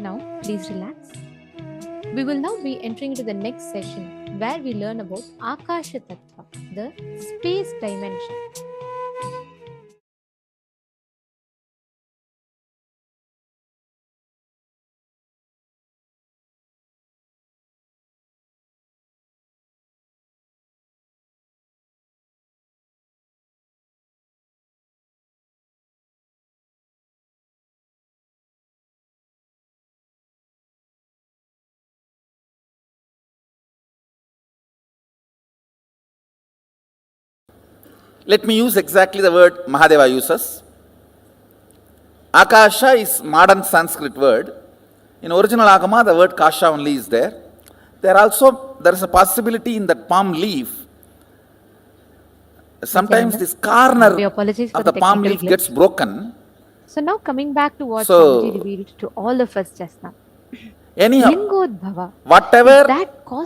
Now, please relax. We will now be entering into the next session where we learn about Akasha Tattva, the space dimension. Let me use exactly the word Mahadeva uses. Akasha is modern Sanskrit word. In original Agama, the word Kasha only is there. There is a possibility in that palm leaf. Sometimes this corner of the palm leaf gets broken. So now coming back to what Swamiji revealed to all of us just now. Anyhow, whatever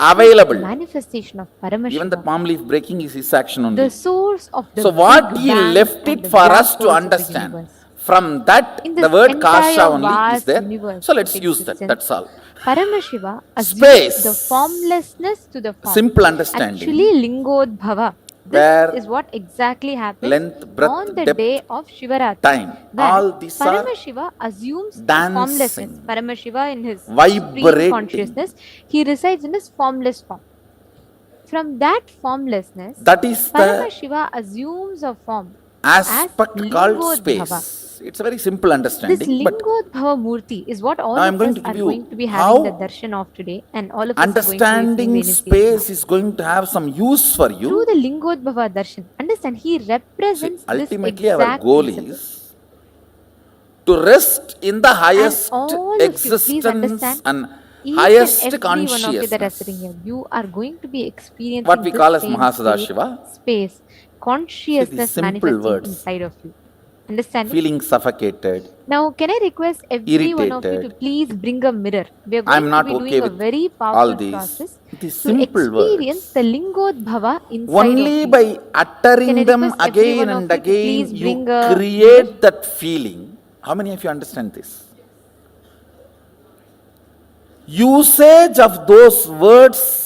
available, manifestation of Paramashiva, even the palm leaf breaking is his action only. The source of the so what he left it for us to understand. From that, the word Kasha only is there. So let's use that. That's all. Paramashiva assumes the formlessness to the form. Simple understanding. Actually, Lingodbhava. This is what exactly happens on the day of Shivaratri. Time. All these Paramashiva assumes formlessness. Paramashiva in his supreme consciousness, he resides in his formless form. From that formlessness, that is Paramashiva assumes a form aspect called space. It's a very simple understanding. This Lingodbhava Murti is what all of us are going to be having the darshan of today, and all of us understanding space is going to have some use for you. Through the Lingodbhava darshan, understand, he represents ultimately our goal is to rest in the highest existence and highest consciousness. You are going to be experiencing what we call as Mahasadashiva. Space, consciousness manifesting inside of you. Understand? Feeling suffocated. Now, can I request every one of you to please bring a mirror? We are going to be doing a very powerful process to experience the Lingodbhava inside only of by you. uttering them again and again, you create that feeling. How many of you understand this? Usage of those words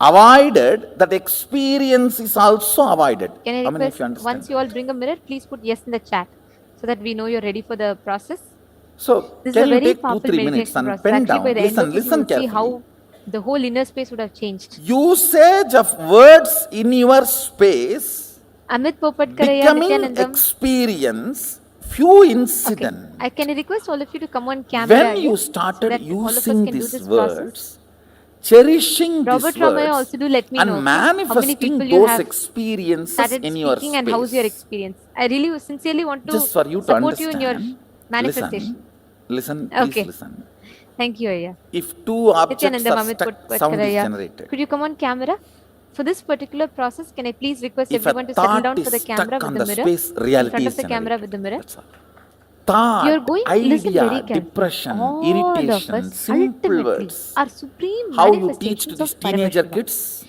avoided, that experience is also avoided. Can I request, once you all bring a mirror, please put yes in the chat so that we know you're ready for the process. So, this can is a you very take powerful 2-3 minutes and process. pen down, listen carefully. See how the whole inner space would have changed. Usage of words in your space becoming experience, few incidents. Okay. Can I request all of you to come on camera? When you started using these words, cherishing Robert these words also do let me and know manifesting those experiences in your space. And how's your experience? I really sincerely want to just for you to support understand, you in your manifestation. Listen, please listen. Thank you, Ayya. If two objects are stuck, sound is generated. Could you come on camera? For this particular process, can I please request everyone to settle down for the camera with the mirror? Space, reality in front of the camera with the mirror. Thought, you're going to listen very carefully. Depression, all irritation, of us simple words. Are supreme how you teach to these teenager kids,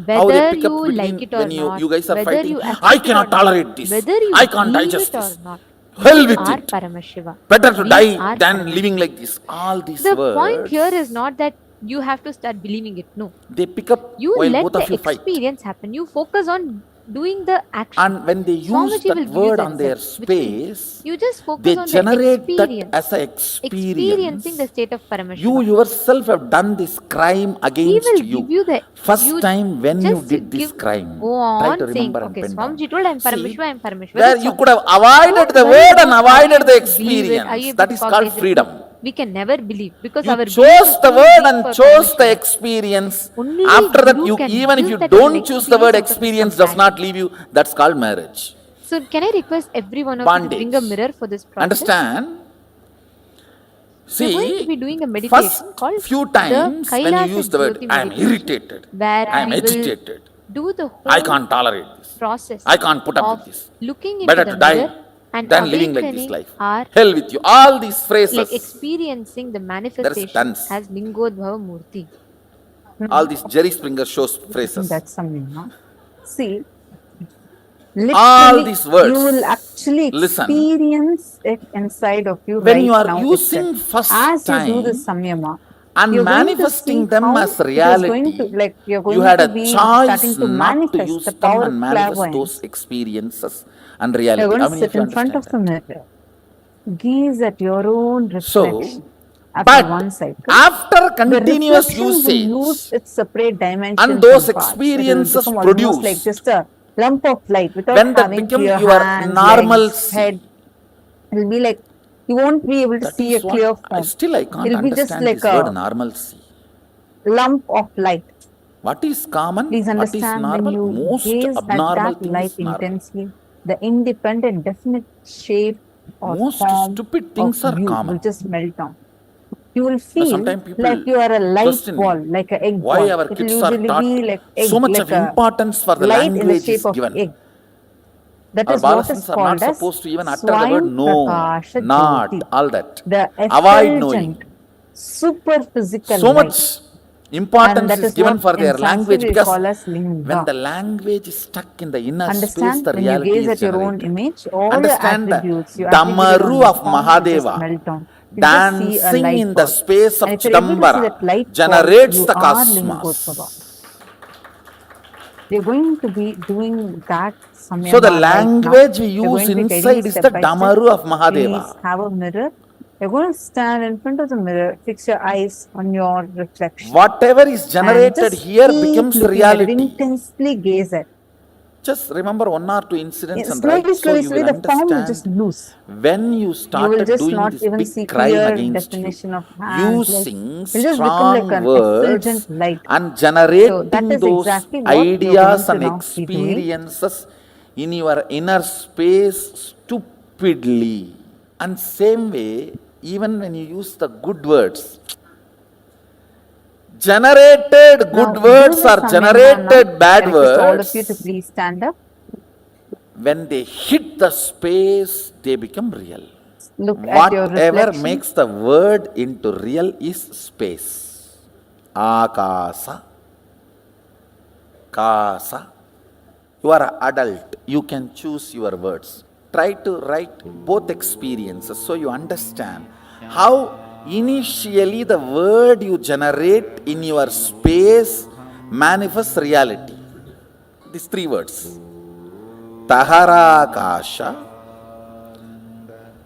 whether how they pick you up like it or when not, you guys are whether fighting. You I cannot tolerate this. Whether you I can't digest this. Or not, hell with it. Paramashiva. Better to die than living like this. All these the words. The point here is not that you have to start believing it. No. They pick up you while let both the of you experience fight. Happen. You focus on doing the action. And when they use that word on their space, you just focus they on generate the that as an experiencing the state of Paramashiva. You yourself have done this crime against you. First time when you did this crime, try to remember and pen down. Swamiji told, I'm Paramashiva, I'm Paramashiva. Where you could have avoided the word and avoided the experience. That is called freedom. We can never believe because you our chose the word and chose the experience. Only after that, even if you don't choose the word, experience does not leave you. That's called marriage. So, can I request every one of you to bring a mirror for this process? Understand? See, we're going to be doing a meditation first called few times when you use the word, I am irritated, I am agitated, do the whole I can't tolerate this, process I can't put up with this, looking into better the to die mirror and than living like this life. Hell with you. All these phrases. Like experiencing the manifestation as Lingodbhava Murti. All these Jerry Springer shows phrases. That's something, no? See, Literally, these words. you will actually Listen. experience it inside of you When right you are now using itself. first As you do the time samyama, and you're going to manifesting see them how as it is going to, reality, like, you're you going had to a be choice starting to not to manifest use the them power and of manifest those clairvoyance. experiences and You're reality. going How to many sit of you in front understand of the that? mirror, gaze at your own So, reflection after one but cycle. after The continuous reflection will lose usage its separate and dimensions those and parts. It will experiences become almost like produced, just a lump of light without when that having become clear your hands, legs, normalcy, head. It will be like you won't be able to that see a is what clear I form. still I can't It'll be just understand like this word a normalcy. lump of light. What is common? Please What is understand, when normal? you Most gaze at abnormal that thing light is normal. intensely, the independent, definite shape or Most form stupid of things are you will common. just melt down. You will Now, feel sometimes people like you are a light question me ball, like an egg why ball. our It will kids are usually taught be like so egg, much like of a importance for the light in the language shape is of given. egg. That Our is what is balasins are not called as supposed to even utter the word Swayam no, Prakasha not, Jyoti, all that. the Avoid effulgent, knowing. super physical So light. much And importance that is is given what for in their Sanskrit language we because call as when Linga. the language is stuck in the inner space, Understand, the when you reality gaze is at your own generated. image, all your Understand the attributes you attributed on Damaru your of form will just Mahadeva melt down. You just see a dancing light in the ball. space of And if you're able to see that Chidambara light ball, generates you the are Lingotbhava. cosmos. You're going to be doing that So the samyama right now. language we You're use going to be taking inside is the step by step. Damaru of Please Mahadeva. have a mirror. You're going to stand in front of the mirror, fix your eyes on your reflection, Whatever is and generated just here keep becomes looking at it, reality. intensely gaze at it. Just remember one or two incidents and Slowly, write, so slowly, you slowly, will the form will just understand lose. when you You will started just doing not this even big see crime clear against you, definition of hands, legs. using It'll just become like strong an words effulgent light. and So that generating is those exactly what you're ideas going to and now be doing. experiences in your inner space stupidly. And same way, even when you use the good words, generated Now good do words the or samyama now. generated I bad request all of you to words, please stand up. when they hit the space, they become real. Look at your Whatever reflection. makes the word into real is space. Akasa, kasa. You are an adult. You can choose your words. Try to write both experiences so you understand how initially the word you generate in your space manifests reality. These three words. Taharakasha,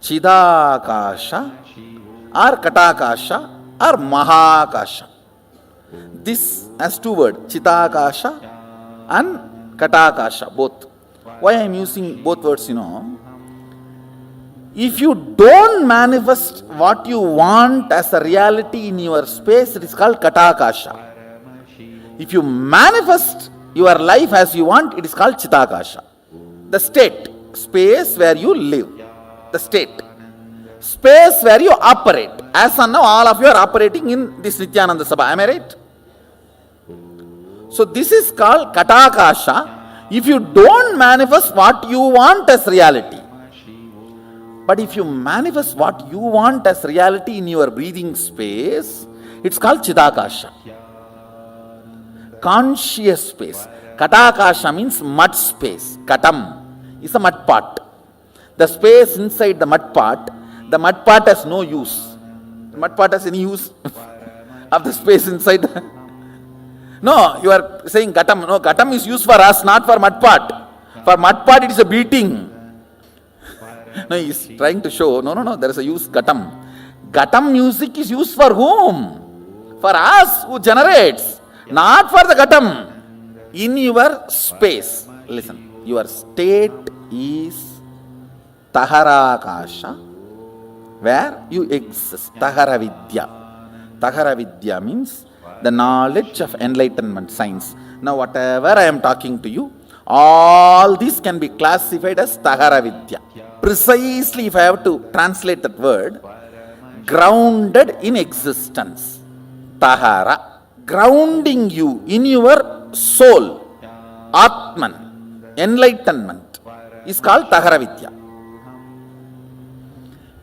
Chidakasha, or Katakasha, or Mahakasha. This has two words, Chitakasha and Katakasha, both. Why I am using both words, if you don't manifest what you want as a reality in your space, it is called Katakasha. If you manifest your life as you want, it is called Chitakasha. The state, space where you live, the state. Space where you operate. As of now, all of you are operating in this Nithyananda Sabha. Am I right? So this is called Katakasha. If you don't manifest what you want as reality. But if you manifest what you want as reality in your breathing space, it's called Chidakasha. Conscious space. Katakasha means mud space. Katam is a mud pot. The space inside the mud pot has no use. The mud pot has any use of the space inside the... No, you are saying Katam. No, Katam is used for us, not for mud pot. For mud pot, it is a beating. No, he is trying to show, no, there is a use, Katam. Katam music is used for whom? For us who generates, not for the Katam. In your space, listen, your state is Taharakasha, where you exist. Taharavidya. Taharavidya means the knowledge of enlightenment science. Now, whatever I am talking to you, all these can be classified as Taharavidya. Precisely, if I have to translate that word, grounded in existence. Tahara, grounding you in your soul, Atman, enlightenment, is called Taharavidya.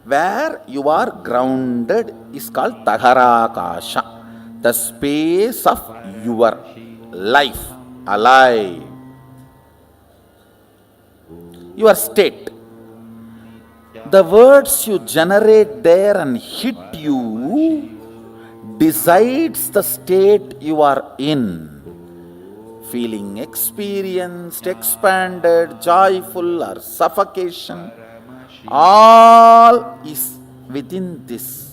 Where you are grounded is called Taharakasha, the space of your life, alive. your state. The words you generate there and hit you decides the state you are in. Feeling experienced, expanded, joyful, or suffocation, all is within this.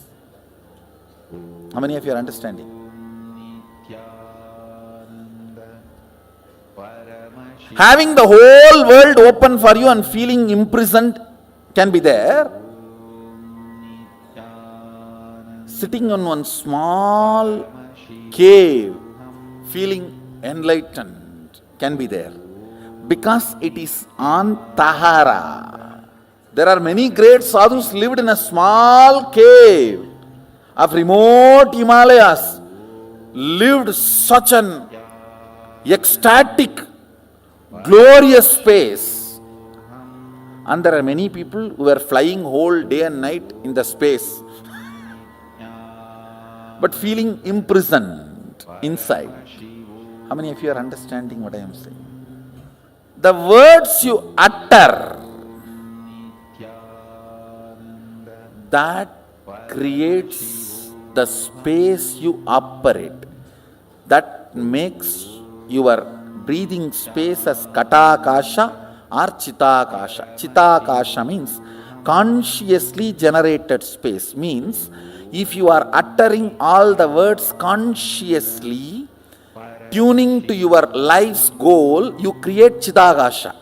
How many of you are understanding? Having the whole world open for you and feeling imprisoned can be there. Sitting on one small cave, feeling enlightened can be there. Because it is on Tahara. There are many great sadhus lived in a small cave of remote Himalayas, lived such an ecstatic, glorious space. And there are many people who are flying whole day and night in the space, but feeling imprisoned inside. How many of you are understanding what I am saying? The words you utter, that creates the space you operate. That makes your breathing space as Katakasha or Chitakasha. Chitakasha means consciously generated space. Means if you are uttering all the words consciously, tuning to your life's goal, you create Chitakasha.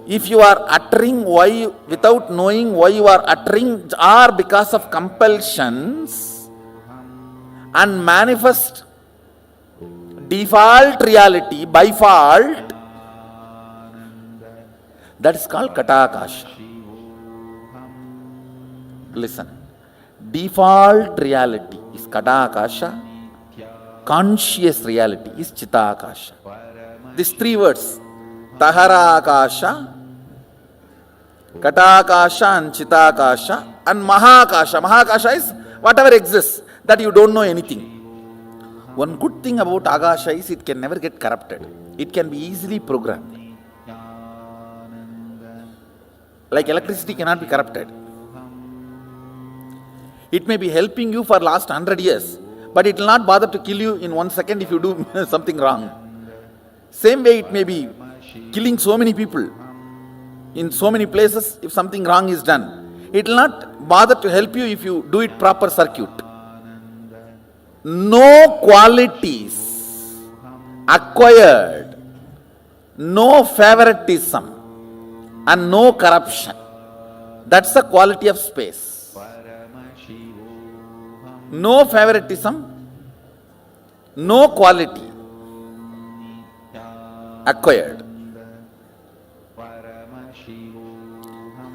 If you are uttering why without knowing why you are uttering, or because of compulsions, and manifest default reality by fault, that is called Katakasha. Listen, default reality is Katakasha, conscious reality is Chitakasha. These three words, Taharakasha, Katakasha and Chitakasha, and Mahakasha. Mahakasha is whatever exists, that you don't know anything. One good thing about Akasha is it can never get corrupted. It can be easily programmed. Like electricity cannot be corrupted. It may be helping you for last 100 years, but it will not bother to kill you in 1 second if you do something wrong. Same way it may be killing so many people in so many places if something wrong is done. It will not bother to help you if you do it proper circuit. No qualities acquired, no favoritism, and no corruption. That's the quality of space. No favoritism, no quality acquired.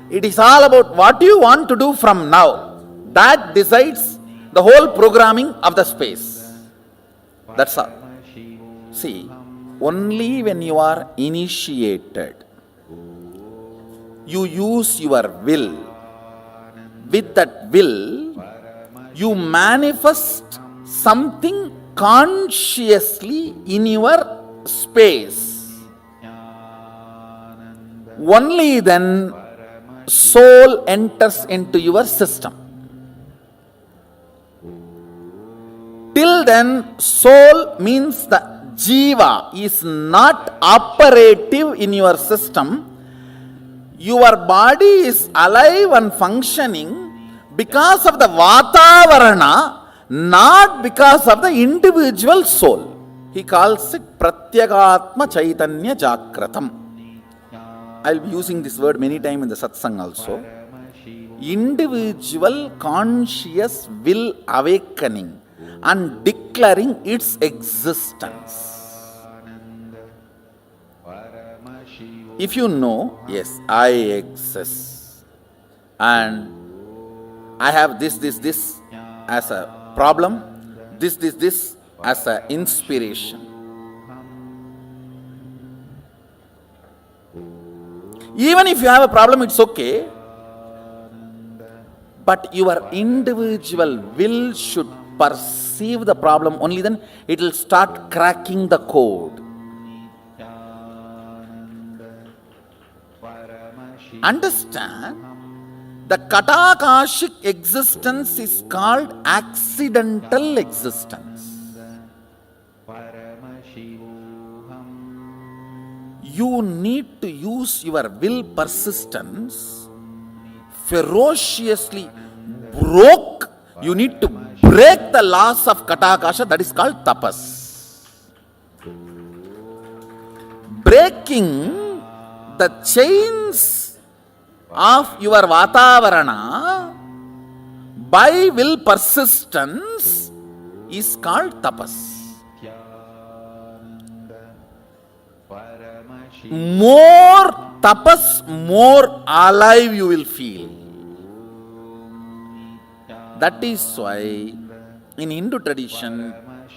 It is all about what you want to do from now. That decides the whole programming of the space. That's all. See, only when you are initiated, you use your will. With that will, you manifest something consciously in your space. Only then soul enters into your system. Till then, soul means the jiva is not operative in your system. Your body is alive and functioning because of the Vatavarana, not because of the individual soul. He calls it Pratyagatma Chaitanya Jakratam. I'll be using this word many times in the satsang also. Individual conscious will awakening and declaring its existence. If you know, yes, I exist and I have this as a problem, this as an inspiration. Even if you have a problem, it's okay. But your individual will should perceive the problem, only then it will start cracking the code. Understand, the Katakashic existence is called accidental existence. You need to use your will persistence ferociously. You need to break the laws of Katakasha, that is called tapas. Breaking the chains of your Vatavarana by will persistence is called tapas. More tapas, more alive you will feel. That is why in Hindu tradition,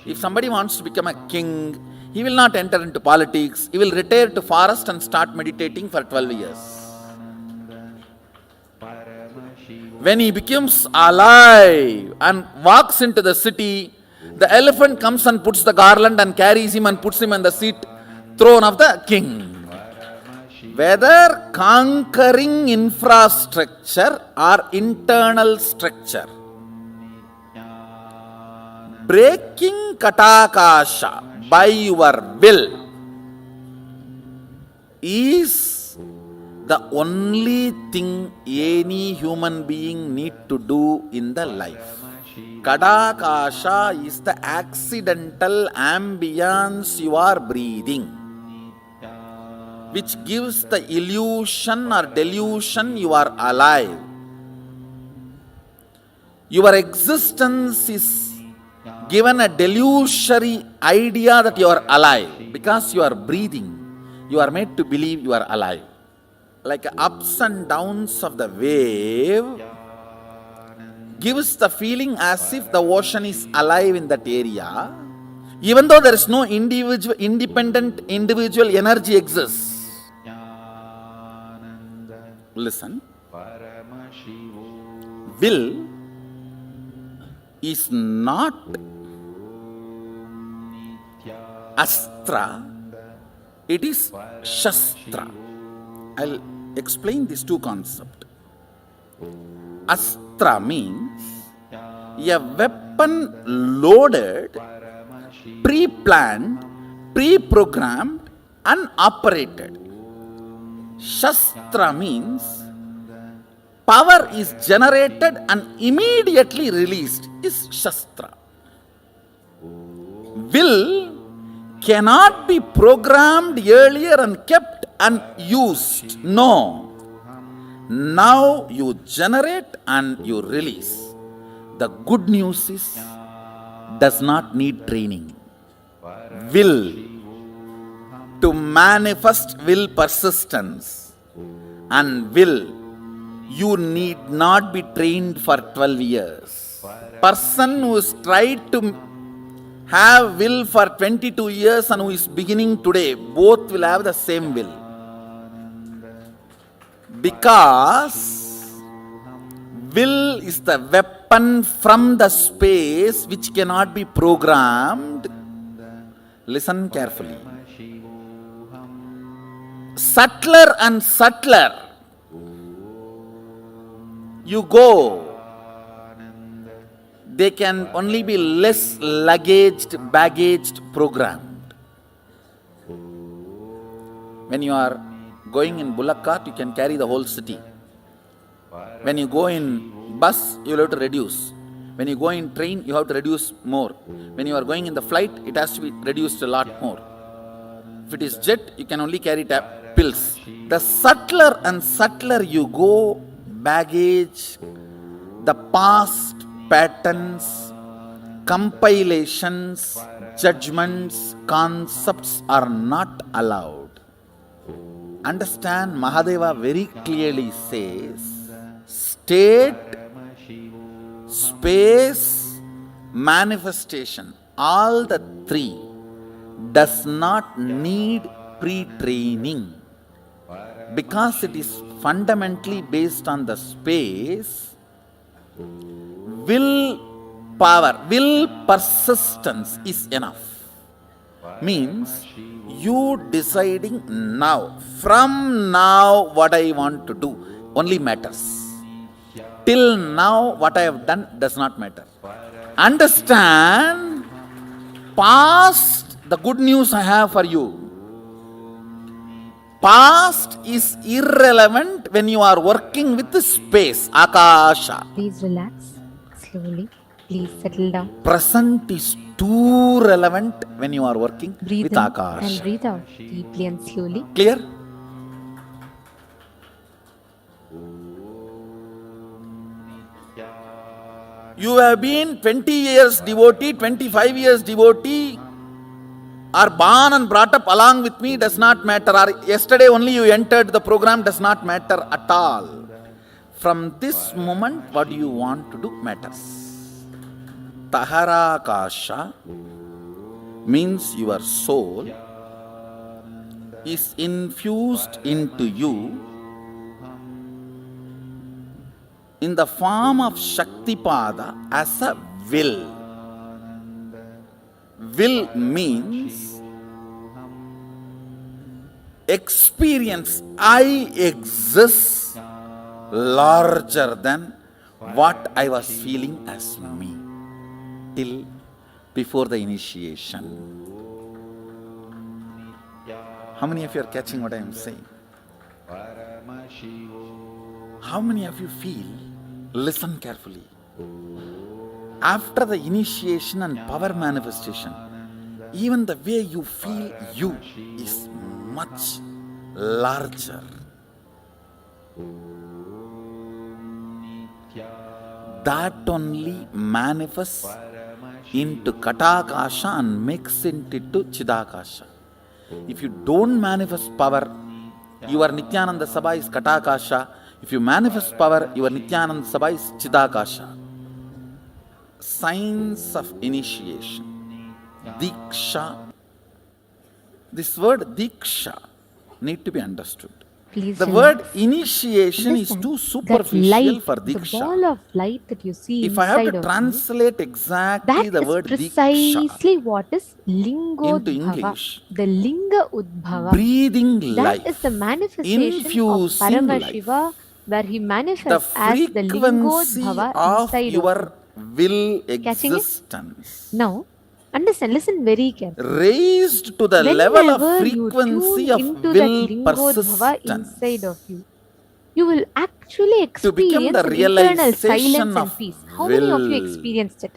if somebody wants to become a king, he will not enter into politics. He will retire to forest and start meditating for 12 years. When he becomes alive and walks into the city, the elephant comes and puts the garland and carries him and puts him on the throne of the king. Whether conquering infrastructure or internal structure, breaking Katakasha by your will is the only thing any human being need to do in the life. Katakasha is the accidental ambience you are breathing, which gives the illusion or delusion you are alive. Your existence is given a delusory idea that you are alive. Because you are breathing, you are made to believe you are alive. Like ups and downs of the wave gives the feeling as if the ocean is alive in that area, even though there is no independent individual energy exists. Listen, will is not astra, it is shastra. I'll explain these two concepts. Astra means a weapon loaded, pre-planned, pre-programmed and operated. Shastra means power is generated and immediately released is Shastra. Will cannot be programmed earlier and kept and used. No. Now you generate and you release. The good news is, does not need training. Will to manifest will persistence and will, you need not be trained for 12 years. Person who has tried to have will for 22 years and who is beginning today, both will have the same will. Because will is the weapon from the space which cannot be programmed. Listen carefully. Subtler and subtler you go, they can only be less baggaged, programmed. When you are going in bullock cart, you can carry the whole city. When you go in bus, you will have to reduce. When you go in train, you have to reduce more. When you are going in the flight, it has to be reduced a lot more. If it is jet, you can only carry pills. The subtler and subtler you go, baggage, the past patterns, compilations, judgments, concepts are not allowed. Understand, Mahadeva very clearly says, state, space, manifestation, all the three does not need pre-training. Because it is fundamentally based on the space, will power, will persistence is enough. Means you deciding now, from now what I want to do only matters. Till now what I have done does not matter. Understand, past, the good news I have for you. Past is irrelevant when you are working with the space, Akasha. Please relax slowly. Please settle down. Present is too relevant when you are working Breathe with in Akasha. and breathe out deeply and slowly. Clear? You have been 20 years devotee, 25 years devotee, or born and brought up along with me, does not matter. Or yesterday only you entered the program, does not matter at all. From this moment, what you want to do matters. Taharakasha means your soul is infused into you in the form of Shaktipada as a will. Will means experience. I exist larger than what I was feeling as me till before the initiation. How many of you are catching what I am saying? How many of you feel? Listen carefully. After the initiation and power manifestation, even the way you feel you is much larger. That only manifests into Katakasha and makes it into Chidakasha. If you don't manifest power, your Nithyananda Sabha is Katakasha. If you manifest power, your Nithyananda Sabha is Chidakasha. Signs of initiation. Diksha. This word Diksha need to be understood. Please the relax. word initiation is too superficial light, for the Diksha. ball of light that you see If I have inside to of translate you, exactly that the is word precisely Diksha what is into Lingodbhava. English, The Linga Udbhava. breathing That is life, the manifestation of infusing life, Paramashiva, where he the manifests as the frequency Lingodbhava of inside of your you. will Catching it? existence, Now, understand, listen very carefully. raised to the level of Whenever you frequency tune of into that will Lingodbhava inside of persistence, you, you will actually to become experience the an internal realization silence of and peace. How many of you will, experienced it?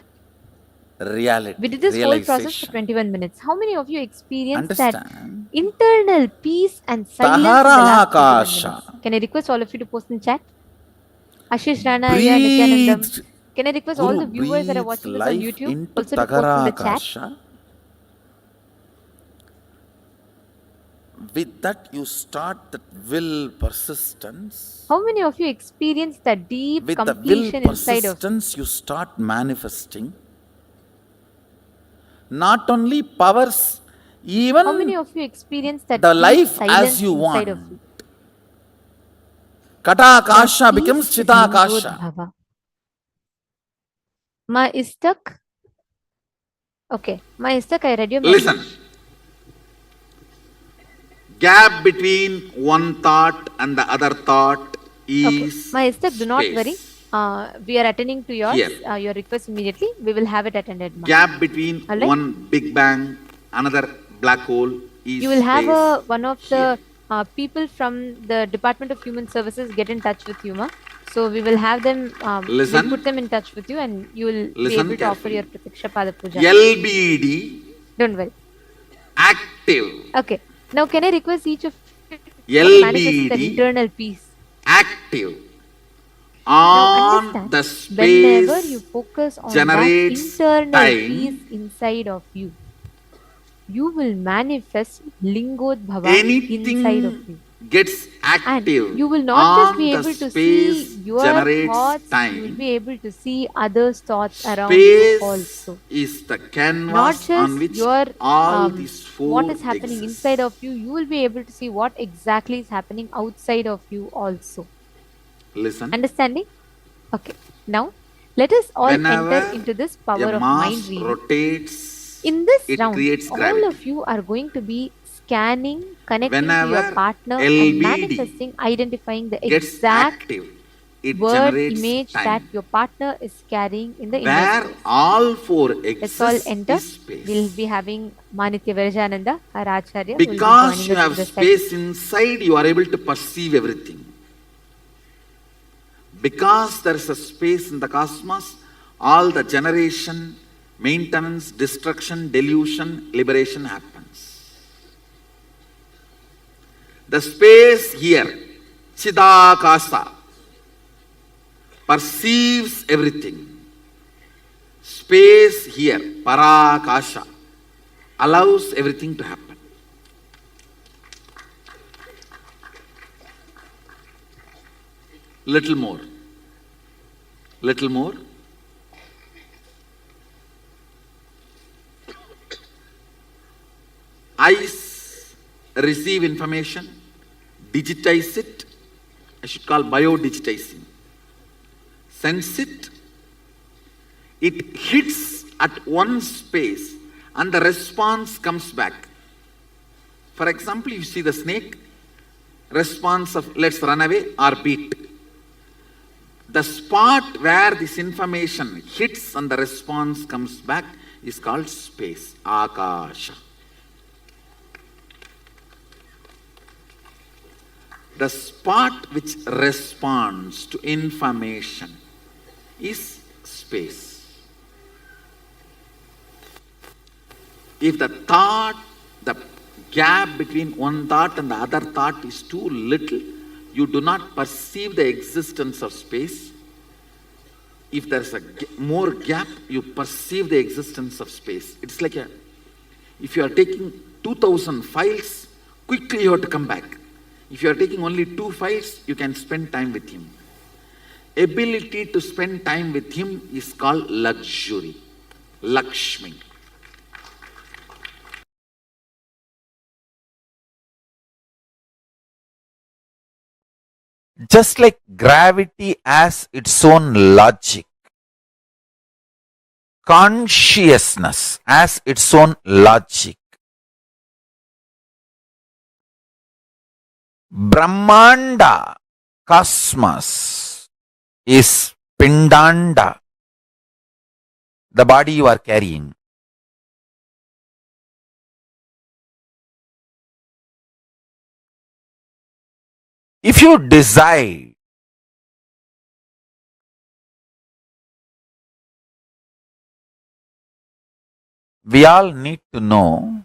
We reality, did this whole process for realization. 21 minutes. How many of you experienced that Understand? internal peace and silence in the last 21 minutes? Taharakasha. Can I request all of you to post in chat? Ashish Rana, yeah, Nithyanandam. Breathed, Can I request all Guru the viewers that are breathed watching this on life YouTube into also to post in the chat? Tagarakasha. With that you start that will persistence. How many of you experienced that deep With the will completion inside of you? persistence you start manifesting. Not only powers, even How many of you experienced that the deep life as silence you inside of want. you? Katakasha That becomes peace is Chitakasha. Lingodbhava. Ma Istak? Okay. Ma Istak, I read your message. Listen. Gap between one thought and the other thought is Ma Istak, do not worry. space. We are attending to yours, Here. your request immediately. We will have it attended. Ma. Gap between Alright? one big bang, another black hole is You will have space. one of the people from the Department of Human Services get in touch with you, ma. So we will have them, Listen. we'll put them in touch with you, and you will be Listen able to offer carefully. your Pratiksha Pada Puja. LBD, Don't worry. active. Okay. Now, can I request each of you to manifest that LBD, internal peace? active. Now, On understand, the space whenever you focus on that generates internal time, peace inside of you, you will manifest Lingodbhava anything inside of you. gets And active. you will not just On be the able to space see your generates thoughts, time. you will be able to see others' thoughts around you Space also. is the Not canvas on just which your all these four what is happening exist. inside of you, you will be able to see what exactly is happening outside of you also. Listen. Understanding? Okay. Now, let us all Whenever enter into this power a of mass mind reading. rotates In this it round, creates all gravity. of you are going to be scanning, connecting to your Whenever partner, and LBD manifesting, identifying the gets exact active, it word generates image that time. your partner is carrying in the inner Where space. all four Let's all exist enter. is space. We'll be having Manitya Virajananda, our Acharya, will be Because joining you us have in this space session. inside, you are able to perceive everything. Because there is a space in the cosmos, all the generation, maintenance, destruction, delusion, liberation happens. The space here, Chidakasa, perceives everything. Space here, Parakasha, allows everything to happen. Little more. Little more. Eyes receive information, digitize it, I should call bio-digitizing. Sense it, it hits at one space and the response comes back. For example, you see the snake, response of let's run away or beat. The spot where this information hits and the response comes back is called space, Akasha. The spot which responds to information is space. If the thought, the gap between one thought and the other thought is too little, you do not perceive the existence of space. If there's a more gap, you perceive the existence of space. It's like if you are taking 2000 files, quickly you have to come back. If you are taking only 2 files, you can spend time with him. Ability to spend time with him is called luxury, Lakshmi. Just like gravity has its own logic, consciousness has its own logic. Brahmanda, cosmos, is Pindanda, the body you are carrying. If you decide we all need to know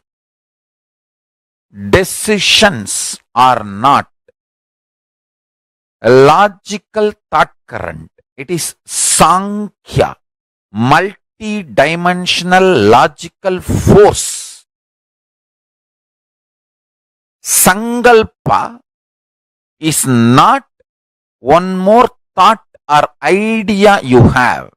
decisions are not a logical thought current. It is Sankhya, multi-dimensional logical force. Sankalpa is not one more thought or idea you have.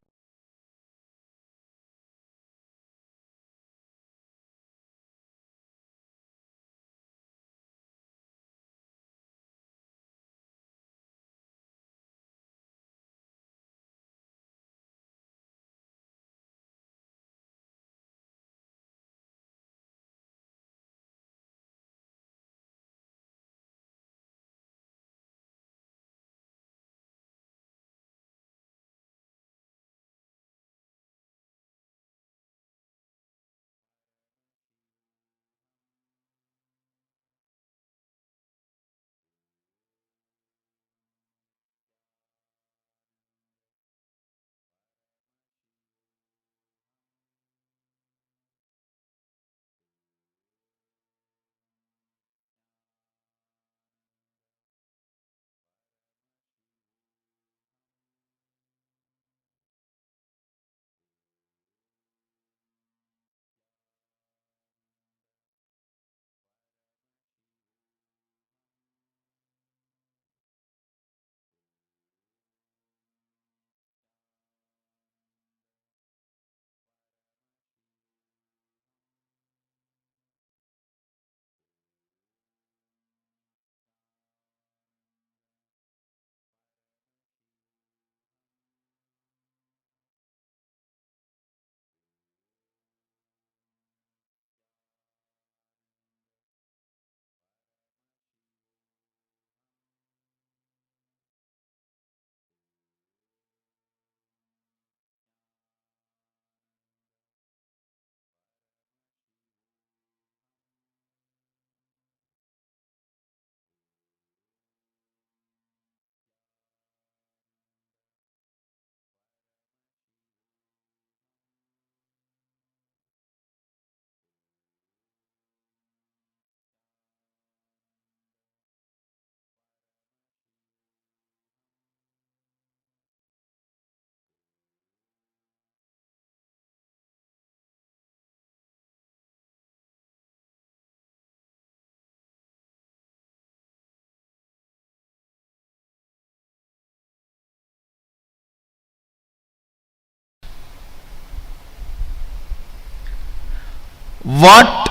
What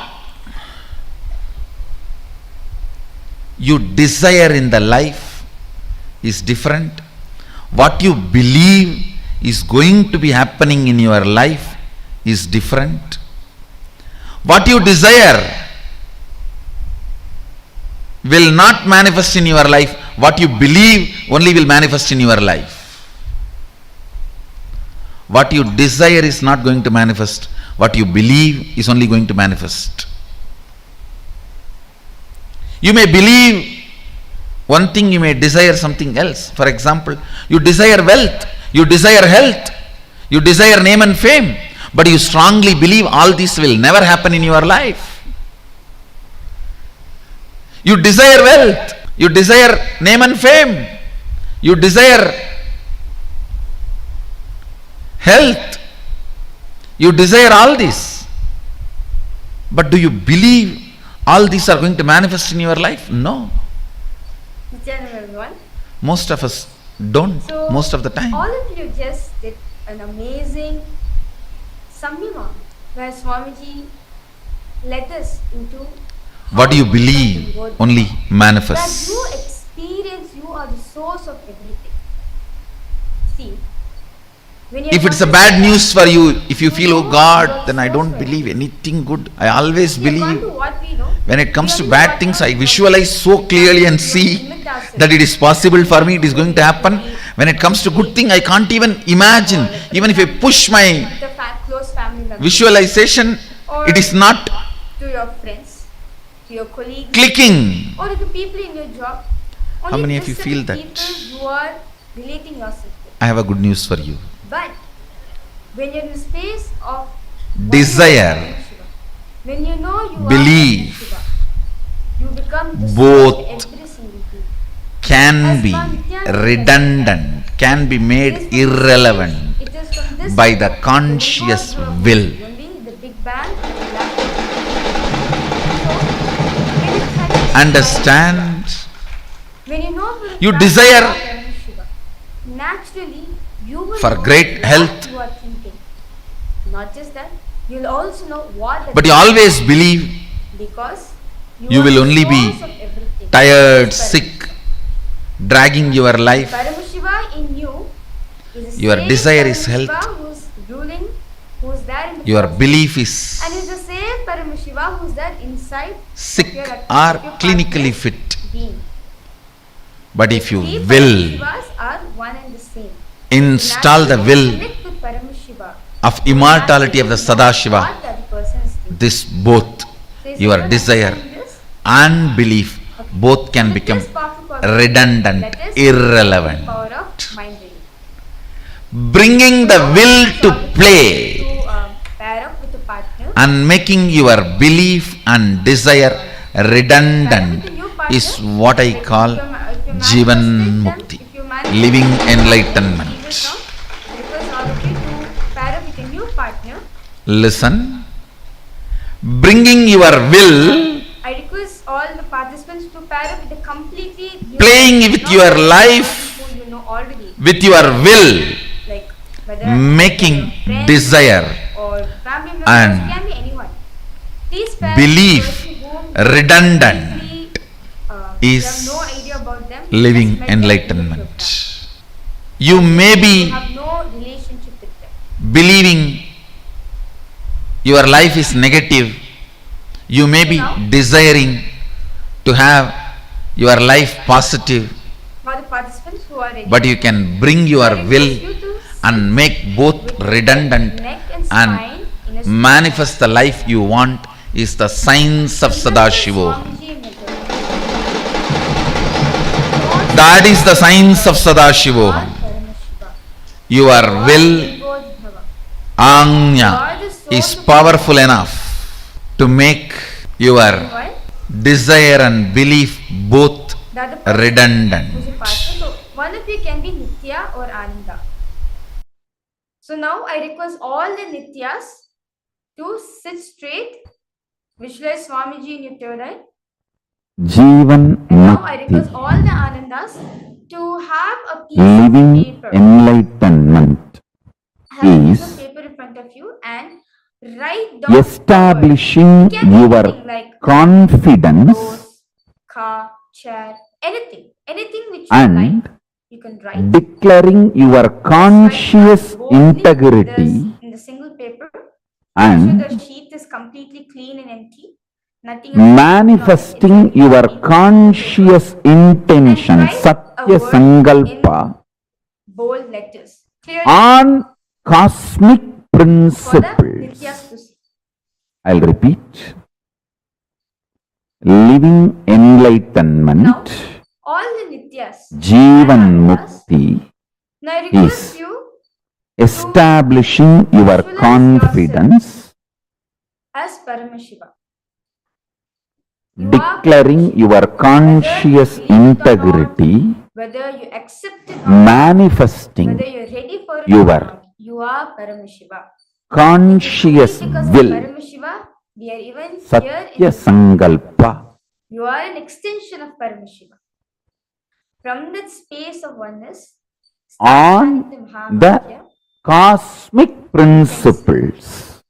you desire in the life is different. What you believe is going to be happening in your life is different. What you desire will not manifest in your life. What you believe only will manifest in your life. What you desire is not going to manifest. What you believe is only going to manifest. You may believe one thing, you may desire something else. For example, you desire wealth, you desire health, you desire name and fame, but you strongly believe all this will never happen in your life. You desire wealth, you desire name and fame, you desire health, you desire all this, but do you believe all these are going to manifest in your life? No. Everyone. Most of us don't, So, most of the time. all of you just did an amazing Samyama where Swamiji led us into What how you to believe become the word only That manifests. you experience, you are the source of everything. See, when you If it's a bad news for you, if you feel, oh God, then I don't believe anything good. I always believe. what we know, When it comes to bad things, I visualize so clearly and see that it is possible for me, it is going to happen. When it comes to good thing, I can't even imagine. Even if I push my the close family members, visualization, it is not to your friends, to your colleagues, clicking. or to the people in your job. How Only many of you this feel set of that? people you are relating yourself with. I have a good news for you. But when you're in the space of Desire, when you know you believe, are Shiva, you become the both source of every single thing. can be redundant, can be made irrelevant It is from this by the point, conscious the universe will. was only the Big Bang and the Black Hole. Understand? When you know for a You fact desire about Paramashiva, naturally you will for know great what health. you are thinking. Not just that, you'll also know what the But you always believe because you are will the only be source of everything. tired, That is sick, dragging your life. Paramashiva in you is the Your same desire is Paramashiva health. who's ruling, who's there in the Your cosmos. belief is And is the same Paramashiva who's there inside sick of your, or of your clinically partner's fit. being. But if you Three will Paramashivas are one and the same. install the will Connect with Paramashiva. of immortality of the Sadashiva, What that person is thinking. this both, So is your everyone desire understanding this? and belief, both can With become this powerful power, redundant, let us irrelevant. power of mind reading. Bringing the will to play To pair up with a partner. and making your belief and desire redundant is what I call Jivan Mukti, living enlightenment. Request all of you to pair up with a new partner. Listen, bringing your will, I request all the participants to pair up with a completely new playing with not your just life, who you know already, with your will, like whether making your friends desire or family members, and can be anyone. Please pair belief with the person whom redundant completely, is you have no idea about them. living Just met them in the program. enlightenment. You may You be have no relationship with them. believing your life is negative. You may be desiring to have your life positive, For the participants who are ready, but you can bring your will and make both redundant neck and and spine in a manifest the life you want is the science of Sadashivoham. Swamiji method. That is the science of Sadashivoham. Paramashiva. Your will, Bodhibhava. Anya, is powerful enough to make your desire and belief both The other person redundant. who's a partner. So one of you can be Nitya or Ananda. So now I request all the Nityas to sit straight, visualize Swamiji in your third eye. Jivan And now I Mukti, request all the Anandas to have a piece living of paper. enlightenment Have a piece is of paper in front of you and Write down establishing words. It can be your anything like confidence rose, car, chair, anything which you like. and You can write. declaring your conscious integrity in the single paper. and Make sure the sheet is completely clean and empty. Nothing else manifesting your conscious intention, Satya Sankalpa, bold letters. Clearly on cosmic for the principles. Nityas to see. I'll repeat. Living enlightenment, Now, all the Nityas. Jivan Mukti, Now I request is you establishing your visualize confidence, as Paramashiva. declaring your conscious integrity, Whether you accept it or not, manifesting whether you're ready for it or your not, you are Paramashiva. conscious Because of will, Paramashiva, we are even here Satya in Sankalpa, You are an extension of Paramashiva. From that space of oneness, on the cosmic principles.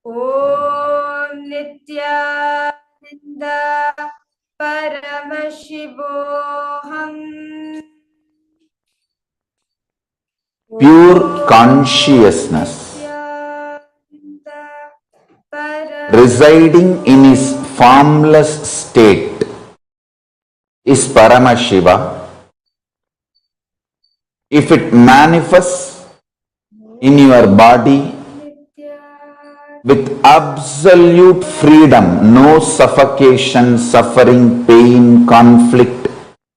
Om Nithyananda Paramashivoham. Pure consciousness residing in his formless state is Paramashiva. If it manifests in your body with absolute freedom, no suffocation, suffering, pain, conflict,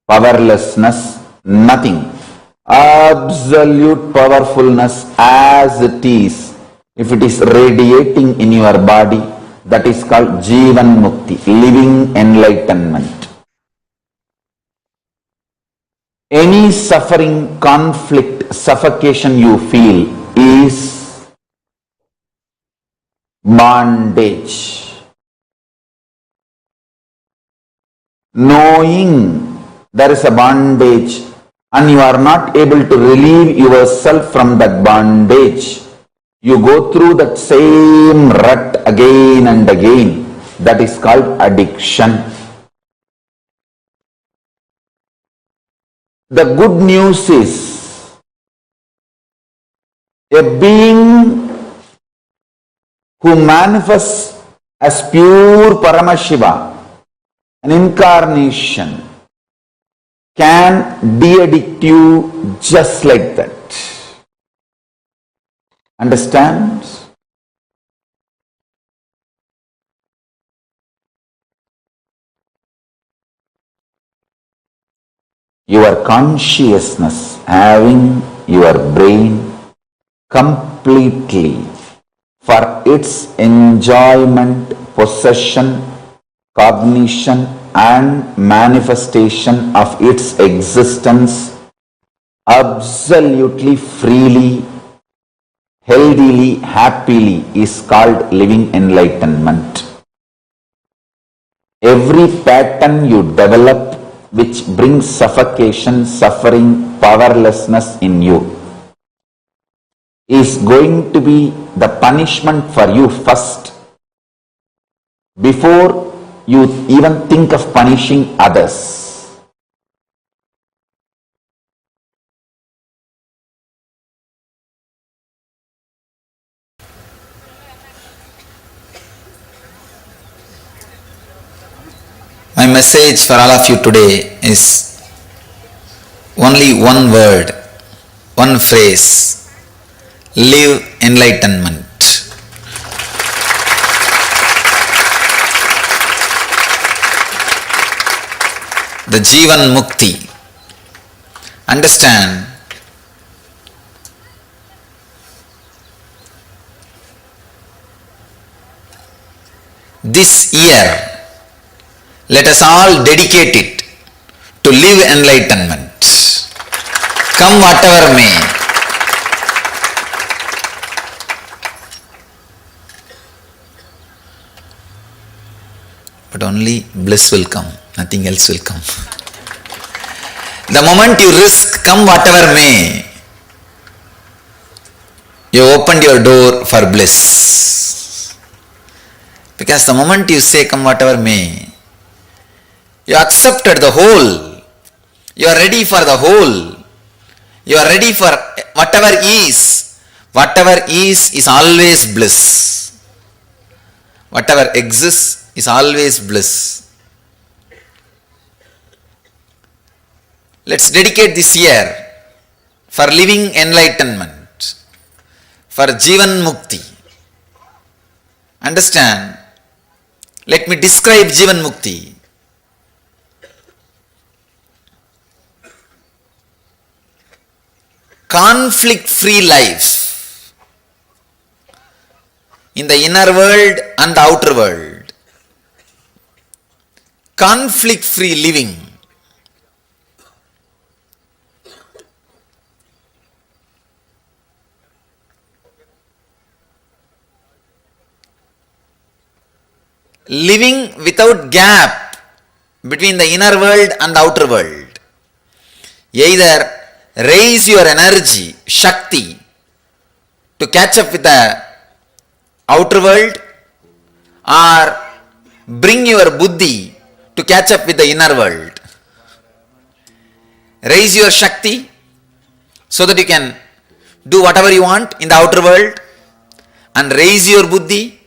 powerlessness, nothing. Absolute powerfulness as it is. If it is radiating in your body, that is called Jivan Mukti, living enlightenment. Any suffering, conflict, suffocation you feel is bondage. Knowing there is a bondage and you are not able to relieve yourself from that bondage, you go through that same rut again and again. That is called addiction. The good news is, a being who manifests as pure Paramashiva, an incarnation, can de-addict you just like that. Understand? Your consciousness having your brain completely for its enjoyment, possession, cognition and manifestation of its existence absolutely freely, healthily, happily is called living enlightenment. Every pattern you develop which brings suffocation, suffering, powerlessness in you is going to be the punishment for you first, before you even think of punishing others. My message for all of you today is only one word, one phrase: live enlightenment. The Jivan Mukti. Understand, this year let us all dedicate it to live enlightenment. Come whatever may. But only bliss will come, nothing else will come. The moment you risk come whatever may, you opened your door for bliss. Because the moment you say, come whatever may, you accepted the whole. You are ready for the whole. You are ready for whatever is. Whatever is always bliss. Whatever exists is always bliss. Let's dedicate this year for living enlightenment, for Jivan Mukti. Understand? Let me describe Jivan Mukti. Conflict-free life in the inner world and the outer world. Conflict-free living. Living without gap between the inner world and the outer world. Either raise your energy, Shakti, to catch up with the outer world, or bring your Buddhi to catch up with the inner world. Raise your Shakti so that you can do whatever you want in the outer world, and raise your Buddhi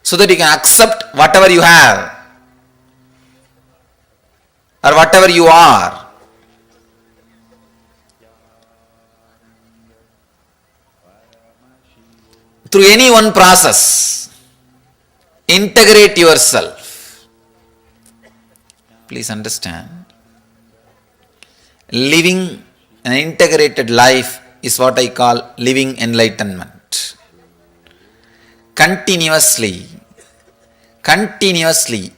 so that you can accept whatever you have or whatever you are. Through any one process, integrate yourself. Please understand, living an integrated life is what I call living enlightenment. Continuously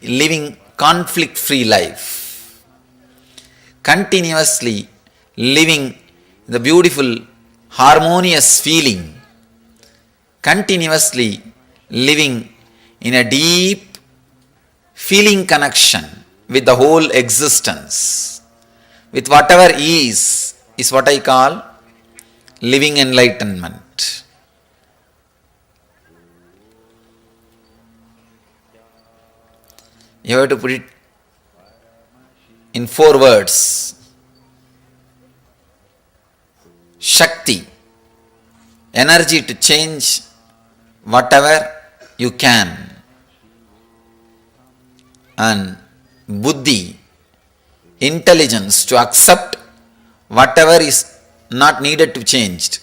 living conflict-free life. Continuously living the beautiful, harmonious feeling. Continuously living in a deep feeling connection with the whole existence, with whatever is what I call living enlightenment. You have to put it in 4 words. Shakti, energy to change whatever you can, and Buddhi, intelligence to accept whatever is not needed to be changed,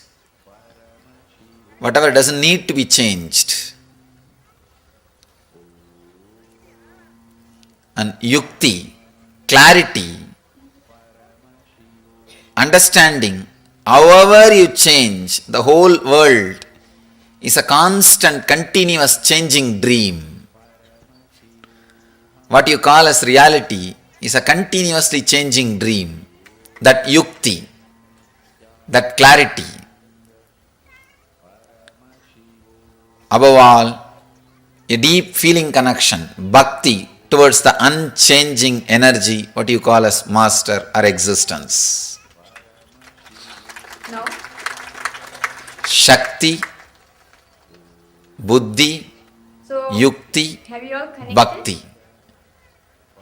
whatever doesn't need to be changed, and Yukti, clarity, understanding. However you change, the whole world is a constant, continuous changing dream. What you call as reality is a continuously changing dream. That Yukti, that clarity. Above all, a deep feeling connection, bhakti, towards the unchanging energy, what you call as master or existence. Now, Shakti, Buddhi, so Yukti, have you all connected? Bhakti.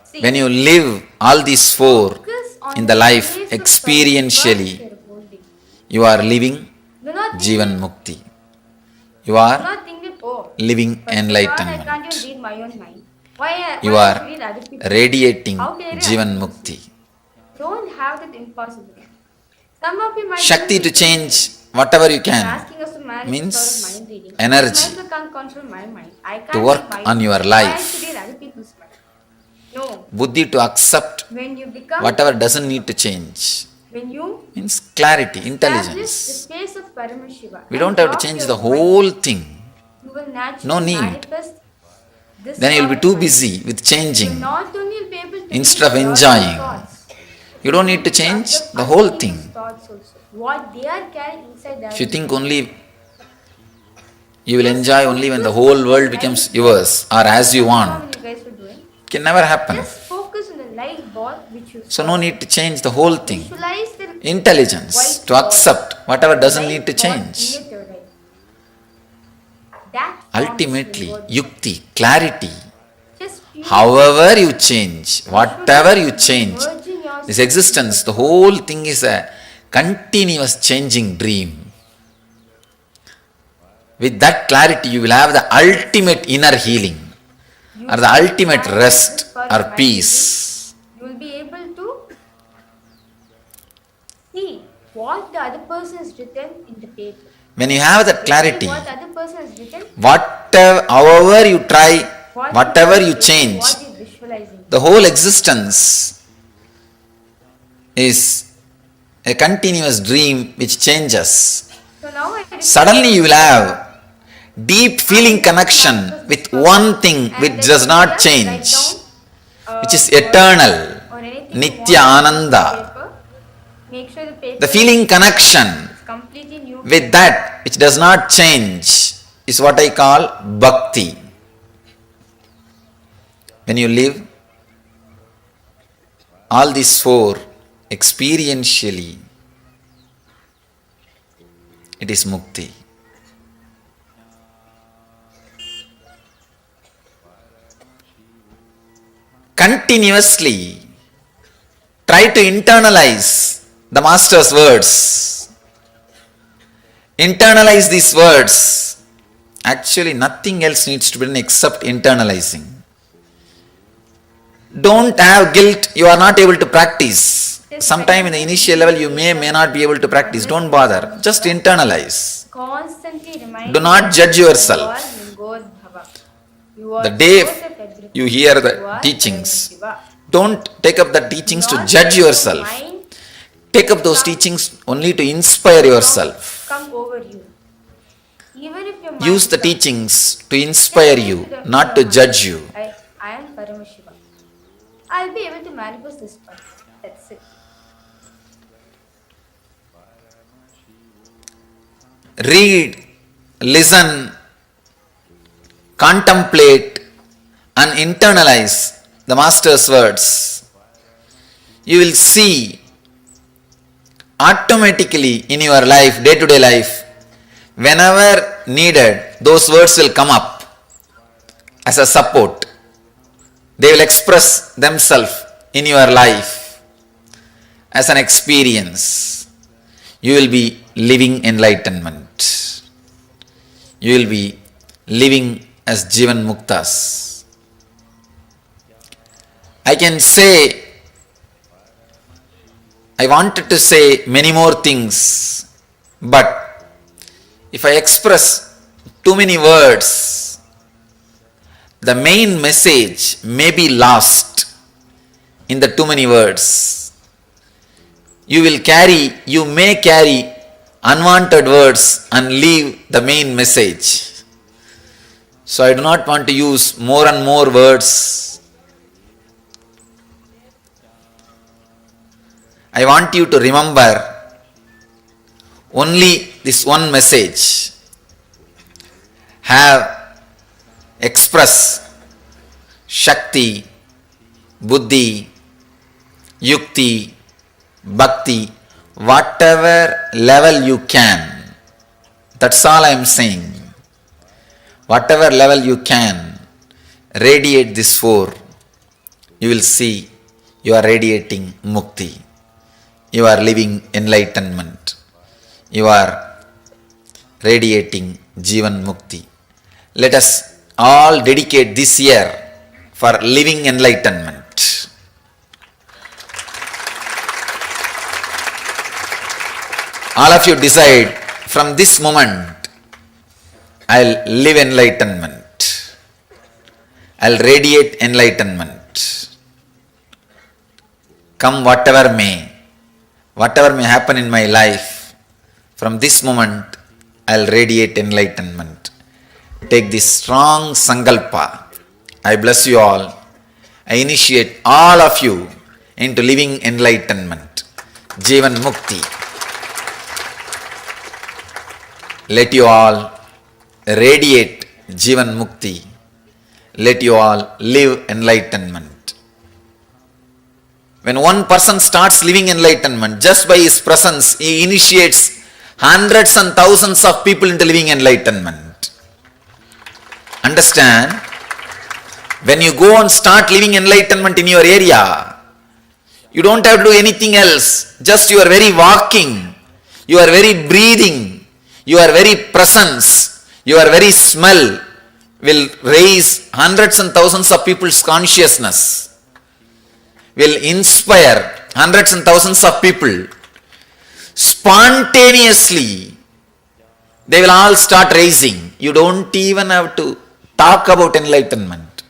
See, When you live all these 4 focus on in the life place of experientially, self-worth you're holding. you are living Do not think Jivan Mukti. You Do are not think that, oh, living but I can't enlightenment. even read my own mind. You why I are should read other people? radiating How dare I? Jivan Mukti. Don't have that impossibility. Some of you might Shakti even to be change whatever you You're can asking us to manage means the power of mind reading. energy I can't control my mind. I can't to read work my on mind. your Why I life. should read other people's mind? No. Buddhi to accept When you become whatever doesn't need to change when you means clarity, establish the intelligence. space of Paramashiva We and don't have to drop change your the mind, whole thing. you will naturally No need. manifest this Then you will be power too of mind. busy with You changing not only will be able to instead of use your enjoying. thoughts, You don't need to change the whole thing. thoughts also. What they are carrying inside their If you own think mind. only you will enjoy only when the whole world becomes yours or as you How want, you guys were doing? it can never happen. Just focus on the light ball which you So saw. no need to change the whole thing. Visualize the Intelligence white to ball. accept whatever doesn't Light need to ball change. near your right. Ultimately, yukti, clarity. Just feel However you change, whatever you change, this existence, the whole thing is a continuous changing dream. With that clarity, you will have the ultimate inner healing or the ultimate rest or peace. you will be able to see what the other person has written in the paper. When you have that clarity, What the other person has written, however you try, whatever you change, what is visualizing. the whole existence is a continuous dream which changes. So now Suddenly you will have deep feeling connection with one thing which does not change, which is eternal, Nithyananda. Make sure the paper The feeling connection is completely new. with that which does not change is what I call bhakti. When you live all these four experientially, it is mukti. Continuously try to internalize the Master's words. Internalize these words. Actually, nothing else needs to be done except internalizing. Don't have guilt, you are not able to practice. Sometime in the initial level, you may not be able to practice. Don't bother. Just internalize. Constantly remind Do not judge yourself. The day you hear the teachings, don't take up the teachings to judge yourself. Take up those teachings only to inspire yourself. come over you. Even if your mind Use the teachings to inspire you, not to judge you. I am Paramashiva. I'll be able to manifest this one. That's it. Read, listen, contemplate and internalize the Master's words. You will see automatically in your life, day-to-day life, whenever needed, those words will come up as a support. They will express themselves in your life as an experience. You will be living enlightenment. You will be living as Jivan Muktas. I wanted to say many more things, but if I express too many words, the main message may be lost in the too many words. You may carry unwanted words and leave the main message. So I do not want to use more and more words. I want you to remember only this one message. Express Shakti, Buddhi, Yukti, Bhakti, whatever level you can. That's all I am saying. Whatever level you can, radiate this four. You will see you are radiating Mukti. You are living enlightenment. You are radiating Jivan Mukti. Let us all dedicate this year for living enlightenment. All of you decide, from this moment, I'll live enlightenment. I'll radiate enlightenment. Come whatever may happen in my life, from this moment, I'll radiate enlightenment. Take this strong sankalpa. I bless you all. I initiate all of you into living enlightenment. Jivan Mukti. Let you all radiate Jivan Mukti. Let you all live enlightenment. When one person starts living enlightenment, just by his presence, he initiates hundreds and thousands of people into living enlightenment. Understand? When you go and start living enlightenment in your area, you don't have to do anything else. Just your very walking, your very breathing, your very presence, your very smell will raise hundreds and thousands of people's consciousness, will inspire hundreds and thousands of people. Spontaneously, they will all start raising. You don't even have to talk about enlightenment.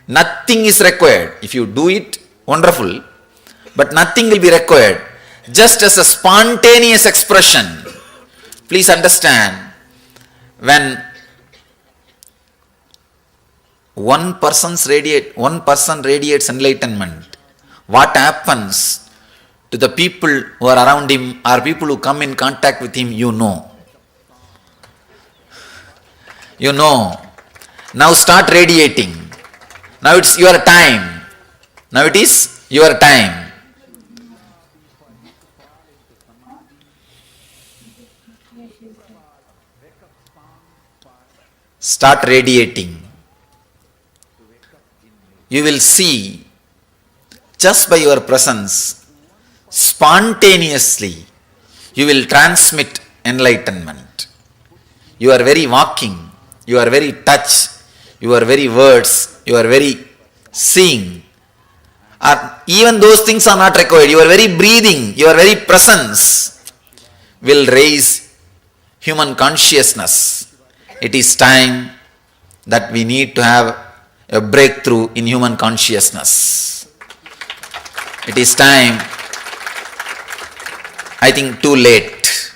Nothing is required. If you do it, wonderful, but nothing will be required. Just as a spontaneous expression. Please understand, when one person radiates enlightenment, what happens to the people who are around him or people who come in contact with him, you know. You know. Now start radiating. Now it's your time. Now it is your time. Start radiating. You will see, just by your presence, spontaneously, you will transmit enlightenment. Your very walking, your very touch, your very words, your very seeing, even those things are not required. Your very breathing, your very presence will raise human consciousness. It is time that we need to have a breakthrough in human consciousness. It is time, I think too late.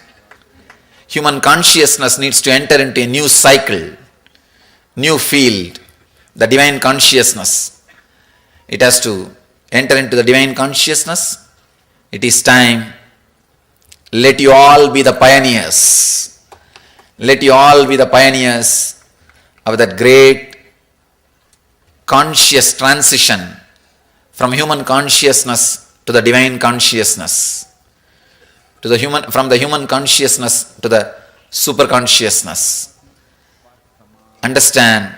Human consciousness needs to enter into a new cycle, new field, the divine consciousness. It has to enter into the divine consciousness. It is time. Let you all be the pioneers. Let you all be the pioneers of that great conscious transition from human consciousness to the divine consciousness, from the human consciousness to the super consciousness. Understand,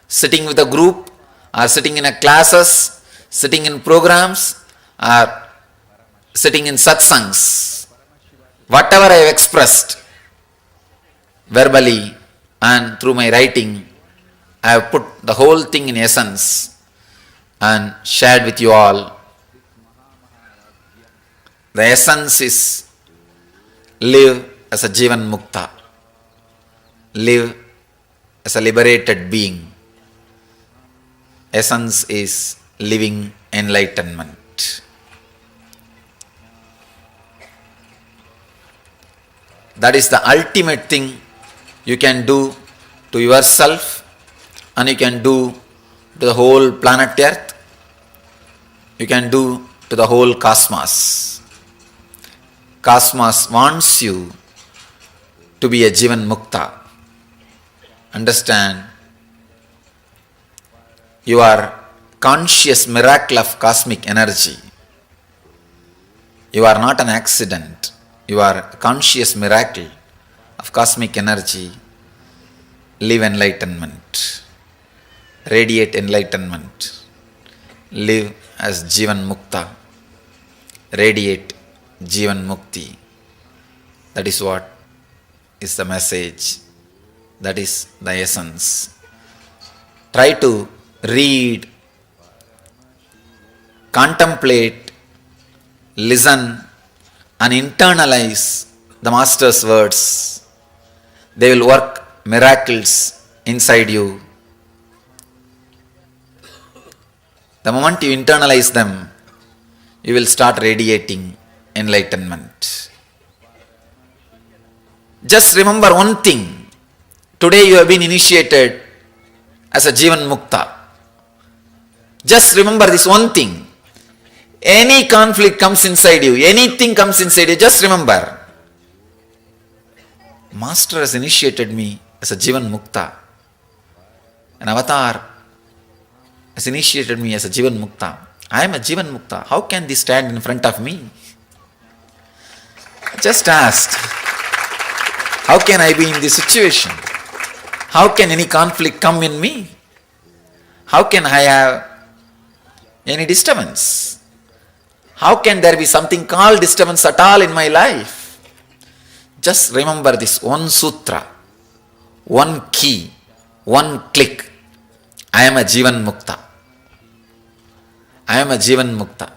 sitting with a group or sitting in a classes, sitting in programs or sitting in satsangs, whatever I have expressed verbally and through my writing, I have put the whole thing in essence and shared with you all. The essence is live as a Jivan Mukta, live as a liberated being. Essence is living enlightenment. That is the ultimate thing you can do to yourself and you can do to the whole planet Earth. You can do to the whole cosmos. Cosmos wants you to be a Jivan Mukta. Understand, you are conscious miracle of cosmic energy. You are not an accident. You are a conscious miracle of cosmic energy. Live enlightenment. Radiate enlightenment. Live as Jivan Mukta. Radiate Jivan Mukti. That is what is the message. That is the essence. Try to read, contemplate, listen and internalize the Master's words. They will work miracles inside you. The moment you internalize them, you will start radiating enlightenment. Just remember one thing. Today you have been initiated as a Jivan Mukta. Just remember this one thing. Any conflict comes inside you, anything comes inside you, just remember, Master has initiated me as a Jivan Mukta. An avatar has initiated me as a Jivan Mukta. I am a Jivan Mukta. How can this stand in front of me? Just ask, how can I be in this situation? How can any conflict come in me? How can I have any disturbance? How can there be something called disturbance at all in my life? Just remember this one sutra, one key, one click. I am a Jivan Mukta. I am a Jivan Mukta.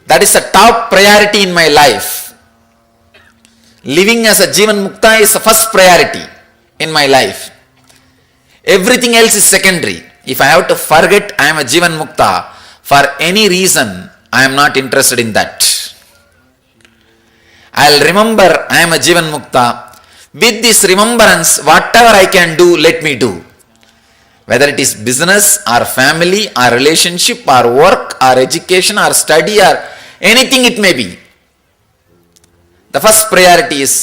That is the top priority in my life. Living as a Jivan Mukta is the first priority in my life. Everything else is secondary. If I have to forget I am a Jivan Mukta for any reason, I am not interested in that. I'll remember I am a Jivan Mukta. With this remembrance, whatever I can do, let me do. Whether it is business or family or relationship or work or education or study or anything it may be. The first priority is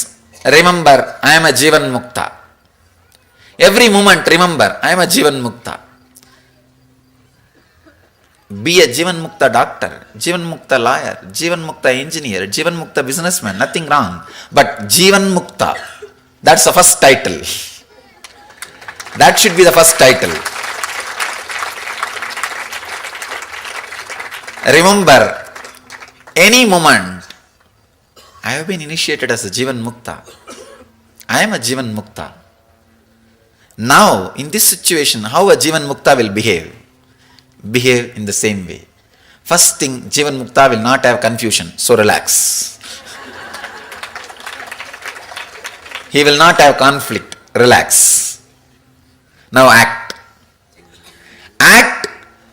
remember I am a Jivan Mukta. Every moment remember I am a Jivan Mukta. Be a Jivan Mukta doctor, Jivan Mukta lawyer, Jivan Mukta engineer, Jivan Mukta businessman, nothing wrong. But Jivan Mukta, that's the first title. That should be the first title. Remember, any moment, I have been initiated as a Jivan Mukta. I am a Jivan Mukta. Now, in this situation, how a Jivan Mukta will behave? Behave in the same way. First thing, Jivan Mukta will not have confusion, so relax. He will not have conflict, relax. Now act. Act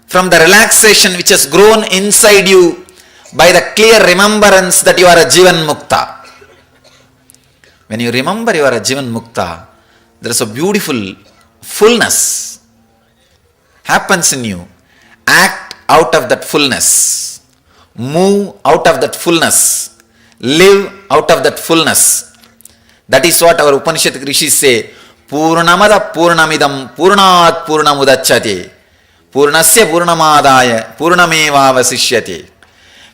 from the relaxation which has grown inside you by the clear remembrance that you are a Jivan Mukta. When you remember you are a Jivan Mukta, there is a beautiful fullness happens in you. Act out of that fullness. Move out of that fullness. Live out of that fullness. That is what our Upanishad Rishis say. Purnamada Purnamidam Purnat Purnamudachyate Purnasya Purnamadaya Purnameva Vasishyate.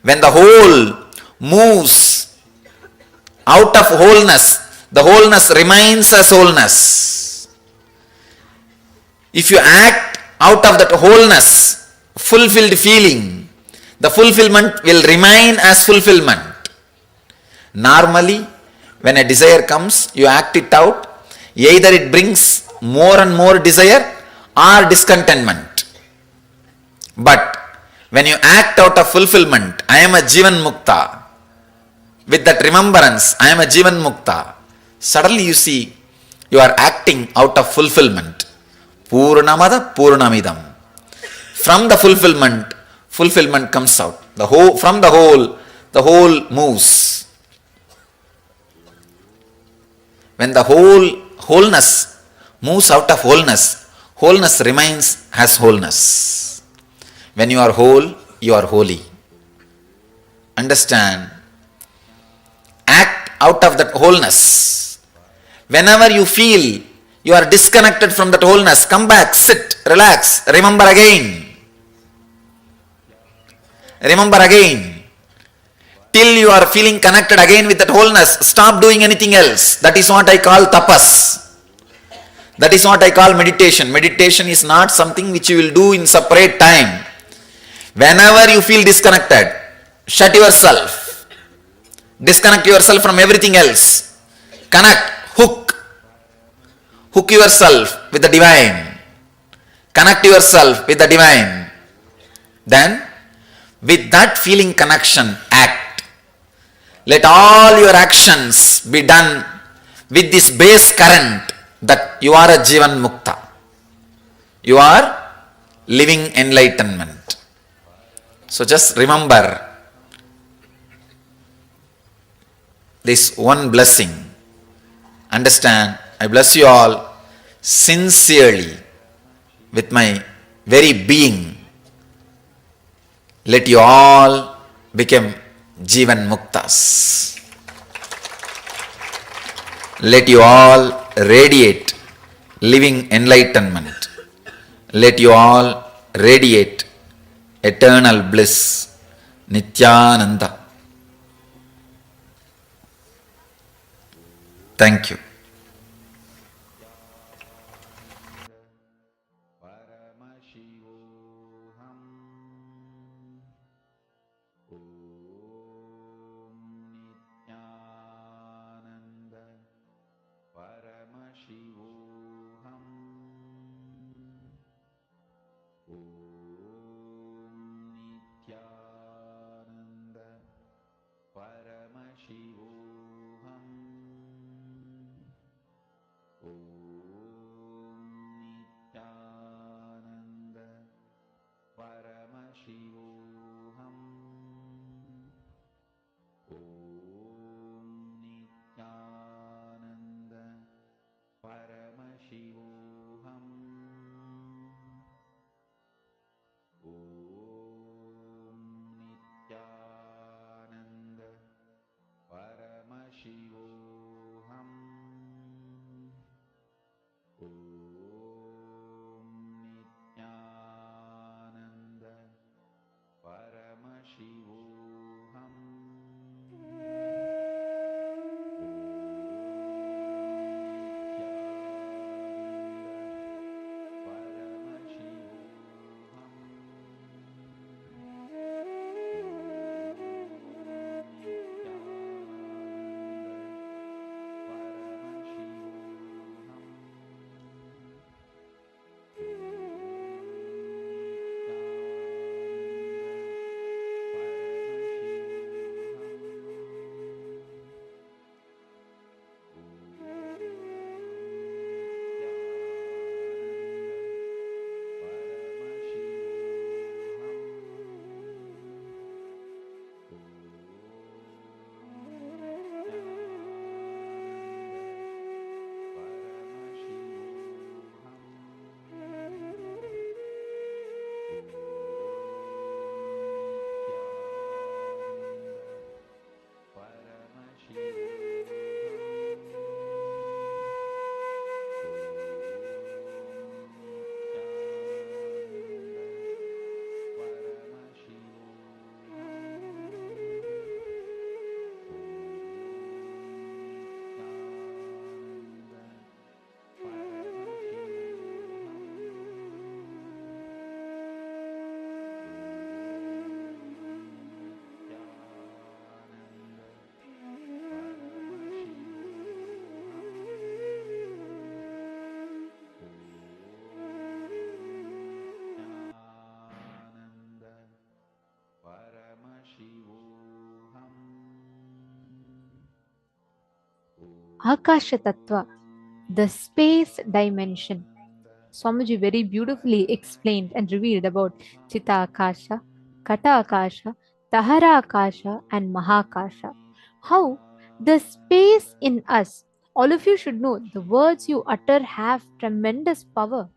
When the whole moves out of wholeness, the wholeness remains as wholeness. If you act out of that wholeness, fulfilled feeling, the fulfillment will remain as fulfillment. Normally, when a desire comes, you act it out. Either it brings more and more desire or discontentment. But when you act out of fulfillment, I am a Jivan Mukta. With that remembrance, I am a Jivan Mukta. Suddenly you see, you are acting out of fulfillment. Purnamada Purnamidam. From the fulfillment, fulfillment comes out. From the whole moves. When the wholeness moves out of wholeness, wholeness remains as wholeness. When you are whole, you are holy. Understand? Act out of that wholeness. Whenever you feel you are disconnected from that wholeness, come back, sit, relax, remember again. Remember again. Till you are feeling connected again with that wholeness, stop doing anything else. That is what I call tapas. That is what I call meditation. Meditation is not something which you will do in separate time. Whenever you feel disconnected, shut yourself. Disconnect yourself from everything else. Connect, hook. Hook yourself with the divine. Connect yourself with the divine. Then, with that feeling connection, act. Let all your actions be done with this base current that you are a Jivan Mukta. You are living enlightenment. So just remember this one blessing. Understand, I bless you all sincerely with my very being. Let you all become Jivan Muktas. Let you all radiate living enlightenment. Let you all radiate eternal bliss, Nithyananda. Thank you. Paramashivoham. Om Nithyananda Paramashivoham. Akasha Tattva, the space dimension. Swamiji very beautifully explained and revealed about Chita Akasha, Kata Akasha, Tahara Akasha, and Mahakasha. How the space in us, all of you should know, the words you utter have tremendous power.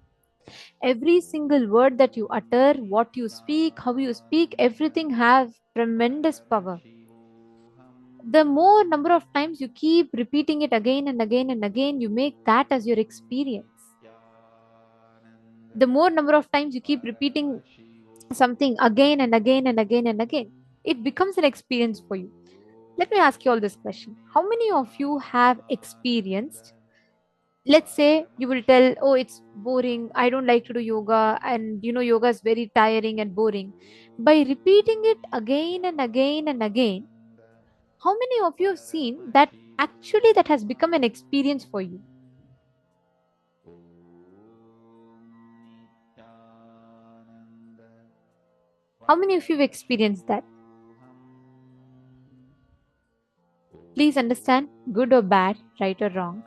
Every single word that you utter, what you speak, how you speak, everything have tremendous power. The more number of times you keep repeating it again and again and again, you make that as your experience. The more number of times you keep repeating something again and again and again and again, it becomes an experience for you. Let me ask you all this question. How many of you have experienced, let's say you will tell, oh, it's boring, I don't like to do yoga, and yoga is very tiring and boring. By repeating it again and again and again, how many of you have seen that actually that has become an experience for you? How many of you have experienced that? Please understand, good or bad, right or wrong,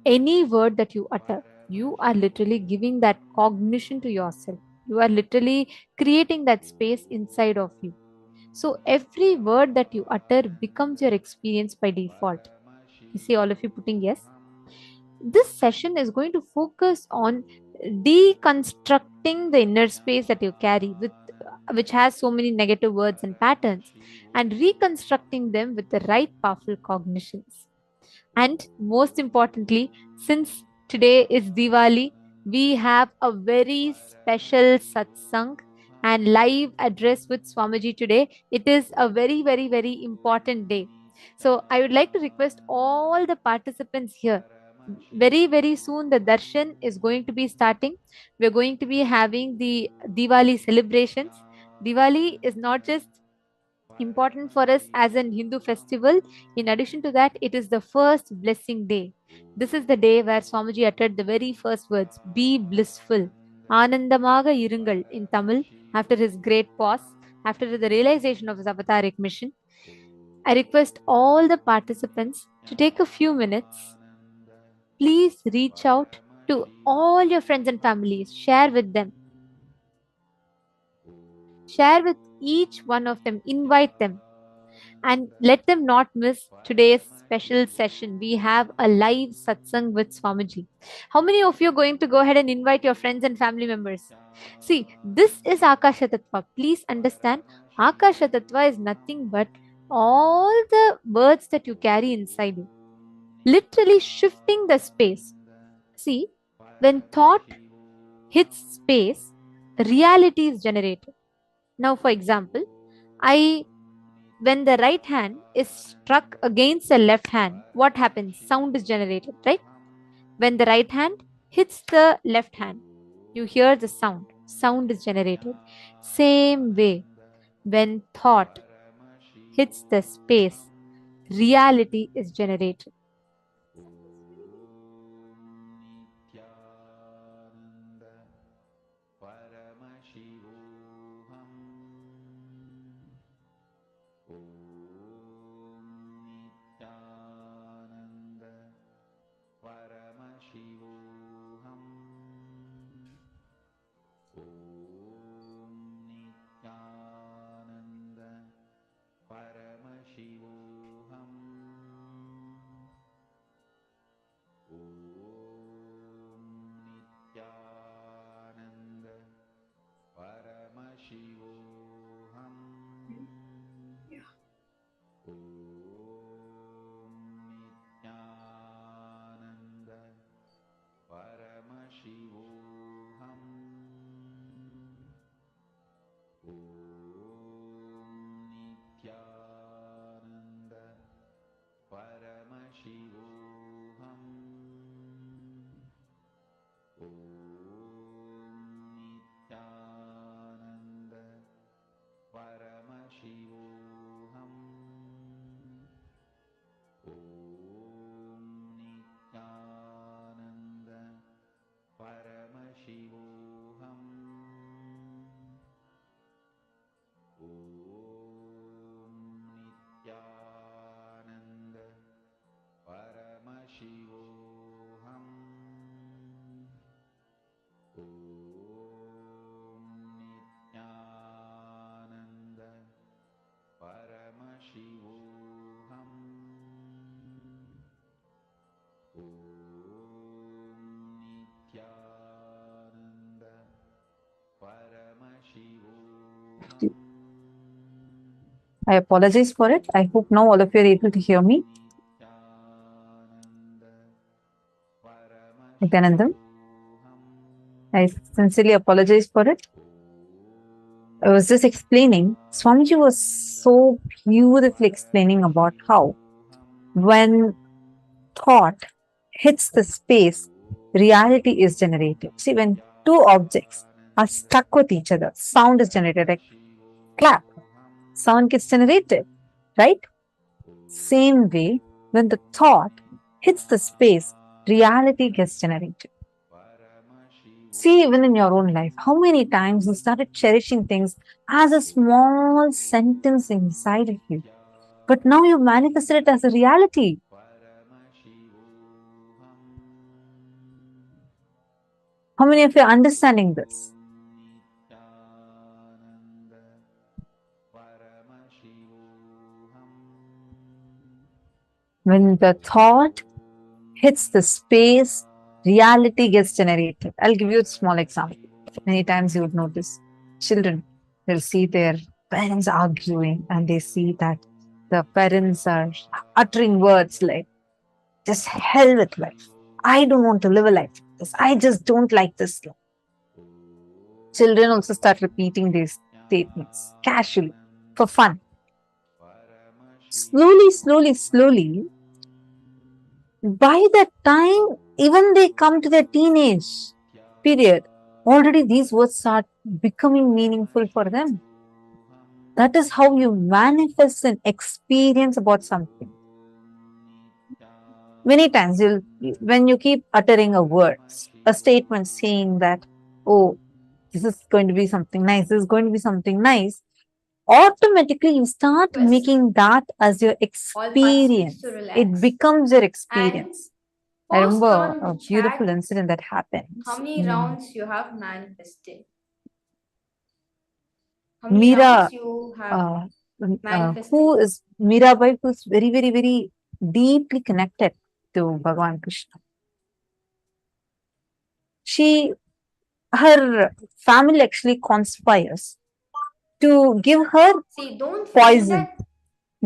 any word that you utter, you are literally giving that cognition to yourself. You are literally creating that space inside of you. So every word that you utter becomes your experience by default. You see all of you putting yes? This session is going to focus on deconstructing the inner space that you carry with which has so many negative words and patterns, and reconstructing them with the right powerful cognitions. And most importantly, since today is Diwali, we have a very special satsang and live address with Swamiji today. It is a very, very, very important day. So I would like to request all the participants here. Very, very soon the darshan is going to be starting. We're going to be having the Diwali celebrations. Diwali is not just important for us as an Hindu festival. In addition to that, it is the first blessing day. This is the day where Swamiji uttered the very first words, be blissful. Anandamaga irungal in Tamil, after his great pause, after the realization of his avataric mission. I request all the participants to take a few minutes. Please reach out to all your friends and families. Share with them. Share with each one of them. Invite them. And let them not miss today's special session. We have a live satsang with Swamiji. How many of you are going to go ahead and invite your friends and family members? See, this is Akasha Tattva. Please understand, Akasha Tattva is nothing but all the words that you carry inside you. Literally shifting the space. See, when thought hits space, reality is generated. Now, for example, when the right hand is struck against the left hand, what happens? Sound is generated, right? When the right hand hits the left hand, you hear the sound. Sound is generated. Same way, when thought hits the space, reality is generated. I apologize for it. I hope now all of you are able to hear me. Nithyanandam, I sincerely apologize for it. I was just explaining, Swamiji was so beautifully explaining about how when thought hits the space, reality is generated. See, when two objects are stuck with each other, sound is generated, like clap, sound gets generated, right? Same way, when the thought hits the space, reality gets generated. See, even in your own life, how many times you started cherishing things as a small sentence inside of you, but now you manifested it as a reality. How many of you are understanding this? When the thought hits the space, reality gets generated. I'll give you a small example. Many times you would notice children will see their parents arguing and they see that the parents are uttering words like, just hell with life. I don't want to live a life like this. I just don't like this life. Children also start repeating these statements casually for fun. Slowly, by the time even they come to their teenage period, already these words start becoming meaningful for them. That is how you manifest an experience about something. Many times, when you keep uttering a word, a statement saying that, oh, this is going to be something nice, this is going to be something nice, automatically you start making that as your experience. It becomes your experience. I Post remember down in a the beautiful chat incident that happened. how many rounds you have manifested. How many Mira, rounds you have manifested. who is Mirabai, who's very, very, very deeply connected to Bhagavan Krishna. Her family actually conspires to give her don't poison that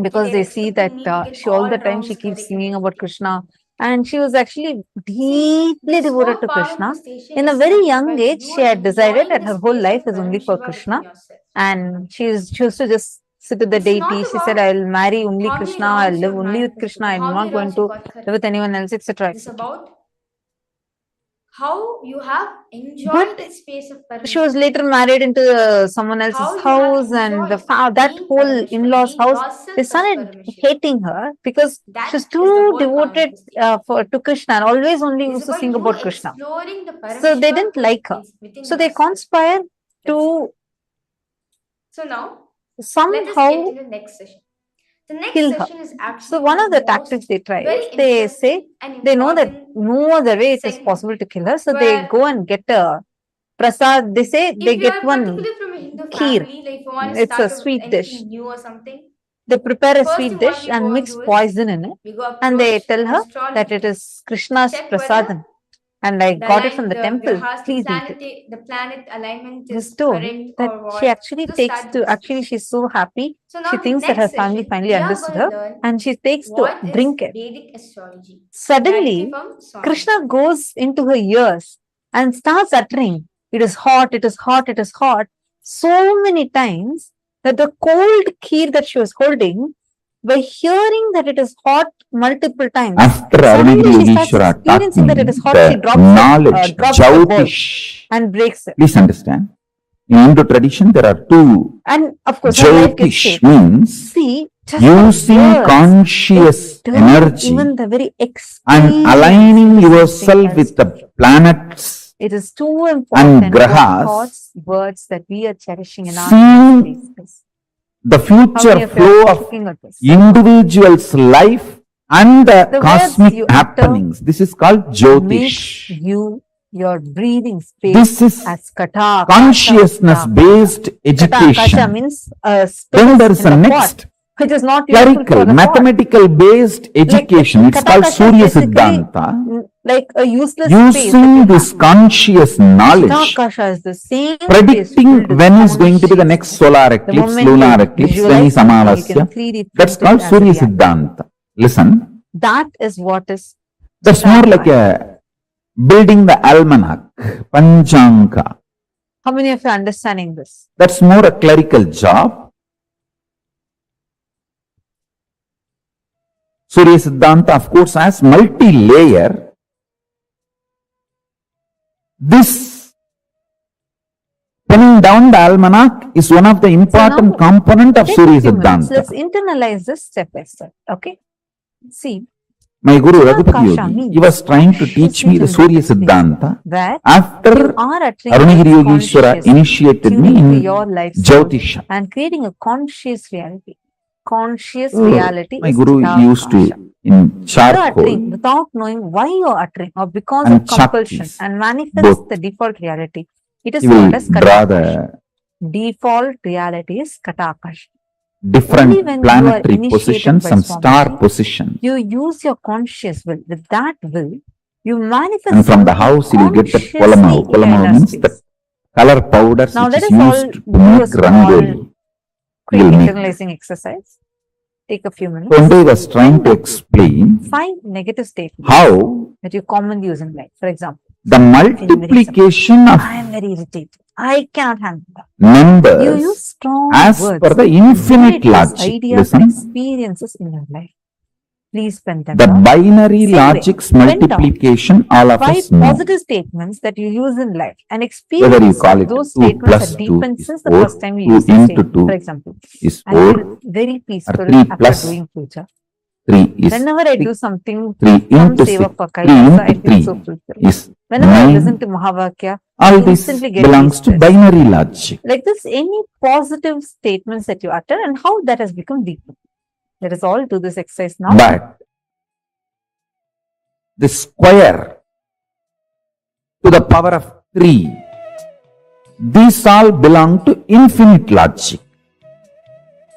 because they're they see that expecting me to get she all the all time she wrongs keeps correct singing in about it. Krishna, and she was actually deeply This devoted whole to power Krishna. manifestation In a is very something young where age, you she are had decided enjoying that the her whole space life of is only for Paramashiva within Krishna, yourself. and she used to just sit with the It's not deity. She said, about "I'll marry only how many Krishna. I'll wrongs you live have only with manifested Krishna. or I'm how not many going wrongs you to got live with correct. anyone else, etc." It is etc. about how you have But enjoyed the space of she was Paramashiva. later married into someone else's How you have house, and enjoyed that being whole Paramashiva, in-laws being house, they yourself as started Paramashiva. hating her because That she's is the too whole power devoted manifestation. to Krishna and always only It is used to about sing you about Krishna. exploring the So they Paramashiva didn't like her. within So they yourself. conspire to So now, let us get somehow into the next session. The next kill her. session is actually So one of the tactics they try is they say they know that no other way it is possible to kill her. So they go and get a prasad. They say they if you get are one particularly from a Hindu kheer. family, like if you want to It's a start with sweet dish. anything new or something, They prepare a first sweet thing what dish we and go mix and do is poison in it, we go and they approach tell an her that astrologer it is to Krishna's check whether prasadam, and I the got it from the temple. grahas, Please eat it. the planet alignment Was is told correct that or she what. actually To takes start the to business. actually she's so happy. So now She in the thinks that her next family session, finally we are understood going her, to learn and she takes to what is drink it. Vedic astrology. Suddenly, Directly from Swami. Krishna goes into her ears and starts uttering, "It is hot, it is hot, it is hot," so many times that the cold kheer that she was holding, by hearing that it is hot multiple times, After suddenly Arunagiri she starts Yogeshwara taught experiencing me that it is hot. She the knowledge, drops the bowl Jyotish. and breaks it. Please understand, in Hindu tradition there are two. And of course, her life gets Jyotish saved. means See, just using the words, conscious they turn energy even the very and aligning experience yourself with the planets it is too important and what grahas, thoughts, words that we are cherishing in our seeing space. the How future many of you flow are of looking at this? individual's life and the The words cosmic you utter happenings. This is called makes Jyotish. you your breathing This space is as kata, consciousness based Kata education. means Then space there is in a the pot, next which is not useful clerical, for the pot. mathematical based education. It's called Katakasha Surya is basically Siddhanta. like a useless space that Using you this have. conscious knowledge, Chitakasha is the same space predicting filled with when is going to be the next consciousness. solar The eclipse, moment lunar you eclipse, when visualize is something, you Amavasya. can 3D That's print called it as Surya reality. Siddhanta. Listen, That is what is that's more like Chitakasha. a building the almanac, Panchanka. How many of you are understanding this? That's more a clerical job. Surya Siddhanta, of course, has multi-layer. This pinning down the almanac is one of the important component of Take Surya a few minutes. Siddhanta. Let's internalize this step by step. Okay. See, My Guru Raghupati Chitakasha Yogi, means he was trying to teach me the Surya Siddhanta where after you are uttering Arunagiri this Yogeshwara consciously, initiated me tuning to in your life soul Jyotisha. and creating a conscious reality. Conscious reality My is Guru used to, Chitakasha. in You're charcoal uttering without knowing why you're uttering or because and of compulsion chaktis, and manifest both, the default reality. It is he will called as draw Katakasha. the Default reality is Katakasha. Only different when you are planetary initiated positions by and star Swamiji, positions. you use your conscious will. With that will, you manifest And from the something house, you will get that consciously Kolamau. in your Kolamau inner means the space. color powders Now which let is us all used to do a make small, rangoli. quick You will make. internalizing exercise. Take a few So minutes. one day I was trying Write to down explain 5 negative statements how that you commonly use in life. For example, the I'm feeling very multiplication sad. of I am very irritated. I cannot handle that. You use numbers strong as words per the to infinite introduce logic. ideas and Listen, experiences in your life. Please pen them the down. binary Same way, logic's pen down multiplication all of 5 us know. positive statements that you use in life and Whether you experience call it those 2 statements plus that 2 deepened is since the 4, first time you 2 used the into statement. 2 For example, is I 4, feel very or peaceful 3 after plus doing puja. 3 is Whenever I 6, do something 3 from into Seva 6, for 3 KAILASA, I into feel 3 so fulfilled. is Whenever I 9. listen to Mahavakya, All I this instantly get belongs to de-stressed. binary logic. Like this, any positive statements that you utter and how that has become deeper. Let us all do this exercise now. But the square to the power of 3, these all belong to infinite logic.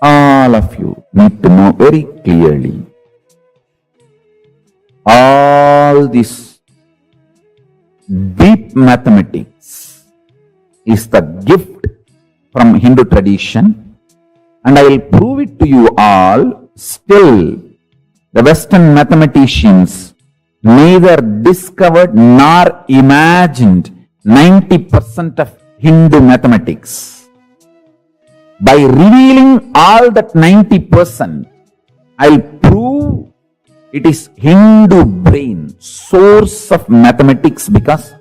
All of you need to know very clearly. All this deep mathematics is the gift from Hindu tradition, and I will prove it to you all. Still, the Western mathematicians neither discovered nor imagined 90% of Hindu mathematics. By revealing all that 90%, I'll prove it is Hindu brain, source of mathematics, because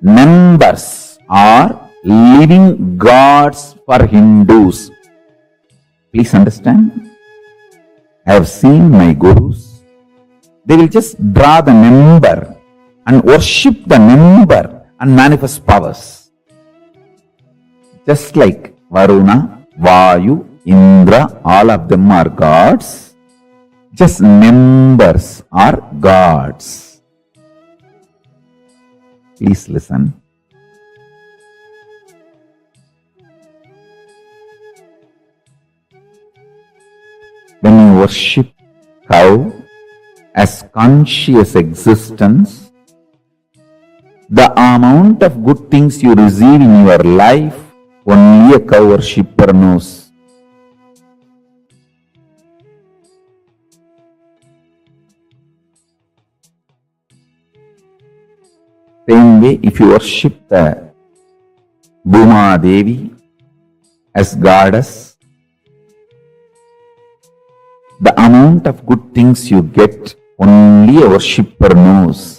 numbers are living gods for Hindus. Please understand. I have seen my gurus. They will just draw the number and worship the number and manifest powers. Just like Varuna, Vayu, Indra, all of them are gods. Just numbers are gods. Please listen. When you worship cow as conscious existence, the amount of good things you receive in your life, only a cow worshipper knows. Same way, if you worship the Bhuma Devi as goddess, the amount of good things you get, only a worshipper knows.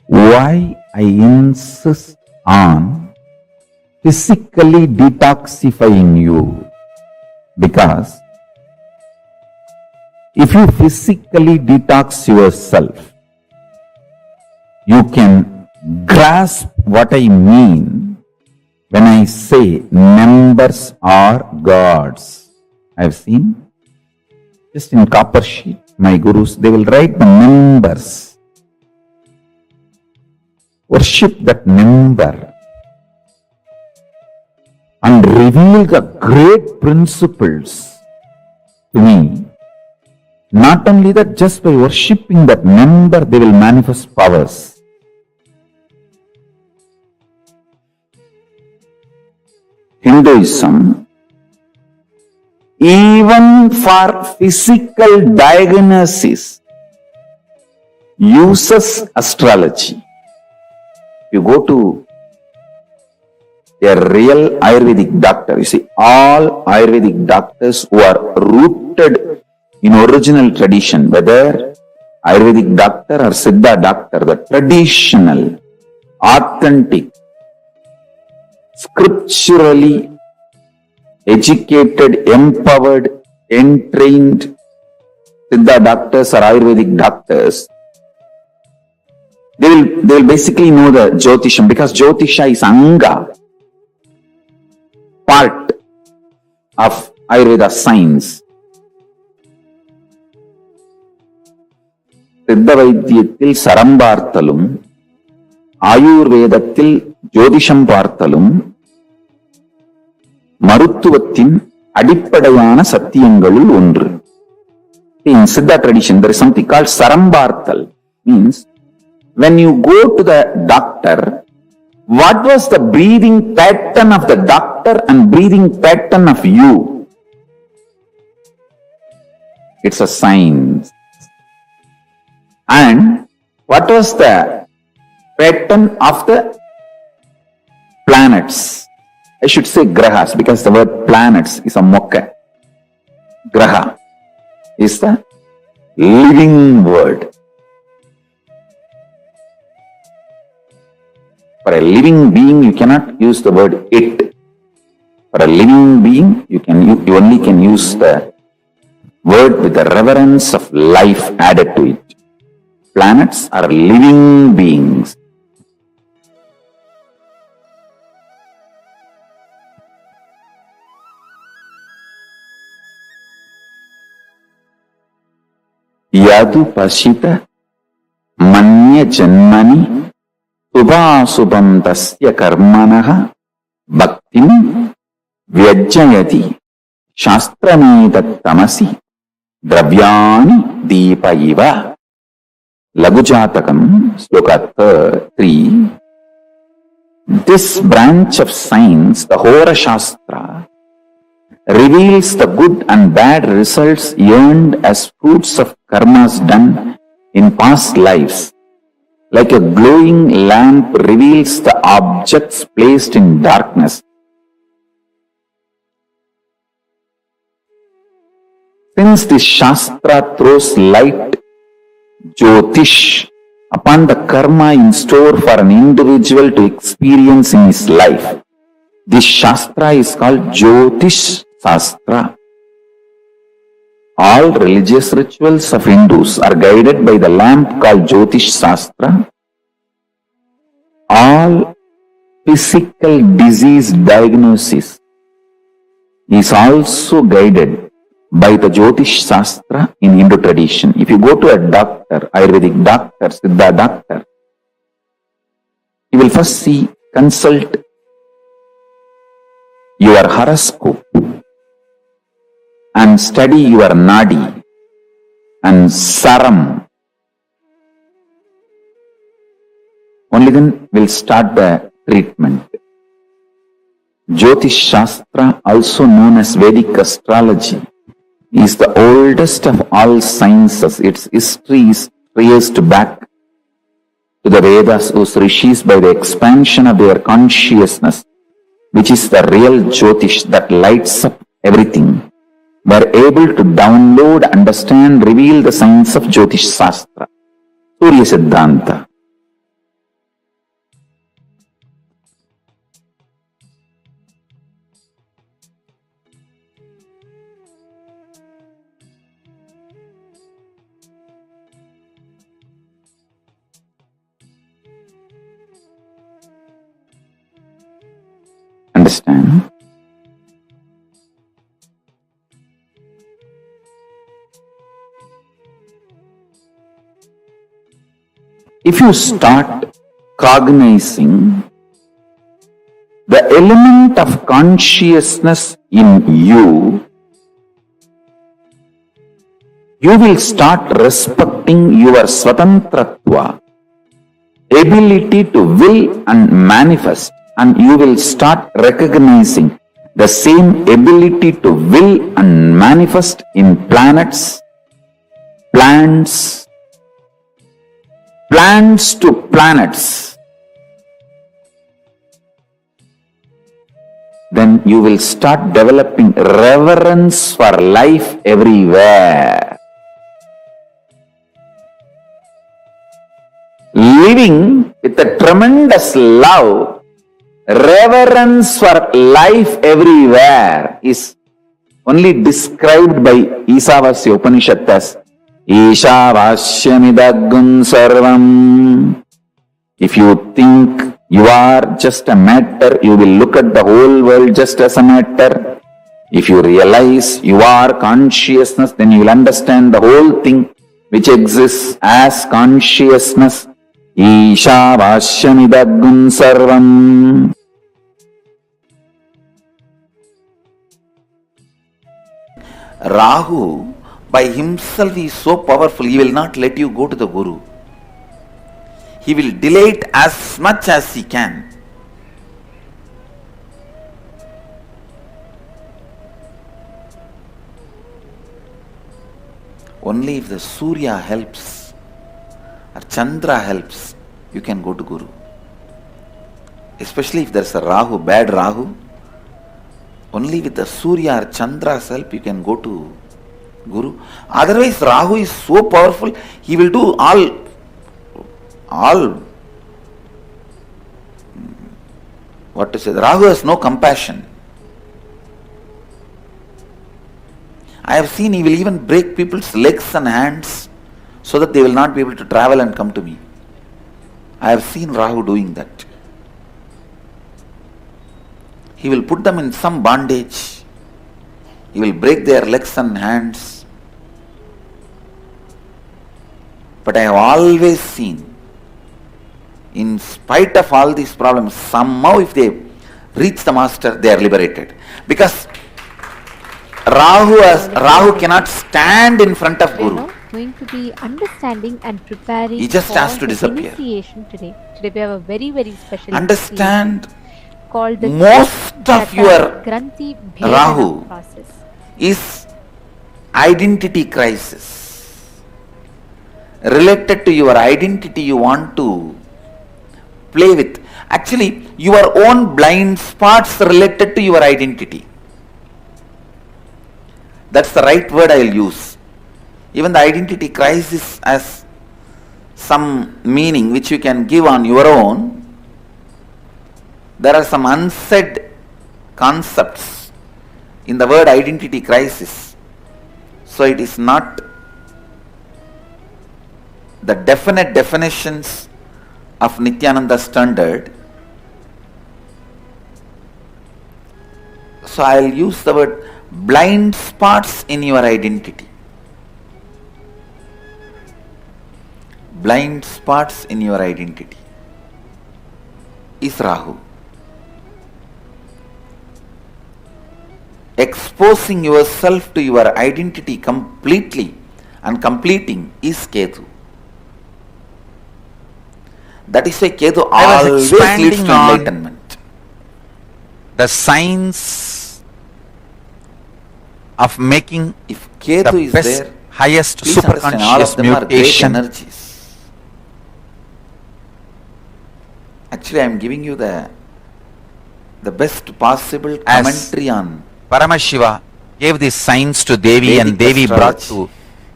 Why I insist on physically detoxifying you? Because if you physically detox yourself, you can grasp what I mean when I say numbers are gods. I have seen just in copper sheet, my gurus, they will write the numbers. Worship that number and reveal the great principles to me. Not only that, just by worshipping that number, they will manifest powers. Hinduism, even for physical diagnosis, uses astrology. You go to a real Ayurvedic doctor, you see, all Ayurvedic doctors who are rooted in original tradition, whether Ayurvedic doctor or Siddha doctor, the traditional, authentic, scripturally educated, empowered, entrained Siddha doctors or Ayurvedic doctors, they will basically know the Jyotisham, because Jyotisha is Anga, part of Ayurveda science. Siddha Vaidyatthil Saram Parthalum, Ayurvedathil Jyotisham Parthalum, Maruttuvathin Adippadayana Satyangalul Ondru. In Siddha tradition, there is something called Saram Parthal, means when you go to the doctor, what was the breathing pattern of the doctor and breathing pattern of you? It's a science. And what was the pattern of the planets? I should say grahas, because the word planets is a mokka. Graha is the living word. For a living being, you cannot use the word it. For a living being, you only can use the word with the reverence of life added to it. Planets are living beings. Yadu Pashita Manya Janmani Subhasubham Tasya Karmanaha Bhaktim Vyajayati Shastrame Tamasi Dravyani Deepa Iva. Lagujatakam, Sloka 3. This branch of science, the Hora Shastra, reveals the good and bad results earned as fruits of karmas done in past lives. Like a glowing lamp reveals the objects placed in darkness. Since this Shastra throws light, Jyotish, upon the karma in store for an individual to experience in his life, this Shastra is called Jyotish Shastra. All religious rituals of Hindus are guided by the lamp called Jyotish Shastra. All physical disease diagnosis is also guided by the Jyotish Shastra in Hindu tradition. If you go to a doctor, Ayurvedic doctor, Siddha doctor, you will first consult your horoscope and study your nadi and saram. Only then will start the treatment. Jyotish Shastra, also known as Vedic astrology, is the oldest of all sciences. Its history is traced back to the Vedas, whose rishis, by the expansion of their consciousness, which is the real Jyotish that lights up everything, were able to download, understand, reveal the science of Jyotish Shastra, Surya Siddhanta. Understand? If you start cognizing the element of consciousness in you, you will start respecting your swatantratva, ability to will and manifest, and you will start recognizing the same ability to will and manifest in planets, plants to planets. Then you will start developing reverence for life everywhere. Living with a tremendous love, reverence for life everywhere is only described by Isavasya Upanishad as Ishavashyamidaggun sarvam. If you think you are just a matter, you will look at the whole world just as a matter. If you realize you are consciousness, then you will understand the whole thing which exists as consciousness. Ishavashyamidaggun sarvam. Rahu by himself is so powerful, he will not let you go to the Guru. He will delay it as much as he can. Only if the Surya helps or Chandra helps, you can go to Guru. Especially if there's a Rahu, bad Rahu, only with the Surya or Chandra's help you can go to Guru. Otherwise, Rahu is so powerful, he will do all what to say, Rahu has no compassion. I have seen he will even break people's legs and hands so that they will not be able to travel and come to me. I have seen Rahu doing that. He will put them in some bondage. He will break their legs and hands. But I have always seen, in spite of all these problems, somehow if they reach the master, they are liberated. Because Rahu cannot stand in front of Guru. Going to be understanding and preparing. He just for has to the disappear. Initiation today. Today we have a very, very special Understand, called the most of your Granthi Rahu Bhedana process is identity crisis. Related to your identity you want to play with. Actually, your own blind spots related to your identity. That's the right word I will use. Even the identity crisis has some meaning which you can give on your own. There are some unsaid concepts in the word identity crisis. So it is not the definite definitions of Nithyananda standard. So I will use the word blind spots in your identity. Blind spots in your identity is Rahu. Exposing yourself to your identity completely and completing is Ketu. That is why Ketu always leads to enlightenment. The science of making if Ketu the is best, there, highest superconscious mutation. Actually, I am giving you the best possible commentary on. Paramashiva gave this science to Devi, and Devi brought to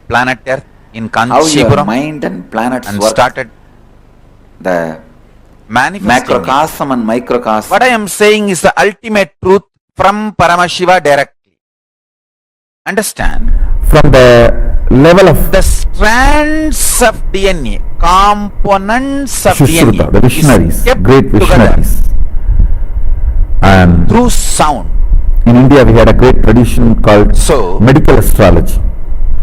planet Earth in Kanchipuram. How your mind and planets and work. Started The manifesting macrocosm and microcosm. What I am saying is the ultimate truth from Paramashiva directly. Understand? From the level of the strands of DNA, components of DNA, the visionaries, great visionaries. And through sound. In India, we had a great tradition called medical astrology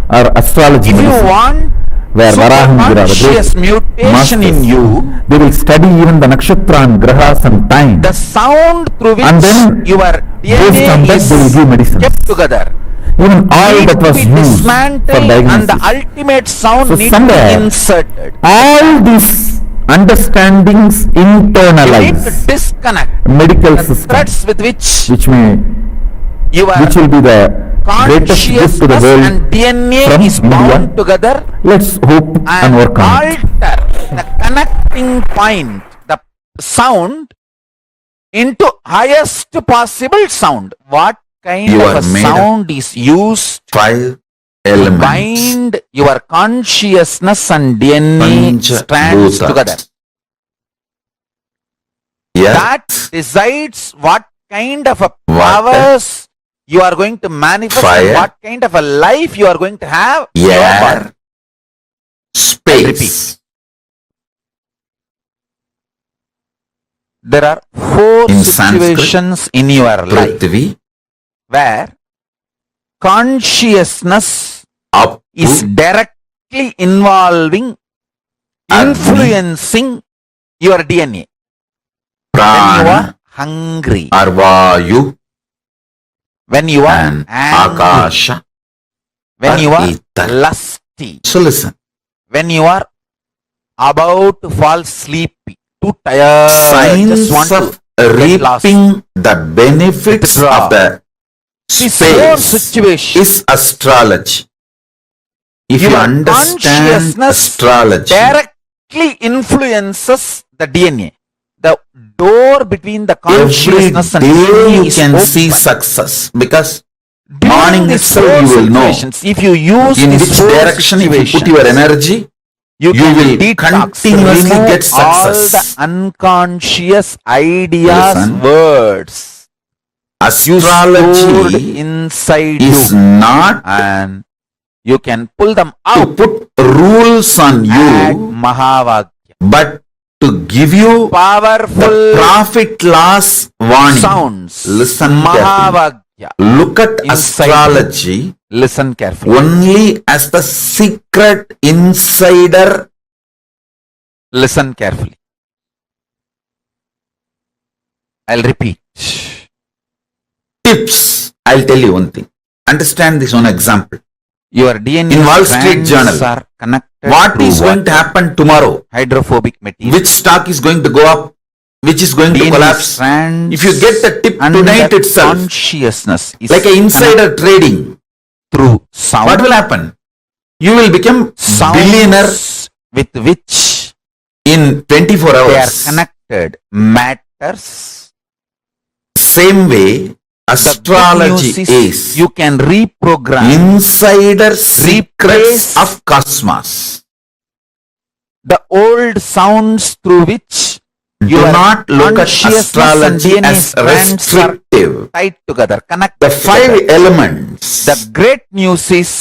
or astrology. If medicine, you want where Varahamgira, the great mutation masters, in you, they will study even the nakshatra and grahas and time. The sound through which and then your DNA is they will give medicine. Kept together. Even all that was used for diagnosis. And the ultimate sound needs to be inserted. All these understandings internalized. You need to disconnect medical the system, threads with which which will be the greatest gift to the world and DNA from is India. bound together. Let's hope and work on it. Alter the connecting point, the sound, into highest possible sound. What kind of a sound is used 5 to bind your consciousness and DNA strands together? That decides what kind of a powers you are going to manifest, and what kind of a life you are going to have. Air, space. There are 4 situations Sanskrit, in your life Prithvi, where consciousness Apu, is directly involving, influencing your DNA. When you are hungry, Arvayu, when you are and angry, Akasha, when you are Ether. lusty, So listen. when you are about to fall sleepy, too tired, just want Science to of get lost. reaping the benefits of the These 4 space situations, is astrology. If you your understand consciousness astrology, directly influences the DNA. The door between the every consciousness and day DNA you is can open. see success, because During morning these itself 4 you will know situations, if you use in these which 4 direction if you put situations, your energy, you can will detox, continuously remove get all the success. unconscious ideas, Listen. words you stored Astrology inside is you, not and you can pull them to out put rules on at you, Mahavagya. but to give you Powerful the profit loss warning. sounds, Listen carefully. Mahavagya. look at Inside. astrology Listen carefully. only as the secret insider. Listen carefully. I'll repeat. Tips. I'll tell you one thing. Understand this one example. Your DNA In Wall Street strands Journal, are connected what through is going to water, happen tomorrow? hydrophobic material. Which stock is going to go up? Which is going to DNA collapse? strands If you get the tip and tonight that itself, consciousness is like an insider trading, through sound. what will happen? You will become Sounds billionaire with which in 24 they are hours. connected matters. Same way, astrology The good news is you can reprogram insider secrets Replace of cosmos. the old sounds through which Do your not look at consciousness and astrology DNA as strands are restrictive. tied together, connected The five together. elements. The great news is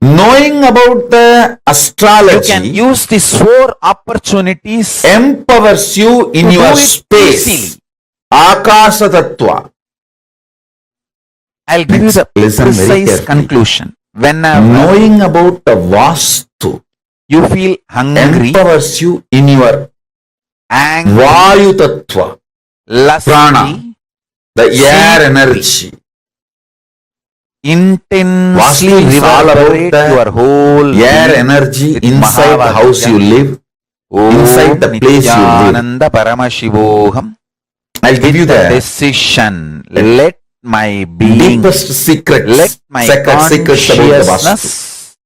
Knowing about the you can astrology use these 4 opportunities empowers you in to your do it space. easily. Akasha Tattva. I'll give you the Listen very precise carefully. conclusion. Whenever Knowing about the Vastu you feel hungry, empowers you in your angry, Vayu Tattva, lusty, Prana, the air sleepy, energy. intensely Vastu is all about reverberate the your whole air being energy with inside the house Mahavajra. you live, inside the place you live. Nithyananda Paramashivoham. I'll give you The the decision. Let my being, deepest secrets, let my sacred secrets about the Vastu. consciousness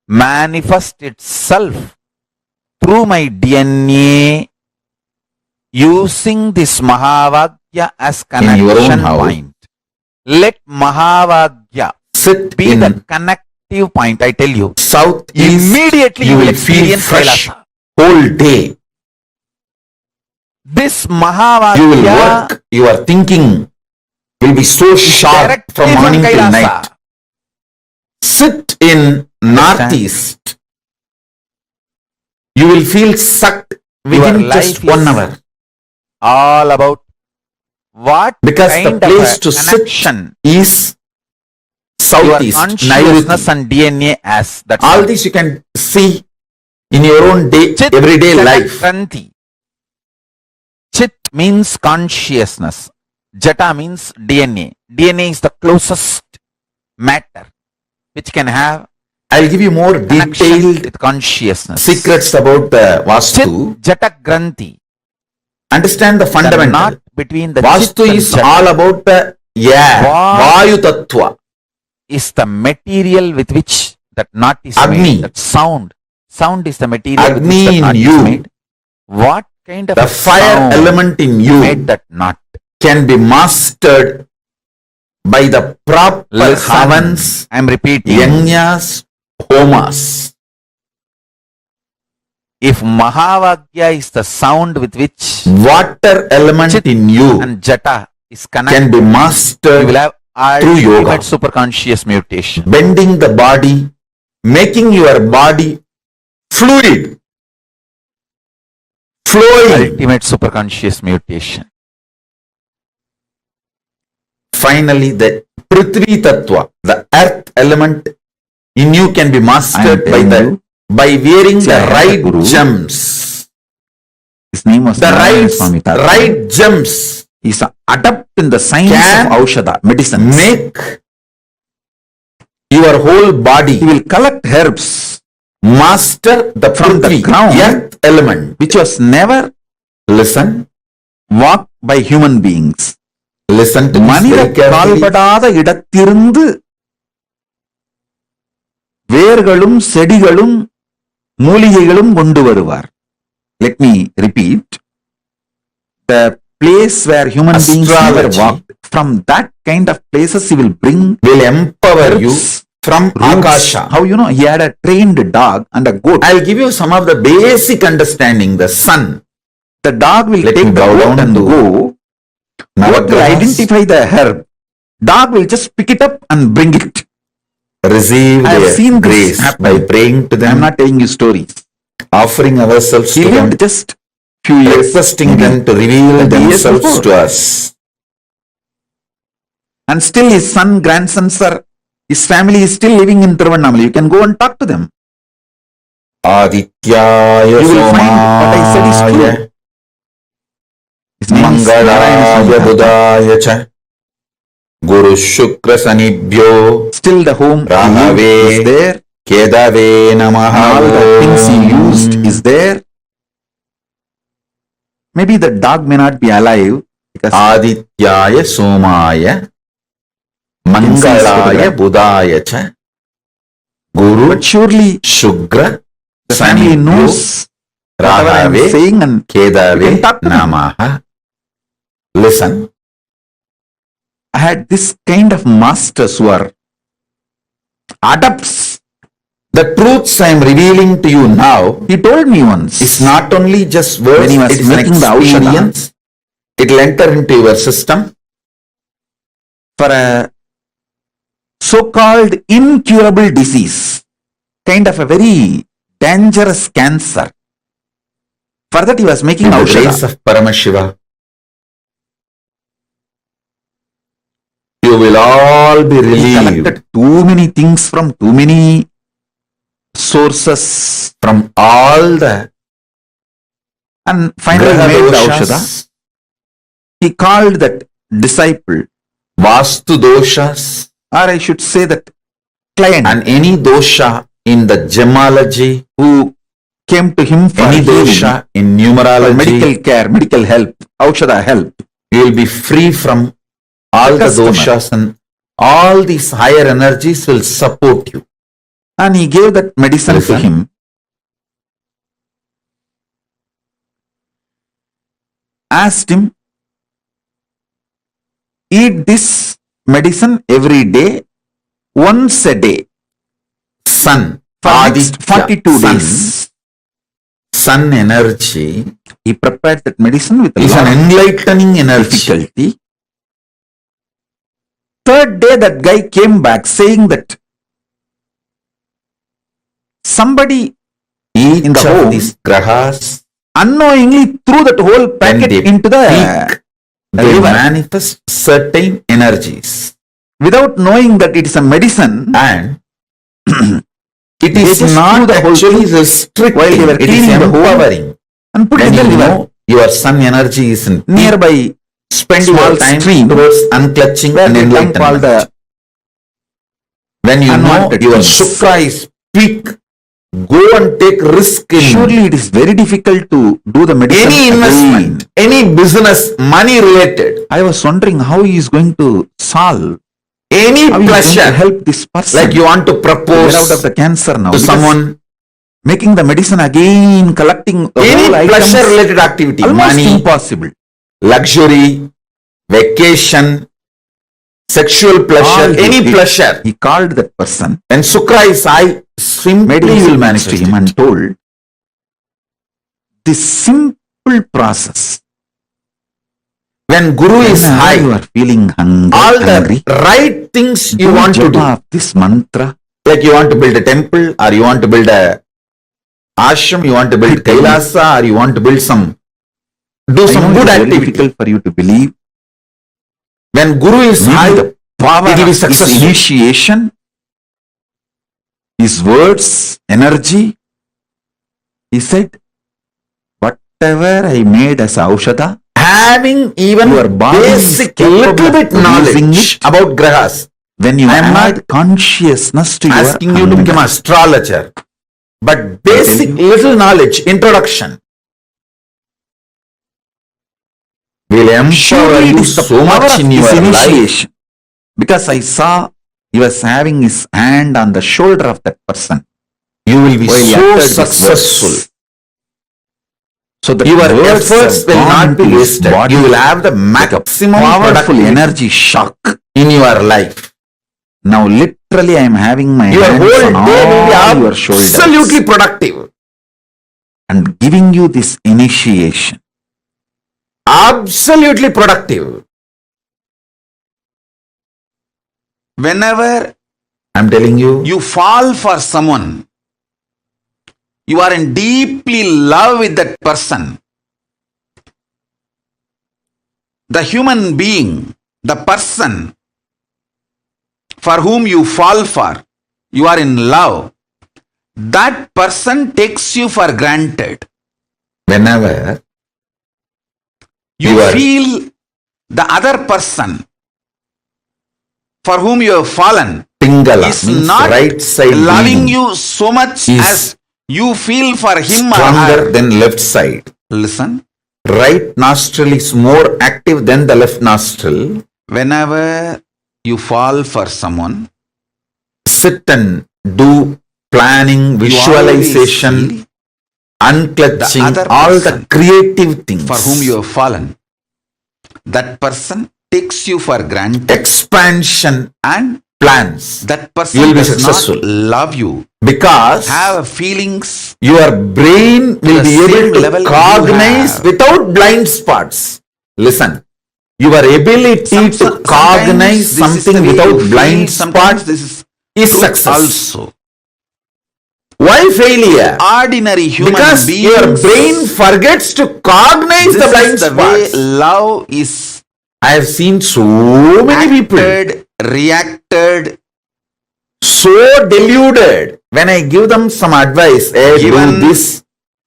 manifest itself through my DNA using this Mahavagya as In your own connection house. point. Let Mahavagya Sit be in the connective point. I tell you, southeast, immediately you you will will feel experience fresh KAILASA. whole day. This You will Mahavagya work, your thinking will be so sharp directly from morning till KAILASA. night. Sit in northeast. You will feel sucked within Your just life 1 is hour. all about what Because the kind of place a to sit connection is your southeast, consciousness Nairuti. and DNA as. That's All all. this you can see in your own day, Chit everyday Jata life. Granthi. Chit means consciousness. Jata means DNA. DNA is the closest matter which can have I'll give you more connection detailed with consciousness. secrets about the Chit Vastu. Jata Granthi. Understand the The fundamental. knot between the Vastu Chit and is Jata all about the air, What? Vayu Tattva. is the material with which that knot is Agni. made. That sound. Sound is the material with which Agni that in knot you. is made. What kind of The a fire sound element in you made that knot? can be mastered by the proper Listen, havans, I'm repeating. yajnas, homas. If Mahavagya is the sound with which Water element Chit in you and Jata is can connected, be you will mastered, have through yoga. ultimate superconscious mutation. bending the body, making your body fluid, flowing. Ultimate superconscious mutation. Finally, the Prithvi Tattva, the earth element in you can be mastered by wearing the Jayanta right Guru. gems. His name was The Narayana Swami Thakur. right gems He's an adept in the science Can of Aushadha, medicines. make your whole body He will collect herbs master the from the Prithvi, ground, earth element. which was never Listen, walked by human beings. listen to this மனித very carefully. கால்படாத இடத்திலிருந்து வேர்களும் செடிகளும் மூலிகைகளும் கொண்டு வருவார். Let me repeat. The place where human beings never Astrology. walked, from that kind of places he will bring Will empower you herbs, from roots. Akasha. How you know he had a trained dog and a goat. I'll give you some of the basic understanding. The sun. The dog will Let take me the bow goat down and to go. Goat will Navagrahas. identify the herb. Dog will just pick it up and bring it. Receive I have their seen this grace happen. by praying to them, I am not telling you stories. offering ourselves He to them, lived just few years, requesting maybe them to reveal 30 years themselves before. to us. And still his son, grandsons are, his family is still living in Tiruvannamalai. You can go and talk to them. Adityaya You will find what I said is true. His name is Mangalaya Narayana. Budaya cha Guru Shukra Sanibhyo Still the home Rahave is there. Kedave Namaha. All the things he used is there. Maybe the dog may not be alive because Adityaya Somaya Mangalaya Budaya cha Guru but surely Shugra the family knows whatever I am saying and you can talk to them. Namaha. Listen. I had this kind of masters who are adepts. The truths I am revealing to you now He told me once, is not only just words, when he was it is an making the aushadha, experience. It will enter into your system. for a so-called incurable disease, kind of a very dangerous cancer. For that he was making In the grace aushadha. of Paramashiva, you will all be He relieved collected too many things from too many sources from all the and finally graha made the doshas, aushadha. He called that disciple, vastu doshas, or I should say that client, and any dosha in the gemology, who came to him for any healing, dosha in for numerology, medical care, medical help, aushadha help. you will be free from all the customer. doshas, and all these higher energies will support you. And he gave that medicine Listen. to him. Asked him, eat this medicine every day, once a day, Sun, for next Aditya, 42 sun, days. sun energy He prepared that medicine with a is lot an of enlightening energy. difficulty. Third day, that guy came back saying that somebody Each in the of home these grahas, unknowingly threw that whole when packet they into the peak, they river manifest certain energies, without knowing that it is a medicine. and it They is just not threw the whole actually thing restricting, while they were it is cleaning the home empowering. and put it When in the you river know your sun energy is in peak, nearby spend small your time stream towards unclutching where and they dump all enlightenment. the When you know unwanted your things. Shukra is peak, go and take risk in Surely it is very difficult to do the medicine any investment, again. any business, money related, I was wondering how he is going to solve, any how he is going to pleasure, help this person like you want to to get out propose of the cancer now. to Because someone, making the medicine again, collecting the any whole pleasure items, related activity, almost money, impossible. luxury, vacation, sexual pleasure, All he any did, pleasure. he called that person, When Shukra is high, made simply him will sit next to manifest him it. and told this simple process. When Guru is Whenever high, you are feeling all hungry, the right things you do want to do, japa of this mantra. like you want to build a temple, or you want to build a ashram, you want to build KAILASA, or you want to build some, do I some know good it is very activity. difficult for you to believe. When Guru is Maybe high, the power it will be of his successful. initiation, his words, energy. He said, whatever I made as aushadha, Having even your body is basic capable little of bit producing knowledge it. about grahas, when you I am add not consciousness to your asking you to become an hunger, astrologer, but basic you. little knowledge, introduction, will empower surely it you is the so power much of in his your life. initiation. Because I saw he was having his hand on the shoulder of that person. You will be while he so uttered these successful. words. So that Your words efforts have will gone not be into his wasted. body You will have the like a maximum powerful productivity energy shock. in your life. Now literally I am having my Your hands whole on day will all be your shoulders absolutely productive. and giving you this initiation. Absolutely productive. Whenever I'm telling you, you fall for someone, you are in deeply love with that person. The human being, the person for whom you fall for, you are in love, that person takes you for granted. Whenever you feel the other person for whom you have fallen Pingala is means not right side loving leaning you so much is as you feel for him or stronger her. than left side. Listen, Right nostril is more active than the left nostril. whenever you fall for someone, Sit and do planning, visualization, unclutching, the other all the person creative things. for whom you have fallen, that person takes you for granted, Expansion and plans. that You person will be does successful. not love you, Because have feelings your brain will the be same able level to you cognize have. without blind spots. Listen, your ability to sometimes cognize this is the something way without you feel, blind sometimes spots this is is truth success. also. Why failure? Ordinary human Because beings, your brain forgets to cognize the this blind is the way spots. love is I have seen so many people reacted, so deluded. When I give them some advice, hey, given, do this,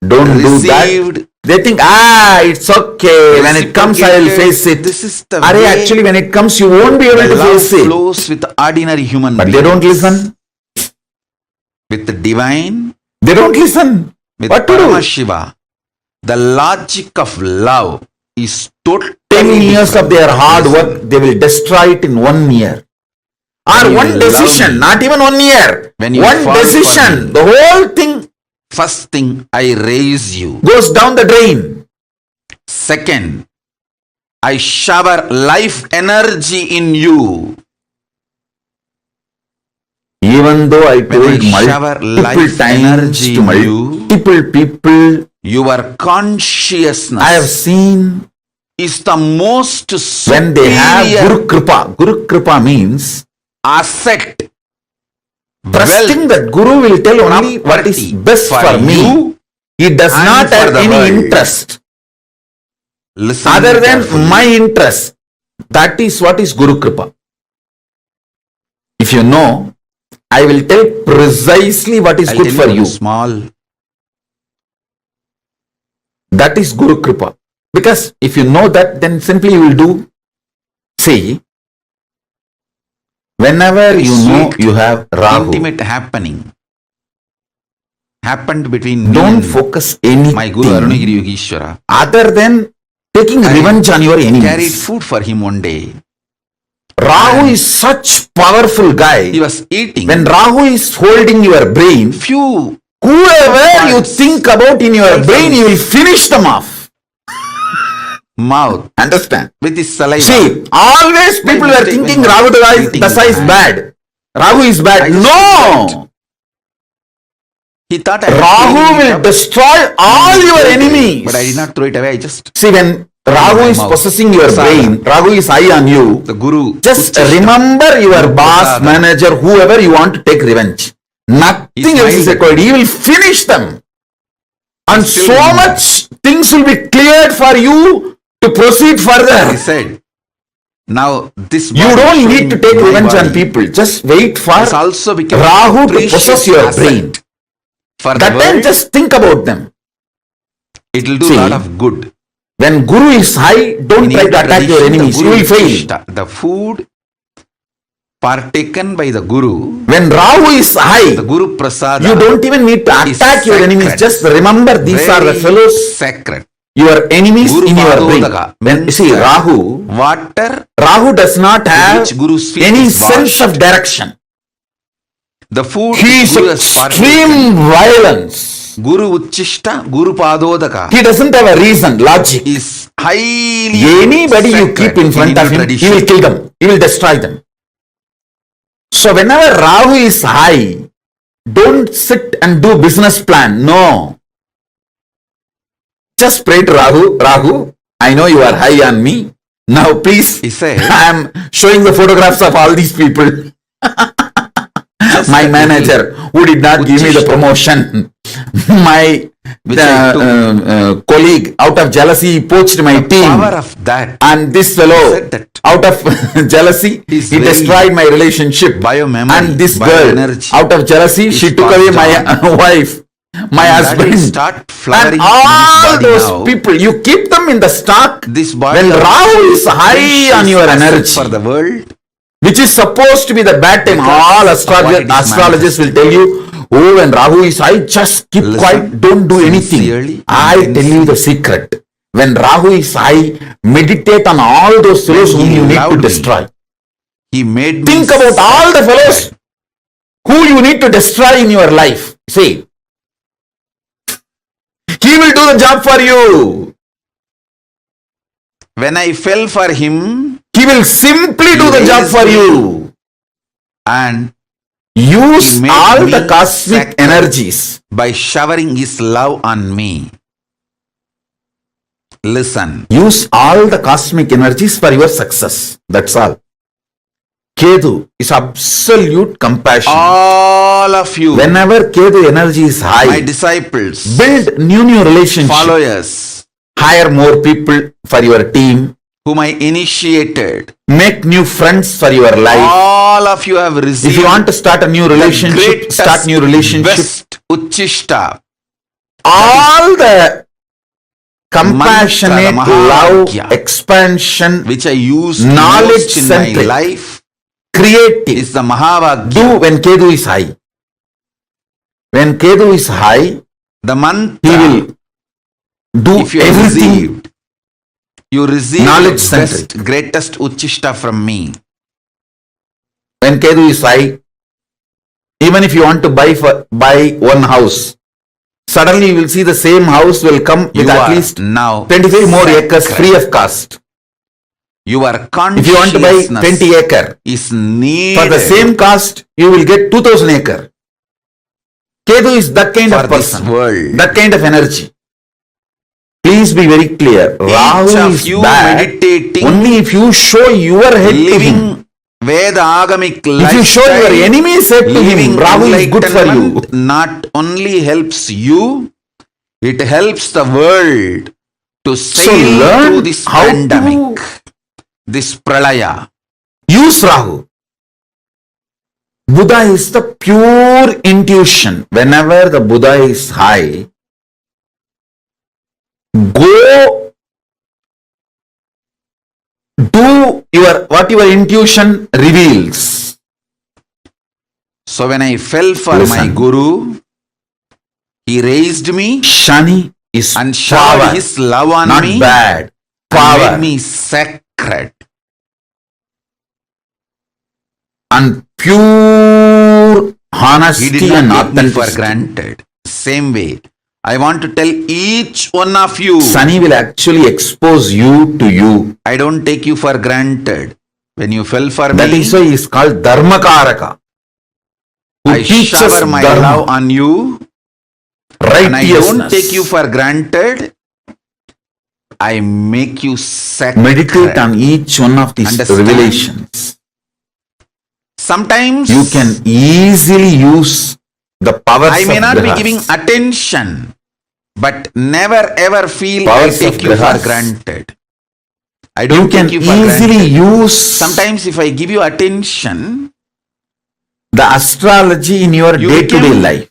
don't do that. received, They think, it's okay. When it comes, I will face it. This is the Are way actually, when it comes, you won't be able the to love face it. flows with ordinary human But beings. they don't listen. With the divine, They don't listen. with What to do? Paramashiva, the logic of love is totally 10 years different. of their hard Listen, work, they will destroy it in 1 year. When Or you one love decision, me, not even 1 year. when you One fall for decision, me, the whole thing first thing, I raise you. goes down the drain. Second, I shower life energy in you. Even though I When told I shower multiple life times energy to in you, multiple people, your consciousness I have seen is the most when they have superior Guru Kripa. Guru Kripa means asset, trusting wealth, that Guru will tell only what is property best for me. you He does and not for have the any world. interest Listen other than carefully. my interest. That is what is Guru Kripa. If you know, I will tell precisely what is I'll good tell for you you. a small. That is Guru Kripa. Because if you know that, then simply you will do. See, whenever you know Sweet, you have Rahu, intimate happened between me don't and focus my Guru anything Arunagiri Yogeshwara. other than taking I revenge on your carried enemies. food for him one day. Rahu And is such powerful guy. he was eating. When Rahu is holding your brain, Few whoever you parts think about in your fell brain, from you will his finish them off. mouth Understand? with his saliva. See, always By people were mistake, thinking when Rahu he was eating Dasa his is hand, bad. Rahu is I bad. just No! he thought I was Rahu cleaning it will up destroy all and your threw it away. enemies. But I did not throw it away. I just See, when in Rahu my is mouth. possessing your Prasada. brain, Rahu is high on you. The Guru Just Uchishta. remember your Guru boss, Prasada. manager, whoever you want to take revenge. Nothing else is smiled at required. me. He will finish them. And still so remember. much things will be cleared for you to proceed He further. said, now this You body don't need showing to take my revenge on body people. Just wait for has also become Rahu to precious possess your asset brain. for the That time world. just think about them. It will do See, a lot of good. When Guru is high, don't In try to Indian attack your tradition, the enemies. You Guru will fail. Uchishta, the food partaken by the Guru, When Rahu is high, the Guru Prasada, you don't even need to is attack your enemies. sacred. Just remember these are the Very fellows, sacred. your enemies Guru in your brain. Padodaka When means see that Rahu water does not have which Guru's feet any is sense of washed. direction. The food He is Guru has partaken. extreme violence. Guru Uchishta, Guru Padodaka He doesn't have a reason, logic. is highly Anybody you sacred keep in front of Hindu him, he tradition. will kill them. He will destroy them. So whenever Rahu is high, don't sit and do business plan. No. Just pray to Rahu. Rahu, I know you are high on me. Now please, He said, I am showing the photographs of all these people. My manager who did not give me the promotion. My colleague out of jealousy poached my the team. power of that. And this He fellow said that out of jealousy, he destroyed my relationship. And this girl, out of jealousy, she took away my wife, my husband. And all those people, you keep them in the stock. When Rahu is high on your energy, for the world, which is supposed to be the bad time, all astrologers will tell you, oh, when Rahu is high, just keep quiet, don't do anything. I tell you the secret. When Rahu is high, meditate on all those fellows whom you need to destroy. he made me Think about all the fellows who you need to destroy in your life. See, he will do the job for you. When I fell for him, He will simply do the job for you. and Use He made all me the cosmic sacred energies. by showering his love on me. Listen, Use all the cosmic energies for your success. That's all. Ketu is absolute compassion. all of you, Whenever Ketu energy is my high, disciples, build new relationships. followers, Hire more people for your team. whom I initiated, Make new friends for your life. all of you have received If you want to start a new the relationship, greatest, start new relationship. best Uchishta, All the compassionate Mantra, the love, Mahavakya, expansion, which I used knowledge most in my centric, life, creative, is the Mahavakya, do when Ketu is high. When Ketu is high, the he mantra. will do If you have everything. received, you receive Knowledge the best, centric. greatest Uchishta from me. When Ketu is high, even if you want to buy one house, suddenly you will see the same house will come with You at are least now 25 more acres sacred. free of cost. Your If you want to buy consciousness 20 acre, is needed for the same cost, you will get 2000 acre. Ketu is that kind for of this person, world. that kind of energy. Please be very clear. Rahu of is you bad meditating, only if you show your head to him. living Veda Agamic If you show your lifestyle, enemy's head to him, living Rahu is good for you. enlightenment not only helps you, it helps the world to sail learn through this how pandemic, to this pralaya. use Rahu. Buddha is the pure intuition. Whenever the Buddha is high, go do what your intuition reveals. So when I fell for my Listen. Guru, he raised me Shani is and showered power, his love on not me bad. and Power made me sacred. and pure honesty He did and not take me for authenticity. granted. Same way, I want to tell each one of you, Sunny will actually expose you to you. I don't take you for granted. When you fell for That me, is why he is called Dharmakaraka. Who I teaches shower my dharma, love on you, and I don't righteousness. take you for granted. I make you sacred. Meditate on each one of these Understand? revelations. Sometimes You can easily use the powers I may of not be grihas. giving attention, but never ever feel Powers I of take you for grihas. granted. I You don't can take you for easily granted. use Sometimes if I give you attention, the astrology in your You day-to-day became life.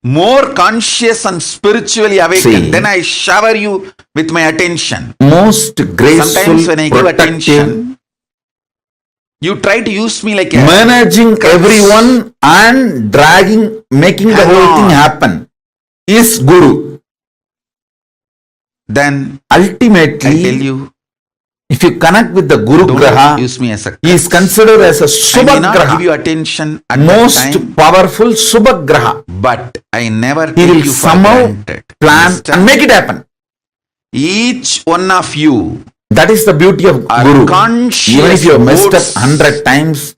more conscious and spiritually awakened, See. then I shower you with my attention. Most graceful, Sometimes when I give protective, attention, you try to use me like a managing crutch. everyone and dragging, making the Hang whole thing on. happen is Guru. Then Ultimately, I tell you, if you connect with the Guru don't Graha, use me as a he is crutch. considered as a I Subha may not give Graha, you attention at most that time, powerful Subha Graha. but I never He take will you for somehow granted. plan Understand? and make it happen. Each one of you That is the beauty of are Guru. conscious Even if you have messed up votes 100 times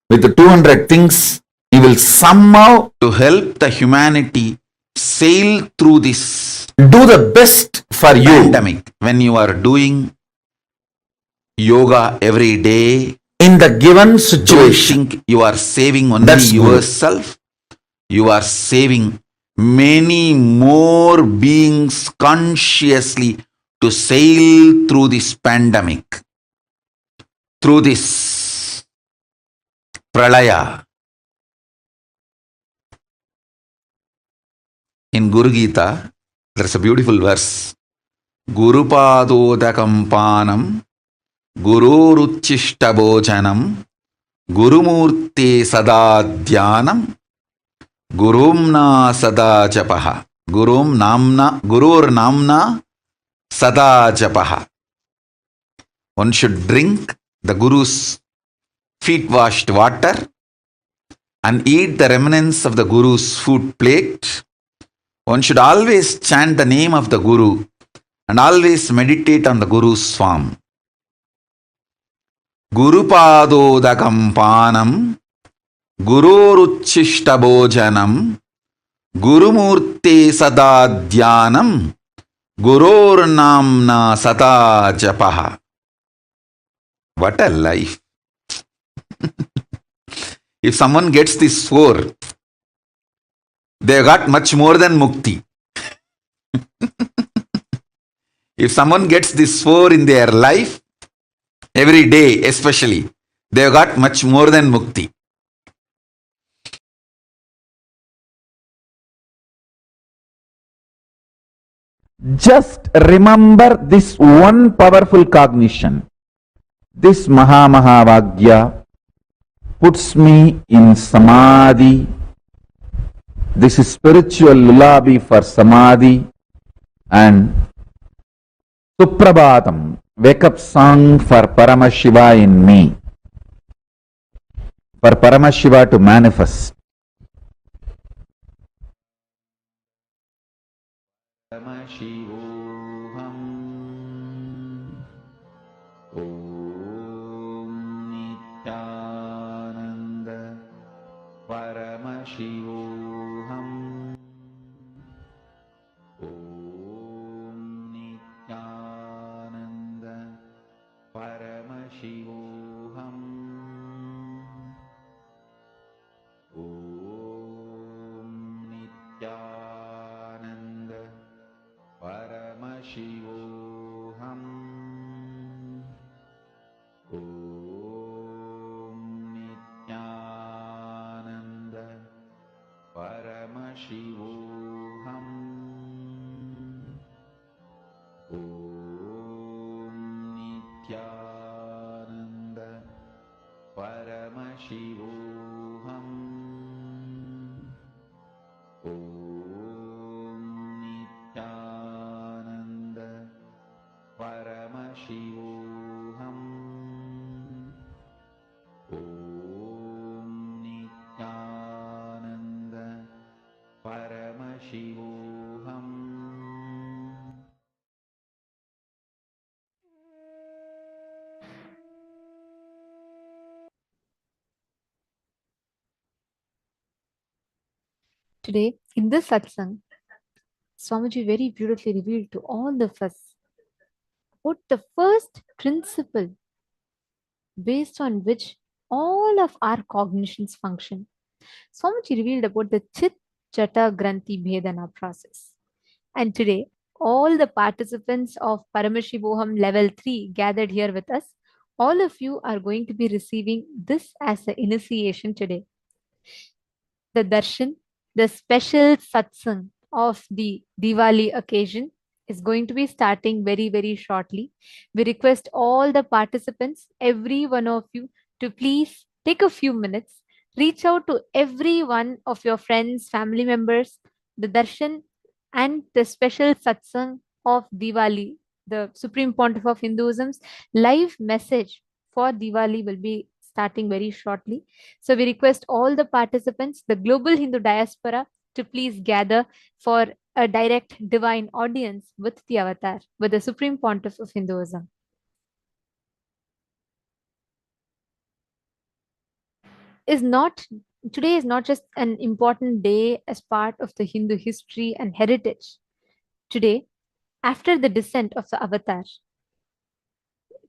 with the 200 things, he will somehow to help the humanity sail through this do the best for you. pandemic. When you are doing yoga every day, In the given don't situation, think you are saving only That's good. yourself. You are saving many more beings consciously to sail through this pandemic. through this pralaya. In Guru Gita, there's a beautiful verse. Guru padodakam panam, gururuchishtabhojanam, gurumurte sadadhyanam, gurumna sada japaha. Gurur namna sada japaha. One should drink the Guru's feet washed water and eat the remnants of the Guru's food plate. One should always chant the name of the Guru and always meditate on the Guru's form. Guru padodakam panam, gururuchishtabhojanam, gurumurte sadadhyanam, gurur namna sada japaha. What a life. If someone gets this four, they got much more than mukti. If someone gets this four in their life, every day especially, they got much more than mukti. Just remember this one powerful cognition. This Mahavagya puts me in Samadhi. This is spiritual lullaby for Samadhi. And Suprabhatam, wake up song for Paramashiva in me. For Paramashiva to manifest. Paramashivoham Om Nithyananda Paramashivoham Om Nithyananda Paramashivoham Om Nithyananda Paramashivoham Om Nithyananda Paramashivoham Om Nithyananda Paramashivoham Om Nithyananda Paramashivoham Om Nithyananda Paramashivoham. Today, in this satsang, Swamiji very beautifully revealed to all of us what the first principle based on which all of our cognitions function. Swamiji revealed about the Chit Chata Granthi Bhedana process. And today, all the participants of Paramashivoham Level 3 gathered here with us, all of you are going to be receiving this as an initiation today. The darshan, the special satsang of the Diwali occasion is going to be starting very, very shortly. We request all the participants, every one of you, to please take a few minutes, reach out to every one of your friends, family members. The darshan and the special satsang of Diwali, the Supreme Pontiff of Hinduism's live message for Diwali will be starting very shortly. So we request all the participants, the global Hindu diaspora, to please gather for a direct divine audience with the avatar, with the Supreme Pontiff of Hinduism. Today is not just an important day as part of the Hindu history and heritage. Today, after the descent of the avatar,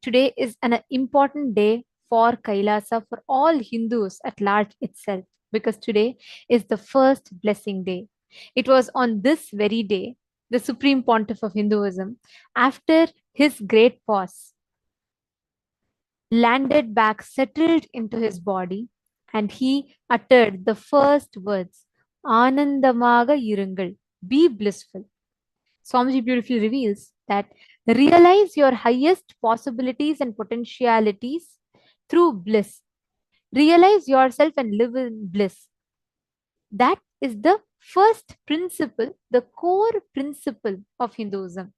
today is an important day for KAILASA, for all Hindus at large itself, because today is the first blessing day. It was on this very day, the Supreme Pontiff of Hinduism, after his great pause, landed back, settled into his body, and he uttered the first words, Anandamaga Irungal, be blissful. Swamiji beautifully reveals that realize your highest possibilities and potentialities through bliss. Realize yourself and live in bliss. That is the first principle, the core principle of Hinduism.